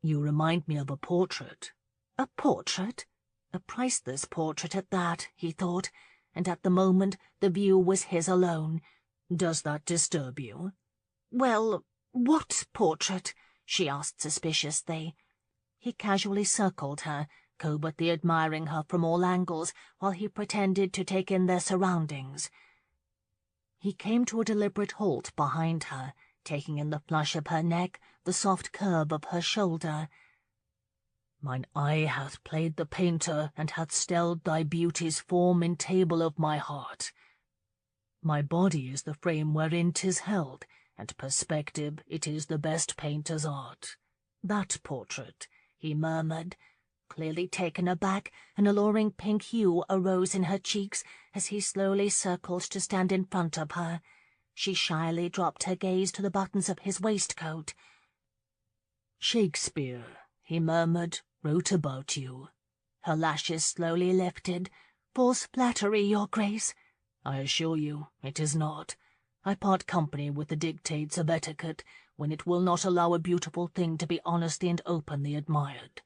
"You remind me of a portrait." A portrait? A priceless portrait at that, he thought, and at the moment the view was his alone. "Does that disturb you?" "Well, what portrait?" she asked suspiciously. He casually circled her, covertly admiring her from all angles, while he pretended to take in their surroundings. He came to a deliberate halt behind her, taking in the flush of her neck, the soft curve of her shoulder. "Mine eye hath played the painter, and hath stelled thy beauty's form in table of my heart. My body is the frame wherein 'tis held, and perspective it is the best painter's art. That portrait," he murmured. Clearly taken aback, an alluring pink hue arose in her cheeks as he slowly circled to stand in front of her. She shyly dropped her gaze to the buttons of his waistcoat. "Shakespeare," he murmured, "wrote about you." Her lashes slowly lifted. "False flattery, Your Grace." "I assure you, it is not. I part company with the dictates of etiquette when it will not allow a beautiful thing to be honestly and openly admired."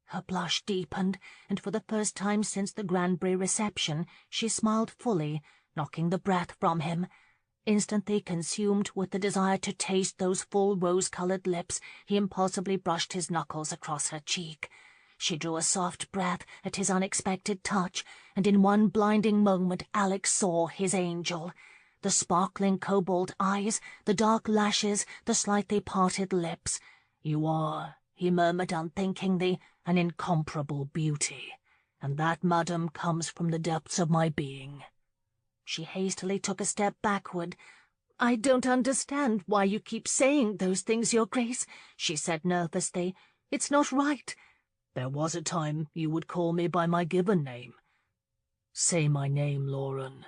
Her blush deepened, and for the first time since the Granbury reception she smiled fully, knocking the breath from him. Instantly consumed with the desire to taste those full rose-colored lips, he impulsively brushed his knuckles across her cheek. She drew a soft breath at his unexpected touch, and in one blinding moment Alex saw his angel. The sparkling cobalt eyes, the dark lashes, the slightly parted lips. "You are," he murmured unthinkingly, "an incomparable beauty, and that, madam, comes from the depths of my being." She hastily took a step backward. "I don't understand why you keep saying those things, Your Grace," she said nervously. "It's not right." "There was a time you would call me by my given name." "Say my name, Lauren."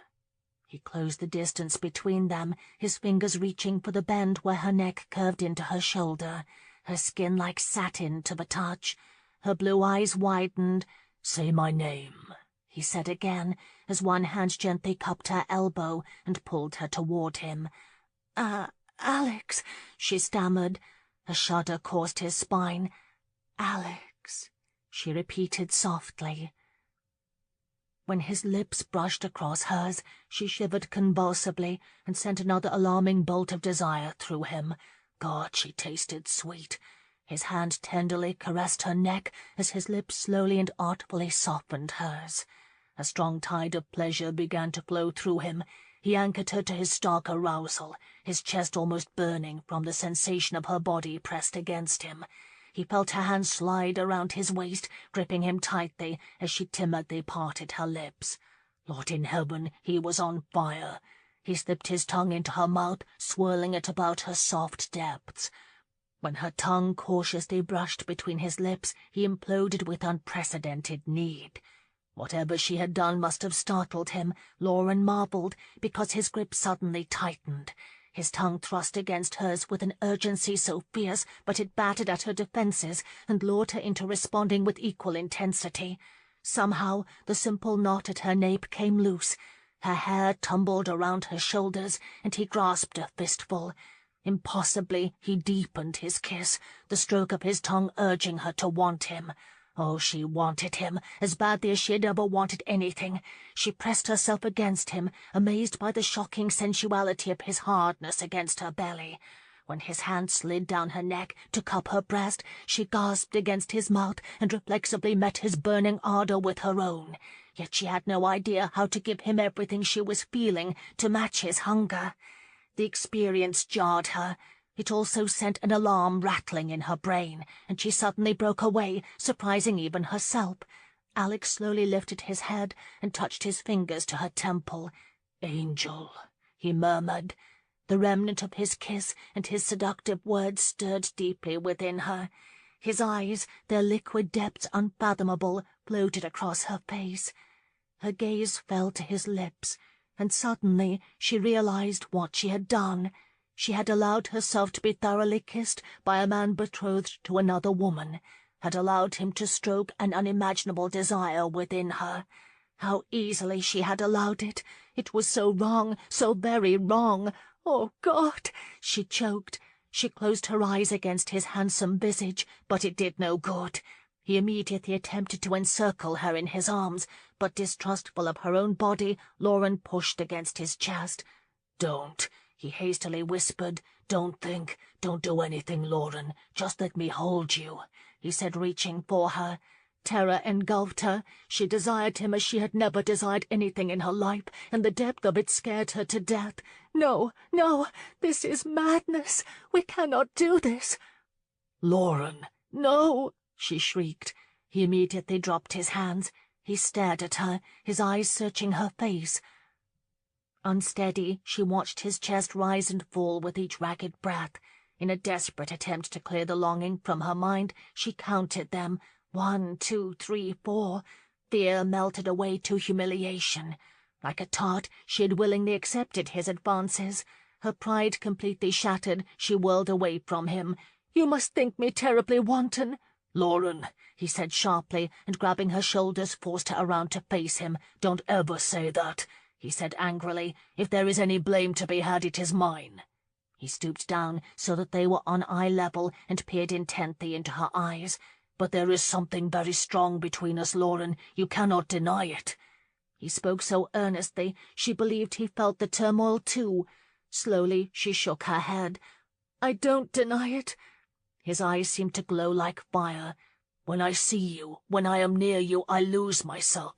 He closed the distance between them, his fingers reaching for the bend where her neck curved into her shoulder, her skin like satin to the touch. Her blue eyes widened. "Say my name," he said again, as one hand gently cupped her elbow and pulled her toward him. Alex," she stammered. A shudder coursed his spine. "Alex," she repeated softly. When his lips brushed across hers, she shivered convulsively and sent another alarming bolt of desire through him. God, she tasted sweet. His hand tenderly caressed her neck as his lips slowly and artfully softened hers. A strong tide of pleasure began to flow through him. He anchored her to his stark arousal, his chest almost burning from the sensation of her body pressed against him. He felt her hand slide around his waist, gripping him tightly as she timidly parted her lips. Lord in heaven, he was on fire. He slipped his tongue into her mouth, swirling it about her soft depths. When her tongue cautiously brushed between his lips, he imploded with unprecedented need. Whatever she had done must have startled him, Lauren marveled, because his grip suddenly tightened. His tongue thrust against hers with an urgency so fierce, but it battered at her defenses and lured her into responding with equal intensity. Somehow the simple knot at her nape came loose. Her hair tumbled around her shoulders, and he grasped a fistful. Impossibly, he deepened his kiss, the stroke of his tongue urging her to want him. Oh, she wanted him, as badly as she had ever wanted anything. She pressed herself against him, amazed by the shocking sensuality of his hardness against her belly. When his hand slid down her neck to cup her breast, she gasped against his mouth and reflexively met his burning ardor with her own. Yet she had no idea how to give him everything she was feeling to match his hunger. The experience jarred her. It also sent an alarm rattling in her brain, and she suddenly broke away, surprising even herself. Alex slowly lifted his head and touched his fingers to her temple. "Angel," he murmured. The remnant of his kiss and his seductive words stirred deeply within her. His eyes, their liquid depths unfathomable, floated across her face. Her gaze fell to his lips, and suddenly she realized what she had done. She had allowed herself to be thoroughly kissed by a man betrothed to another woman, had allowed him to stroke an unimaginable desire within her. How easily she had allowed it! It was so wrong, so very wrong. "Oh, God!" she choked. She closed her eyes against his handsome visage, but it did no good. He immediately attempted to encircle her in his arms, but distrustful of her own body, Lauren pushed against his chest. "Don't," he hastily whispered. "Don't think. Don't do anything, Lauren. Just let me hold you," he said, reaching for her. Terror engulfed her. She desired him as she had never desired anything in her life, and the depth of it scared her to death. "No, no, this is madness. We cannot do this." "Lauren, no!" she shrieked. He immediately dropped his hands. He stared at her, his eyes searching her face. Unsteady, she watched his chest rise and fall with each ragged breath. In a desperate attempt to clear the longing from her mind, she counted them. 1, 2, 3, 4. Fear melted away to humiliation. Like a tart, she had willingly accepted his advances. Her pride completely shattered, she whirled away from him. "You must think me terribly wanton." "Lauren," he said sharply, and grabbing her shoulders forced her around to face him. "Don't ever say that," he said angrily. "If there is any blame to be had, it is mine." He stooped down so that they were on eye level and peered intently into her eyes. "But there is something very strong between us, Lauren. You cannot deny it." He spoke so earnestly she believed he felt the turmoil too. Slowly she shook her head. "I don't deny it." His eyes seemed to glow like fire. "When I see you, when I am near you, I lose myself.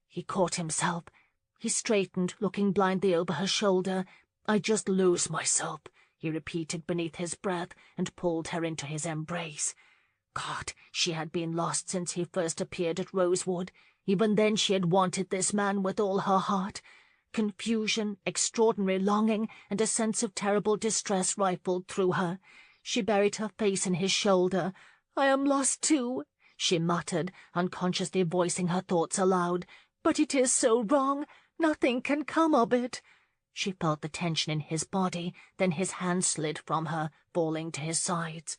He caught himself. He straightened, looking blindly over her shoulder. "I just lose myself," he repeated beneath his breath, and pulled her into his embrace. God, she had been lost since he first appeared at Rosewood. Even then she had wanted this man with all her heart. Confusion, extraordinary longing, and a sense of terrible distress rifled through her. She buried her face in his shoulder. "I am lost too," she muttered, unconsciously voicing her thoughts aloud. "But it is so wrong. Nothing can come of it." She felt the tension in his body, then his hand slid from her, falling to his sides.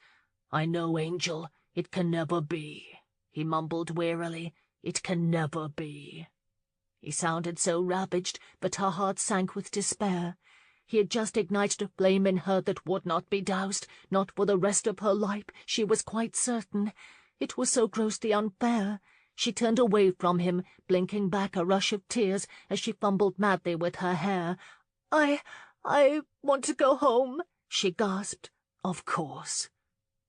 "I know, Angel. It can never be," he mumbled wearily. "It can never be." He sounded so ravaged that her heart sank with despair. He had just ignited a flame in her that would not be doused, not for the rest of her life, she was quite certain. It was so grossly unfair. She turned away from him, blinking back a rush of tears as she fumbled madly with her hair. I want to go home," she gasped. "Of course."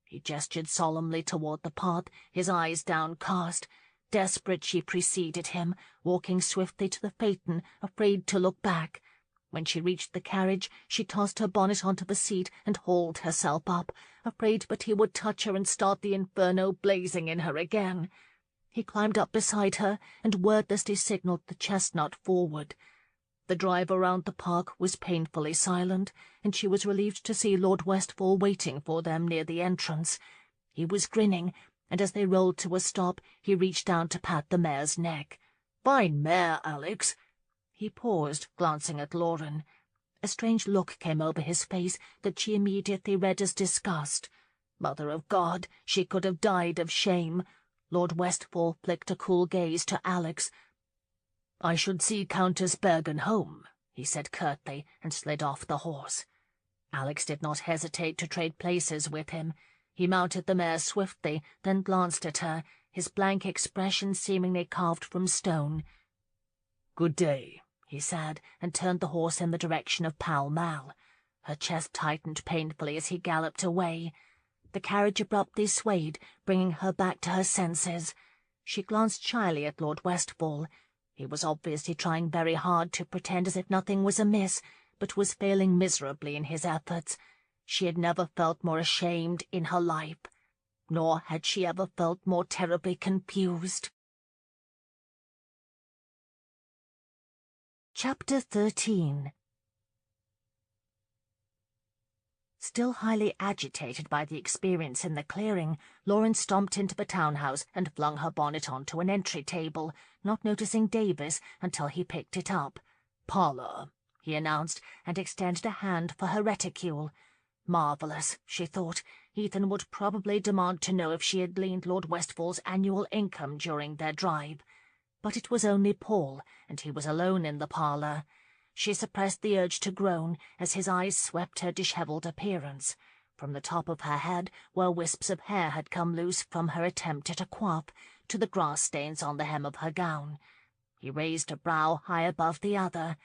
He gestured solemnly toward the path, his eyes downcast. Desperate, she preceded him, walking swiftly to the phaeton, afraid to look back. When she reached the carriage, she tossed her bonnet onto the seat and hauled herself up, afraid that he would touch her and start the inferno blazing in her again. He climbed up beside her and wordlessly signalled the chestnut forward. The drive around the park was painfully silent, and she was relieved to see Lord Westfall waiting for them near the entrance. He was grinning, and as they rolled to a stop, he reached down to pat the mare's neck. "Fine mare, Alex." He paused, glancing at Lauren. A strange look came over his face that she immediately read as disgust. Mother of God, she could have died of shame. Lord Westfall flicked a cool gaze to Alex. "I should see Countess Bergen home," he said curtly, and slid off the horse. Alex did not hesitate to trade places with him. He mounted the mare swiftly, then glanced at her, his blank expression seemingly carved from stone. "Good day," he said, and turned the horse in the direction of Pall Mall. Her chest tightened painfully as he galloped away. The carriage abruptly swayed, bringing her back to her senses. She glanced shyly at Lord Westfall. He was obviously trying very hard to pretend as if nothing was amiss, but was failing miserably in his efforts. She had never felt more ashamed in her life, nor had she ever felt more terribly confused. Chapter 13. Still highly agitated by the experience in the clearing, Lauren stomped into the townhouse and flung her bonnet onto an entry table, not noticing Davis until he picked it up. "Parlour," he announced, and extended a hand for her reticule. Marvellous, she thought. Ethan would probably demand to know if she had gleaned Lord Westfall's annual income during their drive. But it was only Paul, and he was alone in the parlour. She suppressed the urge to groan as his eyes swept her dishevelled appearance. From the top of her head, where wisps of hair had come loose from her attempt at a coif, to the grass stains on the hem of her gown. He raised a brow high above the other.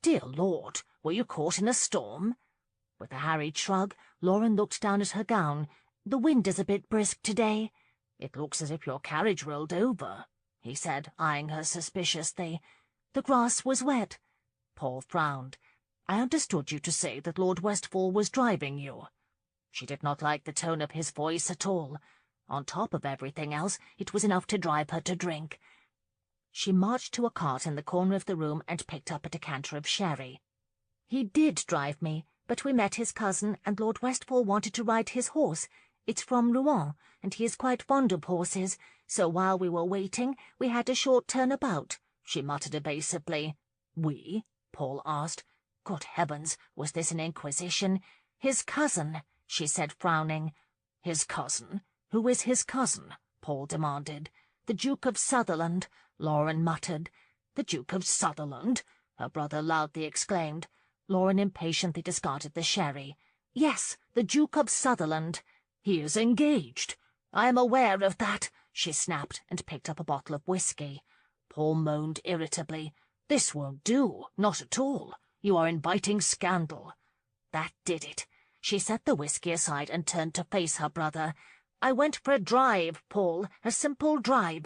"Dear Lord, were you caught in a storm?" With a harried shrug, Lauren looked down at her gown. "The wind is a bit brisk today." "It looks as if your carriage rolled over," he said, eyeing her suspiciously. "The grass was wet." Paul frowned. "I understood you to say that Lord Westfall was driving you." She did not like the tone of his voice at all. On top of everything else, it was enough to drive her to drink. She marched to a cart in the corner of the room and picked up a decanter of sherry. "He did drive me, but we met his cousin, and Lord Westfall wanted to ride his horse. It's from Rouen, and he is quite fond of horses, so while we were waiting, we had a short turn about," she muttered evasively. "We?" Paul asked. Good heavens, was this an inquisition? "His cousin," she said, frowning. "His cousin? Who is his cousin?" Paul demanded. "The Duke of Sutherland," Lauren muttered. "The Duke of Sutherland?" her brother loudly exclaimed. Lauren impatiently discarded the sherry. "Yes, the Duke of Sutherland." "He is engaged." "I am aware of that," she snapped, and picked up a bottle of whiskey. Paul moaned irritably. "This won't do, not at all. You are inviting scandal." That did it. She set the whiskey aside and turned to face her brother. "I went for a drive, Paul, a simple drive.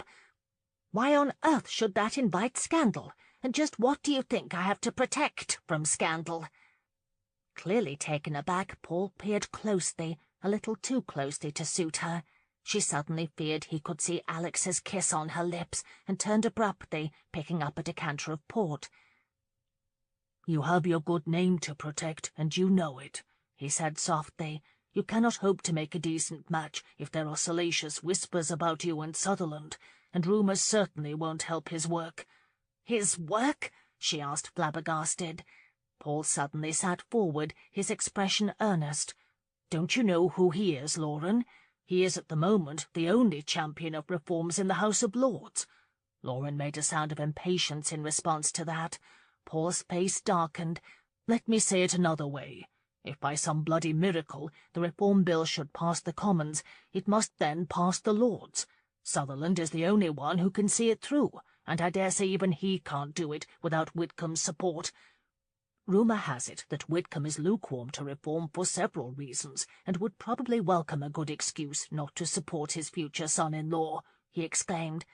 Why on earth should that invite scandal? And just what do you think I have to protect from scandal?" Clearly taken aback, Paul peered closely, a little too closely to suit her. She suddenly feared he could see Alex's kiss on her lips, and turned abruptly, picking up a decanter of port. "You have your good name to protect, and you know it," he said softly. "You cannot hope to make a decent match if there are salacious whispers about you and Sutherland, and rumours certainly won't help his work." "His work?" she asked, flabbergasted. Paul suddenly sat forward, his expression earnest. "Don't you know who he is, Lauren? He is at the moment the only champion of reforms in the House of Lords." Lauren made a sound of impatience in response to that. Paul's face darkened. "Let me say it another way. If by some bloody miracle the Reform Bill should pass the Commons, it must then pass the Lords. Sutherland is the only one who can see it through, and I dare say even he can't do it without Whitcomb's support. Rumour has it that Whitcomb is lukewarm to reform for several reasons, and would probably welcome a good excuse not to support his future son-in-law," he exclaimed.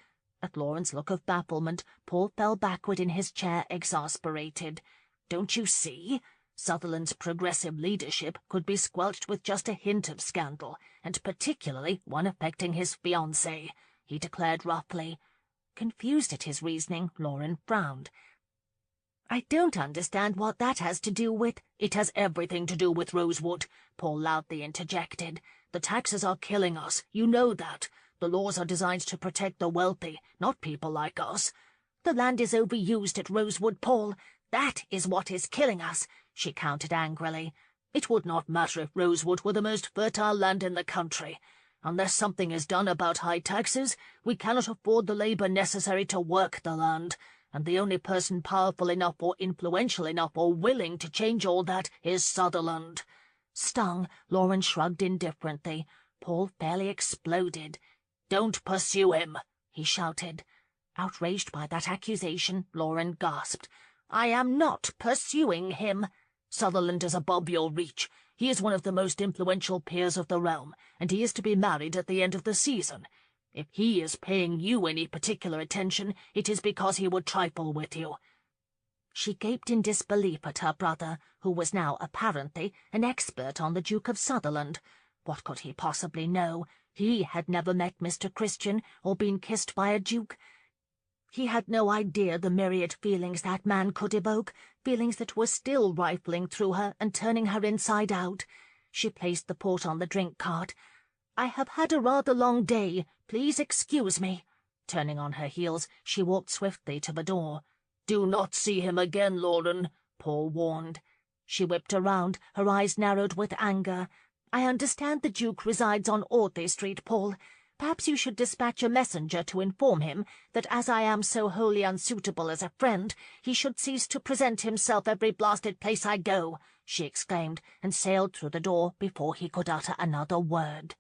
At Lauren's look of bafflement, Paul fell backward in his chair, exasperated. "Don't you see? Sutherland's progressive leadership could be squelched with just a hint of scandal, and particularly one affecting his fiancée," he declared roughly. Confused at his reasoning, Lauren frowned. "I don't understand what that has to do with—" "It has everything to do with Rosewood," Paul loudly interjected. "The taxes are killing us, you know that. The laws are designed to protect the wealthy, not people like us." "The land is overused at Rosewood, Paul. That is what is killing us," she countered angrily. "It would not matter if Rosewood were the most fertile land in the country. Unless something is done about high taxes, we cannot afford the labour necessary to work the land, and the only person powerful enough or influential enough or willing to change all that is Sutherland." Stung, Lauren shrugged indifferently. Paul fairly exploded. "Don't pursue him," he shouted. Outraged by that accusation, Lauren gasped. "I am not pursuing him. Sutherland is above your reach. He is one of the most influential peers of the realm, and he is to be married at the end of the season. If he is paying you any particular attention, it is because he would trifle with you." She gaped in disbelief at her brother, who was now apparently an expert on the Duke of Sutherland. What could he possibly know? He had never met Mr. Christian or been kissed by a duke. He had no idea the myriad feelings that man could evoke, feelings that were still rifling through her and turning her inside out. She placed the port on the drink cart. "I have had a rather long day. Please excuse me." Turning on her heels, she walked swiftly to the door. "Do not see him again, Lauren," Paul warned. She whipped around, her eyes narrowed with anger. "I understand the Duke resides on Audley Street, Paul. Perhaps you should dispatch a messenger to inform him that as I am so wholly unsuitable as a friend, he should cease to present himself every blasted place I go," she exclaimed, and sailed through the door before he could utter another word.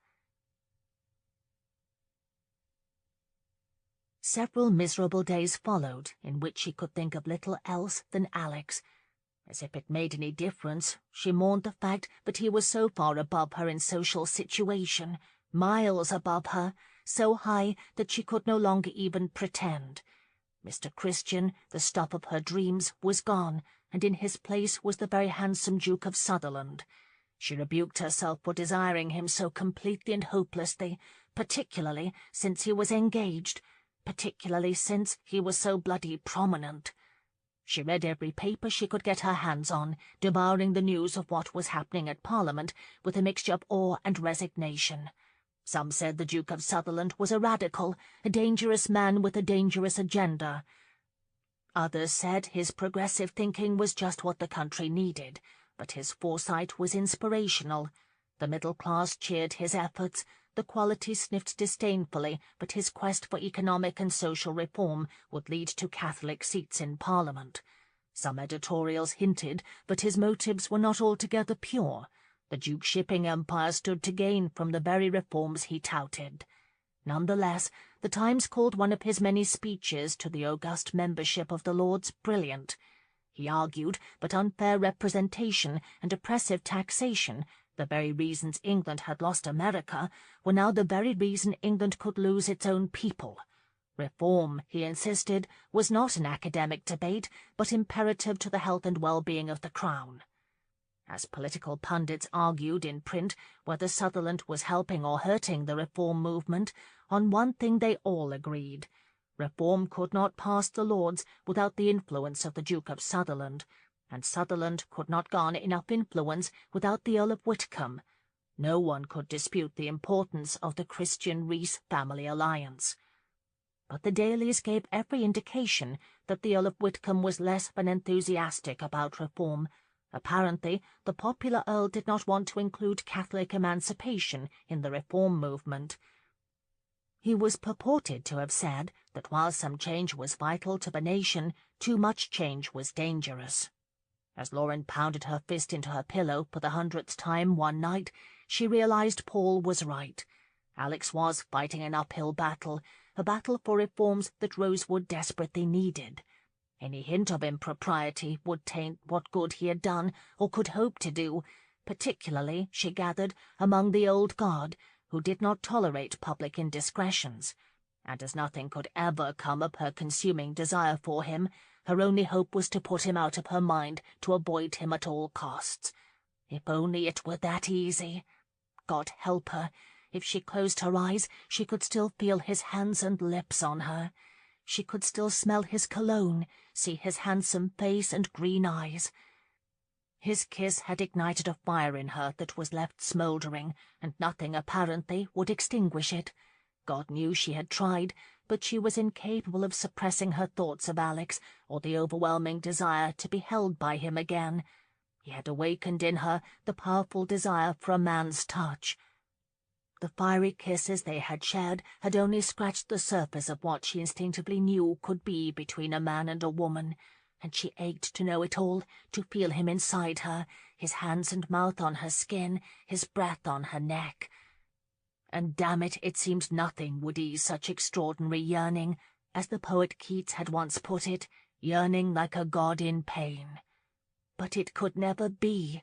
Several miserable days followed, in which she could think of little else than Alex. As if it made any difference, she mourned the fact that he was so far above her in social situation, miles above her, so high that she could no longer even pretend. Mr. Christian, the stuff of her dreams, was gone, and in his place was the very handsome Duke of Sutherland. She rebuked herself for desiring him so completely and hopelessly, particularly since he was engaged, particularly since he was so bloody prominent. She read every paper she could get her hands on, devouring the news of what was happening at Parliament with a mixture of awe and resignation. Some said the Duke of Sutherland was a radical, a dangerous man with a dangerous agenda. Others said his progressive thinking was just what the country needed, but his foresight was inspirational. The middle class cheered his efforts, the quality sniffed disdainfully, but his quest for economic and social reform would lead to Catholic seats in Parliament. Some editorials hinted that his motives were not altogether pure. The Duke's shipping empire stood to gain from the very reforms he touted. Nonetheless, the Times called one of his many speeches to the august membership of the Lords brilliant. He argued that unfair representation and oppressive taxation, the very reasons England had lost America, were now the very reason England could lose its own people. Reform, he insisted, was not an academic debate, but imperative to the health and well-being of the Crown. As political pundits argued in print whether Sutherland was helping or hurting the reform movement, on one thing they all agreed. Reform could not pass the Lords without the influence of the Duke of Sutherland, and Sutherland could not garner enough influence without the Earl of Whitcomb. No one could dispute the importance of the Christian-Rees family alliance. But the dailies gave every indication that the Earl of Whitcomb was less than enthusiastic about reform. Apparently, the popular Earl did not want to include Catholic emancipation in the reform movement. He was purported to have said that while some change was vital to the nation, too much change was dangerous. As Lauren pounded her fist into her pillow for the 100th time one night, she realized Paul was right. Alex was fighting an uphill battle, a battle for reforms that Rosewood desperately needed. Any hint of impropriety would taint what good he had done or could hope to do, particularly, she gathered, among the old guard, who did not tolerate public indiscretions. And as nothing could ever come of her consuming desire for him, her only hope was to put him out of her mind, to avoid him at all costs. If only it were that easy. God help her. If she closed her eyes, she could still feel his hands and lips on her. She could still smell his cologne, see his handsome face and green eyes. His kiss had ignited a fire in her that was left smouldering, and nothing, apparently, would extinguish it. God knew she had tried, but she was incapable of suppressing her thoughts of Alex or the overwhelming desire to be held by him again. He had awakened in her the powerful desire for a man's touch. The fiery kisses they had shared had only scratched the surface of what she instinctively knew could be between a man and a woman, and she ached to know it all, to feel him inside her, his hands and mouth on her skin, his breath on her neck. And damn it, it seemed nothing would ease such extraordinary yearning, as the poet Keats had once put it, yearning like a god in pain. But it could never be.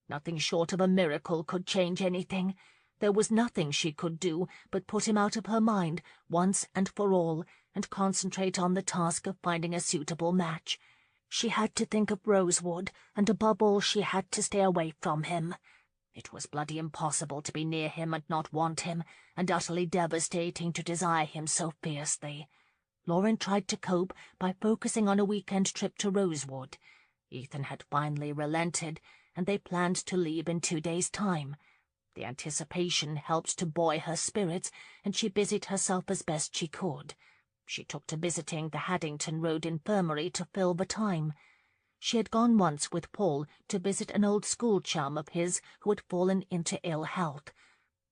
Nothing short of a miracle could change anything. There was nothing she could do but put him out of her mind once and for all, and concentrate on the task of finding a suitable match. She had to think of Rosewood, and above all she had to stay away from him. It was bloody impossible to be near him and not want him, and utterly devastating to desire him so fiercely. Lauren tried to cope by focusing on a weekend trip to Rosewood. Ethan had finally relented, and they planned to leave in 2 days' time. The anticipation helped to buoy her spirits, and she busied herself as best she could. She took to visiting the Haddington Road Infirmary to fill the time. She had gone once with Paul to visit an old school chum of his who had fallen into ill health.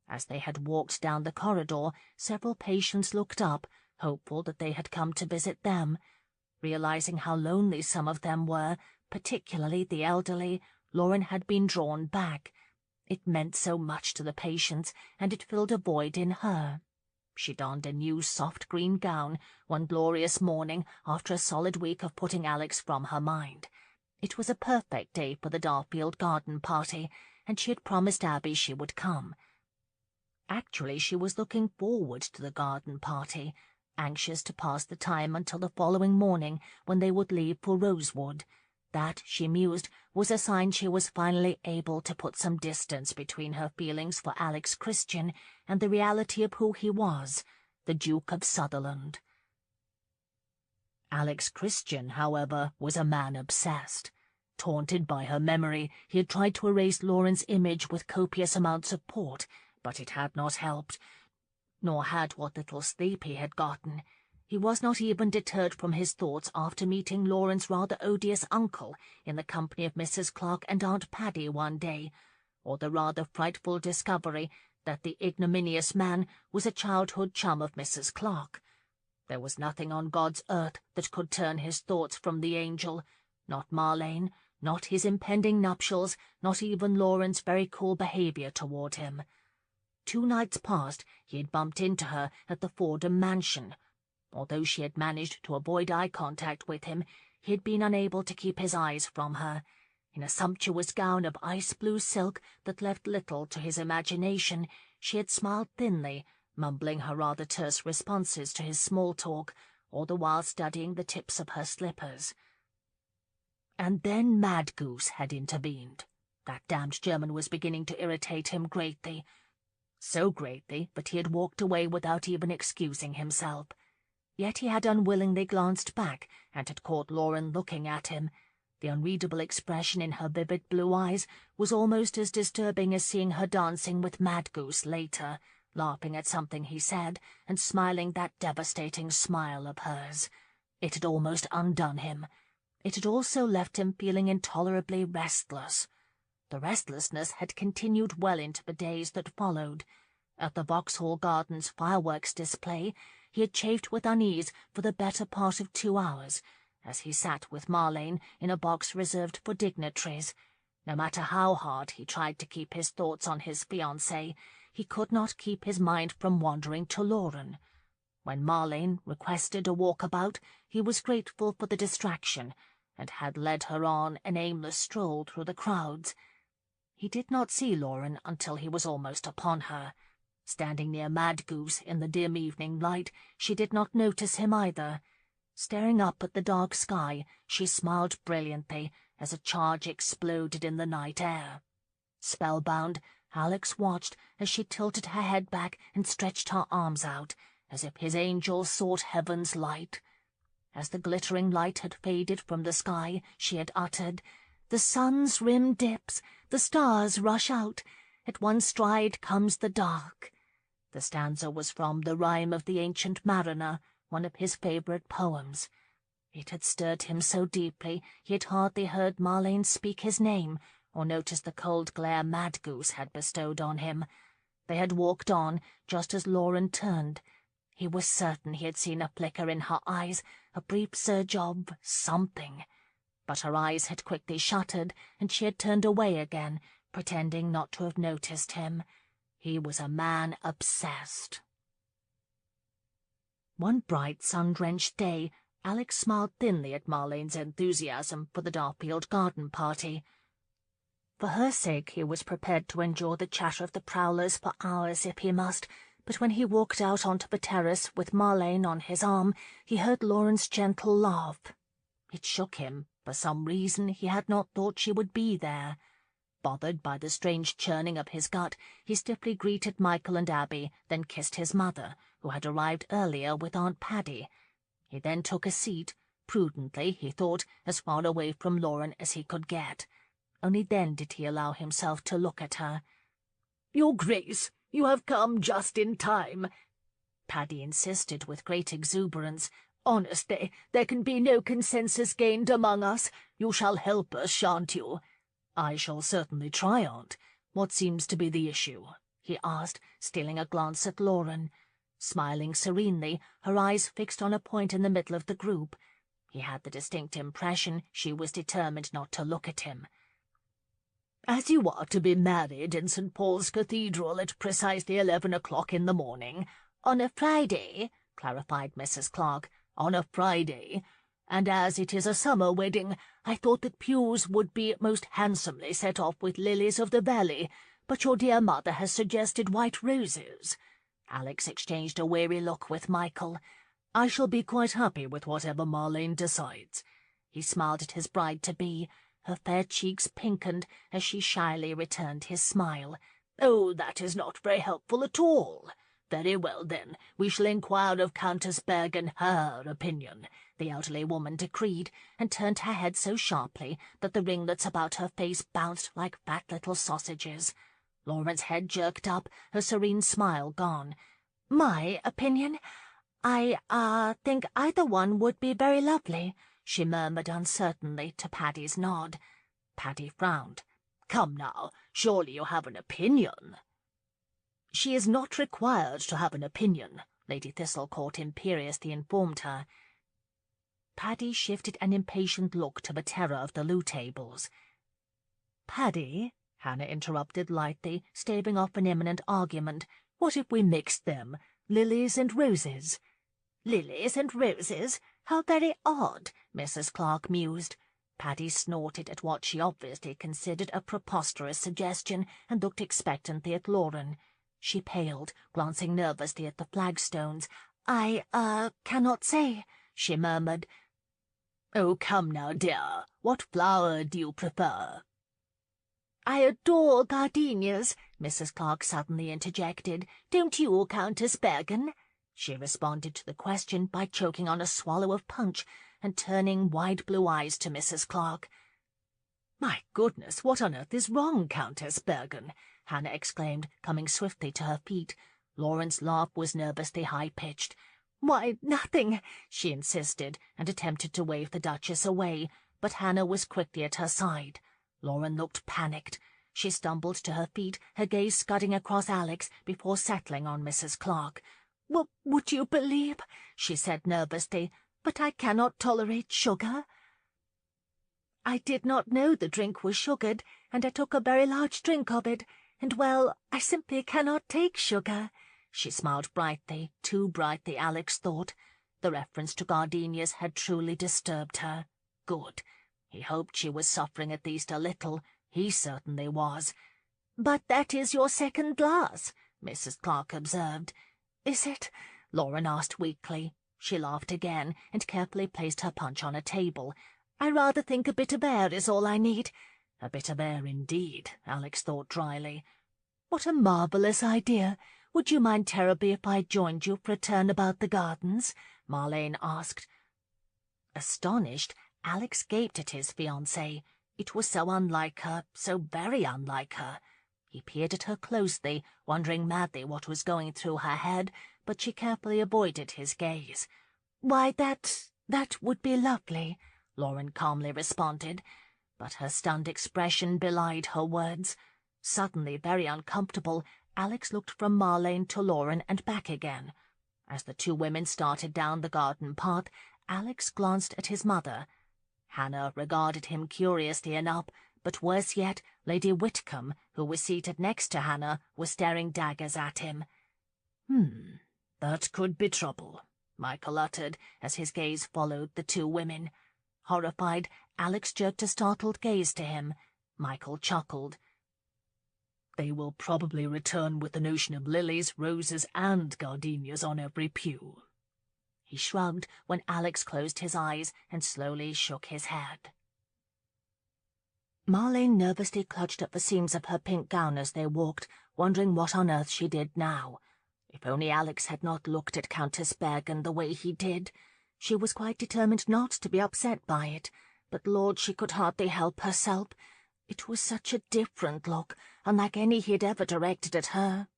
As they had walked down the corridor, several patients looked up, hopeful that they had come to visit them. Realizing how lonely some of them were, particularly the elderly, Lauren had been drawn back. It meant so much to the patients, and it filled a void in her. She donned a new soft green gown one glorious morning after a solid week of putting Alex from her mind. It was a perfect day for the Darfield garden party, and she had promised Abby she would come. Actually, she was looking forward to the garden party, anxious to pass the time until the following morning when they would leave for Rosewood. That, she mused, was a sign she was finally able to put some distance between her feelings for Alex Christian and the reality of who he was, the Duke of Sutherland. Alex Christian, however, was a man obsessed. Taunted by her memory, he had tried to erase Lauren's image with copious amounts of port, but it had not helped, nor had what little sleep he had gotten. He was not even deterred from his thoughts after meeting Lauren's rather odious uncle in the company of Mrs. Clark and Aunt Paddy one day, or the rather frightful discovery that the ignominious man was a childhood chum of Mrs. Clark. There was nothing on God's earth that could turn his thoughts from the angel, not Marlene, not his impending nuptials, not even Lauren's very cool behavior toward him. 2 nights past he had bumped into her at the Fordham mansion. Although she had managed to avoid eye contact with him, he had been unable to keep his eyes from her. In a sumptuous gown of ice-blue silk that left little to his imagination, she had smiled thinly, mumbling her rather terse responses to his small talk, all the while studying the tips of her slippers. And then Mad Goose had intervened. That damned German was beginning to irritate him greatly. So greatly that he had walked away without even excusing himself. Yet he had unwillingly glanced back and had caught Lauren looking at him. The unreadable expression in her vivid blue eyes was almost as disturbing as seeing her dancing with Mad Goose later, laughing at something he said and smiling that devastating smile of hers. It had almost undone him. It had also left him feeling intolerably restless. The restlessness had continued well into the days that followed. At the Vauxhall Gardens fireworks display, he had chafed with unease for the better part of 2 hours, as he sat with Marlene in a box reserved for dignitaries. No matter how hard he tried to keep his thoughts on his fiancée, he could not keep his mind from wandering to Lauren. When Marlene requested a walkabout, he was grateful for the distraction, and had led her on an aimless stroll through the crowds. He did not see Lauren until he was almost upon her. Standing near Mad Goose in the dim evening light, she did not notice him either. Staring up at the dark sky, she smiled brilliantly as a charge exploded in the night air. Spellbound, Alex watched as she tilted her head back and stretched her arms out, as if his angel sought heaven's light. As the glittering light had faded from the sky, she had uttered, "The sun's rim dips, the stars rush out, at one stride comes the dark." The stanza was from The Rime of the Ancient Mariner, one of his favourite poems. It had stirred him so deeply he had hardly heard Marlene speak his name or noticed the cold glare Mad Goose had bestowed on him. They had walked on just as Lauren turned. He was certain he had seen a flicker in her eyes, a brief surge of something. But her eyes had quickly shuttered, and she had turned away again, pretending not to have noticed him. He was a man obsessed. One bright, sun-drenched day, Alex smiled thinly at Marlene's enthusiasm for the Darfield garden party. For her sake he was prepared to endure the chatter of the prowlers for hours if he must, but when he walked out onto the terrace with Marlene on his arm, he heard Lauren's gentle laugh. It shook him, For some reason he had not thought she would be there. Bothered by the strange churning of his gut, he stiffly greeted Michael and Abby, then kissed his mother, who had arrived earlier with Aunt Paddy. He then took a seat, prudently, he thought, as far away from Lauren as he could get. Only then did he allow himself to look at her. "Your Grace, you have come just in time," Paddy insisted with great exuberance. "Honestly, there can be no consensus gained among us. You shall help us, shan't you?" "I shall certainly try, Aunt. What seems to be the issue?" he asked, stealing a glance at Lauren. Smiling serenely, her eyes fixed on a point in the middle of the group. He had the distinct impression she was determined not to look at him. "As you are to be married in St. Paul's Cathedral at precisely 11 o'clock in the morning—" "On a Friday," clarified Mrs. Clark. "On a Friday. And as it is a summer wedding, I thought that pews would be most handsomely set off with lilies of the valley, but your dear mother has suggested white roses." Alex exchanged a weary look with Michael. "I shall be quite happy with whatever Marlene decides." He smiled at his bride-to-be. Her fair cheeks pinkened as she shyly returned his smile. "Oh, that is not very helpful at all. Very well, then, we shall inquire of Countess Bergen her opinion," the elderly woman decreed, and turned her head so sharply that the ringlets about her face bounced like fat little sausages. Lauren's head jerked up, her serene smile gone. "My opinion? I think either one would be very lovely," she murmured uncertainly to Paddy's nod. Paddy frowned. "Come now, surely you have an opinion." "She is not required to have an opinion," Lady Thistlecourt imperiously informed her. Paddy shifted an impatient look to the terror of the loo tables. "Paddy," Hannah interrupted lightly, staving off an imminent argument, "what if we mixed them? Lilies and roses." "Lilies and roses? How very odd," Mrs. Clark mused. Paddy snorted at what she obviously considered a preposterous suggestion and looked expectantly at Lauren. She paled, glancing nervously at the flagstones. "I cannot say," she murmured. "Oh, come now, dear. What flower do you prefer?" "I adore gardenias," Mrs. Clark suddenly interjected. "Don't you, Countess Bergen?" She responded to the question by choking on a swallow of punch and turning wide blue eyes to Mrs. Clark. "My goodness, what on earth is wrong, Countess Bergen?" Hannah exclaimed, coming swiftly to her feet. Lauren's laugh was nervously high-pitched. "Why, nothing," she insisted, and attempted to wave the Duchess away, but Hannah was quickly at her side. Lauren looked panicked. She stumbled to her feet, her gaze scudding across Alex before settling on Mrs. Clark. "Would you believe," she said nervously, "but I cannot tolerate sugar. I did not know the drink was sugared, and I took a very large drink of it, and, well, I simply cannot take sugar." She smiled brightly, too brightly, Alex thought. The reference to gardenias had truly disturbed her. Good. He hoped she was suffering at least a little. He certainly was. "But that is your second glass," Mrs. Clark observed. "Is it?" Lauren asked weakly. She laughed again and carefully placed her punch on a table. "I rather think a bit of air is all I need." A bit of air indeed, Alex thought dryly. "What a marvellous idea. Would you mind terribly if I joined you for a turn about the gardens?" Marlene asked. Astonished, Alex gaped at his fiancée. It was so unlike her, so very unlike her. He peered at her closely, wondering madly what was going through her head, but she carefully avoided his gaze. "Why, that would be lovely," Lauren calmly responded, but her stunned expression belied her words. Suddenly very uncomfortable, Alex looked from Marlene to Lauren and back again. As the two women started down the garden path, Alex glanced at his mother. Hannah regarded him curiously enough, but worse yet, Lady Whitcomb, who was seated next to Hannah, was staring daggers at him. That could be trouble," Michael uttered, as his gaze followed the two women. Horrified, Alex jerked a startled gaze to him. Michael chuckled. "They will probably return with the notion of lilies, roses, and gardenias on every pew." He shrugged when Alex closed his eyes and slowly shook his head. Marlene nervously clutched at the seams of her pink gown as they walked, wondering what on earth she did now. If only Alex had not looked at Countess Bergen the way he did. She was quite determined not to be upset by it, but Lord, she could hardly help herself. It was such a different look, unlike any he had ever directed at her.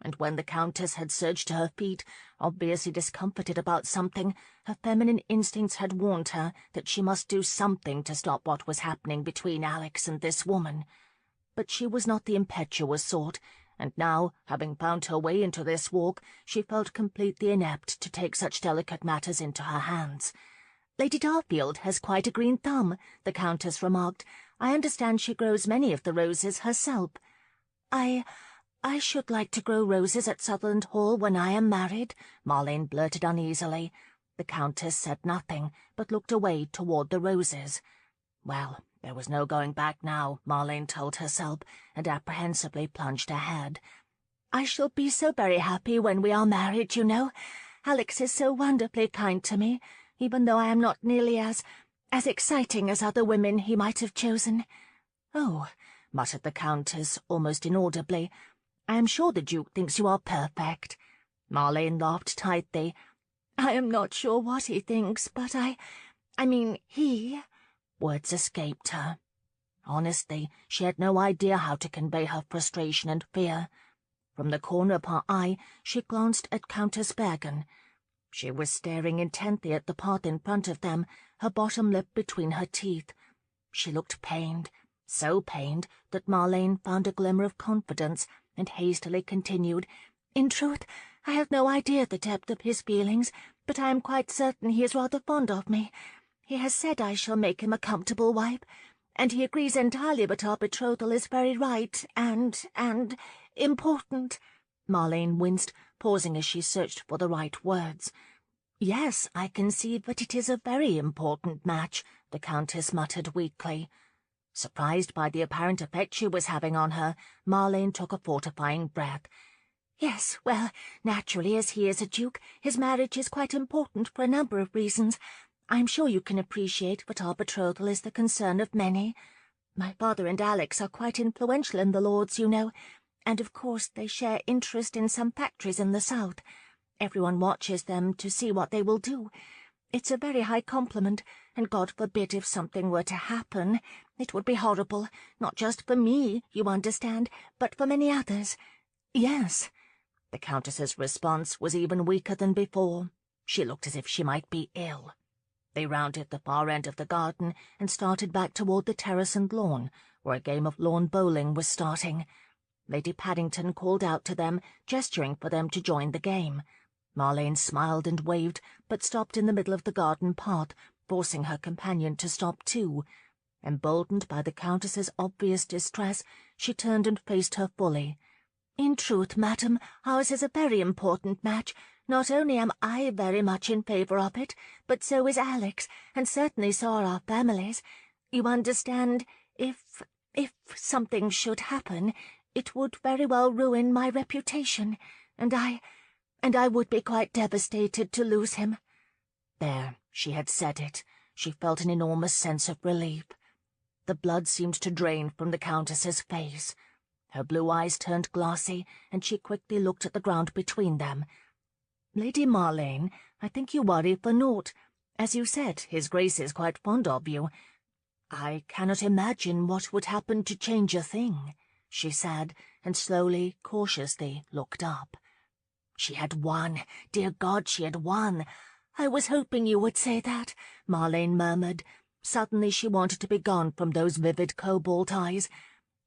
And when the Countess had surged to her feet, obviously discomfited about something, her feminine instincts had warned her that she must do something to stop what was happening between Alex and this woman. But she was not the impetuous sort, and now, having found her way into this walk, she felt completely inept to take such delicate matters into her hands. "Lady Darfield has quite a green thumb," the Countess remarked. "I understand she grows many of the roses herself." I should like to grow roses at Sutherland Hall when I am married," Marlene blurted uneasily. The Countess said nothing, but looked away toward the roses. Well, there was no going back now, Marlene told herself, and apprehensively plunged ahead. "I shall be so very happy when we are married, you know. Alex is so wonderfully kind to me, even though I am not nearly as exciting as other women he might have chosen." "Oh," muttered the Countess, almost inaudibly. "I am sure the Duke thinks you are perfect." Marlene laughed tightly. "I am not sure what he thinks, but I mean, he—" Words escaped her. Honestly, she had no idea how to convey her frustration and fear. From the corner of her eye, she glanced at Countess Bergen. She was staring intently at the path in front of them, her bottom lip between her teeth. She looked pained, so pained that Marlene found a glimmer of confidence and hastily continued, "In truth, I have no idea the depth of his feelings, but I am quite certain he is rather fond of me. He has said I shall make him a comfortable wife, and he agrees entirely that our betrothal is very right and important." Marlene winced, pausing as she searched for the right words. "Yes, I can see that it is a very important match," the Countess muttered weakly. Surprised by the apparent effect she was having on her, Marlene took a fortifying breath. "Yes, well, naturally, as he is a duke, his marriage is quite important for a number of reasons. I'm sure you can appreciate that our betrothal is the concern of many. My father and Alex are quite influential in the Lords, you know, and of course they share interest in some factories in the south. Everyone watches them to see what they will do. It's a very high compliment, and God forbid if something were to happen. It would be horrible, not just for me, you understand, but for many others." "Yes." The Countess's response was even weaker than before. She looked as if she might be ill. They rounded the far end of the garden and started back toward the terrace and lawn, where a game of lawn bowling was starting. Lady Paddington called out to them, gesturing for them to join the game. Marlene smiled and waved, but stopped in the middle of the garden path, forcing her companion to stop too. Emboldened by the Countess's obvious distress, she turned and faced her fully. "In truth, madam, ours is a very important match. Not only am I very much in favour of it, but so is Alex, and certainly so are our families. You understand, if something should happen, it would very well ruin my reputation, and I would be quite devastated to lose him." There, she had said it. She felt an enormous sense of relief. The blood seemed to drain from the Countess's face. Her blue eyes turned glassy, and she quickly looked at the ground between them. "Lady Marlene, I think you worry for naught. As you said, his Grace is quite fond of you. I cannot imagine what would happen to change a thing," she said, and slowly, cautiously looked up. She had won. Dear God, she had won. "I was hoping you would say that," Marlene murmured. Suddenly she wanted to be gone from those vivid cobalt eyes.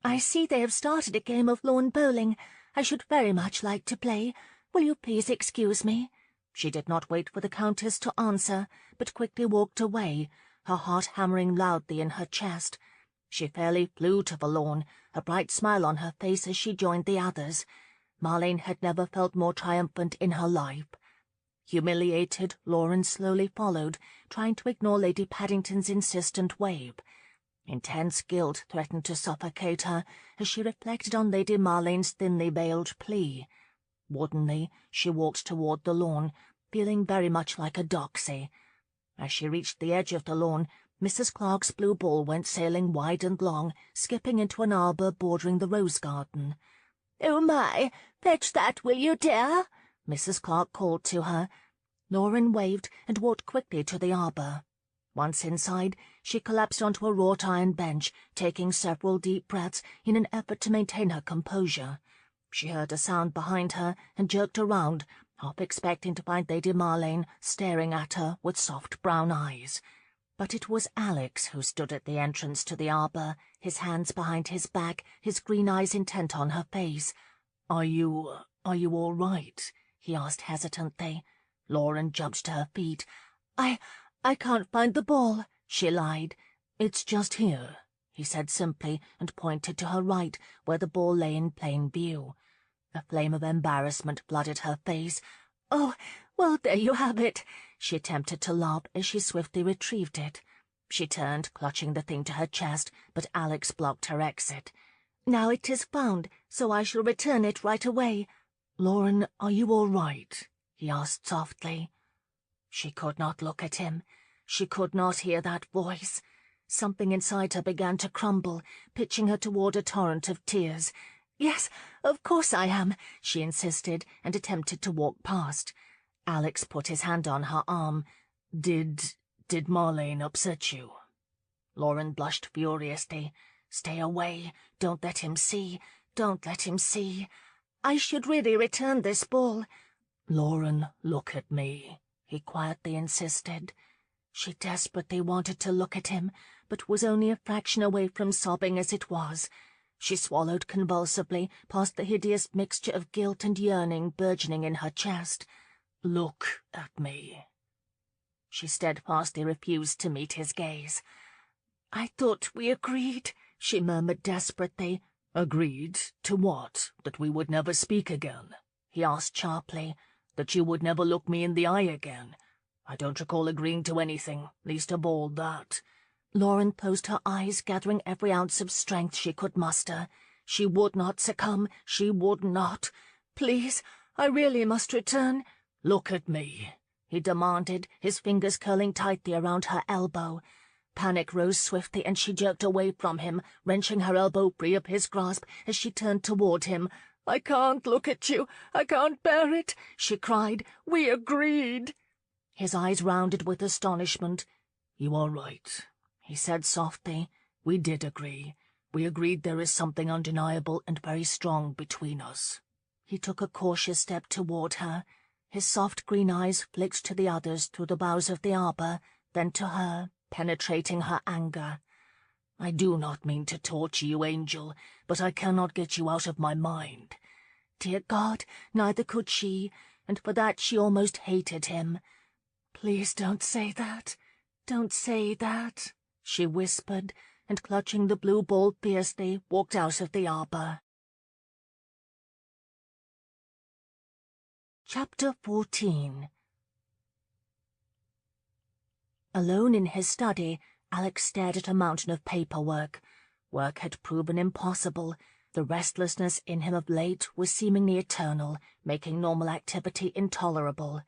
"I see they have started a game of lawn bowling. I should very much like to play. Will you please excuse me?" She did not wait for the Countess to answer, but quickly walked away, her heart hammering loudly in her chest. She fairly flew to the lawn, a bright smile on her face as she joined the others. Marlene had never felt more triumphant in her life. Humiliated, Lauren slowly followed, trying to ignore Lady Paddington's insistent wave. Intense guilt threatened to suffocate her as she reflected on Lady Marlene's thinly veiled plea. Woodenly, she walked toward the lawn, feeling very much like a doxy. As she reached the edge of the lawn, Mrs. Clark's blue ball went sailing wide and long, skipping into an arbour bordering the rose garden. "Oh, my! Fetch that, will you, dear?" Mrs. Clark called to her. Lauren waved and walked quickly to the arbour. Once inside, she collapsed onto a wrought-iron bench, taking several deep breaths in an effort to maintain her composure. She heard a sound behind her and jerked around, half expecting to find Lady Marlene staring at her with soft brown eyes. But it was Alex who stood at the entrance to the arbour, his hands behind his back, his green eyes intent on her face. Are you all right?" he asked hesitantly. Lauren jumped to her feet. I can't find the ball," she lied. "It's just here," he said simply, and pointed to her right, where the ball lay in plain view. A flame of embarrassment flooded her face. "Oh, well, there you have it." She attempted to laugh as she swiftly retrieved it. She turned, clutching the thing to her chest, but Alex blocked her exit. "Now it is found, so I shall return it right away." "Lauren, are you all right?" he asked softly. She could not look at him. She could not hear that voice. Something inside her began to crumble, pitching her toward a torrent of tears. "Yes, of course I am," she insisted, and attempted to walk past. Alex put his hand on her arm. Did Marlene upset you?" Lauren blushed furiously. "Stay away. Don't let him see. Don't let him see." "I should really return this ball." "Lauren, look at me," he quietly insisted. She desperately wanted to look at him, but was only a fraction away from sobbing as it was. She swallowed convulsively past the hideous mixture of guilt and yearning burgeoning in her chest. "Look at me." She steadfastly refused to meet his gaze. "I thought we agreed," she murmured desperately. "Agreed to what? That we would never speak again?" he asked sharply. "That you would never look me in the eye again? I don't recall agreeing to anything, least of all that." Lauren closed her eyes, gathering every ounce of strength she could muster. She would not succumb. She would not. "Please, I really must return." "Look at me," he demanded, his fingers curling tightly around her elbow. Panic rose swiftly, and she jerked away from him, wrenching her elbow free of his grasp as she turned toward him. "I can't look at you. I can't bear it," she cried. "We agreed." His eyes rounded with astonishment. "You are right," he said softly. "We did agree. We agreed there is something undeniable and very strong between us." He took a cautious step toward her. His soft green eyes flicked to the others through the boughs of the arbour, then to her, penetrating her anger. "I do not mean to torture you, Angel, but I cannot get you out of my mind." Dear God, neither could she, and for that she almost hated him. "Please don't say that. Don't say that," she whispered, and clutching the blue ball fiercely, walked out of the arbour. Chapter 14. Alone in his study, Alex stared at a mountain of paperwork. Work had proven impossible. The restlessness in him of late was seemingly eternal, making normal activity intolerable.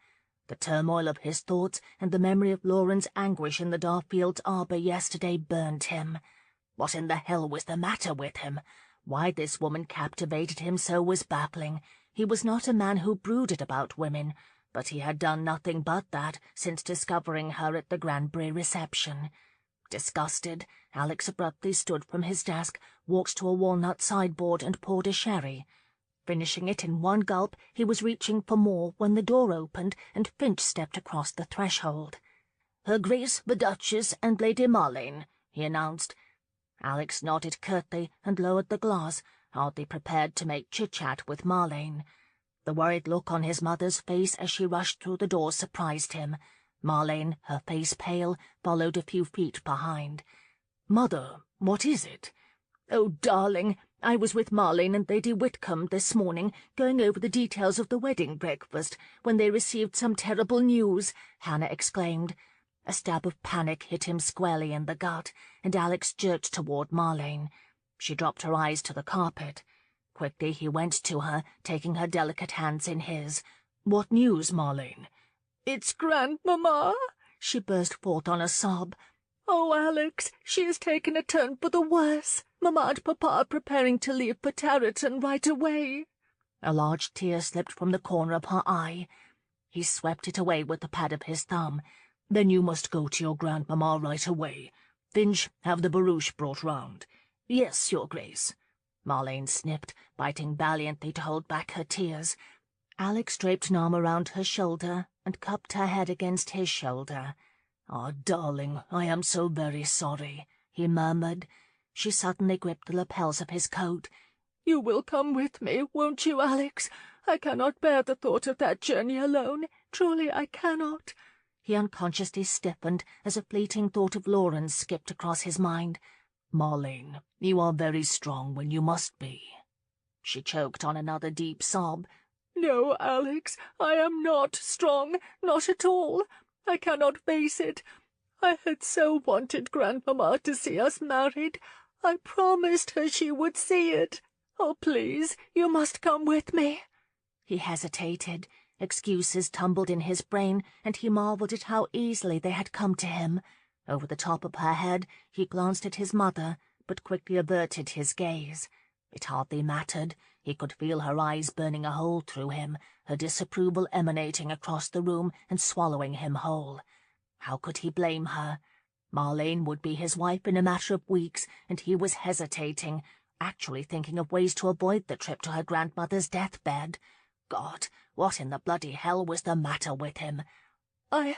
The turmoil of his thoughts and the memory of Lauren's anguish in the Darfields' arbour yesterday burned him. What in the hell was the matter with him? Why this woman captivated him so was baffling. He was not a man who brooded about women, but he had done nothing but that since discovering her at the Granbury reception. Disgusted, Alex abruptly stood from his desk, walked to a walnut sideboard and poured a sherry. Finishing it in one gulp, he was reaching for more when the door opened and Finch stepped across the threshold. "Her Grace the Duchess and Lady Marlene," he announced. Alex nodded curtly and lowered the glass, hardly prepared to make chit-chat with Marlene. The worried look on his mother's face as she rushed through the door surprised him. Marlene, her face pale, followed a few feet behind. "Mother, what is it?" "Oh, darling, I was with Marlene and Lady Whitcomb this morning, going over the details of the wedding breakfast, when they received some terrible news," Hannah exclaimed. A stab of panic hit him squarely in the gut, and Alex jerked toward Marlene. She dropped her eyes to the carpet. Quickly he went to her, taking her delicate hands in his. "What news, Marlene?" "It's Grandmamma!" she burst forth on a sob. "Oh, Alex, she has taken a turn for the worse. Mamma and Papa are preparing to leave for Tarleton right away." A large tear slipped from the corner of her eye. He swept it away with the pad of his thumb. "Then you must go to your grandmamma right away. Finch, have the barouche brought round." "Yes, your grace." Marlene sniffed, biting valiantly to hold back her tears. Alex draped an arm around her shoulder and cupped her head against his shoulder. "Ah, darling, I am so very sorry," he murmured. She suddenly gripped the lapels of his coat. "You will come with me, won't you, Alex? I cannot bear the thought of that journey alone. Truly, I cannot." He unconsciously stiffened as a fleeting thought of Lauren skipped across his mind. "Marlene, you are very strong when you must be." She choked on another deep sob. "No, Alex, I am not strong, not at all. I cannot face it. I had so wanted Grandmamma to see us married. I promised her she would see it. Oh, please, you must come with me." He hesitated. Excuses tumbled in his brain, and he marvelled at how easily they had come to him. Over the top of her head, he glanced at his mother, but quickly averted his gaze. It hardly mattered. He could feel her eyes burning a hole through him, her disapproval emanating across the room and swallowing him whole. How could he blame her? Marlene would be his wife in a matter of weeks, and he was hesitating, actually thinking of ways to avoid the trip to her grandmother's deathbed. God, what in the bloody hell was the matter with him? I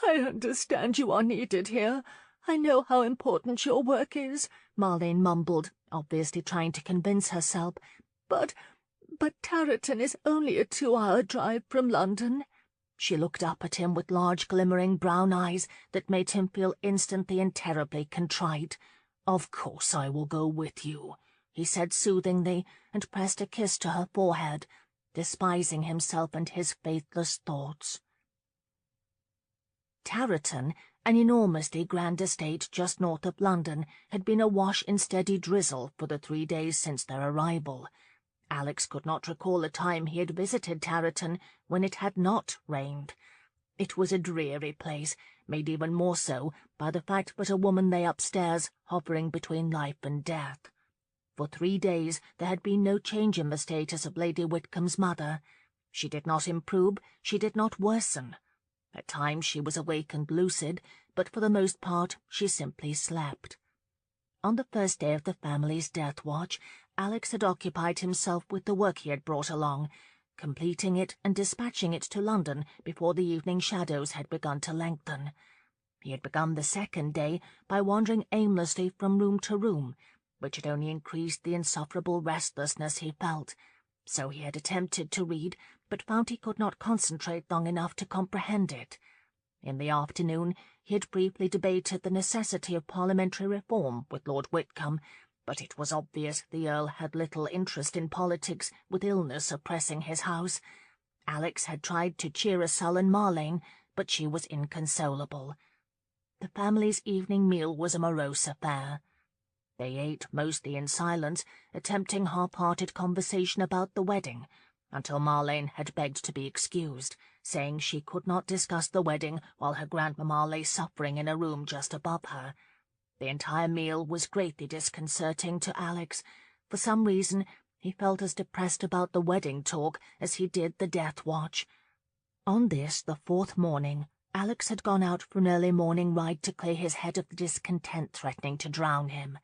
understand you are needed here. I know how important your work is," Marlene mumbled, obviously trying to convince herself. But Tarleton is only a 2-hour drive from London." She looked up at him with large glimmering brown eyes that made him feel instantly and terribly contrite. "Of course I will go with you," he said soothingly, and pressed a kiss to her forehead, despising himself and his faithless thoughts. Tarleton, an enormously grand estate just north of London, had been awash in steady drizzle for the 3 days since their arrival. Alex could not recall a time he had visited Tarleton when it had not rained. It was a dreary place, made even more so by the fact that a woman lay upstairs, hovering between life and death. For 3 days there had been no change in the status of Lady Whitcomb's mother. She did not improve, she did not worsen. At times she was awake and lucid, but for the most part she simply slept. On the first day of the family's death watch, Alex had occupied himself with the work he had brought along, completing it and dispatching it to London before the evening shadows had begun to lengthen. He had begun the second day by wandering aimlessly from room to room, which had only increased the insufferable restlessness he felt. So he had attempted to read, but found he could not concentrate long enough to comprehend it. In the afternoon he had briefly debated the necessity of parliamentary reform with Lord Whitcomb, but it was obvious the Earl had little interest in politics, with illness oppressing his house. Alex had tried to cheer a sullen Marlene, but she was inconsolable. The family's evening meal was a morose affair. They ate mostly in silence, attempting half-hearted conversation about the wedding, until Marlene had begged to be excused, saying she could not discuss the wedding while her grandmamma lay suffering in a room just above her. The entire meal was greatly disconcerting to Alex. For some reason, he felt as depressed about the wedding talk as he did the death watch. On this, the 4th morning, Alex had gone out for an early morning ride to clear his head of the discontent threatening to drown him.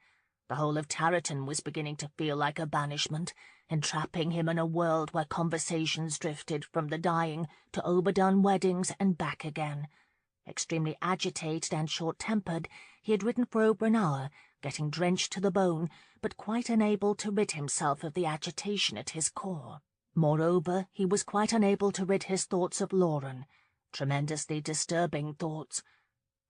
The whole of Tarleton was beginning to feel like a banishment, entrapping him in a world where conversations drifted from the dying to overdone weddings and back again. Extremely agitated and short-tempered, he had ridden for over an hour, getting drenched to the bone, but quite unable to rid himself of the agitation at his core. Moreover, he was quite unable to rid his thoughts of Lauren, tremendously disturbing thoughts.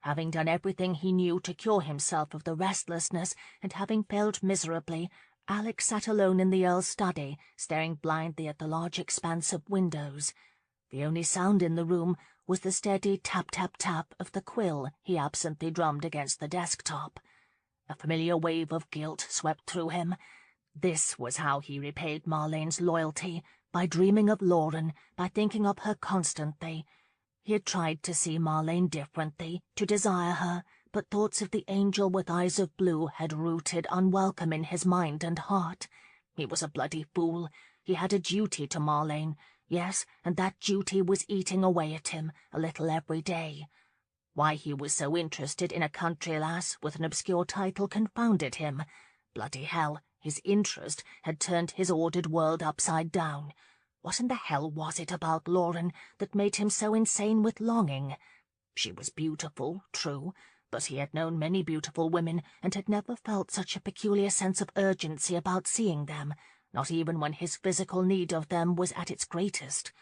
Having done everything he knew to cure himself of the restlessness, and having failed miserably, Alex sat alone in the Earl's study, staring blindly at the large expanse of windows. The only sound in the room was the steady tap-tap-tap of the quill he absently drummed against the desktop. A familiar wave of guilt swept through him. This was how he repaid Marlene's loyalty, by dreaming of Lauren, by thinking of her constantly. He had tried to see Marlene differently, to desire her, but thoughts of the angel with eyes of blue had rooted unwelcome in his mind and heart. He was a bloody fool. He had a duty to Marlene. Yes, and that duty was eating away at him, a little every day. Why he was so interested in a country lass with an obscure title confounded him. Bloody hell, his interest had turned his ordered world upside down. What in the hell was it about Lauren that made him so insane with longing? She was beautiful, true, but he had known many beautiful women and had never felt such a peculiar sense of urgency about seeing them, not even when his physical need of them was at its greatest.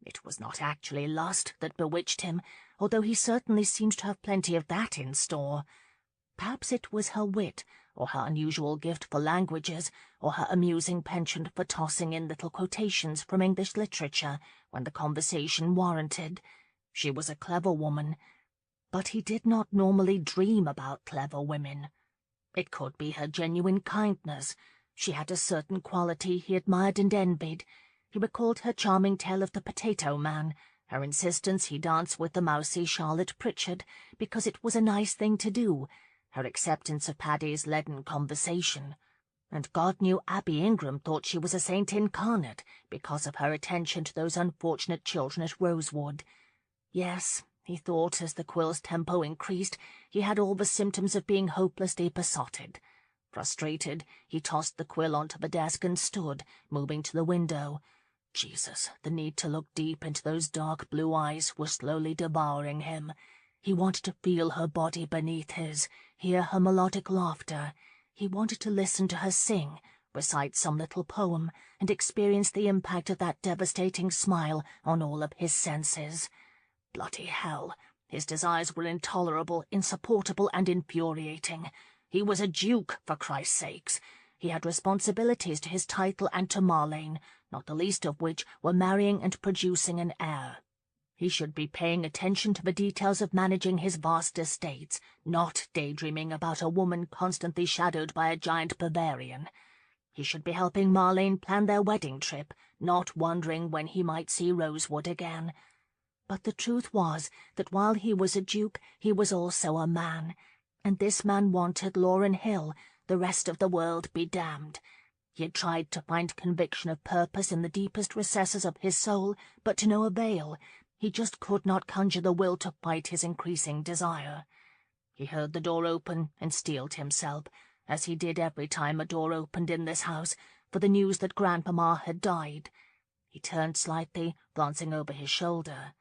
It was not actually lust that bewitched him, although he certainly seemed to have plenty of that in store. Perhaps it was her wit, or her unusual gift for languages, or her amusing penchant for tossing in little quotations from English literature when the conversation warranted. She was a clever woman, but he did not normally dream about clever women. It could be her genuine kindness. She had a certain quality he admired and envied. He recalled her charming tale of the potato man, her insistence he dance with the mousy Charlotte Pritchard because it was a nice thing to do, her acceptance of Paddy's leaden conversation. And God knew Abby Ingram thought she was a saint incarnate because of her attention to those unfortunate children at Rosewood. Yes, he thought, as the quill's tempo increased, he had all the symptoms of being hopelessly besotted. Frustrated, he tossed the quill onto the desk and stood, moving to the window. Jesus, the need to look deep into those dark blue eyes was slowly devouring him. He wanted to feel her body beneath his, hear her melodic laughter. He wanted to listen to her sing, recite some little poem, and experience the impact of that devastating smile on all of his senses. Bloody hell! His desires were intolerable, insupportable, and infuriating. He was a duke, for Christ's sakes. He had responsibilities to his title and to Marlene, not the least of which were marrying and producing an heir. He should be paying attention to the details of managing his vast estates, not daydreaming about a woman constantly shadowed by a giant Bavarian. He should be helping Marlene plan their wedding trip, not wondering when he might see Rosewood again. But the truth was that while he was a duke, he was also a man, and this man wanted Lauren Hill, the rest of the world be damned. He had tried to find conviction of purpose in the deepest recesses of his soul, but to no avail. He just could not conjure the will to fight his increasing desire. He heard the door open and steeled himself, as he did every time a door opened in this house, for the news that Grandmamma had died. He turned slightly, glancing over his shoulder.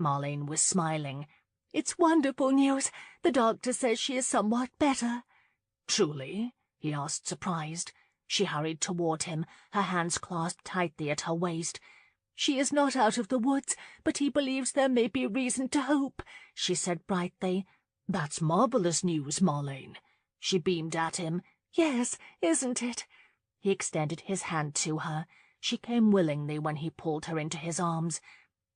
Marlene was smiling. "It's wonderful news. The doctor says she is somewhat better." "Truly?" he asked, surprised. She hurried toward him, her hands clasped tightly at her waist. "She is not out of the woods, but he believes there may be reason to hope," she said brightly. "That's marvelous news, Marlene." She beamed at him. "Yes, isn't it?" He extended his hand to her. She came willingly when he pulled her into his arms.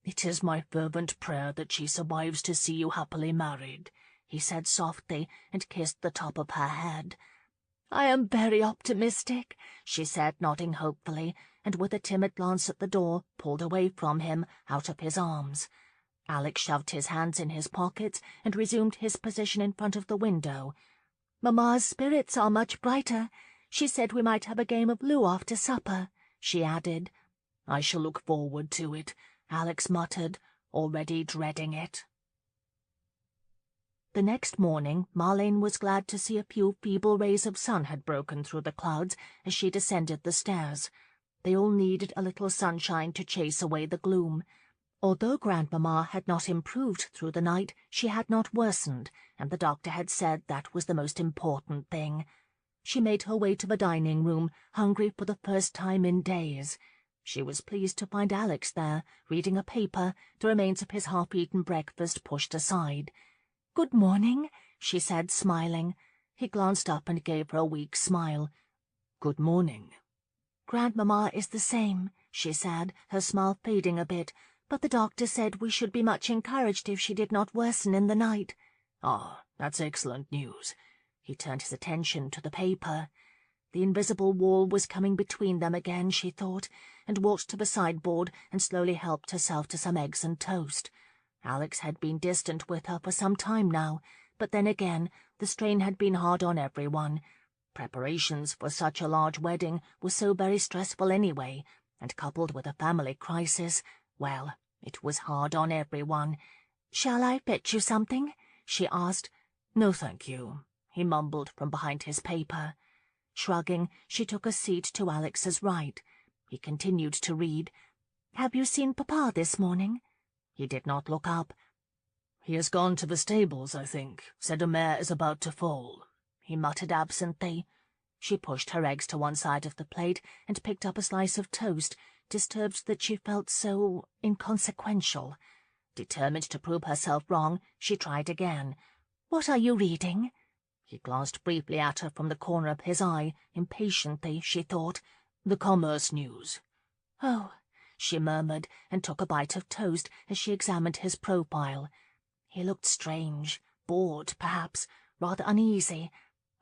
"It is my fervent prayer that she survives to see you happily married," he said softly, and kissed the top of her head. "I am very optimistic," she said, nodding hopefully, and with a timid glance at the door, pulled away from him, out of his arms. Alex shoved his hands in his pockets and resumed his position in front of the window. "Mamma's spirits are much brighter. She said we might have a game of loo after supper," she added. "I shall look forward to it," Alex muttered, already dreading it. The next morning, Marlene was glad to see a few feeble rays of sun had broken through the clouds as she descended the stairs. They all needed a little sunshine to chase away the gloom. Although Grandmamma had not improved through the night, she had not worsened, and the doctor had said that was the most important thing. She made her way to the dining room, hungry for the first time in days. She was pleased to find Alex there, reading a paper, the remains of his half-eaten breakfast pushed aside. "Good morning," she said, smiling. He glanced up and gave her a weak smile. "Good morning." "Grandmamma is the same," she said, her smile fading a bit, "but the doctor said we should be much encouraged if she did not worsen in the night." "Ah, that's excellent news." He turned his attention to the paper. The invisible wall was coming between them again, she thought, and walked to the sideboard and slowly helped herself to some eggs and toast. Alex had been distant with her for some time now, but then again, the strain had been hard on everyone. Preparations for such a large wedding were so very stressful anyway, and coupled with a family crisis, well, it was hard on everyone. "Shall I fetch you something?" she asked. "No, thank you," he mumbled from behind his paper. Shrugging, she took a seat to Alex's right. He continued to read. "Have you seen Papa this morning?" He did not look up. "He has gone to the stables, I think. Said a mare is about to foal," he muttered absently. She pushed her eggs to one side of the plate and picked up a slice of toast, disturbed that she felt so inconsequential. Determined to prove herself wrong, she tried again. "What are you reading?" He glanced briefly at her from the corner of his eye, impatiently, she thought. "The Commerce News." "Oh," she murmured, and took a bite of toast as she examined his profile. He looked strange, bored, perhaps, rather uneasy.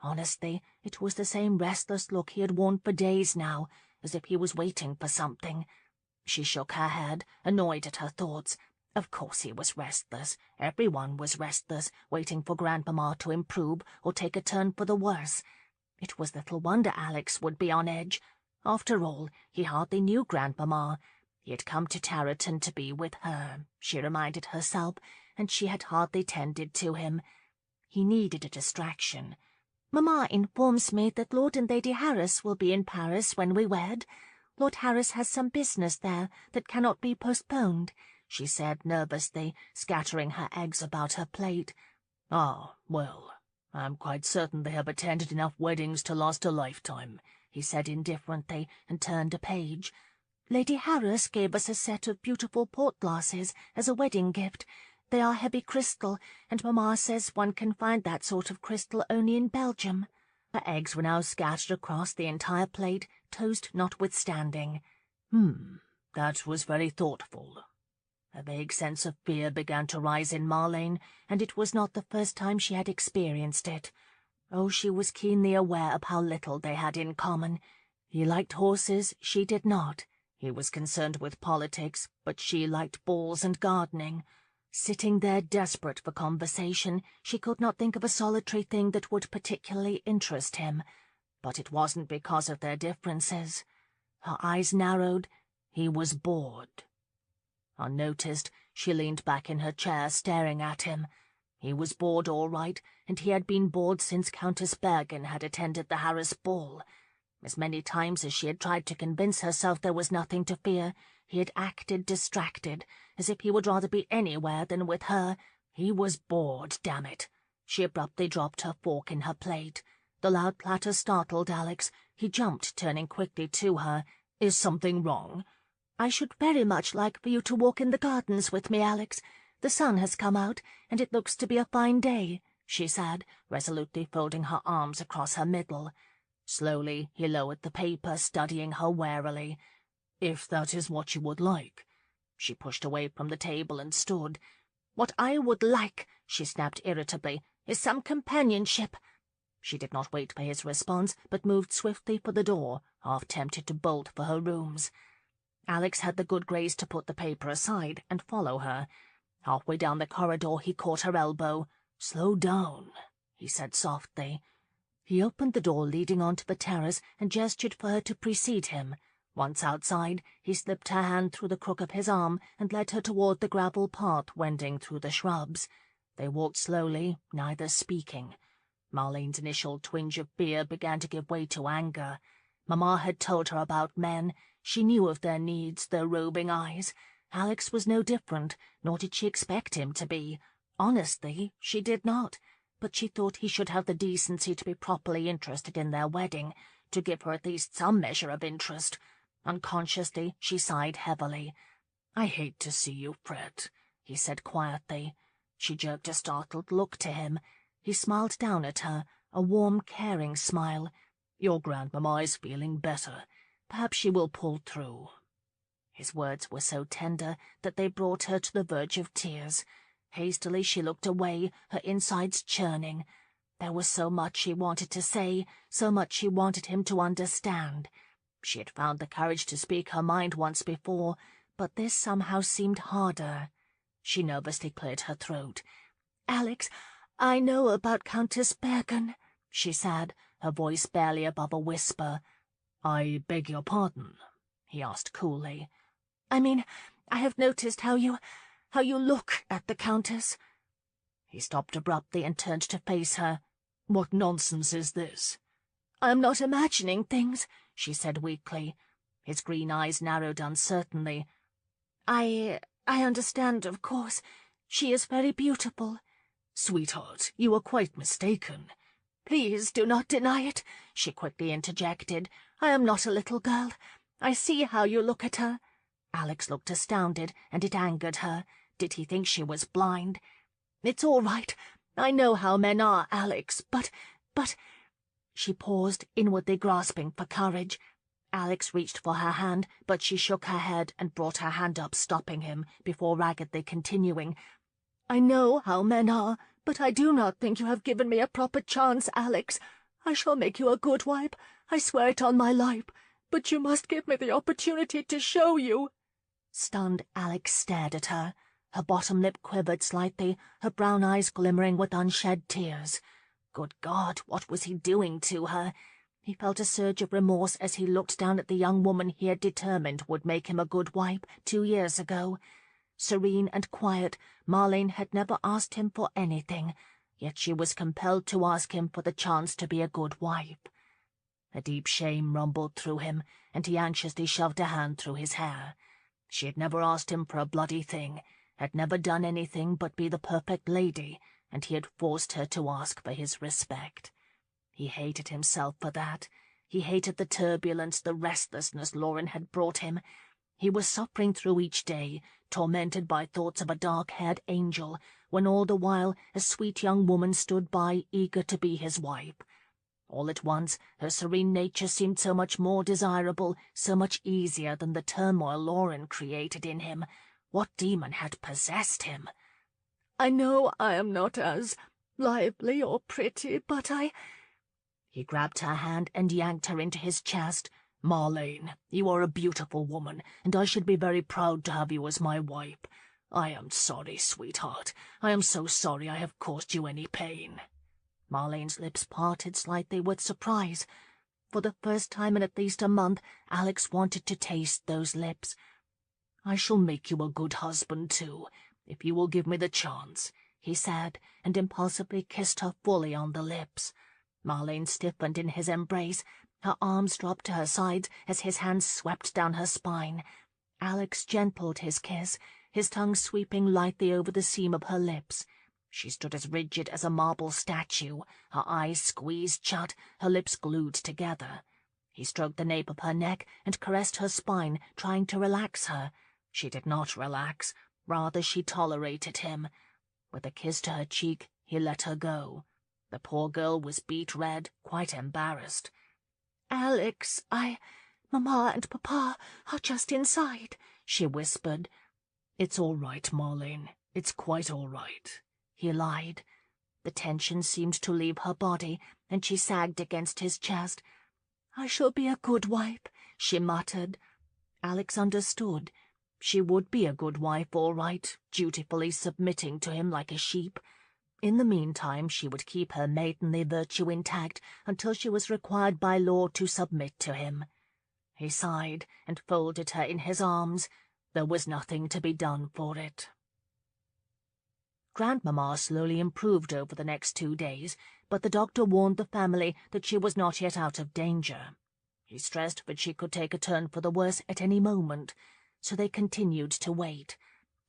Honestly, it was the same restless look he had worn for days now, as if he was waiting for something. She shook her head, annoyed at her thoughts. Of course he was restless. Everyone was restless, waiting for Grandmamma to improve or take a turn for the worse. It was little wonder Alex would be on edge. After all, he hardly knew Grandmamma. He had come to Tarleton to be with her, she reminded herself, and she had hardly tended to him. He needed a distraction. "Mamma informs me that Lord and Lady Harris will be in Paris when we wed. Lord Harris has some business there that cannot be postponed," she said nervously, scattering her eggs about her plate. "Ah, well, I'm quite certain they have attended enough weddings to last a lifetime," he said indifferently, and turned a page. "Lady Harris gave us a set of beautiful port glasses as a wedding gift. They are heavy crystal, and Mamma says one can find that sort of crystal only in Belgium." Her eggs were now scattered across the entire plate, toast notwithstanding. That was very thoughtful." A vague sense of fear began to rise in Marlene, and it was not the first time she had experienced it. Oh, she was keenly aware of how little they had in common. He liked horses, she did not. He was concerned with politics, but she liked balls and gardening. Sitting there desperate for conversation, she could not think of a solitary thing that would particularly interest him. But it wasn't because of their differences. Her eyes narrowed. He was bored. Unnoticed, she leaned back in her chair, staring at him. He was bored all right, and he had been bored since Countess Bergen had attended the Harris ball. As many times as she had tried to convince herself there was nothing to fear, he had acted distracted, as if he would rather be anywhere than with her. He was bored, damn it. She abruptly dropped her fork in her plate. The loud clatter startled Alex. He jumped, turning quickly to her. "Is something wrong?" "I should very much like for you to walk in the gardens with me, Alex. The sun has come out, and it looks to be a fine day," she said, resolutely folding her arms across her middle. Slowly he lowered the paper, studying her warily. "If that is what you would like." She pushed away from the table and stood. "What I would like," she snapped irritably, "is some companionship." She did not wait for his response, but moved swiftly for the door, half tempted to bolt for her rooms. Alex had the good grace to put the paper aside and follow her. Halfway down the corridor he caught her elbow. "Slow down," he said softly. He opened the door leading onto the terrace and gestured for her to precede him. Once outside, he slipped her hand through the crook of his arm and led her toward the gravel path wending through the shrubs. They walked slowly, neither speaking. Marlene's initial twinge of fear began to give way to anger. Mamma had told her about men. She knew of their needs, their roving eyes. Alex was no different, nor did she expect him to be. Honestly, she did not. But she thought he should have the decency to be properly interested in their wedding, to give her at least some measure of interest. Unconsciously, she sighed heavily. "I hate to see you fret," he said quietly. She jerked a startled look to him. He smiled down at her, a warm, caring smile. "Your grandmamma is feeling better. Perhaps she will pull through." His words were so tender that they brought her to the verge of tears. Hastily she looked away, her insides churning. There was so much she wanted to say, so much she wanted him to understand. She had found the courage to speak her mind once before, but this somehow seemed harder. She nervously cleared her throat. "Alex, I know about Countess Bergen, she said, her voice barely above a whisper. I beg your pardon? He asked coolly. I mean, I have noticed how you look at the Countess. He stopped abruptly and turned to face her. What nonsense is this? I am not imagining things, she said weakly. His green eyes narrowed uncertainly. I understand, of course. She is very beautiful. Sweetheart, you are quite mistaken. Please do not deny it, she quickly interjected. I am not a little girl. I see how you look at her. Alex looked astounded, and it angered her. Did he think she was blind? It's all right. I know how men are, Alex, but... She paused, inwardly grasping for courage. Alex reached for her hand, but she shook her head and brought her hand up, stopping him, before raggedly continuing. I know how men are, but I do not think you have given me a proper chance, Alex. I shall make you a good wife. I swear it on my life. But you must give me the opportunity to show you. Stunned, Alex stared at her. Her bottom lip quivered slightly, her brown eyes glimmering with unshed tears. Good God, what was he doing to her? He felt a surge of remorse as he looked down at the young woman he had determined would make him a good wife 2 years ago. Serene and quiet, Marlene had never asked him for anything, yet she was compelled to ask him for the chance to be a good wife. A deep shame rumbled through him, and he anxiously shoved a hand through his hair. She had never asked him for a bloody thing, had never done anything but be the perfect lady, and he had forced her to ask for his respect. He hated himself for that. He hated the turbulence, the restlessness Lauren had brought him. He was suffering through each day, tormented by thoughts of a dark-haired angel, when all the while a sweet young woman stood by, eager to be his wife. All at once, her serene nature seemed so much more desirable, so much easier than the turmoil Lauren created in him. What demon had possessed him? I know I am not as lively or pretty, but He grabbed her hand and yanked her into his chest. Marlene, you are a beautiful woman, and I should be very proud to have you as my wife. I am sorry, sweetheart. I am so sorry I have caused you any pain. Marlene's lips parted slightly with surprise. For the first time in at least a month, Alex wanted to taste those lips. I shall make you a good husband, too, if you will give me the chance, he said, and impulsively kissed her fully on the lips. Marlene stiffened in his embrace. Her arms dropped to her sides as his hands swept down her spine. Alex gentled his kiss, his tongue sweeping lightly over the seam of her lips. She stood as rigid as a marble statue, her eyes squeezed shut, her lips glued together. He stroked the nape of her neck and caressed her spine, trying to relax her. She did not relax. Rather, she tolerated him. With a kiss to her cheek, he let her go. The poor girl was beet red, quite embarrassed. "Alex, Mamma and Papa are just inside," she whispered. "It's all right, Marlene. It's quite all right," he lied. The tension seemed to leave her body, and she sagged against his chest. "I shall be a good wife," she muttered. Alex understood. She would be a good wife, all right, dutifully submitting to him like a sheep. In the meantime, she would keep her maidenly virtue intact until she was required by law to submit to him. He sighed and folded her in his arms. There was nothing to be done for it. Grandmamma slowly improved over the next 2 days, but the doctor warned the family that she was not yet out of danger. He stressed that she could take a turn for the worse at any moment, so they continued to wait.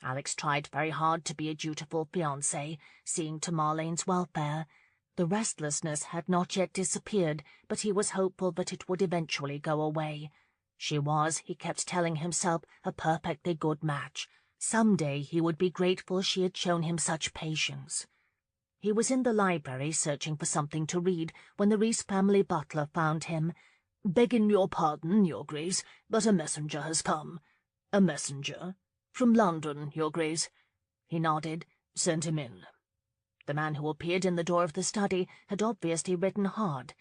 Alex tried very hard to be a dutiful fiancé, seeing to Marlene's welfare. The restlessness had not yet disappeared, but he was hopeful that it would eventually go away. She was, he kept telling himself, a perfectly good match. Some day he would be grateful she had shown him such patience. He was in the library searching for something to read when the Reese family butler found him. "Begging your pardon, Your Grace, but a messenger has come." "A messenger? From London, Your Grace." He nodded. "Send him in." The man who appeared in the door of the study had obviously written hard.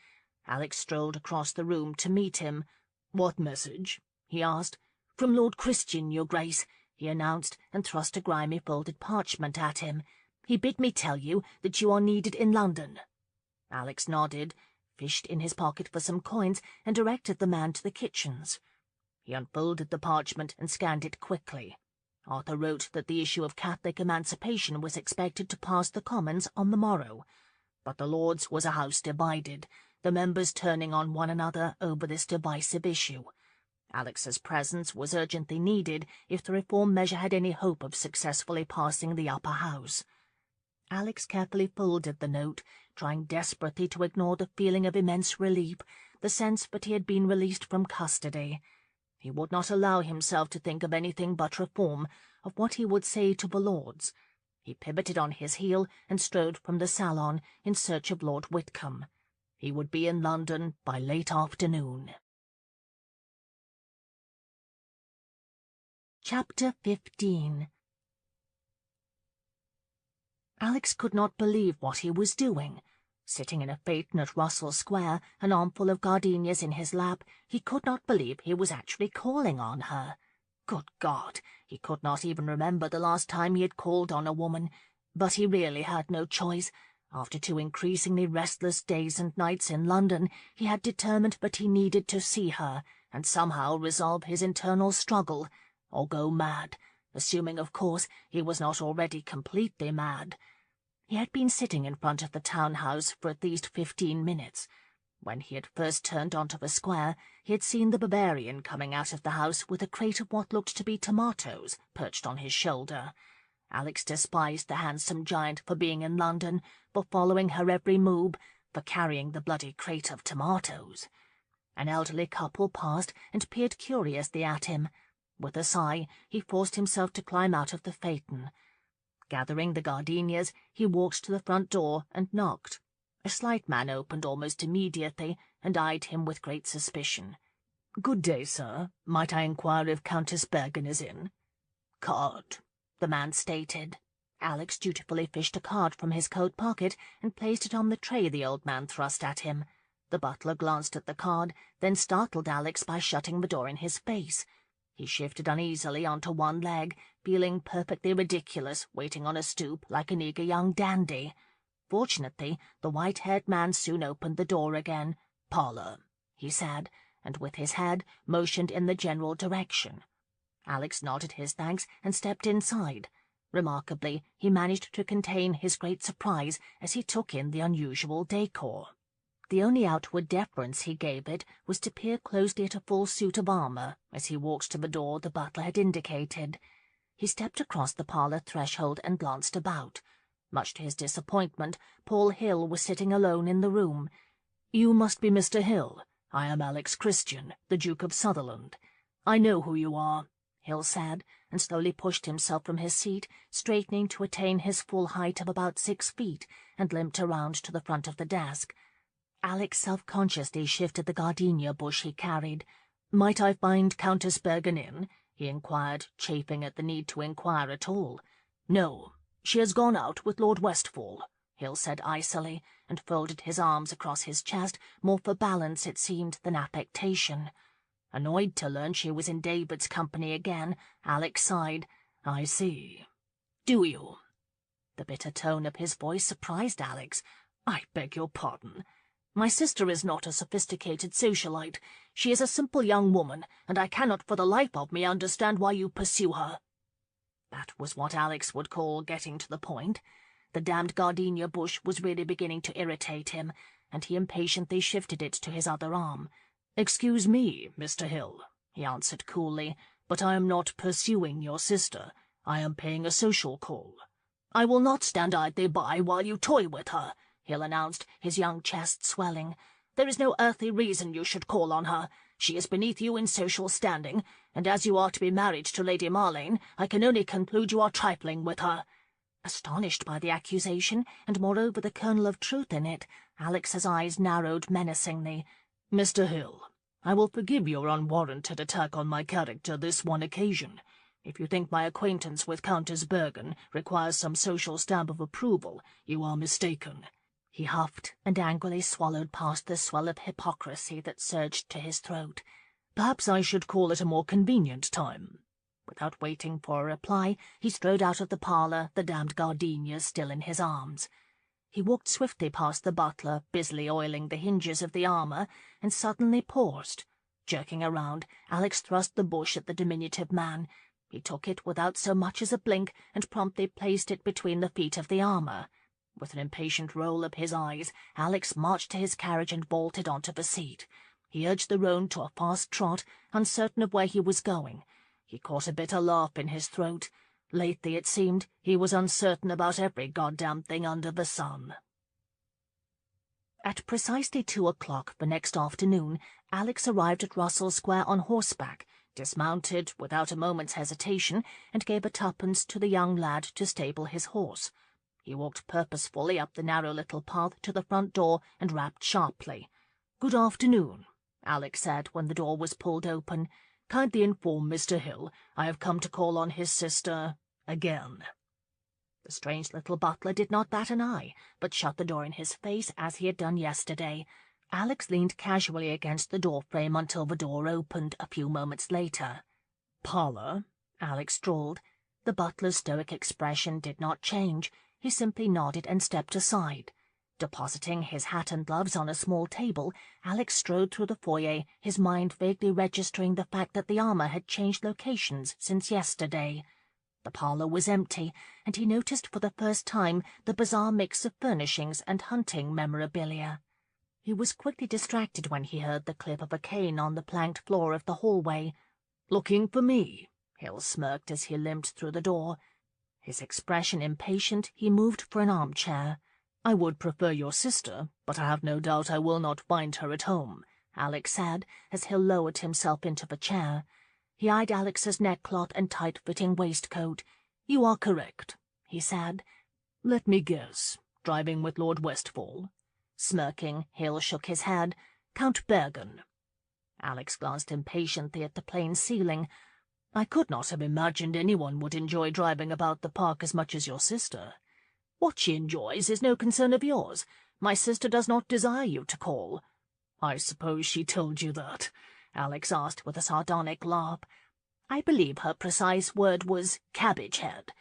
Alex strolled across the room to meet him. "What message?" he asked. "From Lord Christian, Your Grace," he announced, and thrust a grimy folded parchment at him. He bid me tell you that you are needed in London." Alex nodded, fished in his pocket for some coins, and directed the man to the kitchens. He unfolded the parchment and scanned it quickly. Arthur wrote that the issue of Catholic emancipation was expected to pass the Commons on the morrow, but the Lords was a house divided, the members turning on one another over this divisive issue. Alex's presence was urgently needed if the reform measure had any hope of successfully passing the upper house. Alex carefully folded the note, trying desperately to ignore the feeling of immense relief, the sense that he had been released from custody. He would not allow himself to think of anything but reform, of what he would say to the Lords. He pivoted on his heel and strode from the salon in search of Lord Whitcomb. He would be in London by late afternoon. Chapter 15. Alex could not believe what he was doing. Sitting in a phaeton at Russell Square, an armful of gardenias in his lap, he could not believe he was actually calling on her. Good God, he could not even remember the last time he had called on a woman, but he really had no choice. After 2 increasingly restless days and nights in London, he had determined that he needed to see her, and somehow resolve his internal struggle, or go mad, assuming, of course, he was not already completely mad. He had been sitting in front of the townhouse for at least 15 minutes. When he had first turned onto the square, he had seen the Bavarian coming out of the house with a crate of what looked to be tomatoes perched on his shoulder. Alex despised the handsome giant for being in London, for following her every move, for carrying the bloody crate of tomatoes. An elderly couple passed and peered curiously at him. With a sigh, he forced himself to climb out of the phaeton. Gathering the gardenias, he walked to the front door and knocked. A slight man opened almost immediately and eyed him with great suspicion. "Good day, sir. Might I inquire if Countess Bergen is in?" "Card," the man stated. Alex dutifully fished a card from his coat pocket and placed it on the tray the old man thrust at him. The butler glanced at the card, then startled Alex by shutting the door in his face. He shifted uneasily onto one leg, feeling perfectly ridiculous, waiting on a stoop like an eager young dandy. Fortunately, the white-haired man soon opened the door again. "Parlour," he said, and with his head motioned in the general direction. Alex nodded his thanks and stepped inside. Remarkably, he managed to contain his great surprise as he took in the unusual decor. The only outward deference he gave it was to peer closely at a full suit of armour as he walked to the door the butler had indicated. He stepped across the parlour threshold and glanced about. Much to his disappointment, Paul Hill was sitting alone in the room. "You must be Mr. Hill. I am Alex Christian, the Duke of Sutherland. I know who you are," Hill said, and slowly pushed himself from his seat, straightening to attain his full height of about 6 feet, and limped around to the front of the desk. Alex self-consciously shifted the gardenia bush he carried. "Might I find Countess Bergen in?" he inquired, chafing at the need to inquire at all. "No, she has gone out with Lord Westfall," Hill said icily, and folded his arms across his chest, more for balance, it seemed, than affectation. Annoyed to learn she was in David's company again, Alex sighed. "I see. Do you?" The bitter tone of his voice surprised Alex. "I beg your pardon. My sister is not a sophisticated socialite. She is a simple young woman, and I cannot for the life of me understand why you pursue her." That was what Alex would call getting to the point. The damned gardenia bush was really beginning to irritate him, and he impatiently shifted it to his other arm. "Excuse me, Mr. Hill," he answered coolly, "but I am not pursuing your sister. I am paying a social call." "I will not stand idly by while you toy with her," Hill announced, his young chest swelling. "There is no earthly reason you should call on her. She is beneath you in social standing, and as you are to be married to Lady Marlane, I can only conclude you are trifling with her." Astonished by the accusation, and moreover the kernel of truth in it, Alex's eyes narrowed menacingly. "Mr. Hill, I will forgive your unwarranted attack on my character this one occasion. If you think my acquaintance with Countess Bergen requires some social stamp of approval, you are mistaken." He huffed and angrily swallowed past the swell of hypocrisy that surged to his throat. "Perhaps I should call at a more convenient time." Without waiting for a reply, he strode out of the parlour, the damned gardenias still in his arms. He walked swiftly past the butler, busily oiling the hinges of the armour, and suddenly paused. Jerking around, Alex thrust the bush at the diminutive man. He took it without so much as a blink, and promptly placed it between the feet of the armour. With an impatient roll of his eyes, Alex marched to his carriage and vaulted onto the seat. He urged the roan to a fast trot, uncertain of where he was going. He caught a bitter laugh in his throat. Lately, it seemed, he was uncertain about every goddamn thing under the sun. At precisely 2 o'clock the next afternoon, Alex arrived at Russell Square on horseback, dismounted without a moment's hesitation, and gave a twopence to the young lad to stable his horse. He walked purposefully up the narrow little path to the front door and rapped sharply. "Good afternoon," Alex said when the door was pulled open. "Kindly inform Mr. Hill I have come to call on his sister again." The strange little butler did not bat an eye, but shut the door in his face as he had done yesterday. Alex leaned casually against the door-frame until the door opened a few moments later. "Parlour?" Alex drawled. The butler's stoic expression did not change. He simply nodded and stepped aside. Depositing his hat and gloves on a small table, Alex strode through the foyer, his mind vaguely registering the fact that the armour had changed locations since yesterday. The parlour was empty, and he noticed for the first time the bizarre mix of furnishings and hunting memorabilia. He was quickly distracted when he heard the clip of a cane on the planked floor of the hallway. "Looking for me?" Hill smirked as he limped through the door. His expression impatient, he moved for an armchair. "I would prefer your sister, but I have no doubt I will not find her at home," Alex said, as Hill lowered himself into the chair. He eyed Alex's neckcloth and tight-fitting waistcoat. "You are correct," he said. "Let me guess. Driving with Lord Westfall?" Smirking, Hill shook his head. "Count Bergen." Alex glanced impatiently at the plain ceiling. "I could not have imagined anyone would enjoy driving about the park as much as your sister. What she enjoys is no concern of yours. My sister does not desire you to call." "I suppose she told you that?" Alex asked with a sardonic laugh. "I believe her precise word was cabbage head.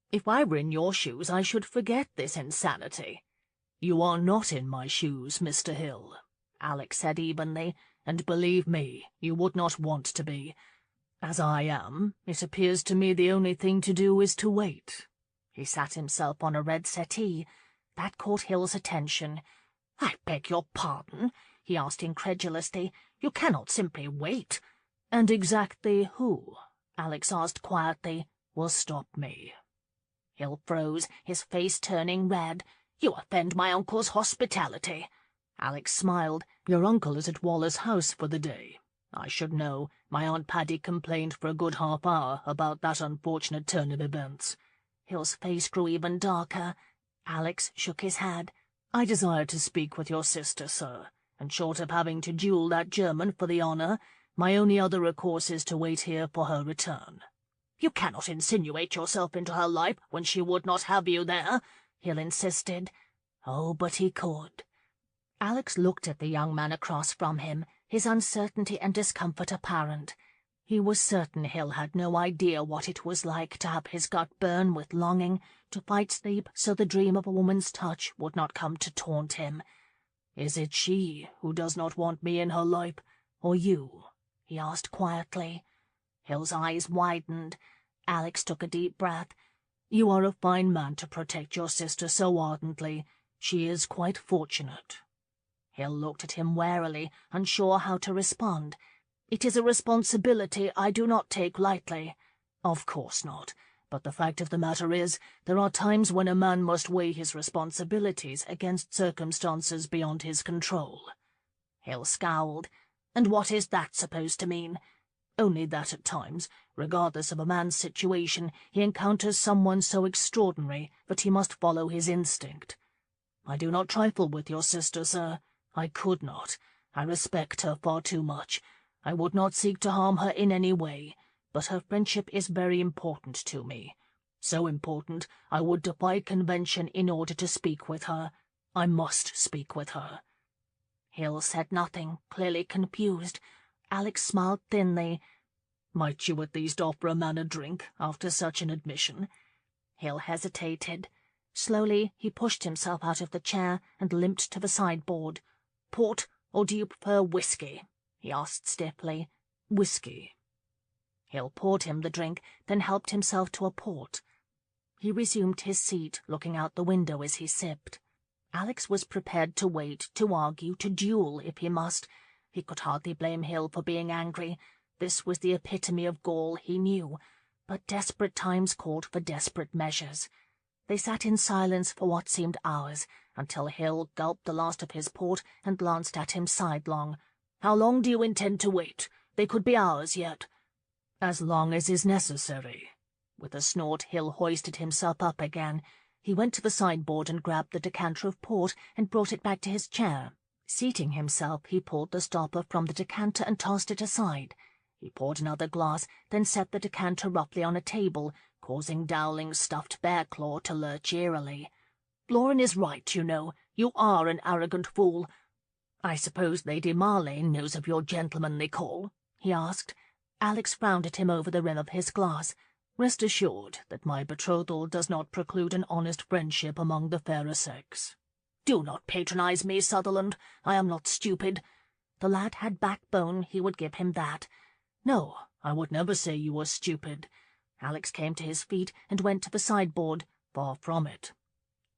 If I were in your shoes, I should forget this insanity." "You are not in my shoes, Mr. Hill," Alex said evenly, "and believe me, you would not want to be. As I am, it appears to me the only thing to do is to wait." He sat himself on a red settee. That caught Hill's attention. "I beg your pardon?" he asked incredulously. "You cannot simply wait." "And exactly who," Alex asked quietly, "will stop me?" Hill froze, his face turning red. "You offend my uncle's hospitality." Alex smiled. "Your uncle is at Waller's house for the day. I should know. My Aunt Paddy complained for a good half-hour about that unfortunate turn of events." Hill's face grew even darker. Alex shook his head. "I desire to speak with your sister, sir, and short of having to duel that German for the honour, my only other recourse is to wait here for her return." "You cannot insinuate yourself into her life when she would not have you there," Hill insisted. Oh, but he could. Alex looked at the young man across from him, his uncertainty and discomfort apparent. He was certain Hill had no idea what it was like to have his gut burn with longing, to fight sleep so the dream of a woman's touch would not come to taunt him. "Is it she who does not want me in her life, or you?" he asked quietly. Hill's eyes widened. Alex took a deep breath. "You are a fine man to protect your sister so ardently. She is quite fortunate." Hill looked at him warily, unsure how to respond. "It is a responsibility I do not take lightly." "Of course not. But the fact of the matter is, there are times when a man must weigh his responsibilities against circumstances beyond his control." Hill scowled. "And what is that supposed to mean?" "Only that at times, regardless of a man's situation, he encounters someone so extraordinary that he must follow his instinct. I do not trifle with your sister, sir. I could not. I respect her far too much. I would not seek to harm her in any way, but her friendship is very important to me. So important, I would defy convention in order to speak with her. I must speak with her." Hill said nothing, clearly confused. Alex smiled thinly. Might you at least offer a man a drink after such an admission?" Hill hesitated. Slowly he pushed himself out of the chair and limped to the sideboard. "Port, or do you prefer whiskey?" he asked stiffly. "Whiskey." Hill poured him the drink, then helped himself to a port. He resumed his seat, looking out the window as he sipped. Alex was prepared to wait, to argue, to duel if he must. He could hardly blame Hill for being angry. This was the epitome of gall, he knew, but desperate times called for desperate measures. They sat in silence for what seemed hours, until Hill gulped the last of his port and glanced at him sidelong. "How long do you intend to wait? They could be hours yet." "As long as is necessary." With a snort, Hill hoisted himself up again. He went to the sideboard and grabbed the decanter of port and brought it back to his chair. Seating himself, he pulled the stopper from the decanter and tossed it aside. He poured another glass, then set the decanter roughly on a table, causing Dowling's stuffed bear claw to lurch eerily. "Lauren is right, you know. You are an arrogant fool." "I suppose Lady Marlane knows of your gentlemanly call?" he asked. Alex frowned at him over the rim of his glass. "Rest assured that my betrothal does not preclude an honest friendship among the fairer sex." "Do not patronize me, Sutherland. I am not stupid." The lad had backbone, he would give him that. "No, I would never say you were stupid." Alex came to his feet and went to the sideboard. "Far from it."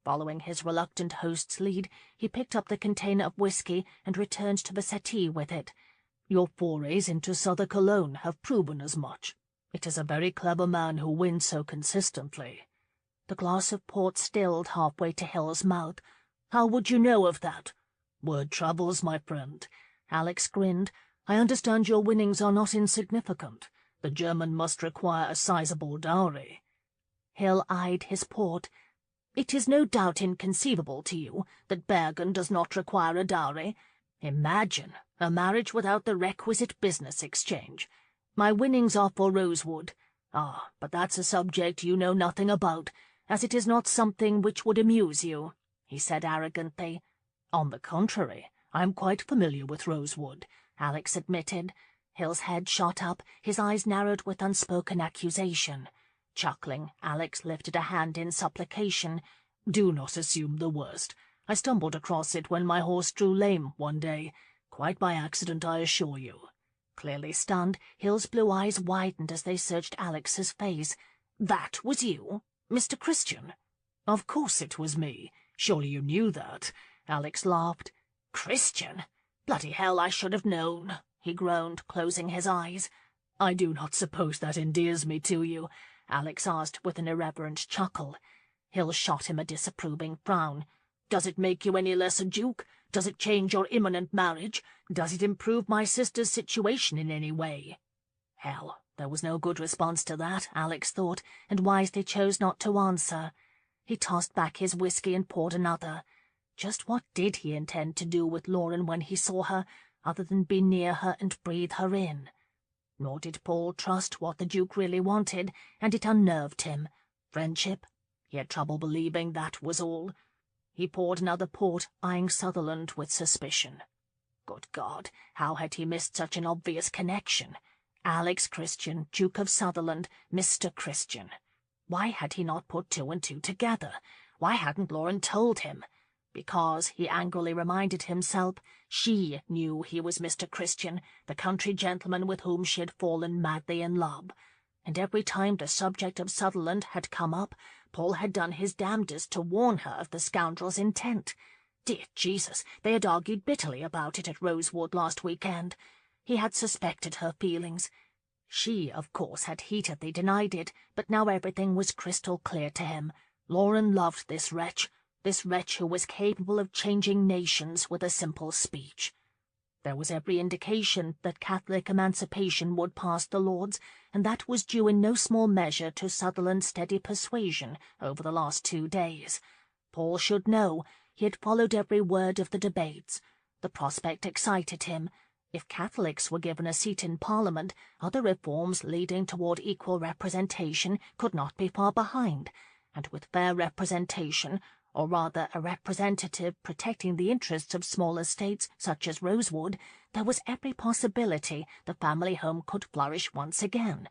Following his reluctant host's lead, he picked up the container of whiskey and returned to the settee with it. "Your forays into Southwark alone have proven as much. It is a very clever man who wins so consistently." The glass of port stilled halfway to Hill's mouth. "How would you know of that?" "Word travels, my friend." Alex grinned. "I understand your winnings are not insignificant. The German must require a sizable dowry." Hill eyed his port. "It is no doubt inconceivable to you that Bergen does not require a dowry. Imagine a marriage without the requisite business exchange. My winnings are for Rosewood. Ah, but that's a subject you know nothing about, as it is not something which would amuse you," he said arrogantly. "On the contrary, I am quite familiar with Rosewood," Alex admitted. Hill's head shot up, his eyes narrowed with unspoken accusation. Chuckling, Alex lifted a hand in supplication. "Do not assume the worst. I stumbled across it when my horse drew lame one day. Quite by accident, I assure you." Clearly stunned, Hill's blue eyes widened as they searched Alex's face. "That was you, Mr. Christian?" "Of course it was me. Surely you knew that." Alex laughed. "Christian? Bloody hell, I should have known," he groaned, closing his eyes. "I do not suppose that endears me to you?" Alex asked with an irreverent chuckle. Hill shot him a disapproving frown. "Does it make you any less a duke? Does it change your imminent marriage? Does it improve my sister's situation in any way?" Hell, there was no good response to that, Alex thought, and wisely chose not to answer. He tossed back his whiskey and poured another. Just what did he intend to do with Lauren when he saw her, other than be near her and breathe her in? Nor did Paul trust what the Duke really wanted, and it unnerved him. Friendship? He had trouble believing that was all. He poured another port, eyeing Sutherland with suspicion. Good God, how had he missed such an obvious connection? Alex Christian, Duke of Sutherland, Mr. Christian. Why had he not put two and two together? Why hadn't Lauren told him? Because, he angrily reminded himself, she knew he was Mr. Christian, the country gentleman with whom she had fallen madly in love. And every time the subject of Sutherland had come up, Paul had done his damnedest to warn her of the scoundrel's intent. Dear Jesus, they had argued bitterly about it at Rosewood last weekend. He had suspected her feelings. She, of course, had heatedly denied it, but now everything was crystal clear to him. Lauren loved this wretch who was capable of changing nations with a simple speech. There was every indication that Catholic emancipation would pass the Lords, and that was due in no small measure to Sutherland's steady persuasion over the last 2 days. Paul should know. He had followed every word of the debates. The prospect excited him. If Catholics were given a seat in Parliament, other reforms leading toward equal representation could not be far behind, and with fair representation, or rather a representative protecting the interests of small estates such as Rosewood, there was every possibility the family home could flourish once again.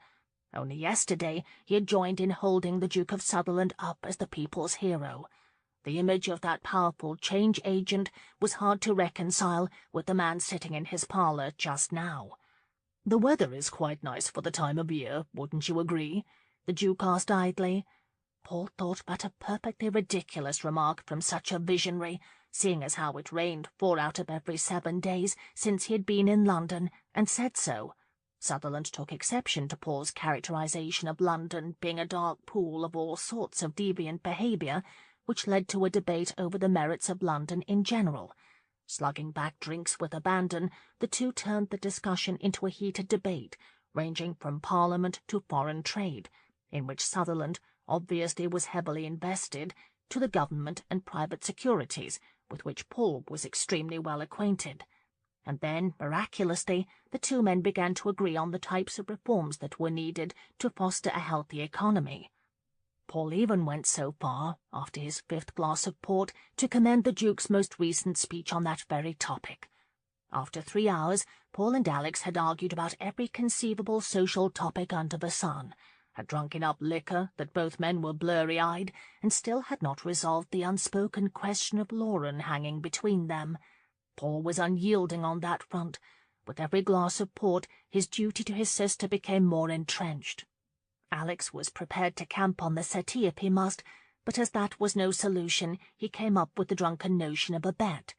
Only yesterday he had joined in holding the Duke of Sutherland up as the people's hero. The image of that powerful change agent was hard to reconcile with the man sitting in his parlour just now. "The weather is quite nice for the time of year, wouldn't you agree?" the Duke asked idly. Paul thought that a perfectly ridiculous remark from such a visionary, seeing as how it rained 4 out of every 7 days since he had been in London, and said so. Sutherland took exception to Paul's characterization of London being a dark pool of all sorts of deviant behaviour, which led to a debate over the merits of London in general. Slugging back drinks with abandon, the two turned the discussion into a heated debate, ranging from Parliament to foreign trade, in which Sutherland obviously was heavily invested, to the government and private securities, with which Paul was extremely well acquainted. And then, miraculously, the two men began to agree on the types of reforms that were needed to foster a healthy economy. Paul even went so far, after his 5th glass of port, to commend the Duke's most recent speech on that very topic. After 3 hours, Paul and Alex had argued about every conceivable social topic under the sun, had drunk enough liquor that both men were blurry-eyed, and still had not resolved the unspoken question of Lauren hanging between them. Paul was unyielding on that front. With every glass of port, his duty to his sister became more entrenched. Alex was prepared to camp on the settee if he must, but as that was no solution, he came up with the drunken notion of a bet.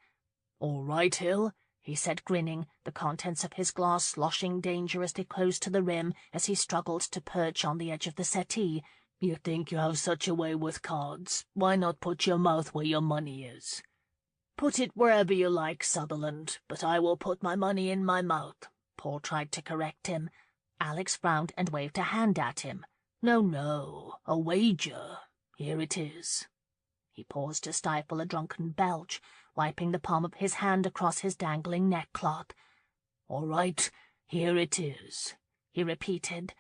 "All right, Hill," he said, grinning, the contents of his glass sloshing dangerously close to the rim as he struggled to perch on the edge of the settee. "You think you have such a way with cards. Why not put your mouth where your money is?" "Put it wherever you like, Sutherland, but I will put my money in my mouth," Paul tried to correct him. Alex frowned and waved a hand at him. No, a wager. Here it is." He paused to stifle a drunken belch, wiping the palm of his hand across his dangling neckcloth. "All right, here it is," he repeated.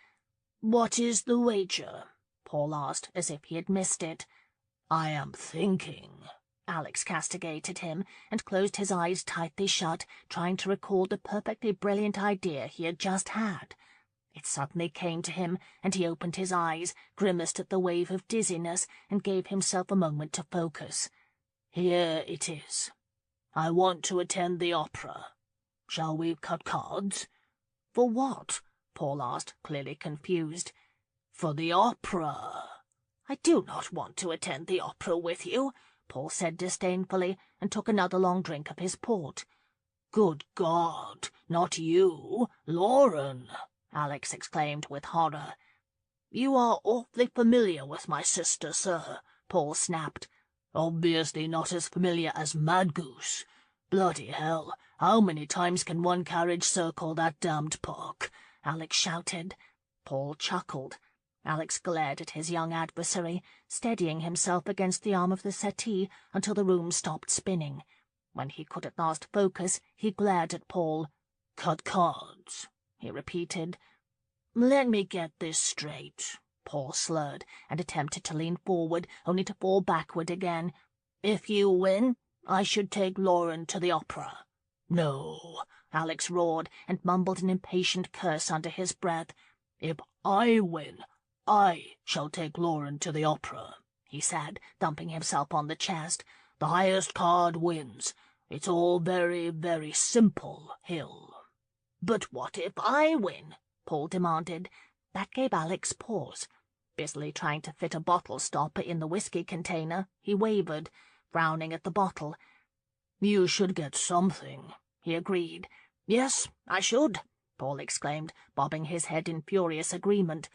"What is the wager?" Paul asked, as if he had missed it. "I am thinking." Alex castigated him, and closed his eyes tightly shut, trying to recall the perfectly brilliant idea he had just had. It suddenly came to him, and he opened his eyes, grimaced at the wave of dizziness, and gave himself a moment to focus. "Here it is. I want to attend the opera. Shall we cut cards?" "For what?" Paul asked, clearly confused. "For the opera." "I do not want to attend the opera with you," Paul said disdainfully, and took another long drink of his port. "Good God, not you, Lauren!" Alex exclaimed with horror. "You are awfully familiar with my sister, sir," Paul snapped. "Obviously not as familiar as Mad Goose. Bloody hell, how many times can one carriage circle that damned park?" Alex shouted. Paul chuckled. Alex glared at his young adversary, steadying himself against the arm of the settee until the room stopped spinning. When he could at last focus, he glared at Paul. "Cut cards," he repeated. "Let me get this straight." Paul slurred and attempted to lean forward, only to fall backward again. "If you win, I should take Lauren to the opera." "No," Alex roared, and mumbled an impatient curse under his breath. "If I win, I shall take Lauren to the opera," he said, thumping himself on the chest. "The highest card wins. It's all very, very simple, Hill." "But what if I win?" Paul demanded. That gave Alex pause. Busily trying to fit a bottle stopper in the whiskey container, he wavered, frowning at the bottle. "You should get something," he agreed. "Yes, I should," Paul exclaimed, bobbing his head in furious agreement.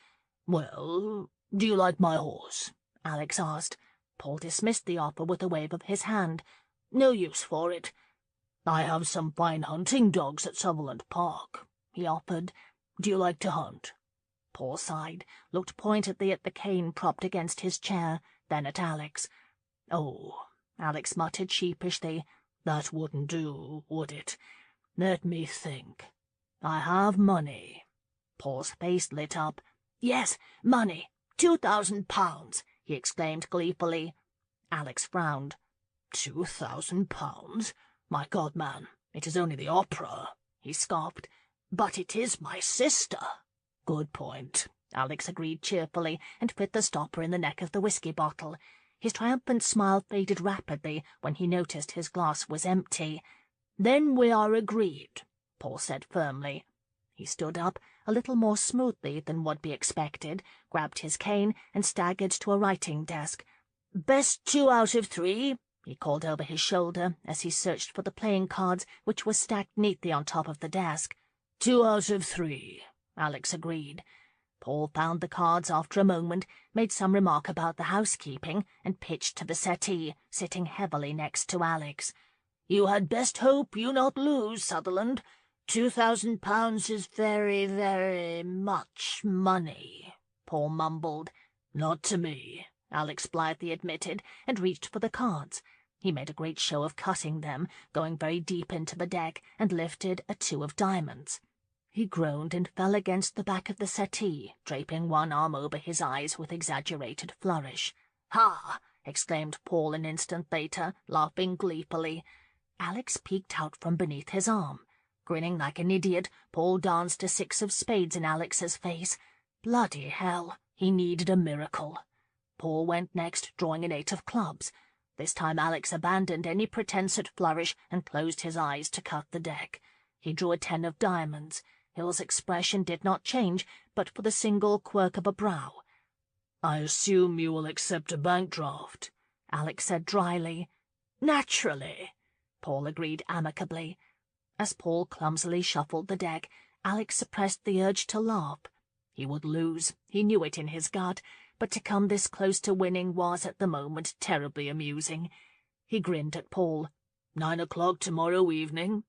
"Well, do you like my horse?" Alex asked. Paul dismissed the offer with a wave of his hand. "No use for it." "I have some fine hunting dogs at Sutherland Park," he offered. "Do you like to hunt?" Paul sighed, looked pointedly at the cane propped against his chair, then at Alex. "Oh," Alex muttered sheepishly, "that wouldn't do, would it? Let me think. I have money." Paul's face lit up. "Yes, money. £2,000, he exclaimed gleefully. Alex frowned. £2,000? My God, man, it is only the opera, he scoffed. But it is my sister. Good point, Alex agreed cheerfully, and fit the stopper in the neck of the whisky bottle. His triumphant smile faded rapidly when he noticed his glass was empty. Then we are agreed, Paul said firmly. He stood up, a little more smoothly than would be expected, grabbed his cane, and staggered to a writing desk. Best 2 out of 3, he called over his shoulder as he searched for the playing cards which were stacked neatly on top of the desk. 2 out of 3, Alex agreed. Paul found the cards after a moment, made some remark about the housekeeping, and pitched to the settee, sitting heavily next to Alex. You had best hope you not lose, Sutherland. £2,000 is very, very much money, Paul mumbled. Not to me, Alex blithely admitted, and reached for the cards. He made a great show of cutting them, going very deep into the deck, and lifted a 2 of diamonds. He groaned and fell against the back of the settee, draping one arm over his eyes with exaggerated flourish. Ha! exclaimed Paul an instant later, laughing gleefully. Alex peeked out from beneath his arm. Grinning like an idiot, Paul danced a 6 of spades in Alex's face. Bloody hell, he needed a miracle. Paul went next, drawing an 8 of clubs. This time Alex abandoned any pretense at flourish and closed his eyes to cut the deck. He drew a 10 of diamonds. Hill's expression did not change, but for the single quirk of a brow. I assume you will accept a bank draft, Alex said dryly. Naturally, Paul agreed amicably. As Paul clumsily shuffled the deck, Alex suppressed the urge to laugh. He would lose, he knew it in his gut, but to come this close to winning was at the moment terribly amusing. He grinned at Paul. 9 o'clock tomorrow evening,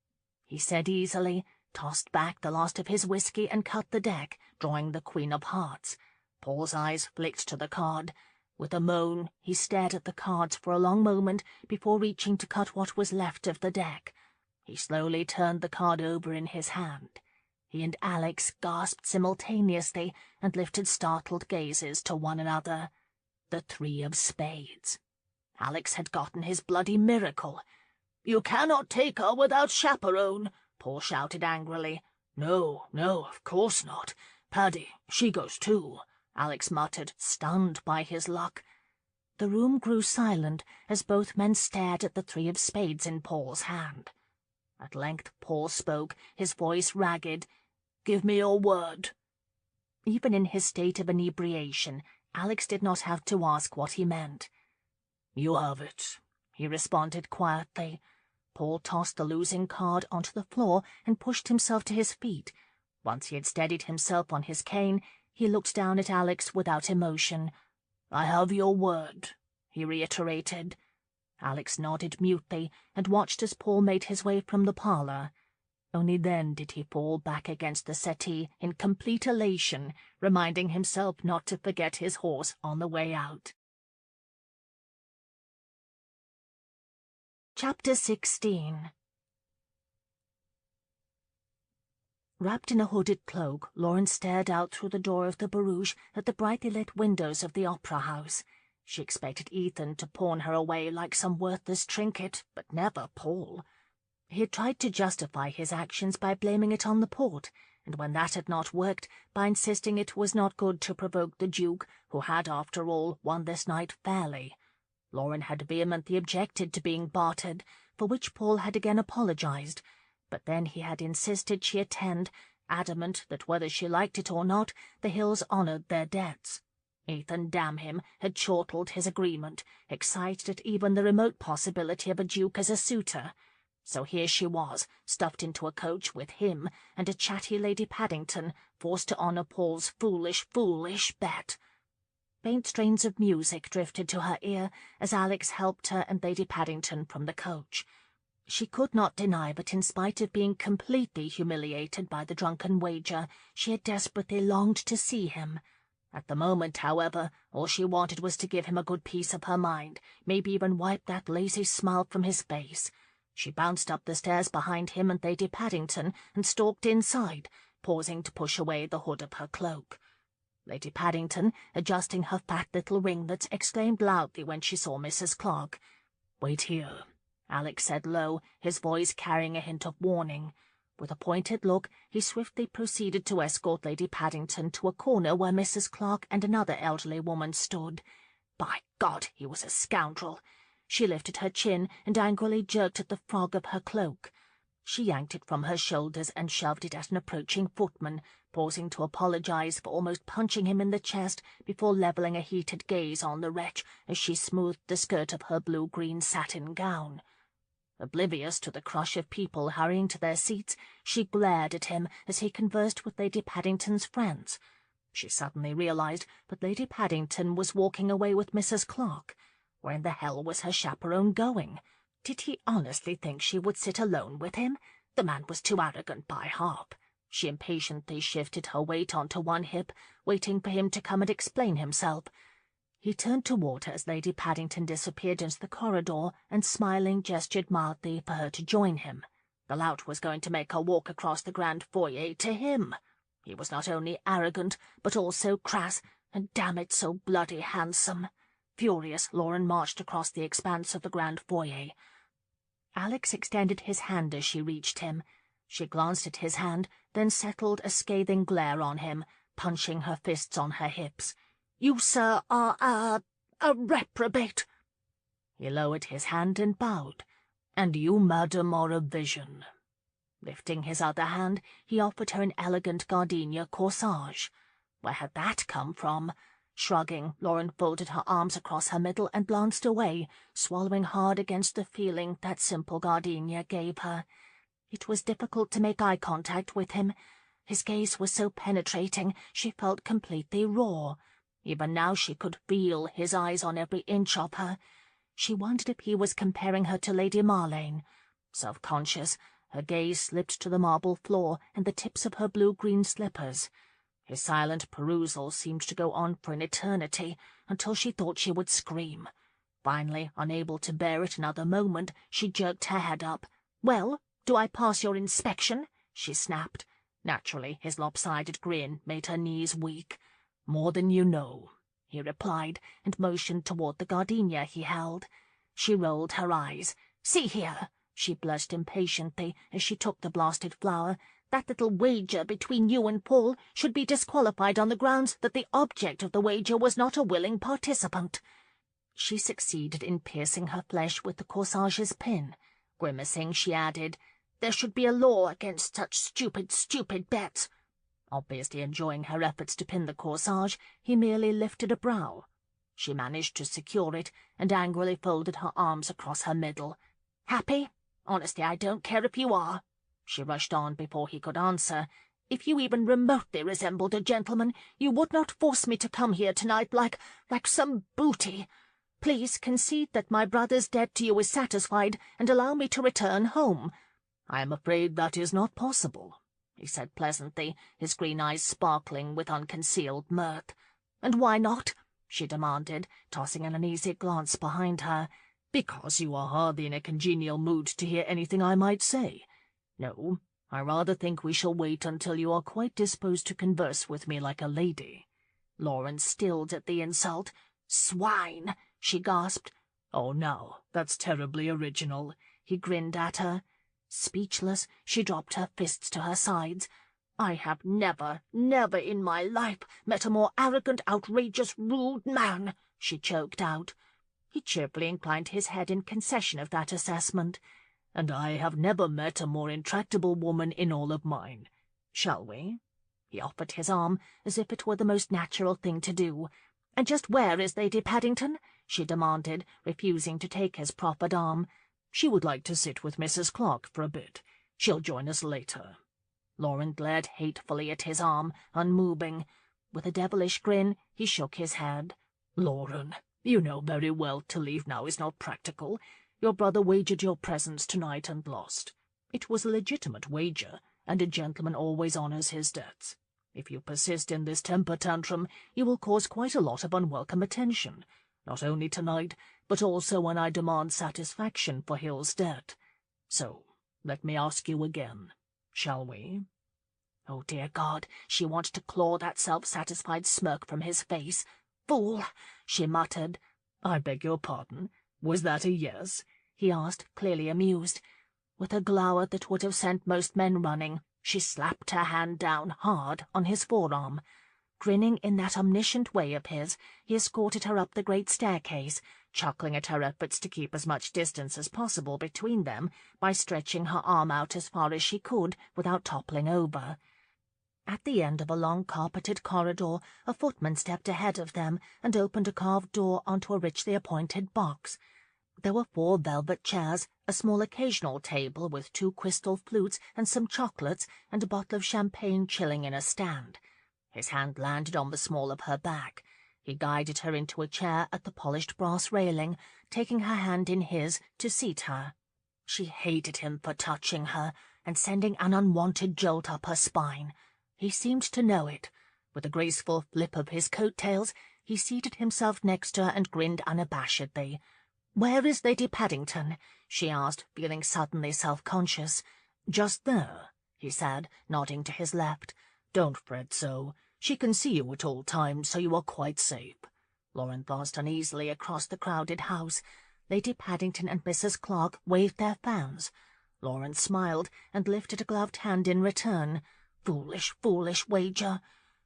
he said easily, tossed back the last of his whisky and cut the deck, drawing the Queen of Hearts. Paul's eyes flicked to the card. With a moan, he stared at the cards for a long moment before reaching to cut what was left of the deck. He slowly turned the card over in his hand. He and Alex gasped simultaneously and lifted startled gazes to one another. The 3 of spades. Alex had gotten his bloody miracle. You cannot take her without chaperone, Paul shouted angrily. No, of course not. Paddy, she goes too, Alex muttered, stunned by his luck. The room grew silent as both men stared at the 3 of spades in Paul's hand. At length Paul spoke, his voice ragged. Give me your word. Even in his state of inebriation, Alex did not have to ask what he meant. You have it, he responded quietly. Paul tossed the losing card onto the floor and pushed himself to his feet. Once he had steadied himself on his cane, he looked down at Alex without emotion. I have your word, he reiterated. Alex nodded mutely and watched as Paul made his way from the parlour. Only then did he fall back against the settee in complete elation, reminding himself not to forget his horse on the way out. Chapter 16. Wrapped in a hooded cloak, Lauren stared out through the door of the barouche at the brightly lit windows of the opera house. She expected Ethan to pawn her away like some worthless trinket, but never Paul. He had tried to justify his actions by blaming it on the port, and when that had not worked, by insisting it was not good to provoke the Duke, who had, after all, won this night fairly. Lauren had vehemently objected to being bartered, for which Paul had again apologized, but then he had insisted she attend, adamant that whether she liked it or not, the Hills honoured their debts. Ethan, damn him, had chortled his agreement, excited at even the remote possibility of a Duke as a suitor. So here she was, stuffed into a coach with him and a chatty Lady Paddington, forced to honour Paul's foolish bet. Faint strains of music drifted to her ear as Alex helped her and Lady Paddington from the coach. She could not deny that in spite of being completely humiliated by the drunken wager, she had desperately longed to see him. At the moment, however, all she wanted was to give him a good piece of her mind, maybe even wipe that lazy smile from his face. She bounced up the stairs behind him and Lady Paddington and stalked inside, pausing to push away the hood of her cloak. Lady Paddington, adjusting her fat little ringlets, exclaimed loudly when she saw Mrs. Clark. "Wait here," Alex said low, his voice carrying a hint of warning. With a pointed look, he swiftly proceeded to escort Lady Paddington to a corner where Mrs. Clark and another elderly woman stood. By God, he was a scoundrel! She lifted her chin and angrily jerked at the frog of her cloak. She yanked it from her shoulders and shoved it at an approaching footman, pausing to apologize for almost punching him in the chest before levelling a heated gaze on the wretch as she smoothed the skirt of her blue-green satin gown. Oblivious to the crush of people hurrying to their seats, she glared at him as he conversed with Lady Paddington's friends. She suddenly realized that Lady Paddington was walking away with Mrs. Clark. Where in the hell was her chaperone going? Did he honestly think she would sit alone with him? The man was too arrogant by half. She impatiently shifted her weight onto one hip, waiting for him to come and explain himself. He turned toward her as Lady Paddington disappeared into the corridor and, smiling, gestured mildly for her to join him. The lout was going to make her walk across the grand foyer to him. He was not only arrogant, but also crass, and damn it, so bloody handsome. Furious, Lauren marched across the expanse of the grand foyer. Alex extended his hand as she reached him. She glanced at his hand, then settled a scathing glare on him, punching her fists on her hips. "You, sir, are a reprobate." He lowered his hand and bowed. "And you, madam, are a vision." Lifting his other hand, he offered her an elegant gardenia corsage. Where had that come from? Shrugging, Lauren folded her arms across her middle and glanced away, swallowing hard against the feeling that simple gardenia gave her. It was difficult to make eye contact with him. His gaze was so penetrating, she felt completely raw. Even now she could feel his eyes on every inch of her. She wondered if he was comparing her to Lady Marlane. Self-conscious, her gaze slipped to the marble floor and the tips of her blue-green slippers. His silent perusal seemed to go on for an eternity, until she thought she would scream. Finally, unable to bear it another moment, she jerked her head up. "Well, do I pass your inspection?" she snapped. Naturally, his lopsided grin made her knees weak. "More than you know," he replied, and motioned toward the gardenia he held. She rolled her eyes. "See here," she blushed impatiently as she took the blasted flower. "That little wager between you and Paul should be disqualified on the grounds that the object of the wager was not a willing participant." She succeeded in piercing her flesh with the corsage's pin. Grimacing, she added, "There should be a law against such stupid bets." Obviously enjoying her efforts to pin the corsage, he merely lifted a brow. She managed to secure it and angrily folded her arms across her middle. "Happy? Honestly, I don't care if you are," she rushed on before he could answer. "If you even remotely resembled a gentleman, you would not force me to come here tonight like some booty. Please concede that my brother's debt to you is satisfied and allow me to return home." "I am afraid that is not possible," he said pleasantly, his green eyes sparkling with unconcealed mirth. "And why not?" she demanded, tossing an uneasy glance behind her. "Because you are hardly in a congenial mood to hear anything I might say. No, I rather think we shall wait until you are quite disposed to converse with me like a lady." Lauren stilled at the insult. "Swine!" she gasped. "Oh, no, that's terribly original," he grinned at her. Speechless, she dropped her fists to her sides. "I have never in my life met a more arrogant, outrageous, rude man," she choked out. He cheerfully inclined his head in concession of that assessment. "And I have never met a more intractable woman in all of mine. Shall we?" He offered his arm as if it were the most natural thing to do. "And just where is Lady Paddington?" she demanded, refusing to take his proffered arm. "She would like to sit with Mrs. Clark for a bit. She'll join us later." Lauren glared hatefully at his arm, unmoving. With a devilish grin, he shook his head. "Lauren, you know very well to leave now is not practical. Your brother wagered your presence tonight and lost. It was a legitimate wager, and a gentleman always honors his debts. If you persist in this temper tantrum, you will cause quite a lot of unwelcome attention, not only tonight, but also when I demand satisfaction for Hill's debt. So, let me ask you again, shall we?" Oh, dear God, she wanted to claw that self-satisfied smirk from his face. "Fool," she muttered. "I beg your pardon. Was that a yes?" he asked, clearly amused. With a glower that would have sent most men running, she slapped her hand down hard on his forearm. Grinning in that omniscient way of his, he escorted her up the great staircase, chuckling at her efforts to keep as much distance as possible between them by stretching her arm out as far as she could without toppling over. At the end of a long carpeted corridor, a footman stepped ahead of them and opened a carved door onto a richly appointed box. There were 4 velvet chairs, a small occasional table with 2 crystal flutes and some chocolates, and a bottle of champagne chilling in a stand. His hand landed on the small of her back. He guided her into a chair at the polished brass railing, taking her hand in his to seat her. She hated him for touching her and sending an unwanted jolt up her spine. He seemed to know it. With a graceful flip of his coat-tails, he seated himself next to her and grinned unabashedly. "Where is Lady Paddington?" she asked, feeling suddenly self-conscious. "Just there," he said, nodding to his left. "Don't fret so. She can see you at all times, so you are quite safe." Lauren glanced uneasily across the crowded house. Lady Paddington and Mrs. Clark waved their fans. Lauren smiled and lifted a gloved hand in return. Foolish, foolish wager.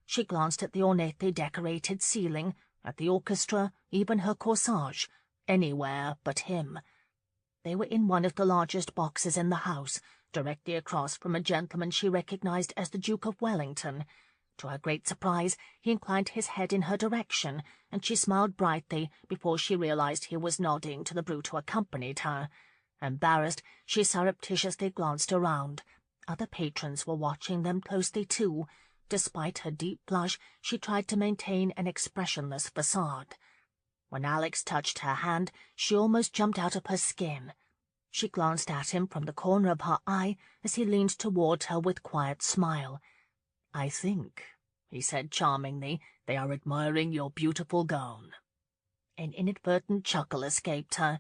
She glanced at the ornately decorated ceiling, at the orchestra, even her corsage. Anywhere but him. They were in one of the largest boxes in the house, directly across from a gentleman she recognized as the Duke of Wellington. To her great surprise, he inclined his head in her direction, and she smiled brightly before she realized he was nodding to the brute who accompanied her. Embarrassed, she surreptitiously glanced around. Other patrons were watching them closely too. Despite her deep blush, she tried to maintain an expressionless facade. When Alex touched her hand, she almost jumped out of her skin. She glanced at him from the corner of her eye as he leaned toward her with quiet smile. "I think," he said charmingly, "they are admiring your beautiful gown." An inadvertent chuckle escaped her.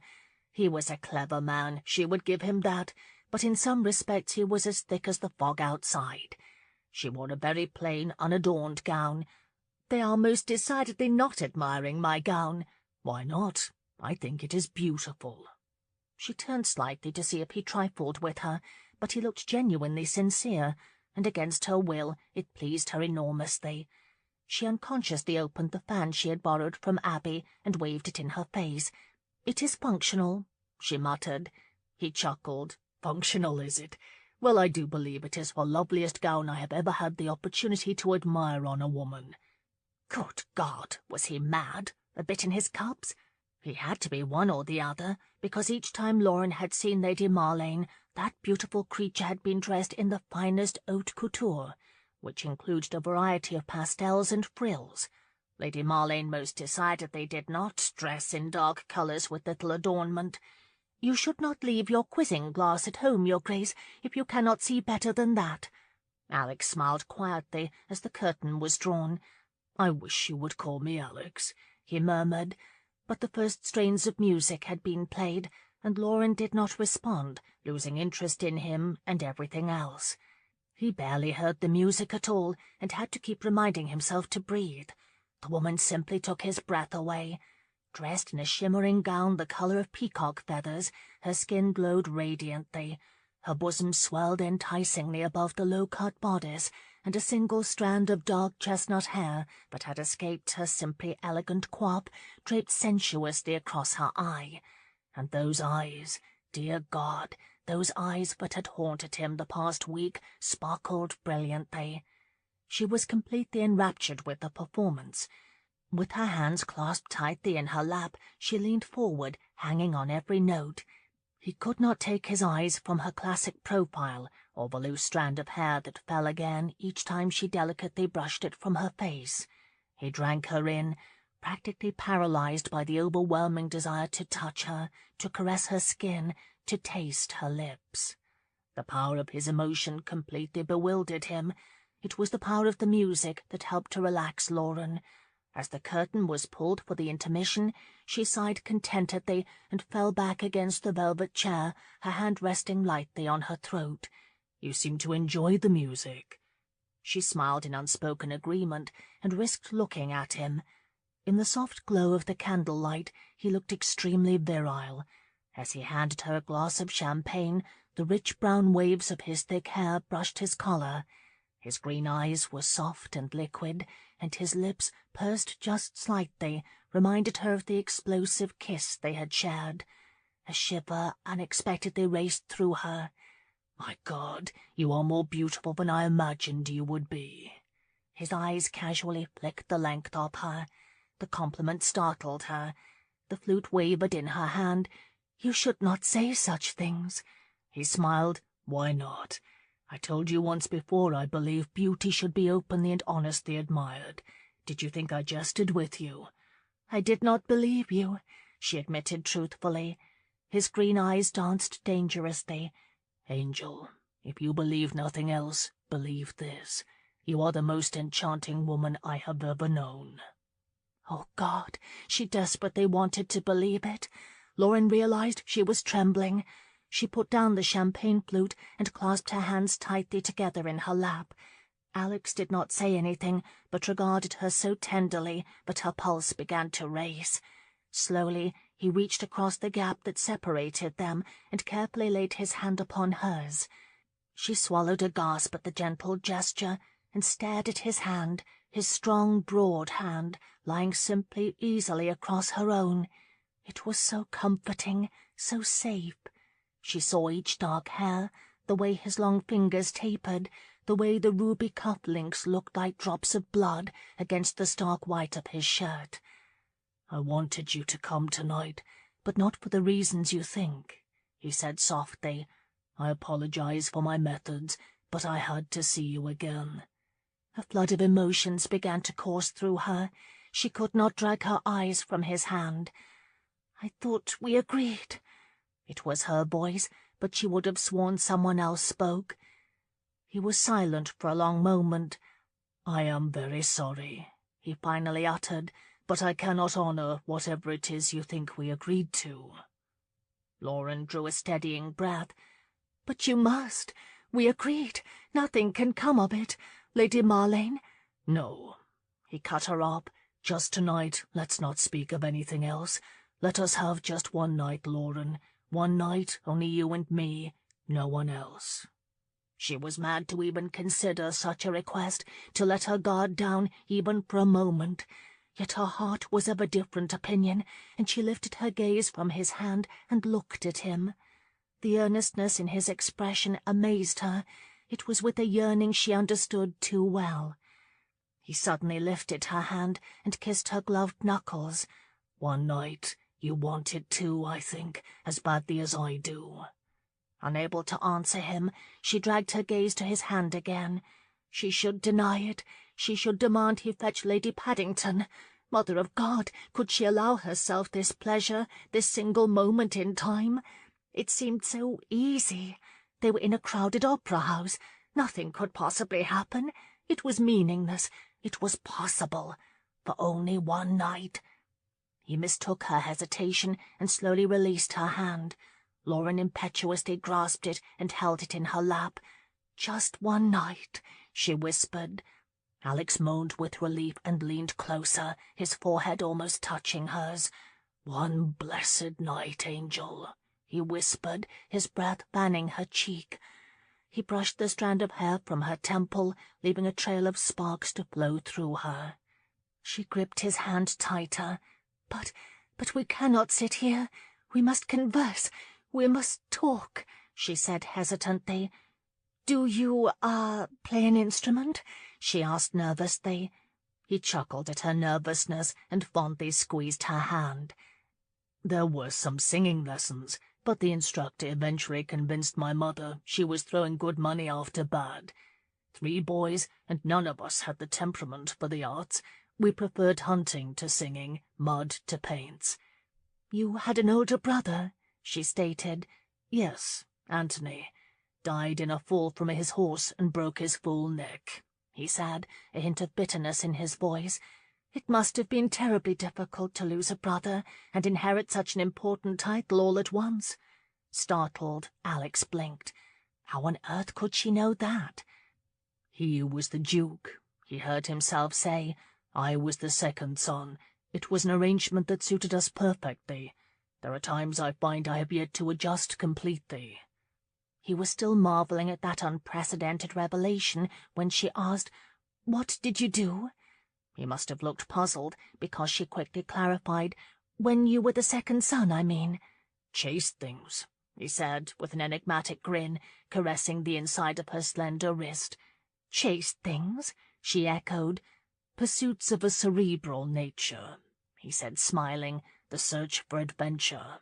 He was a clever man, she would give him that, but in some respects he was as thick as the fog outside. She wore a very plain, unadorned gown. "They are most decidedly not admiring my gown." "Why not? I think it is beautiful." She turned slightly to see if he trifled with her, but he looked genuinely sincere, and against her will it pleased her enormously. She unconsciously opened the fan she had borrowed from Abby and waved it in her face. "It is functional," she muttered. He chuckled. "Functional, is it? Well, I do believe it is the loveliest gown I have ever had the opportunity to admire on a woman." Good God, was he mad? A bit in his cups? He had to be one or the other, because each time Lauren had seen Lady Marlane, that beautiful creature had been dressed in the finest haute couture, which included a variety of pastels and frills. Lady Marlane most decidedly did not dress in dark colours with little adornment. "You should not leave your quizzing glass at home, Your Grace, if you cannot see better than that." Alex smiled quietly as the curtain was drawn. "I wish you would call me Alex," he murmured, but the first strains of music had been played, and Lauren did not respond, losing interest in him and everything else. He barely heard the music at all, and had to keep reminding himself to breathe. The woman simply took his breath away. Dressed in a shimmering gown the color of peacock feathers, her skin glowed radiantly. Her bosom swelled enticingly above the low-cut bodice, and a single strand of dark chestnut hair that had escaped her simply elegant coif draped sensuously across her eye. And those eyes, dear God, those eyes that had haunted him the past week sparkled brilliantly. She was completely enraptured with the performance. With her hands clasped tightly in her lap, she leaned forward, hanging on every note. He could not take his eyes from her classic profile or the loose strand of hair that fell again each time she delicately brushed it from her face. He drank her in, practically paralyzed by the overwhelming desire to touch her, to caress her skin, to taste her lips. The power of his emotion completely bewildered him. It was the power of the music that helped to relax Lauren. As the curtain was pulled for the intermission, she sighed contentedly and fell back against the velvet chair, her hand resting lightly on her throat. "You seem to enjoy the music." She smiled in unspoken agreement and risked looking at him. In the soft glow of the candlelight he looked extremely virile. As he handed her a glass of champagne, the rich brown waves of his thick hair brushed his collar. His green eyes were soft and liquid, and his lips, pursed just slightly, reminded her of the explosive kiss they had shared. A shiver unexpectedly raced through her. "My God, you are more beautiful than I imagined you would be." His eyes casually flicked the length of her. The compliment startled her. The flute wavered in her hand. "You should not say such things." He smiled. "Why not? I told you once before I believe beauty should be openly and honestly admired. Did you think I jested with you?" "I did not believe you," she admitted truthfully. His green eyes danced dangerously. "Angel, if you believe nothing else, believe this. You are the most enchanting woman I have ever known." Oh, God, she desperately wanted to believe it. Lauren realized she was trembling. She put down the champagne flute and clasped her hands tightly together in her lap. Alex did not say anything, but regarded her so tenderly that her pulse began to race. Slowly, he reached across the gap that separated them and carefully laid his hand upon hers. She swallowed a gasp at the gentle gesture and stared at his hand, his strong, broad hand, lying simply, easily across her own. It was so comforting, so safe. She saw each dark hair, the way his long fingers tapered, the way the ruby cufflinks looked like drops of blood against the stark white of his shirt. "I wanted you to come tonight, but not for the reasons you think," he said softly. "I apologize for my methods, but I had to see you again." A flood of emotions began to course through her. She could not drag her eyes from his hand. "I thought we agreed." It was her voice, but she would have sworn someone else spoke. He was silent for a long moment. "I am very sorry," he finally uttered, "but I cannot honor whatever it is you think we agreed to." Lauren drew a steadying breath. "But you must. We agreed. Nothing can come of it. Lady Marlene—" "No," he cut her off. "Just tonight, let's not speak of anything else. Let us have just one night, Lauren. One night, only you and me, no one else." She was mad to even consider such a request, to let her guard down even for a moment. Yet her heart was of a different opinion, and she lifted her gaze from his hand and looked at him. The earnestness in his expression amazed her. It was with a yearning she understood too well. He suddenly lifted her hand and kissed her gloved knuckles. "One night, you want it too, I think, as badly as I do." Unable to answer him, she dragged her gaze to his hand again. She should deny it. She should demand he fetch Lady Paddington. Mother of God, could she allow herself this pleasure, this single moment in time? It seemed so easy. They were in a crowded opera house. Nothing could possibly happen. It was meaningless. It was possible. For only one night. He mistook her hesitation and slowly released her hand. Lauren impetuously grasped it and held it in her lap. "Just one night," she whispered. Alex moaned with relief and leaned closer, his forehead almost touching hers. "One blessed night, Angel," he whispered, his breath fanning her cheek. He brushed the strand of hair from her temple, leaving a trail of sparks to flow through her. She gripped his hand tighter. But we cannot sit here. We must converse. We must talk," she said hesitantly. "Do you, play an instrument?" she asked nervously. He chuckled at her nervousness and fondly squeezed her hand. "There were some singing lessons, but the instructor eventually convinced my mother she was throwing good money after bad. 3 boys, and none of us had the temperament for the arts. We preferred hunting to singing, mud to paints." "You had an older brother," she stated. "Yes, Anthony. Died in a fall from his horse and broke his full neck," he said, a hint of bitterness in his voice. "It must have been terribly difficult to lose a brother and inherit such an important title all at once." Startled, Alex blinked. How on earth could she know that? He was the Duke, he heard himself say. I was the second son. It was an arrangement that suited us perfectly. There are times I find I have yet to adjust completely. He was still marvelling at that unprecedented revelation when she asked, "What did you do?" He must have looked puzzled, because she quickly clarified, "When you were the second son, I mean." "Chased things," he said, with an enigmatic grin, caressing the inside of her slender wrist. "Chased things?" she echoed. "Pursuits of a cerebral nature," he said, smiling, "the search for adventure."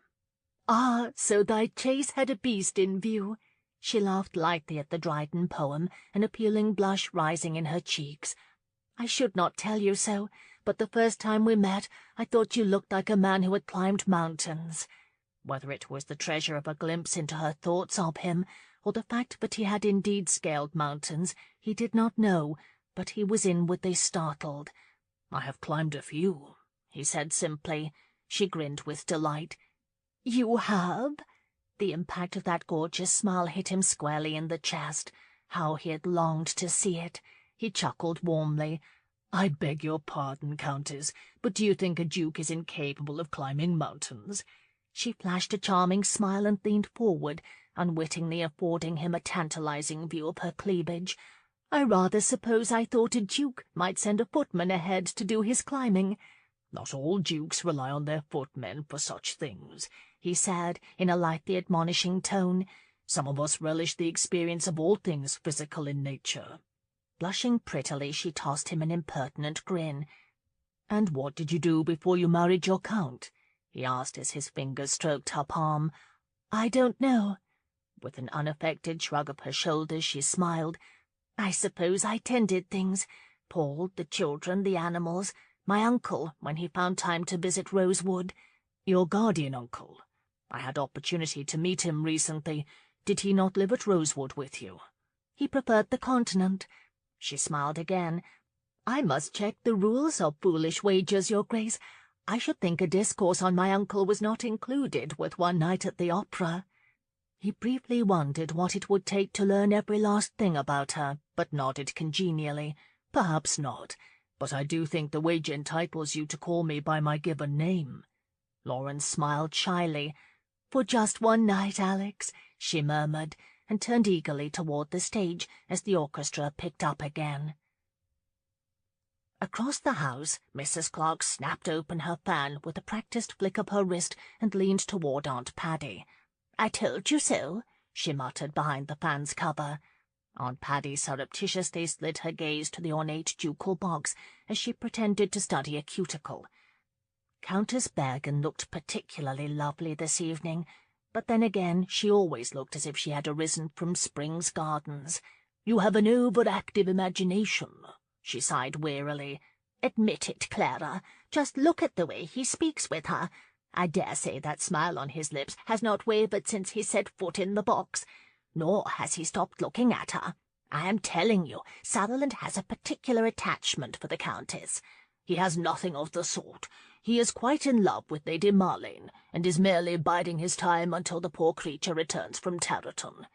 "Ah, so thy chase had a beast in view." She laughed lightly at the Dryden poem, an appealing blush rising in her cheeks. "I should not tell you so, but the first time we met I thought you looked like a man who had climbed mountains." Whether it was the treasure of a glimpse into her thoughts of him, or the fact that he had indeed scaled mountains, he did not know, but he was inwardly startled. "I have climbed a few," he said simply. She grinned with delight. "You have?" The impact of that gorgeous smile hit him squarely in the chest. How he had longed to see it! He chuckled warmly. "I beg your pardon, Countess, but do you think a duke is incapable of climbing mountains?" She flashed a charming smile and leaned forward, unwittingly affording him a tantalizing view of her cleavage. "I rather suppose I thought a duke might send a footman ahead to do his climbing." "Not all dukes rely on their footmen for such things," he said, in a lightly admonishing tone. "Some of us relish the experience of all things physical in nature." Blushing prettily, she tossed him an impertinent grin. "And what did you do before you married your count?" he asked as his fingers stroked her palm. "I don't know." With an unaffected shrug of her shoulders, she smiled. "I suppose I tended things. Paul, the children, the animals, my uncle, when he found time to visit Rosewood." "Your guardian uncle? I had opportunity to meet him recently. Did he not live at Rosewood with you?" "He preferred the continent." She smiled again. "I must check the rules of foolish wagers, Your Grace. I should think a discourse on my uncle was not included with one night at the opera." He briefly wondered what it would take to learn every last thing about her, but nodded congenially. "Perhaps not, but I do think the wager entitles you to call me by my given name." Lawrence smiled shyly. "For just one night, Alex," she murmured, and turned eagerly toward the stage as the orchestra picked up again. Across the house, Mrs. Clark snapped open her fan with a practised flick of her wrist and leaned toward Aunt Paddy. "I told you so," she muttered behind the fan's cover. Aunt Paddy surreptitiously slid her gaze to the ornate ducal box as she pretended to study a cuticle. Countess Bergen looked particularly lovely this evening, but then again she always looked as if she had arisen from Spring's gardens. "You have an overactive imagination," she sighed wearily. "Admit it, Clara. Just look at the way he speaks with her. I dare say that smile on his lips has not wavered since he set foot in the box. Nor has he stopped looking at her. I am telling you, Sutherland has a particular attachment for the Countess." "He has nothing of the sort. He is quite in love with Lady Marlene, and is merely biding his time until the poor creature returns from Terraton."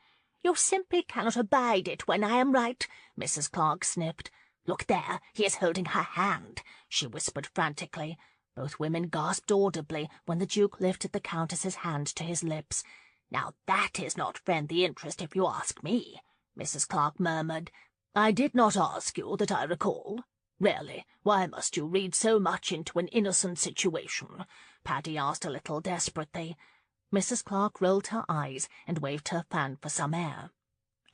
"You simply cannot abide it when I am right," Mrs. Clark sniffed. "Look there, he is holding her hand," she whispered frantically. Both women gasped audibly when the Duke lifted the Countess's hand to his lips. "Now that is not friendly interest, if you ask me," Mrs. Clark murmured. "I did not ask you, that I recall. Really, why must you read so much into an innocent situation?" Paddy asked a little desperately. Mrs. Clark rolled her eyes and waved her fan for some air.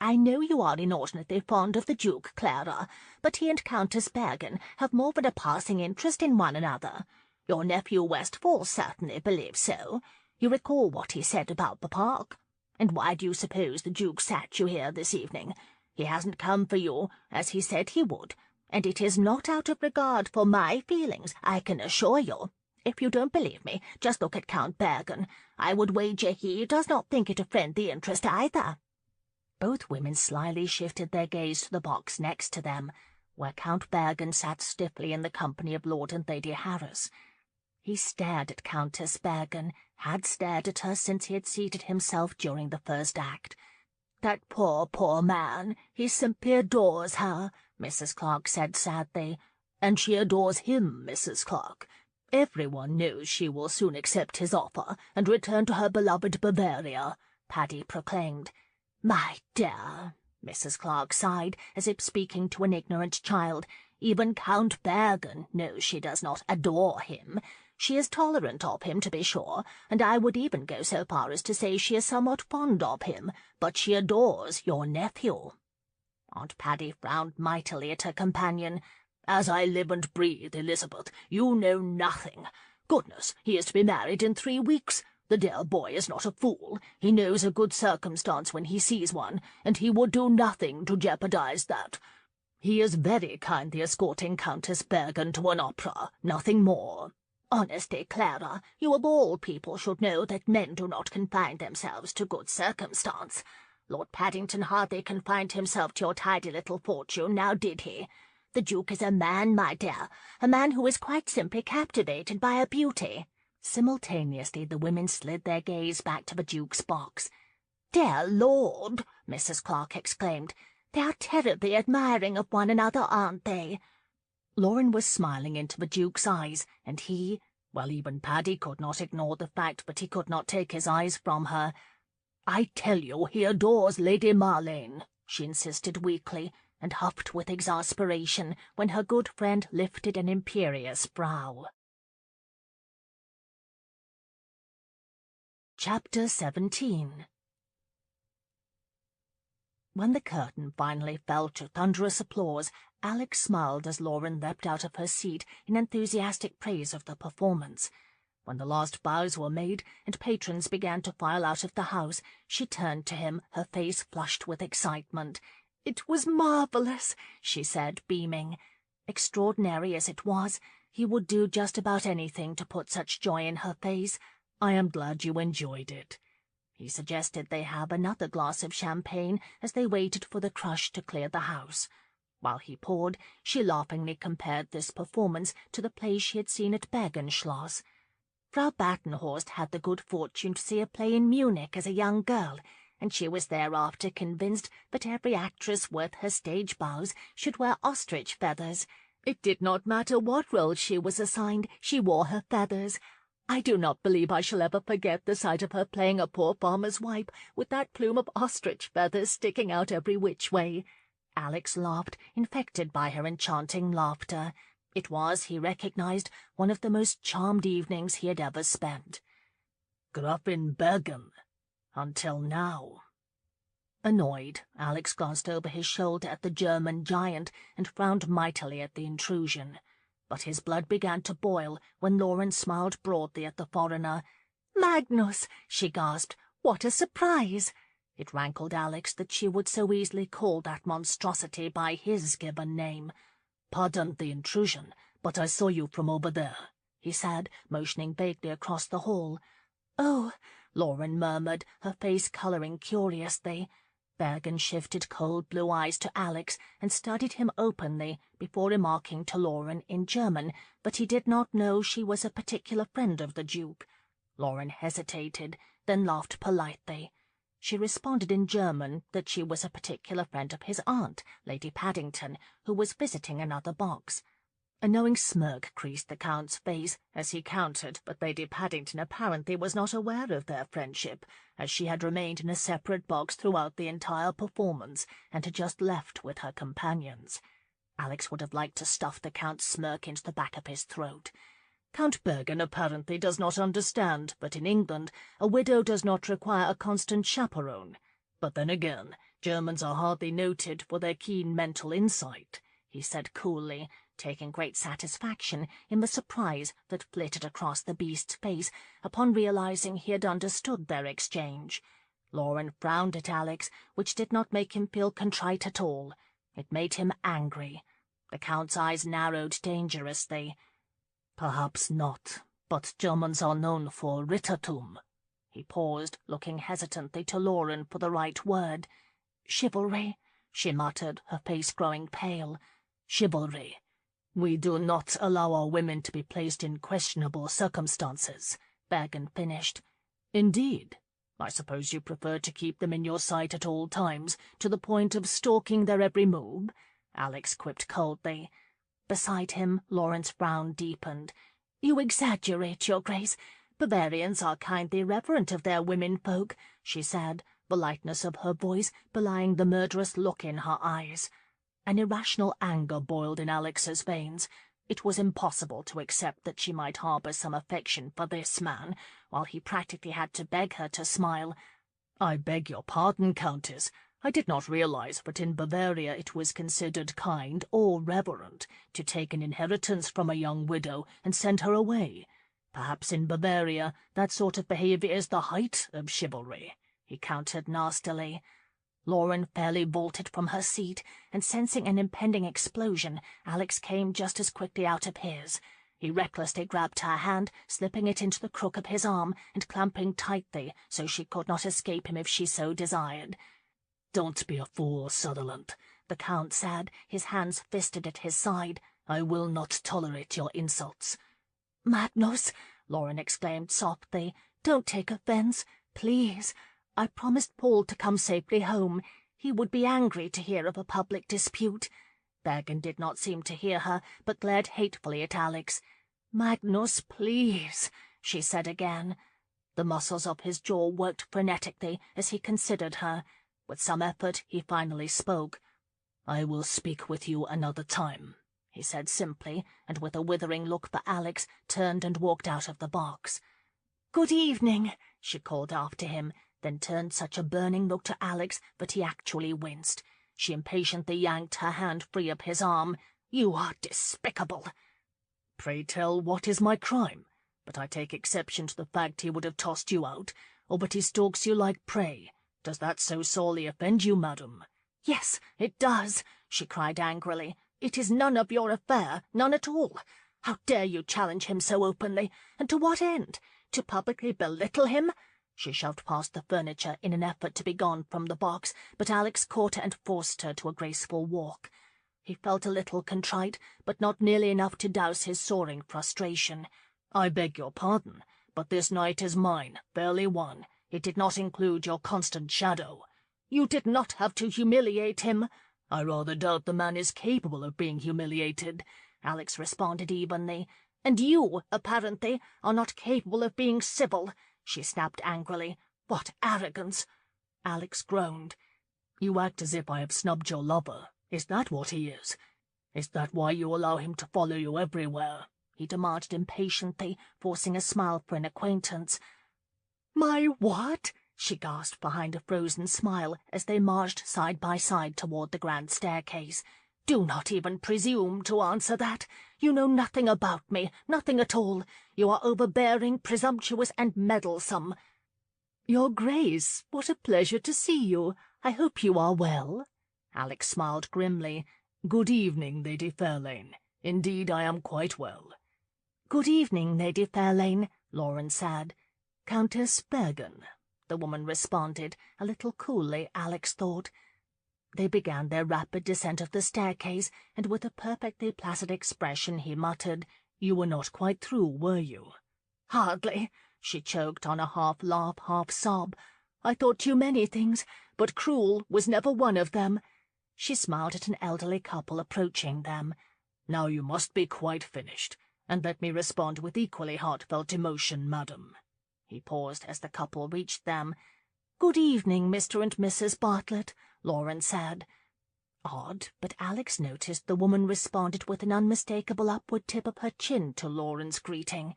"I know you are inordinately fond of the Duke, Clara, but he and Countess Bergen have more than a passing interest in one another. Your nephew Westfall certainly believes so. You recall what he said about the park. And why do you suppose the Duke sat you here this evening? He hasn't come for you, as he said he would, and it is not out of regard for my feelings, I can assure you. If you don't believe me, just look at Count Bergen. I would wager he does not think it a friendly interest either." Both women slyly shifted their gaze to the box next to them, where Count Bergen sat stiffly in the company of Lord and Lady Harris. He stared at Countess Bergen, had stared at her since he had seated himself during the first act. That poor man, he simply adores her, Mrs. Clark said sadly. And she adores him, Mrs. Clark. Everyone knows she will soon accept his offer and return to her beloved Bavaria, Paddy proclaimed. My dear, Mrs. Clark sighed, as if speaking to an ignorant child, even Count Bergen knows she does not adore him. She is tolerant of him, to be sure, and I would even go so far as to say she is somewhat fond of him, but she adores your nephew. Aunt Paddy frowned mightily at her companion. As I live and breathe, Elizabeth, you know nothing. Goodness, he is to be married in 3 weeks. The dear boy is not a fool. He knows a good circumstance when he sees one, and he would do nothing to jeopardize that. He is very kindly escorting Countess Bergen to an opera, nothing more. Honestly, Clara, you of all people should know that men do not confine themselves to good circumstance. Lord Paddington hardly confined himself to your tidy little fortune, now did he? The Duke is a man, my dear, a man who is quite simply captivated by her beauty. Simultaneously the women slid their gaze back to the Duke's box. Dear Lord, Mrs. Clark exclaimed, they are terribly admiring of one another, aren't they? Lauren was smiling into the Duke's eyes, and he, well, even Paddy could not ignore the fact that he could not take his eyes from her. I tell you he adores Lady Marlene, she insisted weakly, and huffed with exasperation when her good friend lifted an imperious brow. Chapter 17. When the curtain finally fell to thunderous applause, Alex smiled as Lauren leapt out of her seat in enthusiastic praise of the performance. When the last bows were made and patrons began to file out of the house, she turned to him, her face flushed with excitement. "It was marvellous," she said, beaming. Extraordinary as it was, he would do just about anything to put such joy in her face. "I am glad you enjoyed it." He suggested they have another glass of champagne as they waited for the crush to clear the house. While he poured, she laughingly compared this performance to the play she had seen at Bergenschloss. Frau Batenhorst had the good fortune to see a play in Munich as a young girl, and she was thereafter convinced that every actress worth her stage bows should wear ostrich feathers. It did not matter what role she was assigned, she wore her feathers. I do not believe I shall ever forget the sight of her playing a poor farmer's wife with that plume of ostrich feathers sticking out every which way. Alex laughed, infected by her enchanting laughter. It was, he recognized, one of the most charmed evenings he had ever spent. Gräfin Bergen, until now. Annoyed, Alex glanced over his shoulder at the German giant and frowned mightily at the intrusion. But his blood began to boil when Lauren smiled broadly at the foreigner. "Magnus!" she gasped. "What a surprise!" It rankled Alex that she would so easily call that monstrosity by his given name. "Pardon the intrusion, but I saw you from over there," he said, motioning vaguely across the hall. "Oh," Lauren murmured, her face colouring curiously. Bergen shifted cold blue eyes to Alex and studied him openly before remarking to Lauren in German that he did not know she was a particular friend of the Duke. Lauren hesitated, then laughed politely. She responded in German that she was a particular friend of his aunt, Lady Paddington, who was visiting another box. A knowing smirk creased the Count's face as he countered, but Lady Paddington apparently was not aware of their friendship, as she had remained in a separate box throughout the entire performance and had just left with her companions. Alex would have liked to stuff the Count's smirk into the back of his throat. Count Bergen apparently does not understand that in England a widow does not require a constant chaperone. But then again, Germans are hardly noted for their keen mental insight, he said coolly, taking great satisfaction in the surprise that flitted across the beast's face upon realizing he had understood their exchange. Lauren frowned at Alex, which did not make him feel contrite at all. It made him angry. The Count's eyes narrowed dangerously. "Perhaps not, but Germans are known for Rittertum." He paused, looking hesitantly to Lauren for the right word. "Chivalry," she muttered, her face growing pale. "Chivalry. We do not allow our women to be placed in questionable circumstances," Bergen finished. "Indeed?" I suppose you prefer to keep them in your sight at all times, to the point of stalking their every move?" Alex quipped coldly. Beside him, Lauren's frown deepened. "You exaggerate, Your Grace. Bavarians are kindly reverent of their womenfolk," she said, the lightness of her voice belying the murderous look in her eyes. An irrational anger boiled in Alex's veins. It was impossible to accept that she might harbour some affection for this man, while he practically had to beg her to smile. "I beg your pardon, Countess. I did not realize that in Bavaria it was considered kind or reverent to take an inheritance from a young widow and send her away. Perhaps in Bavaria that sort of behaviour is the height of chivalry," he countered nastily. Lauren fairly vaulted from her seat, and sensing an impending explosion, Alex came just as quickly out of his. He recklessly grabbed her hand, slipping it into the crook of his arm and clamping tightly so she could not escape him if she so desired. "Don't be a fool, Sutherland," the Count said, his hands fisted at his side. "I will not tolerate your insults." "Magnus," Lauren exclaimed softly, "don't take offence, please. I promised Paul to come safely home. He would be angry to hear of a public dispute." Bergen did not seem to hear her, but glared hatefully at Alex. "Magnus, please," she said again. The muscles of his jaw worked frenetically as he considered her. With some effort, he finally spoke. "I will speak with you another time," he said simply, and with a withering look for Alex, turned and walked out of the box. "Good evening," she called after him, then turned such a burning look to Alex that he actually winced. She impatiently yanked her hand free of his arm. "You are despicable." "Pray tell, what is my crime? But I take exception to the fact he would have tossed you out, or that he stalks you like prey. Does that so sorely offend you, madam?" "Yes, it does," she cried angrily. "It is none of your affair, none at all. How dare you challenge him so openly? And to what end? To publicly belittle him?" She shoved past the furniture in an effort to be gone from the box, but Alex caught her and forced her to a graceful walk. He felt a little contrite, but not nearly enough to douse his soaring frustration. "I beg your pardon, but this night is mine, fairly won. It did not include your constant shadow." "You did not have to humiliate him." "I rather doubt the man is capable of being humiliated," Alex responded evenly. "And you, apparently, are not capable of being civil," she snapped angrily. "What arrogance!" Alex groaned. "You act as if I have snubbed your lover. Is that what he is? Is that why you allow him to follow you everywhere?" he demanded impatiently, forcing a smile for an acquaintance. "My what?" she gasped behind a frozen smile as they marched side by side toward the grand staircase. "Do not even presume to answer that. You know nothing about me, nothing at all. You are overbearing, presumptuous, and meddlesome." "Your Grace, what a pleasure to see you. I hope you are well." Alex smiled grimly. "Good evening, Lady Fairlane. Indeed, I am quite well." "Good evening, Lady Fairlane," Lauren said. "Countess Bergen," the woman responded, a little coolly, Alex thought. They began their rapid descent of the staircase, and with a perfectly placid expression he muttered, "You were not quite through, were you?" "Hardly," she choked on a half-laugh, half-sob. "I thought too many things, but cruel was never one of them." She smiled at an elderly couple approaching them. "Now you must be quite finished, and let me respond with equally heartfelt emotion, madam." He paused as the couple reached them. "Good evening, Mr. and Mrs. Bartlett," Lauren said. Odd, but Alex noticed the woman responded with an unmistakable upward tip of her chin to Lauren's greeting.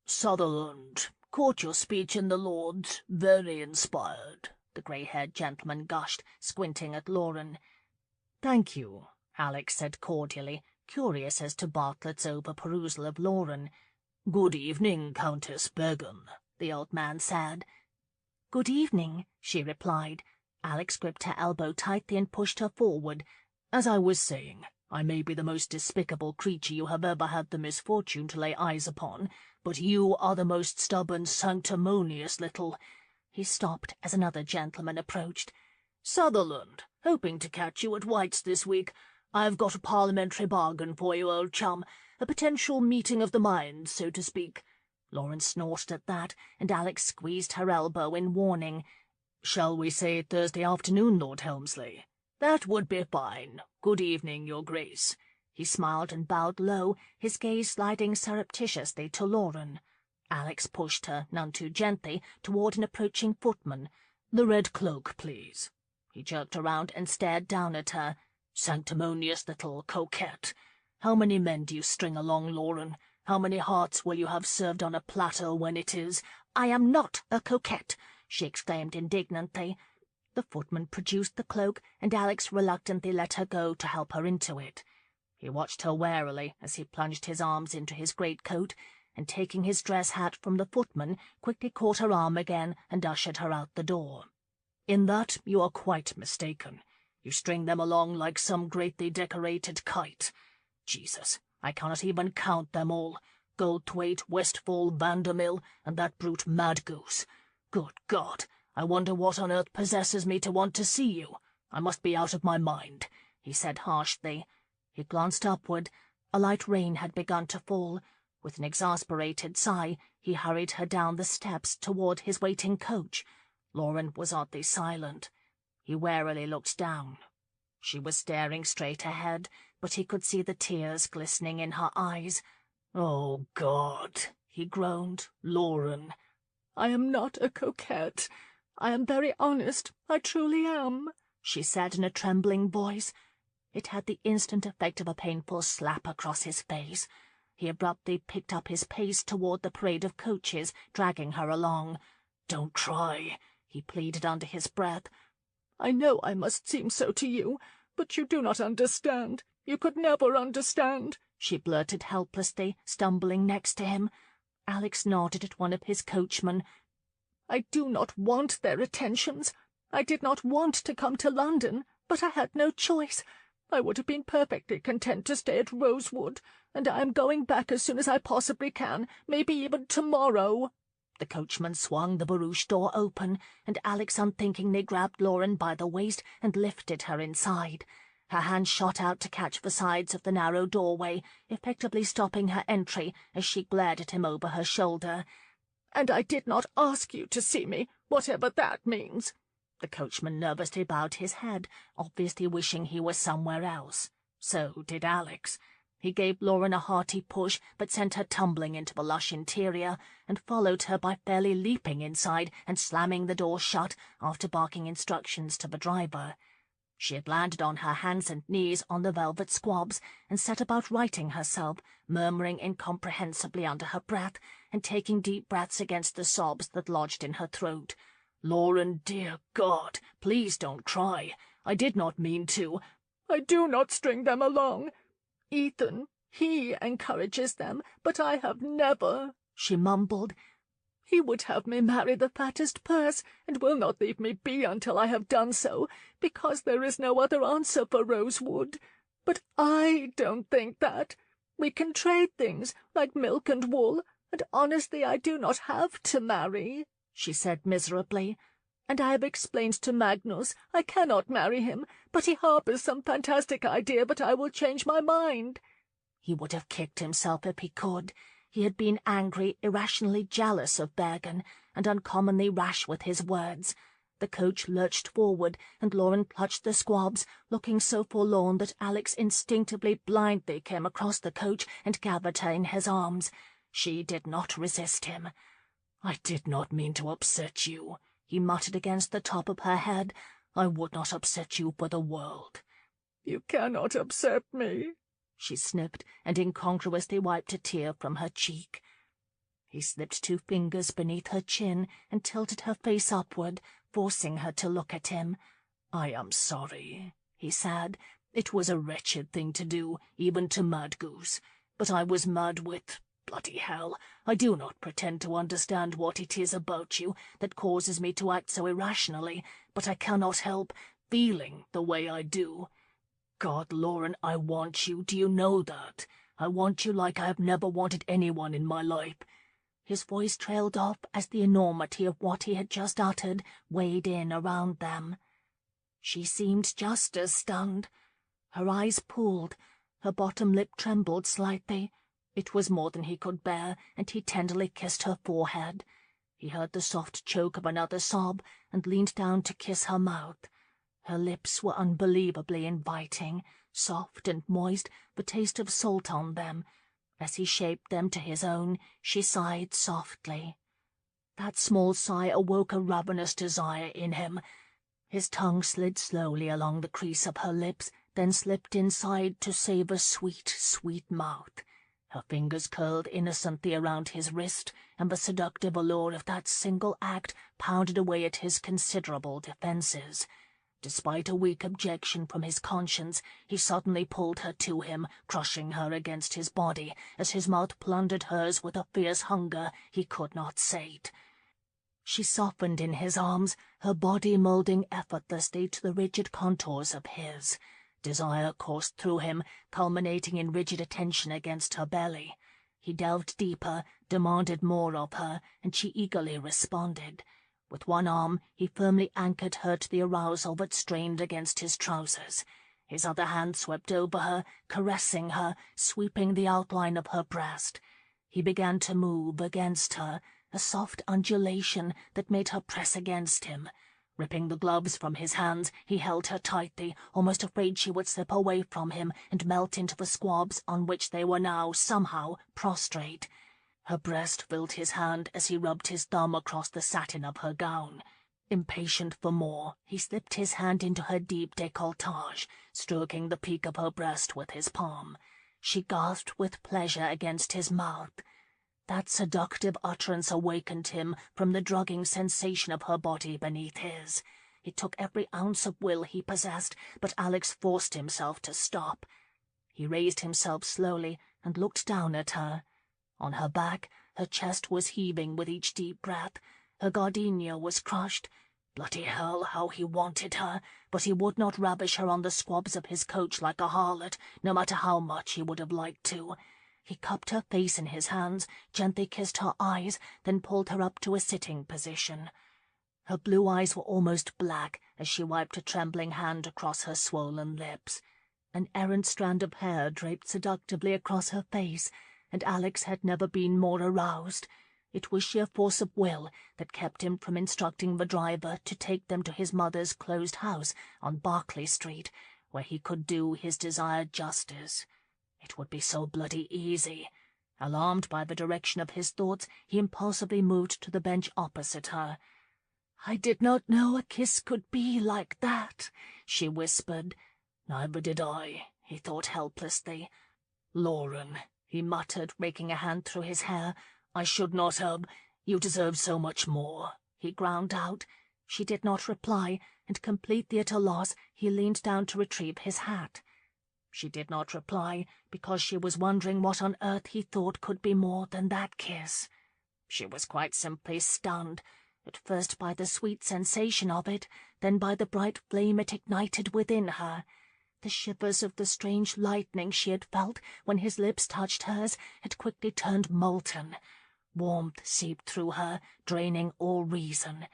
"Sutherland, caught your speech in the Lords. Very inspired," the grey-haired gentleman gushed, squinting at Lauren. "Thank you," Alex said cordially, curious as to Bartlett's over-perusal of Lauren. "Good evening, Countess Bergen," the old man said. "Good evening," she replied. Alex gripped her elbow tightly and pushed her forward. "As I was saying, I may be the most despicable creature you have ever had the misfortune to lay eyes upon, but you are the most stubborn, sanctimonious little—" He stopped as another gentleman approached. "Sutherland, hoping to catch you at White's this week. I've got a parliamentary bargain for you, old chum, a potential meeting of the minds, so to speak." Lauren snorted at that, and Alex squeezed her elbow in warning. "Shall we say Thursday afternoon, Lord Helmsley?" "That would be fine. Good evening, Your Grace." He smiled and bowed low, his gaze sliding surreptitiously to Lauren. Alex pushed her, none too gently, toward an approaching footman. "The red cloak, please." He jerked around and stared down at her. "Sanctimonious little coquette. How many men do you string along, Lauren? How many hearts will you have served on a platter when it is—" "I am not a coquette," she exclaimed indignantly. The footman produced the cloak, and Alex reluctantly let her go to help her into it. He watched her warily as he plunged his arms into his greatcoat, and taking his dress hat from the footman, quickly caught her arm again and ushered her out the door. "In that you are quite mistaken. You string them along like some greatly decorated kite. Jesus, I cannot even count them all. Goldthwaite, Westfall, Vandermill, and that brute Madgoose. Good God, I wonder what on earth possesses me to want to see you. I must be out of my mind," he said harshly. He glanced upward. A light rain had begun to fall. With an exasperated sigh, he hurried her down the steps toward his waiting coach. Lauren was oddly silent. He warily looked down. She was staring straight ahead, but he could see the tears glistening in her eyes. "Oh, God," he groaned. "Lauren." "I am not a coquette. I am very honest. I truly am," she said in a trembling voice. It had the instant effect of a painful slap across his face. He abruptly picked up his pace toward the parade of coaches, dragging her along. "Don't cry," he pleaded under his breath. "I know I must seem so to you, but you do not understand. You could never understand," she blurted helplessly, stumbling next to him. Alex nodded at one of his coachmen. "I do not want their attentions. I did not want to come to London, but I had no choice. I would have been perfectly content to stay at Rosewood, and I am going back as soon as I possibly can, maybe even tomorrow." The coachman swung the barouche door open, and Alex unthinkingly grabbed Lauren by the waist and lifted her inside. Her hand shot out to catch the sides of the narrow doorway, effectively stopping her entry as she glared at him over her shoulder. "And I did not ask you to see me, whatever that means." The coachman nervously bowed his head, obviously wishing he was somewhere else. So did Alex. He gave Lauren a hearty push, but sent her tumbling into the lush interior, and followed her by fairly leaping inside and slamming the door shut after barking instructions to the driver. She had landed on her hands and knees on the velvet squabs and set about righting herself, murmuring incomprehensibly under her breath and taking deep breaths against the sobs that lodged in her throat. "Lauren, dear God, please don't cry. I did not mean to." "I do not string them along. Ethan, he encourages them, but I have never," she mumbled. "He would have me marry the fattest purse, and will not leave me be until I have done so, because there is no other answer for Rosewood. But I don't think that. We can trade things, like milk and wool, and honestly I do not have to marry," she said miserably. "And I have explained to Magnus I cannot marry him, but he harbours some fantastic idea that I will change my mind." He would have kicked himself if he could. He had been angry, irrationally jealous of Bergen, and uncommonly rash with his words. The coach lurched forward, and Lauren clutched the squabs, looking so forlorn that Alex instinctively blindly came across the coach and gathered her in his arms. She did not resist him. "I did not mean to upset you," he muttered against the top of her head. "I would not upset you for the world." "You cannot upset me," she sniffed, and incongruously wiped a tear from her cheek. He slipped 2 fingers beneath her chin and tilted her face upward, forcing her to look at him. "I am sorry," he said. "It was a wretched thing to do, even to Madgoose. But I was mad with— bloody hell, I do not pretend to understand what it is about you that causes me to act so irrationally, but I cannot help feeling the way I do. God, Lauren, I want you, do you know that? I want you like I have never wanted anyone in my life." His voice trailed off as the enormity of what he had just uttered weighed in around them. She seemed just as stunned. Her eyes pooled, her bottom lip trembled slightly. It was more than he could bear, and he tenderly kissed her forehead. He heard the soft choke of another sob, and leaned down to kiss her mouth. Her lips were unbelievably inviting, soft and moist, the taste of salt on them. As he shaped them to his own, she sighed softly. That small sigh awoke a ravenous desire in him. His tongue slid slowly along the crease of her lips, then slipped inside to save a sweet, sweet mouth. Her fingers curled innocently around his wrist, and the seductive allure of that single act pounded away at his considerable defences. Despite a weak objection from his conscience, he suddenly pulled her to him, crushing her against his body, as his mouth plundered hers with a fierce hunger he could not sate. She softened in his arms, her body moulding effortlessly to the rigid contours of his. Desire coursed through him, culminating in rigid attention against her belly. He delved deeper, demanded more of her, and she eagerly responded. With one arm, he firmly anchored her to the arousal that strained against his trousers. His other hand swept over her, caressing her, sweeping the outline of her breast. He began to move against her, a soft undulation that made her press against him. Ripping the gloves from his hands, he held her tightly, almost afraid she would slip away from him and melt into the squabs on which they were now, somehow, prostrate. Her breast filled his hand as he rubbed his thumb across the satin of her gown. Impatient for more, he slipped his hand into her deep décolletage, stroking the peak of her breast with his palm. She gasped with pleasure against his mouth. That seductive utterance awakened him from the drugging sensation of her body beneath his. It took every ounce of will he possessed, but Alex forced himself to stop. He raised himself slowly and looked down at her. On her back, her chest was heaving with each deep breath. Her gardenia was crushed. Bloody hell, how he wanted her, but he would not ravish her on the squabs of his coach like a harlot, no matter how much he would have liked to. He cupped her face in his hands, gently kissed her eyes, then pulled her up to a sitting position. Her blue eyes were almost black as she wiped a trembling hand across her swollen lips. An errant strand of hair draped seductively across her face, and Alex had never been more aroused. It was sheer force of will that kept him from instructing the driver to take them to his mother's closed house on Berkeley Street, where he could do his desired justice. It would be so bloody easy. Alarmed by the direction of his thoughts, he impulsively moved to the bench opposite her. "I did not know a kiss could be like that," she whispered. "Neither did I," he thought helplessly. "Lauren," he muttered, raking a hand through his hair, "I should not have. You deserve so much more," he ground out. She did not reply, and completely at a loss, he leaned down to retrieve his hat. She did not reply, because she was wondering what on earth he thought could be more than that kiss. She was quite simply stunned, at first by the sweet sensation of it, then by the bright flame it ignited within her. The shivers of the strange lightning she had felt when his lips touched hers had quickly turned molten. Warmth seeped through her, draining all reason.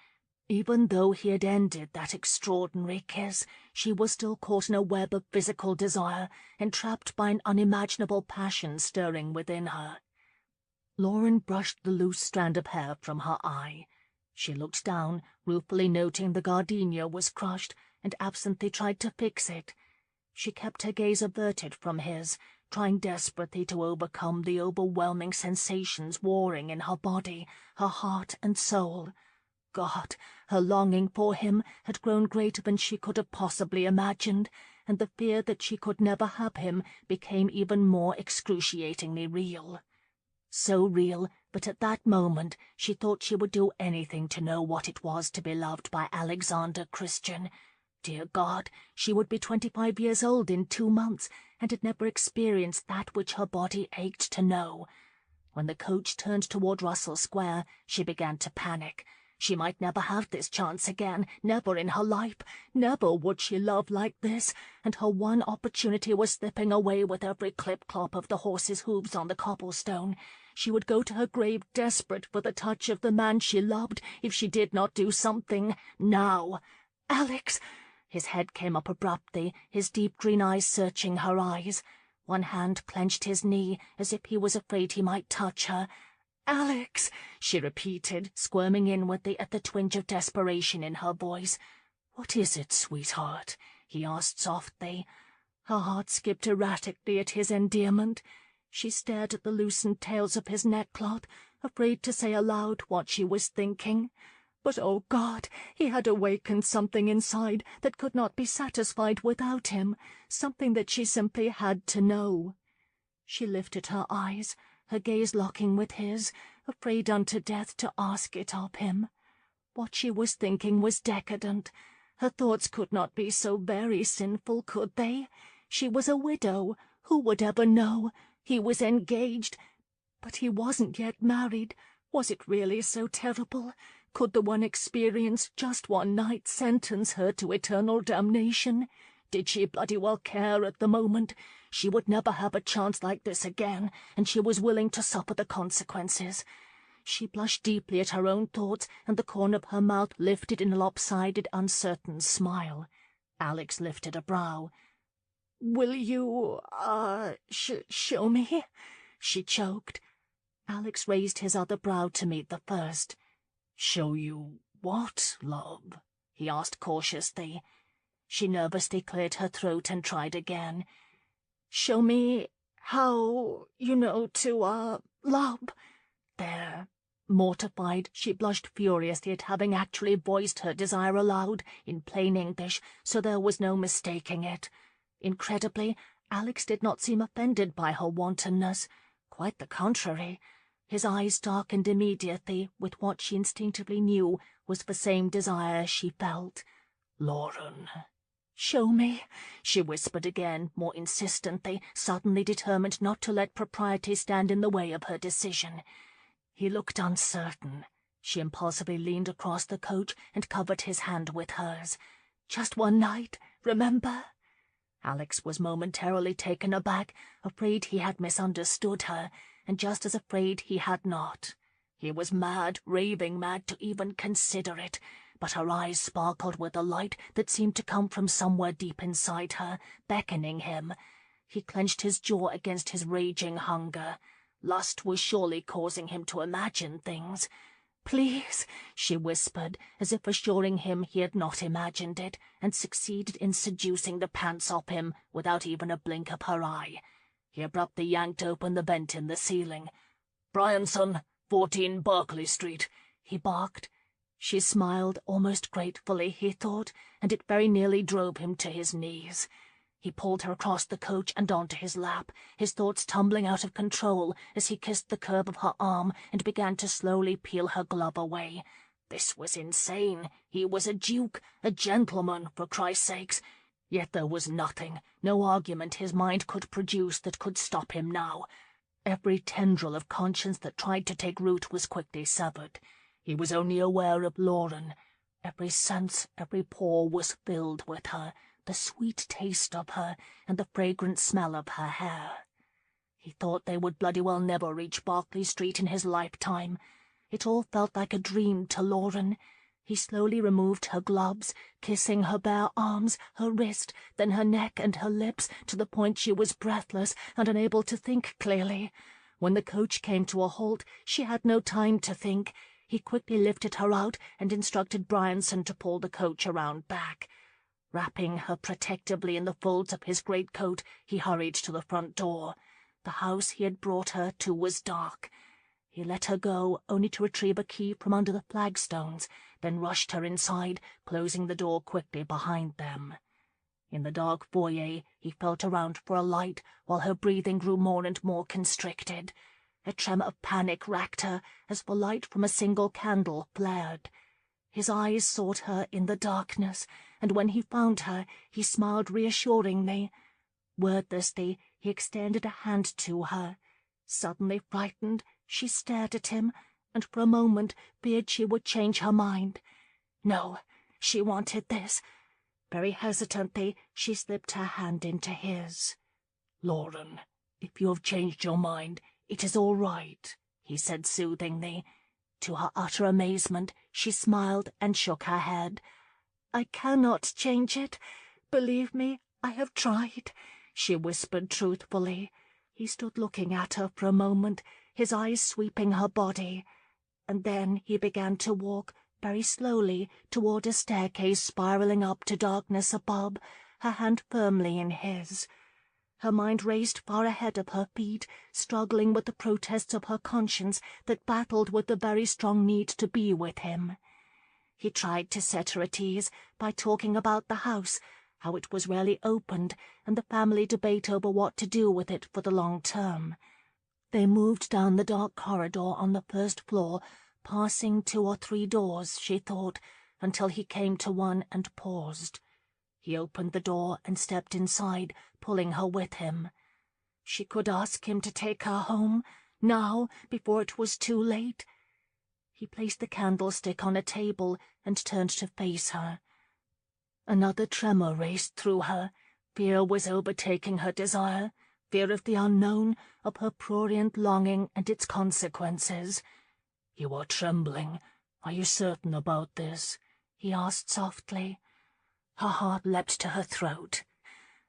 Even though he had ended that extraordinary kiss, she was still caught in a web of physical desire, entrapped by an unimaginable passion stirring within her. Lauren brushed the loose strand of hair from her eye. She looked down, ruefully noting the gardenia was crushed, and absently tried to fix it. She kept her gaze averted from his, trying desperately to overcome the overwhelming sensations warring in her body, her heart and soul. God, her longing for him had grown greater than she could have possibly imagined, and the fear that she could never have him became even more excruciatingly real. So real that at that moment she thought she would do anything to know what it was to be loved by Alexander Christian. Dear God, she would be 25 years old in 2 months, and had never experienced that which her body ached to know. When the coach turned toward Russell Square, she began to panic. She might never have this chance again, never in her life. Never would she love like this, and her one opportunity was slipping away with every clip-clop of the horse's hooves on the cobblestone. She would go to her grave desperate for the touch of the man she loved if she did not do something now. "Alex!" His head came up abruptly, his deep green eyes searching her eyes. One hand clenched his knee as if he was afraid he might touch her. "Alex," she repeated, squirming inwardly at the twinge of desperation in her voice. "What is it, sweetheart?" he asked softly. Her heart skipped erratically at his endearment. She stared at the loosened tails of his neckcloth, afraid to say aloud what she was thinking. But, oh God, he had awakened something inside that could not be satisfied without him, something that she simply had to know. She lifted her eyes, her gaze locking with his, afraid unto death to ask it of him. What she was thinking was decadent. Her thoughts could not be so very sinful, could they? She was a widow. Who would ever know? He was engaged. But he wasn't yet married. Was it really so terrible? Could the one experience, just one night, sentence her to eternal damnation? Did she bloody well care at the moment? She would never have a chance like this again, and she was willing to suffer the consequences. She blushed deeply at her own thoughts, and the corner of her mouth lifted in a lopsided, uncertain smile. Alex lifted a brow. "Will you, show me?" she choked. Alex raised his other brow to meet the first. "Show you what, love?" he asked cautiously. She nervously cleared her throat and tried again. "Show me how, to, love." There. Mortified, she blushed furiously at having actually voiced her desire aloud, in plain English, so there was no mistaking it. Incredibly, Alex did not seem offended by her wantonness. Quite the contrary. His eyes darkened immediately with what she instinctively knew was the same desire she felt. "Lauren." "Show me," she whispered again, more insistently, suddenly determined not to let propriety stand in the way of her decision. He looked uncertain. She impulsively leaned across the coach and covered his hand with hers. "Just one night, remember?" Alex was momentarily taken aback, afraid he had misunderstood her, and just as afraid he had not. He was mad, raving mad to even consider it, but her eyes sparkled with a light that seemed to come from somewhere deep inside her, beckoning him. He clenched his jaw against his raging hunger. Lust was surely causing him to imagine things. "Please," she whispered, as if assuring him he had not imagined it, and succeeded in seducing the pants off him without even a blink of her eye. He abruptly yanked open the vent in the ceiling. "Bryanson, 14 Berkeley Street," he barked. She smiled, almost gratefully, he thought, and it very nearly drove him to his knees. He pulled her across the coach and onto his lap, his thoughts tumbling out of control as he kissed the curve of her arm and began to slowly peel her glove away. This was insane. He was a duke, a gentleman, for Christ's sakes. Yet there was nothing, no argument his mind could produce that could stop him now. Every tendril of conscience that tried to take root was quickly severed. He was only aware of Lauren. Every sense, every pore was filled with her, the sweet taste of her, and the fragrant smell of her hair. He thought they would bloody well never reach Berkeley Street in his lifetime. It all felt like a dream to Lauren. He slowly removed her gloves, kissing her bare arms, her wrist, then her neck and her lips, to the point she was breathless and unable to think clearly. When the coach came to a halt, she had no time to think. He quickly lifted her out and instructed Bryanson to pull the coach around back. Wrapping her protectively in the folds of his greatcoat, he hurried to the front door. The house he had brought her to was dark. He let her go, only to retrieve a key from under the flagstones, then rushed her inside, closing the door quickly behind them. In the dark foyer, he felt around for a light, while her breathing grew more and more constricted. A tremor of panic racked her, as the light from a single candle flared. His eyes sought her in the darkness, and when he found her, he smiled reassuringly. Wordlessly, he extended a hand to her. Suddenly frightened, she stared at him, and for a moment feared she would change her mind. No, she wanted this. Very hesitantly, she slipped her hand into his. "Lauren, if you have changed your mind, it is all right," he said soothingly. To her utter amazement, she smiled and shook her head. "I cannot change it. Believe me, I have tried." she whispered truthfully. He stood looking at her for a moment, his eyes sweeping her body, and then he began to walk very slowly toward a staircase spiraling up to darkness above, her hand firmly in his. Her mind raced far ahead of her feet, struggling with the protests of her conscience that battled with the very strong need to be with him. He tried to set her at ease by talking about the house, how it was rarely opened, and the family debate over what to do with it for the long term. They moved down the dark corridor on the first floor, passing 2 or 3 doors, she thought, until he came to one and paused. He opened the door and stepped inside, pulling her with him. She could ask him to take her home, now, before it was too late. He placed the candlestick on a table and turned to face her. Another tremor raced through her. Fear was overtaking her desire, fear of the unknown, of her prurient longing and its consequences. "You are trembling. Are you certain about this?" he asked softly. Her heart leapt to her throat.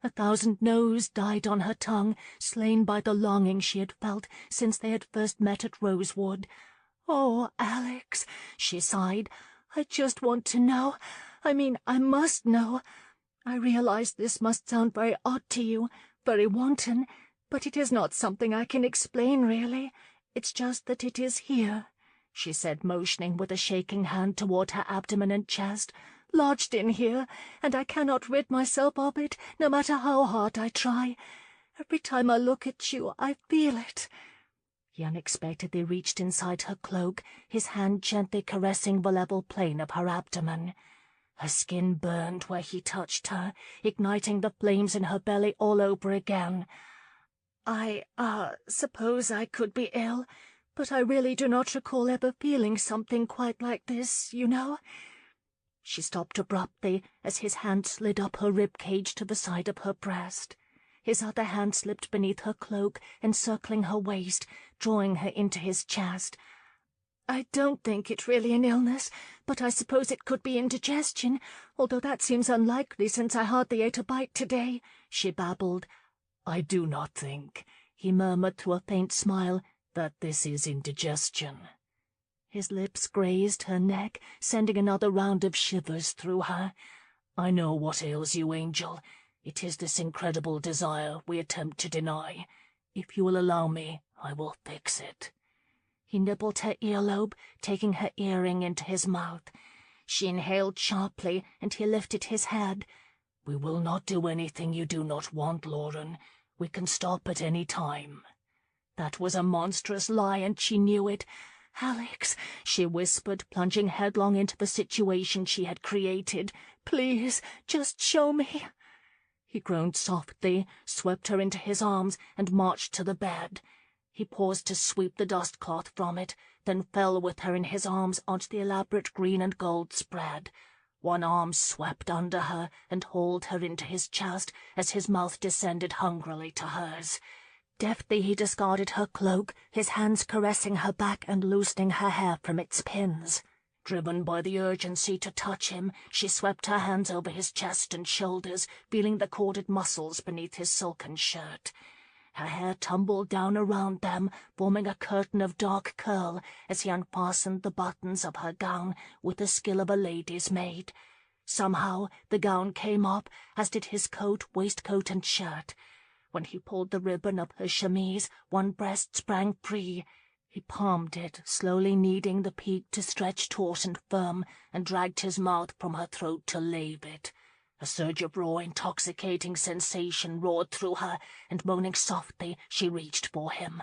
1,000 no's died on her tongue, slain by the longing she had felt since they had first met at Rosewood. "Oh, Alex," she sighed, "I just want to know. I must know. I realize this must sound very odd to you, very wanton, but it is not something I can explain, really. It's just that it is here," she said, motioning with a shaking hand toward her abdomen and chest, "lodged in here, and I cannot rid myself of it, no matter how hard I try. Every time I look at you, I feel it." He unexpectedly reached inside her cloak, his hand gently caressing the level plane of her abdomen. Her skin burned where he touched her, igniting the flames in her belly all over again. "I suppose I could be ill, but I really do not recall ever feeling something quite like this, you know." She stopped abruptly as his hand slid up her rib cage to the side of her breast. His other hand slipped beneath her cloak, encircling her waist, drawing her into his chest. "I don't think it really an illness, but I suppose it could be indigestion, although that seems unlikely since I hardly ate a bite today," she babbled. "I do not think," he murmured through a faint smile, "that this is indigestion." His lips grazed her neck, sending another round of shivers through her. "I know what ails you, Angel. It is this incredible desire we attempt to deny. If you will allow me, I will fix it." He nibbled her earlobe, taking her earring into his mouth. She inhaled sharply, and he lifted his head. "We will not do anything you do not want, Lauren. We can stop at any time." That was a monstrous lie, and she knew it. "Alex," she whispered, plunging headlong into the situation she had created. "Please, just show me." He groaned softly, swept her into his arms, and marched to the bed. He paused to sweep the dust-cloth from it, then fell with her in his arms onto the elaborate green and gold spread. One arm swept under her and hauled her into his chest as his mouth descended hungrily to hers. Deftly he discarded her cloak, his hands caressing her back and loosening her hair from its pins. Driven by the urgency to touch him, she swept her hands over his chest and shoulders, feeling the corded muscles beneath his silken shirt. Her hair tumbled down around them, forming a curtain of dark curl as he unfastened the buttons of her gown with the skill of a lady's maid. Somehow the gown came up, as did his coat, waistcoat, and shirt. When he pulled the ribbon of her chemise, one breast sprang free. He palmed it, slowly kneading the peak to stretch taut and firm, and dragged his mouth from her throat to lave it. A surge of raw, intoxicating sensation roared through her, and moaning softly, she reached for him.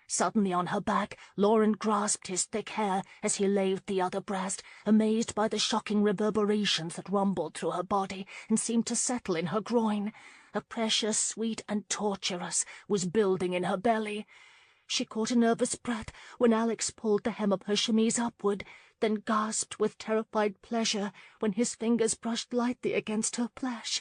Suddenly on her back, Lauren grasped his thick hair as he laved the other breast, amazed by the shocking reverberations that rumbled through her body and seemed to settle in her groin. A pressure, sweet and torturous, was building in her belly. She caught a nervous breath when Alex pulled the hem of her chemise upward, then gasped with terrified pleasure when his fingers brushed lightly against her flesh.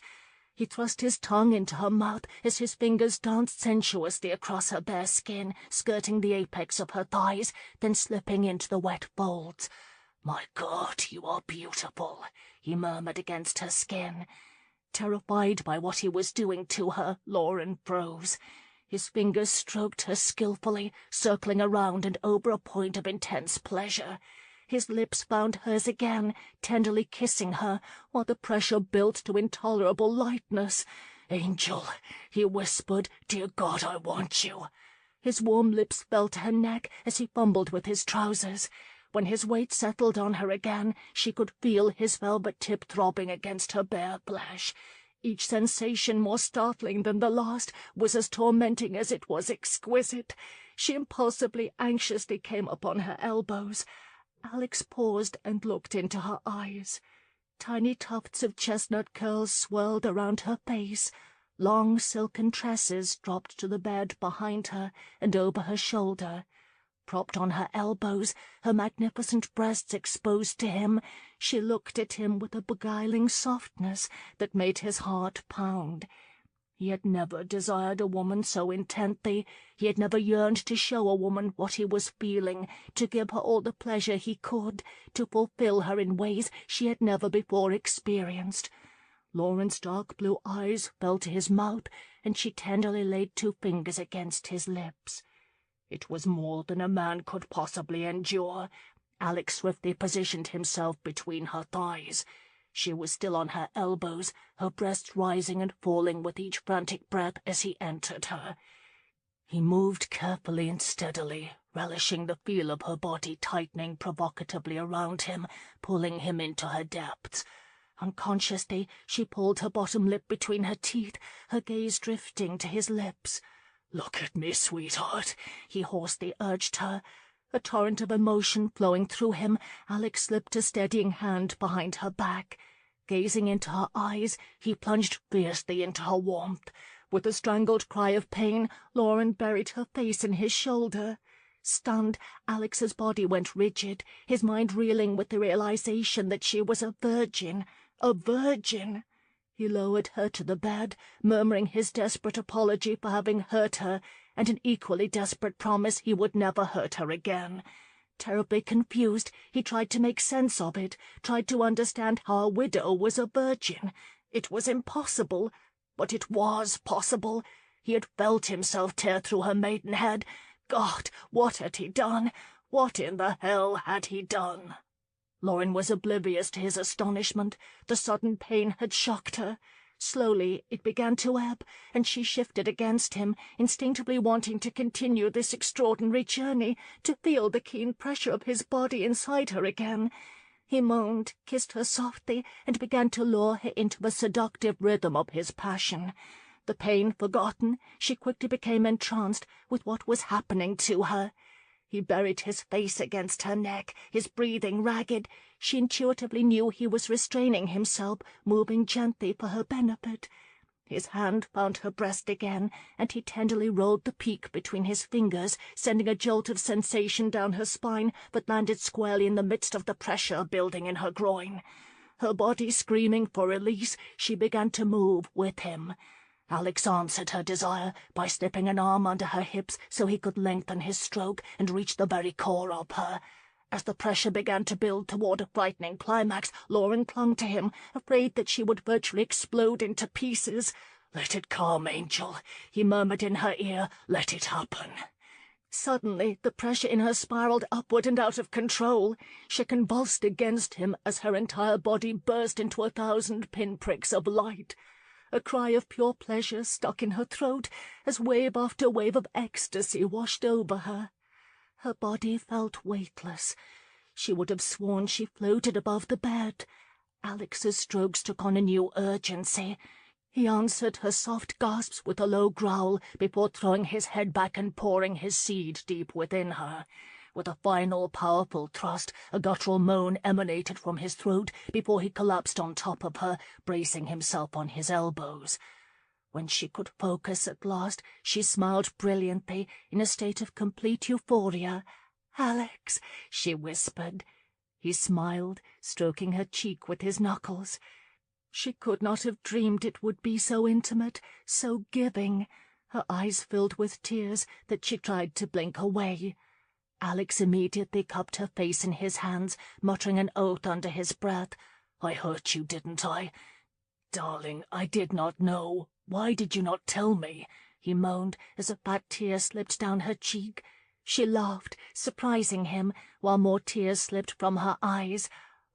He thrust his tongue into her mouth as his fingers danced sensuously across her bare skin, skirting the apex of her thighs, then slipping into the wet folds. "My God, you are beautiful," he murmured against her skin. Terrified by what he was doing to her, Lauren froze. His fingers stroked her skillfully, circling around and over a point of intense pleasure. His lips found hers again, tenderly kissing her, while the pressure built to intolerable lightness. "Angel," he whispered, "dear God, I want you." His warm lips fell to her neck as he fumbled with his trousers. When his weight settled on her again, she could feel his velvet tip throbbing against her bare flesh. Each sensation, more startling than the last, was as tormenting as it was exquisite. She impulsively, anxiously came upon her elbows. Alex paused and looked into her eyes. Tiny tufts of chestnut curls swirled around her face. Long silken tresses dropped to the bed behind her and over her shoulder. Propped on her elbows, her magnificent breasts exposed to him, she looked at him with a beguiling softness that made his heart pound. He had never desired a woman so intently. He had never yearned to show a woman what he was feeling, to give her all the pleasure he could, to fulfill her in ways she had never before experienced. Lauren's dark blue eyes fell to his mouth, and she tenderly laid 2 fingers against his lips. It was more than a man could possibly endure. Alex swiftly positioned himself between her thighs. She was still on her elbows, her breasts rising and falling with each frantic breath as he entered her. He moved carefully and steadily, relishing the feel of her body tightening provocatively around him, pulling him into her depths. Unconsciously, she pulled her bottom lip between her teeth, her gaze drifting to his lips. "Look at me, sweetheart," he hoarsely urged her. A torrent of emotion flowing through him, Alex slipped a steadying hand behind her back. Gazing into her eyes, he plunged fiercely into her warmth. With a strangled cry of pain, Lauren buried her face in his shoulder. Stunned, Alex's body went rigid, his mind reeling with the realization that she was a virgin. A virgin! He lowered her to the bed, murmuring his desperate apology for having hurt her, and an equally desperate promise he would never hurt her again. Terribly confused, he tried to make sense of it, tried to understand how a widow was a virgin. It was impossible, but it was possible. He had felt himself tear through her maidenhead. God, what had he done? What in the hell had he done? Lauren was oblivious to his astonishment. The sudden pain had shocked her. Slowly it began to ebb, and she shifted against him, instinctively wanting to continue this extraordinary journey, to feel the keen pressure of his body inside her again. He moaned, kissed her softly, and began to lure her into the seductive rhythm of his passion. The pain forgotten, she quickly became entranced with what was happening to her. He buried his face against her neck, his breathing ragged. She intuitively knew he was restraining himself, moving gently for her benefit. His hand found her breast again, and he tenderly rolled the peak between his fingers, sending a jolt of sensation down her spine that landed squarely in the midst of the pressure building in her groin. Her body screaming for release, she began to move with him. Alex answered her desire by slipping an arm under her hips so he could lengthen his stroke and reach the very core of her. As the pressure began to build toward a frightening climax, Lauren clung to him, afraid that she would virtually explode into pieces. "Let it come, Angel," he murmured in her ear. "Let it happen." Suddenly, the pressure in her spiraled upward and out of control. She convulsed against him as her entire body burst into 1,000 pinpricks of light. A cry of pure pleasure stuck in her throat as wave after wave of ecstasy washed over her. Her body felt weightless. She would have sworn she floated above the bed. Alex's strokes took on a new urgency. He answered her soft gasps with a low growl before throwing his head back and pouring his seed deep within her. With a final, powerful thrust, a guttural moan emanated from his throat before he collapsed on top of her, bracing himself on his elbows. When she could focus at last, she smiled brilliantly, in a state of complete euphoria. "Alex," she whispered. He smiled, stroking her cheek with his knuckles. She could not have dreamed it would be so intimate, so giving. Her eyes filled with tears that she tried to blink away. Alex immediately cupped her face in his hands, muttering an oath under his breath. "I hurt you, didn't I? darling, I did not know. Why did you not tell me?" he moaned, as a fat tear slipped down her cheek. She laughed, surprising him, while more tears slipped from her eyes.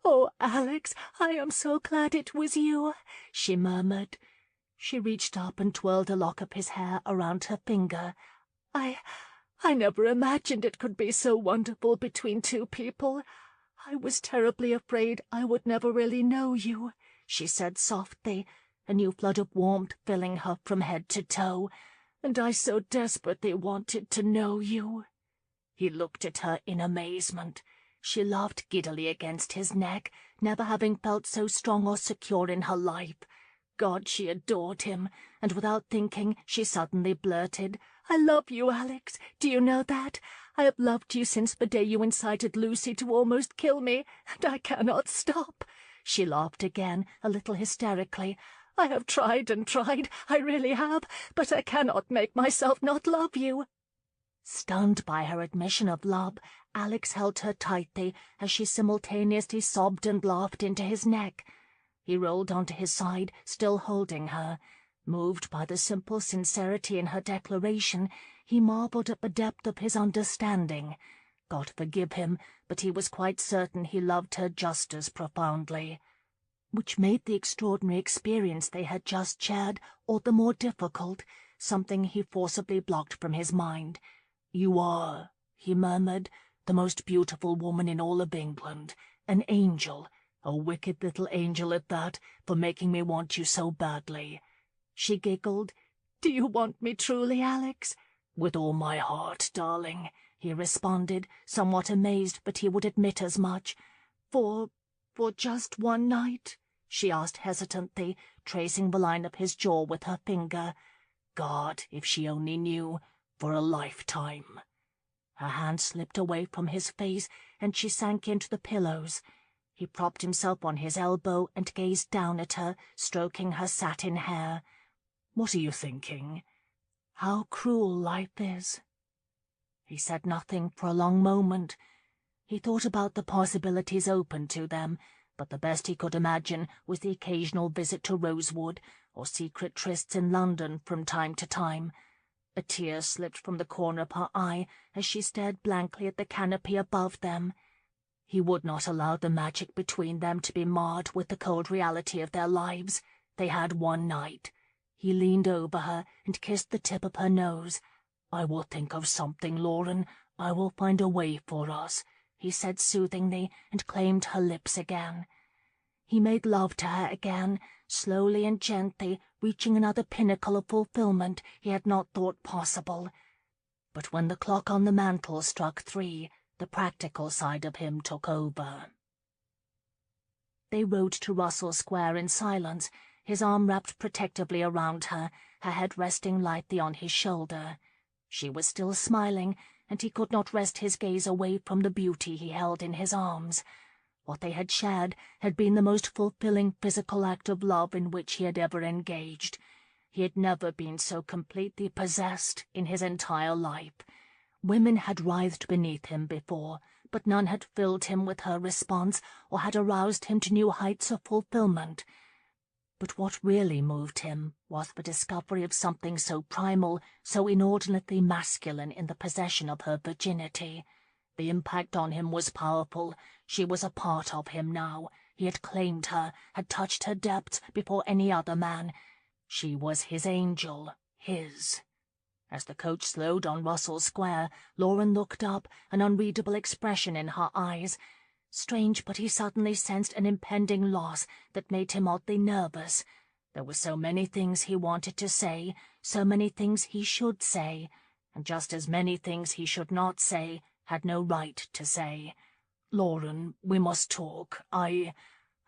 "Oh, Alex, I am so glad it was you," she murmured. She reached up and twirled a lock of his hair around her finger. I never imagined it could be so wonderful between two people. I was terribly afraid I would never really know you," she said softly, a new flood of warmth filling her from head to toe. "And I so desperately wanted to know you." He looked at her in amazement. She laughed giddily against his neck, never having felt so strong or secure in her life. God, she adored him, and without thinking she suddenly blurted, "I love you, Alex. Do you know that? I have loved you since the day you incited Lucy to almost kill me, and I cannot stop." She laughed again, a little hysterically. "I have tried and tried, I really have, but I cannot make myself not love you." Stunned by her admission of love, Alex held her tightly as she simultaneously sobbed and laughed into his neck. He rolled onto his side, still holding her. Moved by the simple sincerity in her declaration, he marvelled at the depth of his understanding. God forgive him, but he was quite certain he loved her just as profoundly. Which made the extraordinary experience they had just shared all the more difficult, something he forcibly blocked from his mind. "You are," he murmured, "the most beautiful woman in all of England, an angel, a wicked little angel at that, for making me want you so badly." She giggled. "Do you want me truly, Alex?" "With all my heart, darling," he responded, somewhat amazed, but he would admit as much. For just one night?" she asked hesitantly, tracing the line of his jaw with her finger. God, if she only knew, for a lifetime. Her hand slipped away from his face, and she sank into the pillows. He propped himself on his elbow and gazed down at her, stroking her satin hair. "What are you thinking?" "How cruel life is." He said nothing for a long moment. He thought about the possibilities open to them, but the best he could imagine was the occasional visit to Rosewood, or secret trysts in London from time to time. A tear slipped from the corner of her eye as she stared blankly at the canopy above them. He would not allow the magic between them to be marred with the cold reality of their lives. They had one night. He leaned over her and kissed the tip of her nose. "I will think of something, Lauren. I will find a way for us," he said soothingly, and claimed her lips again. He made love to her again, slowly and gently, reaching another pinnacle of fulfillment he had not thought possible. But when the clock on the mantel struck 3, the practical side of him took over. They rode to Russell Square in silence, his arm wrapped protectively around her, her head resting lightly on his shoulder. She was still smiling, and he could not wrest his gaze away from the beauty he held in his arms. What they had shared had been the most fulfilling physical act of love in which he had ever engaged. He had never been so completely possessed in his entire life. Women had writhed beneath him before, but none had filled him with her response or had aroused him to new heights of fulfillment. But what really moved him was the discovery of something so primal, so inordinately masculine in the possession of her virginity. The impact on him was powerful. She was a part of him now. He had claimed her, had touched her depths before any other man. She was his angel, his. As the coach slowed on Russell Square, Lauren looked up, an unreadable expression in her eyes. Strange, but he suddenly sensed an impending loss that made him oddly nervous. There were so many things he wanted to say, so many things he should say, and just as many things he should not say, had no right to say. "Lauren, we must talk. I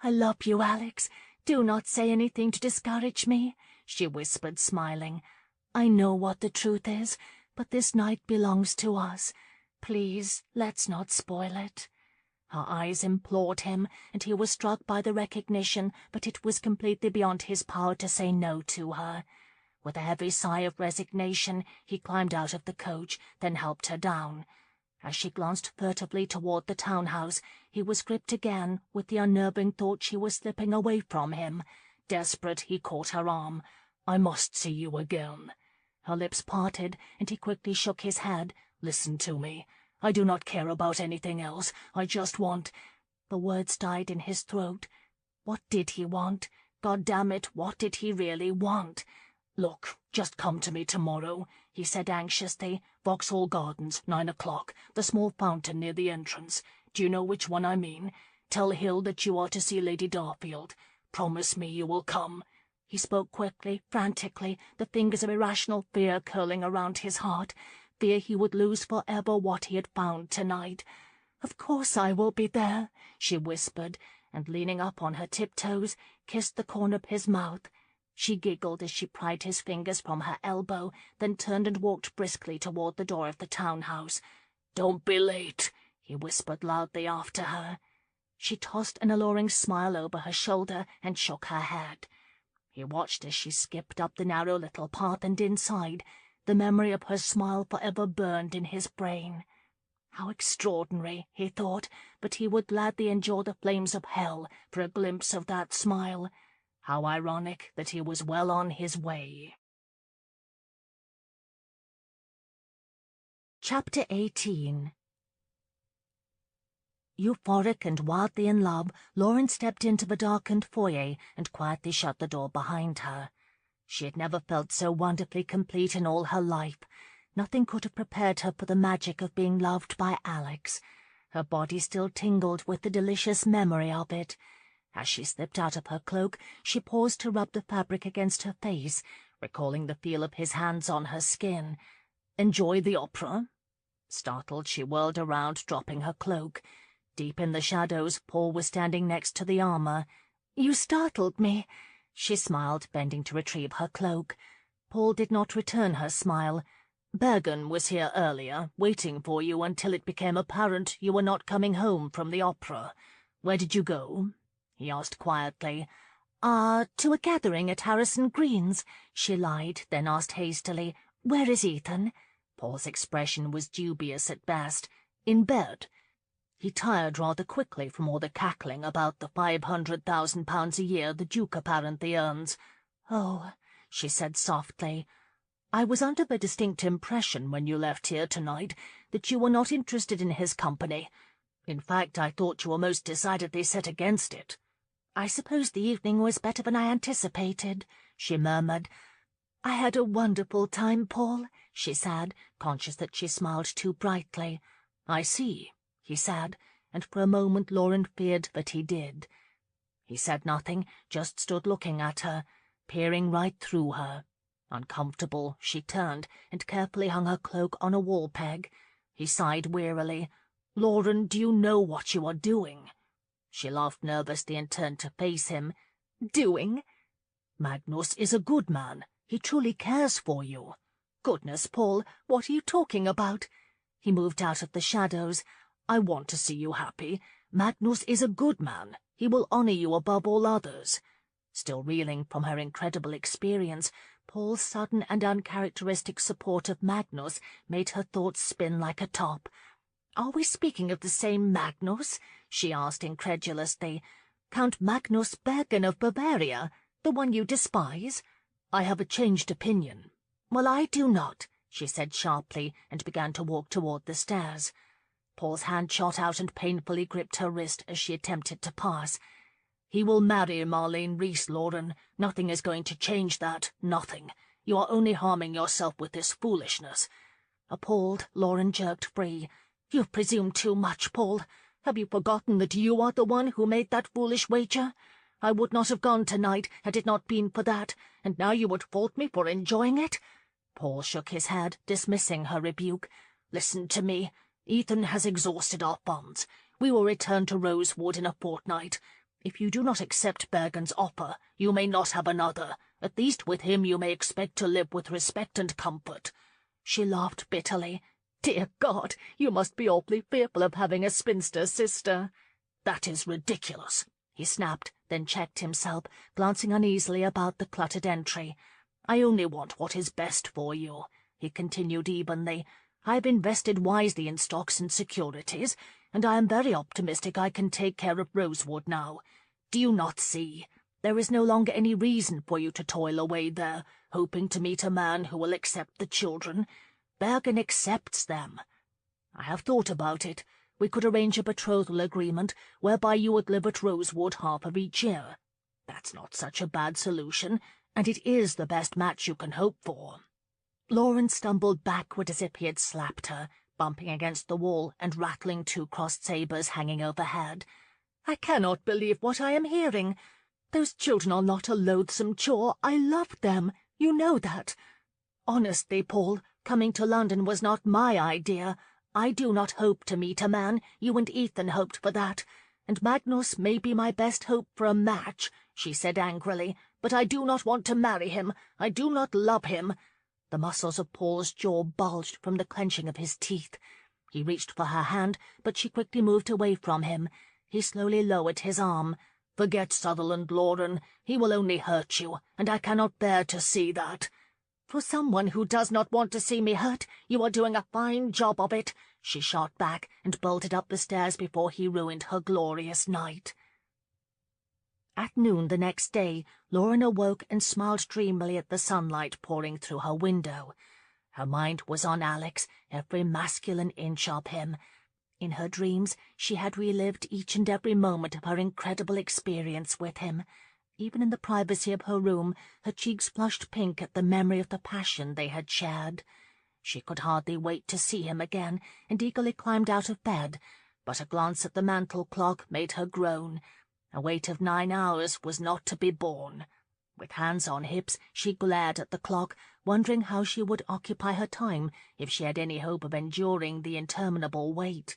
love you, Alex. Do not say anything to discourage me," she whispered, smiling. "I know what the truth is, but this night belongs to us. Please, let's not spoil it." Her eyes implored him, and he was struck by the recognition that it was completely beyond his power to say no to her. With a heavy sigh of resignation, he climbed out of the coach, then helped her down. As she glanced furtively toward the townhouse, he was gripped again with the unnerving thought she was slipping away from him. Desperate, he caught her arm. "I must see you again." Her lips parted, and he quickly shook his head. "Listen to me. I do not care about anything else. I just want—" The words died in his throat. What did he want? God damn it, what did he really want? "Look, just come to me tomorrow," he said anxiously. "Vauxhall Gardens, 9 o'clock, the small fountain near the entrance. Do you know which one I mean? Tell Hill that you are to see Lady Darfield. Promise me you will come." He spoke quickly, frantically, the fingers of irrational fear curling around his heart, fear he would lose forever what he had found tonight. "Of course I will be there," she whispered, and leaning up on her tiptoes, kissed the corner of his mouth. She giggled as she pried his fingers from her elbow, then turned and walked briskly toward the door of the townhouse. "Don't be late," he whispered loudly after her. She tossed an alluring smile over her shoulder and shook her head. He watched as she skipped up the narrow little path and inside. The memory of her smile forever burned in his brain. How extraordinary, he thought, but he would gladly endure the flames of hell for a glimpse of that smile. How ironic that he was well on his way. Chapter 18. Euphoric and wildly in love, Lauren stepped into the darkened foyer and quietly shut the door behind her. She had never felt so wonderfully complete in all her life. Nothing could have prepared her for the magic of being loved by Alex. Her body still tingled with the delicious memory of it. As she slipped out of her cloak, she paused to rub the fabric against her face, recalling the feel of his hands on her skin. "Enjoy the opera?" Startled, she whirled around, dropping her cloak. Deep in the shadows, Paul was standing next to the armor. "You startled me," she smiled, bending to retrieve her cloak. Paul did not return her smile. "Bergen was here earlier, waiting for you until it became apparent you were not coming home from the opera. Where did you go?" he asked quietly. To a gathering at Harrison Green's," she lied, then asked hastily, "Where is Ethan?" Paul's expression was dubious at best. "In bed. He tired rather quickly from all the cackling about the £500,000 a year the Duke apparently earns." "Oh," she said softly. "I was under the distinct impression when you left here tonight that you were not interested in his company. In fact, I thought you were most decidedly set against it." "I suppose the evening was better than I anticipated," she murmured. "I had a wonderful time, Paul," she said, conscious that she smiled too brightly. "I see," he said, and for a moment Lauren feared that he did. He said nothing, just stood looking at her, peering right through her. Uncomfortable, she turned and carefully hung her cloak on a wall peg. He sighed wearily. "Lauren, do you know what you are doing?" She laughed nervously and turned to face him. "Doing?" "Magnus is a good man. He truly cares for you." "Goodness, Paul, what are you talking about?" He moved out of the shadows. "I want to see you happy. Magnus is a good man. He will honor you above all others." Still reeling from her incredible experience, Paul's sudden and uncharacteristic support of Magnus made her thoughts spin like a top. "Are we speaking of the same Magnus?" she asked incredulously. "Count Magnus Bergen of Bavaria, the one you despise?" "I have a changed opinion." "Well, I do not," she said sharply, and began to walk toward the stairs. Paul's hand shot out and painfully gripped her wrist as she attempted to pass. "He will marry Marlene Reese, Lauren. Nothing is going to change that, nothing. You are only harming yourself with this foolishness." Appalled, Lauren jerked free. "You've presumed too much, Paul. Have you forgotten that you are the one who made that foolish wager? I would not have gone tonight had it not been for that, and now you would fault me for enjoying it?" Paul shook his head, dismissing her rebuke. "Listen to me. Ethan has exhausted our funds. We will return to Rosewood in a fortnight. If you do not accept Bergen's offer, you may not have another. At least with him you may expect to live with respect and comfort." She laughed bitterly. "Dear God, you must be awfully fearful of having a spinster sister." "That is ridiculous," he snapped, then checked himself, glancing uneasily about the cluttered entry. "I only want what is best for you," he continued evenly. "I have invested wisely in stocks and securities, and I am very optimistic I can take care of Rosewood now. Do you not see? There is no longer any reason for you to toil away there, hoping to meet a man who will accept the children. Bergen accepts them. I have thought about it. We could arrange a betrothal agreement whereby you would live at Rosewood half of each year. That's not such a bad solution, and it is the best match you can hope for." Lauren stumbled backward as if he had slapped her, bumping against the wall and rattling 2 crossed sabres hanging overhead. "I cannot believe what I am hearing. Those children are not a loathsome chore. I love them. You know that. Honestly, Paul, coming to London was not my idea. I do not hope to meet a man. You and Ethan hoped for that. And Magnus may be my best hope for a match," she said angrily, "but I do not want to marry him. I do not love him." The muscles of Paul's jaw bulged from the clenching of his teeth. He reached for her hand, but she quickly moved away from him. He slowly lowered his arm. "Forget Sutherland, Lauren. He will only hurt you, and I cannot bear to see that." "For someone who does not want to see me hurt, you are doing a fine job of it," she shot back, and bolted up the stairs before he ruined her glorious night. At noon the next day, Lauren awoke and smiled dreamily at the sunlight pouring through her window. Her mind was on Alex, every masculine inch of him. In her dreams, she had relived each and every moment of her incredible experience with him. Even in the privacy of her room, her cheeks flushed pink at the memory of the passion they had shared. She could hardly wait to see him again, and eagerly climbed out of bed, but a glance at the mantel clock made her groan. A wait of 9 hours was not to be borne. With hands on hips, she glared at the clock, wondering how she would occupy her time if she had any hope of enduring the interminable wait.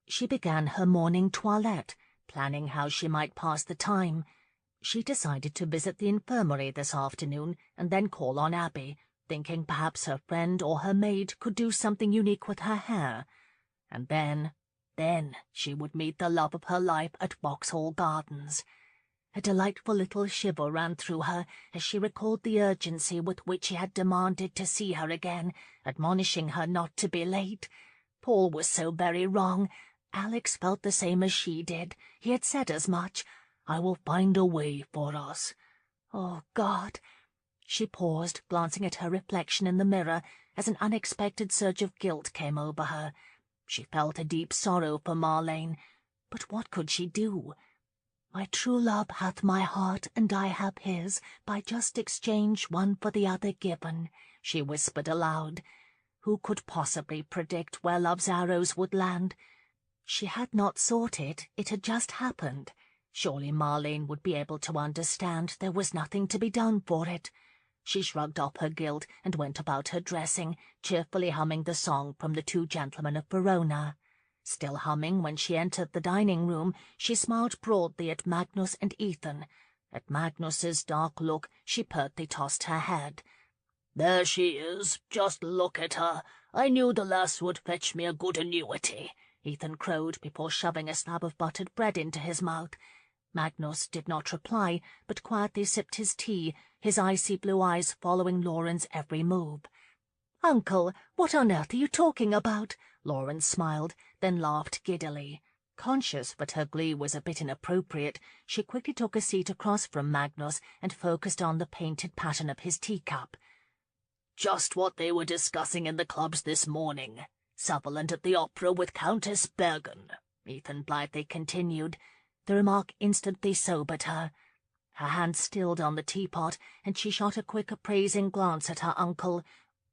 She began her morning toilette, planning how she might pass the time. She decided to visit the infirmary this afternoon and then call on Abby, thinking perhaps her friend or her maid could do something unique with her hair. And then she would meet the love of her life at Vauxhall Gardens. A delightful little shiver ran through her as she recalled the urgency with which he had demanded to see her again, admonishing her not to be late. Paul was so very wrong. Alex felt the same as she did. He had said as much. "I will find a way for us." Oh, God! She paused, glancing at her reflection in the mirror, as an unexpected surge of guilt came over her. She felt a deep sorrow for Marlene, but what could she do? "My true love hath my heart, and I have his, by just exchange one for the other given," she whispered aloud. Who could possibly predict where love's arrows would land? She had not sought it, it had just happened. Surely Marlene would be able to understand there was nothing to be done for it. She shrugged off her guilt and went about her dressing, cheerfully humming the song from The Two Gentlemen of Verona. Still humming when she entered the dining room, she smiled broadly at Magnus and Ethan. At Magnus's dark look, she pertly tossed her head. "There she is. Just look at her. I knew the lass would fetch me a good annuity," Ethan crowed before shoving a slab of buttered bread into his mouth. Magnus did not reply, but quietly sipped his tea, his icy blue eyes following Lauren's every move. "Uncle, what on earth are you talking about?" Lauren smiled, then laughed giddily. Conscious that her glee was a bit inappropriate, she quickly took a seat across from Magnus and focused on the painted pattern of his teacup. "Just what they were discussing in the clubs this morning. Sutherland at the opera with Countess Bergen," Ethan blithely continued. The remark instantly sobered her. Her hand stilled on the teapot, and she shot a quick appraising glance at her uncle.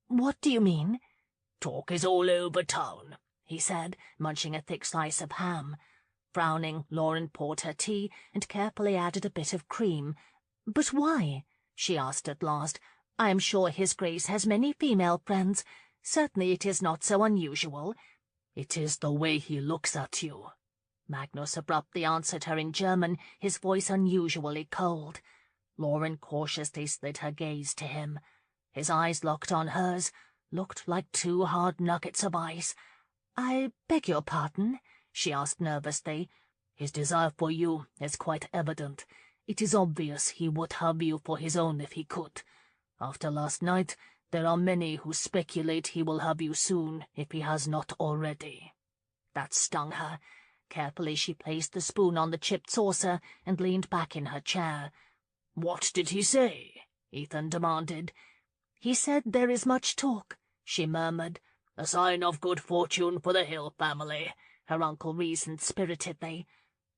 "What do you mean?" "Talk is all over town," he said, munching a thick slice of ham. Frowning, Lauren poured her tea and carefully added a bit of cream. "But why?" she asked at last. "I am sure His Grace has many female friends. Certainly it is not so unusual." "It is the way he looks at you." Magnus abruptly answered her in German, his voice unusually cold. Lauren cautiously slid her gaze to him. His eyes locked on hers, looked like 2 hard nuggets of ice. "I beg your pardon?" she asked nervously. "His desire for you is quite evident. It is obvious he would have you for his own if he could. After last night, there are many who speculate he will have you soon, if he has not already." That stung her. Carefully she placed the spoon on the chipped saucer and leaned back in her chair. "What did he say?" Ethan demanded. "He said there is much talk," she murmured. "A sign of good fortune for the Hill family," her uncle reasoned spiritedly.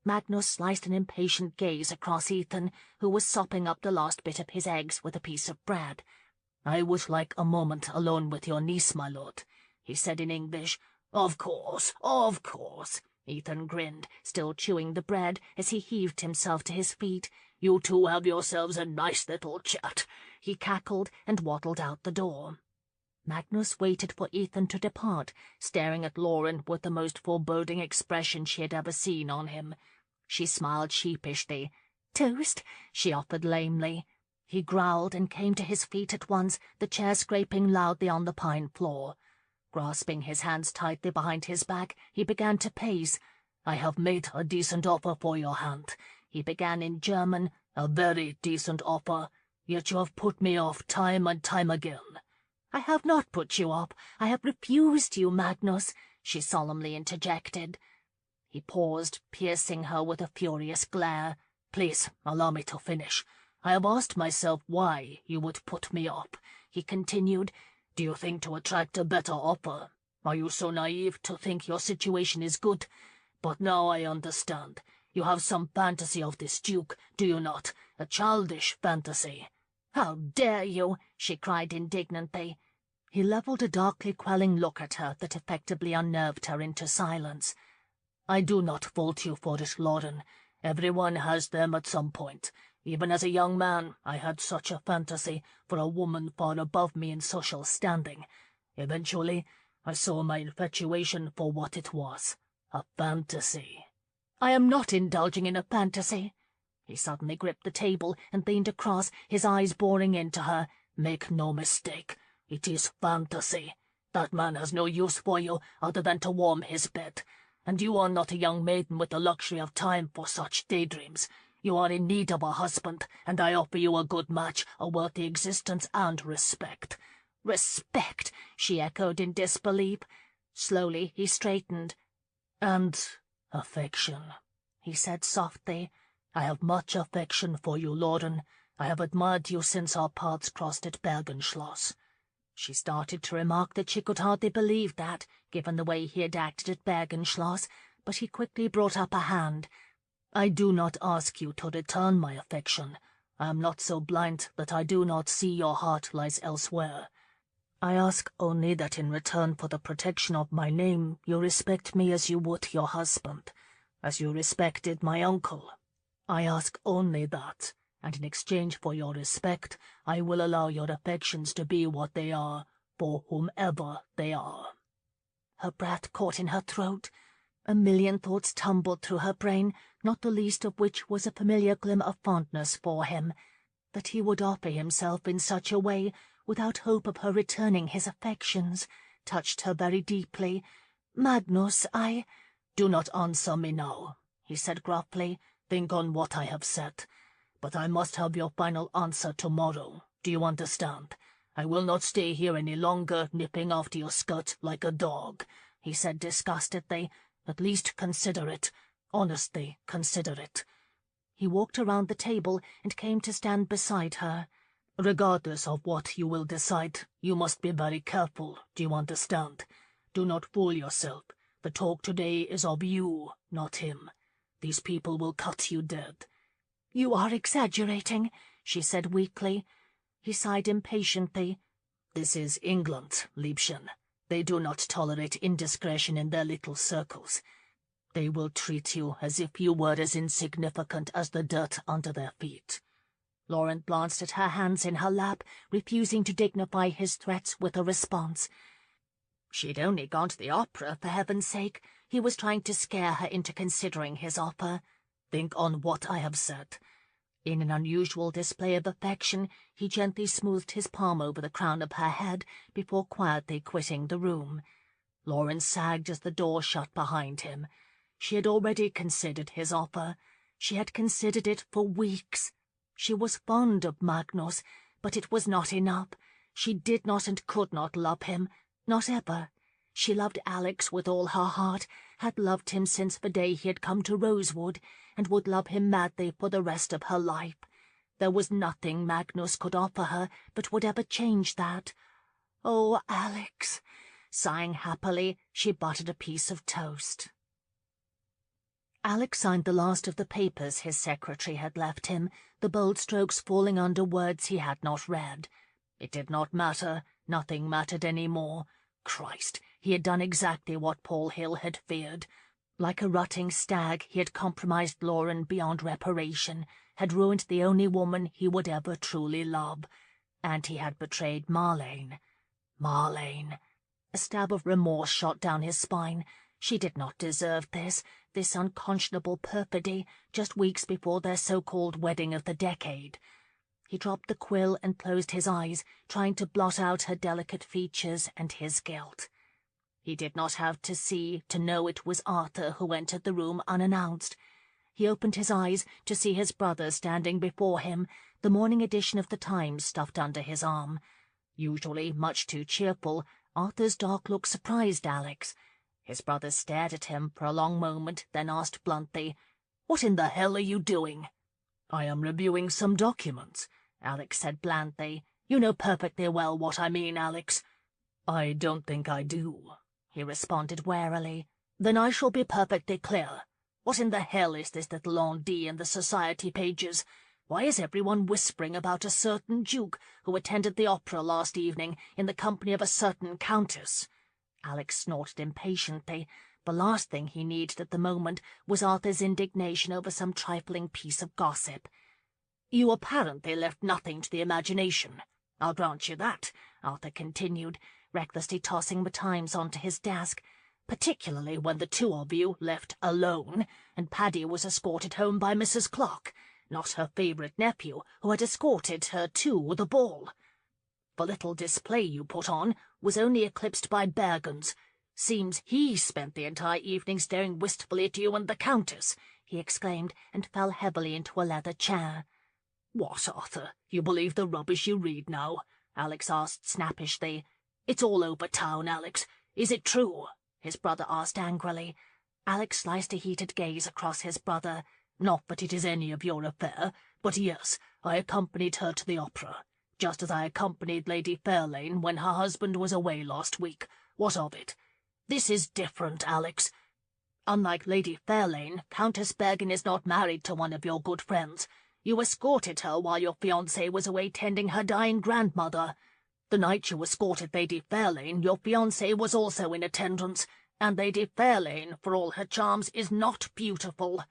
Magnus sliced an impatient gaze across Ethan, who was sopping up the last bit of his eggs with a piece of bread. "I would like a moment alone with your niece, my lord," he said in English. Of course, Ethan grinned, still chewing the bread as he heaved himself to his feet. "You two have yourselves a nice little chat," he cackled and waddled out the door. Magnus waited for Ethan to depart, staring at Lauren with the most foreboding expression she had ever seen on him. She smiled sheepishly. "Toast?" she offered lamely. He growled and came to his feet at once, the chair scraping loudly on the pine floor. Grasping his hands tightly behind his back, he began to pace. "I have made a decent offer for your hand," he began in German, "a very decent offer, yet you have put me off time and time again." "I have not put you off. I have refused you, Magnus," she solemnly interjected. He paused, piercing her with a furious glare. "Please, allow me to finish. I have asked myself why you would put me off," he continued. "Do you think to attract a better offer? Are you so naive to think your situation is good? But now I understand. You have some fantasy of this duke, do you not? A childish fantasy." "How dare you!" she cried indignantly. He levelled a darkly quelling look at her that effectively unnerved her into silence. "I do not fault you for it, Lauren. Everyone has them at some point. Even as a young man, I had such a fantasy for a woman far above me in social standing. Eventually, I saw my infatuation for what it was, a fantasy." "I am not indulging in a fantasy." He suddenly gripped the table and leaned across, his eyes boring into her. "Make no mistake, it is fantasy. That man has no use for you other than to warm his bed. And you are not a young maiden with the luxury of time for such daydreams. You are in need of a husband, and I offer you a good match, a worthy existence, and respect." "Respect," she echoed in disbelief. Slowly he straightened. "And affection," he said softly. "I have much affection for you, Lauren. I have admired you since our paths crossed at Bergenschloss." She started to remark that she could hardly believe that, given the way he had acted at Bergenschloss, but he quickly brought up a hand. "I do not ask you to return my affection. I am not so blind that I do not see your heart lies elsewhere. I ask only that in return for the protection of my name you respect me as you would your husband, as you respected my uncle. I ask only that, and in exchange for your respect, I will allow your affections to be what they are, for whomever they are." Her breath caught in her throat. A million thoughts tumbled through her brain, not the least of which was a familiar glimmer of fondness for him. That he would offer himself in such a way, without hope of her returning his affections, touched her very deeply. "Magnus, I—" "Do not answer me now," he said gruffly. "Think on what I have said. But I must have your final answer tomorrow. Do you understand? I will not stay here any longer, nipping after your skirt like a dog," he said disgustedly. "At least consider it. Honestly, consider it." He walked around the table and came to stand beside her. "Regardless of what you will decide, you must be very careful, do you understand? Do not fool yourself. The talk today is of you, not him. These people will cut you dead." "You are exaggerating," she said weakly. He sighed impatiently. "This is England, Liebchen. They do not tolerate indiscretion in their little circles. They will treat you as if you were as insignificant as the dirt under their feet." Lauren glanced at her hands in her lap, refusing to dignify his threats with a response. She'd only gone to the opera, for heaven's sake. He was trying to scare her into considering his offer. "Think on what I have said." In an unusual display of affection, he gently smoothed his palm over the crown of her head before quietly quitting the room. Lauren sagged as the door shut behind him. She had already considered his offer. She had considered it for weeks. She was fond of Magnus, but it was not enough. She did not and could not love him, not ever. She loved Alex with all her heart, had loved him since the day he had come to Rosewood, and would love him madly for the rest of her life. There was nothing Magnus could offer her but would ever change that. Oh, Alex! Sighing happily, she buttered a piece of toast. Alex signed the last of the papers his secretary had left him, the bold strokes falling under words he had not read. It did not matter. Nothing mattered any more. Christ, he had done exactly what Paul Hill had feared. Like a rutting stag, he had compromised Lauren beyond reparation, had ruined the only woman he would ever truly love. And he had betrayed Marlene. Marlene. A stab of remorse shot down his spine. She did not deserve this unconscionable perfidy, just weeks before their so-called wedding of the decade. He dropped the quill and closed his eyes, trying to blot out her delicate features and his guilt. He did not have to see to know it was Arthur who entered the room unannounced. He opened his eyes to see his brother standing before him, the morning edition of the Times stuffed under his arm. Usually much too cheerful, Arthur's dark look surprised Alex. His brother stared at him for a long moment, then asked bluntly, "What in the hell are you doing?" "I am reviewing some documents," Alex said blandly. "You know perfectly well what I mean, Alex." "I don't think I do," he responded warily. "Then I shall be perfectly clear. What in the hell is this little on-d in the society pages? Why is everyone whispering about a certain duke who attended the opera last evening in the company of a certain countess?" Alex snorted impatiently. The last thing he needed at the moment was Arthur's indignation over some trifling piece of gossip. "You apparently left nothing to the imagination. I'll grant you that," Arthur continued, recklessly tossing the Times onto his desk, "particularly when the two of you left alone, and Paddy was escorted home by Mrs. Clark, not her favourite nephew, who had escorted her to the ball. The little display you put on was only eclipsed by Bergen's. Seems he spent the entire evening staring wistfully at you and the Countess," he exclaimed, and fell heavily into a leather chair. "What, Arthur, you believe the rubbish you read now?" Alex asked snappishly. "It's all over town, Alex. Is it true?" his brother asked angrily. Alex sliced a heated gaze across his brother. "Not that it is any of your affair, but yes, I accompanied her to the opera, just as I accompanied Lady Fairlane when her husband was away last week. What of it? This is different, Alex. Unlike Lady Fairlane, Countess Bergen is not married to one of your good friends. You escorted her while your fiancé was away tending her dying grandmother. The night you escorted Lady Fairlane, your fiancé was also in attendance, and Lady Fairlane, for all her charms, is not beautiful.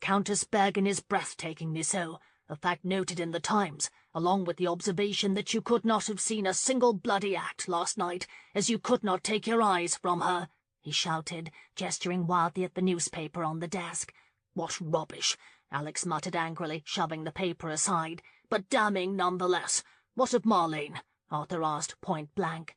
Countess Bergen is breathtakingly so, a fact noted in the Times, along with the observation that you could not have seen a single bloody act last night, as you could not take your eyes from her," he shouted, gesturing wildly at the newspaper on the desk. "What rubbish!" Alex muttered angrily, shoving the paper aside. "But damning nonetheless. What of Marlene?" Arthur asked point blank.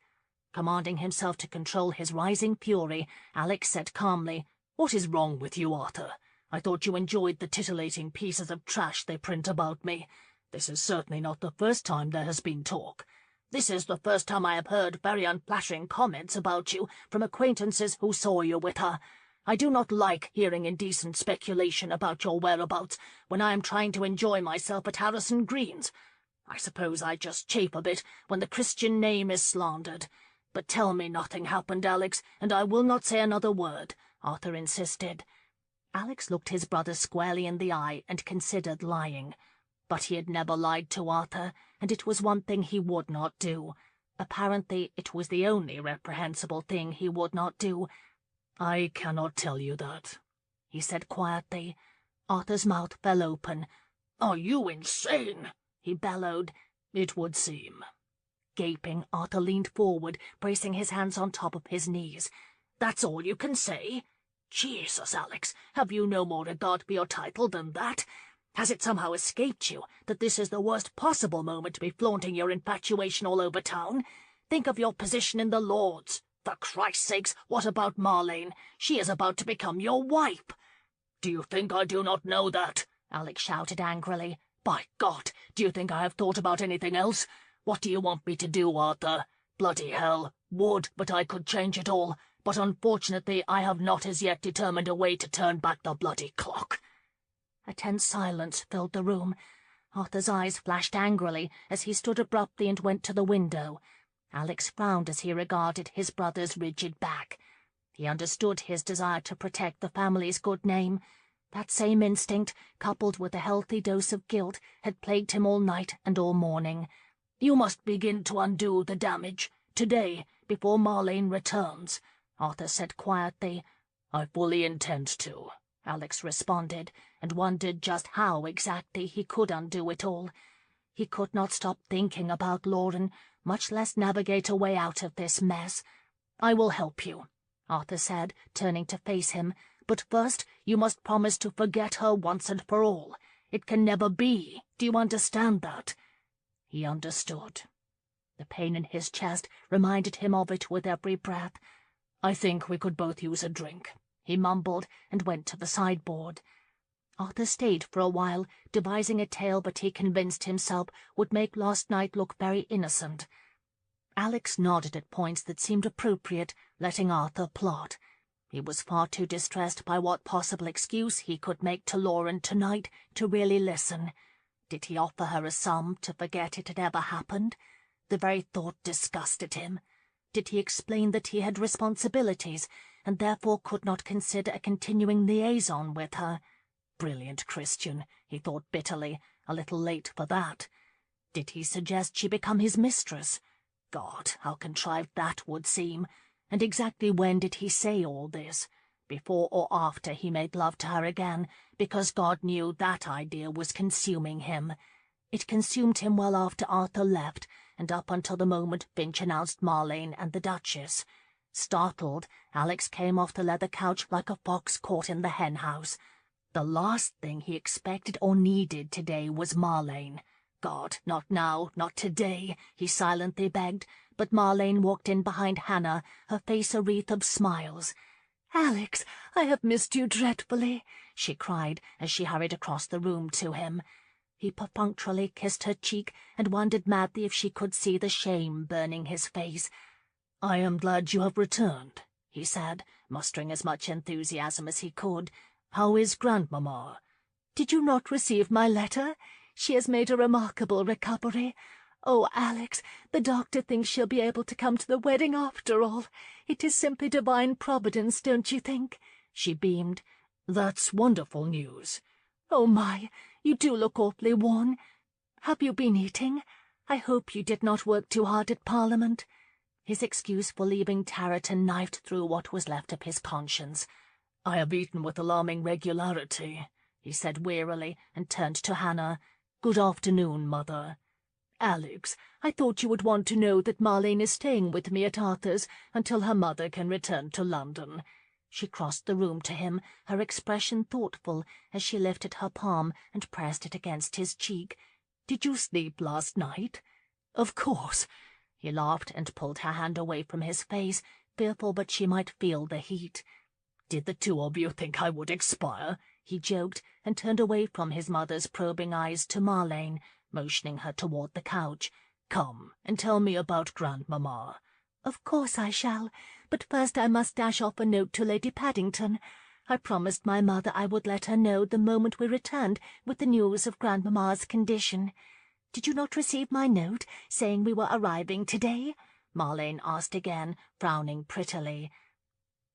Commanding himself to control his rising fury, Alex said calmly, "What is wrong with you, Arthur? I thought you enjoyed the titillating pieces of trash they print about me. This is certainly not the first time there has been talk. This is the first time I have heard very unflattering comments about you from acquaintances who saw you with her. I do not like hearing indecent speculation about your whereabouts when I am trying to enjoy myself at Harrison Green's. I suppose I just chafe a bit when the Christian name is slandered. But tell me nothing happened, Alex, and I will not say another word," Arthur insisted. Alex looked his brother squarely in the eye and considered lying. But he had never lied to Arthur, and it was one thing he would not do. Apparently it was the only reprehensible thing he would not do. "I cannot tell you that," he said quietly. Arthur's mouth fell open. "Are you insane?" he bellowed. "It would seem." Gaping, Arthur leaned forward, bracing his hands on top of his knees. "That's all you can say? Jesus, Alex, have you no more regard for your title than that? Has it somehow escaped you that this is the worst possible moment to be flaunting your infatuation all over town? Think of your position in the Lords. For Christ's sakes, what about Marlene? She is about to become your wife." "Do you think I do not know that?" Alex shouted angrily. "By God, do you think I have thought about anything else? What do you want me to do, Arthur? Bloody hell, would but I could change it all, but unfortunately I have not as yet determined a way to turn back the bloody clock." A tense silence filled the room. Arthur's eyes flashed angrily as he stood abruptly and went to the window. Alex frowned as he regarded his brother's rigid back. He understood his desire to protect the family's good name. That same instinct, coupled with a healthy dose of guilt, had plagued him all night and all morning. "You must begin to undo the damage, today, before Marlene returns," Arthur said quietly. "I fully intend to," Alex responded, and wondered just how exactly he could undo it all. He could not stop thinking about Lauren, much less navigate a way out of this mess. "I will help you," Arthur said, turning to face him. "But first you must promise to forget her once and for all. It can never be. Do you understand that?" He understood. The pain in his chest reminded him of it with every breath. "I think we could both use a drink," he mumbled, and went to the sideboard. Arthur stayed for a while, devising a tale that he convinced himself would make last night look very innocent. Alex nodded at points that seemed appropriate, letting Arthur plot. He was far too distressed by what possible excuse he could make to Lauren tonight to really listen. Did he offer her a sum to forget it had ever happened? The very thought disgusted him. Did he explain that he had responsibilities, and therefore could not consider a continuing liaison with her? Brilliant Christian, he thought bitterly, a little late for that. Did he suggest she become his mistress? God, how contrived that would seem. And exactly when did he say all this? Before or after he made love to her again, because God knew that idea was consuming him. It consumed him well after Arthur left, and up until the moment Finch announced Marlene and the Duchess. Startled, Alex came off the leather couch like a fox caught in the hen-house. The last thing he expected or needed today was Marlene. God, not now, not today, he silently begged, but Marlene walked in behind Hannah, her face a wreath of smiles. "Alex, I have missed you dreadfully," she cried as she hurried across the room to him. He perfunctorily kissed her cheek and wondered madly if she could see the shame burning his face. "I am glad you have returned," he said, mustering as much enthusiasm as he could. "How is Grandmamma?" "Did you not receive my letter? She has made a remarkable recovery. Oh, Alex, the doctor thinks she'll be able to come to the wedding after all. It is simply divine providence, don't you think?" She beamed. "That's wonderful news." "Oh, my, you do look awfully worn. Have you been eating? I hope you did not work too hard at Parliament." His excuse for leaving Tarleton knifed through what was left of his conscience. "I have eaten with alarming regularity," he said wearily, and turned to Hannah. "Good afternoon, Mother." "Alex, I thought you would want to know that Marlene is staying with me at Arthur's until her mother can return to London." She crossed the room to him, her expression thoughtful, as she lifted her palm and pressed it against his cheek. "Did you sleep last night?" "Of course." He laughed and pulled her hand away from his face, fearful that she might feel the heat. "Did the two of you think I would expire?" he joked, and turned away from his mother's probing eyes to Marlene, motioning her toward the couch. "Come, and tell me about Grandmamma." "Of course I shall, but first I must dash off a note to Lady Paddington. I promised my mother I would let her know the moment we returned with the news of Grandmamma's condition. Did you not receive my note saying we were arriving today?" Marlene asked again, frowning prettily.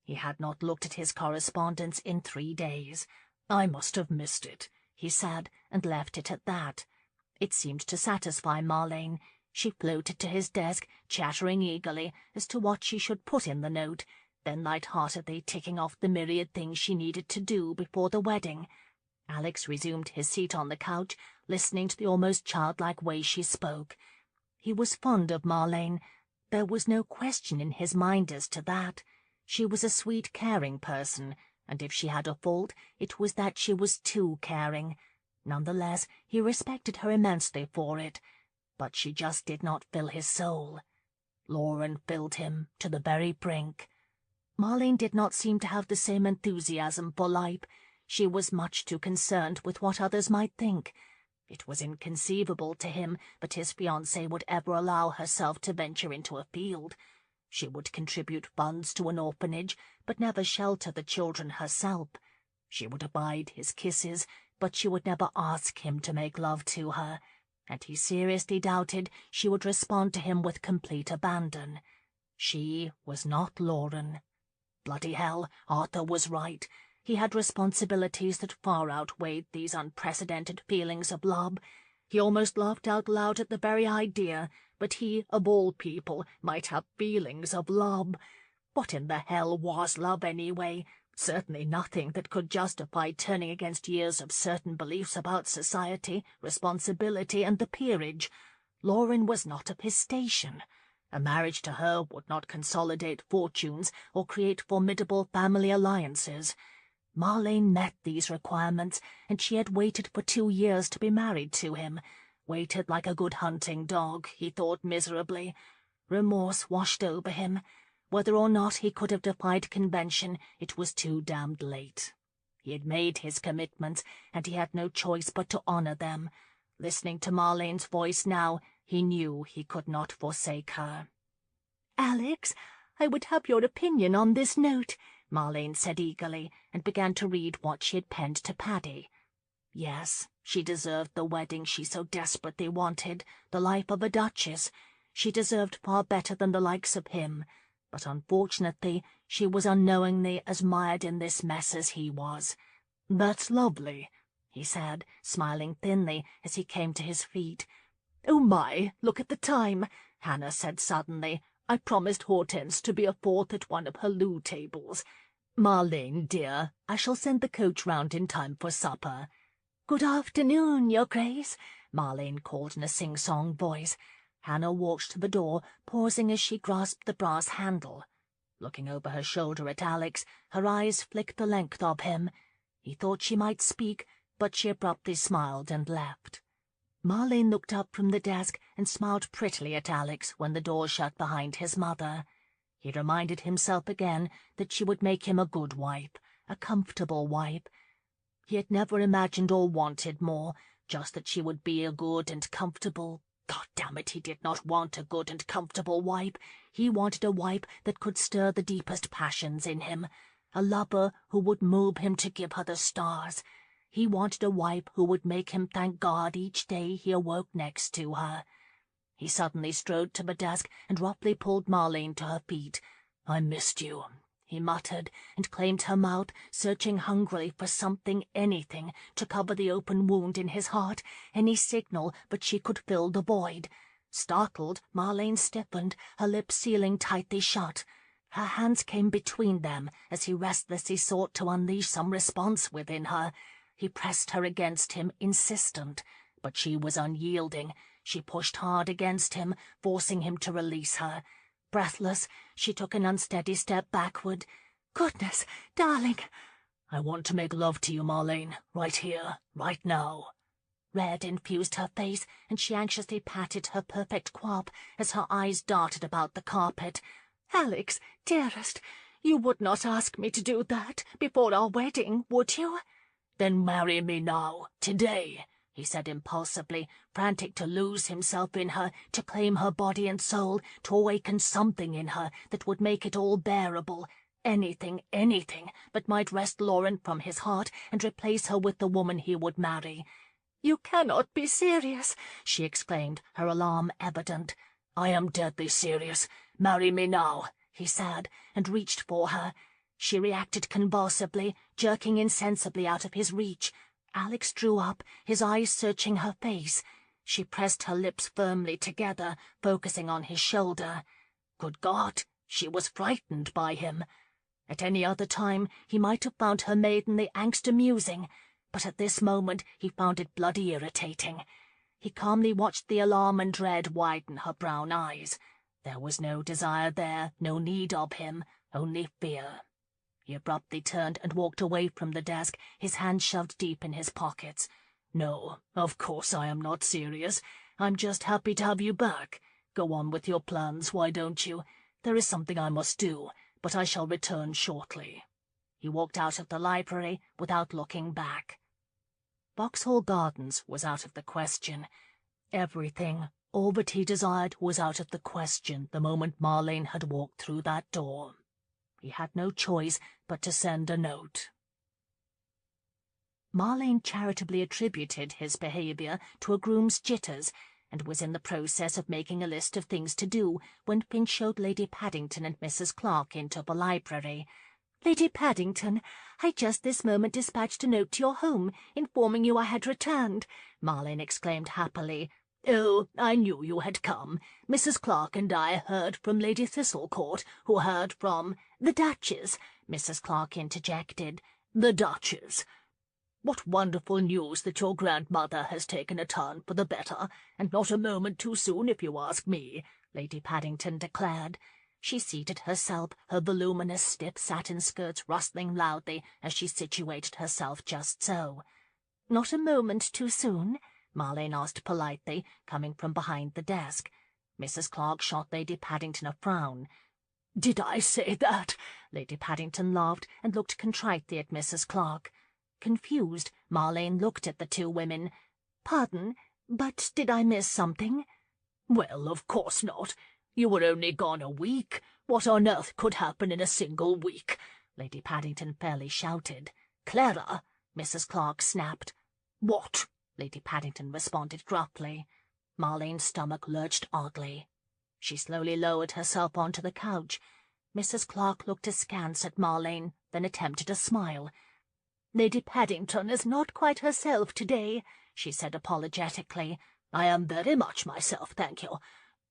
He had not looked at his correspondence in 3 days. "I must have missed it," he said, and left it at that. It seemed to satisfy Marlene. She floated to his desk, chattering eagerly as to what she should put in the note, then light-heartedly ticking off the myriad things she needed to do before the wedding. Alex resumed his seat on the couch, listening to the almost childlike way she spoke. He was fond of Marlene. There was no question in his mind as to that. She was a sweet, caring person, and if she had a fault, it was that she was too caring. Nonetheless, he respected her immensely for it. But she just did not fill his soul. Lauren filled him to the very brink. Marlene did not seem to have the same enthusiasm for life. She was much too concerned with what others might think. It was inconceivable to him that his fiancée would ever allow herself to venture into a field. She would contribute funds to an orphanage, but never shelter the children herself. She would abide his kisses, but she would never ask him to make love to her, and he seriously doubted she would respond to him with complete abandon. She was not Lauren. Bloody hell, Arthur was right. He had responsibilities that far outweighed these unprecedented feelings of love. He almost laughed out loud at the very idea, but he, of all people, might have feelings of love. What in the hell was love, anyway? Certainly nothing that could justify turning against years of certain beliefs about society, responsibility, and the peerage. Lauren was not of his station. A marriage to her would not consolidate fortunes or create formidable family alliances. Marlene met these requirements, and she had waited for 2 years to be married to him. Waited like a good hunting dog, he thought miserably. Remorse washed over him. Whether or not he could have defied convention, it was too damned late. He had made his commitments, and he had no choice but to honor them. Listening to Marlene's voice now, he knew he could not forsake her. "Alex, I would have your opinion on this note," Marlene said eagerly, and began to read what she had penned to Paddy. Yes, she deserved the wedding she so desperately wanted, the life of a duchess. She deserved far better than the likes of him. But unfortunately she was unknowingly as mired in this mess as he was. "That's lovely," he said, smiling thinly as he came to his feet. "Oh my, look at the time," Hannah said suddenly. "I promised Hortense to be a fourth at one of her loo tables. Marlene, dear, I shall send the coach round in time for supper." "Good afternoon, Your Grace," Marlene called in a sing-song voice. Hannah walked to the door, pausing as she grasped the brass handle. Looking over her shoulder at Alex, her eyes flicked the length of him. He thought she might speak, but she abruptly smiled and left. Marlene looked up from the desk and smiled prettily at Alex when the door shut behind his mother. He reminded himself again that she would make him a good wife, a comfortable wife. He had never imagined or wanted more, just that she would be a good and comfortable. God damn it, he did not want a good and comfortable wife. He wanted a wife that could stir the deepest passions in him, a lover who would move him to give her the stars. He wanted a wife who would make him thank God each day he awoke next to her. He suddenly strode to the desk and roughly pulled Marlene to her feet. "I missed you," he muttered, and claimed her mouth, searching hungrily for something, anything, to cover the open wound in his heart, any signal but she could fill the void. Startled, Marlene stiffened, her lips sealing tightly shut. Her hands came between them as he restlessly sought to unleash some response within her. He pressed her against him, insistent, but she was unyielding. She pushed hard against him, forcing him to release her. Breathless, she took an unsteady step backward. "Goodness, darling!" "I want to make love to you, Marlene, right here, right now." Red infused her face, and she anxiously patted her perfect coif as her eyes darted about the carpet. "Alex, dearest, you would not ask me to do that before our wedding, would you?" "Then marry me now, today," he said impulsively, frantic to lose himself in her, to claim her body and soul, to awaken something in her that would make it all bearable. Anything, but might wrest Lauren from his heart and replace her with the woman he would marry. "You cannot be serious," she exclaimed, her alarm evident. "I am deadly serious. Marry me now," he said, and reached for her. She reacted convulsively, jerking insensibly out of his reach. Alex drew up, his eyes searching her face. She pressed her lips firmly together, focusing on his shoulder. Good God, she was frightened by him. At any other time he might have found her maidenly angst amusing, but at this moment he found it bloody irritating. He calmly watched the alarm and dread widen her brown eyes. There was no desire there, no need of him, only fear. He abruptly turned and walked away from the desk, his hands shoved deep in his pockets. "No, of course I am not serious. I'm just happy to have you back. Go on with your plans, why don't you? There is something I must do, but I shall return shortly." He walked out of the library without looking back. Vauxhall Gardens was out of the question. Everything, all that he desired, was out of the question the moment Marlene had walked through that door. He had no choice but to send a note. Marlene charitably attributed his behaviour to a groom's jitters, and was in the process of making a list of things to do when Finch showed Lady Paddington and Mrs. Clark into the library. "Lady Paddington, I just this moment dispatched a note to your home, informing you I had returned," Marlene exclaimed happily. "Oh, I knew you had come. Mrs. Clark and I heard from Lady Thistlecourt, who heard from—" "The Duchess," Mrs. Clark interjected. "The Duchess. What wonderful news that your grandmother has taken a turn for the better, and not a moment too soon, if you ask me," Lady Paddington declared. She seated herself, her voluminous stiff satin skirts rustling loudly as she situated herself just so. "Not a moment too soon?" Marlene asked politely, coming from behind the desk. Mrs. Clark shot Lady Paddington a frown. "Did I say that?" Lady Paddington laughed and looked contritely at Mrs. Clark. Confused, Marlene looked at the two women. "Pardon, but did I miss something?" "Well, of course not. You were only gone a week. What on earth could happen in a single week?" Lady Paddington fairly shouted. "Clara!" Mrs. Clark snapped. "What?" Lady Paddington responded gruffly. Marlene's stomach lurched oddly. She slowly lowered herself onto the couch. Mrs. Clark looked askance at Marlene, then attempted a smile. "Lady Paddington is not quite herself today," she said apologetically. "I am very much myself, thank you.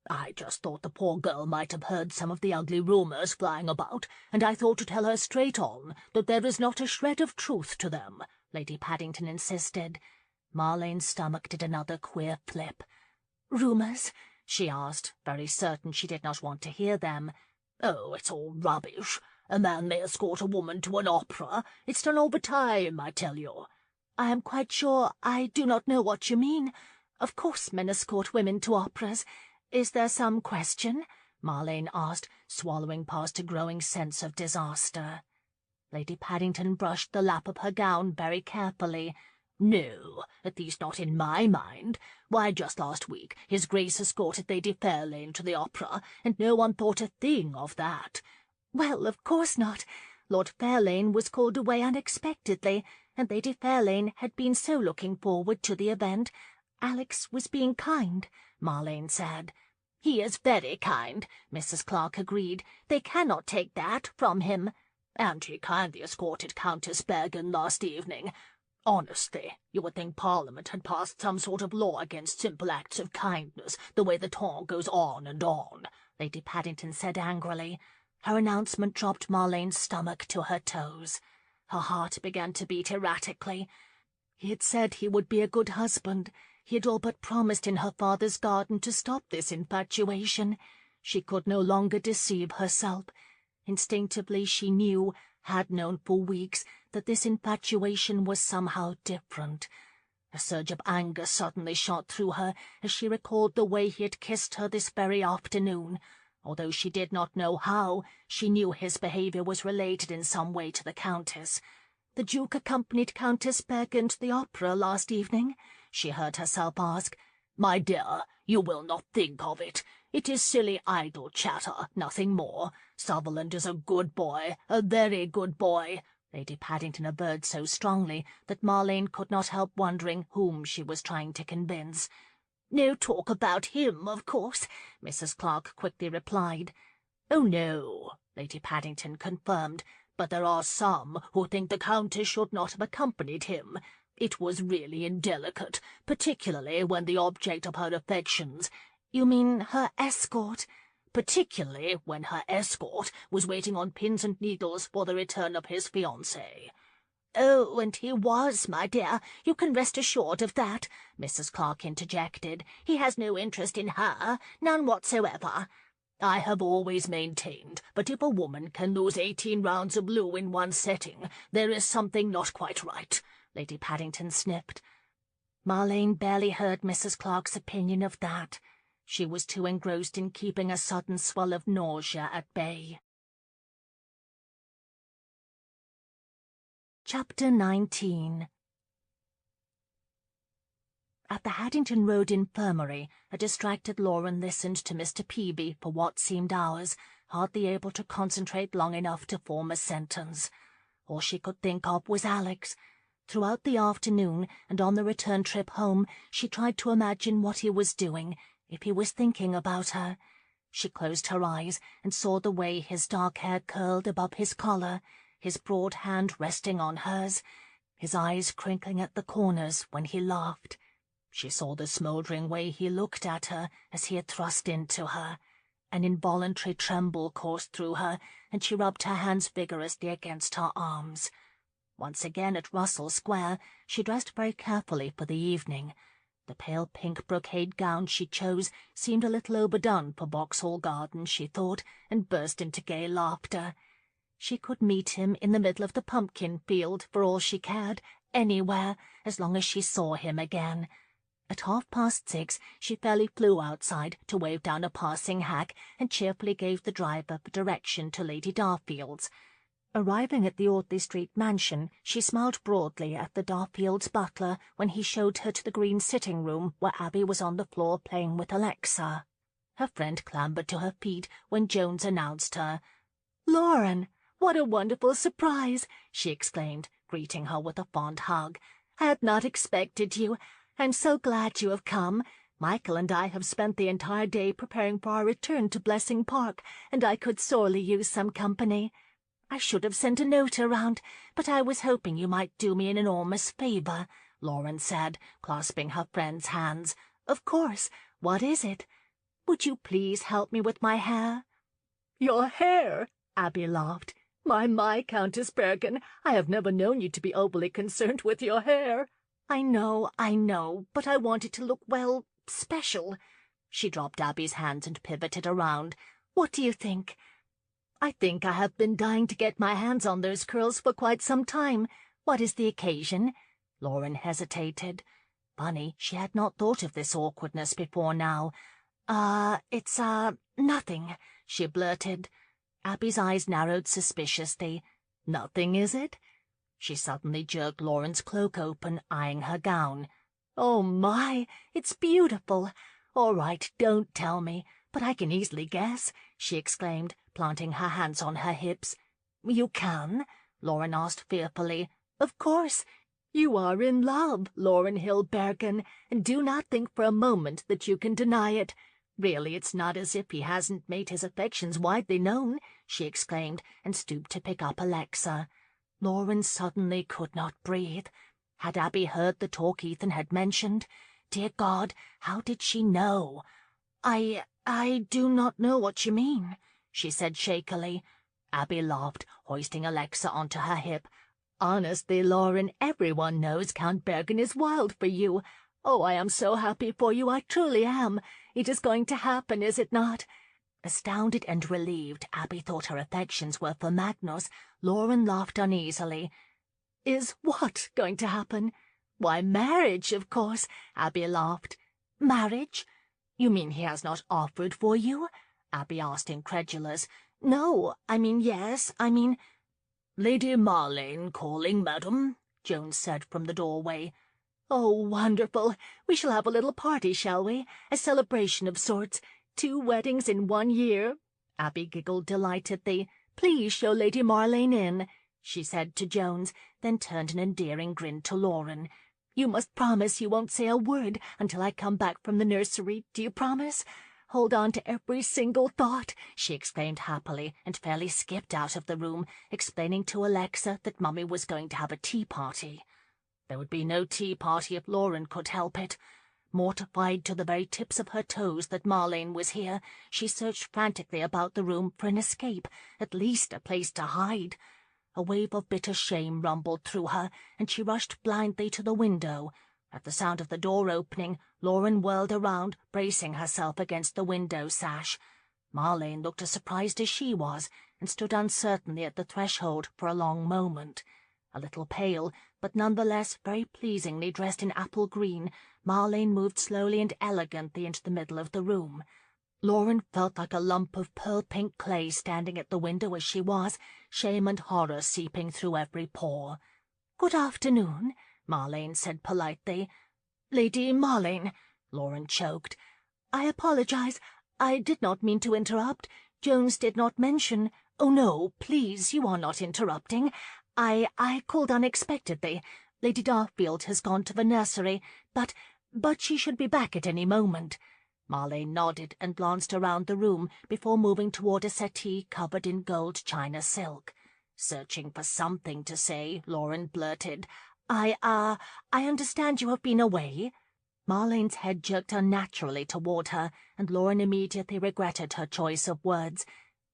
I just thought the poor girl might have heard some of the ugly rumours flying about, and I thought to tell her straight on that there is not a shred of truth to them," Lady Paddington insisted. Marlene's stomach did another queer flip. "Rumours?" she asked, very certain she did not want to hear them. "Oh, it's all rubbish. A man may escort a woman to an opera. It's done all the time, I tell you." "I am quite sure I do not know what you mean. Of course men escort women to operas. Is there some question?" Marlene asked, swallowing past a growing sense of disaster. Lady Paddington brushed the lap of her gown very carefully. "No, at least not in my mind. Why, just last week His Grace escorted Lady Fairlane to the opera, and no one thought a thing of that." "Well, of course not. Lord Fairlane was called away unexpectedly, and Lady Fairlane had been so looking forward to the event. Alex was being kind," Marlene said. "He is very kind," Mrs. Clark agreed. "They cannot take that from him." "And he kindly escorted Countess Bergen last evening. Honestly, you would think Parliament had passed some sort of law against simple acts of kindness, the way the ton goes on and on," Lady Paddington said angrily. Her announcement dropped Marlene's stomach to her toes. Her heart began to beat erratically. He had said he would be a good husband. He had all but promised in her father's garden to stop this infatuation. She could no longer deceive herself. Instinctively she knew, had known for weeks, that this infatuation was somehow different. A surge of anger suddenly shot through her as she recalled the way he had kissed her this very afternoon. Although she did not know how, she knew his behaviour was related in some way to the Countess. "The Duke accompanied Countess Bergen to the opera last evening?" she heard herself ask. "My dear, you will not think of it. It is silly idle chatter, nothing more. Sutherland is a good boy, a very good boy," Lady Paddington averred so strongly that Marlene could not help wondering whom she was trying to convince. "No talk about him, of course," Mrs. Clark quickly replied. "Oh, no," Lady Paddington confirmed, "but there are some who think the Countess should not have accompanied him. It was really indelicate, particularly when the object of her affections—" "You mean her escort?" "Particularly when her escort was waiting on pins and needles for the return of his fiancée." "Oh, and he was, my dear. You can rest assured of that," Mrs. Clark interjected. "He has no interest in her, none whatsoever." "I have always maintained that if a woman can lose 18 rounds of loo in one setting, there is something not quite right," Lady Paddington sniffed. Marlene barely heard Mrs. Clark's opinion of that. She was too engrossed in keeping a sudden swell of nausea at bay. Chapter 19. At the Haddington Road Infirmary, a distracted Lauren listened to Mr. Peavy for what seemed hours, hardly able to concentrate long enough to form a sentence. All she could think of was Alex. Throughout the afternoon and on the return trip home, she tried to imagine what he was doing, if he was thinking about her. She closed her eyes and saw the way his dark hair curled above his collar, his broad hand resting on hers, his eyes crinkling at the corners when he laughed. She saw the smouldering way he looked at her as he had thrust into her. An involuntary tremble coursed through her, and she rubbed her hands vigorously against her arms. Once again at Russell Square, she dressed very carefully for the evening. The pale pink brocade gown she chose seemed a little overdone for Vauxhall Gardens, she thought, and burst into gay laughter. She could meet him in the middle of the pumpkin field for all she cared, anywhere, as long as she saw him again. At 6:30, she fairly flew outside to wave down a passing hack and cheerfully gave the driver the direction to Lady Darfield's. Arriving at the Audley Street mansion, she smiled broadly at the Darfields' butler when he showed her to the green sitting-room where Abby was on the floor playing with Alexa. Her friend clambered to her feet when Jones announced her. "Lauren, what a wonderful surprise!" she exclaimed, greeting her with a fond hug. "I had not expected you. I'm so glad you have come. Michael and I have spent the entire day preparing for our return to Blessing Park, and I could sorely use some company. I should have sent a note around, but I was hoping you might do me an enormous favor," Lauren said, clasping her friend's hands. "Of course. What is it? Would you please help me with my hair?" "Your hair?" Abby laughed. My, Countess Bergen, I have never known you to be overly concerned with your hair." I know, but I want it to look, well, special." She dropped Abby's hands and pivoted around. "What do you think?" "I think I have been dying to get my hands on those curls for quite some time. What is the occasion?" Lauren hesitated. Funny, she had not thought of this awkwardness before now. It's nothing," she blurted. Abby's eyes narrowed suspiciously. "Nothing, is it?" She suddenly jerked Lauren's cloak open, eyeing her gown. "Oh, my, it's beautiful. All right, don't tell me, but I can easily guess," she exclaimed, planting her hands on her hips. "You can?" Lauren asked fearfully. "Of course. You are in love, Lauren Hill Bergen, and do not think for a moment that you can deny it. Really, it's not as if he hasn't made his affections widely known," she exclaimed, and stooped to pick up Alexa. Lauren suddenly could not breathe. Had Abby heard the talk Ethan had mentioned? Dear God, how did she know? I do not know what you mean," she said shakily. Abby laughed, hoisting Alexa onto her hip. "Honestly, Lauren, everyone knows Count Bergen is wild for you. Oh, I am so happy for you, I truly am. It is going to happen, is it not?" Astounded and relieved, Abby thought her affections were for Magnus. Lauren laughed uneasily. "Is what going to happen?" "Why, marriage, of course," Abby laughed. "Marriage? You mean he has not offered for you?" Abby asked, incredulous. "No, yes, "Lady Marlane calling, madam," Jones said from the doorway. "Oh, wonderful. We shall have a little party, shall we? A celebration of sorts. 2 weddings in 1 year." Abby giggled delightedly. "Please show Lady Marlane in," she said to Jones, then turned an endearing grin to Lauren. "You must promise you won't say a word until I come back from the nursery. Do you promise? Hold on to every single thought," she exclaimed happily, and fairly skipped out of the room, explaining to Alexa that Mummy was going to have a tea party. There would be no tea party if Lauren could help it. Mortified to the very tips of her toes that Marlane was here, she searched frantically about the room for an escape, at least a place to hide. A wave of bitter shame rumbled through her, and she rushed blindly to the window. At the sound of the door opening, Lauren whirled around, bracing herself against the window sash. Marlane looked as surprised as she was, and stood uncertainly at the threshold for a long moment. A little pale, but none the less very pleasingly dressed in apple green, Marlane moved slowly and elegantly into the middle of the room. Lauren felt like a lump of pearl-pink clay standing at the window as she was, shame and horror seeping through every pore. "Good afternoon," Marlane said politely. "Lady Marlane," Lauren choked. "I apologize. I did not mean to interrupt. Jones did not mention—" "Oh, no, please, you are not interrupting. I called unexpectedly. Lady Darfield has gone to the nursery, but she should be back at any moment." Marlene nodded and glanced around the room before moving toward a settee covered in gold china silk. Searching for something to say, Lauren blurted, I understand you have been away." Marlene's head jerked unnaturally toward her, and Lauren immediately regretted her choice of words.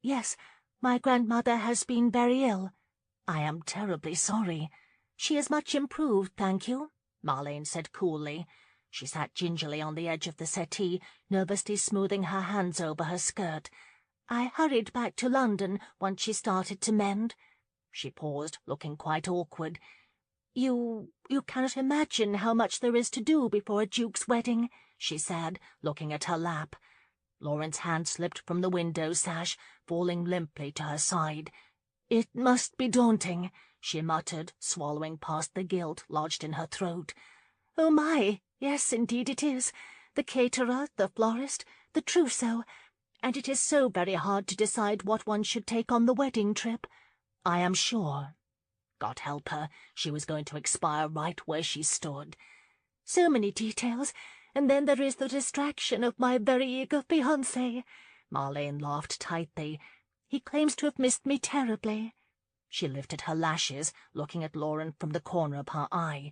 "Yes, my grandmother has been very ill." "I am terribly sorry." "She is much improved, thank you," Marlene said coolly. She sat gingerly on the edge of the settee, nervously smoothing her hands over her skirt. "I hurried back to London once she started to mend." She paused, looking quite awkward. You cannot imagine how much there is to do before a duke's wedding," she said, looking at her lap. Lauren's hand slipped from the window sash, falling limply to her side. "It must be daunting," she muttered, swallowing past the guilt lodged in her throat. "Oh my, yes, indeed it is. The caterer, the florist, the trousseau, and it is so very hard to decide what one should take on the wedding trip." "I am sure." God help her, she was going to expire right where she stood. "So many details, and then there is the distraction of my very eager fiancé." Marlene laughed tightly. "He claims to have missed me terribly." She lifted her lashes, looking at Lauren from the corner of her eye.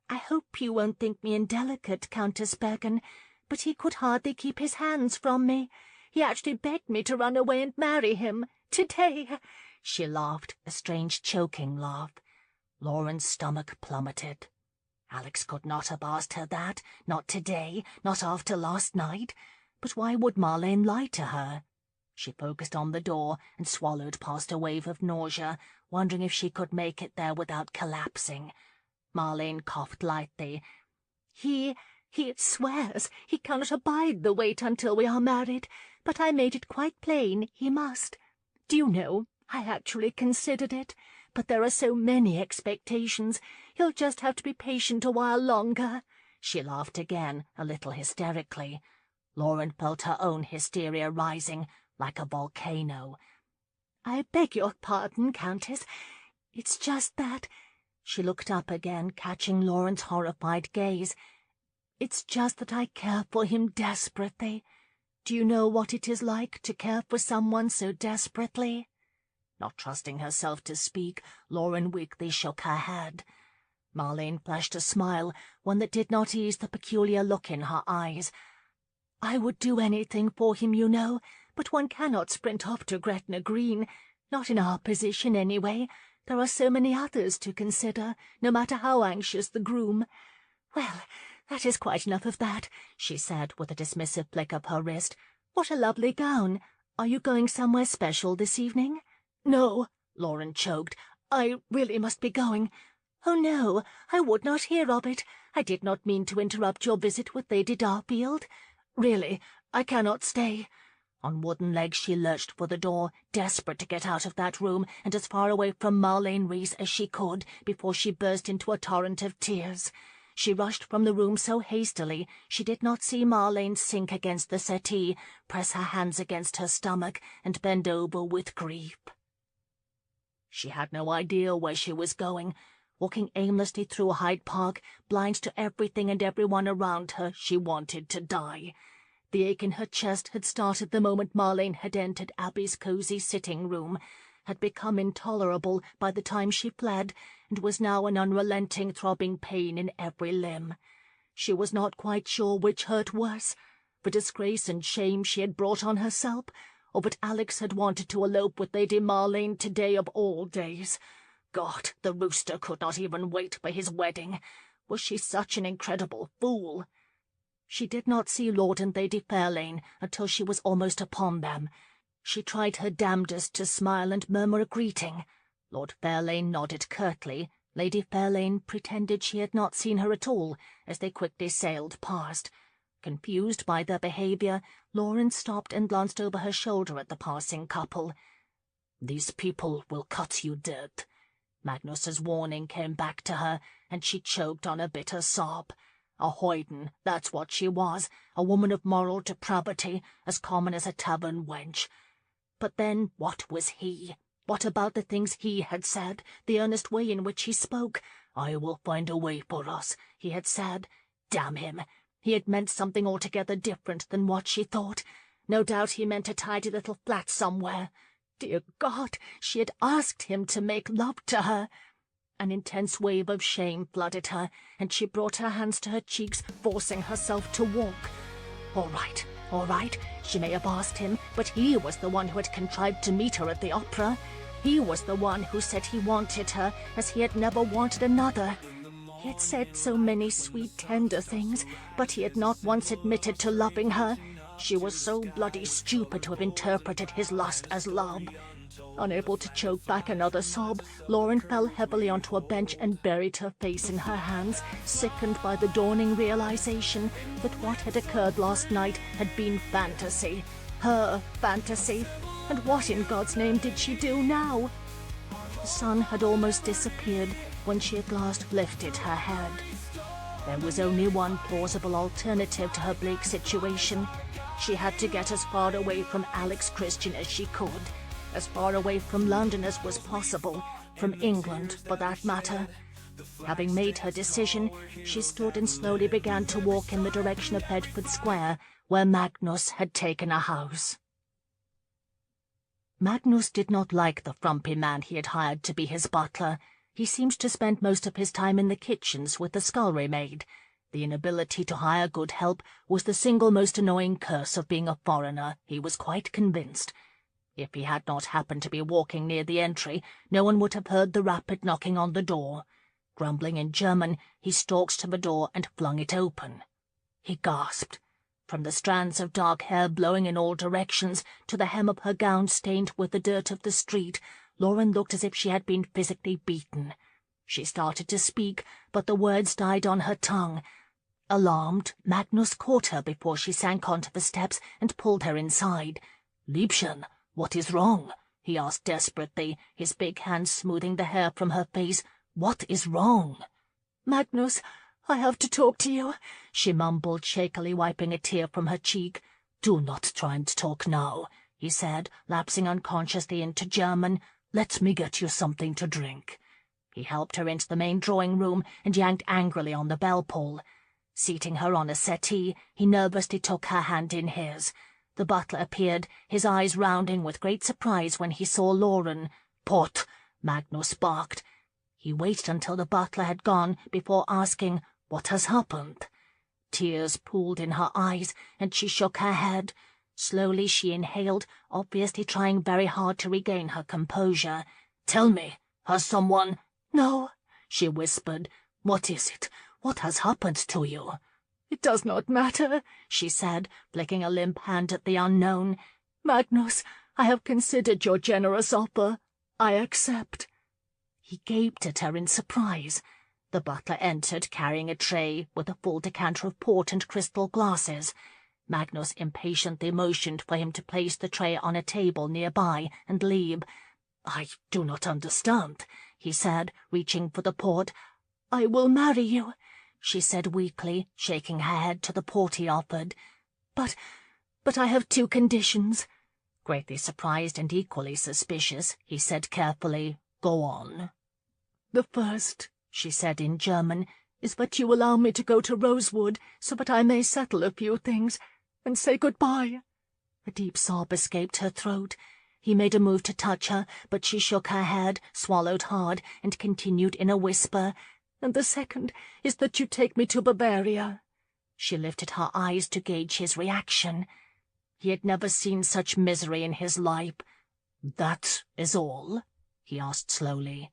"I hope you won't think me indelicate, Countess Bergen, but he could hardly keep his hands from me. He actually begged me to run away and marry him, today." She laughed, a strange choking laugh. Lauren's stomach plummeted. Alex could not have asked her that, not today, not after last night. But why would Marlene lie to her? She focused on the door and swallowed past a wave of nausea, wondering if she could make it there without collapsing. Marlene coughed lightly. He swears he cannot abide the wait until we are married, but I made it quite plain he must. Do you know, I actually considered it, but there are so many expectations. He'll just have to be patient a while longer." She laughed again, a little hysterically. Lauren felt her own hysteria rising, like a volcano. "I beg your pardon, Countess. It's just that—" She looked up again, catching Lauren's horrified gaze. "It's just that I care for him desperately. Do you know what it is like to care for someone so desperately?" Not trusting herself to speak, Lauren weakly shook her head. Marlene flashed a smile, one that did not ease the peculiar look in her eyes. "I would do anything for him, you know, but one cannot sprint off to Gretna Green. Not in our position, anyway. There are so many others to consider, no matter how anxious the groom. Well, that is quite enough of that," she said, with a dismissive flick of her wrist. "What a lovely gown. Are you going somewhere special this evening?" "No," Lauren choked. "I really must be going." "Oh, no, I would not hear of it. I did not mean to interrupt your visit with Lady Darfield. Really, I cannot stay." On wooden legs she lurched for the door, desperate to get out of that room and as far away from Marlene Reese as she could before she burst into a torrent of tears. She rushed from the room so hastily she did not see Marlene sink against the settee, press her hands against her stomach, and bend over with grief. She had no idea where she was going. Walking aimlessly through Hyde Park, blind to everything and everyone around her, she wanted to die. The ache in her chest had started the moment Marlene had entered Abby's cosy sitting room, had become intolerable by the time she fled, and was now an unrelenting throbbing pain in every limb. She was not quite sure which hurt worse, the disgrace and shame she had brought on herself, or that Alex had wanted to elope with Lady Marlene today of all days. God, the rooster could not even wait for his wedding. Was she such an incredible fool? She did not see Lord and Lady Fairlane until she was almost upon them. She tried her damnedest to smile and murmur a greeting. Lord Fairlane nodded curtly. Lady Fairlane pretended she had not seen her at all, as they quickly sailed past. Confused by their behaviour, Lauren stopped and glanced over her shoulder at the passing couple. "These people will cut you dead." Magnus's warning came back to her, and she choked on a bitter sob. A hoyden, that's what she was, a woman of moral depravity, as common as a tavern wench. But then what was he? What about the things he had said, the earnest way in which he spoke? "I will find a way for us," he had said. Damn him! He had meant something altogether different than what she thought. No doubt he meant a tidy little flat somewhere. Dear God, she had asked him to make love to her. An intense wave of shame flooded her, and she brought her hands to her cheeks, forcing herself to walk. All right, she may have asked him, but he was the one who had contrived to meet her at the opera. He was the one who said he wanted her as he had never wanted another. He had said so many sweet, tender things, but he had not once admitted to loving her. She was so bloody stupid to have interpreted his lust as love. Unable to choke back another sob, Lauren fell heavily onto a bench and buried her face in her hands, sickened by the dawning realization that what had occurred last night had been fantasy. Her fantasy. And what in God's name did she do now? The sun had almost disappeared when she at last lifted her head. There was only one plausible alternative to her bleak situation. She had to get as far away from Alex Christian as she could, as far away from London as was possible, from England for that matter. Having made her decision, she stood and slowly began to walk in the direction of Bedford Square, where Magnus had taken a house. Magnus did not like the frumpy man he had hired to be his butler. He seemed to spend most of his time in the kitchens with the scullery maid. The inability to hire good help was the single most annoying curse of being a foreigner, he was quite convinced. If he had not happened to be walking near the entry, no one would have heard the rapid knocking on the door. Grumbling in German, he stalked to the door and flung it open. He gasped. From the strands of dark hair blowing in all directions to the hem of her gown stained with the dirt of the street, Lauren looked as if she had been physically beaten. She started to speak, but the words died on her tongue. Alarmed, Magnus caught her before she sank onto the steps and pulled her inside. "Liebchen, what is wrong?" he asked desperately, his big hand smoothing the hair from her face. "What is wrong?" "Magnus, I have to talk to you," she mumbled, shakily wiping a tear from her cheek. "Do not try and talk now," he said, lapsing unconsciously into German. "Let me get you something to drink." He helped her into the main drawing-room and yanked angrily on the bell-pull. Seating her on a settee, he nervously took her hand in his. The butler appeared, his eyes rounding with great surprise when he saw Lauren. "Port!" Magnus barked. He waited until the butler had gone before asking, "What has happened?" Tears pooled in her eyes, and she shook her head. Slowly she inhaled, obviously trying very hard to regain her composure. "Tell me, has someone—" "No," she whispered. "What is it? What has happened to you?" "It does not matter," she said, flicking a limp hand at the unknown. "Magnus, I have considered your generous offer. I accept." He gaped at her in surprise. The butler entered, carrying a tray with a full decanter of port and crystal glasses. Magnus impatiently motioned for him to place the tray on a table nearby and leave. "I do not understand," he said, reaching for the port. "I will marry you," she said weakly, shaking her head to the port he offered. But I have two conditions." Greatly surprised and equally suspicious, he said carefully, "Go on." "The first," she said in German, "is that you allow me to go to Rosewood so that I may settle a few things and say good-bye." A deep sob escaped her throat. He made a move to touch her, but she shook her head, swallowed hard, and continued in a whisper, "And the second is that you take me to Bavaria." She lifted her eyes to gauge his reaction. He had never seen such misery in his life. "That is all?" he asked slowly.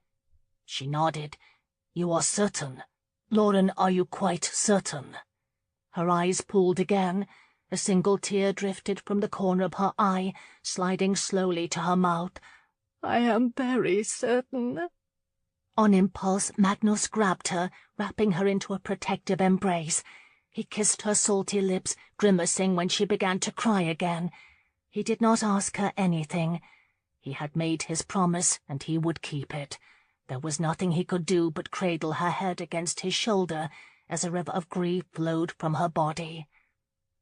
She nodded. "You are certain? Lauren, are you quite certain?" Her eyes pooled again. A single tear drifted from the corner of her eye, sliding slowly to her mouth. "I am very certain." On impulse, Magnus grabbed her, wrapping her into a protective embrace. He kissed her salty lips, grimacing when she began to cry again. He did not ask her anything. He had made his promise, and he would keep it. There was nothing he could do but cradle her head against his shoulder as a river of grief flowed from her body.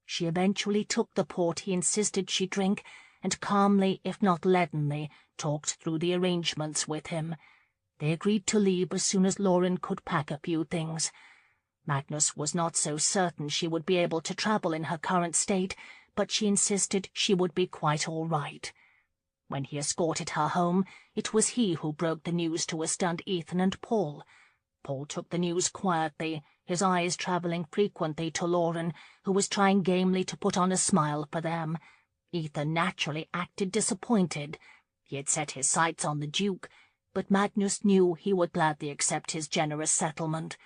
She eventually took the port he insisted she drink, and calmly, if not leadenly, talked through the arrangements with him. They agreed to leave as soon as Lauren could pack a few things. Magnus was not so certain she would be able to travel in her current state, but she insisted she would be quite all right. When he escorted her home, it was he who broke the news to a stunned Ethan and Paul. Paul took the news quietly, his eyes travelling frequently to Lauren, who was trying gamely to put on a smile for them. Ethan naturally acted disappointed. He had set his sights on the Duke, but Magnus knew he would gladly accept his generous settlement.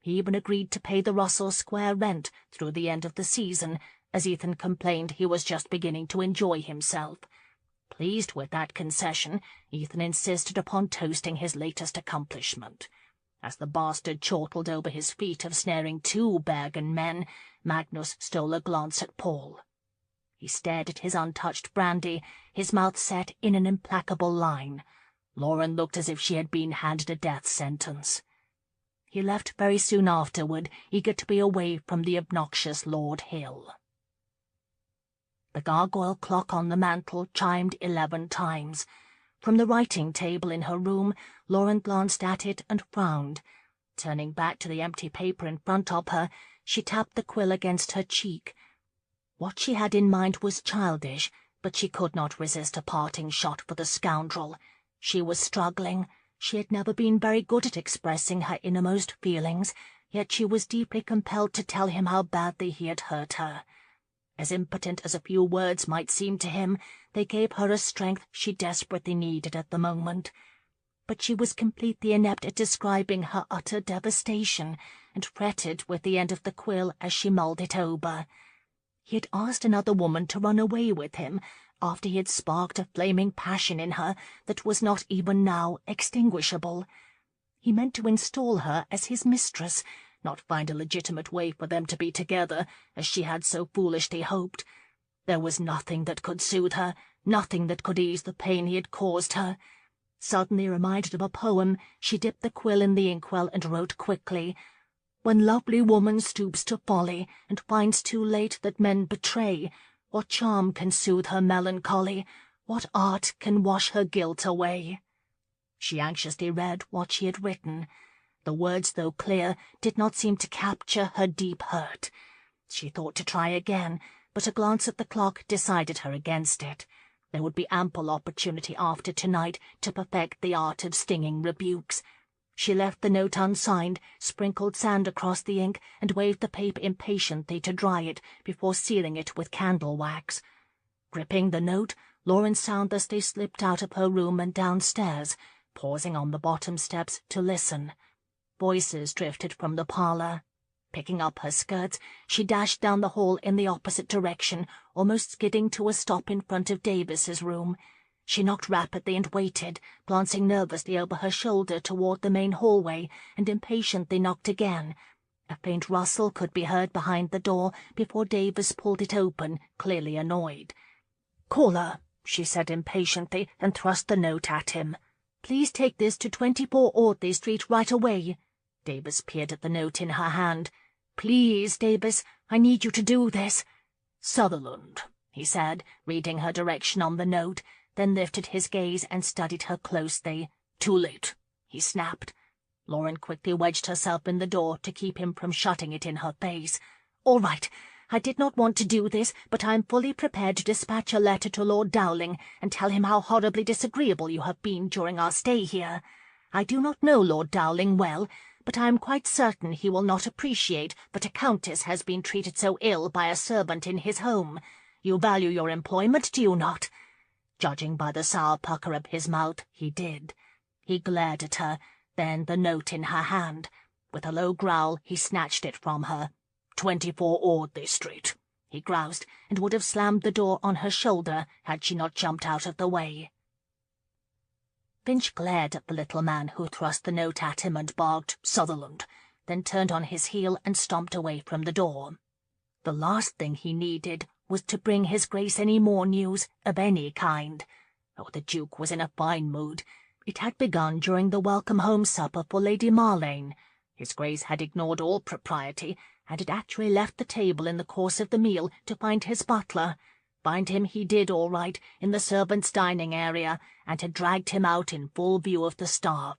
He even agreed to pay the Russell Square rent through the end of the season, as Ethan complained he was just beginning to enjoy himself. Pleased with that concession, Ethan insisted upon toasting his latest accomplishment. As the bastard chortled over his feat of snaring 2 Bergen men, Magnus stole a glance at Paul. He stared at his untouched brandy, his mouth set in an implacable line. Lauren looked as if she had been handed a death sentence. He left very soon afterward, eager to be away from the obnoxious Lord Hill. The gargoyle clock on the mantel chimed 11 times. From the writing-table in her room, Lauren glanced at it and frowned. Turning back to the empty paper in front of her, she tapped the quill against her cheek. What she had in mind was childish, but she could not resist a parting shot for the scoundrel. She was struggling. She had never been very good at expressing her innermost feelings, yet she was deeply compelled to tell him how badly he had hurt her. As impotent as a few words might seem to him, they gave her a strength she desperately needed at the moment. But she was completely inept at describing her utter devastation, and fretted with the end of the quill as she mulled it over. He had asked another woman to run away with him, after he had sparked a flaming passion in her that was not even now extinguishable. He meant to install her as his mistress, not find a legitimate way for them to be together, as she had so foolishly hoped. There was nothing that could soothe her, nothing that could ease the pain he had caused her. Suddenly reminded of a poem, she dipped the quill in the inkwell and wrote quickly, "When lovely woman stoops to folly, and finds too late that men betray, what charm can soothe her melancholy? What art can wash her guilt away?" She anxiously read what she had written. The words, though clear, did not seem to capture her deep hurt. She thought to try again, but a glance at the clock decided her against it. There would be ample opportunity after tonight to perfect the art of stinging rebukes. She left the note unsigned, sprinkled sand across the ink, and waved the paper impatiently to dry it before sealing it with candle wax. Gripping the note, Lauren soundlessly slipped out of her room and downstairs, pausing on the bottom steps to listen. Voices drifted from the parlour. Picking up her skirts, she dashed down the hall in the opposite direction, almost skidding to a stop in front of Davis's room. She knocked rapidly and waited, glancing nervously over her shoulder toward the main hallway, and impatiently knocked again. A faint rustle could be heard behind the door before Davis pulled it open, clearly annoyed. "Caller," she said impatiently, and thrust the note at him. "Please take this to 24 Audley Street right away." Davis peered at the note in her hand. "Please, Davis, I need you to do this." "Sutherland," he said, reading her direction on the note, then lifted his gaze and studied her closely. "Too late," he snapped. Lauren quickly wedged herself in the door to keep him from shutting it in her face. "All right. I did not want to do this, but I am fully prepared to dispatch a letter to Lord Dowling and tell him how horribly disagreeable you have been during our stay here. I do not know Lord Dowling well, but I am quite certain he will not appreciate that a countess has been treated so ill by a servant in his home. You value your employment, do you not?" Judging by the sour pucker of his mouth, he did. He glared at her, then the note in her hand. With a low growl, he snatched it from her. 24 Audley Street, he groused, and would have slammed the door on her shoulder had she not jumped out of the way. Finch glared at the little man who thrust the note at him and barked, "Sutherland," then turned on his heel and stomped away from the door. The last thing he needed was to bring his Grace any more news of any kind. Oh, the Duke was in a fine mood. It had begun during the welcome-home supper for Lady Marlane. His Grace had ignored all propriety, and had actually left the table in the course of the meal to find his butler. Find him he did all right in the servants' dining area, and had dragged him out in full view of the staff.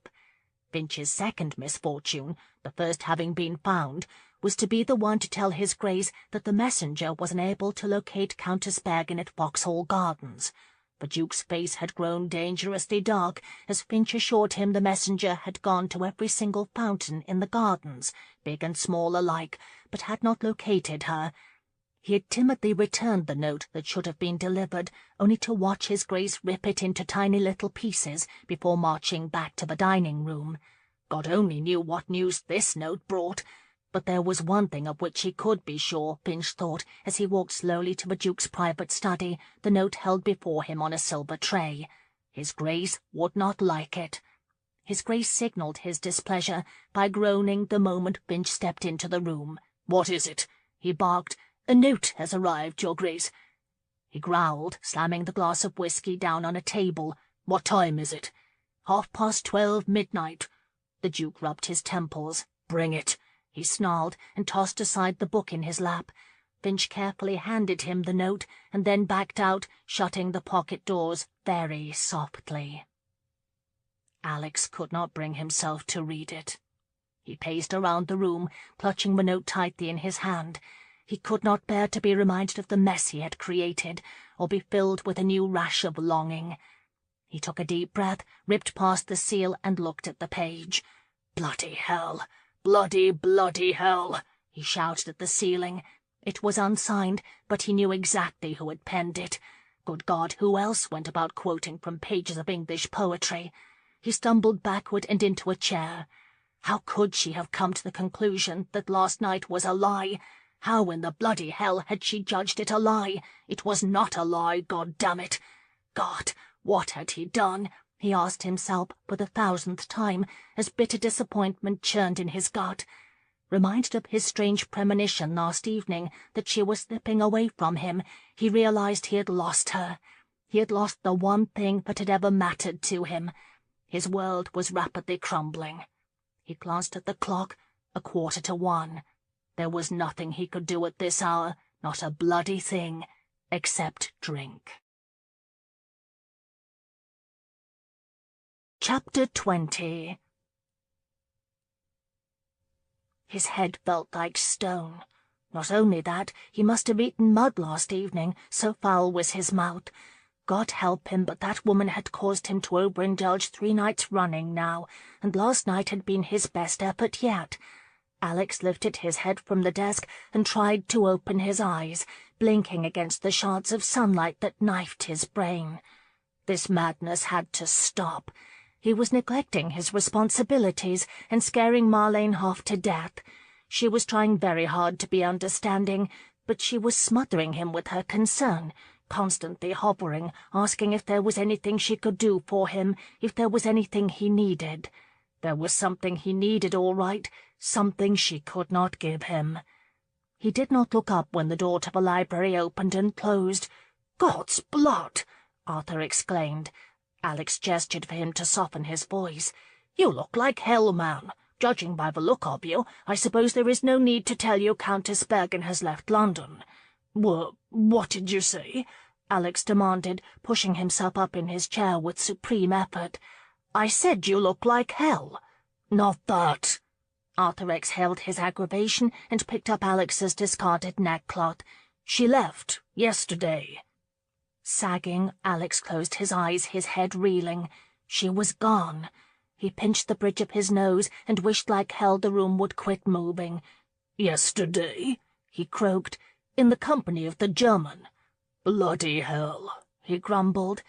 Finch's second misfortune, the first having been found, was to be the one to tell his Grace that the messenger was unable to locate Countess Bergen at Vauxhall Gardens. The Duke's face had grown dangerously dark as Finch assured him the messenger had gone to every single fountain in the gardens, big and small alike, but had not located her. He had timidly returned the note that should have been delivered, only to watch his Grace rip it into tiny little pieces before marching back to the dining-room. God only knew what news this note brought, but there was one thing of which he could be sure, Finch thought, as he walked slowly to the Duke's private study, the note held before him on a silver tray. His Grace would not like it. His Grace signalled his displeasure by groaning the moment Finch stepped into the room. "What is it?" he barked. "A note has arrived, Your Grace." He growled, slamming the glass of whisky down on a table. "What time is it?" 12:30 midnight. The Duke rubbed his temples. "Bring it," he snarled, and tossed aside the book in his lap. Finch carefully handed him the note, and then backed out, shutting the pocket doors very softly. Alex could not bring himself to read it. He paced around the room, clutching the note tightly in his hand. He could not bear to be reminded of the mess he had created, or be filled with a new rash of longing. He took a deep breath, ripped past the seal, and looked at the page. "Bloody hell! Bloody hell!" he shouted at the ceiling. It was unsigned, but he knew exactly who had penned it. Good God, who else went about quoting from pages of English poetry? He stumbled backward and into a chair. How could she have come to the conclusion that last night was a lie? How in the bloody hell had she judged it a lie? It was not a lie, God damn it! God, what had he done? He asked himself for the 1,000th time, as bitter disappointment churned in his gut. Reminded of his strange premonition last evening that she was slipping away from him, he realized he had lost her. He had lost the one thing that had ever mattered to him. His world was rapidly crumbling. He glanced at the clock, 1:15. There was nothing he could do at this hour, not a bloody thing, except drink. Chapter 20. His head felt like stone. Not only that, he must have eaten mud last evening, so foul was his mouth. God help him, but that woman had caused him to overindulge 3 nights running now, and last night had been his best effort yet. Alex lifted his head from the desk and tried to open his eyes, blinking against the shards of sunlight that knifed his brain. This madness had to stop. He was neglecting his responsibilities and scaring Marlene half to death. She was trying very hard to be understanding, but she was smothering him with her concern, constantly hovering, asking if there was anything she could do for him, if there was anything he needed. There was something he needed, all right, something she could not give him. He did not look up when the door to the library opened and closed. "God's blood!" Arthur exclaimed. Alex gestured for him to soften his voice. "You look like hell, man. Judging by the look of you, I suppose there is no need to tell you Countess Bergen has left London." What did you say?" Alex demanded, pushing himself up in his chair with supreme effort. "I said you look like hell." "Not that." Arthur exhaled his aggravation and picked up Alex's discarded neckcloth. "She left yesterday." Sagging, Alex closed his eyes, his head reeling. She was gone. He pinched the bridge of his nose and wished like hell the room would quit moving. "Yesterday?" he croaked. "In the company of the German." "Bloody hell," he grumbled.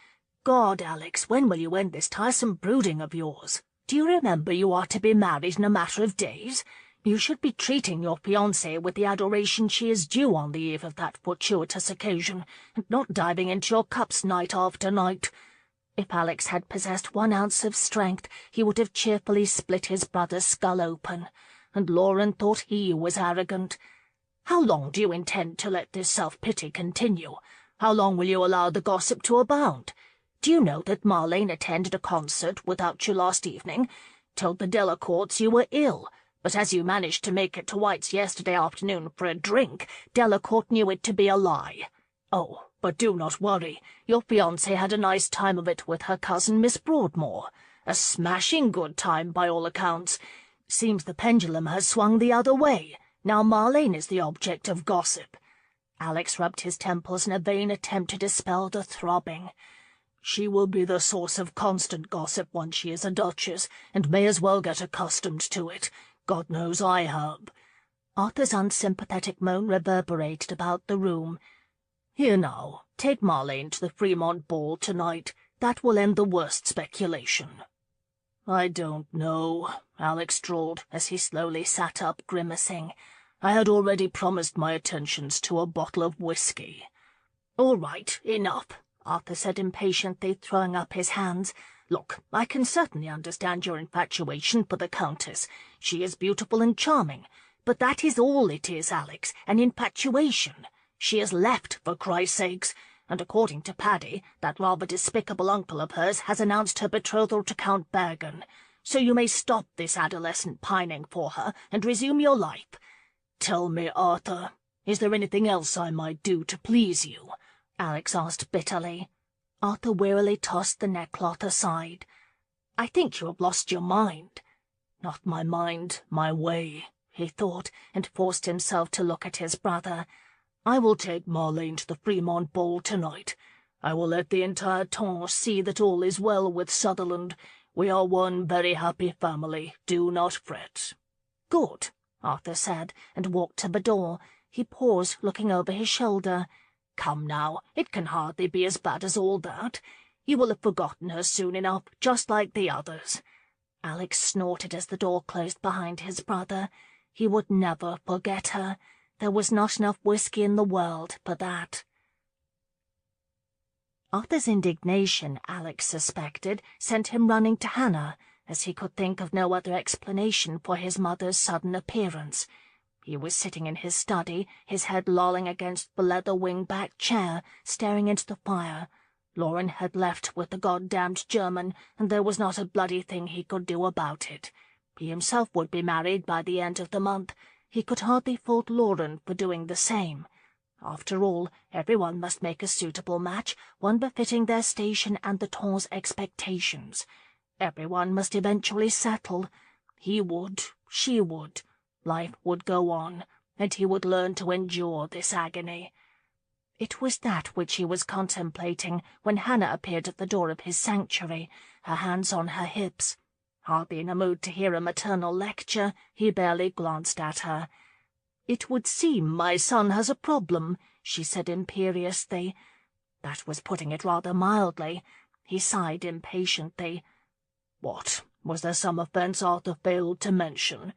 "God, Alex, when will you end this tiresome brooding of yours? Do you remember you are to be married in a matter of days? You should be treating your fiancée with the adoration she is due on the eve of that fortuitous occasion, and not diving into your cups night after night." If Alex had possessed 1 ounce of strength, he would have cheerfully split his brother's skull open. And Lauren thought he was arrogant. "How long do you intend to let this self-pity continue? How long will you allow the gossip to abound? Do you know that Marlene attended a concert without you last evening? Told the Delacourts you were ill, but as you managed to make it to White's yesterday afternoon for a drink, Delacourt knew it to be a lie. Oh, But do not worry. Your fiancée had a nice time of it with her cousin Miss Broadmoor. A smashing good time, by all accounts. Seems the pendulum has swung the other way. Now Marlene is the object of gossip." Alex rubbed his temples in a vain attempt to dispel the throbbing. "She will be the source of constant gossip once she is a duchess, and may as well get accustomed to it. God knows I have." Arthur's unsympathetic moan reverberated about the room. "Here now, take Marlene to the Fremont ball tonight. That will end the worst speculation." "I don't know," Alex drawled as he slowly sat up, grimacing. "I had already promised my attentions to a bottle of whiskey." "All right, enough," Arthur said impatiently, throwing up his hands. "Look, I can certainly understand your infatuation for the Countess. She is beautiful and charming. But that is all it is, Alex, an infatuation. She is left, for Christ's sakes, and according to Paddy, that rather despicable uncle of hers has announced her betrothal to Count Bergen. So you may stop this adolescent pining for her and resume your life. Tell me, Arthur, is there anything else I might do to please you?" Alex asked bitterly. Arthur wearily tossed the neckcloth aside. "I think you have lost your mind." "Not my mind, my way," he thought, and forced himself to look at his brother. "I will take Marlene to the Fremont ball tonight. I will let the entire town see that all is well with Sutherland. We are one very happy family. Do not fret." "Good," Arthur said, and walked to the door. He paused, looking over his shoulder. "Come now, it can hardly be as bad as all that. You will have forgotten her soon enough, just like the others." Alex snorted as the door closed behind his brother. He would never forget her. There was not enough whiskey in the world for that. Arthur's indignation, Alex suspected, sent him running to Hannah, as he could think of no other explanation for his mother's sudden appearance. He was sitting in his study, his head lolling against the leather wing-back chair, staring into the fire. Lauren had left with the goddamned German, and there was not a bloody thing he could do about it. He himself would be married by the end of the month. He could hardly fault Lauren for doing the same. After all, everyone must make a suitable match, one befitting their station and the Ton's expectations. Everyone must eventually settle. He would, she would. Life would go on, and he would learn to endure this agony. It was that which he was contemplating when Hannah appeared at the door of his sanctuary, her hands on her hips. Hardly in a mood to hear a maternal lecture, he barely glanced at her. "It would seem my son has a problem," she said imperiously. That was putting it rather mildly. He sighed impatiently. "What, was there some offence Arthur failed to mention?"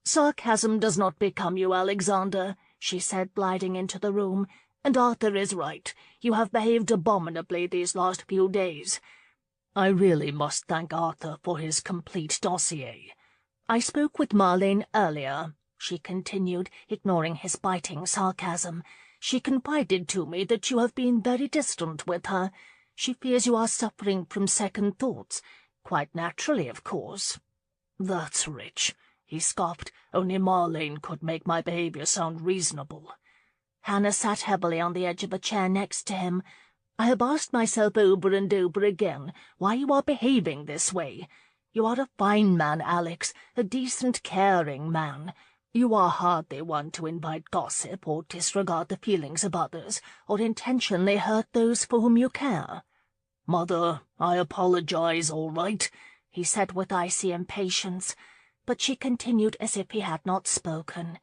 "Sarcasm does not become you, Alexander," she said, gliding into the room. "And Arthur is right. You have behaved abominably these last few days. I really must thank Arthur for his complete dossier. I spoke with Marlene earlier," she continued, ignoring his biting sarcasm. "She confided to me that you have been very distant with her. She fears you are suffering from second thoughts. Quite naturally, of course." "That's rich," he scoffed. "Only Marlene could make my behaviour sound reasonable." Hannah sat heavily on the edge of a chair next to him. "I have asked myself over and over again why you are behaving this way. You are a fine man, Alex, a decent, caring man. You are hardly one to invite gossip or disregard the feelings of others, or intentionally hurt those for whom you care." "Mother, I apologize, all right," he said with icy impatience. But she continued as if he had not spoken.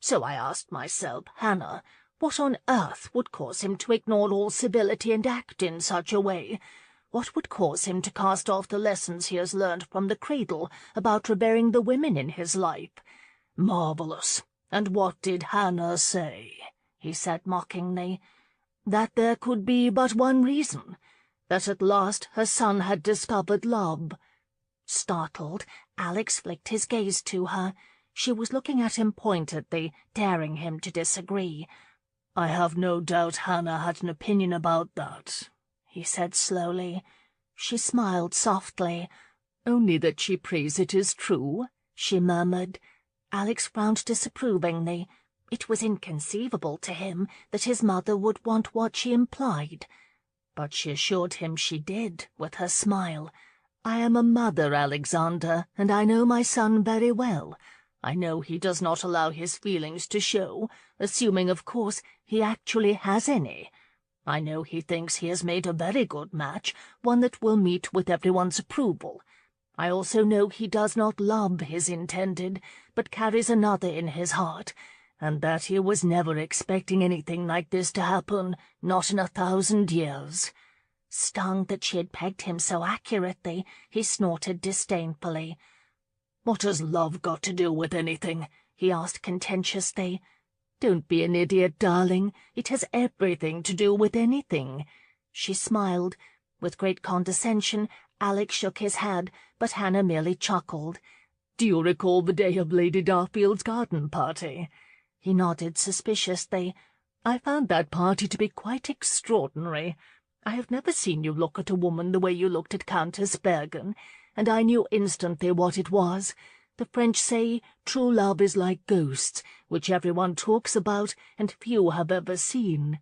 "So I asked myself, Hannah, what on earth would cause him to ignore all civility and act in such a way? What would cause him to cast off the lessons he has learned from the cradle about revering the women in his life? Marvellous. And what did Hannah say?" he said mockingly. "That there could be but one reason, that at last her son had discovered love." Startled, Alex flicked his gaze to her. She was looking at him pointedly, daring him to disagree. "I have no doubt Hannah had an opinion about that," he said slowly. She smiled softly. "Only that she prays it is true," she murmured. Alex frowned disapprovingly. It was inconceivable to him that his mother would want what she implied, but she assured him she did, with her smile. "I am a mother, Alexander, and I know my son very well. I know he does not allow his feelings to show, assuming, of course, he actually has any. I know he thinks he has made a very good match, one that will meet with everyone's approval. I also know he does not love his intended, but carries another in his heart, and that he was never expecting anything like this to happen, not in 1,000 years. Stung that she had pegged him so accurately, he snorted disdainfully. "What has love got to do with anything?" he asked contentiously. "Don't be an idiot, darling. It has everything to do with anything." She smiled. With great condescension, Alex shook his head, but Hannah merely chuckled. "Do you recall the day of Lady Darfield's garden party?" He nodded suspiciously. "I found that party to be quite extraordinary. I have never seen you look at a woman the way you looked at Countess Bergen, and I knew instantly what it was. The French say true love is like ghosts, which everyone talks about and few have ever seen."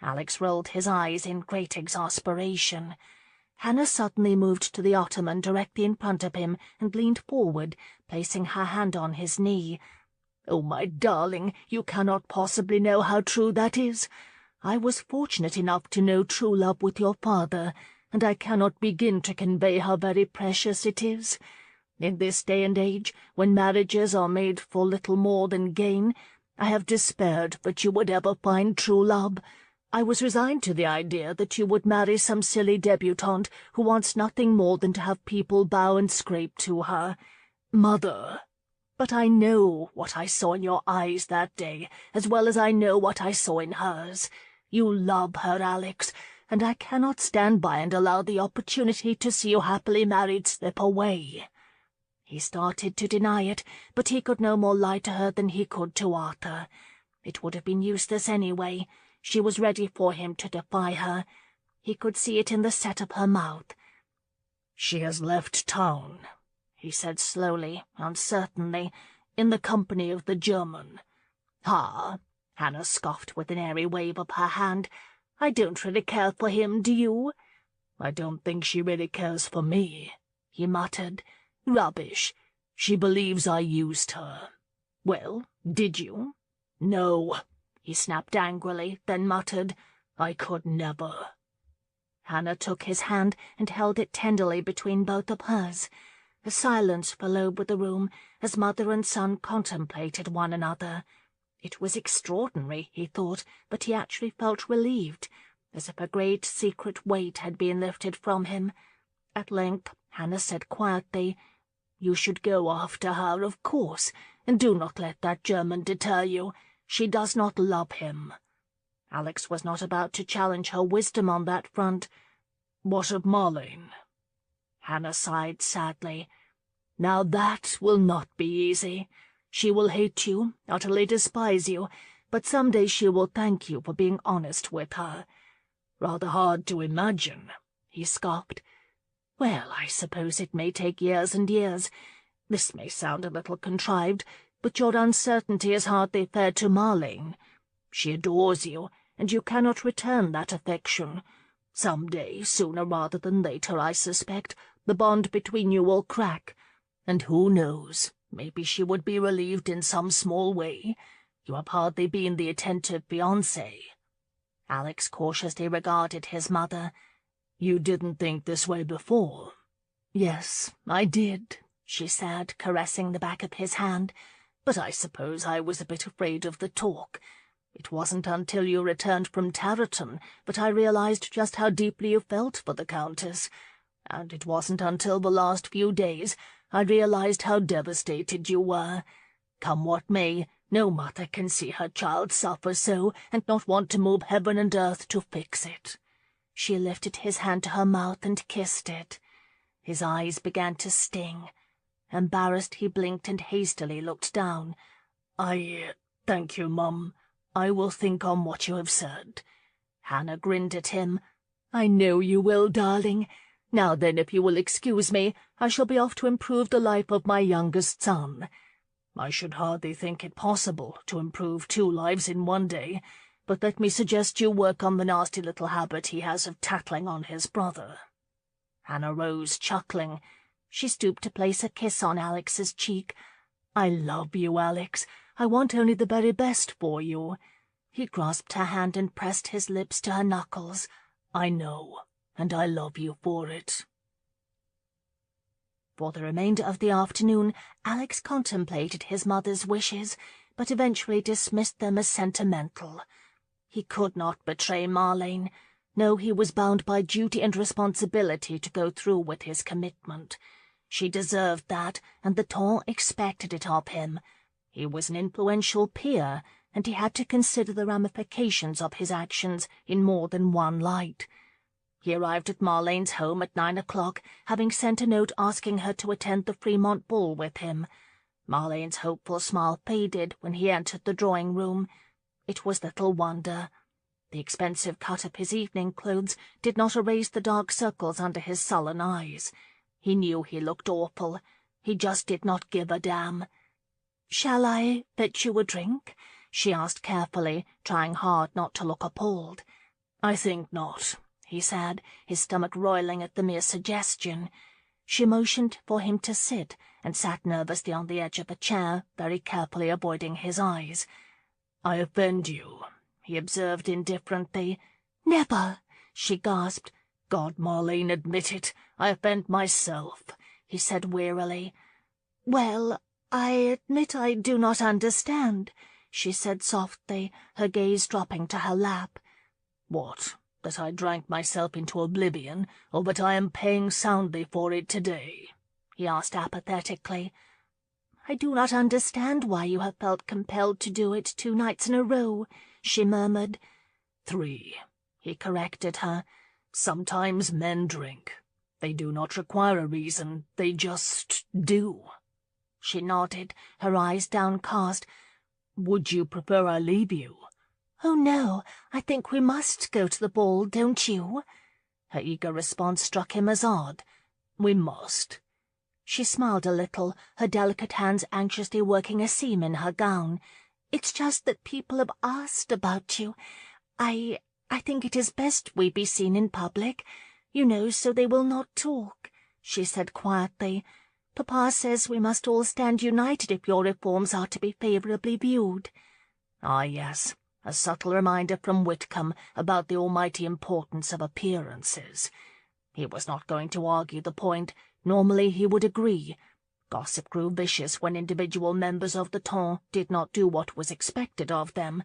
Alex rolled his eyes in great exasperation. Hannah suddenly moved to the ottoman directly in front of him and leaned forward, placing her hand on his knee. "Oh, my darling, you cannot possibly know how true that is. I was fortunate enough to know true love with your father, and I cannot begin to convey how very precious it is. In this day and age, when marriages are made for little more than gain, I have despaired that you would ever find true love. I was resigned to the idea that you would marry some silly debutante who wants nothing more than to have people bow and scrape to her. Mother! But I know what I saw in your eyes that day, as well as I know what I saw in hers. You love her, Alex, and I cannot stand by and allow the opportunity to see you happily married slip away." He started to deny it, but he could no more lie to her than he could to Arthur. It would have been useless anyway. She was ready for him to defy her. He could see it in the set of her mouth. "She has left town," he said slowly, uncertainly, "in the company of the German." "Ha!" Hannah scoffed with an airy wave of her hand. "I don't really care for him, do you?" "I don't think she really cares for me," he muttered. "Rubbish. She believes I used her." "Well, did you?" "No," he snapped angrily, then muttered, "I could never." Hannah took his hand and held it tenderly between both of hers. A silence fell over the room as mother and son contemplated one another. It was extraordinary, he thought, but he actually felt relieved, as if a great secret weight had been lifted from him. At length Hannah said quietly, "You should go after her, of course, and do not let that German deter you. She does not love him." Alex was not about to challenge her wisdom on that front. "What of Marlene?" Hannah sighed sadly. "Now that will not be easy. She will hate you, utterly despise you, but some day she will thank you for being honest with her." "Rather hard to imagine," he scoffed. "Well, I suppose it may take years and years. This may sound a little contrived, but your uncertainty is hardly fair to Marlene. She adores you, and you cannot return that affection. Some day, sooner rather than later, I suspect, the bond between you will crack. And who knows, maybe she would be relieved in some small way. You have hardly been the attentive fiancé." Alex cautiously regarded his mother. "You didn't think this way before?" "Yes, I did," she said, caressing the back of his hand. "But I suppose I was a bit afraid of the talk. It wasn't until you returned from Tarleton that I realized just how deeply you felt for the Countess. And it wasn't until the last few days I realized how devastated you were. Come what may, no mother can see her child suffer so and not want to move heaven and earth to fix it." She lifted his hand to her mouth and kissed it. His eyes began to sting. Embarrassed, he blinked and hastily looked down. Thank you, Mum. I will think on what you have said." Hannah grinned at him. "I know you will, darling. Now then, if you will excuse me, I shall be off to improve the life of my youngest son." I should hardly think it possible to improve 2 lives in one day, but let me suggest you work on the nasty little habit he has of tattling on his brother." Hannah rose, chuckling. She stooped to place a kiss on Alex's cheek. "I love you, Alex. I want only the very best for you." He grasped her hand and pressed his lips to her knuckles. "I know, and I love you for it." For the remainder of the afternoon, Alex contemplated his mother's wishes, but eventually dismissed them as sentimental. He could not betray Marlene. No, he was bound by duty and responsibility to go through with his commitment. She deserved that, and the Ton expected it of him. He was an influential peer, and he had to consider the ramifications of his actions in more than one light. He arrived at Marlene's home at 9 o'clock, having sent a note asking her to attend the Fremont ball with him. Marlene's hopeful smile faded when he entered the drawing-room. It was little wonder. The expensive cut of his evening clothes did not erase the dark circles under his sullen eyes. He knew he looked awful. He just did not give a damn. "Shall I fetch you a drink?" she asked carefully, trying hard not to look appalled. "I think not," he said, his stomach roiling at the mere suggestion. She motioned for him to sit, and sat nervously on the edge of a chair, very carefully avoiding his eyes. "I offend you," he observed indifferently. "Never," she gasped. "God, Marlene, admit it. I offend myself," he said wearily. "Well, I admit I do not understand," she said softly, her gaze dropping to her lap. "What, that I drank myself into oblivion, or that I am paying soundly for it today?" he asked apathetically. "I do not understand why you have felt compelled to do it 2 nights in a row," she murmured. 3, he corrected her. "Sometimes men drink. They do not require a reason, they just do." She nodded, her eyes downcast. "Would you prefer I leave you?" "Oh, no, I think we must go to the ball, don't you?" Her eager response struck him as odd. "We must." She smiled a little, her delicate hands anxiously working a seam in her gown. "It's just that people have asked about you. I think it is best we be seen in public, you know, so they will not talk," she said quietly. "Papa says we must all stand united if your reforms are to be favourably viewed." Ah, yes, a subtle reminder from Whitcomb about the almighty importance of appearances. He was not going to argue the point. Normally he would agree. Gossip grew vicious when individual members of the Ton did not do what was expected of them.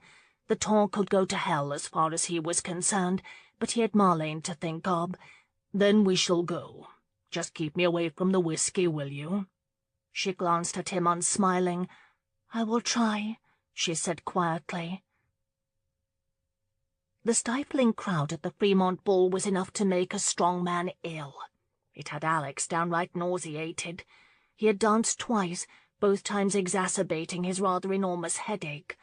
The Ton could go to hell as far as he was concerned, but he had Marlene to think of. "Then we shall go. Just keep me away from the whiskey, will you?" She glanced at him unsmiling. "I will try," she said quietly. The stifling crowd at the Fremont ball was enough to make a strong man ill. It had Alex downright nauseated. He had danced twice, both times exacerbating his rather enormous headache.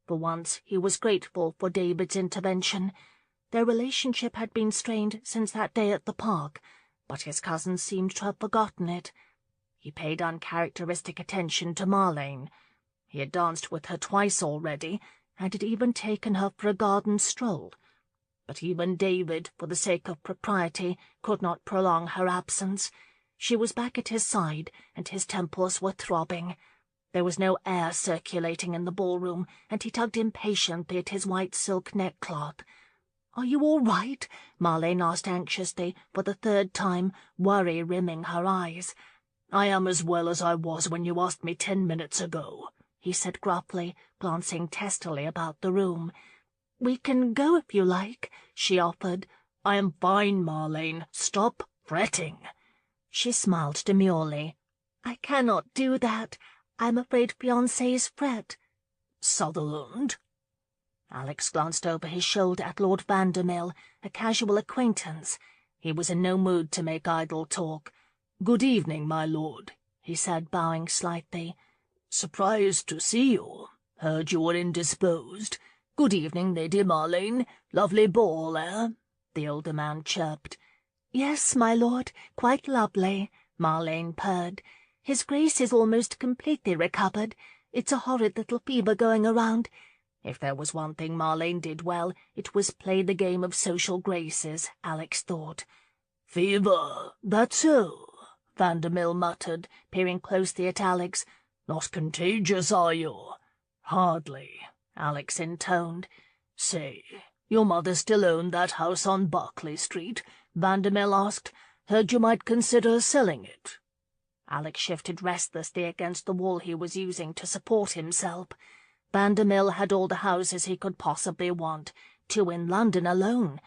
For once he was grateful for David's intervention. Their relationship had been strained since that day at the park, but his cousin seemed to have forgotten it. He paid uncharacteristic attention to Marlene. He had danced with her twice already, and had even taken her for a garden stroll. But even David, for the sake of propriety, could not prolong her absence. She was back at his side, and his temples were throbbing. There was no air circulating in the ballroom, and he tugged impatiently at his white silk neckcloth. "Are you all right?" Marlene asked anxiously, for the 3rd time, worry rimming her eyes. "I am as well as I was when you asked me 10 minutes ago," he said gruffly, glancing testily about the room. "We can go if you like," she offered. "I am fine, Marlene. Stop fretting." She smiled demurely. "I cannot do that. I'm afraid fiancés fret." "Sutherland?" Alex glanced over his shoulder at Lord Vandermill, a casual acquaintance. He was in no mood to make idle talk. "Good evening, my lord," he said, bowing slightly. "Surprised to see you. Heard you were indisposed. Good evening, Lady Marlene. Lovely ball, eh?" the older man chirped. "Yes, my lord, quite lovely," Marlene purred. His Grace is almost completely recovered. It's a horrid little fever going around. If there was one thing Marlene did well, it was play the game of social graces, Alex thought. "Fever, that's so," Vandermill muttered, peering closely at Alex. "Not contagious, are you?" "Hardly," Alex intoned. "Say, your mother still owned that house on Berkeley Street?" Vandermill asked. "Heard you might consider selling it." Alex shifted restlessly against the wall he was using to support himself. Vandermill had all the houses he could possibly want, 2 in London alone.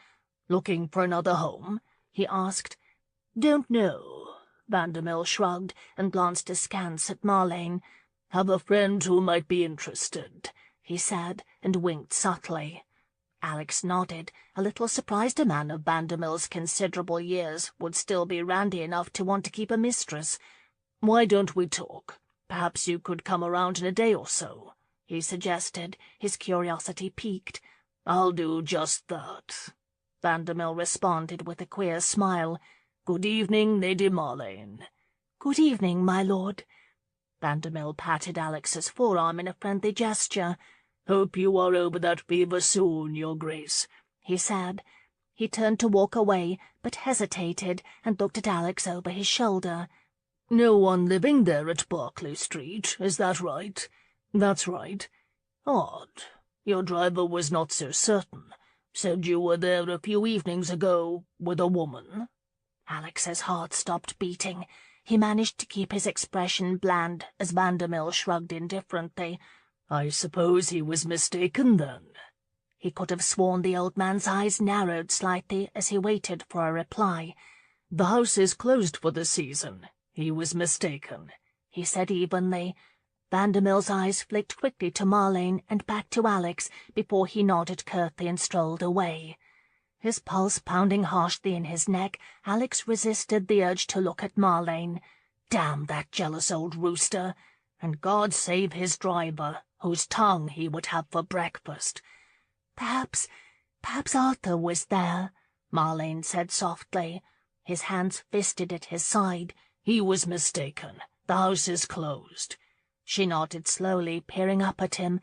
"Looking for another home?" he asked. "Don't know." Vandermill shrugged and glanced askance at Marlene. "Have a friend who might be interested," he said, and winked subtly. Alex nodded, a little surprised a man of Vandermill's considerable years would still be randy enough to want to keep a mistress. "Why don't we talk? Perhaps you could come around in a day or so," he suggested, his curiosity piqued. "I'll do just that," Vandermill responded with a queer smile. "Good evening, Lady Marlene." "Good evening, my lord." Vandermill patted Alex's forearm in a friendly gesture. "Hope you are over that fever soon, Your Grace," he said. He turned to walk away, but hesitated and looked at Alex over his shoulder. "No one living there at Berkeley Street, is that right?" "That's right." "Odd. Your driver was not so certain. Said you were there a few evenings ago with a woman." Alex's heart stopped beating. He managed to keep his expression bland as Vandermill shrugged indifferently. "I suppose he was mistaken, then." He could have sworn the old man's eyes narrowed slightly as he waited for a reply. "The house is closed for the season. He was mistaken," he said evenly. Vandermill's eyes flicked quickly to Marlene and back to Alex before he nodded curtly and strolled away. His pulse pounding harshly in his neck, Alex resisted the urge to look at Marlene. Damn that jealous old rooster! And God save his driver, whose tongue he would have for breakfast. Perhaps Arthur was there," Marlene said softly. His hands fisted at his side. "He was mistaken. The house is closed." She nodded slowly, peering up at him.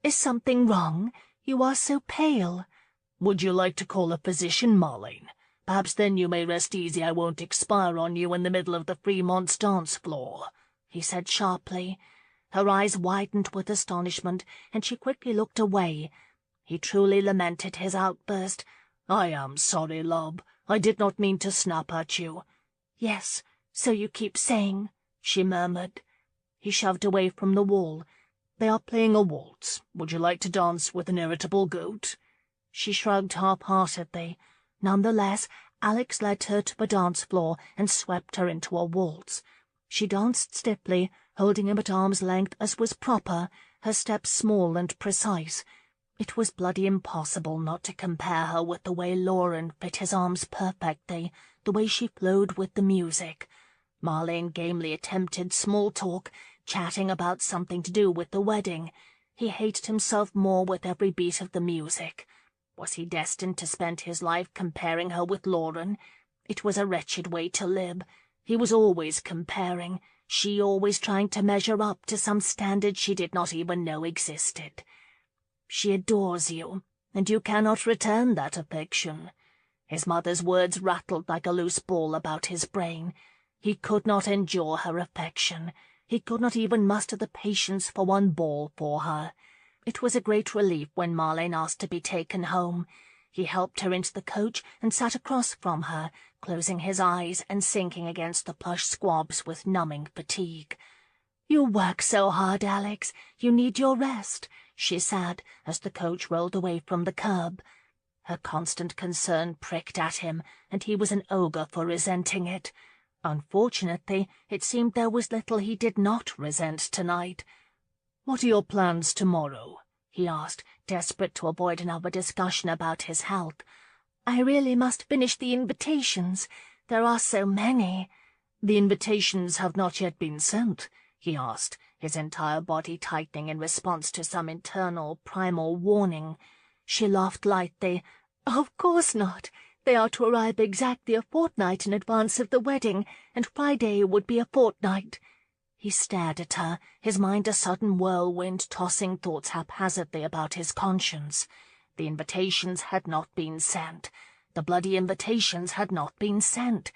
"Is something wrong? You are so pale." "Would you like to call a physician, Marlene? Perhaps then you may rest easy I won't expire on you in the middle of the Fremont's dance floor," he said sharply. Her eyes widened with astonishment, and she quickly looked away. He truly lamented his outburst. "I am sorry, love. I did not mean to snap at you." "Yes, so you keep saying," she murmured. He shoved away from the wall. "They are playing a waltz. Would you like to dance with an irritable goat?" She shrugged half-heartedly. Nonetheless, Alex led her to the dance floor and swept her into a waltz. She danced stiffly, holding him at arm's length as was proper, her steps small and precise. It was bloody impossible not to compare her with the way Lauren fit his arms perfectly, the way she flowed with the music. Marlene gamely attempted small talk, chatting about something to do with the wedding. He hated himself more with every beat of the music. Was he destined to spend his life comparing her with Lauren? It was a wretched way to live. He was always comparing, she always trying to measure up to some standard she did not even know existed. "She adores you, and you cannot return that affection." His mother's words rattled like a loose ball about his brain. He could not endure her affection. He could not even muster the patience for one ball for her. It was a great relief when Marlene asked to be taken home. He helped her into the coach and sat across from her, closing his eyes and sinking against the plush squabs with numbing fatigue. "You work so hard, Alex. You need your rest," she said as the coach rolled away from the curb. Her constant concern pricked at him, and he was an ogre for resenting it. Unfortunately, it seemed there was little he did not resent tonight. "What are your plans tomorrow?" he asked, desperate to avoid another discussion about his health. "I really must finish the invitations. There are so many." "The invitations have not yet been sent?" he asked, his entire body tightening in response to some internal, primal warning. She laughed lightly. "Of course not. They are to arrive exactly a fortnight in advance of the wedding, and Friday would be a fortnight." He stared at her, his mind a sudden whirlwind, tossing thoughts haphazardly about his conscience. The invitations had not been sent. The bloody invitations had not been sent.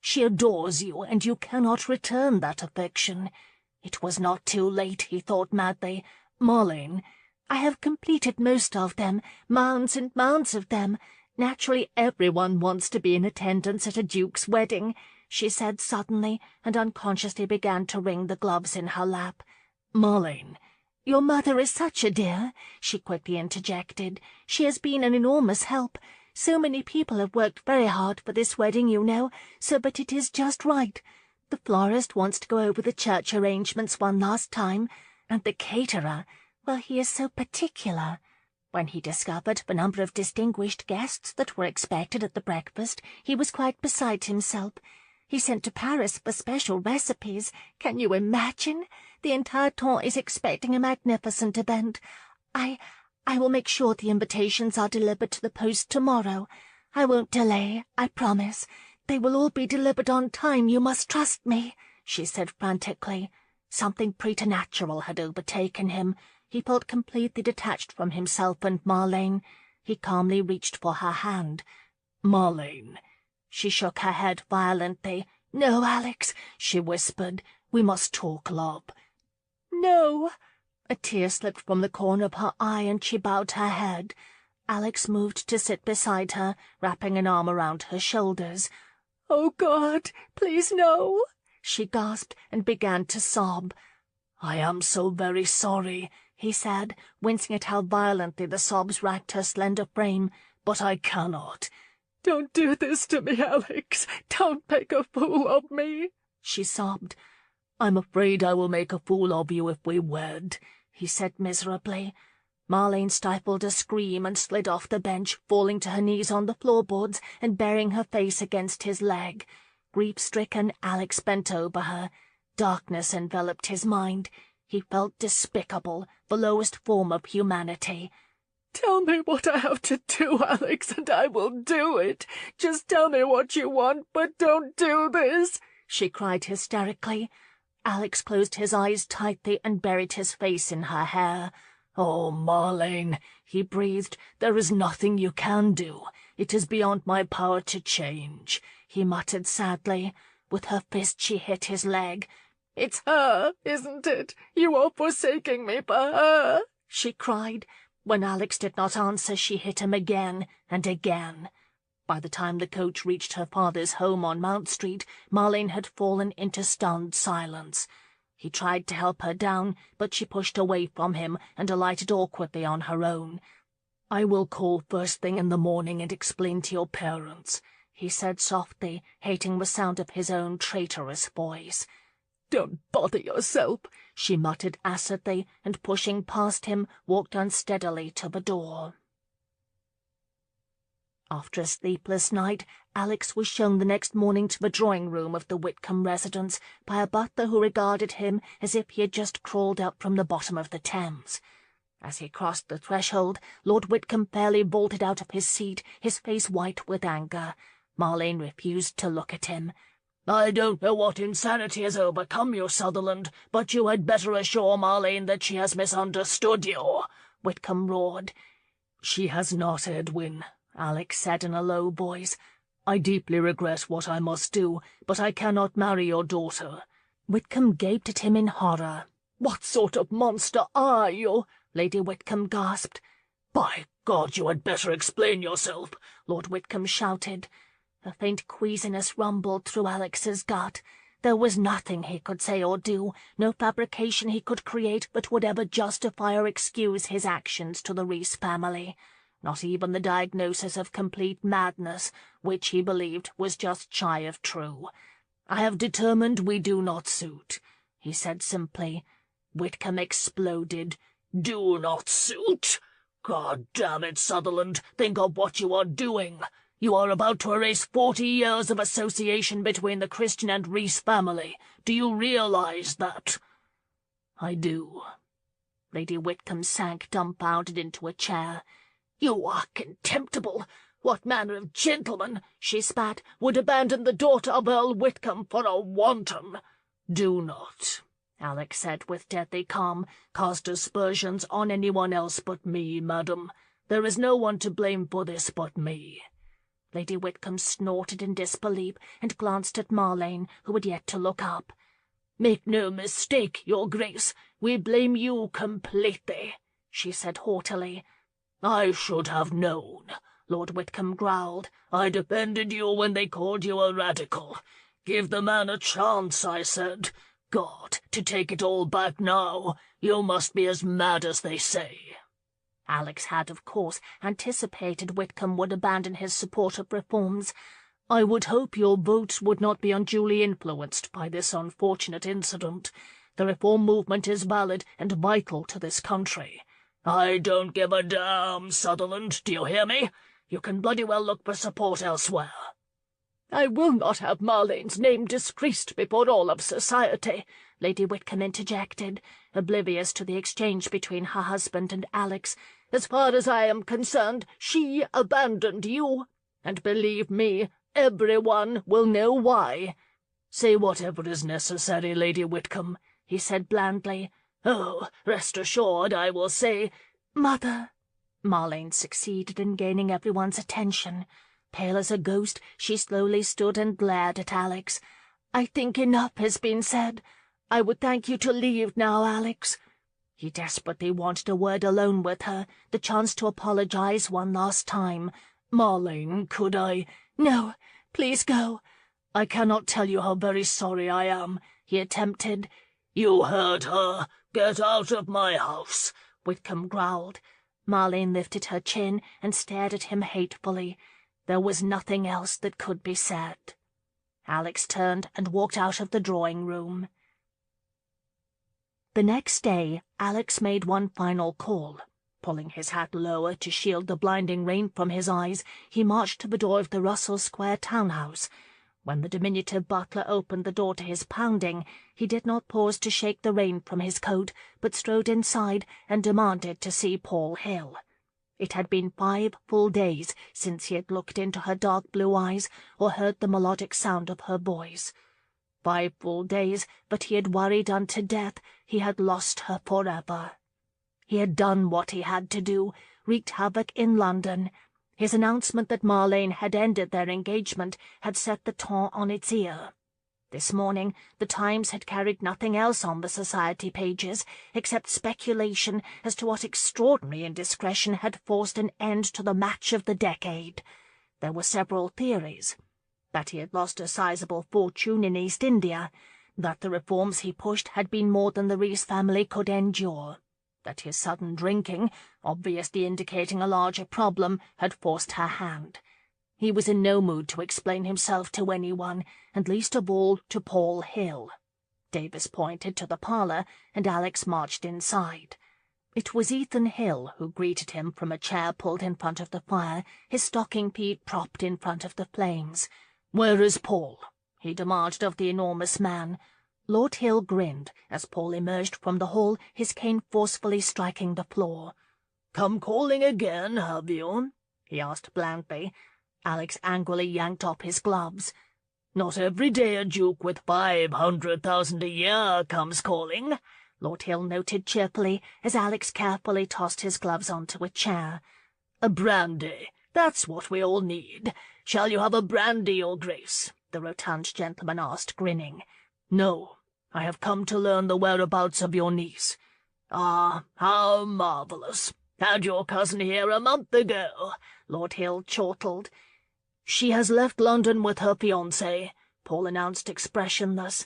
She adores you, and you cannot return that affection. It was not too late, he thought madly. Marlene, I have completed most of them, mounds and mounds of them. Naturally, everyone wants to be in attendance at a duke's wedding, she said suddenly, and unconsciously began to wring the gloves in her lap. Marlene, your mother is such a dear, she quickly interjected. She has been an enormous help. So many people have worked very hard for this wedding, you know, but it is just right. The florist wants to go over the church arrangements one last time, and the caterer, well, he is so particular. When he discovered the number of distinguished guests that were expected at the breakfast, he was quite beside himself. He sent to Paris for special recipes. Can you imagine? The entire tour is expecting a magnificent event. I will make sure the invitations are delivered to the post tomorrow. I won't delay, I promise. They will all be delivered on time, you must trust me, she said frantically. Something preternatural had overtaken him. He felt completely detached from himself and Marlene. He calmly reached for her hand. Marlene. She shook her head violently. No, Alex, she whispered. We must talk, love. No. A tear slipped from the corner of her eye, and she bowed her head. Alex moved to sit beside her, wrapping an arm around her shoulders. Oh, God, please no, she gasped and began to sob. I am so very sorry, he said, wincing at how violently the sobs racked her slender frame, but I cannot. Don't do this to me, Alex. Don't make a fool of me, she sobbed. I'm afraid I will make a fool of you if we wed, he said miserably. Marlene stifled a scream and slid off the bench, falling to her knees on the floorboards and burying her face against his leg. Grief-stricken, Alex bent over her. Darkness enveloped his mind. He felt despicable, the lowest form of humanity. Tell me what I have to do, Alex, and I will do it. Just tell me what you want, but don't do this, she cried hysterically. Alex closed his eyes tightly and buried his face in her hair. Oh, Marlene, he breathed, there is nothing you can do. It is beyond my power to change, he muttered sadly. With her fist she hit his leg. It's her, isn't it? You are forsaking me for her, she cried. When Alex did not answer, she hit him again and again. By the time the coach reached her father's home on Mount Street, Marlene had fallen into stunned silence. He tried to help her down, but she pushed away from him and alighted awkwardly on her own. I will call first thing in the morning and explain to your parents, he said softly, hating the sound of his own traitorous voice. Don't bother yourself, she muttered acidly, and pushing past him, walked unsteadily to the door. After a sleepless night, Alex was shown the next morning to the drawing-room of the Whitcomb residence by a butler who regarded him as if he had just crawled up from the bottom of the Thames. As he crossed the threshold, Lord Whitcomb fairly vaulted out of his seat, his face white with anger. Marlene refused to look at him. I don't know what insanity has overcome you, Sutherland, but you had better assure Marlene that she has misunderstood you, Whitcomb roared. She has not, Edwin, Alex said in a low voice. I deeply regret what I must do, but I cannot marry your daughter. Whitcomb gaped at him in horror. What sort of monster are you? Lady Whitcomb gasped. By God, you had better explain yourself, Lord Whitcomb shouted. A faint queasiness rumbled through Alex's gut. There was nothing he could say or do, no fabrication he could create that would ever justify or excuse his actions to the Reese family. Not even the diagnosis of complete madness, which he believed was just shy of true. I have determined we do not suit, he said simply. Whitcomb exploded. Do not suit? God damn it, Sutherland, think of what you are doing. You are about to erase 40 years of association between the Christian and Reese family. Do you realize that? I do. Lady Whitcomb sank dumbfounded into a chair. You are contemptible. What manner of gentleman, she spat, would abandon the daughter of Earl Whitcomb for a wanton? Do not, Alex said with deadly calm. "Cast aspersions on anyone else but me, madam. There is no one to blame for this but me." Lady Whitcomb snorted in disbelief and glanced at Marlene, who had yet to look up. "Make no mistake, your grace. We blame you completely," she said haughtily. "I should have known," Lord Whitcomb growled. "I defended you when they called you a radical. Give the man a chance, I said. God, to take it all back now, you must be as mad as they say." Alex had, of course, anticipated Whitcomb would abandon his support of reforms. "I would hope your vote would not be unduly influenced by this unfortunate incident. The reform movement is valid and vital to this country. I don't give a damn, Sutherland, do you hear me? You can bloody well look for support elsewhere." "I will not have Marlene's name disgraced before all of society," Lady Whitcomb interjected, oblivious to the exchange between her husband and Alex. "As far as I am concerned, she abandoned you. And believe me, everyone will know why." "Say whatever is necessary, Lady Whitcomb," he said blandly. "Oh, rest assured I will say—" "Mother!" Marlene succeeded in gaining everyone's attention. Pale as a ghost, she slowly stood and glared at Alex. "I think enough has been said. I would thank you to leave now, Alex." He desperately wanted a word alone with her, the chance to apologize one last time. "Marlene, could I—" "No, please go." "I cannot tell you how very sorry I am," he attempted. "You heard her. Get out of my house," Whitcomb growled. Marlene lifted her chin and stared at him hatefully. There was nothing else that could be said. Alex turned and walked out of the drawing-room. The next day, Alex made one final call. Pulling his hat lower to shield the blinding rain from his eyes, he marched to the door of the Russell Square townhouse. When the diminutive butler opened the door to his pounding, he did not pause to shake the rain from his coat, but strode inside and demanded to see Paul Hill. It had been 5 full days since he had looked into her dark blue eyes or heard the melodic sound of her voice. 5 full days, but he had worried unto death he had lost her forever. He had done what he had to do, wreaked havoc in London. His announcement that Marlene had ended their engagement had set the ton on its ear. This morning the Times had carried nothing else on the society pages except speculation as to what extraordinary indiscretion had forced an end to the match of the decade. There were several theories: that he had lost a sizable fortune in East India, that the reforms he pushed had been more than the Rees family could endure, that his sudden drinking, obviously indicating a larger problem, had forced her hand. He was in no mood to explain himself to anyone, and least of all to Paul Hill. Davis pointed to the parlour, and Alex marched inside. It was Ethan Hill who greeted him from a chair pulled in front of the fire, his stocking feet propped in front of the flames. "Where is Paul?" he demanded of the enormous man. Lord Hill grinned as Paul emerged from the hall, his cane forcefully striking the floor. "Come calling again, have you?" he asked blandly. Alex angrily yanked off his gloves. "Not every day a duke with 500,000 a year comes calling," Lord Hill noted cheerfully as Alex carefully tossed his gloves onto a chair. "A brandy, that's what we all need. Shall you have a brandy, your grace?" the rotund gentleman asked, grinning. "No, I have come to learn the whereabouts of your niece." "Ah, how marvellous. Had your cousin here a month ago," Lord Hill chortled. "She has left London with her fiancé," Paul announced expressionless.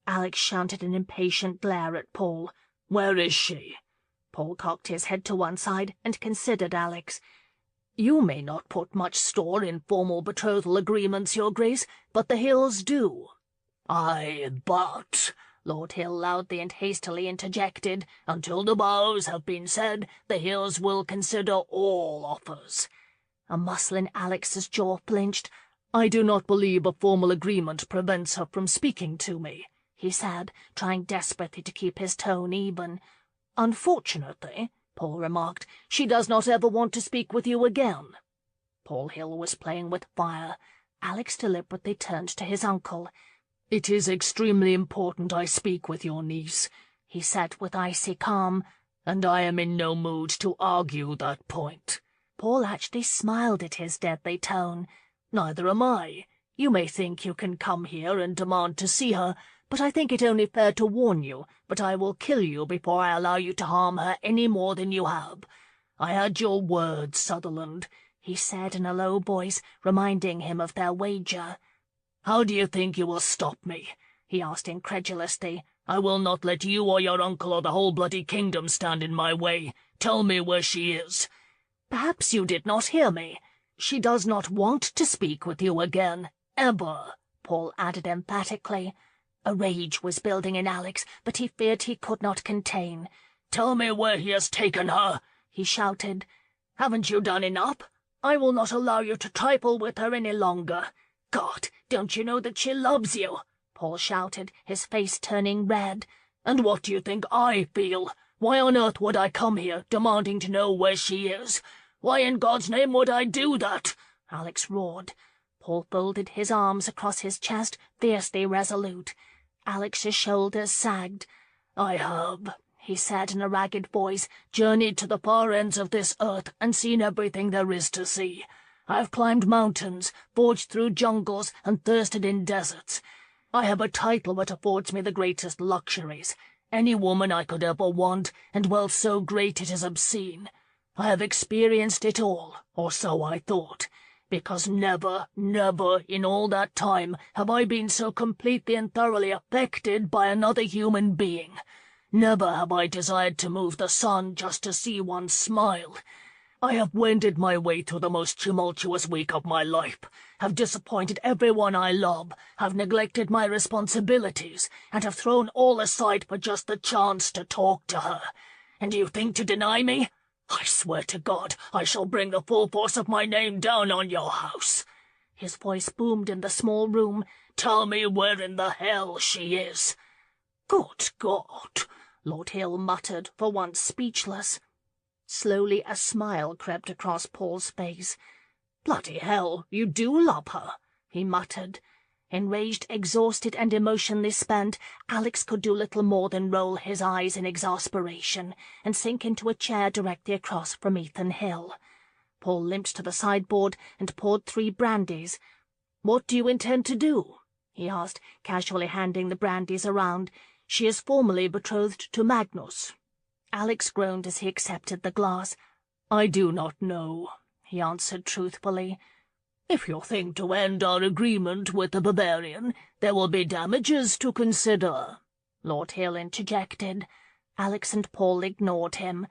Alex shouted an impatient glare at Paul. "Where is she?" Paul cocked his head to one side and considered Alex. "You may not put much store in formal betrothal agreements, your grace, but the Hills do." "Aye, but," Lord Hill loudly and hastily interjected, "until the vows have been said, the Hills will consider all offers." A muscle in Alex's jaw flinched. "I do not believe a formal agreement prevents her from speaking to me," he said, trying desperately to keep his tone even. "Unfortunately," Paul remarked, "she does not ever want to speak with you again." Paul Hill was playing with fire. Alex deliberately turned to his uncle. "It is extremely important I speak with your niece," he said with icy calm, "and I am in no mood to argue that point." Paul actually smiled at his deadly tone. "Neither am I. You may think you can come here and demand to see her, but I think it only fair to warn you that I will kill you before I allow you to harm her any more than you have. I had your word, Sutherland," he said in a low voice, reminding him of their wager. "How do you think you will stop me?" he asked incredulously. "I will not let you or your uncle or the whole bloody kingdom stand in my way. Tell me where she is." "Perhaps you did not hear me. She does not want to speak with you again, ever," Paul added emphatically. A rage was building in Alex, but he feared he could not contain. "Tell me where he has taken her," he shouted. "Haven't you done enough? I will not allow you to trifle with her any longer. God, don't you know that she loves you?" Paul shouted, his face turning red. "And what do you think I feel? Why on earth would I come here, demanding to know where she is? Why in God's name would I do that?" Alex roared. Paul folded his arms across his chest, fiercely resolute. Alex's shoulders sagged. "I have," he said in a ragged voice, "journeyed to the far ends of this earth and seen everything there is to see. I have climbed mountains, forged through jungles, and thirsted in deserts. I have a title that affords me the greatest luxuries, any woman I could ever want, and wealth so great it is obscene. I have experienced it all, or so I thought, because never, never in all that time have I been so completely and thoroughly affected by another human being. Never have I desired to move the sun just to see one smile. I have wended my way through the most tumultuous week of my life, have disappointed everyone I love, have neglected my responsibilities, and have thrown all aside for just the chance to talk to her. And you think to deny me? I swear to God I shall bring the full force of my name down on your house." His voice boomed in the small room. "Tell me where in the hell she is." "Good God," Lord Hill muttered, for once speechless. Slowly a smile crept across Paul's face. "Bloody hell, you do love her," he muttered. Enraged, exhausted, and emotionally spent, Alex could do little more than roll his eyes in exasperation and sink into a chair directly across from Ethan Hill. Paul limped to the sideboard and poured 3 brandies. "What do you intend to do?" he asked, casually handing the brandies around. "She is formally betrothed to Magnus." Alex groaned as he accepted the glass. "I do not know," he answered truthfully. "If you think to end our agreement with the Bavarian, there will be damages to consider," Lord Hill interjected. Alex and Paul ignored him.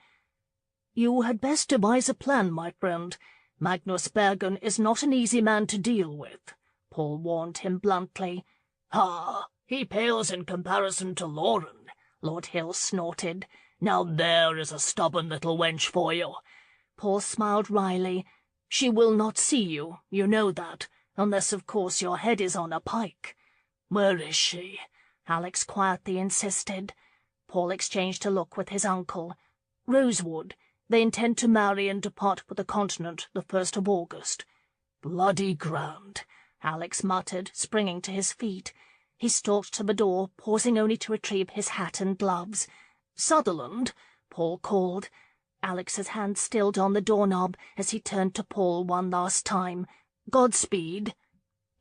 "You had best devise a plan, my friend. Magnus Bergen is not an easy man to deal with," Paul warned him bluntly. "Ah, he pales in comparison to Lauren," Lord Hill snorted. "Now there is a stubborn little wench for you." Paul smiled wryly. "She will not see you, you know that, unless of course your head is on a pike." "Where is she?" Alex quietly insisted. Paul exchanged a look with his uncle. "Rosewood. They intend to marry and depart for the continent the 1st of August." "Bloody grand," Alex muttered, springing to his feet. He stalked to the door, pausing only to retrieve his hat and gloves. "Sutherland," Paul called. Alex's hand stilled on the doorknob as he turned to Paul one last time. "Godspeed."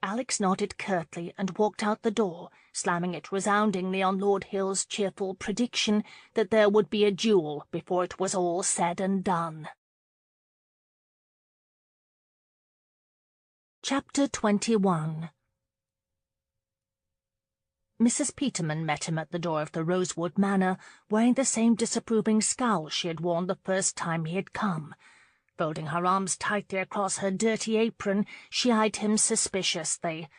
Alex nodded curtly and walked out the door, slamming it resoundingly on Lord Hill's cheerful prediction that there would be a duel before it was all said and done. Chapter 21. Mrs. Peterman met him at the door of the Rosewood Manor, wearing the same disapproving scowl she had worn the first time he had come. Folding her arms tightly across her dirty apron, she eyed him suspiciously.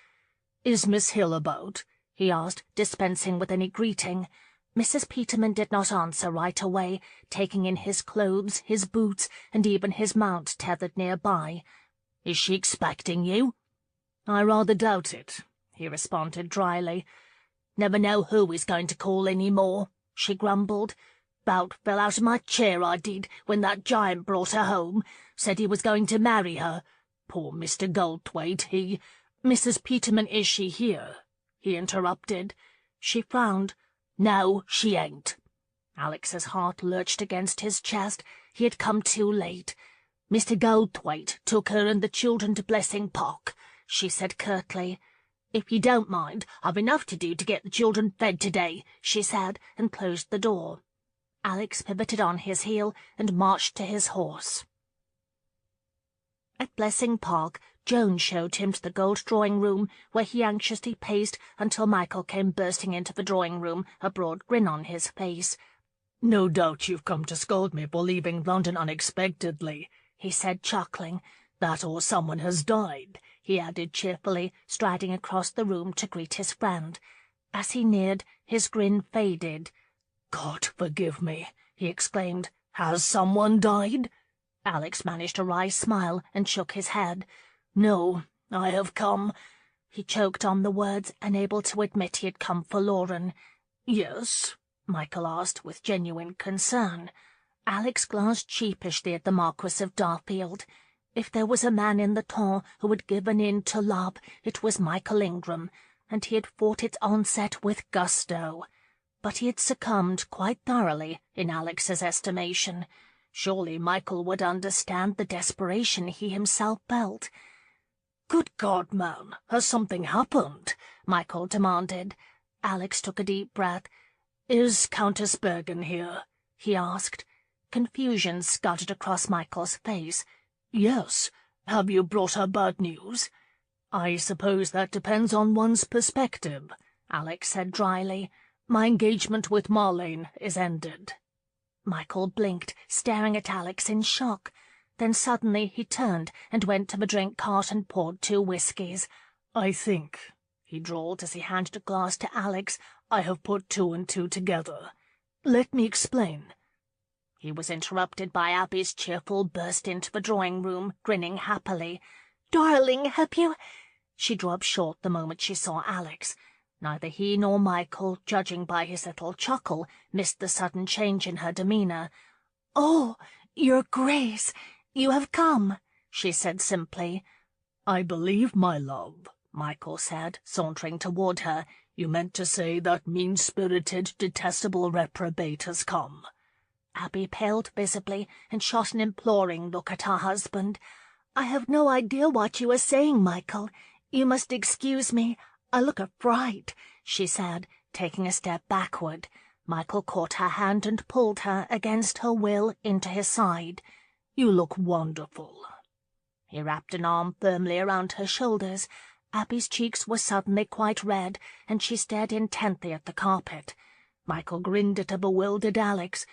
"Is Miss Hill about?" he asked, dispensing with any greeting. Mrs. Peterman did not answer right away, taking in his clothes, his boots, and even his mount tethered nearby. "Is she expecting you?" "I rather doubt it," he responded dryly. "Never know who is going to call any more," she grumbled. "'Bout fell out of my chair, I did, when that giant brought her home. Said he was going to marry her. Poor Mr. Goldthwaite, he—" "Mrs. Peterman, is she here?" he interrupted. She frowned. "No, she ain't." Alex's heart lurched against his chest. He had come too late. "Mr. Goldthwaite took her and the children to Blessing Park," she said curtly. "If you don't mind, I've enough to do to get the children fed today," she said, and closed the door. Alex pivoted on his heel and marched to his horse. At Blessing Park, Joan showed him to the gold drawing-room, where he anxiously paced until Michael came bursting into the drawing-room, a broad grin on his face. "No doubt you've come to scold me for leaving London unexpectedly," he said, chuckling. "That or someone has died," he added cheerfully, striding across the room to greet his friend. As he neared, his grin faded. "God forgive me," he exclaimed. "Has someone died?" Alex managed a wry smile and shook his head. "No, I have come—" He choked on the words, unable to admit he had come for Lauren. "Yes?" Michael asked, with genuine concern. Alex glanced sheepishly at the Marquis of Darfield. If there was a man in the temps who had given in to love, it was Michael Ingram, and he had fought its onset with gusto. But he had succumbed quite thoroughly, in Alex's estimation. Surely Michael would understand the desperation he himself felt. "Good God, man, has something happened?" Michael demanded. Alex took a deep breath. "Is Countess Bergen here?" he asked. Confusion scattered across Michael's face. "Yes. Have you brought her bad news?" "I suppose that depends on one's perspective," Alex said dryly. "My engagement with Marlene is ended." Michael blinked, staring at Alex in shock. Then suddenly he turned and went to the drink cart and poured 2 whiskies. "I think," he drawled as he handed a glass to Alex, "I have put 2 and 2 together. Let me explain." He was interrupted by Abby's cheerful burst into the drawing-room, grinning happily. "Darling, have you—" She drew up short the moment she saw Alex. Neither he nor Michael, judging by his little chuckle, missed the sudden change in her demeanour. "Oh, Your Grace, you have come," she said simply. "I believe, my love," Michael said, sauntering toward her, "you meant to say that mean-spirited, detestable reprobate has come." Abby paled visibly and shot an imploring look at her husband. "I have no idea what you are saying, Michael. You must excuse me. I look a fright," she said, taking a step backward. Michael caught her hand and pulled her, against her will, into his side. "You look wonderful." He wrapped an arm firmly around her shoulders. Abby's cheeks were suddenly quite red, and she stared intently at the carpet. Michael grinned at a bewildered Alex.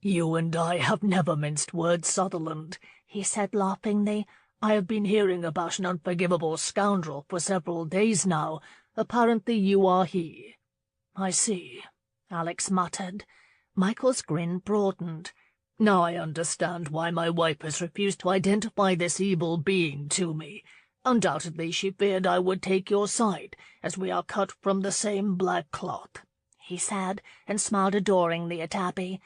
"You and I have never minced words, Sutherland," he said laughingly. "I have been hearing about an unforgivable scoundrel for several days now. Apparently you are he." "I see," Alex muttered. Michael's grin broadened. "Now I understand why my wife has refused to identify this evil being to me. Undoubtedly she feared I would take your side, as we are cut from the same black cloth," he said, and smiled adoringly at Abby.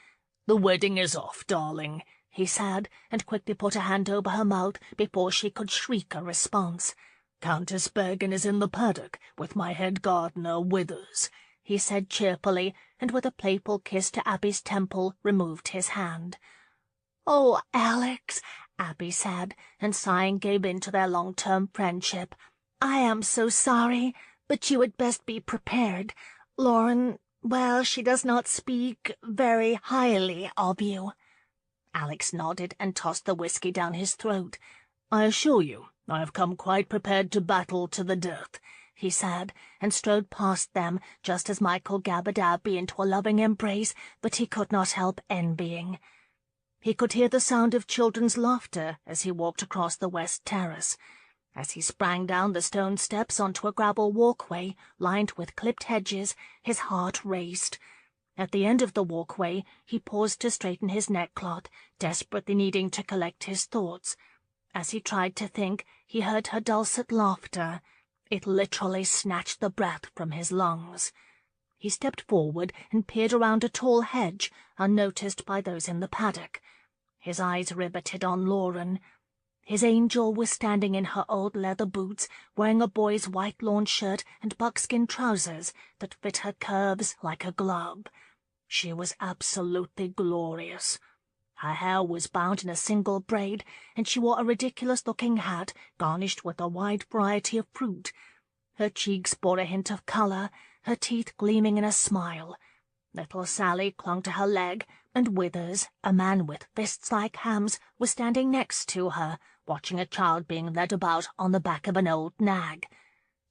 "The wedding is off, darling," he said, and quickly put a hand over her mouth before she could shriek a response. "Countess Bergen is in the paddock with my head gardener, Withers," he said cheerfully, and with a playful kiss to Abby's temple removed his hand. "Oh, Alex," Abby said, and sighing gave in to their long-term friendship. "I am so sorry, but you had best be prepared. Lauren, well, she does not speak very highly of you." Alex nodded and tossed the whiskey down his throat. "I assure you, I have come quite prepared to battle to the death," he said, and strode past them just as Michael gathered Abby into a loving embrace that he could not help envying. He could hear the sound of children's laughter as he walked across the west terrace. As he sprang down the stone steps onto a gravel walkway lined with clipped hedges, his heart raced. At the end of the walkway he paused to straighten his neckcloth, desperately needing to collect his thoughts. As he tried to think, he heard her dulcet laughter. It literally snatched the breath from his lungs. He stepped forward and peered around a tall hedge, unnoticed by those in the paddock. His eyes riveted on Lauren. His angel was standing in her old leather boots, wearing a boy's white lawn shirt and buckskin trousers that fit her curves like a glove. She was absolutely glorious. Her hair was bound in a single braid, and she wore a ridiculous-looking hat garnished with a wide variety of fruit. Her cheeks bore a hint of colour, her teeth gleaming in a smile. Little Sally clung to her leg, and Withers, a man with fists like hams, was standing next to her, watching a child being led about on the back of an old nag.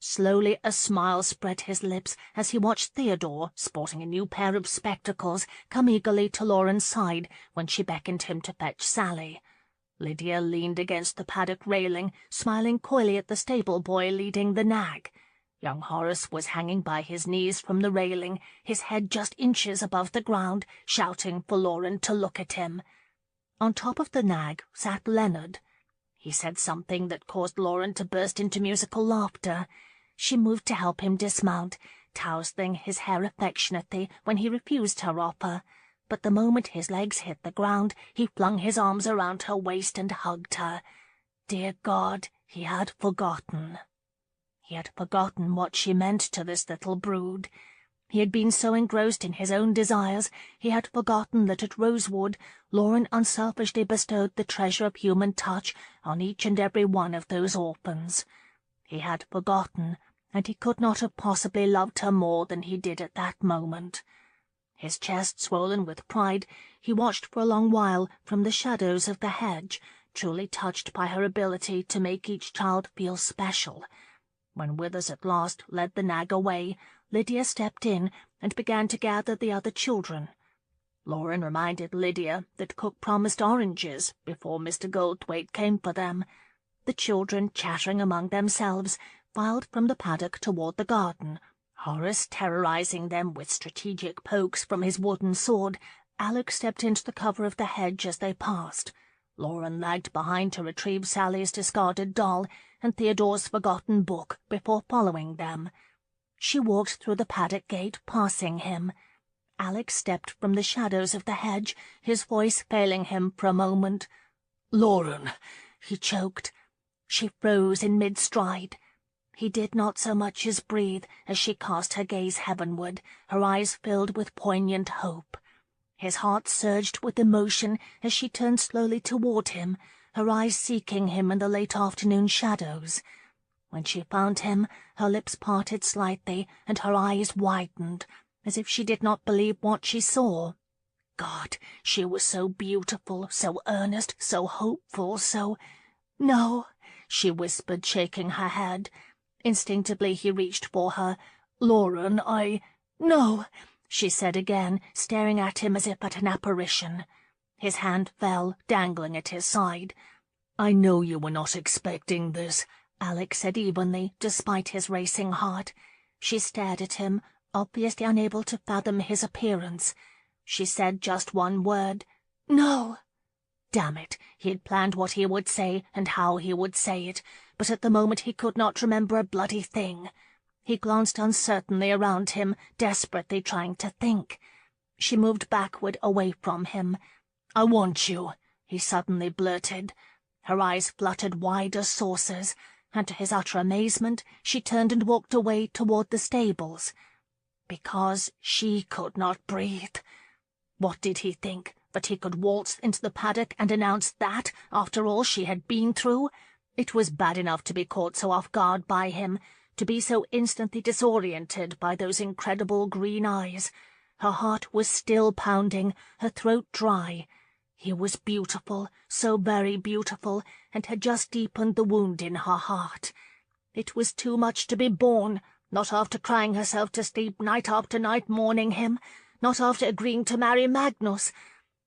Slowly a smile spread his lips as he watched Theodore, sporting a new pair of spectacles, come eagerly to Lauren's side when she beckoned him to fetch Sally. Lydia leaned against the paddock railing, smiling coyly at the stable-boy leading the nag. Young Horace was hanging by his knees from the railing, his head just inches above the ground, shouting for Lauren to look at him. On top of the nag sat Leonard. He said something that caused Lauren to burst into musical laughter. She moved to help him dismount, tousling his hair affectionately when he refused her offer, but the moment his legs hit the ground, he flung his arms around her waist and hugged her. Dear God, he had forgotten. He had forgotten what she meant to this little brood. He had been so engrossed in his own desires, he had forgotten that at Rosewood Lauren unselfishly bestowed the treasure of human touch on each and every one of those orphans. He had forgotten, and he could not have possibly loved her more than he did at that moment. His chest swollen with pride, he watched for a long while from the shadows of the hedge, truly touched by her ability to make each child feel special. When Withers at last led the nag away, Lydia stepped in and began to gather the other children. Lauren reminded Lydia that cook promised oranges before Mr. Goldthwaite came for them. The children, chattering among themselves, filed from the paddock toward the garden, Horace terrorizing them with strategic pokes from his wooden sword. Alec stepped into the cover of the hedge as they passed. Lauren lagged behind to retrieve Sally's discarded doll and Theodore's forgotten book before following them. She walked through the paddock gate, passing him. Alec stepped from the shadows of the hedge, his voice failing him for a moment. "Lauren," he choked. She froze in mid-stride. He did not so much as breathe as she cast her gaze heavenward, her eyes filled with poignant hope. His heart surged with emotion as she turned slowly toward him, her eyes seeking him in the late afternoon shadows. When she found him, her lips parted slightly and her eyes widened, as if she did not believe what she saw. God, she was so beautiful, so earnest, so hopeful, so— "No," she whispered, shaking her head. Instinctively he reached for her. "Lauren, "No," she said again, staring at him as if at an apparition. His hand fell, dangling at his side. "I know you were not expecting this," Alec said evenly, despite his racing heart. She stared at him, obviously unable to fathom his appearance. She said just one word, "No." Damn it, he had planned what he would say and how he would say it, but at the moment he could not remember a bloody thing. He glanced uncertainly around him, desperately trying to think. She moved backward away from him. "I want you," he suddenly blurted. Her eyes fluttered wide as saucers, and to his utter amazement she turned and walked away toward the stables. Because she could not breathe. What did he think, that he could waltz into the paddock and announce that, after all she had been through? It was bad enough to be caught so off guard by him, to be so instantly disoriented by those incredible green eyes. Her heart was still pounding, her throat dry. He was beautiful, so very beautiful, and had just deepened the wound in her heart. It was too much to be borne, not after crying herself to sleep night after night mourning him, not after agreeing to marry Magnus.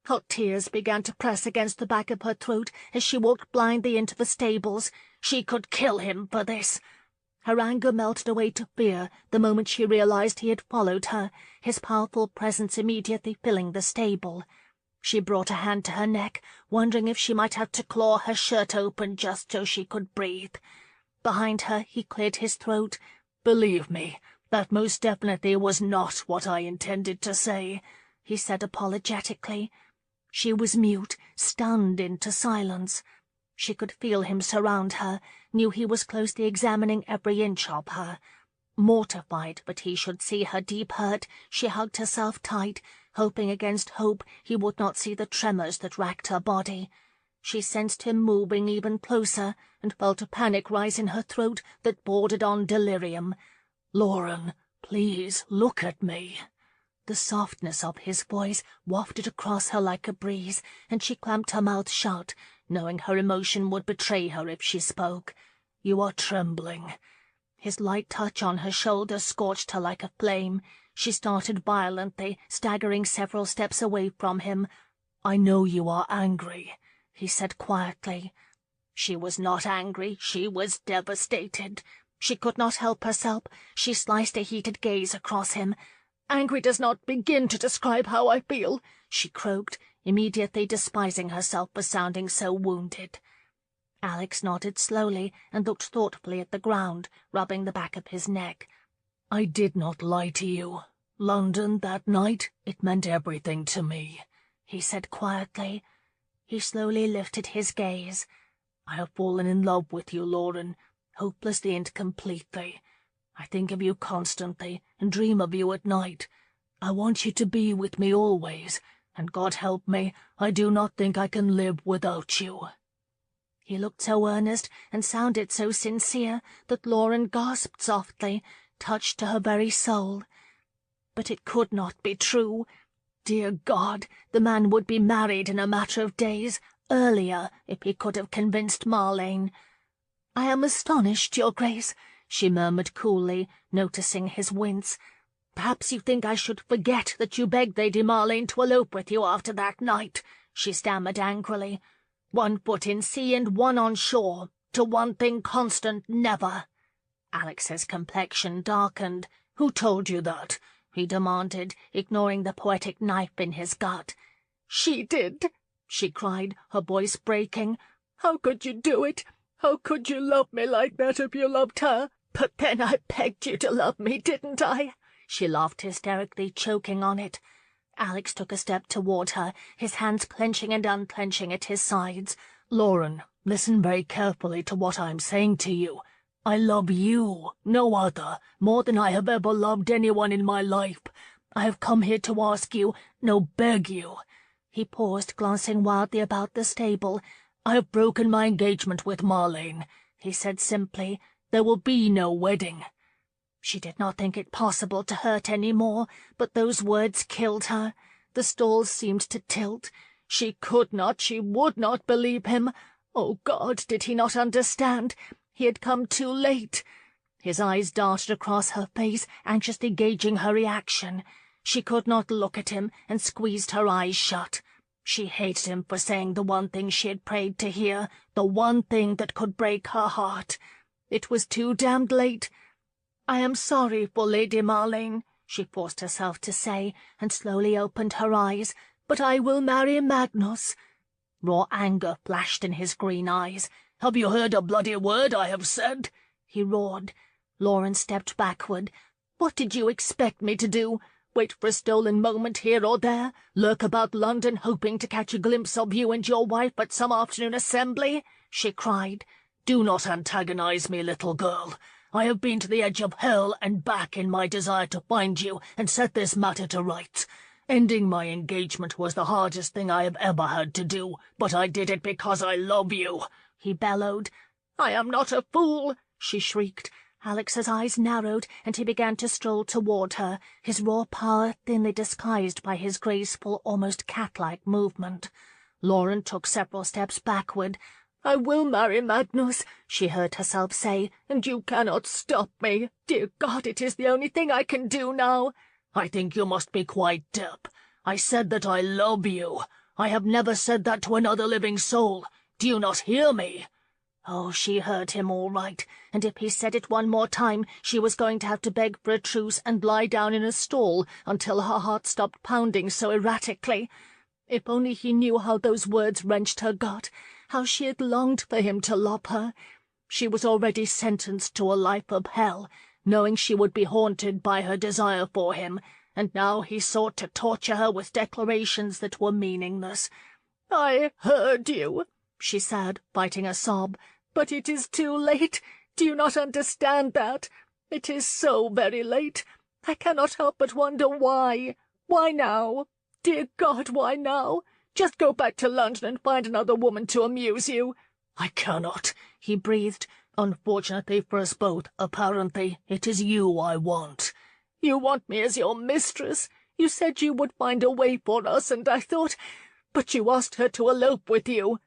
Hot tears began to press against the back of her throat as she walked blindly into the stables. She could kill him for this. Her anger melted away to fear the moment she realized he had followed her, his powerful presence immediately filling the stable. She brought a hand to her neck, wondering if she might have to claw her shirt open just so she could breathe. Behind her he cleared his throat. "Believe me, that most definitely was not what I intended to say," he said apologetically. She was mute, stunned into silence. She could feel him surround her, knew he was closely examining every inch of her. Mortified that he should see her deep hurt, she hugged herself tight, hoping against hope he would not see the tremors that racked her body. She sensed him moving even closer, and felt a panic rise in her throat that bordered on delirium. "Lauren, please look at me." The softness of his voice wafted across her like a breeze, and she clamped her mouth shut, knowing her emotion would betray her if she spoke. "You are trembling." His light touch on her shoulder scorched her like a flame. She started violently, staggering several steps away from him. "I know you are angry," he said quietly. She was not angry, she was devastated. She could not help herself. She sliced a heated gaze across him. "Angry does not begin to describe how I feel," she croaked, immediately despising herself for sounding so wounded. Alex nodded slowly and looked thoughtfully at the ground, rubbing the back of his neck. "I did not lie to you. London, that night, it meant everything to me," he said quietly. He slowly lifted his gaze. "I have fallen in love with you, Lauren, hopelessly and completely. I think of you constantly and dream of you at night. I want you to be with me always, and God help me, I do not think I can live without you." He looked so earnest and sounded so sincere that Lauren gasped softly, touched to her very soul. But it could not be true. Dear God, the man would be married in a matter of days, earlier, if he could have convinced Marlene. "I am astonished, Your Grace," she murmured coolly, noticing his wince. "Perhaps you think I should forget that you begged Lady Marlene to elope with you after that night," she stammered angrily. "One foot in sea and one on shore. To one thing constant, never." Alex's complexion darkened. "Who told you that?" he demanded, ignoring the poetic knife in his gut. "She did," she cried, her voice breaking. "How could you do it? How could you love me like that if you loved her? But then I begged you to love me, didn't I?" She laughed hysterically, choking on it. Alex took a step toward her, his hands clenching and unclenching at his sides. "Lauren, listen very carefully to what I am saying to you. I love you, no other, more than I have ever loved anyone in my life. I have come here to ask you, no, beg you." He paused, glancing wildly about the stable. "I have broken my engagement with Marlene," he said simply. "There will be no wedding." She did not think it possible to hurt any more, but those words killed her. The stalls seemed to tilt. She could not, she would not believe him. Oh, God, did he not understand? He had come too late. His eyes darted across her face, anxiously gauging her reaction. She could not look at him, and squeezed her eyes shut. She hated him for saying the one thing she had prayed to hear, the one thing that could break her heart. It was too damned late. "I am sorry for Lady Marlene," she forced herself to say, and slowly opened her eyes. "But I will marry Magnus." Raw anger flashed in his green eyes. "Have you heard a bloody word I have said?" he roared. Lauren stepped backward. "What did you expect me to do? Wait for a stolen moment here or there? Lurk about London hoping to catch a glimpse of you and your wife at some afternoon assembly?" she cried. "Do not antagonize me, little girl. I have been to the edge of hell and back in my desire to find you and set this matter to rights. Ending my engagement was the hardest thing I have ever had to do, but I did it because I love you," he bellowed. "I am not a fool," she shrieked. Alex's eyes narrowed, and he began to stroll toward her, his raw power thinly disguised by his graceful, almost cat-like movement. Lauren took several steps backward. "I will marry Magnus," she heard herself say, "and you cannot stop me. Dear God, it is the only thing I can do now." "I think you must be quite deaf. I said that I love you. I have never said that to another living soul. Do you not hear me?" Oh, she heard him all right, and if he said it one more time, she was going to have to beg for a truce and lie down in a stall until her heart stopped pounding so erratically. If only he knew how those words wrenched her gut, how she had longed for him to love her. She was already sentenced to a life of hell, knowing she would be haunted by her desire for him, and now he sought to torture her with declarations that were meaningless. "I heard you," she said, fighting a sob. "But it is too late. Do you not understand that? It is so very late. I cannot help but wonder why. Why now? Dear God, why now? Just go back to London and find another woman to amuse you." "I cannot," he breathed. "Unfortunately for us both, apparently, it is you I want." "You want me as your mistress? You said you would find a way for us, and I thought— But you asked her to elope with you."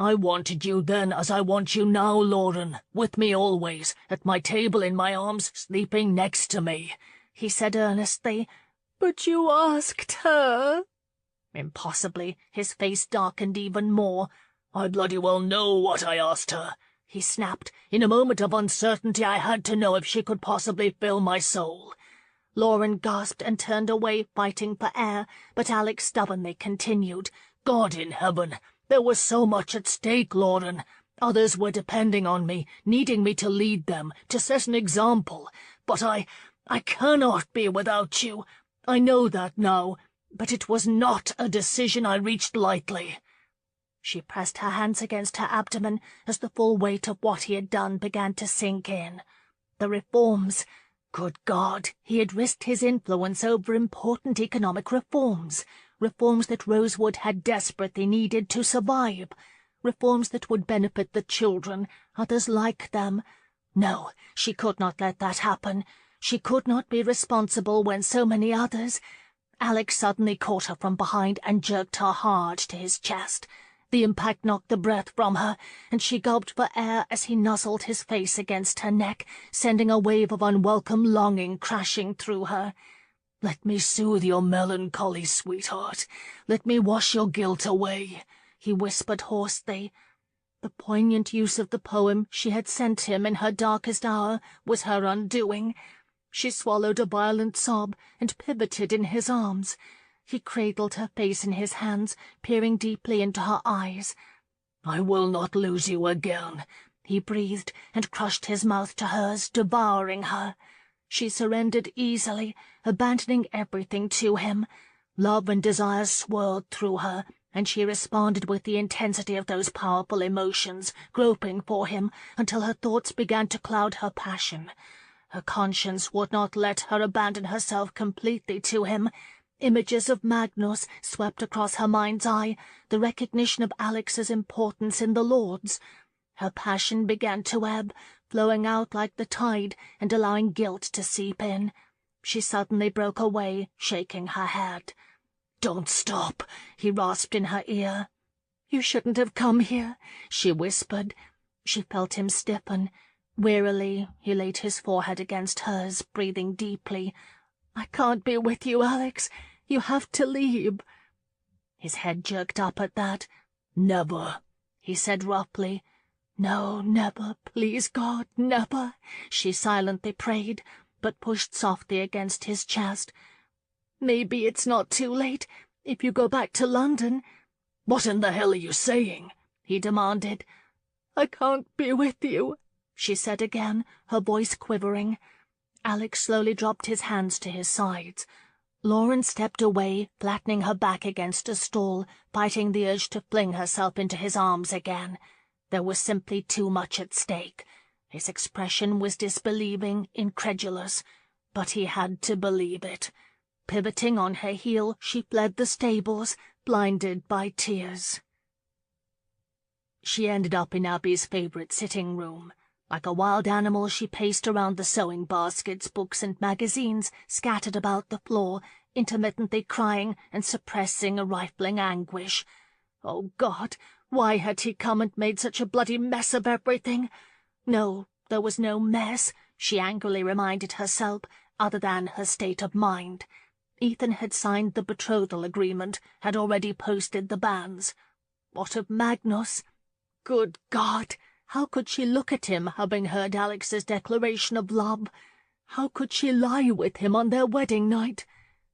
"I wanted you then as I want you now, Lauren, with me always, at my table in my arms, sleeping next to me," he said earnestly. "But you asked her." Impossibly, his face darkened even more. "I bloody well know what I asked her," he snapped. "In a moment of uncertainty I had to know if she could possibly fill my soul." Lauren gasped and turned away, fighting for air, but Alex stubbornly continued. "God in heaven! There was so much at stake, Lauren. Others were depending on me, needing me to lead them, to set an example. But I cannot be without you. I know that now, but it was not a decision I reached lightly." She pressed her hands against her abdomen as the full weight of what he had done began to sink in. The reforms— Good God, he had risked his influence over important economic reforms that Rosewood had desperately needed to survive, reforms that would benefit the children, others like them. No, she could not let that happen. She could not be responsible when so many others— Alex suddenly caught her from behind and jerked her hard to his chest. The impact knocked the breath from her, and she gulped for air as he nuzzled his face against her neck, sending a wave of unwelcome longing crashing through her. "Let me soothe your melancholy, sweetheart. Let me wash your guilt away," he whispered hoarsely. The poignant use of the poem she had sent him in her darkest hour was her undoing. She swallowed a violent sob and pivoted in his arms. He cradled her face in his hands, peering deeply into her eyes. "I will not lose you again," he breathed, and crushed his mouth to hers, devouring her. She surrendered easily, abandoning everything to him. Love and desire swirled through her, and she responded with the intensity of those powerful emotions, groping for him until her thoughts began to cloud her passion. Her conscience would not let her abandon herself completely to him. Images of Magnus swept across her mind's eye, the recognition of Alex's importance in the Lords. Her passion began to ebb, flowing out like the tide and allowing guilt to seep in. She suddenly broke away, shaking her head. "Don't stop," he rasped in her ear. "You shouldn't have come here," she whispered. She felt him stiffen. Wearily, he laid his forehead against hers, breathing deeply. "I can't be with you, Alex. You have to leave." His head jerked up at that. "Never," he said roughly. "No, never, please God, never," she silently prayed, but pushed softly against his chest. "Maybe it's not too late, if you go back to London." "What in the hell are you saying?" he demanded. "I can't be with you," she said again, her voice quivering. Alex slowly dropped his hands to his sides. Lauren stepped away, flattening her back against a stall, fighting the urge to fling herself into his arms again. There was simply too much at stake. His expression was disbelieving, incredulous, but he had to believe it. Pivoting on her heel, she fled the stables, blinded by tears. She ended up in Abby's favorite sitting room. Like a wild animal, she paced around the sewing baskets, books, and magazines scattered about the floor, intermittently crying and suppressing a rifling anguish. Oh, God, why had he come and made such a bloody mess of everything? No, there was no mess, she angrily reminded herself, other than her state of mind. Ethan had signed the betrothal agreement, had already posted the banns. What of Magnus? Good God! How could she look at him, having heard Alex's declaration of love? How could she lie with him on their wedding night?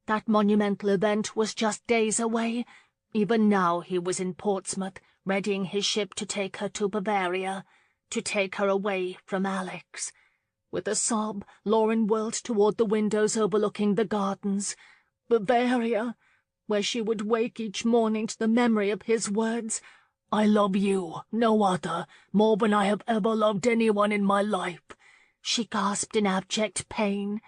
That monumental event was just days away. Even now he was in Portsmouth, readying his ship to take her to Bavaria, to take her away from Alex. With a sob, Lauren whirled toward the windows overlooking the gardens. Bavaria, where she would wake each morning to the memory of his words, I love you, no other, more than I have ever loved anyone in my life," she gasped in abject pain.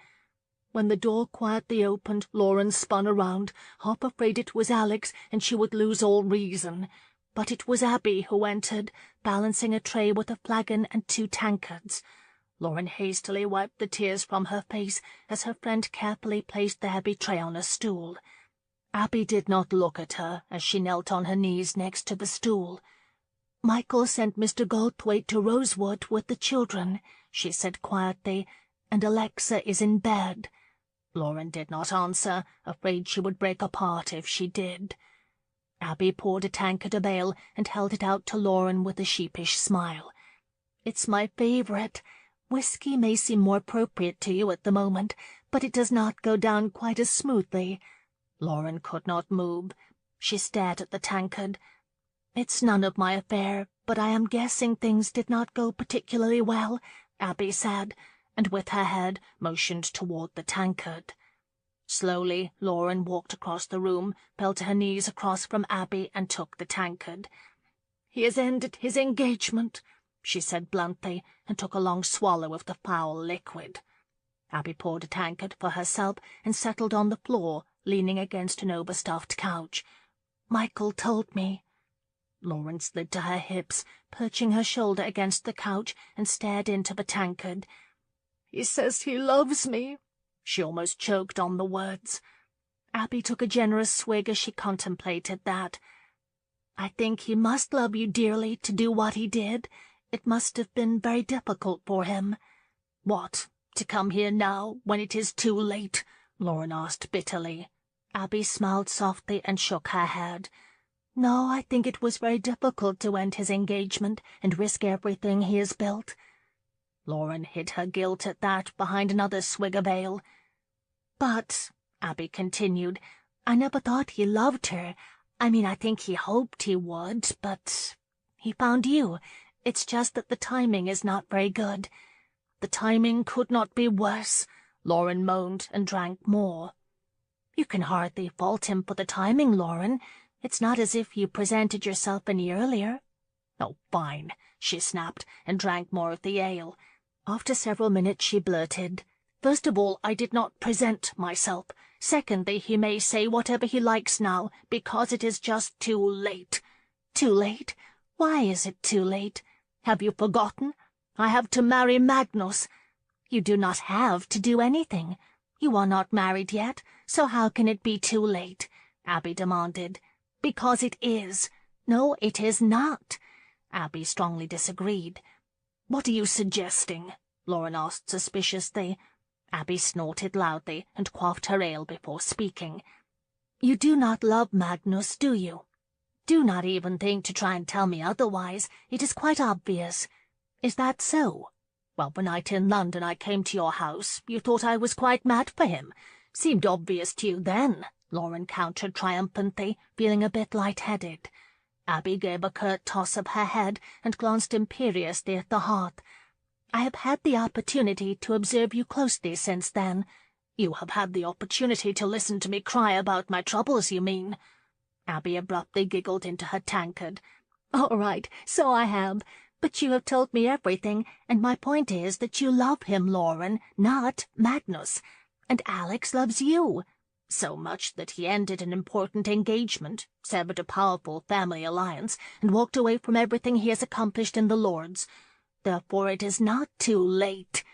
When the door quietly opened, Lauren spun around, half afraid it was Alex and she would lose all reason. But it was Abby who entered, balancing a tray with a flagon and 2 tankards. Lauren hastily wiped the tears from her face as her friend carefully placed the heavy tray on a stool. Abby did not look at her as she knelt on her knees next to the stool. "Michael sent Mr. Goldthwaite to Rosewood with the children," she said quietly, "and Alexa is in bed." Lauren did not answer, afraid she would break apart if she did. Abby poured a tankard of ale and held it out to Lauren with a sheepish smile. "It's my favorite. Whiskey may seem more appropriate to you at the moment, but it does not go down quite as smoothly." Lauren could not move. She stared at the tankard. "It's none of my affair, but I am guessing things did not go particularly well," Abby said, and with her head motioned toward the tankard. Slowly, Lauren walked across the room, fell to her knees across from Abby, and took the tankard. "He has ended his engagement," she said bluntly, and took a long swallow of the foul liquid. Abby poured a tankard for herself and settled on the floor, leaning against an overstuffed couch. "Michael told me." Lauren slid to her hips, perching her shoulder against the couch, and stared into the tankard. "He says he loves me." She almost choked on the words. Abby took a generous swig as she contemplated that. "I think he must love you dearly to do what he did. It must have been very difficult for him." "What, to come here now, when it is too late?" Lauren asked bitterly. Abby smiled softly and shook her head. "No, I think it was very difficult to end his engagement and risk everything he has built." Lauren hid her guilt at that behind another swig of ale. "But," Abby continued, "I never thought he loved her. I mean, I think he hoped he would, but he found you. It's just that the timing is not very good." "The timing could not be worse," Lauren moaned and drank more. "You can hardly fault him for the timing, Lauren. It's not as if you presented yourself any earlier." "Oh, fine," she snapped, and drank more of the ale. After several minutes she blurted, "First of all, I did not present myself. Secondly, he may say whatever he likes now, because it is just too late." "Too late? Why is it too late? "Have you forgotten? I have to marry Magnus." "You do not have to do anything. You are not married yet, so how can it be too late?" Abby demanded. "Because it is." "No, it is not." Abby strongly disagreed. "What are you suggesting?" Lauren asked suspiciously. Abby snorted loudly and quaffed her ale before speaking. "You do not love Magnus, do you? Do not even think to try and tell me otherwise. It is quite obvious. Is that so? Well, the night in London I came to your house, you thought I was quite mad for him. Seemed obvious to you then," Lauren countered triumphantly, feeling a bit light-headed. Abby gave a curt toss of her head and glanced imperiously at the hearth. "I have had the opportunity to observe you closely since then." "You have had the opportunity to listen to me cry about my troubles, you mean?" Abby abruptly giggled into her tankard. "All right, so I have. But you have told me everything, and my point is that you love him, Lauren, not Magnus. And Alex loves you. So much that he ended an important engagement, severed a powerful family alliance, and walked away from everything he has accomplished in the Lords. Therefore it is not too late."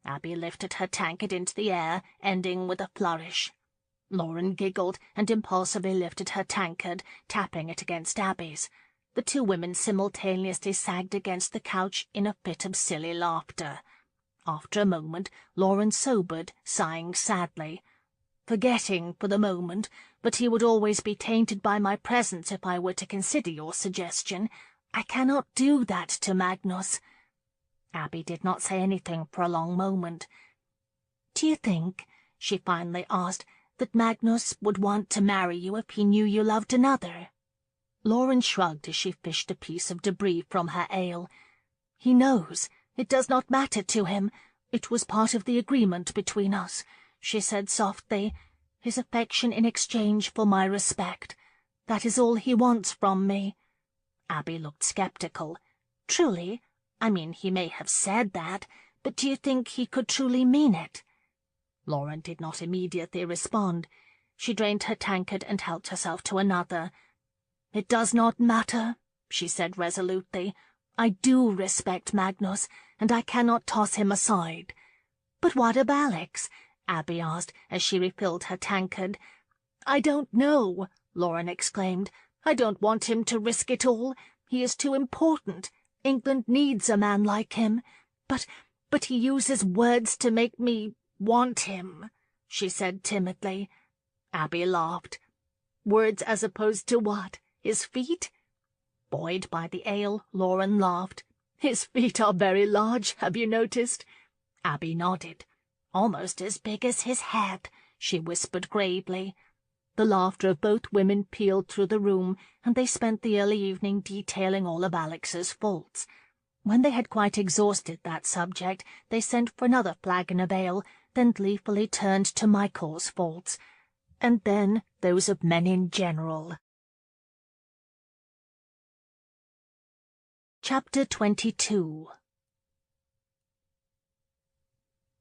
Abby lifted her tankard into the air, ending with a flourish. Lauren giggled and impulsively lifted her tankard, tapping it against Abby's. The two women simultaneously sagged against the couch in a fit of silly laughter. After a moment, Lauren sobered, sighing sadly. "Forgetting for the moment, but he would always be tainted by my presence if I were to consider your suggestion. I cannot do that to Magnus." Abby did not say anything for a long moment. "Do you think," she finally asked, "that Magnus would want to marry you if he knew you loved another?" Lauren shrugged as she fished a piece of debris from her ale. "He knows. It does not matter to him. It was part of the agreement between us," she said softly. "His affection in exchange for my respect. That is all he wants from me." Abby looked sceptical. Truly? I mean, he may have said that, but do you think he could truly mean it? Lauren did not immediately respond. She drained her tankard and helped herself to another. "It does not matter," she said resolutely. "I do respect Magnus, and I cannot toss him aside." "But what of Alex?" Abby asked as she refilled her tankard. "I don't know," Lauren exclaimed. "I don't want him to risk it all. He is too important. England needs a man like him. But he uses words to make me want him," she said timidly. Abby laughed. "Words as opposed to what? His feet?" Buoyed by the ale, Lauren laughed. "His feet are very large, have you noticed?" Abby nodded. "Almost as big as his head," she whispered gravely. The laughter of both women pealed through the room, and they spent the early evening detailing all of Alex's faults. When they had quite exhausted that subject, they sent for another flagon of ale, then gleefully turned to Michael's faults, and then those of men in general. Chapter 22.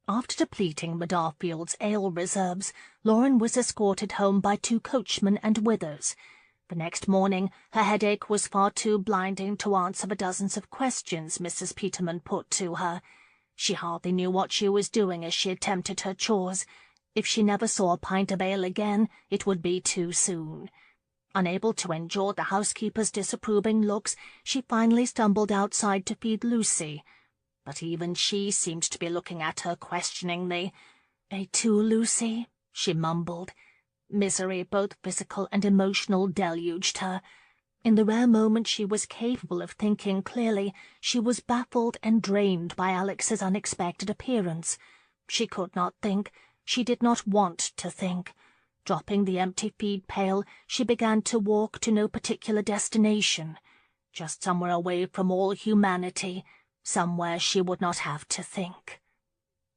After depleting Medarfield's ale reserves, Lauren was escorted home by 2 coachmen and Withers. The next morning her headache was far too blinding to answer the dozens of questions Mrs. Peterman put to her. She hardly knew what she was doing as she attempted her chores. If she never saw a pint of ale again, it would be too soon. Unable to endure the housekeeper's disapproving looks, she finally stumbled outside to feed Lucy. But even she seemed to be looking at her questioningly. "Et tu, Lucy?" she mumbled. Misery, both physical and emotional, deluged her. In the rare moment she was capable of thinking clearly, she was baffled and drained by Alex's unexpected appearance. She could not think. She did not want to think. Dropping the empty feed pail, she began to walk to no particular destination. Just somewhere away from all humanity, somewhere she would not have to think.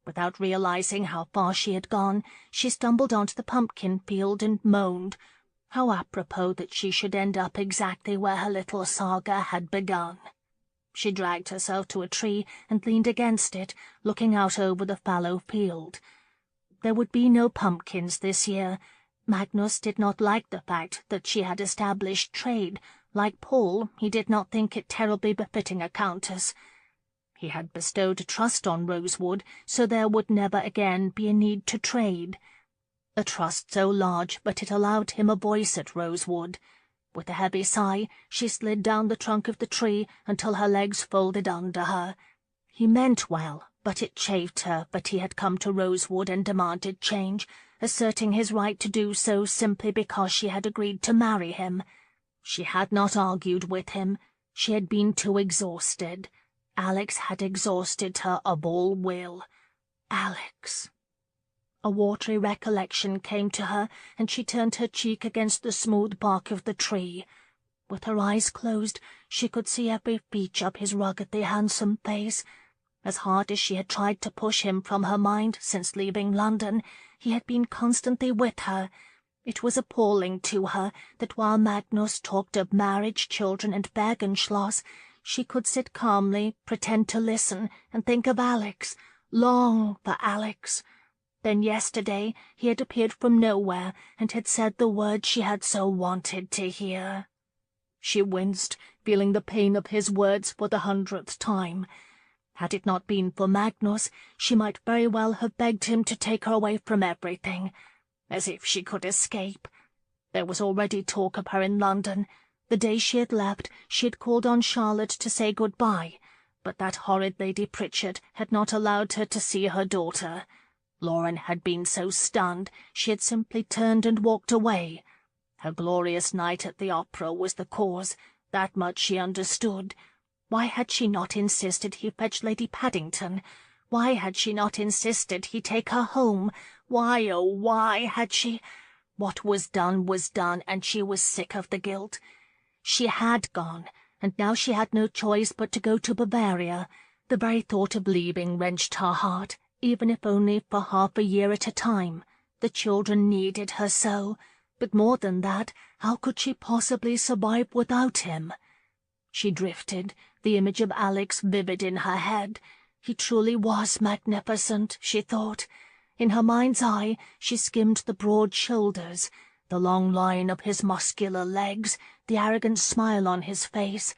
Without realizing how far she had gone, she stumbled onto the pumpkin field and moaned. How apropos that she should end up exactly where her little saga had begun. She dragged herself to a tree and leaned against it, looking out over the fallow field. There would be no pumpkins this year. Magnus did not like the fact that she had established trade. Like Paul, he did not think it terribly befitting a countess. He had bestowed trust on Rosewood, so there would never again be a need to trade. A trust so large that it allowed him a voice at Rosewood. With a heavy sigh, she slid down the trunk of the tree until her legs folded under her. He meant well, but it chafed her that he had come to Rosewood and demanded change, asserting his right to do so simply because she had agreed to marry him. She had not argued with him. She had been too exhausted. Alex had exhausted her of all will. Alex. A watery recollection came to her, and she turned her cheek against the smooth bark of the tree. With her eyes closed, she could see every feature of his ruggedly handsome face. As hard as she had tried to push him from her mind since leaving London, he had been constantly with her. It was appalling to her that while Magnus talked of marriage, children, and Bergenschloss, she could sit calmly, pretend to listen, and think of Alex, long for Alex. Then yesterday he had appeared from nowhere and had said the words she had so wanted to hear. She winced, feeling the pain of his words for the 100th time. Had it not been for Magnus, she might very well have begged him to take her away from everything. As if she could escape. There was already talk of her in London. The day she had left, she had called on Charlotte to say good-bye, but that horrid Lady Pritchard had not allowed her to see her daughter. Lauren had been so stunned, she had simply turned and walked away. Her glorious night at the opera was the cause, that much she understood. Why had she not insisted he fetch Lady Paddington? Why had she not insisted he take her home? Why, oh, why had she— What was done, and she was sick of the guilt. She had gone, and now she had no choice but to go to Bavaria. The very thought of leaving wrenched her heart, even if only for half a year at a time. The children needed her so, but more than that, how could she possibly survive without him? She drifted, the image of Alex vivid in her head. He truly was magnificent, she thought. In her mind's eye she skimmed the broad shoulders, the long line of his muscular legs, the arrogant smile on his face.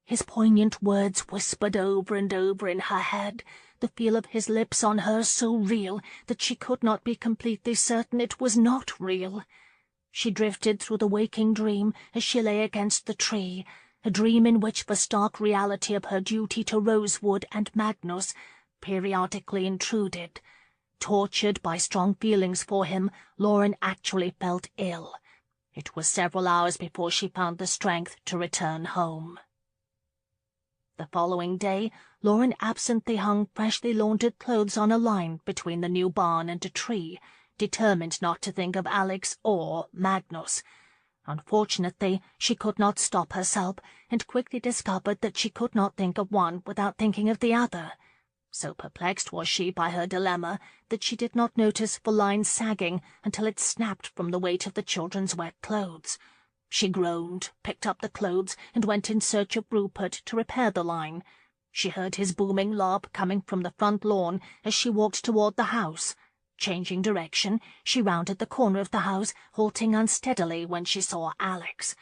His poignant words whispered over and over in her head, the feel of his lips on hers so real that she could not be completely certain it was not real. She drifted through the waking dream as she lay against the tree, a dream in which the stark reality of her duty to Rosewood and Magnus periodically intruded. Tortured by strong feelings for him, Lauren actually felt ill. It was several hours before she found the strength to return home. The following day, Lauren absently hung freshly laundered clothes on a line between the new barn and a tree, determined not to think of Alex or Magnus. Unfortunately, she could not stop herself, and quickly discovered that she could not think of one without thinking of the other. So perplexed was she by her dilemma that she did not notice the line sagging until it snapped from the weight of the children's wet clothes. She groaned, picked up the clothes, and went in search of Rupert to repair the line. She heard his booming laugh coming from the front lawn as she walked toward the house. Changing direction, she rounded the corner of the house, halting unsteadily when she saw Alex.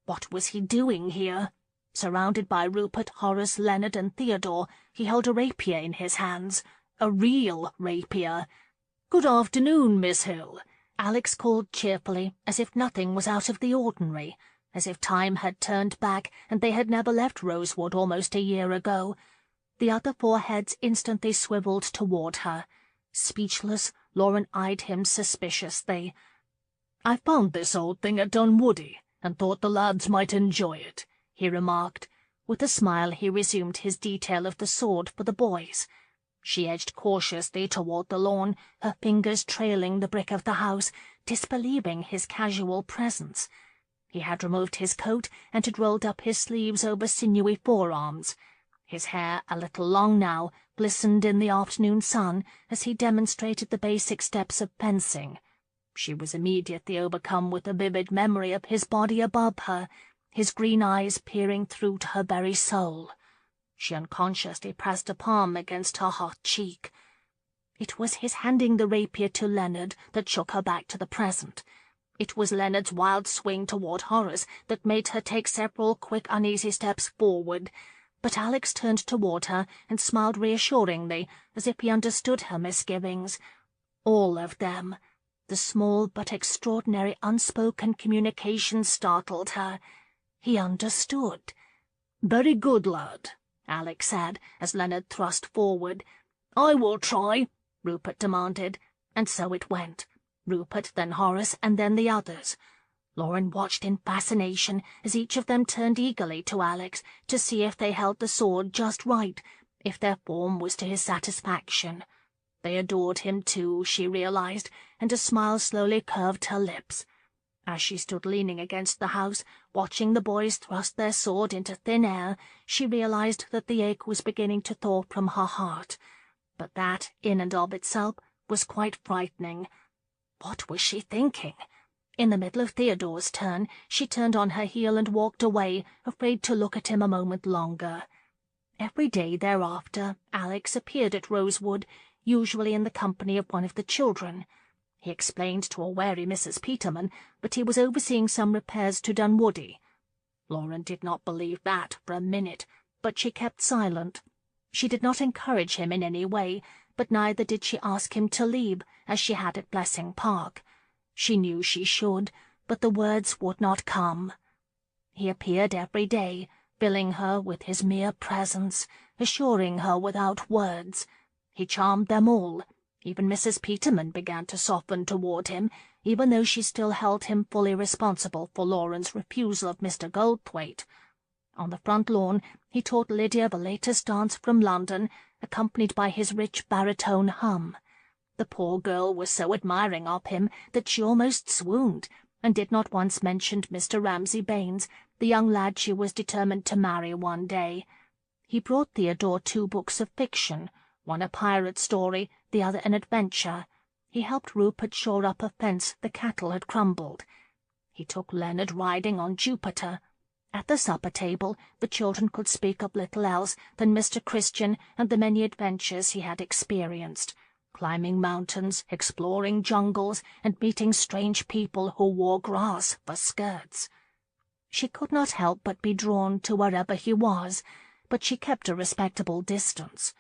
What was he doing here? Surrounded by Rupert, Horace, Leonard, and Theodore, he held a rapier in his hands. A real rapier. "Good afternoon, Miss Hill," Alex called cheerfully, as if nothing was out of the ordinary, as if time had turned back and they had never left Rosewood almost a year ago. The other four heads instantly swiveled toward her. Speechless, Lauren eyed him suspiciously. "I found this old thing at Dunwoody, and thought the lads might enjoy it," he remarked. With a smile he resumed his detail of the sword for the boys. She edged cautiously toward the lawn, her fingers trailing the brick of the house, disbelieving his casual presence. He had removed his coat and had rolled up his sleeves over sinewy forearms. His hair, a little long now, glistened in the afternoon sun as he demonstrated the basic steps of fencing. She was immediately overcome with a vivid memory of his body above her, his green eyes peering through to her very soul. She unconsciously pressed a palm against her hot cheek. It was his handing the rapier to Leonard that shook her back to the present. It was Leonard's wild swing toward Horace that made her take several quick, uneasy steps forward. But Alex turned toward her and smiled reassuringly, as if he understood her misgivings. All of them. The small but extraordinary unspoken communication startled her. He understood. "Very good, lad," Alex said, as Leonard thrust forward. "I will try," Rupert demanded, and so it went. Rupert, then Horace, and then the others. Lauren watched in fascination as each of them turned eagerly to Alex to see if they held the sword just right, if their form was to his satisfaction. They adored him too, she realized, and a smile slowly curved her lips. As she stood leaning against the house, watching the boys thrust their sword into thin air, she realized that the ache was beginning to thaw from her heart. But that, in and of itself, was quite frightening. What was she thinking? In the middle of Theodore's turn, she turned on her heel and walked away, afraid to look at him a moment longer. Every day thereafter, Alex appeared at Rosewood, usually in the company of one of the children. He explained to a wary Mrs. Peterman that he was overseeing some repairs to Dunwoody. Lauren did not believe that for a minute, but she kept silent. She did not encourage him in any way, but neither did she ask him to leave, as she had at Blessing Park. She knew she should, but the words would not come. He appeared every day, filling her with his mere presence, assuring her without words. He charmed them all. Even Mrs. Peterman began to soften toward him, even though she still held him fully responsible for Lauren's refusal of Mr. Goldthwaite. On the front lawn he taught Lydia the latest dance from London, accompanied by his rich baritone hum. The poor girl was so admiring of him that she almost swooned, and did not once mention Mr. Ramsay Baines, the young lad she was determined to marry one day. He brought Theodore 2 books of fiction, one a pirate story, the other an adventure. He helped Rupert shore up a fence the cattle had crumbled. He took Leonard riding on Jupiter. At the supper table, the children could speak of little else than Mr. Christian and the many adventures he had experienced, climbing mountains, exploring jungles, and meeting strange people who wore grass for skirts. She could not help but be drawn to wherever he was, but she kept a respectable distance.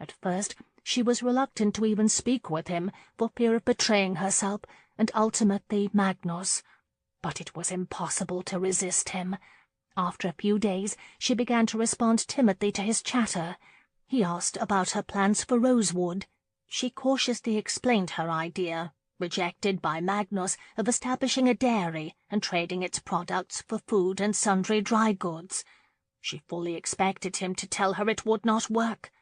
At first she was reluctant to even speak with him for fear of betraying herself and ultimately Magnus, but it was impossible to resist him. After a few days she began to respond timidly to his chatter. He asked about her plans for Rosewood. She cautiously explained her idea, rejected by Magnus, of establishing a dairy and trading its products for food and sundry dry goods. She fully expected him to tell her it would not work.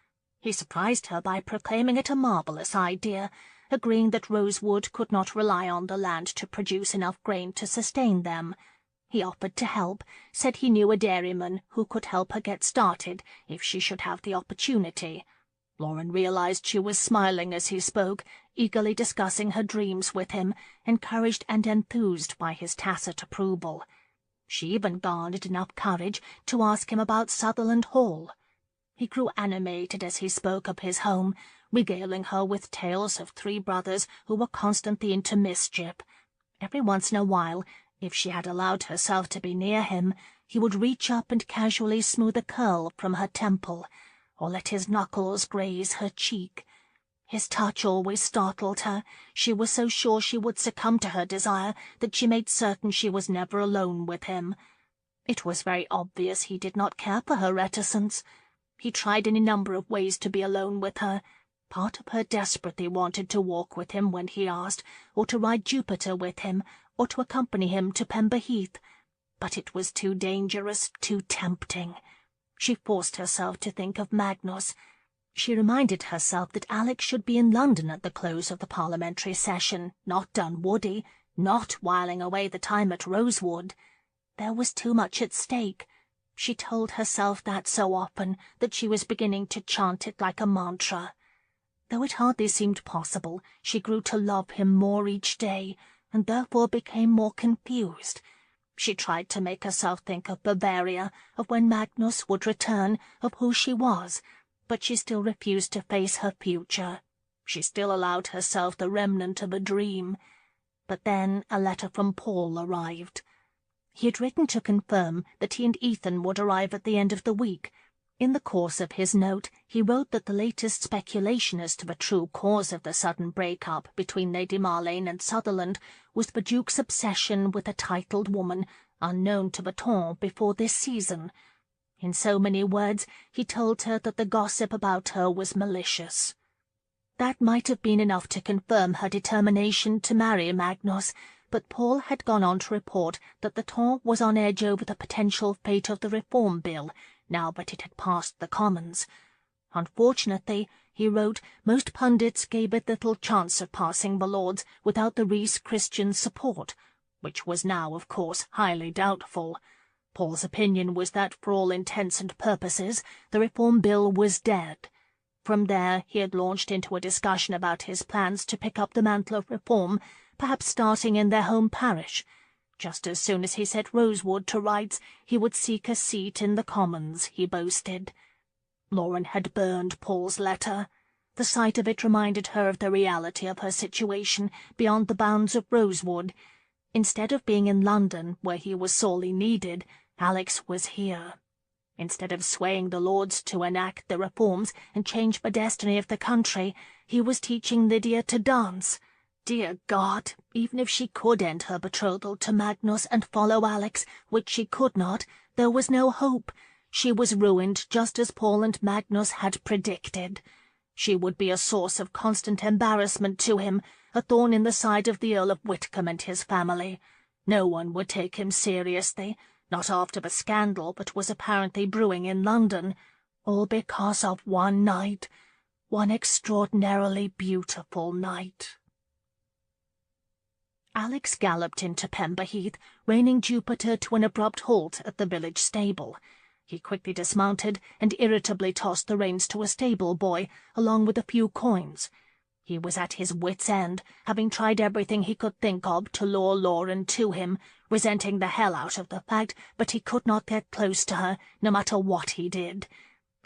He surprised her by proclaiming it a marvellous idea, agreeing that Rosewood could not rely on the land to produce enough grain to sustain them. He offered to help, said he knew a dairyman who could help her get started if she should have the opportunity. Lauren realized she was smiling as he spoke, eagerly discussing her dreams with him, encouraged and enthused by his tacit approval. She even garnered enough courage to ask him about Sutherland Hall. He grew animated as he spoke of his home, regaling her with tales of 3 brothers who were constantly into mischief. Every once in a while, if she had allowed herself to be near him, he would reach up and casually smooth a curl from her temple, or let his knuckles graze her cheek. His touch always startled her. She was so sure she would succumb to her desire that she made certain she was never alone with him. It was very obvious he did not care for her reticence. He tried any number of ways to be alone with her. Part of her desperately wanted to walk with him when he asked, or to ride Jupiter with him, or to accompany him to Pember Heath. But it was too dangerous, too tempting. She forced herself to think of Magnus. She reminded herself that Alex should be in London at the close of the parliamentary session, not Dunwoody, not whiling away the time at Rosewood. There was too much at stake. She told herself that so often that she was beginning to chant it like a mantra. Though it hardly seemed possible, she grew to love him more each day, and therefore became more confused. She tried to make herself think of Bavaria, of when Magnus would return, of who she was, but she still refused to face her future. She still allowed herself the remnant of a dream. But then a letter from Paul arrived. He had written to confirm that he and Ethan would arrive at the end of the week. In the course of his note, he wrote that the latest speculation as to the true cause of the sudden break-up between Lady Marlane and Sutherland was the Duke's obsession with a titled woman unknown to Baton before this season. In so many words, he told her that the gossip about her was malicious. That might have been enough to confirm her determination to marry Magnus, but Paul had gone on to report that the Ton was on edge over the potential fate of the Reform Bill, now that it had passed the Commons. Unfortunately, he wrote, most pundits gave it little chance of passing the Lords without the Rees Christian support, which was now, of course, highly doubtful. Paul's opinion was that, for all intents and purposes, the Reform Bill was dead. From there he had launched into a discussion about his plans to pick up the mantle of reform, perhaps starting in their home parish. Just as soon as he set Rosewood to rights, he would seek a seat in the Commons, he boasted. Lauren had burned Paul's letter. The sight of it reminded her of the reality of her situation beyond the bounds of Rosewood. Instead of being in London, where he was sorely needed, Alex was here. Instead of swaying the Lords to enact the reforms and change the destiny of the country, he was teaching Lydia to dance. Dear God, even if she could end her betrothal to Magnus and follow Alex, which she could not, there was no hope. She was ruined just as Paul and Magnus had predicted. She would be a source of constant embarrassment to him, a thorn in the side of the Earl of Whitcomb and his family. No one would take him seriously, not after the scandal that was apparently brewing in London, all because of one night, one extraordinarily beautiful night. Alex galloped into Pember Heath, reining Jupiter to an abrupt halt at the village stable. He quickly dismounted and irritably tossed the reins to a stable boy, along with a few coins. He was at his wits' end, having tried everything he could think of to lure Lauren to him, resenting the hell out of the fact, but he could not get close to her, no matter what he did.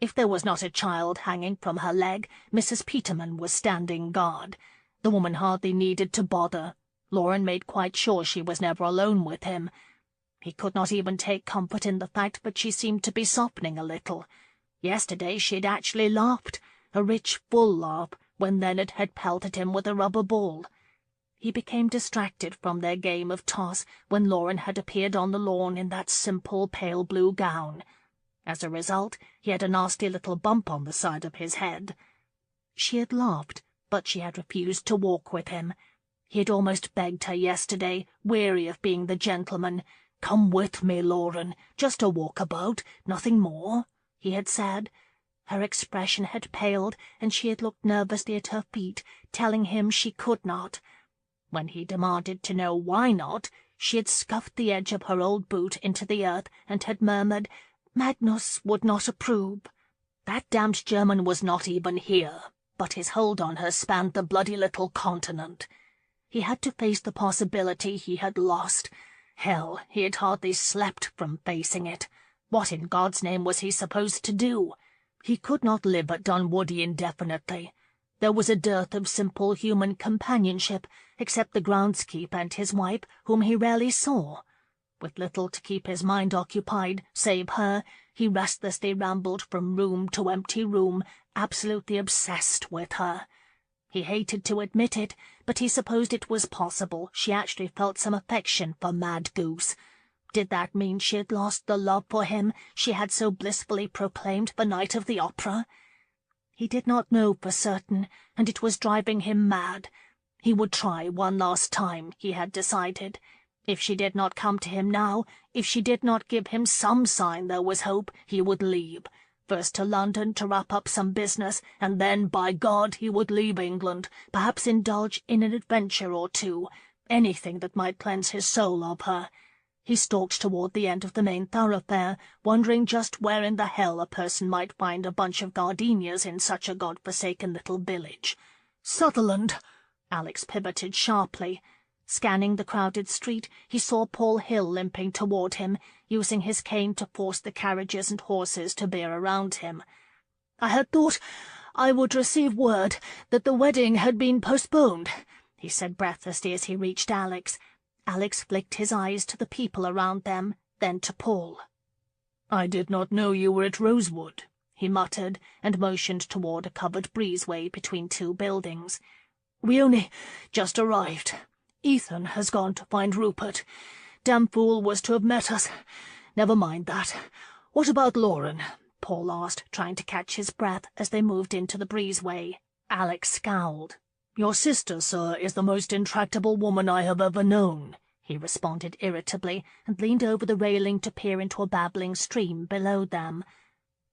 If there was not a child hanging from her leg, Mrs. Peterman was standing guard. The woman hardly needed to bother. Lauren made quite sure she was never alone with him. He could not even take comfort in the fact that she seemed to be softening a little. Yesterday she had actually laughed, a rich, full laugh, when Leonard had pelted him with a rubber ball. He became distracted from their game of toss when Lauren had appeared on the lawn in that simple pale blue gown. As a result, he had a nasty little bump on the side of his head. She had laughed, but she had refused to walk with him. He had almost begged her yesterday, weary of being the gentleman. "Come with me, Lauren, just a walkabout, nothing more," he had said. Her expression had paled, and she had looked nervously at her feet, telling him she could not. When he demanded to know why not, she had scuffed the edge of her old boot into the earth and had murmured, "Magnus would not approve." That damned German was not even here, but his hold on her spanned the bloody little continent. He had to face the possibility he had lost. Hell, he had hardly slept from facing it. What in God's name was he supposed to do? He could not live at Dunwoody indefinitely. There was a dearth of simple human companionship, except the groundskeeper and his wife, whom he rarely saw. With little to keep his mind occupied, save her, he restlessly rambled from room to empty room, absolutely obsessed with her. He hated to admit it, but he supposed it was possible she actually felt some affection for Mad Goose. Did that mean she had lost the love for him she had so blissfully proclaimed the night of the opera? He did not know for certain, and it was driving him mad. He would try one last time, he had decided. If she did not come to him now, if she did not give him some sign there was hope, he would leave. First to London to wrap up some business, and then, by God, he would leave England, perhaps indulge in an adventure or two, anything that might cleanse his soul of her. He stalked toward the end of the main thoroughfare, wondering just where in the hell a person might find a bunch of gardenias in such a god-forsaken little village. "Sutherland!" Alex pivoted sharply. Scanning the crowded street, he saw Paul Hill limping toward him, using his cane to force the carriages and horses to bear around him. "I had thought I would receive word that the wedding had been postponed," he said breathlessly as he reached Alex. Alex flicked his eyes to the people around them, then to Paul. "I did not know you were at Rosewood," he muttered, and motioned toward a covered breezeway between two buildings. "We only just arrived. Ethan has gone to find Rupert. Damn fool was to have met us. Never mind that. What about Lauren?" Paul asked, trying to catch his breath as they moved into the breezeway. Alex scowled. "Your sister, sir, is the most intractable woman I have ever known," he responded irritably, and leaned over the railing to peer into a babbling stream below them.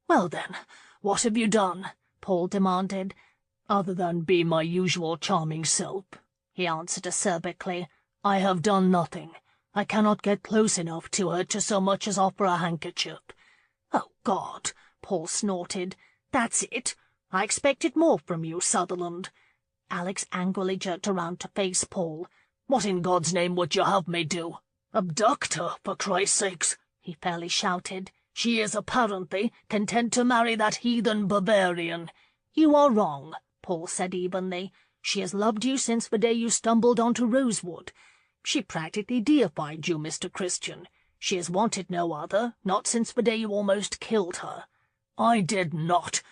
"Well then, what have you done?" Paul demanded. "Other than be my usual charming self," he answered acerbically. "I have done nothing. I cannot get close enough to her to so much as offer a handkerchief." "Oh, God!" Paul snorted. "That's it. I expected more from you, Sutherland." Alex angrily jerked around to face Paul. "What in God's name would you have me do? Abduct her, for Christ's sakes!" he fairly shouted. "She is apparently content to marry that heathen Bavarian." "You are wrong," Paul said evenly. "She has loved you since the day you stumbled onto Rosewood. She practically deified you, Mr. Christian. She has wanted no other, not since the day you almost killed her." "I did not."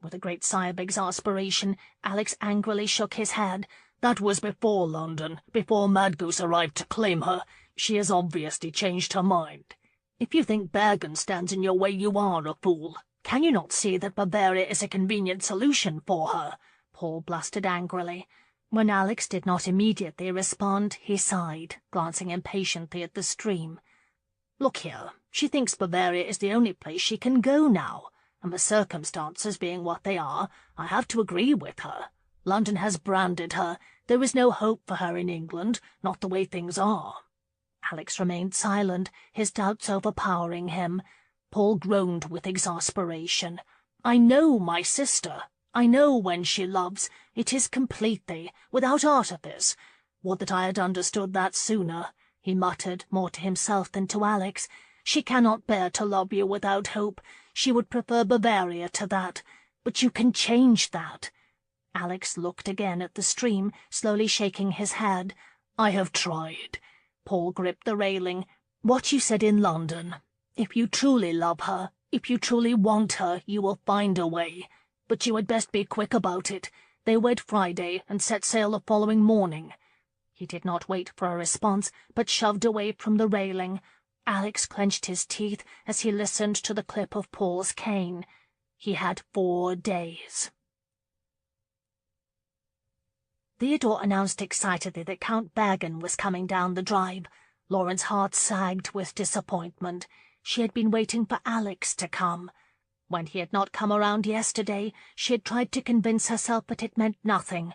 With a great sigh of exasperation, Alex angrily shook his head. "That was before London, before Mad Goose arrived to claim her. She has obviously changed her mind. If you think Bergen stands in your way, you are a fool. Can you not see that Bavaria is a convenient solution for her?" Paul blustered angrily. When Alex did not immediately respond, he sighed, glancing impatiently at the stream. "Look here, she thinks Bavaria is the only place she can go now, and the circumstances being what they are, I have to agree with her. London has branded her. There is no hope for her in England, not the way things are." Alex remained silent, his doubts overpowering him. Paul groaned with exasperation. "I know my sister. I know when she loves. It is completely, without artifice. Would that I had understood that sooner," he muttered, more to himself than to Alex. "She cannot bear to love you without hope. She would prefer Bavaria to that. But you can change that." Alex looked again at the stream, slowly shaking his head. "I have tried." Paul gripped the railing. "What you said in London. If you truly love her, if you truly want her, you will find a way. But you had best be quick about it. They wed Friday and set sail the following morning." He did not wait for a response, but shoved away from the railing. Alex clenched his teeth as he listened to the clip of Paul's cane. He had 4 days. Theodore announced excitedly that Count Bergen was coming down the drive. Lauren's heart sagged with disappointment. She had been waiting for Alex to come. When he had not come around yesterday, she had tried to convince herself that it meant nothing.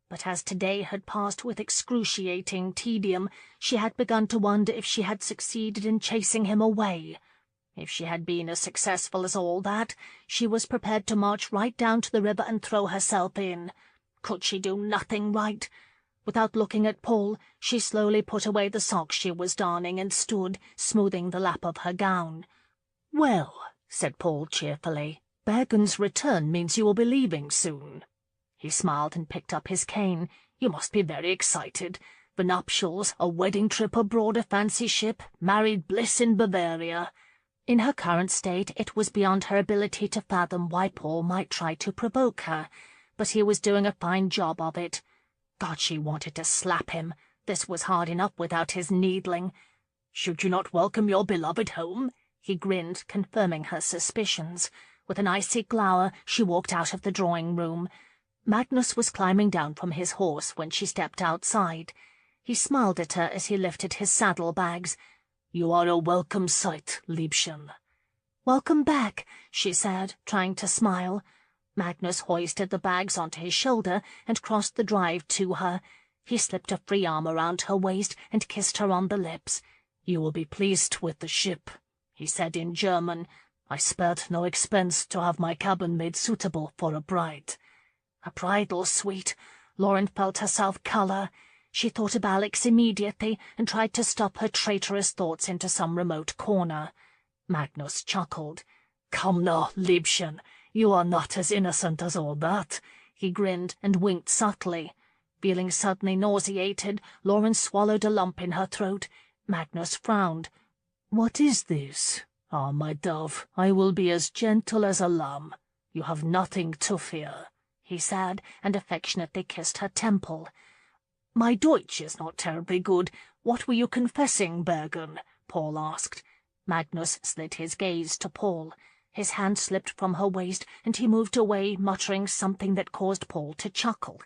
But as today had passed with excruciating tedium, she had begun to wonder if she had succeeded in chasing him away. If she had been as successful as all that, she was prepared to march right down to the river and throw herself in. Could she do nothing right? Without looking at Paul, she slowly put away the socks she was darning and stood, smoothing the lap of her gown. "Well," said Paul cheerfully, "Bergen's return means you will be leaving soon." He smiled and picked up his cane. "You must be very excited. The nuptials, a wedding trip abroad, a fancy ship, married bliss in Bavaria." In her current state, it was beyond her ability to fathom why Paul might try to provoke her, but he was doing a fine job of it. God, she wanted to slap him. This was hard enough without his needling. "Should you not welcome your beloved home?" He grinned, confirming her suspicions. With an icy glower, she walked out of the drawing-room. Magnus was climbing down from his horse when she stepped outside. He smiled at her as he lifted his saddle-bags. "You are a welcome sight, Liebchen." "Welcome back," she said, trying to smile. Magnus hoisted the bags onto his shoulder and crossed the drive to her. He slipped a free arm around her waist and kissed her on the lips. "You will be pleased with the ship," he said in German. "I spared no expense to have my cabin made suitable for a bride." A bridal suite. Lauren felt herself colour. She thought of Alex immediately and tried to stop her traitorous thoughts into some remote corner. Magnus chuckled. "Come now, Liebchen, you are not as innocent as all that." He grinned and winked subtly. Feeling suddenly nauseated, Lauren swallowed a lump in her throat. Magnus frowned. "What is this?" "Ah, my dove, I will be as gentle as a lamb. You have nothing to fear," he said, and affectionately kissed her temple. "My Deutsch is not terribly good. What were you confessing, Bergen?" Paul asked. Magnus slid his gaze to Paul. His hand slipped from her waist, and he moved away, muttering something that caused Paul to chuckle.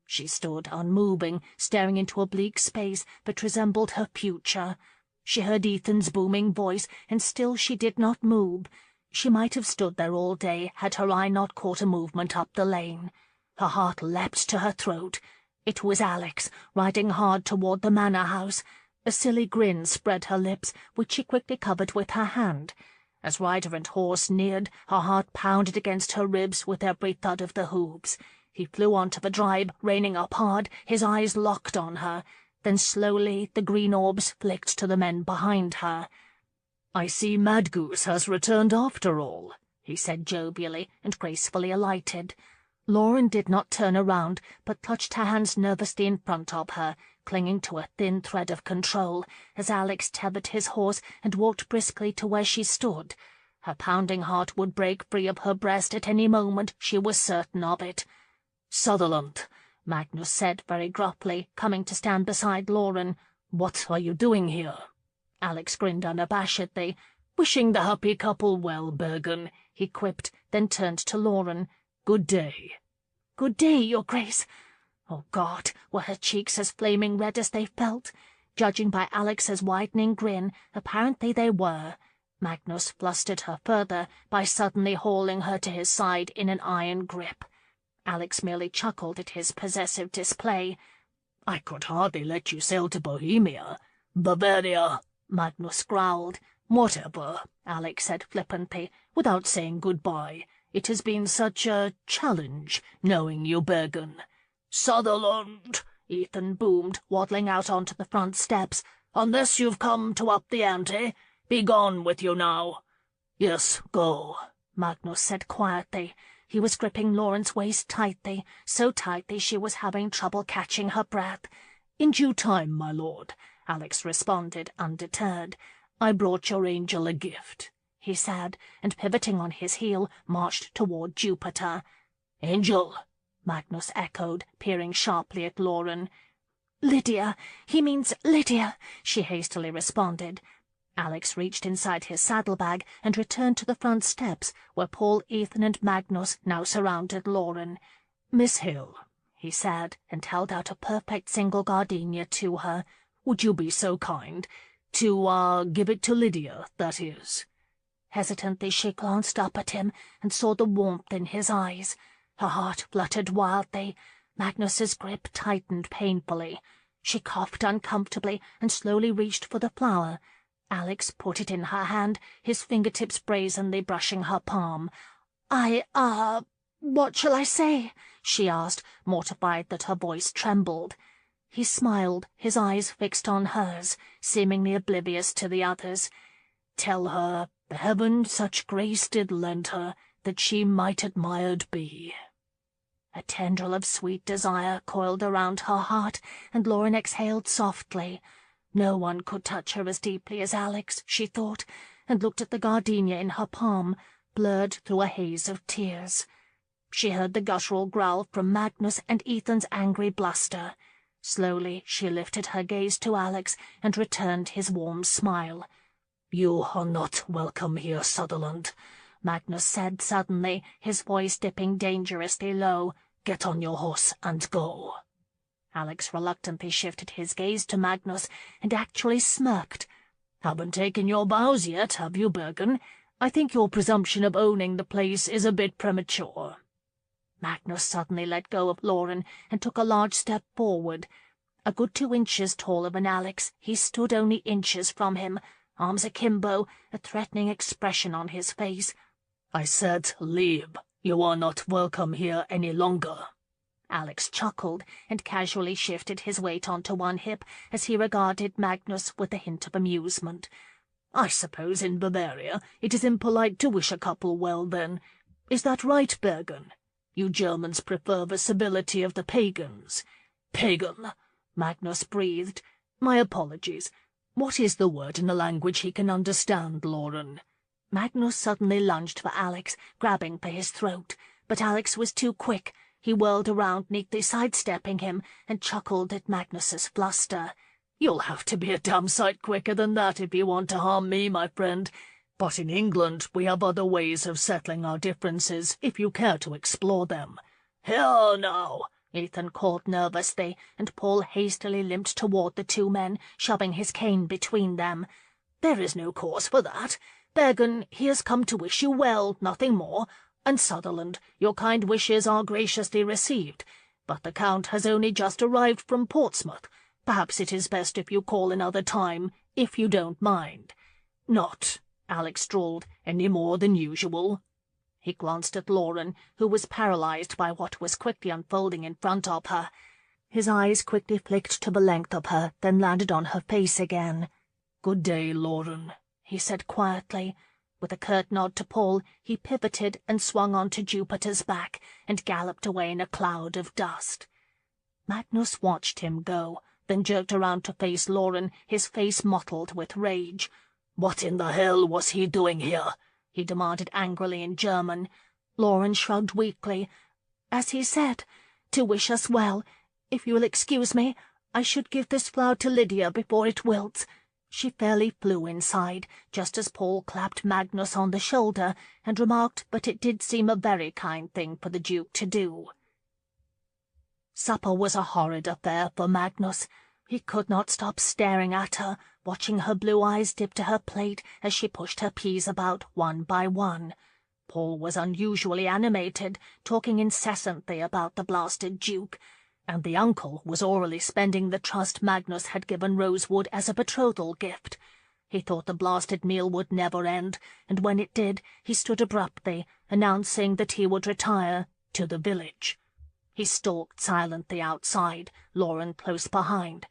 She stood unmoving, staring into a bleak space that resembled her future. She heard Ethan's booming voice, and still she did not move. She might have stood there all day had her eye not caught a movement up the lane. Her heart leapt to her throat. It was Alex, riding hard toward the manor house. A silly grin spread her lips, which she quickly covered with her hand. As rider and horse neared, her heart pounded against her ribs with every thud of the hooves. He flew onto the drive, reining up hard, his eyes locked on her. Then slowly the green orbs flicked to the men behind her. "I see Mad Goose has returned after all," he said jovially, and gracefully alighted. Lauren did not turn around, but clutched her hands nervously in front of her, clinging to a thin thread of control, as Alex tethered his horse and walked briskly to where she stood. Her pounding heart would break free of her breast at any moment, she was certain of it. "Sutherland," Magnus said very gruffly, coming to stand beside Lauren. "What are you doing here?" Alex grinned unabashedly. "Wishing the happy couple well, Bergen," he quipped, then turned to Lauren. "Good day." "Good day, Your Grace." Oh, God, were her cheeks as flaming red as they felt? Judging by Alex's widening grin, apparently they were. Magnus flustered her further by suddenly hauling her to his side in an iron grip. Alex merely chuckled at his possessive display. "I could hardly let you sail to Bohemia." "Bavaria," Magnus growled. "Whatever," Alex said flippantly, "without saying good-bye. It has been such a challenge, knowing you, Bergen." "Sutherland," Ethan boomed, waddling out onto the front steps, "unless you've come to up the ante, be gone with you now." "Yes, go," Magnus said quietly. He was gripping Lauren's waist tightly, so tightly she was having trouble catching her breath. "In due time, my lord," Alex responded, undeterred. "I brought your angel a gift," he said, and pivoting on his heel, marched toward Jupiter. "Angel," Magnus echoed, peering sharply at Lauren. "Lydia. He means Lydia," she hastily responded. Alex reached inside his saddlebag and returned to the front steps, where Paul, Ethan, and Magnus now surrounded Lauren. "Miss Hill," he said, and held out a perfect single gardenia to her. "Would you be so kind to, give it to Lydia, that is?" Hesitantly she glanced up at him and saw the warmth in his eyes. Her heart fluttered wildly. Magnus's grip tightened painfully. She coughed uncomfortably and slowly reached for the flower. Alex put it in her hand, his fingertips brazenly brushing her palm. What shall I say?" she asked, mortified that her voice trembled. He smiled, his eyes fixed on hers, seemingly oblivious to the others. "Tell her the heaven such grace did lend her, that she might admired be." A tendril of sweet desire coiled around her heart, and Lauren exhaled softly. No one could touch her as deeply as Alex, she thought, and looked at the gardenia in her palm, blurred through a haze of tears. She heard the guttural growl from Magnus and Ethan's angry bluster. Slowly she lifted her gaze to Alex and returned his warm smile. "You are not welcome here, Sutherland," Magnus said suddenly, his voice dipping dangerously low. "Get on your horse and go." Alex reluctantly shifted his gaze to Magnus and actually smirked. "Haven't taken your bows yet, have you, Bergen? I think your presumption of owning the place is a bit premature." Magnus suddenly let go of Lauren and took a large step forward. A good 2 inches taller than Alex, he stood only inches from him, arms akimbo, a threatening expression on his face. "I said leave. You are not welcome here any longer." Alex chuckled and casually shifted his weight onto one hip as he regarded Magnus with a hint of amusement. "I suppose in Bavaria it is impolite to wish a couple well, then. Is that right, Bergen? You Germans prefer the civility of the pagans." "Pagan," Magnus breathed. "My apologies. What is the word in a language he can understand, Lauren?" Magnus suddenly lunged for Alex, grabbing for his throat, but Alex was too quick. He whirled around, neatly sidestepping him, and chuckled at Magnus's bluster. "You'll have to be a damn sight quicker than that if you want to harm me, my friend. But in England we have other ways of settling our differences, if you care to explore them." "Here now," Ethan called nervously, and Paul hastily limped toward the 2 men, shoving his cane between them. "There is no cause for that. Bergen, he has come to wish you well, nothing more. And Sutherland, your kind wishes are graciously received, but the Count has only just arrived from Portsmouth. Perhaps it is best if you call another time, if you don't mind." "Not," Alex drawled, "any more than usual." He glanced at Lauren, who was paralyzed by what was quickly unfolding in front of her. His eyes quickly flicked to the length of her, then landed on her face again. "Good day, Lauren," he said quietly. With a curt nod to Paul, he pivoted and swung onto Jupiter's back and galloped away in a cloud of dust. Magnus watched him go, then jerked around to face Lauren, his face mottled with rage. "What in the hell was he doing here?" he demanded angrily in German. Lauren shrugged weakly. "As he said, to wish us well. If you will excuse me, I should give this flower to Lydia before it wilts." She fairly flew inside, just as Paul clapped Magnus on the shoulder and remarked that it did seem a very kind thing for the Duke to do. Supper was a horrid affair for Magnus. He could not stop staring at her, watching her blue eyes dip to her plate as she pushed her peas about one by one. Paul was unusually animated, talking incessantly about the blasted Duke, and the uncle was orally spending the trust Magnus had given Rosewood as a betrothal gift. He thought the blasted meal would never end, and when it did, he stood abruptly, announcing that he would retire to the village. He stalked silently outside, Lauren close behind.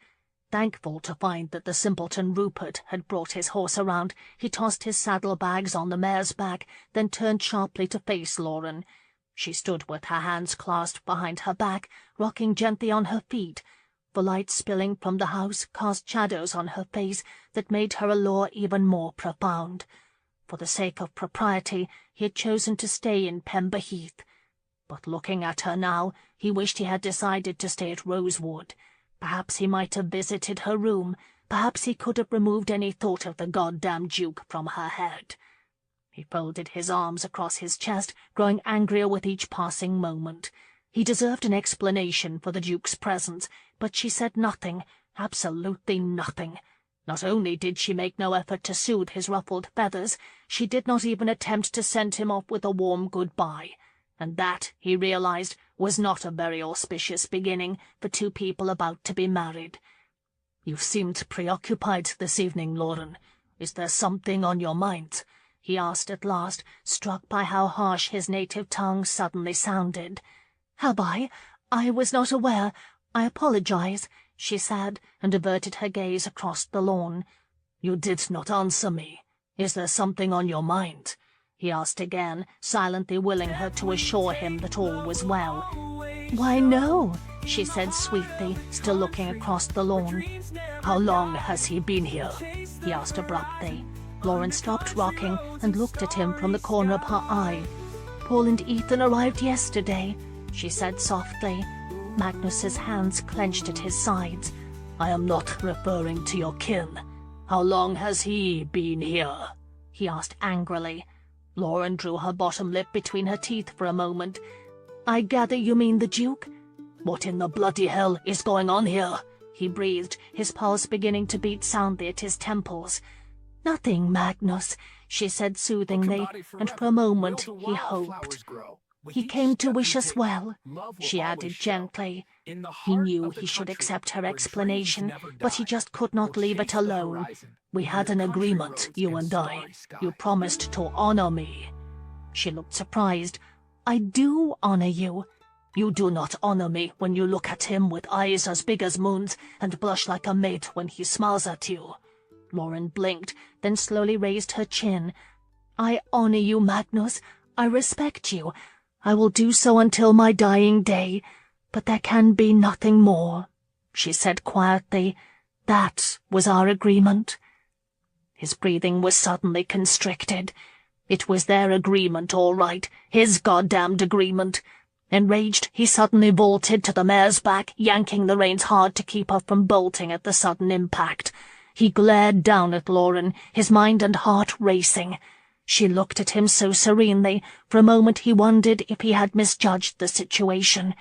Thankful to find that the simpleton Rupert had brought his horse around, he tossed his saddlebags on the mare's back, then turned sharply to face Lauren. She stood with her hands clasped behind her back, rocking gently on her feet. The light spilling from the house cast shadows on her face that made her allure even more profound. For the sake of propriety, he had chosen to stay in Pember Heath. But looking at her now, he wished he had decided to stay at Rosewood. Perhaps he might have visited her room. Perhaps he could have removed any thought of the goddamn Duke from her head. He folded his arms across his chest, growing angrier with each passing moment. He deserved an explanation for the Duke's presence, but she said nothing, absolutely nothing. Not only did she make no effort to soothe his ruffled feathers, she did not even attempt to send him off with a warm goodbye. And that, he realized, was not a very auspicious beginning for two people about to be married. "You seemed preoccupied this evening, Lauren. Is there something on your mind?" he asked at last, struck by how harsh his native tongue suddenly sounded. "Have I? I was not aware. I apologize," she said, and averted her gaze across the lawn. "You did not answer me. Is there something on your mind?" he asked again, silently willing her to assure him that all was well. "Why, no," she said sweetly, still looking across the lawn. "How long has he been here?" he asked abruptly. Lauren stopped rocking and looked at him from the corner of her eye. "Paul and Ethan arrived yesterday," she said softly. Magnus's hands clenched at his sides. "I am not referring to your kin. How long has he been here?" he asked angrily. Lauren drew her bottom lip between her teeth for a moment. "I gather you mean the Duke?" "What in the bloody hell is going on here?" he breathed, his pulse beginning to beat soundly at his temples. "Nothing, Magnus," she said soothingly, and for a moment he hoped. "He came to wish us well," she added gently. He knew he should accept her explanation, but he just could not leave it alone. "We had an agreement, you and I. You promised to honor me." She looked surprised. "I do honor you." "You do not honor me when you look at him with eyes as big as moons and blush like a maid when he smiles at you." Lauren blinked, then slowly raised her chin. "I honor you, Magnus. I respect you. I will do so until my dying day, but there can be nothing more," she said quietly. "That was our agreement." His breathing was suddenly constricted. It was their agreement, all right, his goddamned agreement. Enraged, he suddenly vaulted to the mare's back, yanking the reins hard to keep her from bolting at the sudden impact. He glared down at Lauren, his mind and heart racing. She looked at him so serenely, for a moment he wondered if he had misjudged the situation.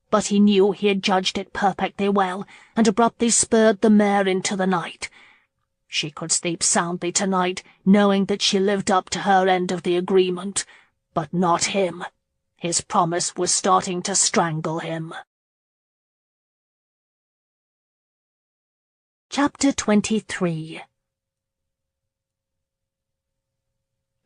But he knew he had judged it perfectly well, and abruptly spurred the mare into the night. She could sleep soundly tonight, knowing that she lived up to her end of the agreement. But not him. His promise was starting to strangle him. Chapter 23.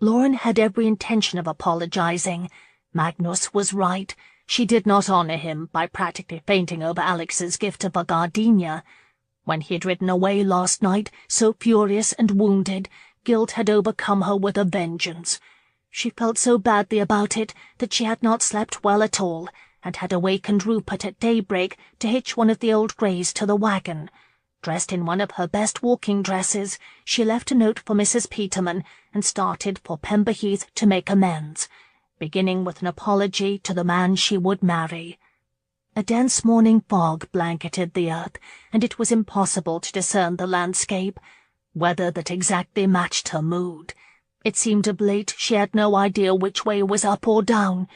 Lauren had every intention of apologizing. Magnus was right. She did not honor him by practically fainting over Alex's gift of a gardenia. When he had ridden away last night, so furious and wounded, guilt had overcome her with a vengeance. She felt so badly about it that she had not slept well at all, and had awakened Rupert at daybreak to hitch one of the old greys to the wagon. Dressed in one of her best walking dresses, she left a note for Mrs. Peterman and started for Pember Heath to make amends, beginning with an apology to the man she would marry. A dense morning fog blanketed the earth, and it was impossible to discern the landscape, weather that exactly matched her mood. It seemed of late she had no idea which way was up or down.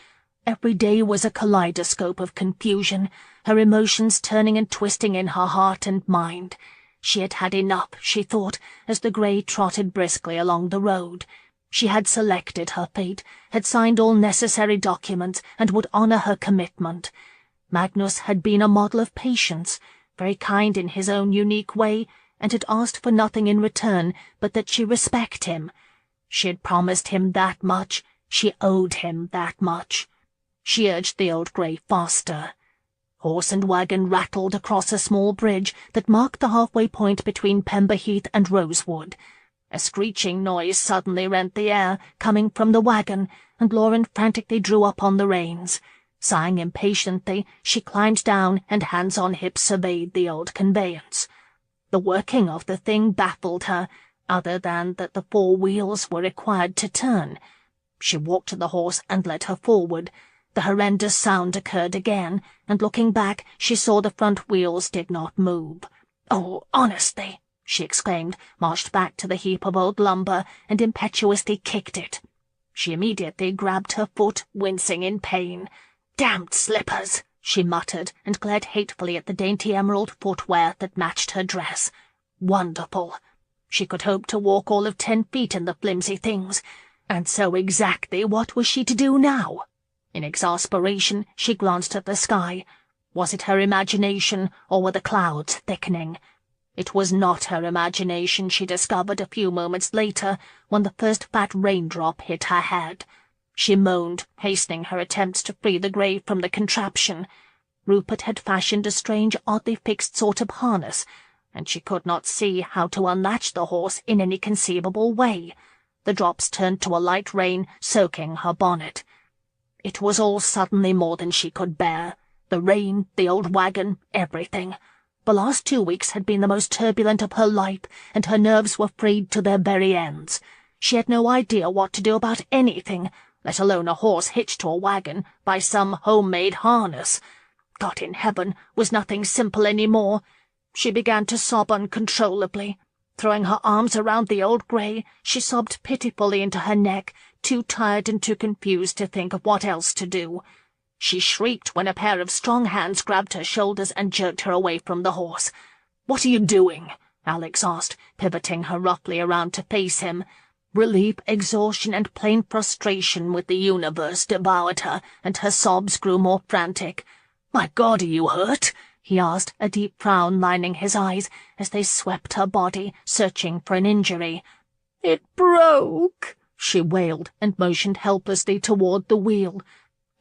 Every day was a kaleidoscope of confusion, her emotions turning and twisting in her heart and mind. She had had enough, she thought, as the grey trotted briskly along the road. She had selected her fate, had signed all necessary documents, and would honor her commitment. Magnus had been a model of patience, very kind in his own unique way, and had asked for nothing in return but that she respect him. She had promised him that much. She owed him that much. She urged the old grey faster. Horse and wagon rattled across a small bridge that marked the halfway point between Pemberheath and Rosewood. A screeching noise suddenly rent the air, coming from the wagon, and Lauren frantically drew up on the reins. Sighing impatiently, she climbed down and hands on hips surveyed the old conveyance. The working of the thing baffled her, other than that the 4 wheels were required to turn. She walked to the horse and led her forward. The horrendous sound occurred again, and looking back, she saw the front wheels did not move. "Oh, honestly," she exclaimed, marched back to the heap of old lumber, and impetuously kicked it. She immediately grabbed her foot, wincing in pain. "Damned slippers!" she muttered, and glared hatefully at the dainty emerald footwear that matched her dress. Wonderful! She could hope to walk all of 10 feet in the flimsy things. And so exactly what was she to do now? In exasperation, she glanced at the sky. Was it her imagination, or were the clouds thickening? It was not her imagination, she discovered a few moments later, when the first fat raindrop hit her head. She moaned, hastening her attempts to free the grey from the contraption. Rupert had fashioned a strange, oddly fixed sort of harness, and she could not see how to unlatch the horse in any conceivable way. The drops turned to a light rain, soaking her bonnet. It was all suddenly more than she could bear. The rain, the old wagon, everything. The last 2 weeks had been the most turbulent of her life, and her nerves were frayed to their very ends. She had no idea what to do about anything, let alone a horse hitched to a wagon by some homemade harness. God in heaven, was nothing simple any more? She began to sob uncontrollably. Throwing her arms around the old grey, she sobbed pitifully into her neck, too tired and too confused to think of what else to do. She shrieked when a pair of strong hands grabbed her shoulders and jerked her away from the horse. "What are you doing?" Alex asked, pivoting her roughly around to face him. Relief, exhaustion, and plain frustration with the universe devoured her, and her sobs grew more frantic. "My God, are you hurt?" he asked, a deep frown lining his eyes, as they swept her body, searching for an injury. "It broke," she wailed, and motioned helplessly toward the wheel.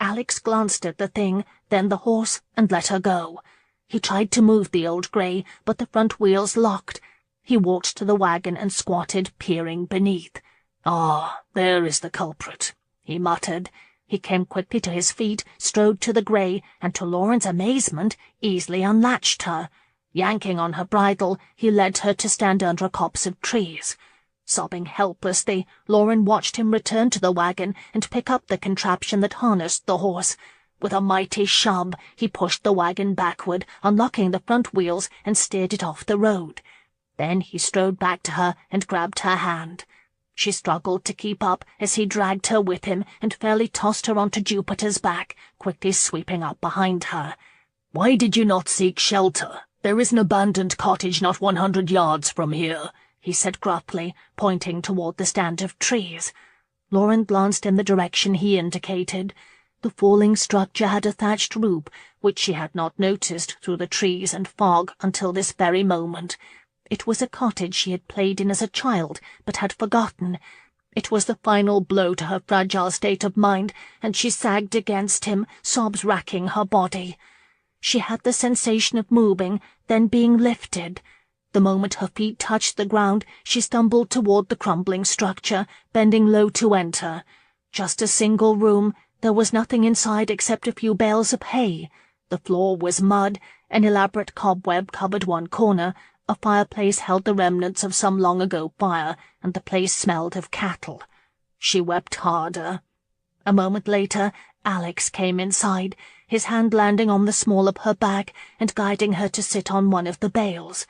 Alex glanced at the thing, then the horse, and let her go. He tried to move the old grey, but the front wheels locked. He walked to the wagon and squatted, peering beneath. "Ah, there is the culprit," he muttered. He came quickly to his feet, strode to the grey, and to Lauren's amazement, easily unlatched her. Yanking on her bridle, he led her to stand under a copse of trees. Sobbing helplessly, Lauren watched him return to the wagon and pick up the contraption that harnessed the horse. With a mighty shove, he pushed the wagon backward, unlocking the front wheels, and steered it off the road. Then he strode back to her and grabbed her hand. She struggled to keep up as he dragged her with him and fairly tossed her onto Jupiter's back, quickly sweeping up behind her. "Why did you not seek shelter? There is an abandoned cottage not 100 yards from here," he said gruffly, pointing toward the stand of trees. Lauren glanced in the direction he indicated. The falling structure had a thatched roof, which she had not noticed through the trees and fog until this very moment. It was a cottage she had played in as a child, but had forgotten. It was the final blow to her fragile state of mind, and she sagged against him, sobs racking her body. She had the sensation of moving, then being lifted. The moment her feet touched the ground, she stumbled toward the crumbling structure, bending low to enter. Just a single room. There was nothing inside except a few bales of hay. The floor was mud, an elaborate cobweb covered one corner. A fireplace held the remnants of some long-ago fire, and the place smelled of cattle. She wept harder. A moment later, Alex came inside, his hand landing on the small of her back and guiding her to sit on one of the bales.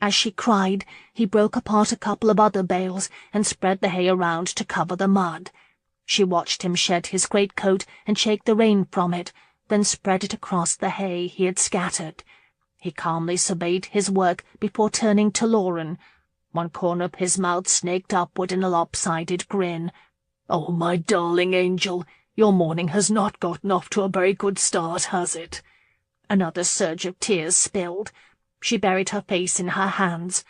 As she cried, he broke apart a couple of other bales and spread the hay around to cover the mud. She watched him shed his greatcoat and shake the rain from it, then spread it across the hay he had scattered. He calmly surveyed his work before turning to Lauren. One corner of his mouth snaked upward in a lopsided grin. "Oh, my darling angel, your morning has not gotten off to a very good start, has it?" Another surge of tears spilled. She buried her face in her hands.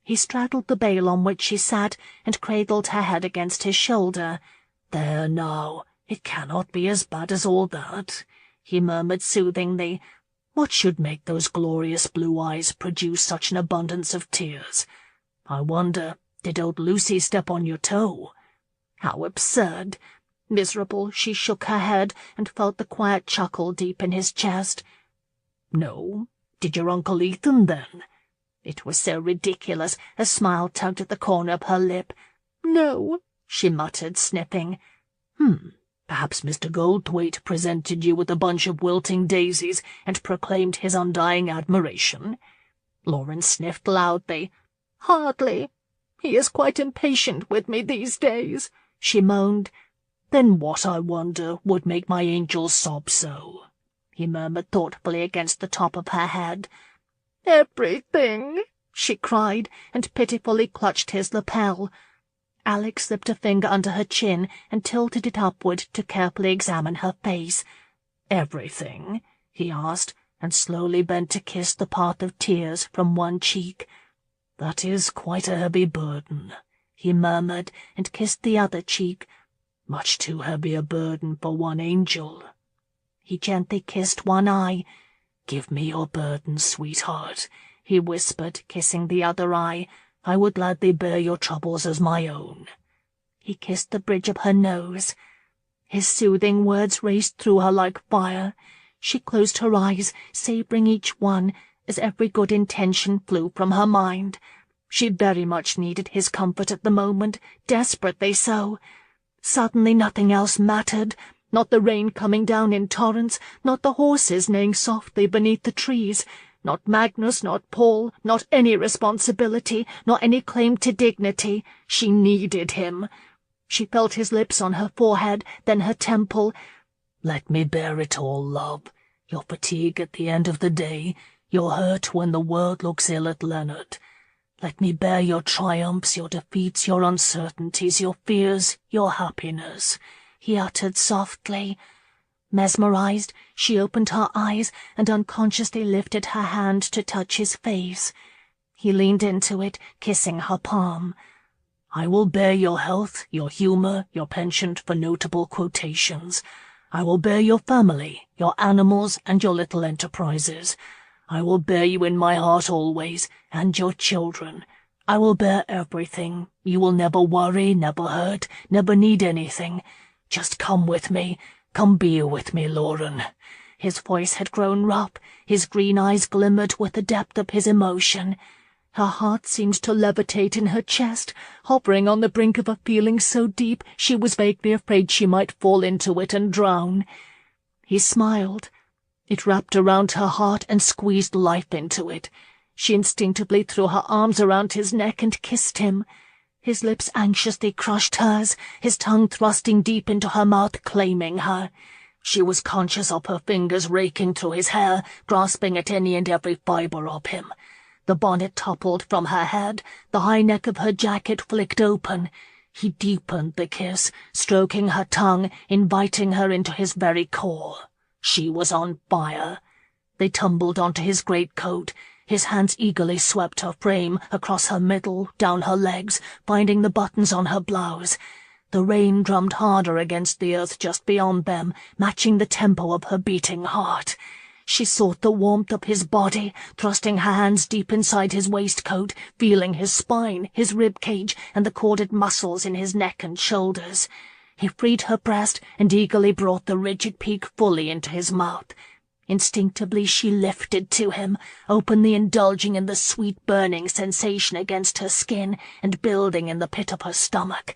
He straddled the bale on which she sat and cradled her head against his shoulder. "There now, it cannot be as bad as all that," he murmured soothingly. "What should make those glorious blue eyes produce such an abundance of tears? I wonder, did old Lucy step on your toe?" How absurd! Miserable, she shook her head and felt the quiet chuckle deep in his chest. "No? Did your Uncle Ethan, then?" It was so ridiculous, a smile tugged at the corner of her lip. "No," she muttered, sniffing. Perhaps Mr. Goldthwaite presented you with a bunch of wilting daisies and proclaimed his undying admiration?" Lauren sniffed loudly. "Hardly. He is quite impatient with me these days," she moaned. "Then what, I wonder, would make my angel sob so?" he murmured thoughtfully against the top of her head. "Everything," she cried, and pitifully clutched his lapel. Alex slipped a finger under her chin and tilted it upward to carefully examine her face. "Everything?" he asked, and slowly bent to kiss the path of tears from one cheek. "That is quite a heavy burden," he murmured, and kissed the other cheek. "Much too heavy a burden for one angel." He gently kissed one eye. "Give me your burden, sweetheart," he whispered, kissing the other eye. "I would gladly bear your troubles as my own." He kissed the bridge of her nose. His soothing words raced through her like fire. She closed her eyes, savouring each one, as every good intention flew from her mind. She very much needed his comfort at the moment, desperately so. Suddenly nothing else mattered, not the rain coming down in torrents, not the horses neighing softly beneath the trees, not Magnus, not Paul, not any responsibility, nor any claim to dignity. She needed him. She felt his lips on her forehead, then her temple. "Let me bear it all, love. Your fatigue at the end of the day, your hurt when the world looks ill at Leonard. Let me bear your triumphs, your defeats, your uncertainties, your fears, your happiness," he uttered softly. Mesmerized, she opened her eyes and unconsciously lifted her hand to touch his face. He leaned into it, kissing her palm. "I will bear your health, your humour, your penchant for notable quotations. I will bear your family, your animals, and your little enterprises. I will bear you in my heart always, and your children. I will bear everything. You will never worry, never hurt, never need anything. Just come with me. Come be with me, Lauren." His voice had grown rough, his green eyes glimmered with the depth of his emotion. Her heart seemed to levitate in her chest, hovering on the brink of a feeling so deep she was vaguely afraid she might fall into it and drown. He smiled. It wrapped around her heart and squeezed life into it. She instinctively threw her arms around his neck and kissed him. His lips anxiously crushed hers, his tongue thrusting deep into her mouth, claiming her. She was conscious of her fingers raking through his hair, grasping at any and every fibre of him. The bonnet toppled from her head, the high neck of her jacket flicked open. He deepened the kiss, stroking her tongue, inviting her into his very core. She was on fire. They tumbled onto his greatcoat. His hands eagerly swept her frame, across her middle, down her legs, finding the buttons on her blouse. The rain drummed harder against the earth just beyond them, matching the tempo of her beating heart. She sought the warmth of his body, thrusting her hands deep inside his waistcoat, feeling his spine, his rib-cage, and the corded muscles in his neck and shoulders. He freed her breast and eagerly brought the rigid peak fully into his mouth. Instinctively she lifted to him, openly indulging in the sweet burning sensation against her skin and building in the pit of her stomach.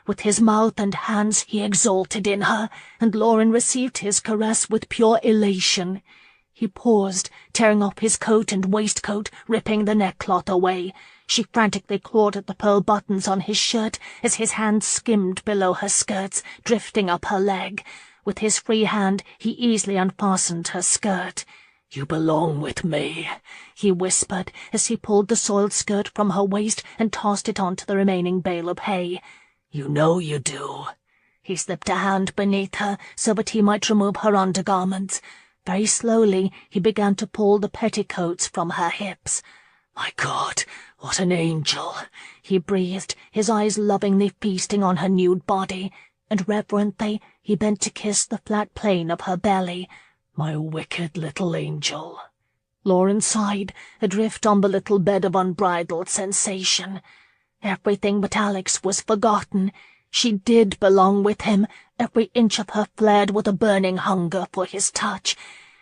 With his mouth and hands he exulted in her, and Lauren received his caress with pure elation. He paused, tearing off his coat and waistcoat, ripping the neckcloth away. She frantically clawed at the pearl buttons on his shirt as his hand skimmed below her skirts, drifting up her leg. With his free hand he easily unfastened her skirt. "You belong with me," he whispered as he pulled the soiled skirt from her waist and tossed it onto the remaining bale of hay. "You know you do." He slipped a hand beneath her so that he might remove her undergarments. Very slowly he began to pull the petticoats from her hips. "My God, what an angel!" he breathed, his eyes lovingly feasting on her nude body. and reverently he bent to kiss the flat plane of her belly. "My wicked little angel." Lauren sighed, adrift on the little bed of unbridled sensation. Everything but Alex was forgotten. She did belong with him. Every inch of her flared with a burning hunger for his touch.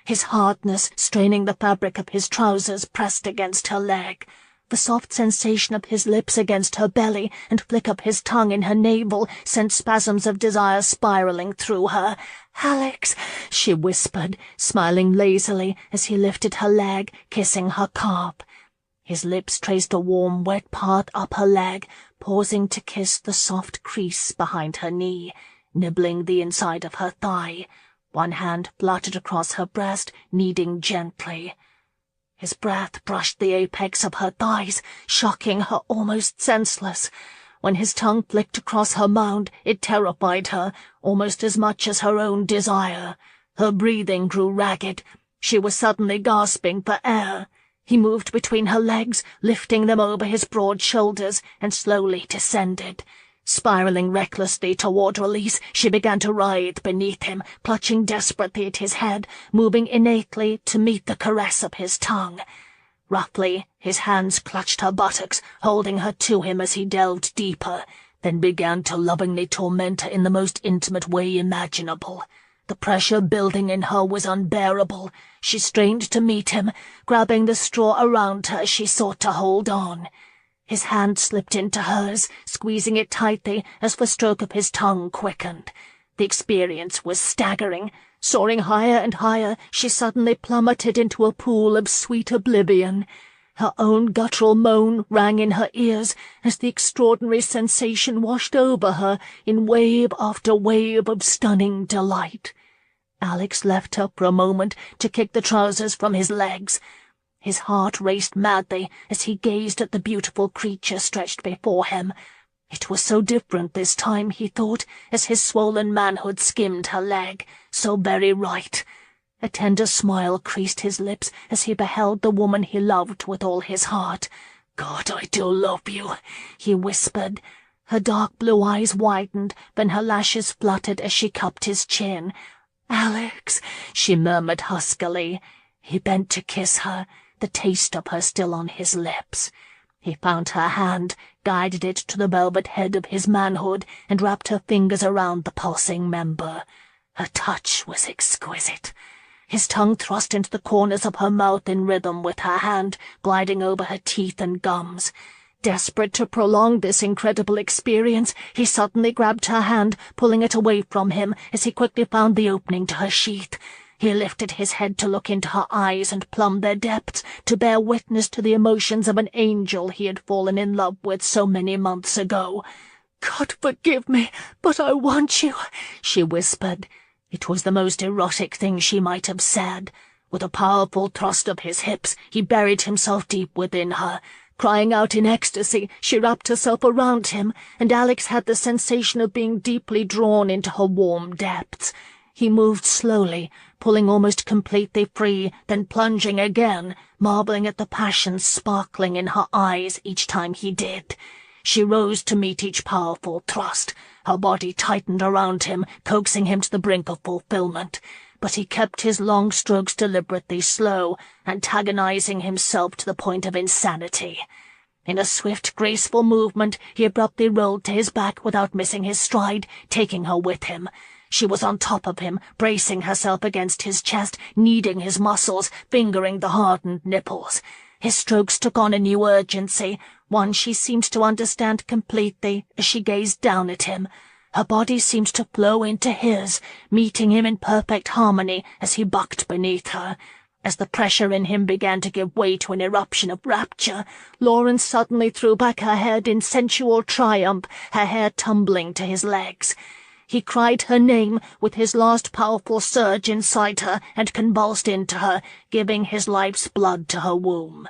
His hardness, straining the fabric of his trousers, pressed against her leg. The soft sensation of his lips against her belly and flick of his tongue in her navel sent spasms of desire spiraling through her. "Alex," she whispered, smiling lazily as he lifted her leg, kissing her calf. His lips traced a warm, wet path up her leg, pausing to kiss the soft crease behind her knee, nibbling the inside of her thigh. One hand fluttered across her breast, kneading gently. His breath brushed the apex of her thighs, shocking her almost senseless. When his tongue flicked across her mound, it terrified her, almost as much as her own desire. Her breathing grew ragged. She was suddenly gasping for air. He moved between her legs, lifting them over his broad shoulders, and slowly descended. Spiraling recklessly toward release, she began to writhe beneath him, clutching desperately at his head, moving innately to meet the caress of his tongue. Roughly, his hands clutched her buttocks, holding her to him as he delved deeper, then began to lovingly torment her in the most intimate way imaginable. The pressure building in her was unbearable. She strained to meet him, grabbing the straw around her. She sought to hold on. His hand slipped into hers, squeezing it tightly as the stroke of his tongue quickened. The experience was staggering. Soaring higher and higher, she suddenly plummeted into a pool of sweet oblivion. Her own guttural moan rang in her ears as the extraordinary sensation washed over her in wave after wave of stunning delight. Alex left her for a moment to kick the trousers from his legs. His heart raced madly as he gazed at the beautiful creature stretched before him. It was so different this time, he thought, as his swollen manhood skimmed her leg, so very right. A tender smile creased his lips as he beheld the woman he loved with all his heart. "God, I do love you," he whispered. Her dark blue eyes widened, then her lashes fluttered as she cupped his chin. "Alex," she murmured huskily. He bent to kiss her, the taste of her still on his lips. He found her hand, guided it to the velvet head of his manhood, and wrapped her fingers around the pulsing member. Her touch was exquisite. His tongue thrust into the corners of her mouth in rhythm with her hand, gliding over her teeth and gums. Desperate to prolong this incredible experience, he suddenly grabbed her hand, pulling it away from him as he quickly found the opening to her sheath. He lifted his head to look into her eyes and plumb their depths, to bear witness to the emotions of an angel he had fallen in love with so many months ago. "God forgive me, but I want you," she whispered. It was the most erotic thing she might have said. With a powerful thrust of his hips, he buried himself deep within her. Crying out in ecstasy, she wrapped herself around him, and Alex had the sensation of being deeply drawn into her warm depths. He moved slowly, pulling almost completely free, then plunging again, marveling at the passion sparkling in her eyes each time he did. She rose to meet each powerful thrust. Her body tightened around him, coaxing him to the brink of fulfillment. But he kept his long strokes deliberately slow, antagonizing himself to the point of insanity. In a swift, graceful movement, he abruptly rolled to his back without missing his stride, taking her with him. She was on top of him, bracing herself against his chest, kneading his muscles, fingering the hardened nipples. His strokes took on a new urgency, one she seemed to understand completely as she gazed down at him. Her body seemed to flow into his, meeting him in perfect harmony as he bucked beneath her. As the pressure in him began to give way to an eruption of rapture, Lauren suddenly threw back her head in sensual triumph, her hair tumbling to his legs. He cried her name with his last powerful surge inside her and convulsed into her, giving his life's blood to her womb.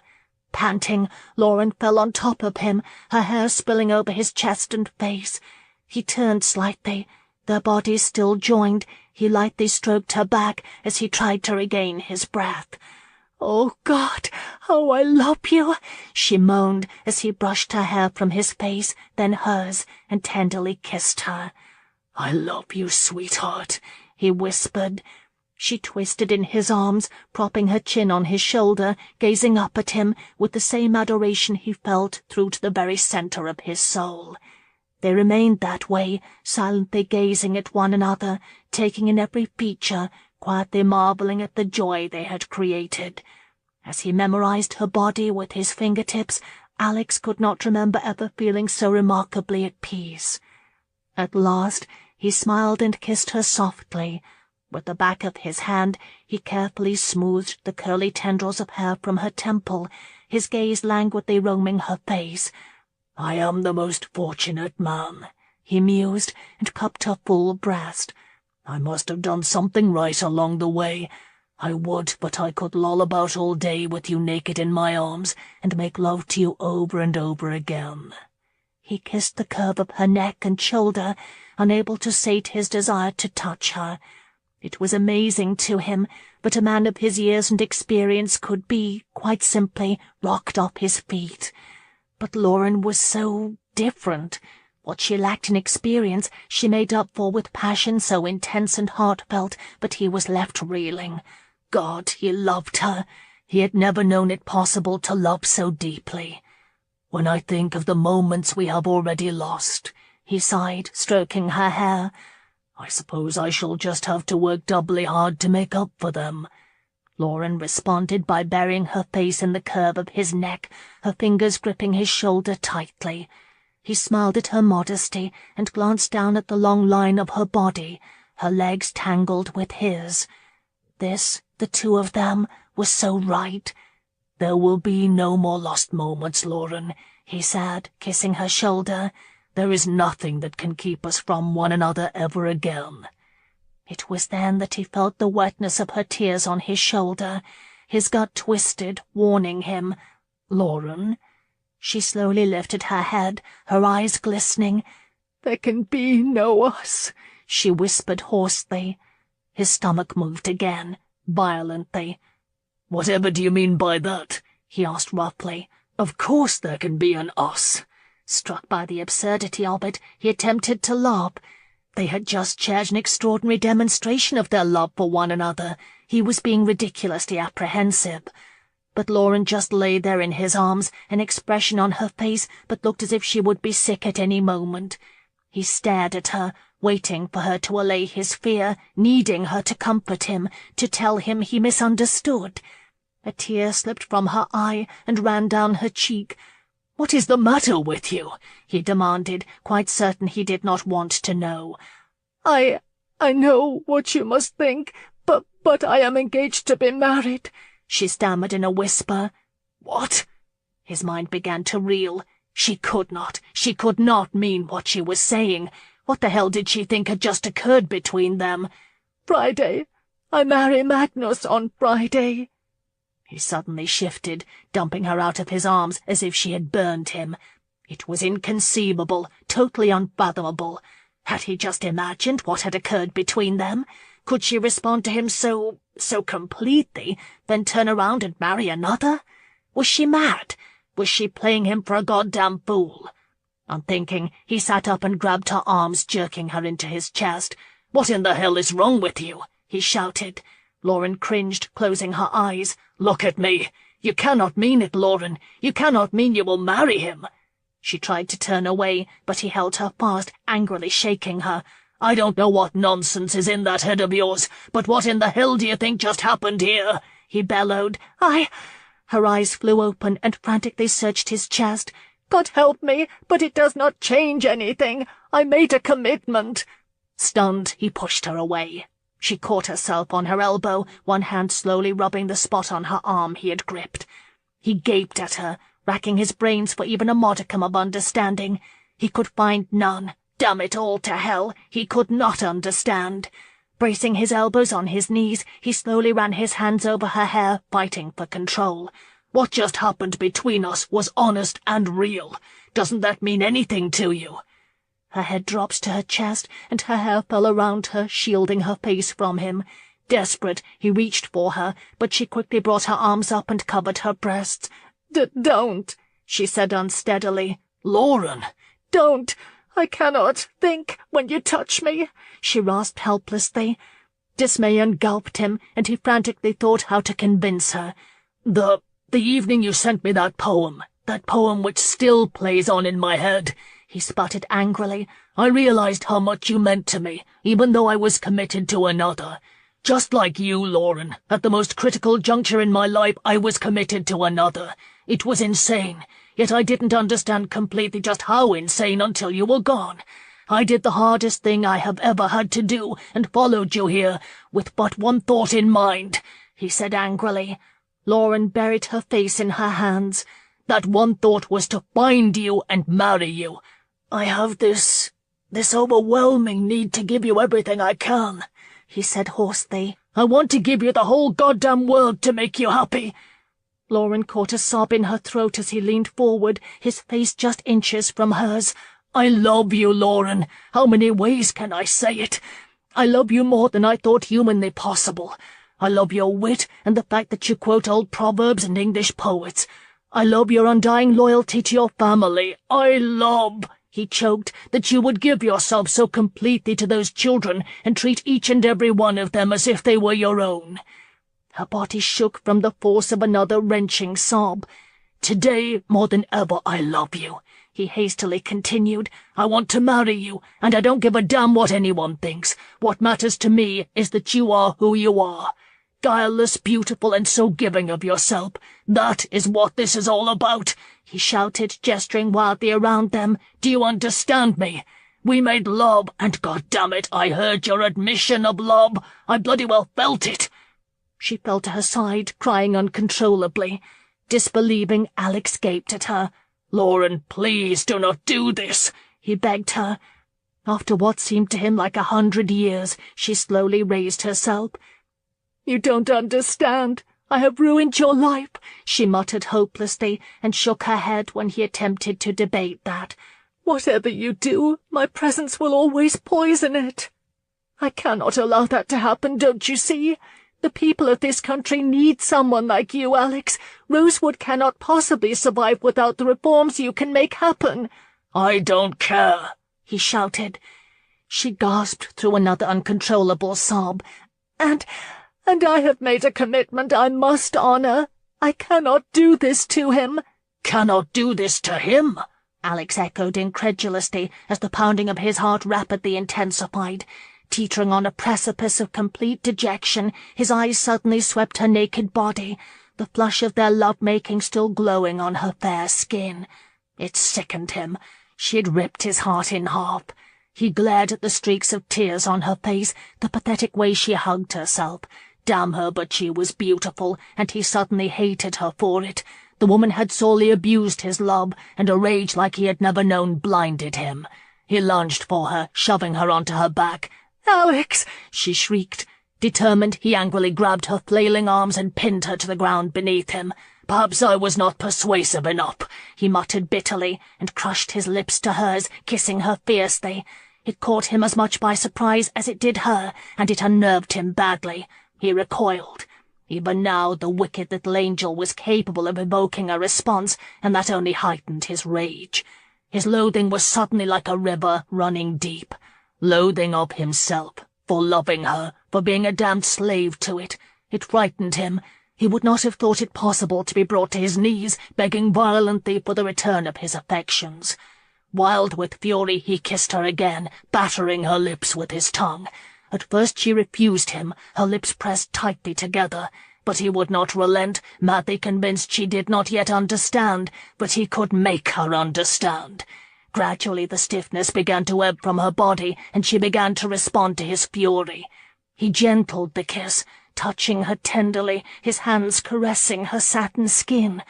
Panting, Lauren fell on top of him, her hair spilling over his chest and face. He turned slightly. Their bodies still joined. He lightly stroked her back as he tried to regain his breath. "Oh, God, how I love you!" she moaned as he brushed her hair from his face, then hers, and tenderly kissed her. "I love you, sweetheart," he whispered. She twisted in his arms, propping her chin on his shoulder, gazing up at him with the same adoration he felt through to the very centre of his soul. They remained that way, silently gazing at one another, taking in every feature, quietly marvelling at the joy they had created. As he memorized her body with his fingertips, Alex could not remember ever feeling so remarkably at peace. At last he smiled and kissed her softly. With the back of his hand he carefully smoothed the curly tendrils of hair from her temple, his gaze languidly roaming her face. "I am the most fortunate man," he mused, and cupped her full breast. "I must have done something right along the way. I would, but I could loll about all day with you naked in my arms, and make love to you over and over again." He kissed the curve of her neck and shoulder, unable to sate his desire to touch her. It was amazing to him, but a man of his years and experience could be, quite simply, rocked off his feet. But Lauren was so different. What she lacked in experience she made up for with passion so intense and heartfelt, but he was left reeling. God, he loved her. He had never known it possible to love so deeply. "When I think of the moments we have already lost," he sighed, stroking her hair, "I suppose I shall just have to work doubly hard to make up for them." Lauren responded by burying her face in the curve of his neck, her fingers gripping his shoulder tightly. He smiled at her modesty and glanced down at the long line of her body, her legs tangled with his. This, the two of them, was so right. "There will be no more lost moments, Lauren," he said, kissing her shoulder. "There is nothing that can keep us from one another ever again." It was then that he felt the wetness of her tears on his shoulder. His gut twisted, warning him. "Lauren?" She slowly lifted her head, her eyes glistening. "There can be no us," she whispered hoarsely. His stomach moved again, violently. "Whatever do you mean by that?" he asked roughly. "Of course there can be an us." Struck by the absurdity of it, he attempted to laugh. They had just shared an extraordinary demonstration of their love for one another. He was being ridiculously apprehensive. But Lauren just lay there in his arms, an expression on her face but looked as if she would be sick at any moment. He stared at her, waiting for her to allay his fear, needing her to comfort him, to tell him he misunderstood. A tear slipped from her eye and ran down her cheek. "What is the matter with you?" he demanded, quite certain he did not want to know. I know what you must think, but I am engaged to be married," she stammered in a whisper. "What?" His mind began to reel. She could not mean what she was saying. What the hell did she think had just occurred between them? "Friday. I marry Magnus on Friday." He suddenly shifted, dumping her out of his arms as if she had burned him. It was inconceivable, totally unfathomable. Had he just imagined what had occurred between them? Could she respond to him so completely, then turn around and marry another? Was she mad? Was she playing him for a goddamn fool? Unthinking, he sat up and grabbed her arms, jerking her into his chest. "What in the hell is wrong with you?" he shouted. Lauren cringed, closing her eyes. "Look at me. You cannot mean it, Lauren. You cannot mean you will marry him." She tried to turn away, but he held her fast, angrily shaking her. "I don't know what nonsense is in that head of yours, but what in the hell do you think just happened here?" he bellowed. Her eyes flew open and frantically searched his chest. "God help me, but it does not change anything. I made a commitment." Stunned, he pushed her away. She caught herself on her elbow, one hand slowly rubbing the spot on her arm he had gripped. He gaped at her, racking his brains for even a modicum of understanding. He could find none. Damn it all to hell, he could not understand. Bracing his elbows on his knees, he slowly ran his hands over her hair, fighting for control. "What just happened between us was honest and real. Doesn't that mean anything to you?" Her head dropped to her chest, and her hair fell around her, shielding her face from him. Desperate, he reached for her, but she quickly brought her arms up and covered her breasts. Don't," she said unsteadily. "Lauren!" "Don't! I cannot think when you touch me," she rasped helplessly. Dismay engulfed him, and he frantically thought how to convince her. The evening you sent me that poem which still plays on in my head," he sputtered angrily, "I realized how much you meant to me, even though I was committed to another. Just like you, Lauren, at the most critical juncture in my life, I was committed to another. It was insane, yet I didn't understand completely just how insane until you were gone. I did the hardest thing I have ever had to do, and followed you here, with but one thought in mind," he said angrily. Lauren buried her face in her hands. "That one thought was to find you and marry you. I have this overwhelming need to give you everything I can," he said hoarsely. "I want to give you the whole goddamn world to make you happy." Lauren caught a sob in her throat as he leaned forward, his face just inches from hers. "I love you, Lauren. How many ways can I say it? I love you more than I thought humanly possible. I love your wit and the fact that you quote old proverbs and English poets. I love your undying loyalty to your family. I love," he choked, "that you would give yourself so completely to those children and treat each and every one of them as if they were your own." Her body shook from the force of another wrenching sob. "Today, more than ever, I love you," he hastily continued. "I want to marry you, and I don't give a damn what anyone thinks. What matters to me is that you are who you are. Guileless, beautiful, and so giving of yourself. That is what this is all about," he shouted, gesturing wildly around them. "Do you understand me? We made love, and goddammit, I heard your admission of love. I bloody well felt it." She fell to her side, crying uncontrollably. Disbelieving, Alex gaped at her. "Lauren, please do not do this," he begged her. After what seemed to him like 100 years, she slowly raised herself. "You don't understand. I have ruined your life," she muttered hopelessly, and shook her head when he attempted to debate that. "Whatever you do, my presence will always poison it. I cannot allow that to happen, don't you see? The people of this country need someone like you, Alex. Rosewood cannot possibly survive without the reforms you can make happen." "I don't care," he shouted. She gasped through another uncontrollable sob. And I have made a commitment I must honor. I cannot do this to him." "Cannot do this to him?" Alex echoed incredulously as the pounding of his heart rapidly intensified. Teetering on a precipice of complete dejection, his eyes suddenly swept her naked body, the flush of their love-making still glowing on her fair skin. It sickened him. She had ripped his heart in half. He glared at the streaks of tears on her face, the pathetic way she hugged herself. Damn her, but she was beautiful, and he suddenly hated her for it. The woman had sorely abused his love, and a rage like he had never known blinded him. He lunged for her, shoving her onto her back. "Alex!" she shrieked. Determined, he angrily grabbed her flailing arms and pinned her to the ground beneath him. "Perhaps I was not persuasive enough," he muttered bitterly, and crushed his lips to hers, kissing her fiercely. It caught him as much by surprise as it did her, and it unnerved him badly. He recoiled. Even now the wicked little angel was capable of evoking a response, and that only heightened his rage. His loathing was suddenly like a river running deep. Loathing of himself, for loving her, for being a damned slave to it. It frightened him. He would not have thought it possible to be brought to his knees, begging violently for the return of his affections. Wild with fury, he kissed her again, battering her lips with his tongue. At first she refused him, her lips pressed tightly together, but he would not relent, madly convinced she did not yet understand, but he could make her understand. Gradually the stiffness began to ebb from her body, and she began to respond to his fury. He gentled the kiss, touching her tenderly, his hands caressing her satin skin.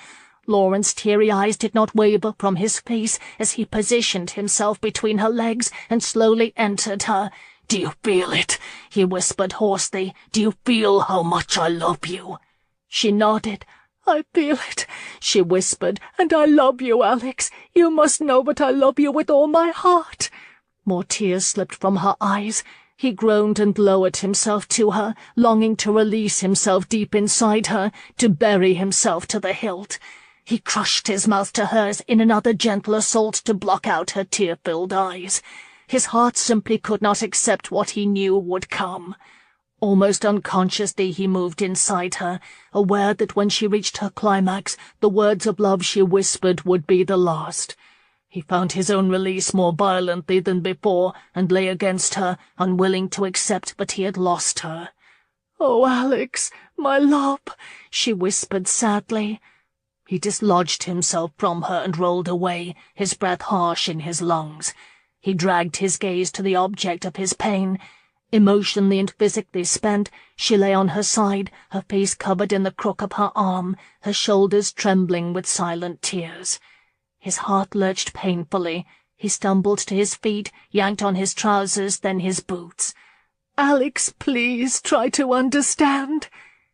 Lauren's teary eyes did not waver from his face as he positioned himself between her legs and slowly entered her. "Do you feel it?" he whispered hoarsely. "Do you feel how much I love you?" She nodded. "I feel it," she whispered, "and I love you, Alex. You must know that I love you with all my heart." More tears slipped from her eyes. He groaned and lowered himself to her, longing to release himself deep inside her, to bury himself to the hilt. He crushed his mouth to hers in another gentle assault to block out her tear-filled eyes. His heart simply could not accept what he knew would come. Almost unconsciously he moved inside her, aware that when she reached her climax, the words of love she whispered would be the last. He found his own release more violently than before, and lay against her, unwilling to accept that he had lost her. "Oh, Alex, my love," she whispered sadly. He dislodged himself from her and rolled away, his breath harsh in his lungs. He dragged his gaze to the object of his pain. Emotionally and physically spent, she lay on her side, her face covered in the crook of her arm, her shoulders trembling with silent tears. His heart lurched painfully. He stumbled to his feet, yanked on his trousers, then his boots. "Alex, please try to understand."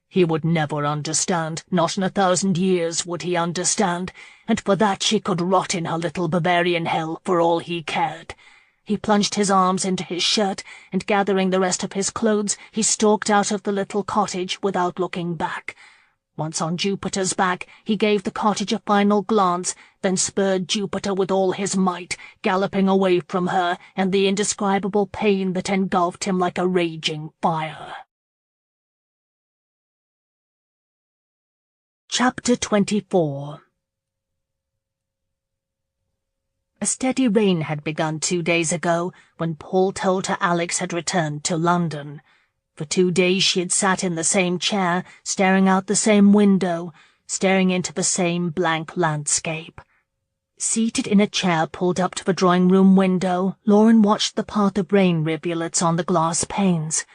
He would never understand, not in 1,000 years would he understand, and for that she could rot in her little Bavarian hell for all he cared. He plunged his arms into his shirt, and gathering the rest of his clothes, he stalked out of the little cottage without looking back. Once on Jupiter's back, he gave the cottage a final glance, then spurred Jupiter with all his might, galloping away from her and the indescribable pain that engulfed him like a raging fire. Chapter 24. A steady rain had begun 2 days ago when Paul told her Alex had returned to London. For 2 days she had sat in the same chair, staring out the same window, staring into the same blank landscape. Seated in a chair pulled up to the drawing-room window, Lauren watched the path of rain rivulets on the glass panes.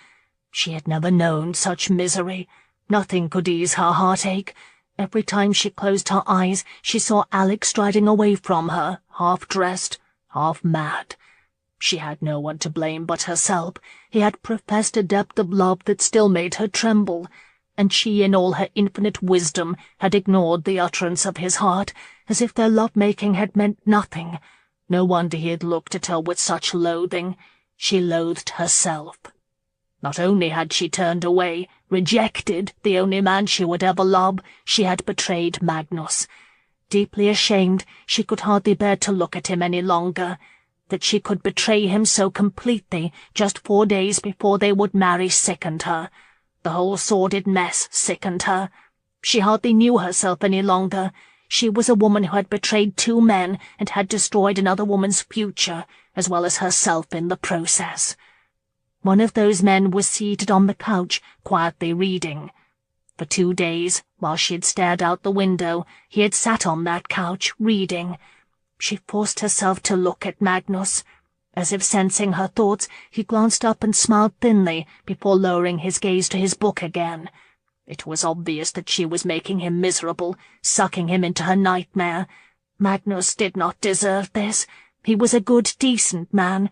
She had never known such misery. Nothing could ease her heartache. Every time she closed her eyes, she saw Alex striding away from her, half-dressed, half-mad. She had no one to blame but herself. He had professed a depth of love that still made her tremble, and she, in all her infinite wisdom, had ignored the utterance of his heart, as if their love-making had meant nothing. No wonder he had looked at her with such loathing. She loathed herself. Not only had she turned away, rejected the only man she would ever love, she had betrayed Magnus. Deeply ashamed, she could hardly bear to look at him any longer. That she could betray him so completely just 4 days before they would marry sickened her. The whole sordid mess sickened her. She hardly knew herself any longer. She was a woman who had betrayed 2 men and had destroyed another woman's future, as well as herself in the process. One of those men was seated on the couch, quietly reading. For 2 days, while she had stared out the window, he had sat on that couch, reading. She forced herself to look at Magnus. As if sensing her thoughts, he glanced up and smiled thinly before lowering his gaze to his book again. It was obvious that she was making him miserable, sucking him into her nightmare. Magnus did not deserve this. He was a good, decent man.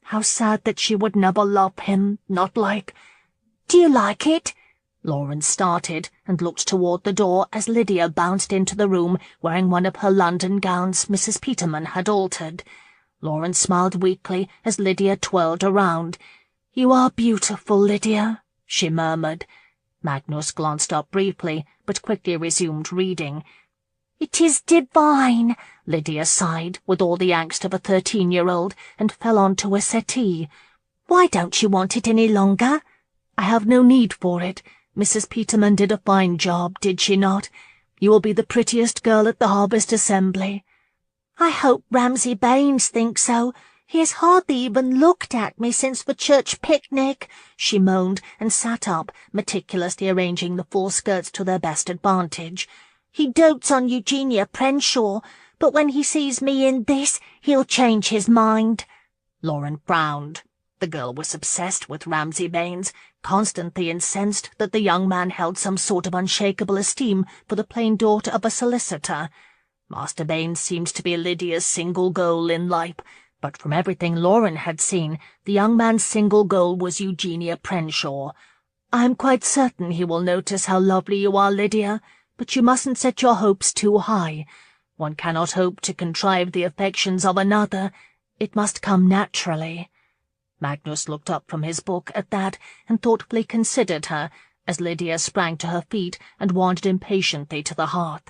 How sad that she would never love him, not like— "Do you like it?" Lauren started and looked toward the door as Lydia bounced into the room wearing one of her London gowns Mrs. Peterman had altered. Lauren smiled weakly as Lydia twirled around. "You are beautiful, Lydia," she murmured. Magnus glanced up briefly, but quickly resumed reading. "It is divine," Lydia sighed, with all the angst of a 13-year-old, and fell onto a settee. "Why don't you want it any longer?" "I have no need for it. Mrs. Peterman did a fine job, did she not? You will be the prettiest girl at the Harvest Assembly." "I hope Ramsay Baines thinks so. He has hardly even looked at me since the church picnic," she moaned, and sat up, meticulously arranging the full skirts to their best advantage. "He dotes on Eugenia Prenshaw, but when he sees me in this, he'll change his mind." Lauren frowned. The girl was obsessed with Ramsay Baines, constantly incensed that the young man held some sort of unshakable esteem for the plain daughter of a solicitor. Master Baines seemed to be Lydia's single goal in life, but from everything Lauren had seen, the young man's single goal was Eugenia Prenshaw. "I am quite certain he will notice how lovely you are, Lydia, but you mustn't set your hopes too high. One cannot hope to contrive the affections of another. It must come naturally." Magnus looked up from his book at that and thoughtfully considered her, as Lydia sprang to her feet and wandered impatiently to the hearth.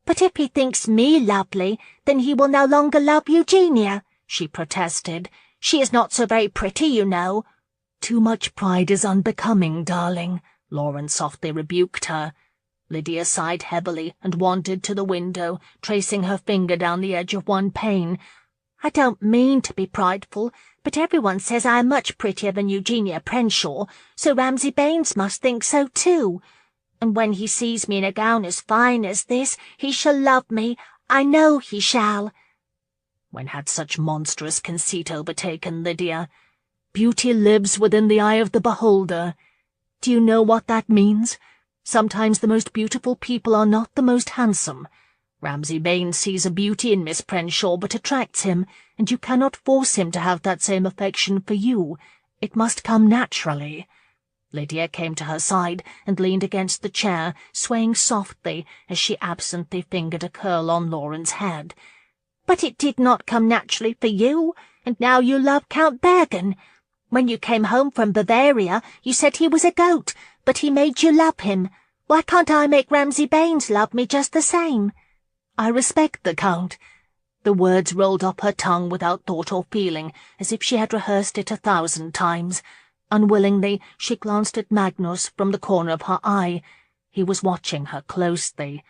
But if he thinks me lovely, then he will no longer love Eugenia, she protested. She is not so very pretty, you know. Too much pride is unbecoming, darling, Lauren softly rebuked her. Lydia sighed heavily and wandered to the window, tracing her finger down the edge of one pane. I don't mean to be prideful, but everyone says I am much prettier than Eugenia Prenshaw, so Ramsay Baines must think so too. And when he sees me in a gown as fine as this, he shall love me. I know he shall. When had such monstrous conceit overtaken Lydia? Beauty lives within the eye of the beholder. Do you know what that means? Sometimes the most beautiful people are not the most handsome. Ramsay Baines sees a beauty in Miss Prenshaw but attracts him, and you cannot force him to have that same affection for you. It must come naturally. Lydia came to her side and leaned against the chair, swaying softly as she absently fingered a curl on Lauren's head. But it did not come naturally for you, and now you love Count Bergen. When you came home from Bavaria, you said he was a goat, but he made you love him. Why can't I make Ramsay Baines love me just the same? I respect the Count. The words rolled up her tongue without thought or feeling, as if she had rehearsed it 1,000 times. Unwillingly, she glanced at Magnus from the corner of her eye. He was watching her closely.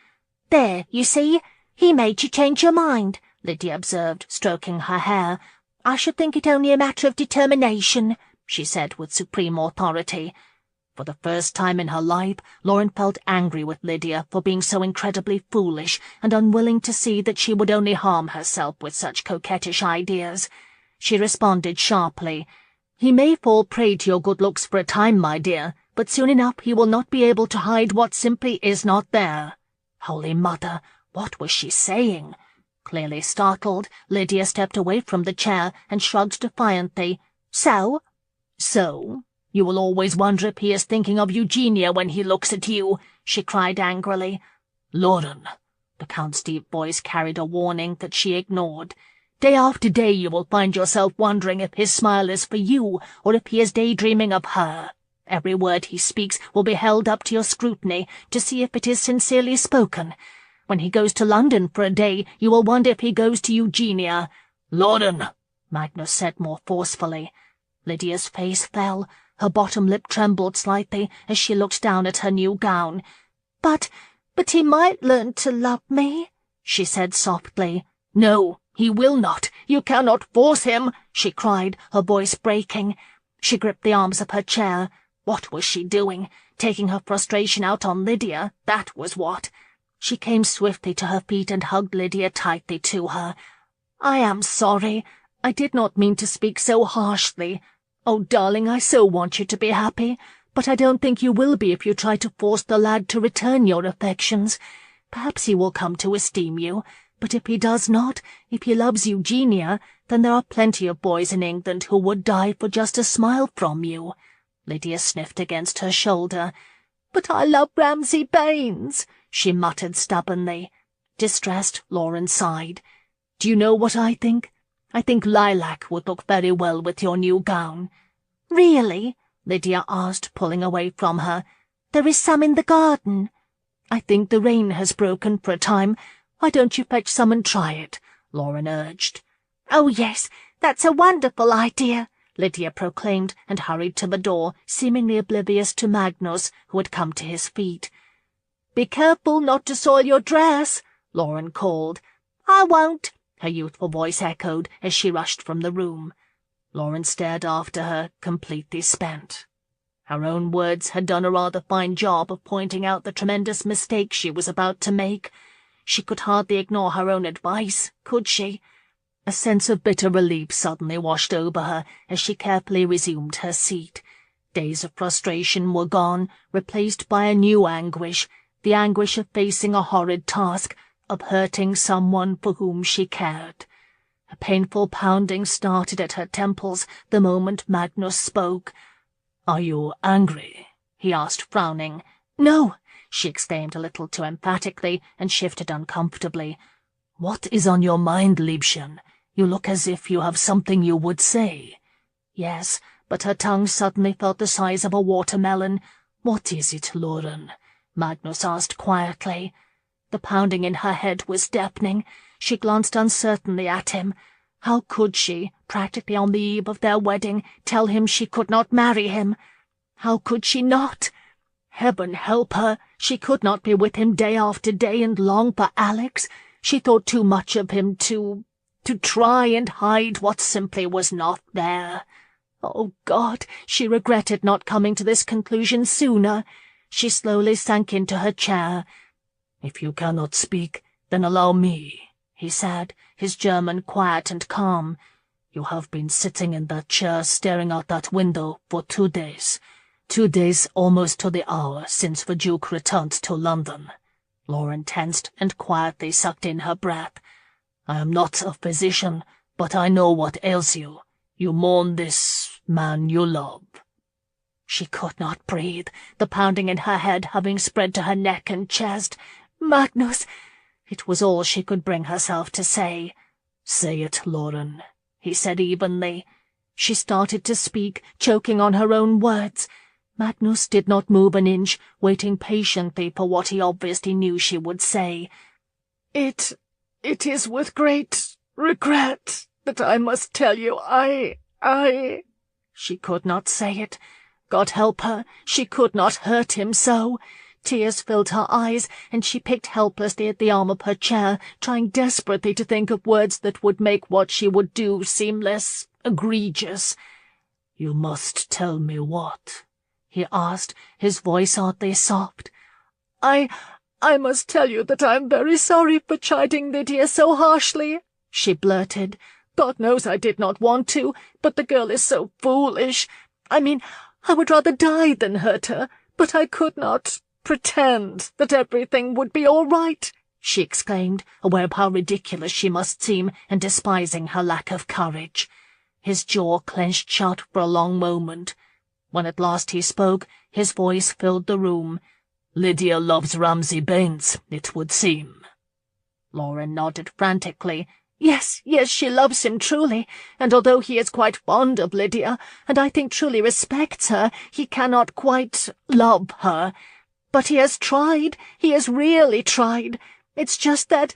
There, you see, he made you change your mind, Lydia observed, stroking her hair. I should think it only a matter of determination, she said with supreme authority. For the first time in her life, Lauren felt angry with Lydia for being so incredibly foolish and unwilling to see that she would only harm herself with such coquettish ideas. She responded sharply. He may fall prey to your good looks for a time, my dear, but soon enough he will not be able to hide what simply is not there. Holy Mother, what was she saying? Clearly startled, Lydia stepped away from the chair and shrugged defiantly. So? So? You will always wonder if he is thinking of Eugenia when he looks at you, she cried angrily. Lauren, the Count's deep voice carried a warning that she ignored. Day after day you will find yourself wondering if his smile is for you or if he is daydreaming of her. Every word he speaks will be held up to your scrutiny to see if it is sincerely spoken. When he goes to London for a day, you will wonder if he goes to Eugenia. Lauren, Magnus said more forcefully. Lydia's face fell. Her bottom lip trembled slightly as she looked down at her new gown. But he might learn to love me, she said softly. No, he will not. You cannot force him, she cried, her voice breaking. She gripped the arms of her chair. What was she doing? Taking her frustration out on Lydia, that was what. She came swiftly to her feet and hugged Lydia tightly to her. I am sorry. I did not mean to speak so harshly. Oh, darling, I so want you to be happy, but I don't think you will be if you try to force the lad to return your affections. Perhaps he will come to esteem you, but if he does not, if he loves Eugenia, then there are plenty of boys in England who would die for just a smile from you. Lydia sniffed against her shoulder. But I love Ramsay Baines, she muttered stubbornly. Distressed, Lauren sighed. Do you know what I think? I think lilac would look very well with your new gown. Really? Lydia asked, pulling away from her. There is some in the garden. I think the rain has broken for a time. Why don't you fetch some and try it? Lauren urged. Oh, yes, that's a wonderful idea, Lydia proclaimed and hurried to the door, seemingly oblivious to Magnus, who had come to his feet. Be careful not to soil your dress, Lauren called. I won't, her youthful voice echoed as she rushed from the room. Lauren stared after her, completely spent. Her own words had done a rather fine job of pointing out the tremendous mistake she was about to make. She could hardly ignore her own advice, could she? A sense of bitter relief suddenly washed over her as she carefully resumed her seat. Days of frustration were gone, replaced by a new anguish, the anguish of facing a horrid task, of hurting someone for whom she cared. A painful pounding started at her temples the moment Magnus spoke. "Are you angry?" he asked, frowning. "No," she exclaimed a little too emphatically, and shifted uncomfortably. "What is on your mind, Liebchen? You look as if you have something you would say." Yes, but her tongue suddenly felt the size of a watermelon. "What is it, Lauren?" Magnus asked quietly. The pounding in her head was deafening. She glanced uncertainly at him. How could she, practically on the eve of their wedding, tell him she could not marry him? How could she not? Heaven help her, she could not be with him day after day and long for Alex. She thought too much of him to try and hide what simply was not there. Oh, God, she regretted not coming to this conclusion sooner. She slowly sank into her chair. "If you cannot speak, then allow me," he said, his German quiet and calm. "You have been sitting in that chair staring out that window for 2 days. 2 days almost to the hour since the Duke returned to London." Lauren tensed and quietly sucked in her breath. "I am not a physician, but I know what ails you. You mourn this man you love." She could not breathe, the pounding in her head having spread to her neck and chest. "Magnus!" It was all she could bring herself to say. "Say it, Lauren," he said evenly. She started to speak, choking on her own words. Magnus did not move an inch, waiting patiently for what he obviously knew she would say. It is with great regret that I must tell you I... She could not say it. God help her, she could not hurt him so. Tears filled her eyes, and she picked helplessly at the arm of her chair, trying desperately to think of words that would make what she would do seem less egregious. "You must tell me what?" he asked, his voice oddly soft. I must tell you that I am very sorry for chiding Lydia so harshly," she blurted. "God knows I did not want to, but the girl is so foolish. I mean, I would rather die than hurt her, but I could not pretend that everything would be all right," she exclaimed, aware of how ridiculous she must seem and despising her lack of courage. His jaw clenched shut for a long moment. When at last he spoke, his voice filled the room. "Lydia loves Ramsay Baines, it would seem." Lauren nodded frantically. Yes, she loves him truly, and although he is quite fond of Lydia, and I think truly respects her, he cannot quite love her. But he has tried, he has really tried. It's just that...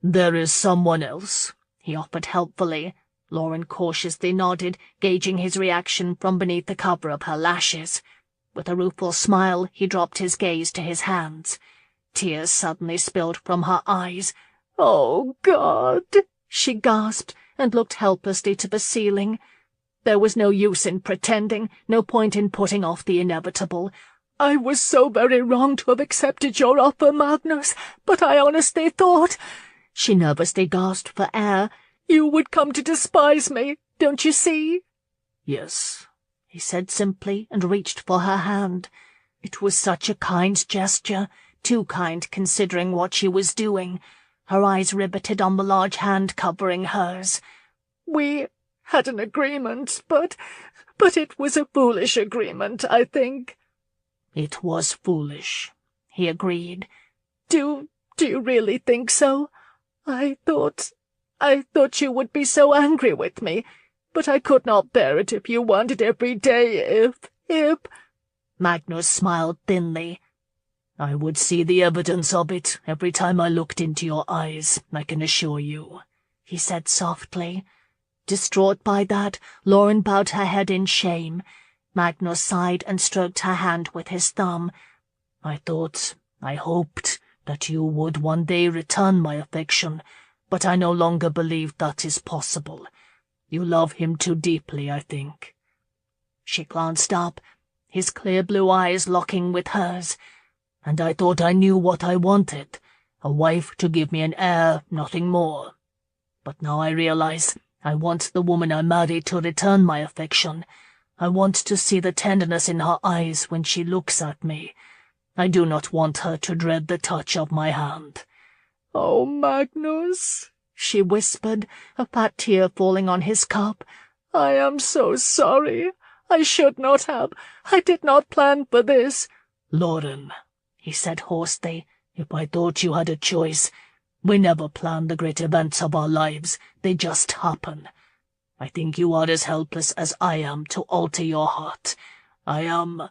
"There is someone else," he offered helpfully. Lauren cautiously nodded, gauging his reaction from beneath the cover of her lashes. With a rueful smile, he dropped his gaze to his hands. Tears suddenly spilled from her eyes. "Oh, God!" she gasped, and looked helplessly to the ceiling. There was no use in pretending, no point in putting off the inevitable. "I was so very wrong to have accepted your offer, Magnus, but I honestly thought—" She nervously gasped for air. "You would come to despise me, don't you see?" "Yes," he said simply, and reached for her hand. It was such a kind gesture, too kind considering what she was doing. Her eyes riveted on the large hand covering hers. "We had an agreement, but it was a foolish agreement, I think." "It was foolish," he agreed. Do you really think so? I thought you would be so angry with me, but I could not bear it if you wanted every day, if... Magnus smiled thinly. "I would see the evidence of it every time I looked into your eyes, I can assure you," he said softly. Distraught by that, Lauren bowed her head in shame. Magnus sighed and stroked her hand with his thumb. I hoped that you would one day return my affection, but I no longer believe that is possible. You love him too deeply, I think." She glanced up, his clear blue eyes locking with hers. "And I thought I knew what I wanted, a wife to give me an heir, nothing more. But now I realize I want the woman I married to return my affection. I want to see the tenderness in her eyes when she looks at me. I do not want her to dread the touch of my hand." "Oh, Magnus," she whispered, a fat tear falling on his cup. "I am so sorry. I should not have. I did not plan for this." "Lauren," he said hoarsely, "if I thought you had a choice. We never plan the great events of our lives, they just happen. I think you are as helpless as I am to alter your heart. I am—"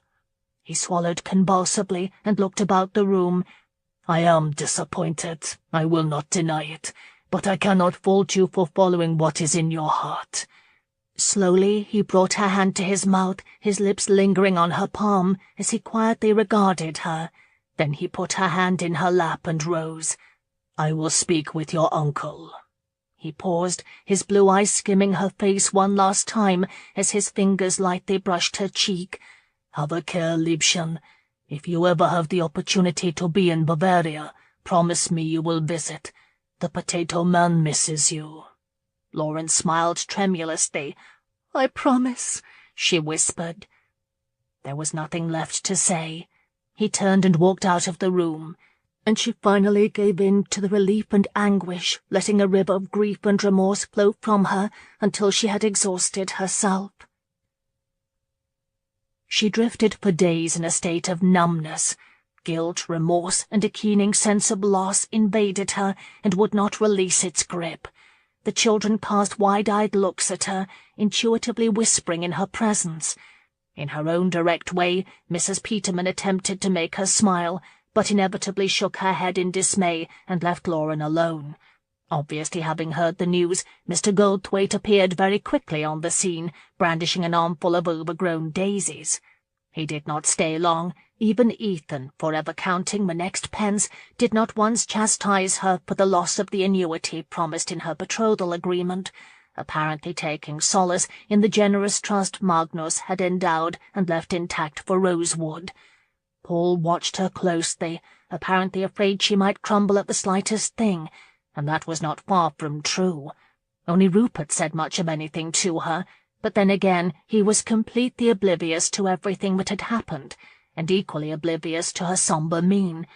He swallowed convulsively and looked about the room. I am disappointed, I will not deny it, but I cannot fault you for following what is in your heart." Slowly he brought her hand to his mouth, his lips lingering on her palm as he quietly regarded her. Then he put her hand in her lap and rose. "I will speak with your uncle." He paused, his blue eyes skimming her face one last time as his fingers lightly brushed her cheek. "Have a care, Liebchen. If you ever have the opportunity to be in Bavaria, promise me you will visit. The potato man misses you." Lauren smiled tremulously. "I promise," she whispered. There was nothing left to say. He turned and walked out of the room, and she finally gave in to the relief and anguish, letting a river of grief and remorse flow from her until she had exhausted herself. She drifted for days in a state of numbness. Guilt, remorse, and a keening sense of loss invaded her and would not release its grip. The children cast wide-eyed looks at her, intuitively whispering in her presence. In her own direct way, Mrs. Peterman attempted to make her smile, but inevitably shook her head in dismay and left Lauren alone. Obviously having heard the news, Mr. Goldthwaite appeared very quickly on the scene, brandishing an armful of overgrown daisies. He did not stay long. Even Ethan, forever counting the next pence, did not once chastise her for the loss of the annuity promised in her betrothal agreement, apparently taking solace in the generous trust Magnus had endowed and left intact for Rosewood. Paul watched her closely, apparently afraid she might crumble at the slightest thing, and that was not far from true. Only Rupert said much of anything to her, but then again he was completely oblivious to everything that had happened, and equally oblivious to her sombre mien.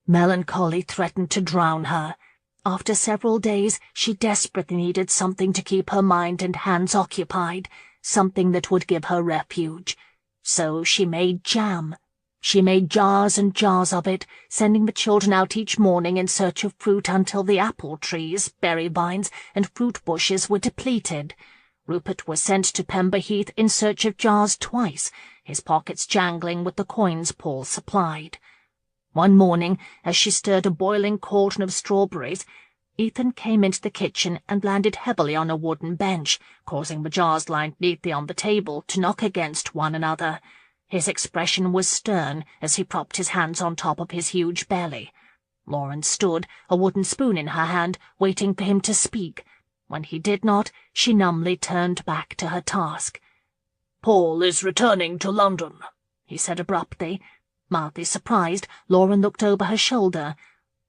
Melancholy threatened to drown her. After several days she desperately needed something to keep her mind and hands occupied, something that would give her refuge. So she made jam. She made jars and jars of it, sending the children out each morning in search of fruit until the apple trees, berry vines, and fruit bushes were depleted. Rupert was sent to Pemberheath in search of jars twice, his pockets jangling with the coins Paul supplied. One morning, as she stirred a boiling cauldron of strawberries, Ethan came into the kitchen and landed heavily on a wooden bench, causing the jars lined neatly on the table to knock against one another. His expression was stern as he propped his hands on top of his huge belly. Lauren stood, a wooden spoon in her hand, waiting for him to speak. When he did not, she numbly turned back to her task. "Paul is returning to London," he said abruptly. Mildly surprised, Lauren looked over her shoulder.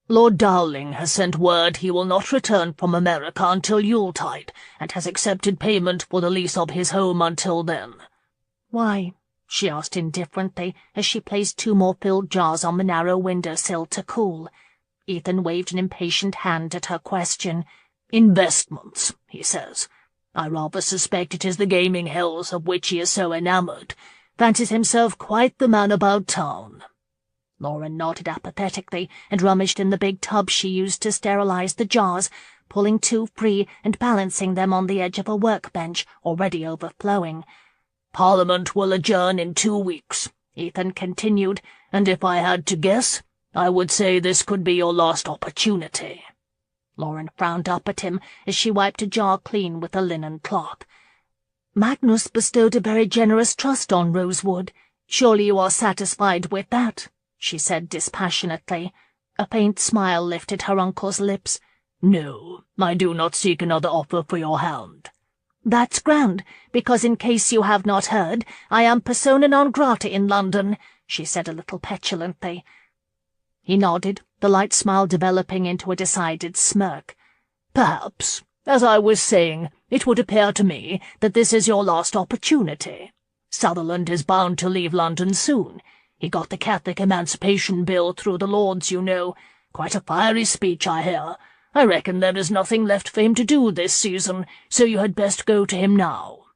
"Lord Dowling has sent word he will not return from America until Yuletide, and has accepted payment for the lease of his home until then." "Why?" she asked indifferently as she placed 2 more filled jars on the narrow window-sill to cool. Ethan waved an impatient hand at her question. "Investments, he says. I rather suspect it is the gaming hells of which he is so enamoured. Fancies himself quite the man about town." Lauren nodded apathetically and rummaged in the big tub she used to sterilize the jars, pulling 2 free and balancing them on the edge of a workbench, already overflowing. "Parliament will adjourn in 2 weeks, Ethan continued, and if I had to guess, I would say this could be your last opportunity." Lauren frowned up at him as she wiped a jar clean with a linen cloth. "Magnus bestowed a very generous trust on Rosewood. Surely you are satisfied with that?" she said dispassionately. A faint smile lifted her uncle's lips. "No, I do not seek another offer for your hand." "That's grand, because in case you have not heard, I am persona non grata in London," she said a little petulantly. He nodded, the light smile developing into a decided smirk. "Perhaps, as I was saying, it would appear to me that this is your last opportunity. Sutherland is bound to leave London soon. He got the Catholic Emancipation Bill through the Lords, you know. Quite a fiery speech, I hear. I reckon there is nothing left for him to do this season, so you had best go to him now."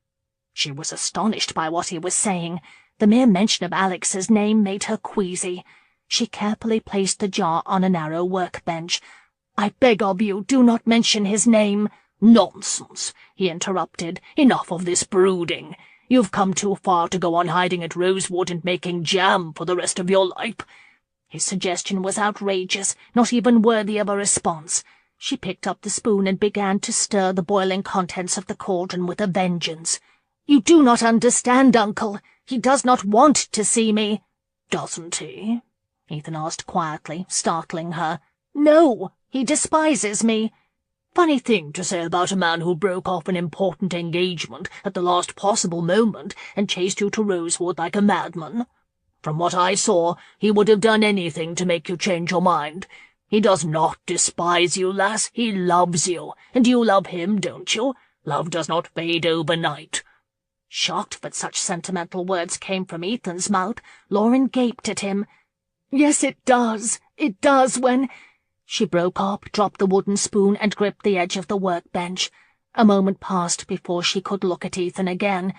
She was astonished by what he was saying. The mere mention of Alex's name made her queasy. She carefully placed the jar on a narrow workbench. "I beg of you, do not mention his name." "Nonsense," he interrupted. "Enough of this brooding. You've come too far to go on hiding at Rosewood and making jam for the rest of your life. His suggestion was outrageous, not even worthy of a response. She picked up the spoon and began to stir the boiling contents of the cauldron with a vengeance. "You do not understand, Uncle. He does not want to see me." "Doesn't he?" Ethan asked quietly, startling her. "No, he despises me." "Funny thing to say about a man who broke off an important engagement at the last possible moment and chased you to Rosewood like a madman. From what I saw, he would have done anything to make you change your mind. He does not despise you, lass. He loves you, and you love him, don't you? Love does not fade overnight." Shocked that such sentimental words came from Ethan's mouth, Lauren gaped at him. "Yes, it does. It does when—" She broke off, dropped the wooden spoon, and gripped the edge of the workbench. A moment passed before she could look at Ethan again.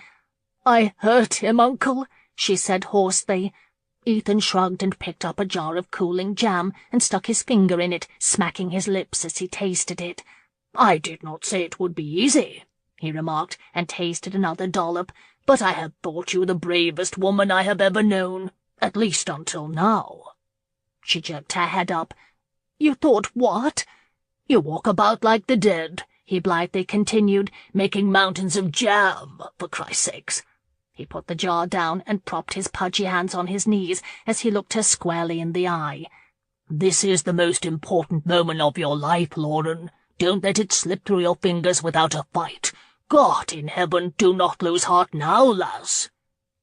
"I hurt him, Uncle," she said hoarsely. Ethan shrugged and picked up a jar of cooling jam and stuck his finger in it, smacking his lips as he tasted it. "I did not say it would be easy," he remarked, and tasted another dollop, "but I have thought you the bravest woman I have ever known, at least until now." She jerked her head up. "You thought what?" "You walk about like the dead," he blithely continued, "making mountains of jam, for Christ's sakes." He put the jar down and propped his pudgy hands on his knees as he looked her squarely in the eye. "This is the most important moment of your life, Lauren. Don't let it slip through your fingers without a fight. God in heaven, do not lose heart now, lass."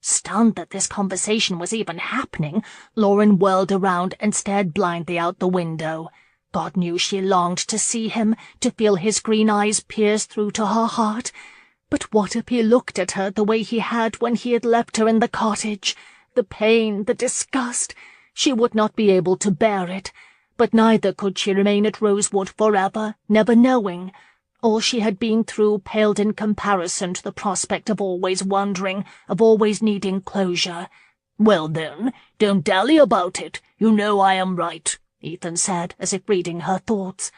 Stunned that this conversation was even happening, Lauren whirled around and stared blindly out the window. God knew she longed to see him, to feel his green eyes pierce through to her heart. But what if he looked at her the way he had when he had left her in the cottage? The pain, the disgust. She would not be able to bear it. But neither could she remain at Rosewood forever, never knowing. All she had been through paled in comparison to the prospect of always wondering, of always needing closure. "Well then, don't dally about it. You know I am right," Ethan said, as if reading her thoughts.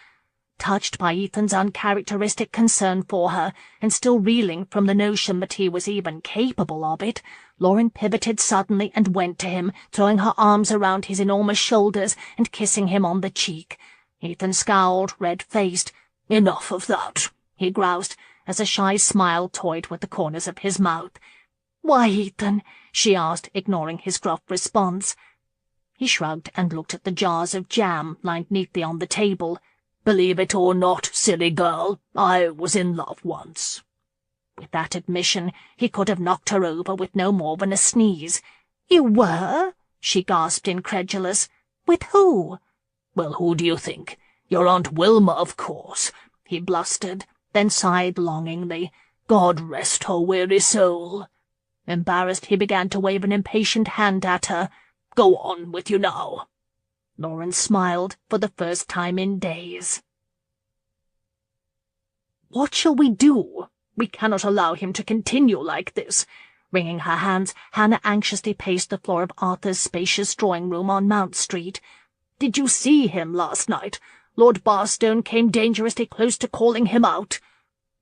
Touched by Ethan's uncharacteristic concern for her, and still reeling from the notion that he was even capable of it, Lauren pivoted suddenly and went to him, throwing her arms around his enormous shoulders and kissing him on the cheek. Ethan scowled, red-faced. "Enough of that," he groused, as a shy smile toyed with the corners of his mouth. "Why, Ethan?" she asked, ignoring his gruff response. He shrugged and looked at the jars of jam lined neatly on the table. "Believe it or not, silly girl, I was in love once." With that admission, he could have knocked her over with no more than a sneeze. "You were?" she gasped, incredulous. "With who?" "Well, who do you think? Your Aunt Wilma, of course," he blustered, then sighed longingly. "God rest her weary soul." Embarrassed, he began to wave an impatient hand at her. "Go on with you now." Lauren smiled for the first time in days. "What shall we do? We cannot allow him to continue like this." Wringing her hands, Hannah anxiously paced the floor of Arthur's spacious drawing-room on Mount Street. "Did you see him last night? Lord Barstone came dangerously close to calling him out."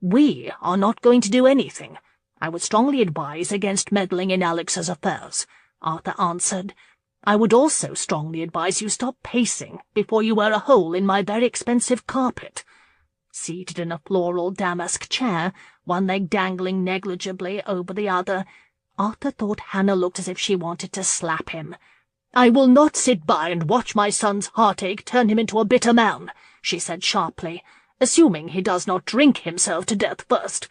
"We are not going to do anything. I would strongly advise against meddling in Alex's affairs," Arthur answered. "I would also strongly advise you stop pacing before you wear a hole in my very expensive carpet." Seated in a floral damask chair, one leg dangling negligibly over the other, Arthur thought Hannah looked as if she wanted to slap him. "I will not sit by and watch my son's heartache turn him into a bitter man," she said sharply, "assuming he does not drink himself to death first."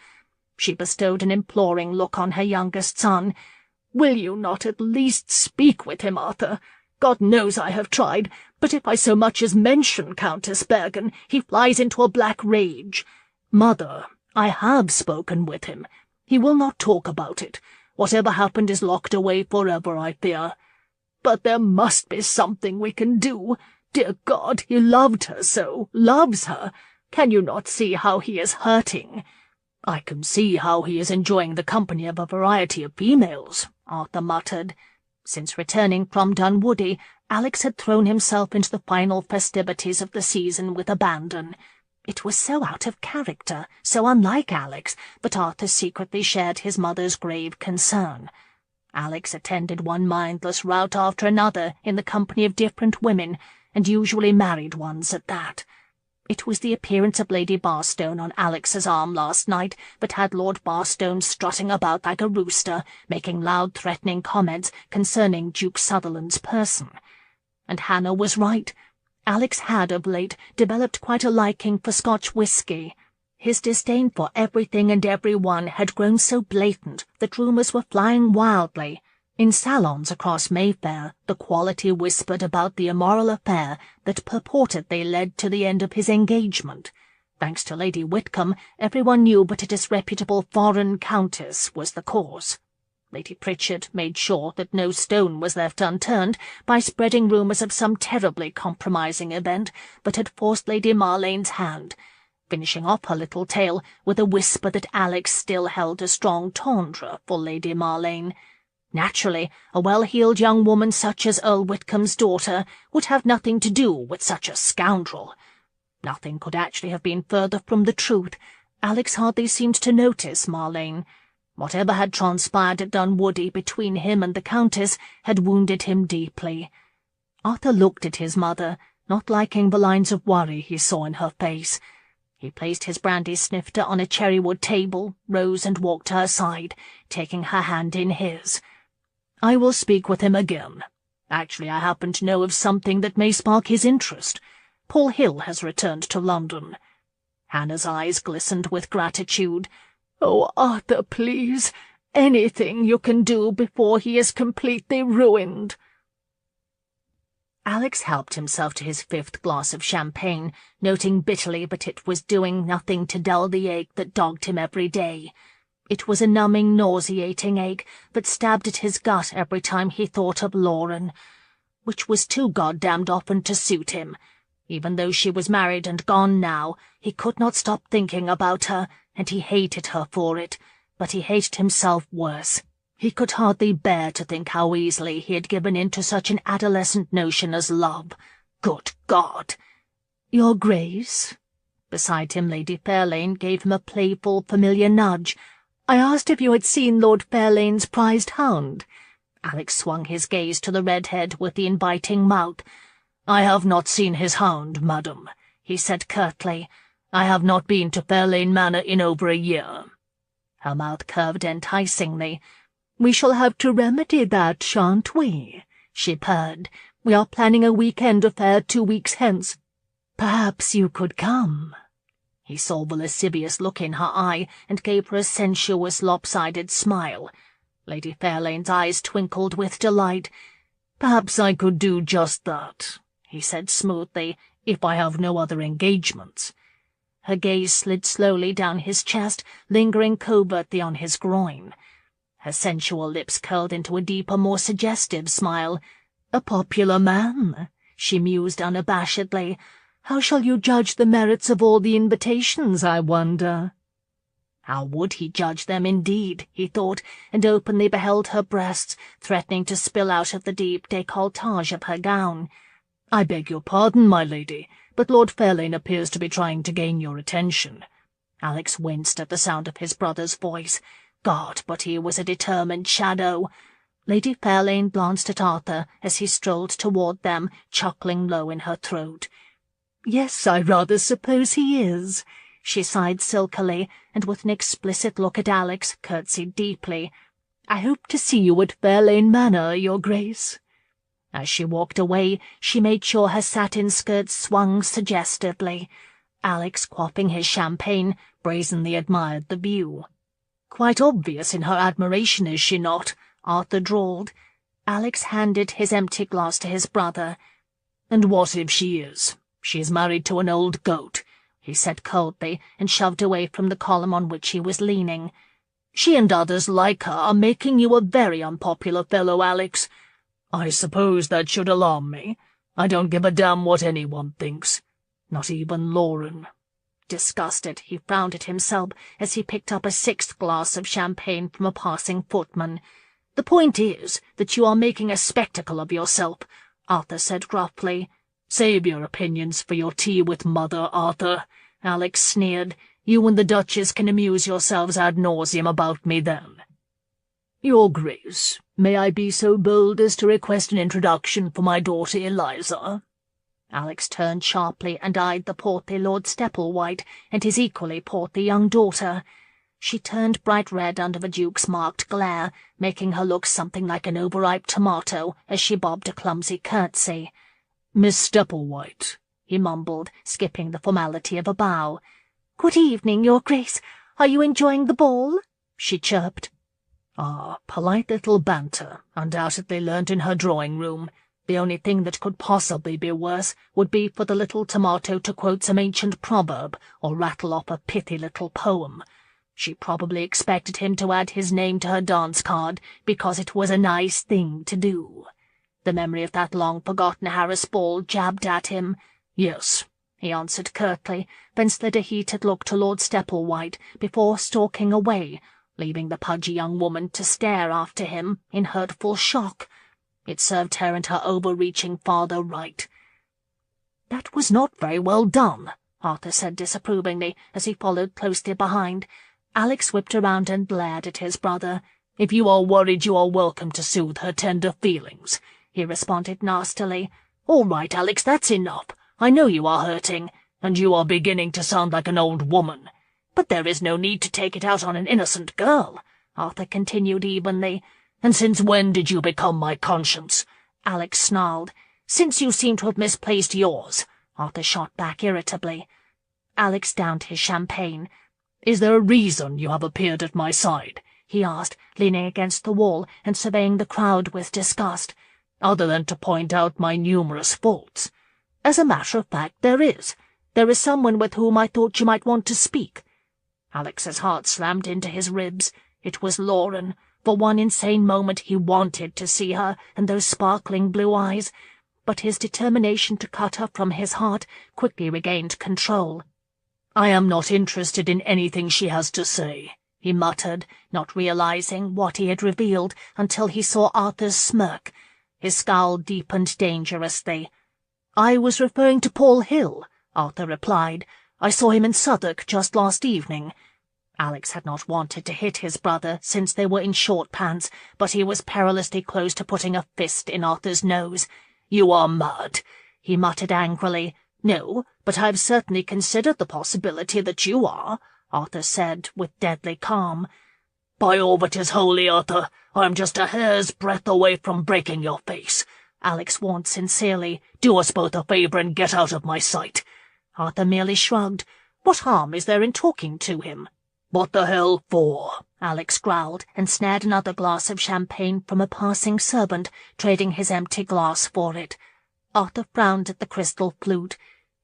She bestowed an imploring look on her youngest son. "Will you not at least speak with him, Arthur? God knows I have tried, but if I so much as mention Countess Bergen, he flies into a black rage." "Mother, I have spoken with him. He will not talk about it. Whatever happened is locked away forever, I fear." "But there must be something we can do. Dear God, he loved her so, loves her. Can you not see how he is hurting?" "I can see how he is enjoying the company of a variety of females," Arthur muttered. Since returning from Dunwoody, Alex had thrown himself into the final festivities of the season with abandon. It was so out of character, so unlike Alex, but Arthur secretly shared his mother's grave concern. Alex attended one mindless rout after another in the company of different women, and usually married ones at that. It was the appearance of Lady Barstone on Alex's arm last night that had Lord Barstone strutting about like a rooster, making loud threatening comments concerning Duke Sutherland's person. And Hannah was right. Alex had, of late, developed quite a liking for Scotch whisky. His disdain for everything and everyone had grown so blatant that rumours were flying wildly. In salons across Mayfair, the quality whispered about the immoral affair that purportedly led to the end of his engagement. Thanks to Lady Whitcomb, everyone knew but a disreputable foreign countess was the cause. Lady Pritchard made sure that no stone was left unturned by spreading rumours of some terribly compromising event that had forced Lady Marlane's hand, finishing off her little tale with a whisper that Alex still held a strong tendre for Lady Marlane. Naturally, a well-heeled young woman such as Earl Whitcomb's daughter would have nothing to do with such a scoundrel. Nothing could actually have been further from the truth. Alex hardly seemed to notice Marlane. Whatever had transpired at Dunwoody between him and the Countess had wounded him deeply. Arthur looked at his mother, not liking the lines of worry he saw in her face. He placed his brandy snifter on a cherrywood table, rose and walked to her side, taking her hand in his. "I will speak with him again. Actually, I happen to know of something that may spark his interest. Paul Hill has returned to London." Hannah's eyes glistened with gratitude. "Oh, Arthur, please, anything you can do before he is completely ruined." Alex helped himself to his 5th glass of champagne, noting bitterly that it was doing nothing to dull the ache that dogged him every day. It was a numbing, nauseating ache that stabbed at his gut every time he thought of Lauren, which was too goddamned often to suit him. Even though she was married and gone now, he could not stop thinking about her, and he hated her for it, but he hated himself worse. He could hardly bear to think how easily he had given in to such an adolescent notion as love. Good God! "Your Grace?" Beside him Lady Fairlane gave him a playful, familiar nudge. "I asked if you had seen Lord Fairlane's prized hound." Alex swung his gaze to the redhead with the inviting mouth. "I have not seen his hound, madam," he said curtly. "I have not been to Fairlane Manor in over a year." Her mouth curved enticingly. "We shall have to remedy that, shan't we?" she purred. "We are planning a weekend affair 2 weeks hence. Perhaps you could come." He saw the lascivious look in her eye and gave her a sensuous, lopsided smile. Lady Fairlane's eyes twinkled with delight. "Perhaps I could do just that," he said smoothly, "if I have no other engagements." Her gaze slid slowly down his chest, lingering covertly on his groin. Her sensual lips curled into a deeper, more suggestive smile. "A popular man," she mused unabashedly. "How shall you judge the merits of all the invitations, I wonder?" How would he judge them, indeed, he thought, and openly beheld her breasts, threatening to spill out of the deep décolletage of her gown. "I beg your pardon, my lady, but Lord Fairlane appears to be trying to gain your attention." Alex winced at the sound of his brother's voice. God, but he was a determined shadow. Lady Fairlane glanced at Arthur as he strolled toward them, chuckling low in her throat. "Yes, I rather suppose he is," she sighed silkily, and with an explicit look at Alex, curtsied deeply. "I hope to see you at Fairlane Manor, Your Grace." As she walked away, she made sure her satin skirts swung suggestively. Alex, quaffing his champagne, brazenly admired the view. "Quite obvious in her admiration, is she not?" Arthur drawled. Alex handed his empty glass to his brother. "And what if she is? She is married to an old goat," he said coldly, and shoved away from the column on which he was leaning. "She and others like her are making you a very unpopular fellow, Alex. I suppose that should alarm me. I don't give a damn what anyone thinks. Not even Lauren." Disgusted, he frowned at himself as he picked up a 6th glass of champagne from a passing footman. "The point is that you are making a spectacle of yourself," Arthur said gruffly. "Save your opinions for your tea with Mother, Arthur," Alex sneered. "You and the Duchess can amuse yourselves ad nauseam about me then." "Your Grace, may I be so bold as to request an introduction for my daughter Eliza?" Alex turned sharply and eyed the portly Lord Stepplewhite and his equally portly young daughter. She turned bright red under the Duke's marked glare, making her look something like an overripe tomato as she bobbed a clumsy curtsy. "Miss Stepplewhite," he mumbled, skipping the formality of a bow. "Good evening, Your Grace. Are you enjoying the ball?" she chirped. "Ah, polite little banter, undoubtedly learnt in her drawing-room. The only thing that could possibly be worse would be for the little tomato to quote some ancient proverb or rattle off a pithy little poem. She probably expected him to add his name to her dance card because it was a nice thing to do." The memory of that long-forgotten Harris ball jabbed at him. "Yes," he answered curtly, then slid a heated look to Lord Stepplewhite before stalking away, leaving the pudgy young woman to stare after him in hurtful shock. It served her and her overreaching father right. "That was not very well done," Arthur said disapprovingly as he followed closely behind. Alex whipped around and glared at his brother. "If you are worried, you are welcome to soothe her tender feelings," he responded nastily. "All right, Alex, that's enough. I know you are hurting, and you are beginning to sound like an old woman. But there is no need to take it out on an innocent girl," Arthur continued evenly. "And since when did you become my conscience?" Alex snarled. "Since you seem to have misplaced yours," Arthur shot back irritably. Alex downed his champagne. "Is there a reason you have appeared at my side?" he asked, leaning against the wall and surveying the crowd with disgust. "Other than to point out my numerous faults?" "As a matter of fact, there is. There is someone with whom I thought you might want to speak." Alex's heart slammed into his ribs. It was Lauren. For one insane moment he wanted to see her and those sparkling blue eyes, but his determination to cut her from his heart quickly regained control. "I am not interested in anything she has to say," he muttered, not realizing what he had revealed until he saw Arthur's smirk. His scowl deepened dangerously. "I was referring to Paul Hill," Arthur replied. "I saw him in Southwark just last evening." Alex had not wanted to hit his brother since they were in short pants, but he was perilously close to putting a fist in Arthur's nose. "You are mad," he muttered angrily. "No, but I've certainly considered the possibility that you are," Arthur said with deadly calm. "By all that is holy, Arthur, I am just a hair's breadth away from breaking your face," Alex warned sincerely. "Do us both a favour and get out of my sight." Arthur merely shrugged. "What harm is there in talking to him?" "What the hell for?" Alex growled and snared another glass of champagne from a passing servant, trading his empty glass for it. Arthur frowned at the crystal flute.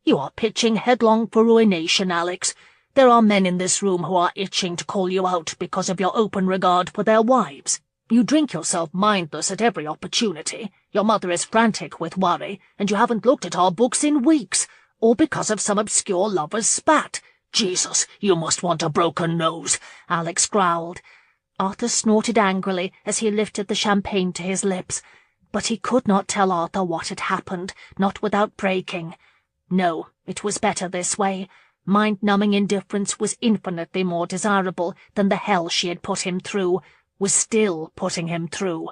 "You are pitching headlong for ruination, Alex. There are men in this room who are itching to call you out because of your open regard for their wives. You drink yourself mindless at every opportunity. Your mother is frantic with worry, and you haven't looked at our books in weeks, all because of some obscure lover's spat." "Jesus, you must want a broken nose," Alex growled. Arthur snorted angrily as he lifted the champagne to his lips, but he could not tell Arthur what had happened, not without breaking. No, it was better this way. Mind-numbing indifference was infinitely more desirable than the hell she had put him through, was still putting him through.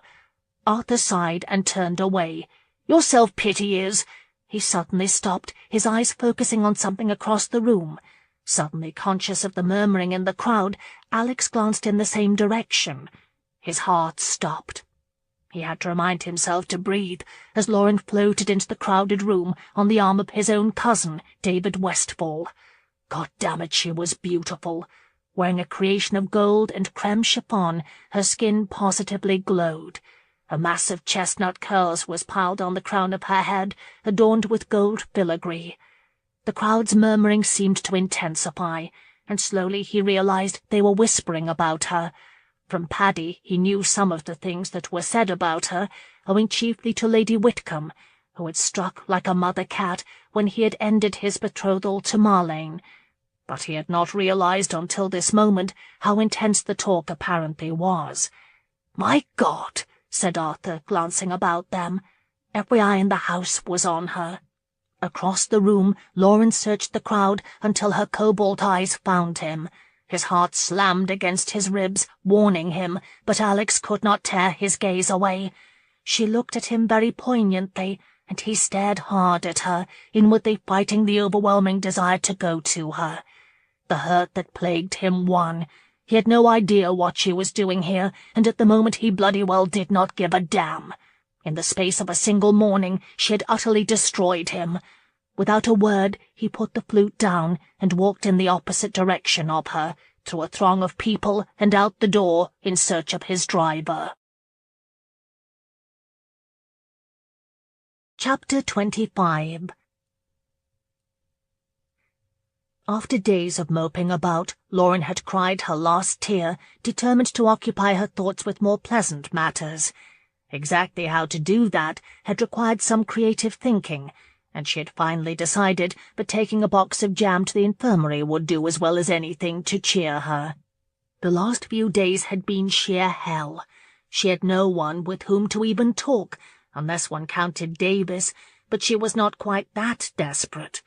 Arthur sighed and turned away. "Your self-pity is—" He suddenly stopped, his eyes focusing on something across the room. Suddenly conscious of the murmuring in the crowd, Alex glanced in the same direction. His heart stopped. He had to remind himself to breathe as Lauren floated into the crowded room on the arm of his own cousin, David Westfall. God damn it, she was beautiful. Wearing a creation of gold and creme chiffon, her skin positively glowed. A mass of chestnut curls was piled on the crown of her head, adorned with gold filigree. The crowd's murmuring seemed to intensify, and slowly he realized they were whispering about her. From Paddy he knew some of the things that were said about her, owing chiefly to Lady Whitcomb, who had struck like a mother-cat when he had ended his betrothal to Marlane. But he had not realized until this moment how intense the talk apparently was. "My God," said Arthur, glancing about them. Every eye in the house was on her. Across the room, Lauren searched the crowd until her cobalt eyes found him. His heart slammed against his ribs, warning him, but Alex could not tear his gaze away. She looked at him very poignantly, and he stared hard at her, inwardly fighting the overwhelming desire to go to her. The hurt that plagued him won. He had no idea what she was doing here, and at the moment he bloody well did not give a damn. In the space of a single morning she had utterly destroyed him. Without a word he put the flute down and walked in the opposite direction of her, through a throng of people and out the door in search of his driver. Chapter 25. After days of moping about, Lauren had cried her last tear, determined to occupy her thoughts with more pleasant matters. Exactly how to do that had required some creative thinking, and she had finally decided that taking a box of jam to the infirmary would do as well as anything to cheer her. The last few days had been sheer hell. She had no one with whom to even talk, unless one counted Davis, but she was not quite that desperate.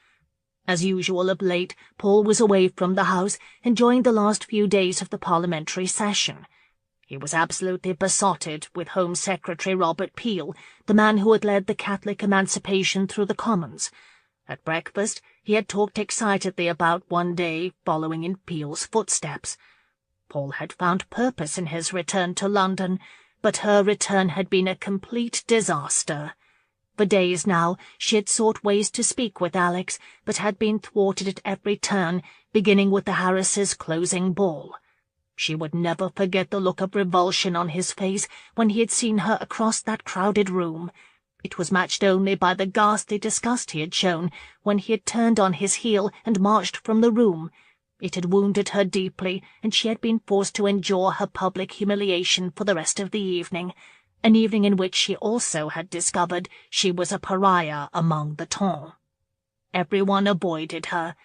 As usual of late, Paul was away from the house, enjoying the last few days of the parliamentary session. He was absolutely besotted with Home Secretary Robert Peel, the man who had led the Catholic emancipation through the Commons. At breakfast he had talked excitedly about one day following in Peel's footsteps. Paul had found purpose in his return to London, but her return had been a complete disaster. For days now she had sought ways to speak with Alex, but had been thwarted at every turn, beginning with the Harrises' closing ball. She would never forget the look of revulsion on his face when he had seen her across that crowded room. It was matched only by the ghastly disgust he had shown when he had turned on his heel and marched from the room. It had wounded her deeply, and she had been forced to endure her public humiliation for the rest of the evening, an evening in which she also had discovered she was a pariah among the ton. Everyone avoided her,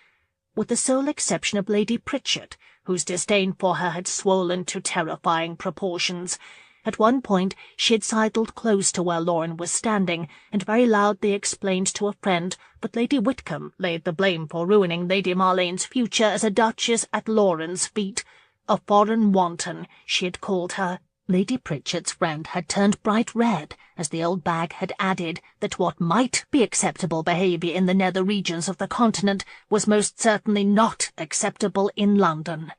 with the sole exception of Lady Pritchard, whose disdain for her had swollen to terrifying proportions. At one point she had sidled close to where Lauren was standing, and very loudly explained to a friend that Lady Whitcomb laid the blame for ruining Lady Marlene's future as a duchess at Lauren's feet. A foreign wanton, she had called her. Lady Pritchard's friend had turned bright red, as the old bag had added that what might be acceptable behaviour in the nether regions of the continent was most certainly not acceptable in London.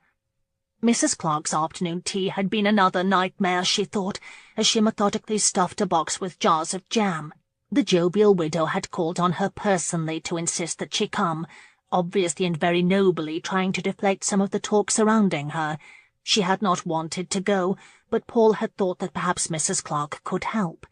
Mrs. Clark's afternoon tea had been another nightmare, she thought, as she methodically stuffed a box with jars of jam. The jovial widow had called on her personally to insist that she come, obviously and very nobly trying to deflect some of the talk surrounding her. She had not wanted to go, but Paul had thought that perhaps Mrs. Clark could help.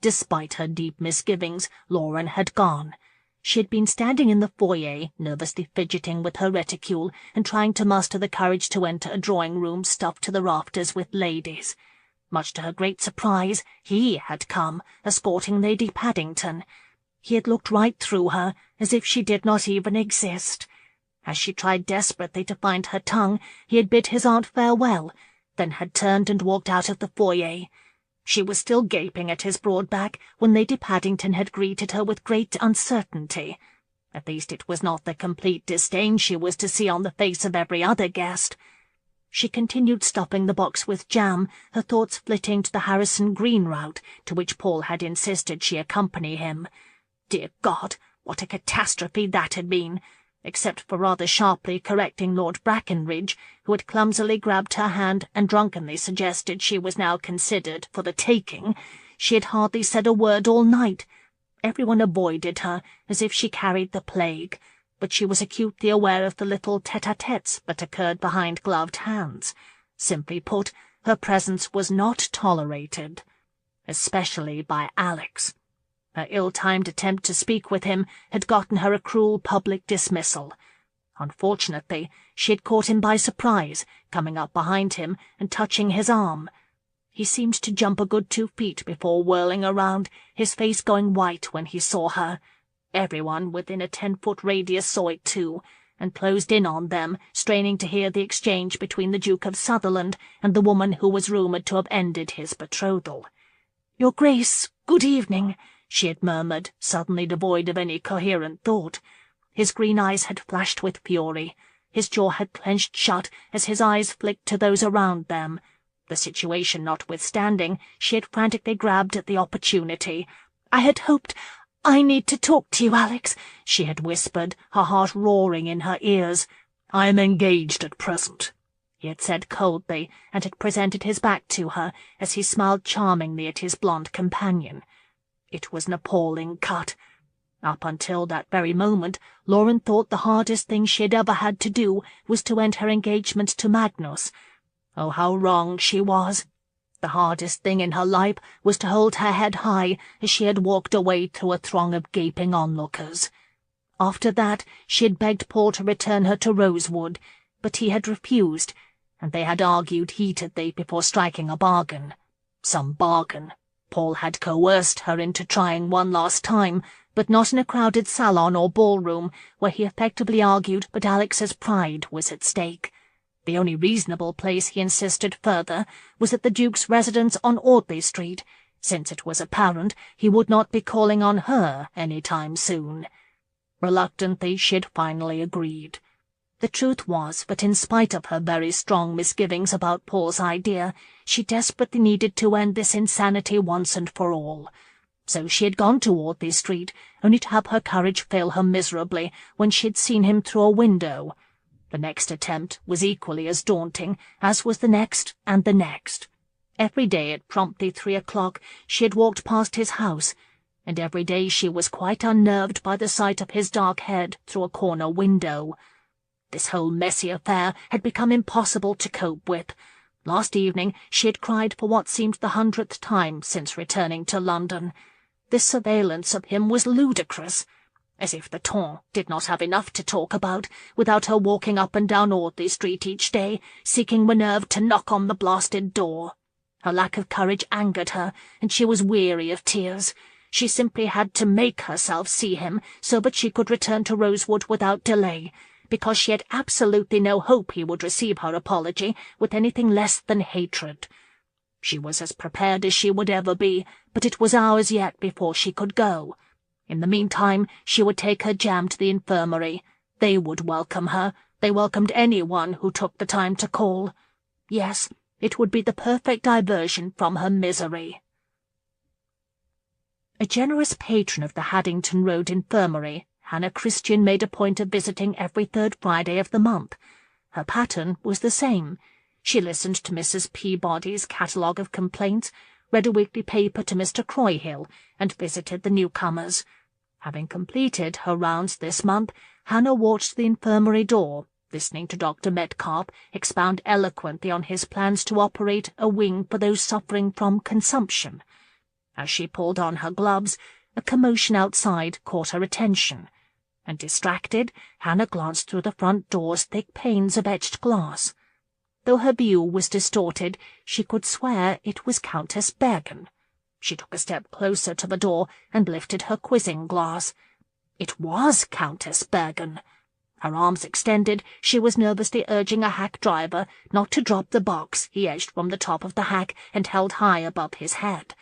Despite her deep misgivings, Lauren had gone. She had been standing in the foyer, nervously fidgeting with her reticule, and trying to muster the courage to enter a drawing-room stuffed to the rafters with ladies. Much to her great surprise, he had come, escorting Lady Paddington. He had looked right through her, as if she did not even exist. As she tried desperately to find her tongue, he had bid his aunt farewell, then had turned and walked out of the foyer. She was still gaping at his broad back when Lady Paddington had greeted her with great uncertainty. At least it was not the complete disdain she was to see on the face of every other guest. She continued stuffing the box with jam, her thoughts flitting to the Harrison Green route, to which Paul had insisted she accompany him. Dear God, what a catastrophe that had been! Except for rather sharply correcting Lord Brackenridge, who had clumsily grabbed her hand and drunkenly suggested she was now considered for the taking, she had hardly said a word all night. Everyone avoided her, as if she carried the plague, but she was acutely aware of the little tete-a-tetes that occurred behind gloved hands. Simply put, her presence was not tolerated, especially by Alex. Her ill-timed attempt to speak with him had gotten her a cruel public dismissal. Unfortunately, she had caught him by surprise, coming up behind him and touching his arm. He seemed to jump a good 2 feet before whirling around, his face going white when he saw her. Everyone within a 10-foot radius saw it too, and closed in on them, straining to hear the exchange between the Duke of Sutherland and the woman who was rumoured to have ended his betrothal. "Your Grace, good evening," she had murmured, suddenly devoid of any coherent thought. His green eyes had flashed with fury. His jaw had clenched shut as his eyes flicked to those around them. The situation notwithstanding, she had frantically grabbed at the opportunity. "I had hoped— I need to talk to you, Alex," she had whispered, her heart roaring in her ears. "I am engaged at present," he had said coldly, and had presented his back to her as he smiled charmingly at his blonde companion. It was an appalling cut. Up until that very moment, Lauren thought the hardest thing she had ever had to do was to end her engagement to Magnus. Oh, how wrong she was! The hardest thing in her life was to hold her head high as she had walked away through a throng of gaping onlookers. After that, she had begged Paul to return her to Rosewood, but he had refused, and they had argued heatedly before striking a bargain. Some bargain. Paul had coerced her into trying one last time, but not in a crowded salon or ballroom, where he effectively argued but Alex's pride was at stake. The only reasonable place, he insisted further, was at the Duke's residence on Audley Street, since it was apparent he would not be calling on her any time soon. Reluctantly, she had finally agreed. The truth was that in spite of her very strong misgivings about Paul's idea, she desperately needed to end this insanity once and for all. So she had gone to Audley Street, only to have her courage fail her miserably when she had seen him through a window. The next attempt was equally as daunting, as was the next and the next. Every day at promptly 3 o'clock she had walked past his house, and every day she was quite unnerved by the sight of his dark head through a corner window. This whole messy affair had become impossible to cope with. Last evening she had cried for what seemed the 100th time since returning to London. This surveillance of him was ludicrous. As if the Ton did not have enough to talk about, without her walking up and down Audley Street each day, seeking Minerve to knock on the blasted door. Her lack of courage angered her, and she was weary of tears. She simply had to make herself see him so that she could return to Rosewood without delay, because she had absolutely no hope he would receive her apology with anything less than hatred. She was as prepared as she would ever be, but it was hours yet before she could go. In the meantime, she would take her jam to the infirmary. They would welcome her. They welcomed anyone who took the time to call. Yes, it would be the perfect diversion from her misery. A generous patron of the Haddington Road Infirmary, Hannah Christian made a point of visiting every 3rd Friday of the month. Her pattern was the same. She listened to Mrs. Peabody's catalogue of complaints, read a weekly paper to Mr. Croyhill, and visited the newcomers. Having completed her rounds this month, Hannah walked to the infirmary door, listening to Dr. Metcalfe expound eloquently on his plans to operate a wing for those suffering from consumption. As she pulled on her gloves, a commotion outside caught her attention, and distracted, Hannah glanced through the front door's thick panes of etched glass. Though her view was distorted, she could swear it was Countess Bergen. She took a step closer to the door and lifted her quizzing glass. It was Countess Bergen. Her arms extended, she was nervously urging a hack driver not to drop the box he edged from the top of the hack and held high above his head.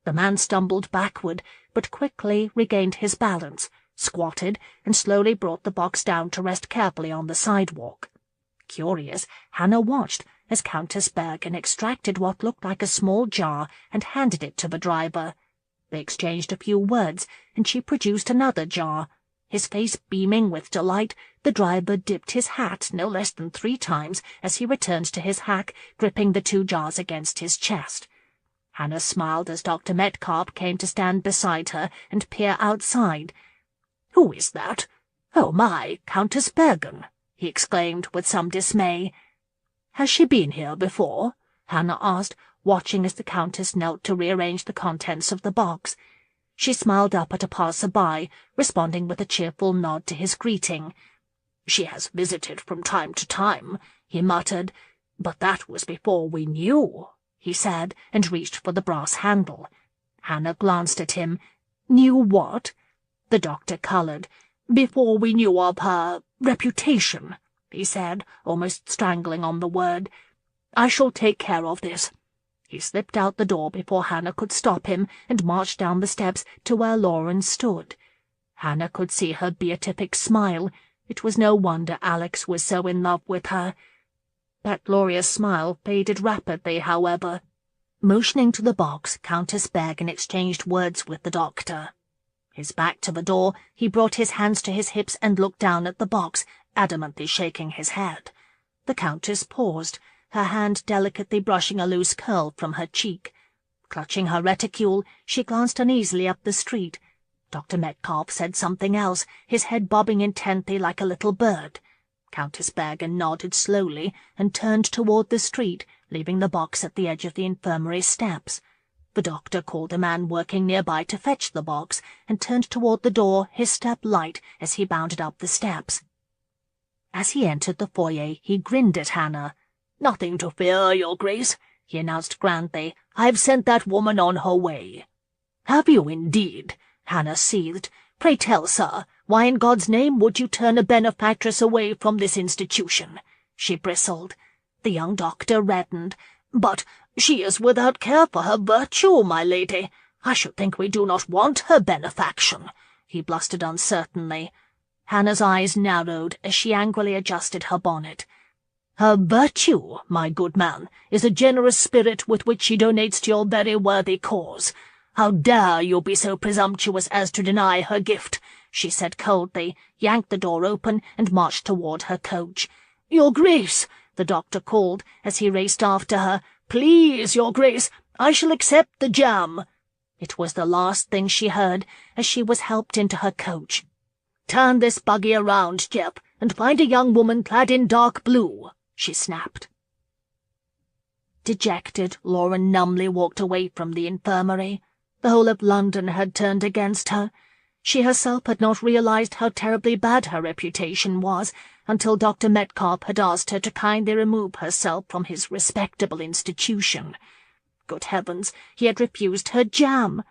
The man stumbled backward, but quickly regained his balance, squatted, and slowly brought the box down to rest carefully on the sidewalk. Curious, Hannah watched as Countess Bergen extracted what looked like a small jar and handed it to the driver. They exchanged a few words, and she produced another jar. His face beaming with delight, the driver dipped his hat no less than 3 times as he returned to his hack, gripping the 2 jars against his chest. Hannah smiled as Dr. Metcalfe came to stand beside her and peer outside. "Who is that? Oh, my, Countess Bergen!" he exclaimed with some dismay. "Has she been here before?" Hannah asked, watching as the Countess knelt to rearrange the contents of the box. She smiled up at a passer-by, responding with a cheerful nod to his greeting. "She has visited from time to time," he muttered. "But that was before we knew," he said, and reached for the brass handle. Hannah glanced at him. "Knew what?" The doctor coloured. "Before we knew of her reputation," he said, almost strangling on the word. "I shall take care of this." He slipped out the door before Hannah could stop him and marched down the steps to where Lauren stood. Hannah could see her beatific smile, It was no wonder Alex was so in love with her. That glorious smile faded rapidly, however. Motioning to the box, Countess Bergen exchanged words with the doctor. His back to the door, he brought his hands to his hips and looked down at the box, adamantly shaking his head. The Countess paused, her hand delicately brushing a loose curl from her cheek. Clutching her reticule, she glanced uneasily up the street. Dr. Metcalfe said something else, his head bobbing intently like a little bird. Countess Bergen nodded slowly and turned toward the street, leaving the box at the edge of the infirmary steps. The doctor called a man working nearby to fetch the box, and turned toward the door, his step light, as he bounded up the steps. As he entered the foyer, he grinned at Hannah. "Nothing to fear, Your Grace," he announced grandly. "I've sent that woman on her way." "Have you indeed?" Hannah seethed. "Pray tell, sir, why in God's name would you turn a benefactress away from this institution?" She bristled. The young doctor reddened. "But she is without care for her virtue, my lady. I should think we do not want her benefaction," he blustered uncertainly. Hannah's eyes narrowed as she angrily adjusted her bonnet. "Her virtue, my good man, is a generous spirit with which she donates to your very worthy cause. How dare you be so presumptuous as to deny her gift?" she said coldly, yanked the door open, and marched toward her coach. "Your Grace," the doctor called, as he raced after her. "Please, Your Grace, I shall accept the jam." It was the last thing she heard as she was helped into her coach. "Turn this buggy around, Jeff, and find a young woman clad in dark blue," she snapped. Dejected, Lauren numbly walked away from the infirmary. The whole of London had turned against her. She herself had not realized how terribly bad her reputation was until Dr. Metcalfe had asked her to kindly remove herself from his respectable institution. Good heavens, he had refused her jam.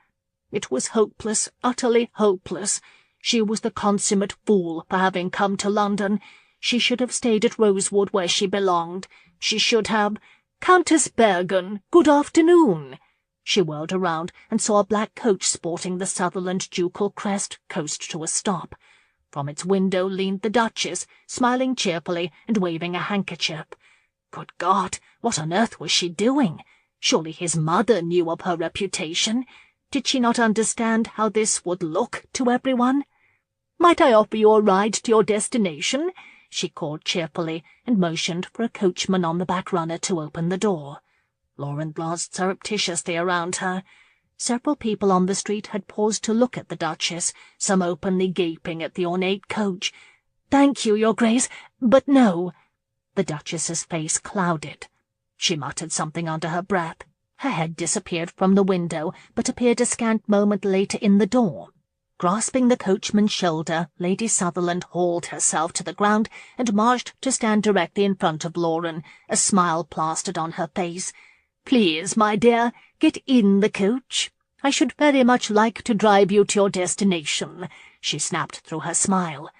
It was hopeless, utterly hopeless. She was the consummate fool for having come to London. She should have stayed at Rosewood where she belonged. She should have— "Countess Bergen, good afternoon." She whirled around and saw a black coach sporting the Sutherland ducal crest coast to a stop. From its window leaned the Duchess, smiling cheerfully and waving a handkerchief. Good God, what on earth was she doing? Surely his mother knew of her reputation. Did she not understand how this would look to everyone? "Might I offer you a ride to your destination?" she called cheerfully, and motioned for a coachman on the back runner to open the door. Lauren glanced surreptitiously around her. Several people on the street had paused to look at the Duchess, some openly gaping at the ornate coach. "Thank you, Your Grace, but no." The Duchess's face clouded. She muttered something under her breath. Her head disappeared from the window, but appeared a scant moment later in the door. Grasping the coachman's shoulder, Lady Sutherland hauled herself to the ground and marched to stand directly in front of Lauren, a smile plastered on her face. "Please, my dear, get in the coach. I should very much like to drive you to your destination," she snapped through her smile.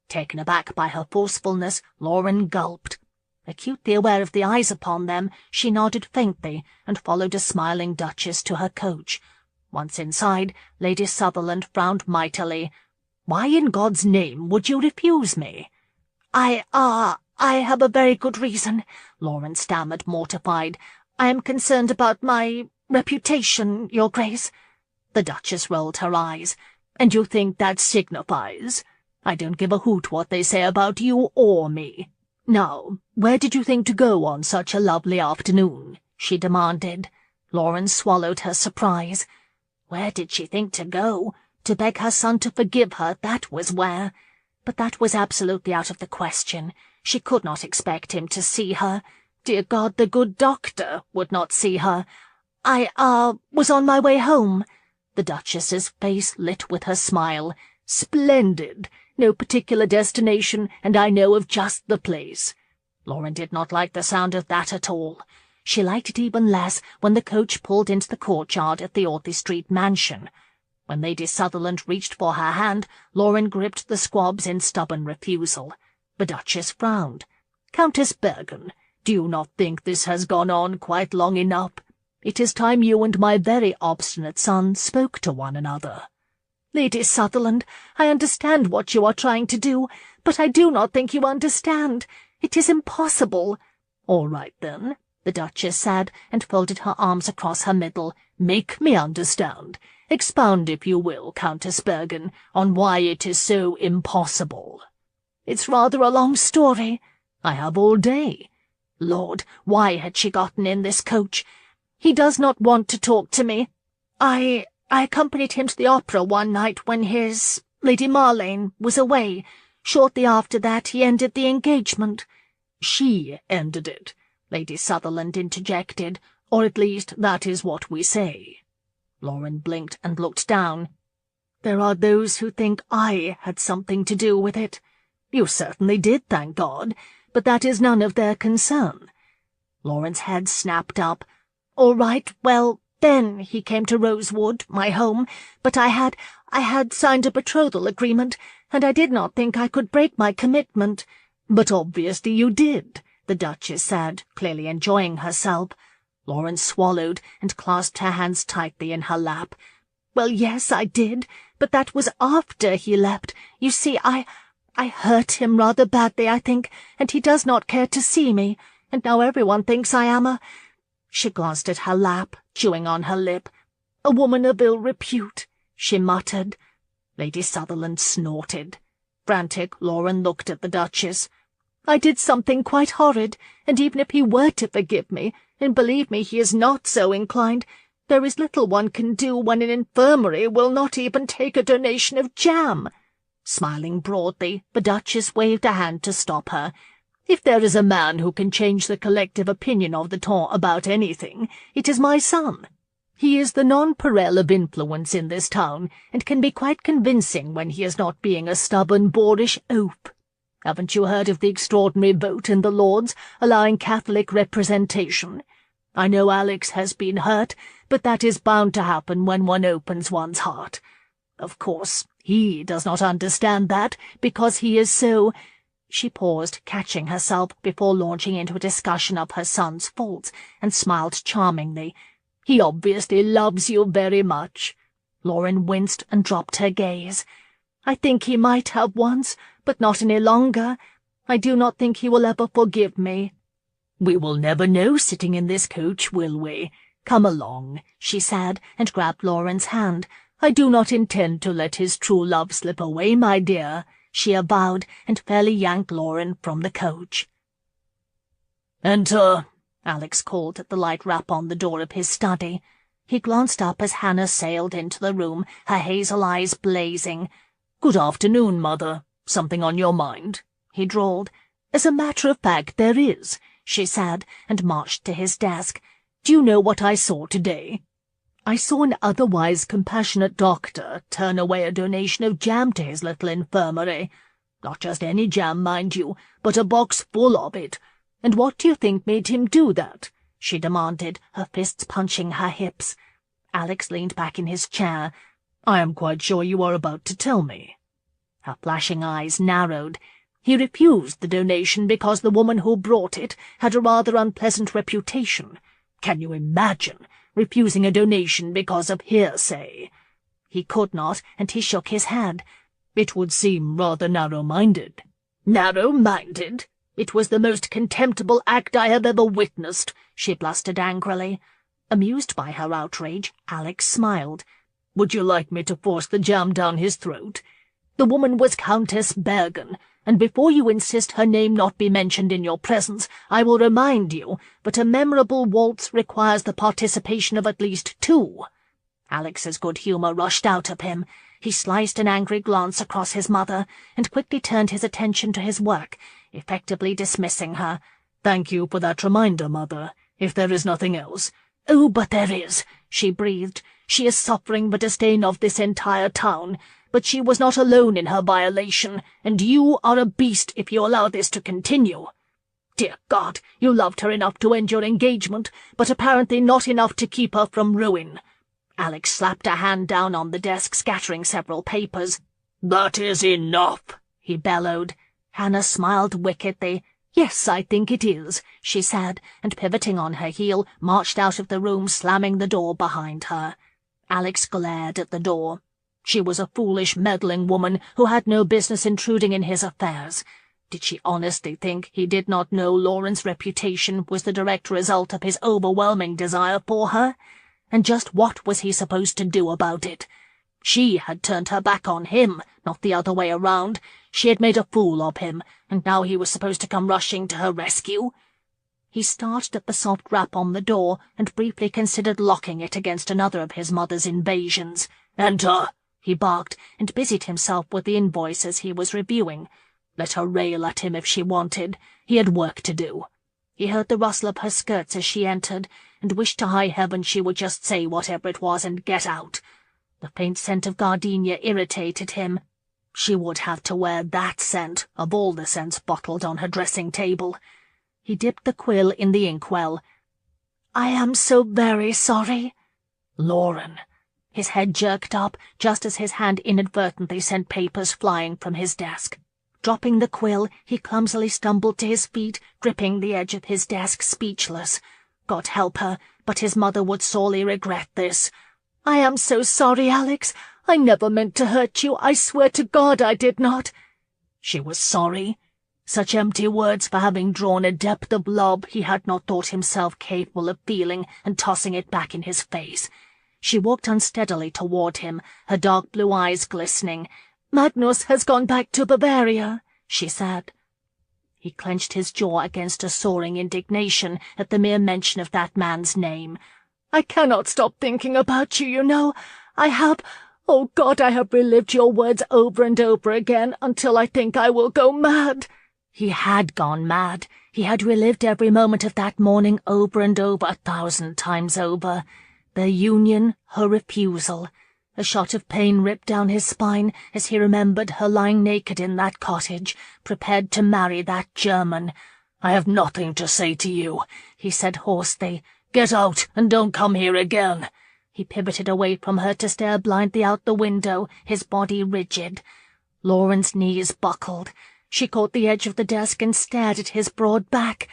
Taken aback by her forcefulness, Lauren gulped. Acutely aware of the eyes upon them, she nodded faintly and followed a smiling Duchess to her coach. Once inside, Lady Sutherland frowned mightily. "Why in God's name would you refuse me?" I have a very good reason," Lauren stammered, mortified. "I am concerned about my reputation, Your Grace." The Duchess rolled her eyes. "And you think that signifies? I don't give a hoot what they say about you or me. Now, where did you think to go on such a lovely afternoon?" she demanded. Lauren swallowed her surprise. Where did she think to go? To beg her son to forgive her, that was where. But that was absolutely out of the question. She could not expect him to see her. Dear God, the good doctor would not see her. I was on my way home." The Duchess's face lit with her smile. "Splendid. No particular destination, and I know of just the place." Lauren did not like the sound of that at all. She liked it even less when the coach pulled into the courtyard at the Audley Street mansion. When Lady Sutherland reached for her hand, Lauren gripped the squabs in stubborn refusal. The Duchess frowned. "Countess Bergen, do you not think this has gone on quite long enough? It is time you and my very obstinate son spoke to one another." "Lady Sutherland, I understand what you are trying to do, But I do not think you understand. It is impossible." "All right, then," the Duchess said, and folded her arms across her middle. "Make me understand. Expound, if you will, Countess Bergen, on why it is so impossible." "It's rather a long story." "I have all day." Lord, why had she gotten in this coach? "He does not want to talk to me. I accompanied him to the opera one night when his Lady Marlane was away. Shortly after that he ended the engagement." "She ended it," Lady Sutherland interjected, "or at least that is what we say." Lauren blinked and looked down. "There are those who think I had something to do with it." "You certainly did, thank God, but that is none of their concern." Lauren's head snapped up. "All right, well, then he came to Rosewood, my home, but I had signed a betrothal agreement, and I did not think I could break my commitment." "But obviously you did," the Duchess said, clearly enjoying herself. Lauren swallowed and clasped her hands tightly in her lap. "Well, yes, I did, but that was after he left. You see, I hurt him rather badly, I think, and he does not care to see me, and now everyone thinks I am a—" She glanced at her lap, chewing on her lip. "A woman of ill repute," she muttered. Lady Sutherland snorted. Frantic, Lauren looked at the Duchess. "I did something quite horrid, and even if he were to forgive me, and believe me, he is not so inclined, there is little one can do when an infirmary will not even take a donation of jam." Smiling broadly, the Duchess waved a hand to stop her. "If there is a man who can change the collective opinion of the ton about anything, it is my son. He is the nonpareil of influence in this town, and can be quite convincing when he is not being a stubborn, boorish oaf. Haven't you heard of the extraordinary vote in the Lords allowing Catholic representation? I know Alex has been hurt, but that is bound to happen when one opens one's heart. Of course, he does not understand that, because he is so—" She paused, catching herself before launching into a discussion of her son's faults, and smiled charmingly. "He obviously loves you very much." Lauren winced and dropped her gaze. "I think he might have once, but not any longer. I do not think he will ever forgive me." "We will never know sitting in this coach, will we? Come along," she said, and grabbed Lauren's hand. "I do not intend to let his true love slip away, my dear," she avowed, and fairly yanked Lauren from the coach. "Enter," Alex called at the light rap on the door of his study. He glanced up as Hannah sailed into the room, her hazel eyes blazing. "Good afternoon, Mother. Something on your mind?" he drawled. "As a matter of fact, there is," she said, and marched to his desk. "Do you know what I saw today? I saw an otherwise compassionate doctor turn away a donation of jam to his little infirmary. Not just any jam, mind you, but a box full of it. And what do you think made him do that?" she demanded, her fists punching her hips. Alex leaned back in his chair. "I am quite sure you are about to tell me." Her flashing eyes narrowed. "He refused the donation because the woman who brought it had a rather unpleasant reputation. Can you imagine refusing a donation because of hearsay?" He could not, and he shook his head. "It would seem rather narrow-minded." "Narrow-minded? It was the most contemptible act I have ever witnessed," she blustered angrily. Amused by her outrage, Alex smiled. "Would you like me to force the jam down his throat? The woman was Countess Bergen, and before you insist her name not be mentioned in your presence, I will remind you that a memorable waltz requires the participation of at least two." Alex's good humour rushed out of him. He sliced an angry glance across his mother, and quickly turned his attention to his work, effectively dismissing her. "Thank you for that reminder, Mother, if there is nothing else." "Oh, but there is," she breathed. "She is suffering the disdain of this entire town. But she was not alone in her violation, and you are a beast if you allow this to continue. Dear God, you loved her enough to end your engagement, but apparently not enough to keep her from ruin." Alex slapped a hand down on the desk, scattering several papers. "That is enough," he bellowed. Hannah smiled wickedly. "Yes, I think it is," she said, and pivoting on her heel, marched out of the room, slamming the door behind her. Alex glared at the door. She was a foolish, meddling woman who had no business intruding in his affairs. Did she honestly think he did not know Lauren's reputation was the direct result of his overwhelming desire for her? And just what was he supposed to do about it? She had turned her back on him, not the other way around. She had made a fool of him, and now he was supposed to come rushing to her rescue. He started at the soft rap on the door and briefly considered locking it against another of his mother's invasions. "Enter!" he barked, and busied himself with the invoices he was reviewing. Let her rail at him if she wanted. He had work to do. He heard the rustle of her skirts as she entered, and wished to high heaven she would just say whatever it was and get out. The faint scent of gardenia irritated him. She would have to wear that scent, of all the scents bottled on her dressing table. He dipped the quill in the inkwell. "I am so very sorry." "Lauren." His head jerked up, just as his hand inadvertently sent papers flying from his desk. Dropping the quill, he clumsily stumbled to his feet, gripping the edge of his desk, speechless. God help her, but his mother would sorely regret this. "I am so sorry, Alex. I never meant to hurt you. I swear to God I did not." She was sorry. Such empty words for having drawn a depth of love he had not thought himself capable of feeling and tossing it back in his face. She walked unsteadily toward him, her dark blue eyes glistening. "Magnus has gone back to Bavaria," she said. He clenched his jaw against a soaring indignation at the mere mention of that man's name. "I cannot stop thinking about you, you know. I have— oh God, I have relived your words over and over again until I think I will go mad." He had gone mad. He had relived every moment of that morning over and over, 1,000 times over. Their union, her refusal. A shot of pain ripped down his spine as he remembered her lying naked in that cottage, prepared to marry that German. "I have nothing to say to you," he said hoarsely. "Get out and don't come here again." He pivoted away from her to stare blindly out the window, his body rigid. Lauren's knees buckled. She caught the edge of the desk and stared at his broad back.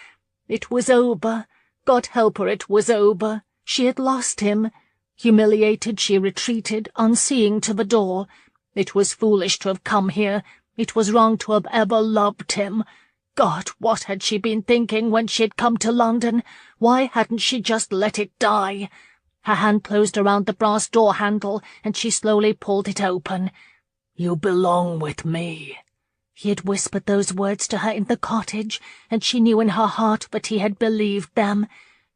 It was over. God help her, it was over. She had lost him. Humiliated, she retreated, unseeing, to the door. It was foolish to have come here. It was wrong to have ever loved him. God, what had she been thinking when she had come to London? Why hadn't she just let it die? Her hand closed around the brass door handle, and she slowly pulled it open. "You belong with me." He had whispered those words to her in the cottage, and she knew in her heart that he had believed them.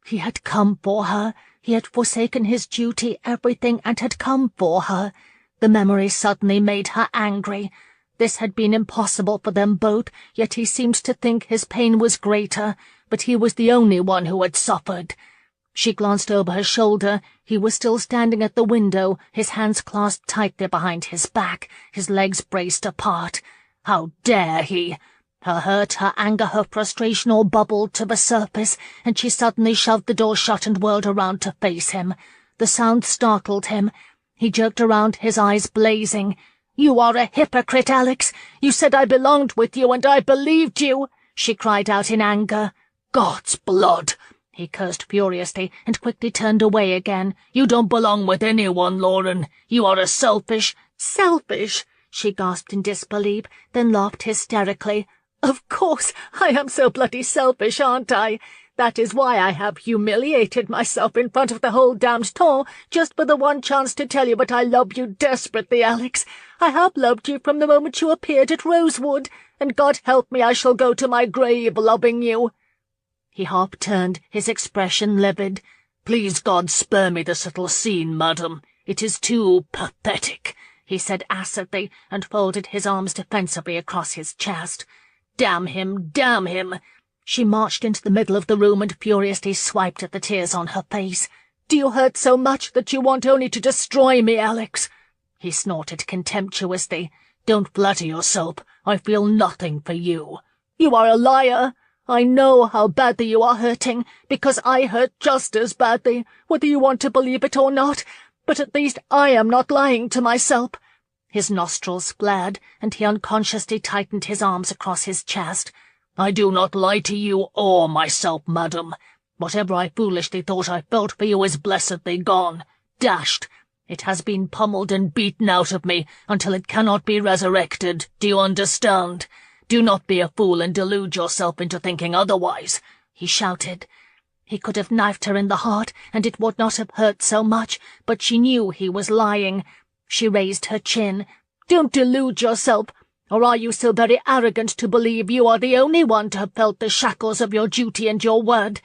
He had come for her. He had forsaken his duty, everything, and had come for her. The memory suddenly made her angry. This had been impossible for them both, yet he seemed to think his pain was greater, but he was the only one who had suffered. She glanced over her shoulder. He was still standing at the window, his hands clasped tightly behind his back, his legs braced apart. How dare he? Her hurt, her anger, her frustration all bubbled to the surface, and she suddenly shoved the door shut and whirled around to face him. The sound startled him. He jerked around, his eyes blazing. "You are a hypocrite, Alex! You said I belonged with you, and I believed you!" she cried out in anger. "God's blood!" he cursed furiously, and quickly turned away again. "You don't belong with anyone, Lauren. You are a selfish—" "Selfish?" she gasped in disbelief, then laughed hysterically. "Of course, I am so bloody selfish, aren't I? That is why I have humiliated myself in front of the whole damned town, just for the one chance to tell you that I love you desperately, Alex. I have loved you from the moment you appeared at Rosewood, and God help me, I shall go to my grave loving you." He half-turned, his expression livid. "Please God, spare me this little scene, madam. It is too pathetic," he said acidly, and folded his arms defensively across his chest. "Damn him, damn him!" She marched into the middle of the room and furiously swiped at the tears on her face. "Do you hurt so much that you want only to destroy me, Alex?" He snorted contemptuously. "Don't flatter yourself. I feel nothing for you." "You are a liar. I know how badly you are hurting, because I hurt just as badly, whether you want to believe it or not. But at least I am not lying to myself." His nostrils flared, and he unconsciously tightened his arms across his chest. "I do not lie to you or myself, madam. Whatever I foolishly thought I felt for you is blessedly gone. Dashed. It has been pummeled and beaten out of me until it cannot be resurrected. Do you understand? Do not be a fool and delude yourself into thinking otherwise," he shouted. He could have knifed her in the heart, and it would not have hurt so much, but she knew he was lying. She raised her chin. "Don't delude yourself. Or are you so very arrogant to believe you are the only one to have felt the shackles of your duty and your word?"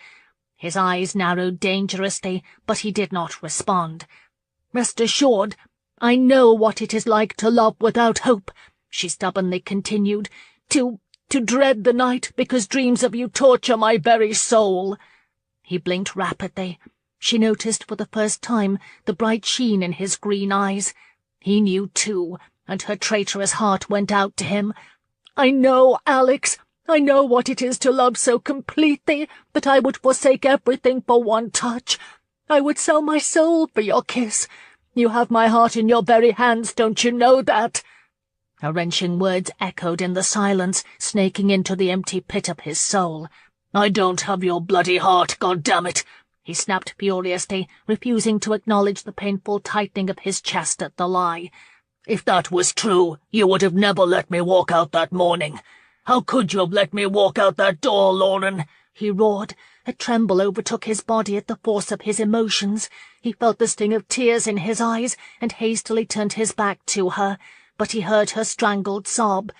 His eyes narrowed dangerously, but he did not respond. "Rest assured, I know what it is like to love without hope," she stubbornly continued, to dread the night because dreams of you torture my very soul." He blinked rapidly. She noticed for the first time the bright sheen in his green eyes. He knew too, and her traitorous heart went out to him. "I know, Alex, I know what it is to love so completely that I would forsake everything for one touch. I would sell my soul for your kiss. You have my heart in your very hands, don't you know that?" Her wrenching words echoed in the silence, snaking into the empty pit of his soul. "I don't have your bloody heart, goddammit!" he snapped furiously, refusing to acknowledge the painful tightening of his chest at the lie. "If that was true, you would have never let me walk out that morning. How could you have let me walk out that door, Lauren?" he roared. A tremble overtook his body at the force of his emotions. He felt the sting of tears in his eyes and hastily turned his back to her, but he heard her strangled sob.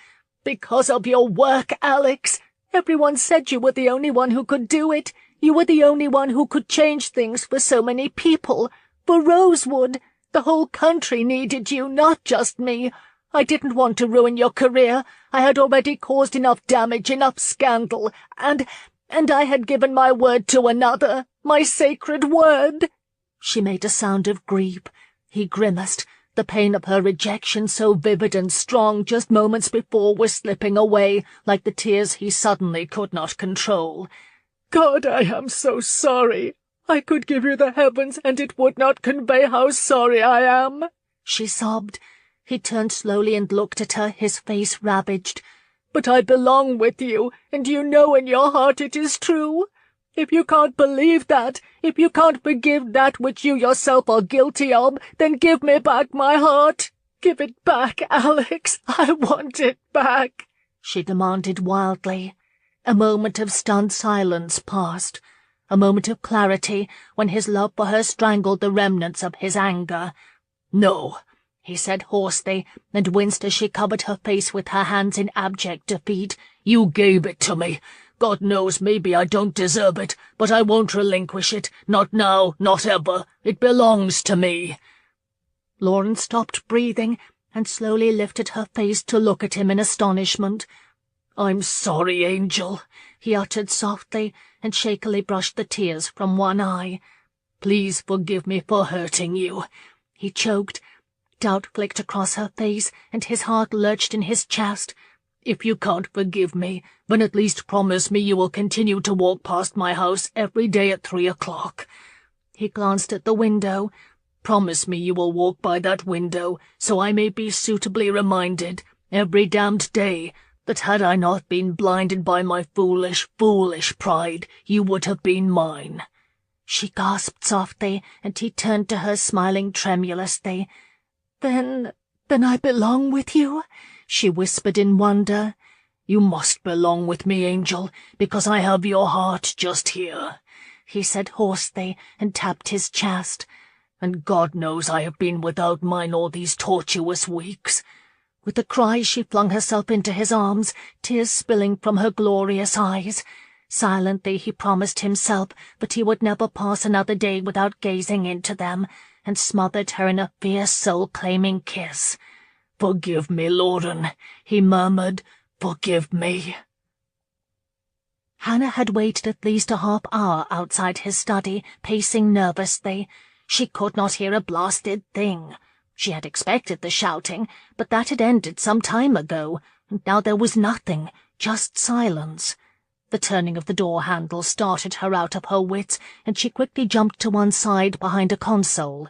"Because of your work, Alex! Everyone said you were the only one who could do it. You were the only one who could change things for so many people. For Rosewood. The whole country needed you, not just me. I didn't want to ruin your career. I had already caused enough damage, enough scandal, and I had given my word to another, my sacred word." She made a sound of grief. He grimaced. The pain of her rejection, so vivid and strong just moments before, was slipping away like the tears he suddenly could not control. "God, I am so sorry. I could give you the heavens, and it would not convey how sorry I am," she sobbed. He turned slowly and looked at her, his face ravaged. "But I belong with you, and you know in your heart it is true. If you can't believe that, if you can't forgive that which you yourself are guilty of, then give me back my heart. Give it back, Alex. I want it back," she demanded wildly. A moment of stunned silence passed, a moment of clarity when his love for her strangled the remnants of his anger. "No," he said hoarsely, and winced as she covered her face with her hands in abject defeat. "You gave it to me. God knows maybe I don't deserve it, but I won't relinquish it. Not now, not ever. It belongs to me." Lauren stopped breathing and slowly lifted her face to look at him in astonishment. "I'm sorry, Angel," he uttered softly, and shakily brushed the tears from one eye. "Please forgive me for hurting you," he choked. Doubt flicked across her face, and his heart lurched in his chest. "If you can't forgive me, then at least promise me you will continue to walk past my house every day at 3 o'clock. He glanced at the window. "Promise me you will walk by that window, so I may be suitably reminded, every damned day, that had I not been blinded by my foolish, foolish pride, you would have been mine." She gasped softly, and he turned to her, smiling tremulously. Then I belong with you?" she whispered in wonder. "You must belong with me, Angel, because I have your heart just here," he said hoarsely, and tapped his chest. "And God knows I have been without mine all these tortuous weeks." With a cry she flung herself into his arms, tears spilling from her glorious eyes. Silently he promised himself that he would never pass another day without gazing into them, and smothered her in a fierce soul-claiming kiss. "Forgive me, Lauren," he murmured. "Forgive me." Hannah had waited at least a half-hour outside his study, pacing nervously. She could not hear a blasted thing. She had expected the shouting, but that had ended some time ago, and now there was nothing, just silence. The turning of the door handle started her out of her wits, and she quickly jumped to one side behind a console.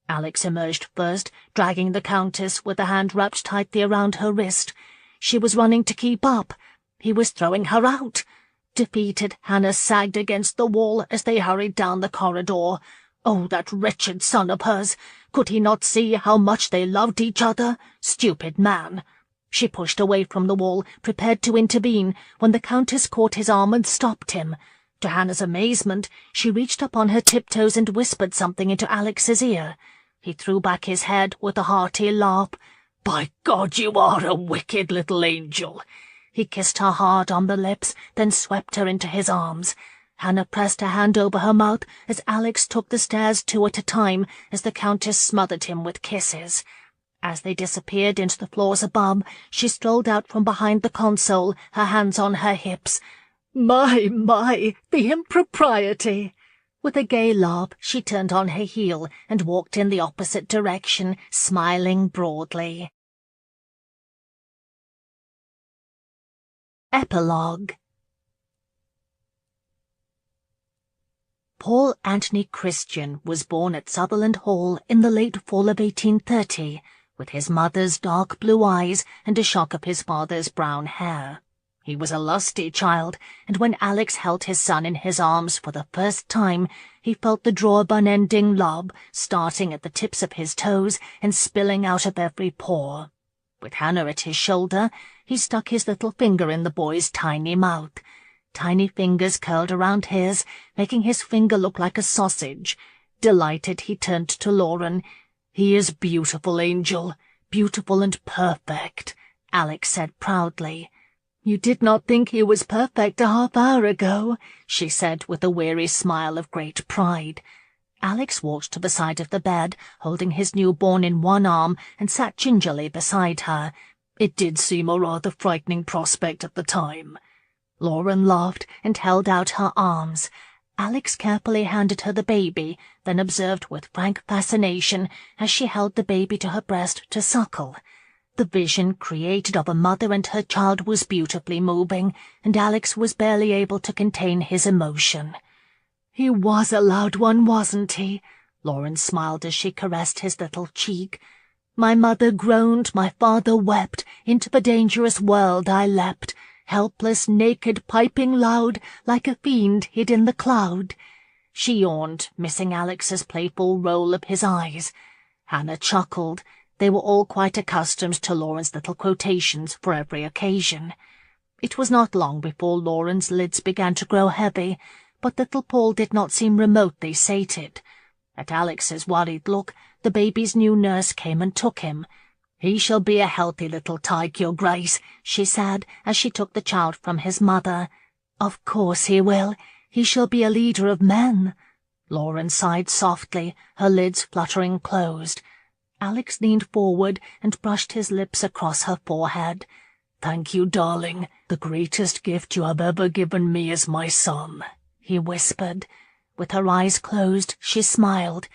Alex emerged first, dragging the Countess with a hand wrapped tightly around her wrist. She was running to keep up. He was throwing her out. Defeated, Hannah sagged against the wall as they hurried down the corridor. Oh, that wretched son of hers! Could he not see how much they loved each other? Stupid man! She pushed away from the wall, prepared to intervene, when the Countess caught his arm and stopped him. To Hannah's amazement, she reached up on her tiptoes and whispered something into Alex's ear. He threw back his head with a hearty laugh. "By God, you are a wicked little angel!" He kissed her hard on the lips, then swept her into his arms. Hannah pressed her hand over her mouth as Alex took the stairs 2 at a time as the Countess smothered him with kisses. As they disappeared into the floors above, she strolled out from behind the console, her hands on her hips. "My, the impropriety!" With a gay laugh, she turned on her heel and walked in the opposite direction, smiling broadly. Epilogue. Paul Anthony Christian was born at Sutherland Hall in the late fall of 1830, with his mother's dark blue eyes and a shock of his father's brown hair. He was a lusty child, and when Alex held his son in his arms for the first time, he felt the draw of unending love, starting at the tips of his toes and spilling out of every pore. With Hannah at his shoulder, he stuck his little finger in the boy's tiny mouth. Tiny fingers curled around his, making his finger look like a sausage. Delighted, he turned to Lauren. "He is beautiful, Angel, beautiful and perfect," Alex said proudly. "You did not think he was perfect a half-hour ago," she said with a weary smile of great pride. Alex walked to the side of the bed, holding his newborn in one arm, and sat gingerly beside her. "It did seem a rather frightening prospect at the time." Lauren laughed and held out her arms. Alex carefully handed her the baby, then observed with frank fascination as she held the baby to her breast to suckle. The vision created of a mother and her child was beautifully moving, and Alex was barely able to contain his emotion. "He was a loud one, wasn't he?" Lauren smiled as she caressed his little cheek. "My mother groaned, my father wept, into the dangerous world I leapt, helpless, naked, piping loud, like a fiend hid in the cloud." She yawned, missing Alex's playful roll of his eyes. Hannah chuckled. They were all quite accustomed to Lauren's little quotations for every occasion. It was not long before Lauren's lids began to grow heavy, but little Paul did not seem remotely sated. At Alex's worried look, the baby's new nurse came and took him. "He shall be a healthy little tyke, your Grace," she said, as she took the child from his mother. "Of course he will. He shall be a leader of men." Lauren sighed softly, her lids fluttering closed. Alex leaned forward and brushed his lips across her forehead. "Thank you, darling. The greatest gift you have ever given me is my son," he whispered. With her eyes closed, she smiled.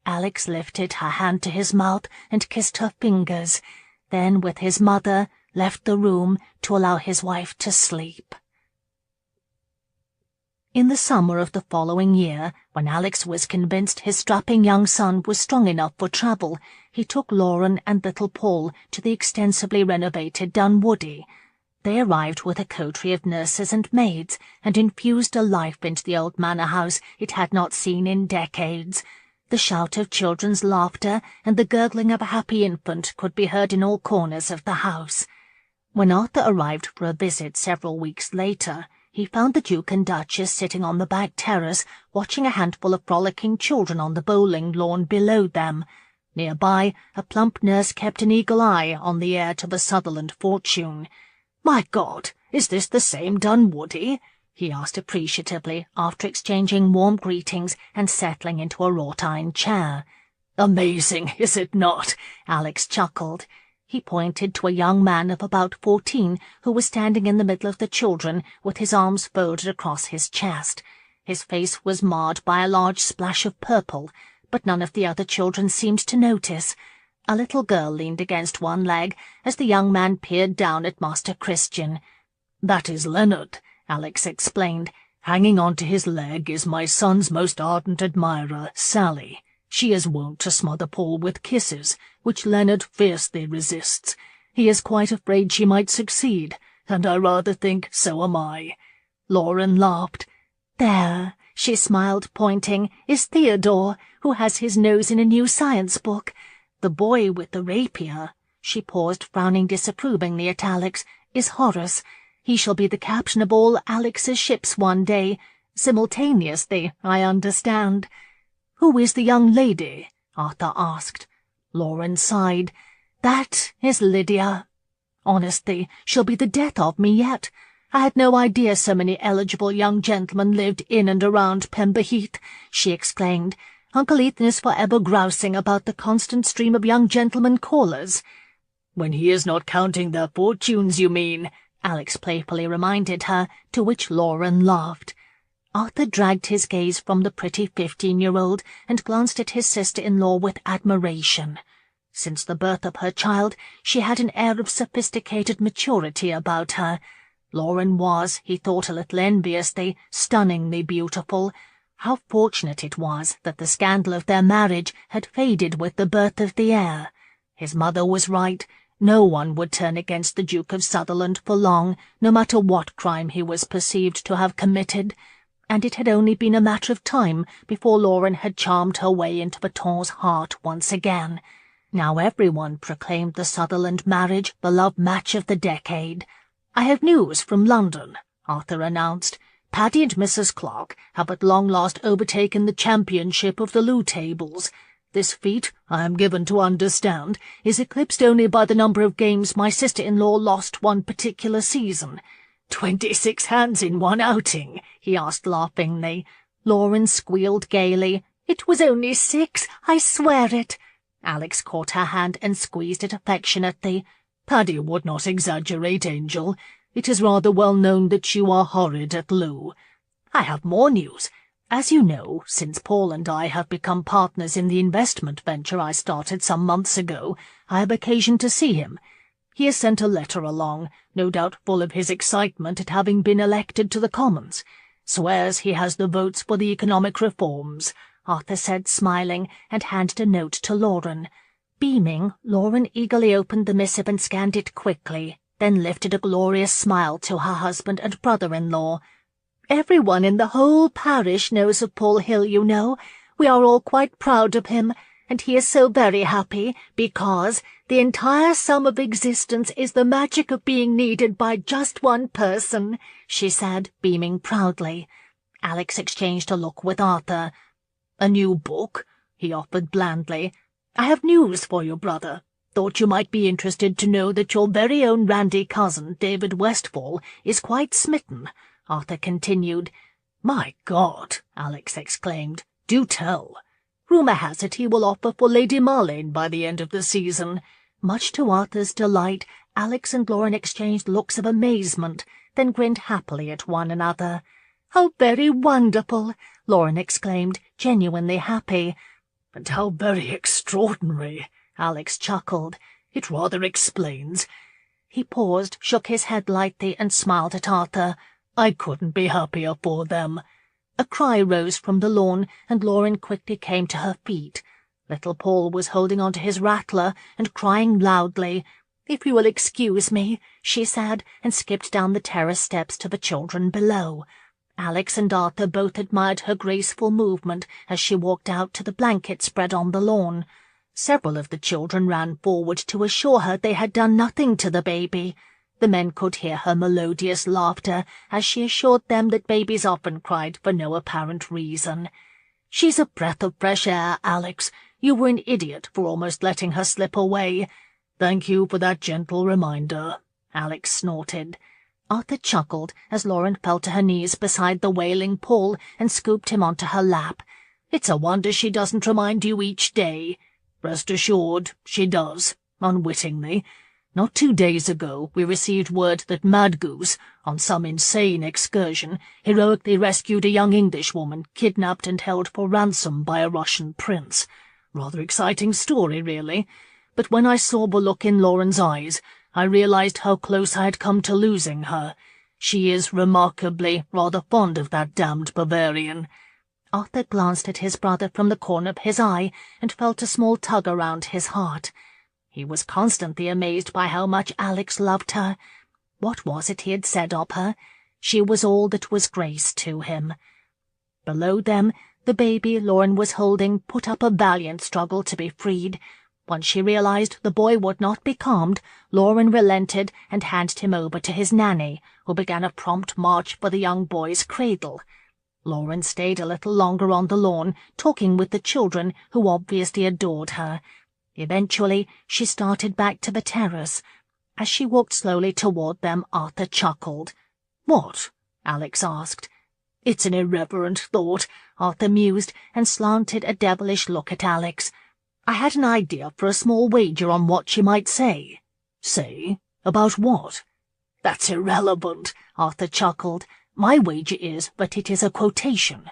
Alex lifted her hand to his mouth and kissed her fingers, then, with his mother, left the room to allow his wife to sleep. In the summer of the following year, when Alex was convinced his strapping young son was strong enough for travel, he took Lauren and little Paul to the extensively renovated Dunwoody. They arrived with a coterie of nurses and maids, and infused a life into the old manor house it had not seen in decades. The shout of children's laughter and the gurgling of a happy infant could be heard in all corners of the house. When Arthur arrived for a visit several weeks later, he found the Duke and Duchess sitting on the back terrace, watching a handful of frolicking children on the bowling lawn below them. Nearby, a plump nurse kept an eagle eye on the heir to the Sutherland fortune. "My God, is this the same Dunwoody?" he asked appreciatively, after exchanging warm greetings and settling into a wrought-iron chair. "Amazing, is it not?" Alex chuckled. He pointed to a young man of about 14 who was standing in the middle of the children with his arms folded across his chest. His face was marred by a large splash of purple, but none of the other children seemed to notice. A little girl leaned against one leg as the young man peered down at Master Christian. "That is Leonard," Alex explained. "Hanging on to his leg is my son's most ardent admirer, Sally. She is wont to smother Paul with kisses, which Leonard fiercely resists. He is quite afraid she might succeed, and I rather think so am I." Lauren laughed. "There," she smiled, pointing, is Theodore, who has his nose in a new science book. The boy with the rapier, she paused, frowning disapprovingly at Alex, is Horace. He shall be the captain of all Alex's ships one day, simultaneously, I understand. Who is the young lady? Arthur asked. Lauren sighed. That is Lydia. Honestly, she'll be the death of me yet. I had no idea so many eligible young gentlemen lived in and around Pember Heath, she exclaimed. Uncle Ethan is forever grousing about the constant stream of young gentlemen callers. When he is not counting their fortunes, you mean, Alex playfully reminded her, to which Lauren laughed. Arthur dragged his gaze from the pretty 15-year-old and glanced at his sister-in-law with admiration. Since the birth of her child, she had an air of sophisticated maturity about her. Lauren was, he thought a little enviously, stunningly beautiful. How fortunate it was that the scandal of their marriage had faded with the birth of the heir. His mother was right. No one would turn against the Duke of Sutherland for long, no matter what crime he was perceived to have committed. And it had only been a matter of time before Lauren had charmed her way into Baton's heart once again. Now everyone proclaimed the Sutherland marriage the love match of the decade. "I have news from London," Arthur announced. "Paddy and Mrs. Clark have at long last overtaken the championship of the loo tables. This feat, I am given to understand, is eclipsed only by the number of games my sister-in-law lost one particular season. 26 hands in one outing," he asked laughingly. Lauren squealed gaily. "It was only 6, I swear it." Alex caught her hand and squeezed it affectionately. "Paddy would not exaggerate, Angel. It is rather well known that you are horrid at loo. I have more news. As you know, since Paul and I have become partners in the investment venture I started some months ago, I have occasion to see him. He has sent a letter along, no doubt full of his excitement at having been elected to the Commons. Swears he has the votes for the economic reforms," Arthur said, smiling, and handed a note to Lauren. Beaming, Lauren eagerly opened the missive and scanned it quickly, then lifted a glorious smile to her husband and brother-in-law. "Everyone in the whole parish knows of Paul Hill, you know. We are all quite proud of him, and he is so very happy, because the entire sum of existence is the magic of being needed by just one person," she said, beaming proudly. Alex exchanged a look with Arthur. "A new book?" he offered blandly. "I have news for you, brother. Thought you might be interested to know that your very own randy cousin, David Westfall, is quite smitten," Arthur continued. "My God!" Alex exclaimed. "Do tell." "Rumour has it he will offer for Lady Marlene by the end of the season." Much to Arthur's delight, Alex and Lauren exchanged looks of amazement, then grinned happily at one another. "How very wonderful!" Lauren exclaimed, genuinely happy. "And how very extraordinary!" Alex chuckled. "It rather explains." He paused, shook his head lightly, and smiled at Arthur. "I couldn't be happier for them." A cry rose from the lawn, and Lauren quickly came to her feet. Little Paul was holding on to his rattler and crying loudly. "If you will excuse me," she said, and skipped down the terrace steps to the children below. Alex and Arthur both admired her graceful movement as she walked out to the blanket spread on the lawn. Several of the children ran forward to assure her they had done nothing to the baby. The men could hear her melodious laughter as she assured them that babies often cried for no apparent reason. "She's a breath of fresh air, Alex. You were an idiot for almost letting her slip away." "Thank you for that gentle reminder," Alex snorted. Arthur chuckled as Lauren fell to her knees beside the wailing Paul and scooped him onto her lap. "It's a wonder she doesn't remind you each day." "Rest assured, she does, unwittingly. Not 2 days ago we received word that Mad Goose, on some insane excursion, heroically rescued a young Englishwoman kidnapped and held for ransom by a Russian prince. Rather exciting story, really. But when I saw the look in Lauren's eyes, I realized how close I had come to losing her. She is remarkably rather fond of that damned Bavarian." Arthur glanced at his brother from the corner of his eye and felt a small tug around his heart. He was constantly amazed by how much Alex loved her. What was it he had said of her? She was all that was Grace to him. Below them, the baby Lauren was holding put up a valiant struggle to be freed. Once she realized the boy would not be calmed, Lauren relented and handed him over to his nanny, who began a prompt march for the young boy's cradle. Lauren stayed a little longer on the lawn, talking with the children, who obviously adored her. Eventually, she started back to the terrace. As she walked slowly toward them, Arthur chuckled. "What?" Alex asked. "It's an irreverent thought," Arthur mused, and slanted a devilish look at Alex. "I had an idea for a small wager on what she might say." "Say? About what?" "That's irrelevant," Arthur chuckled. "My wager is that it is a quotation."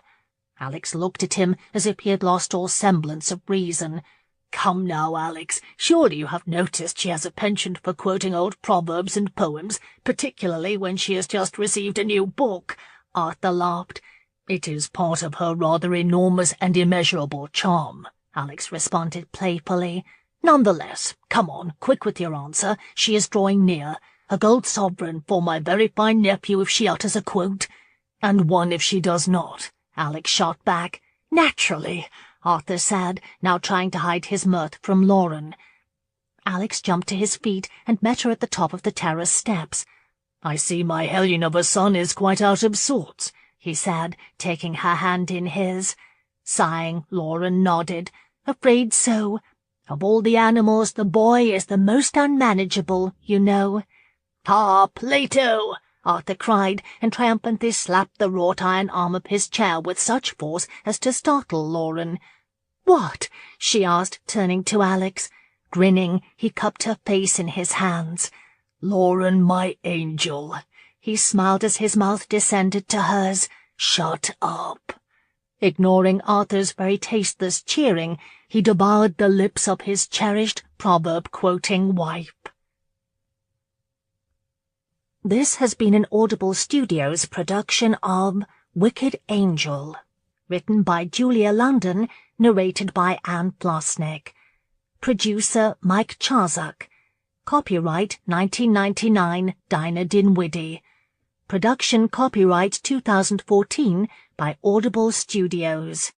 Alex looked at him as if he had lost all semblance of reason. "Come now, Alex, surely you have noticed she has a penchant for quoting old proverbs and poems, particularly when she has just received a new book." Arthur laughed. "It is part of her rather enormous and immeasurable charm," Alex responded playfully. "Nonetheless, come on, quick with your answer. She is drawing near. A gold sovereign for my very fine nephew if she utters a quote." "And one if she does not," Alex shot back. "Naturally," Arthur said, now trying to hide his mirth from Lauren. Alex jumped to his feet and met her at the top of the terrace steps. "I see my hellion of a son is quite out of sorts," he said, taking her hand in his. Sighing, Lauren nodded. "Afraid so. Of all the animals, the boy is the most unmanageable, you know." "Ah, Plato!" Arthur cried, and triumphantly slapped the wrought-iron arm of his chair with such force as to startle Lauren. "What?" she asked, turning to Alex. Grinning, he cupped her face in his hands. "Lauren, my angel." He smiled as his mouth descended to hers. "Shut up." Ignoring Arthur's very tasteless cheering, he devoured the lips of his cherished proverb-quoting wife. This has been an Audible Studios production of Wicked Angel, written by Julia London, narrated by Anne Flosnick. Producer Mike Charzak. Copyright 1999 Dinah Dinwiddie. Production copyright 2014 by Audible Studios.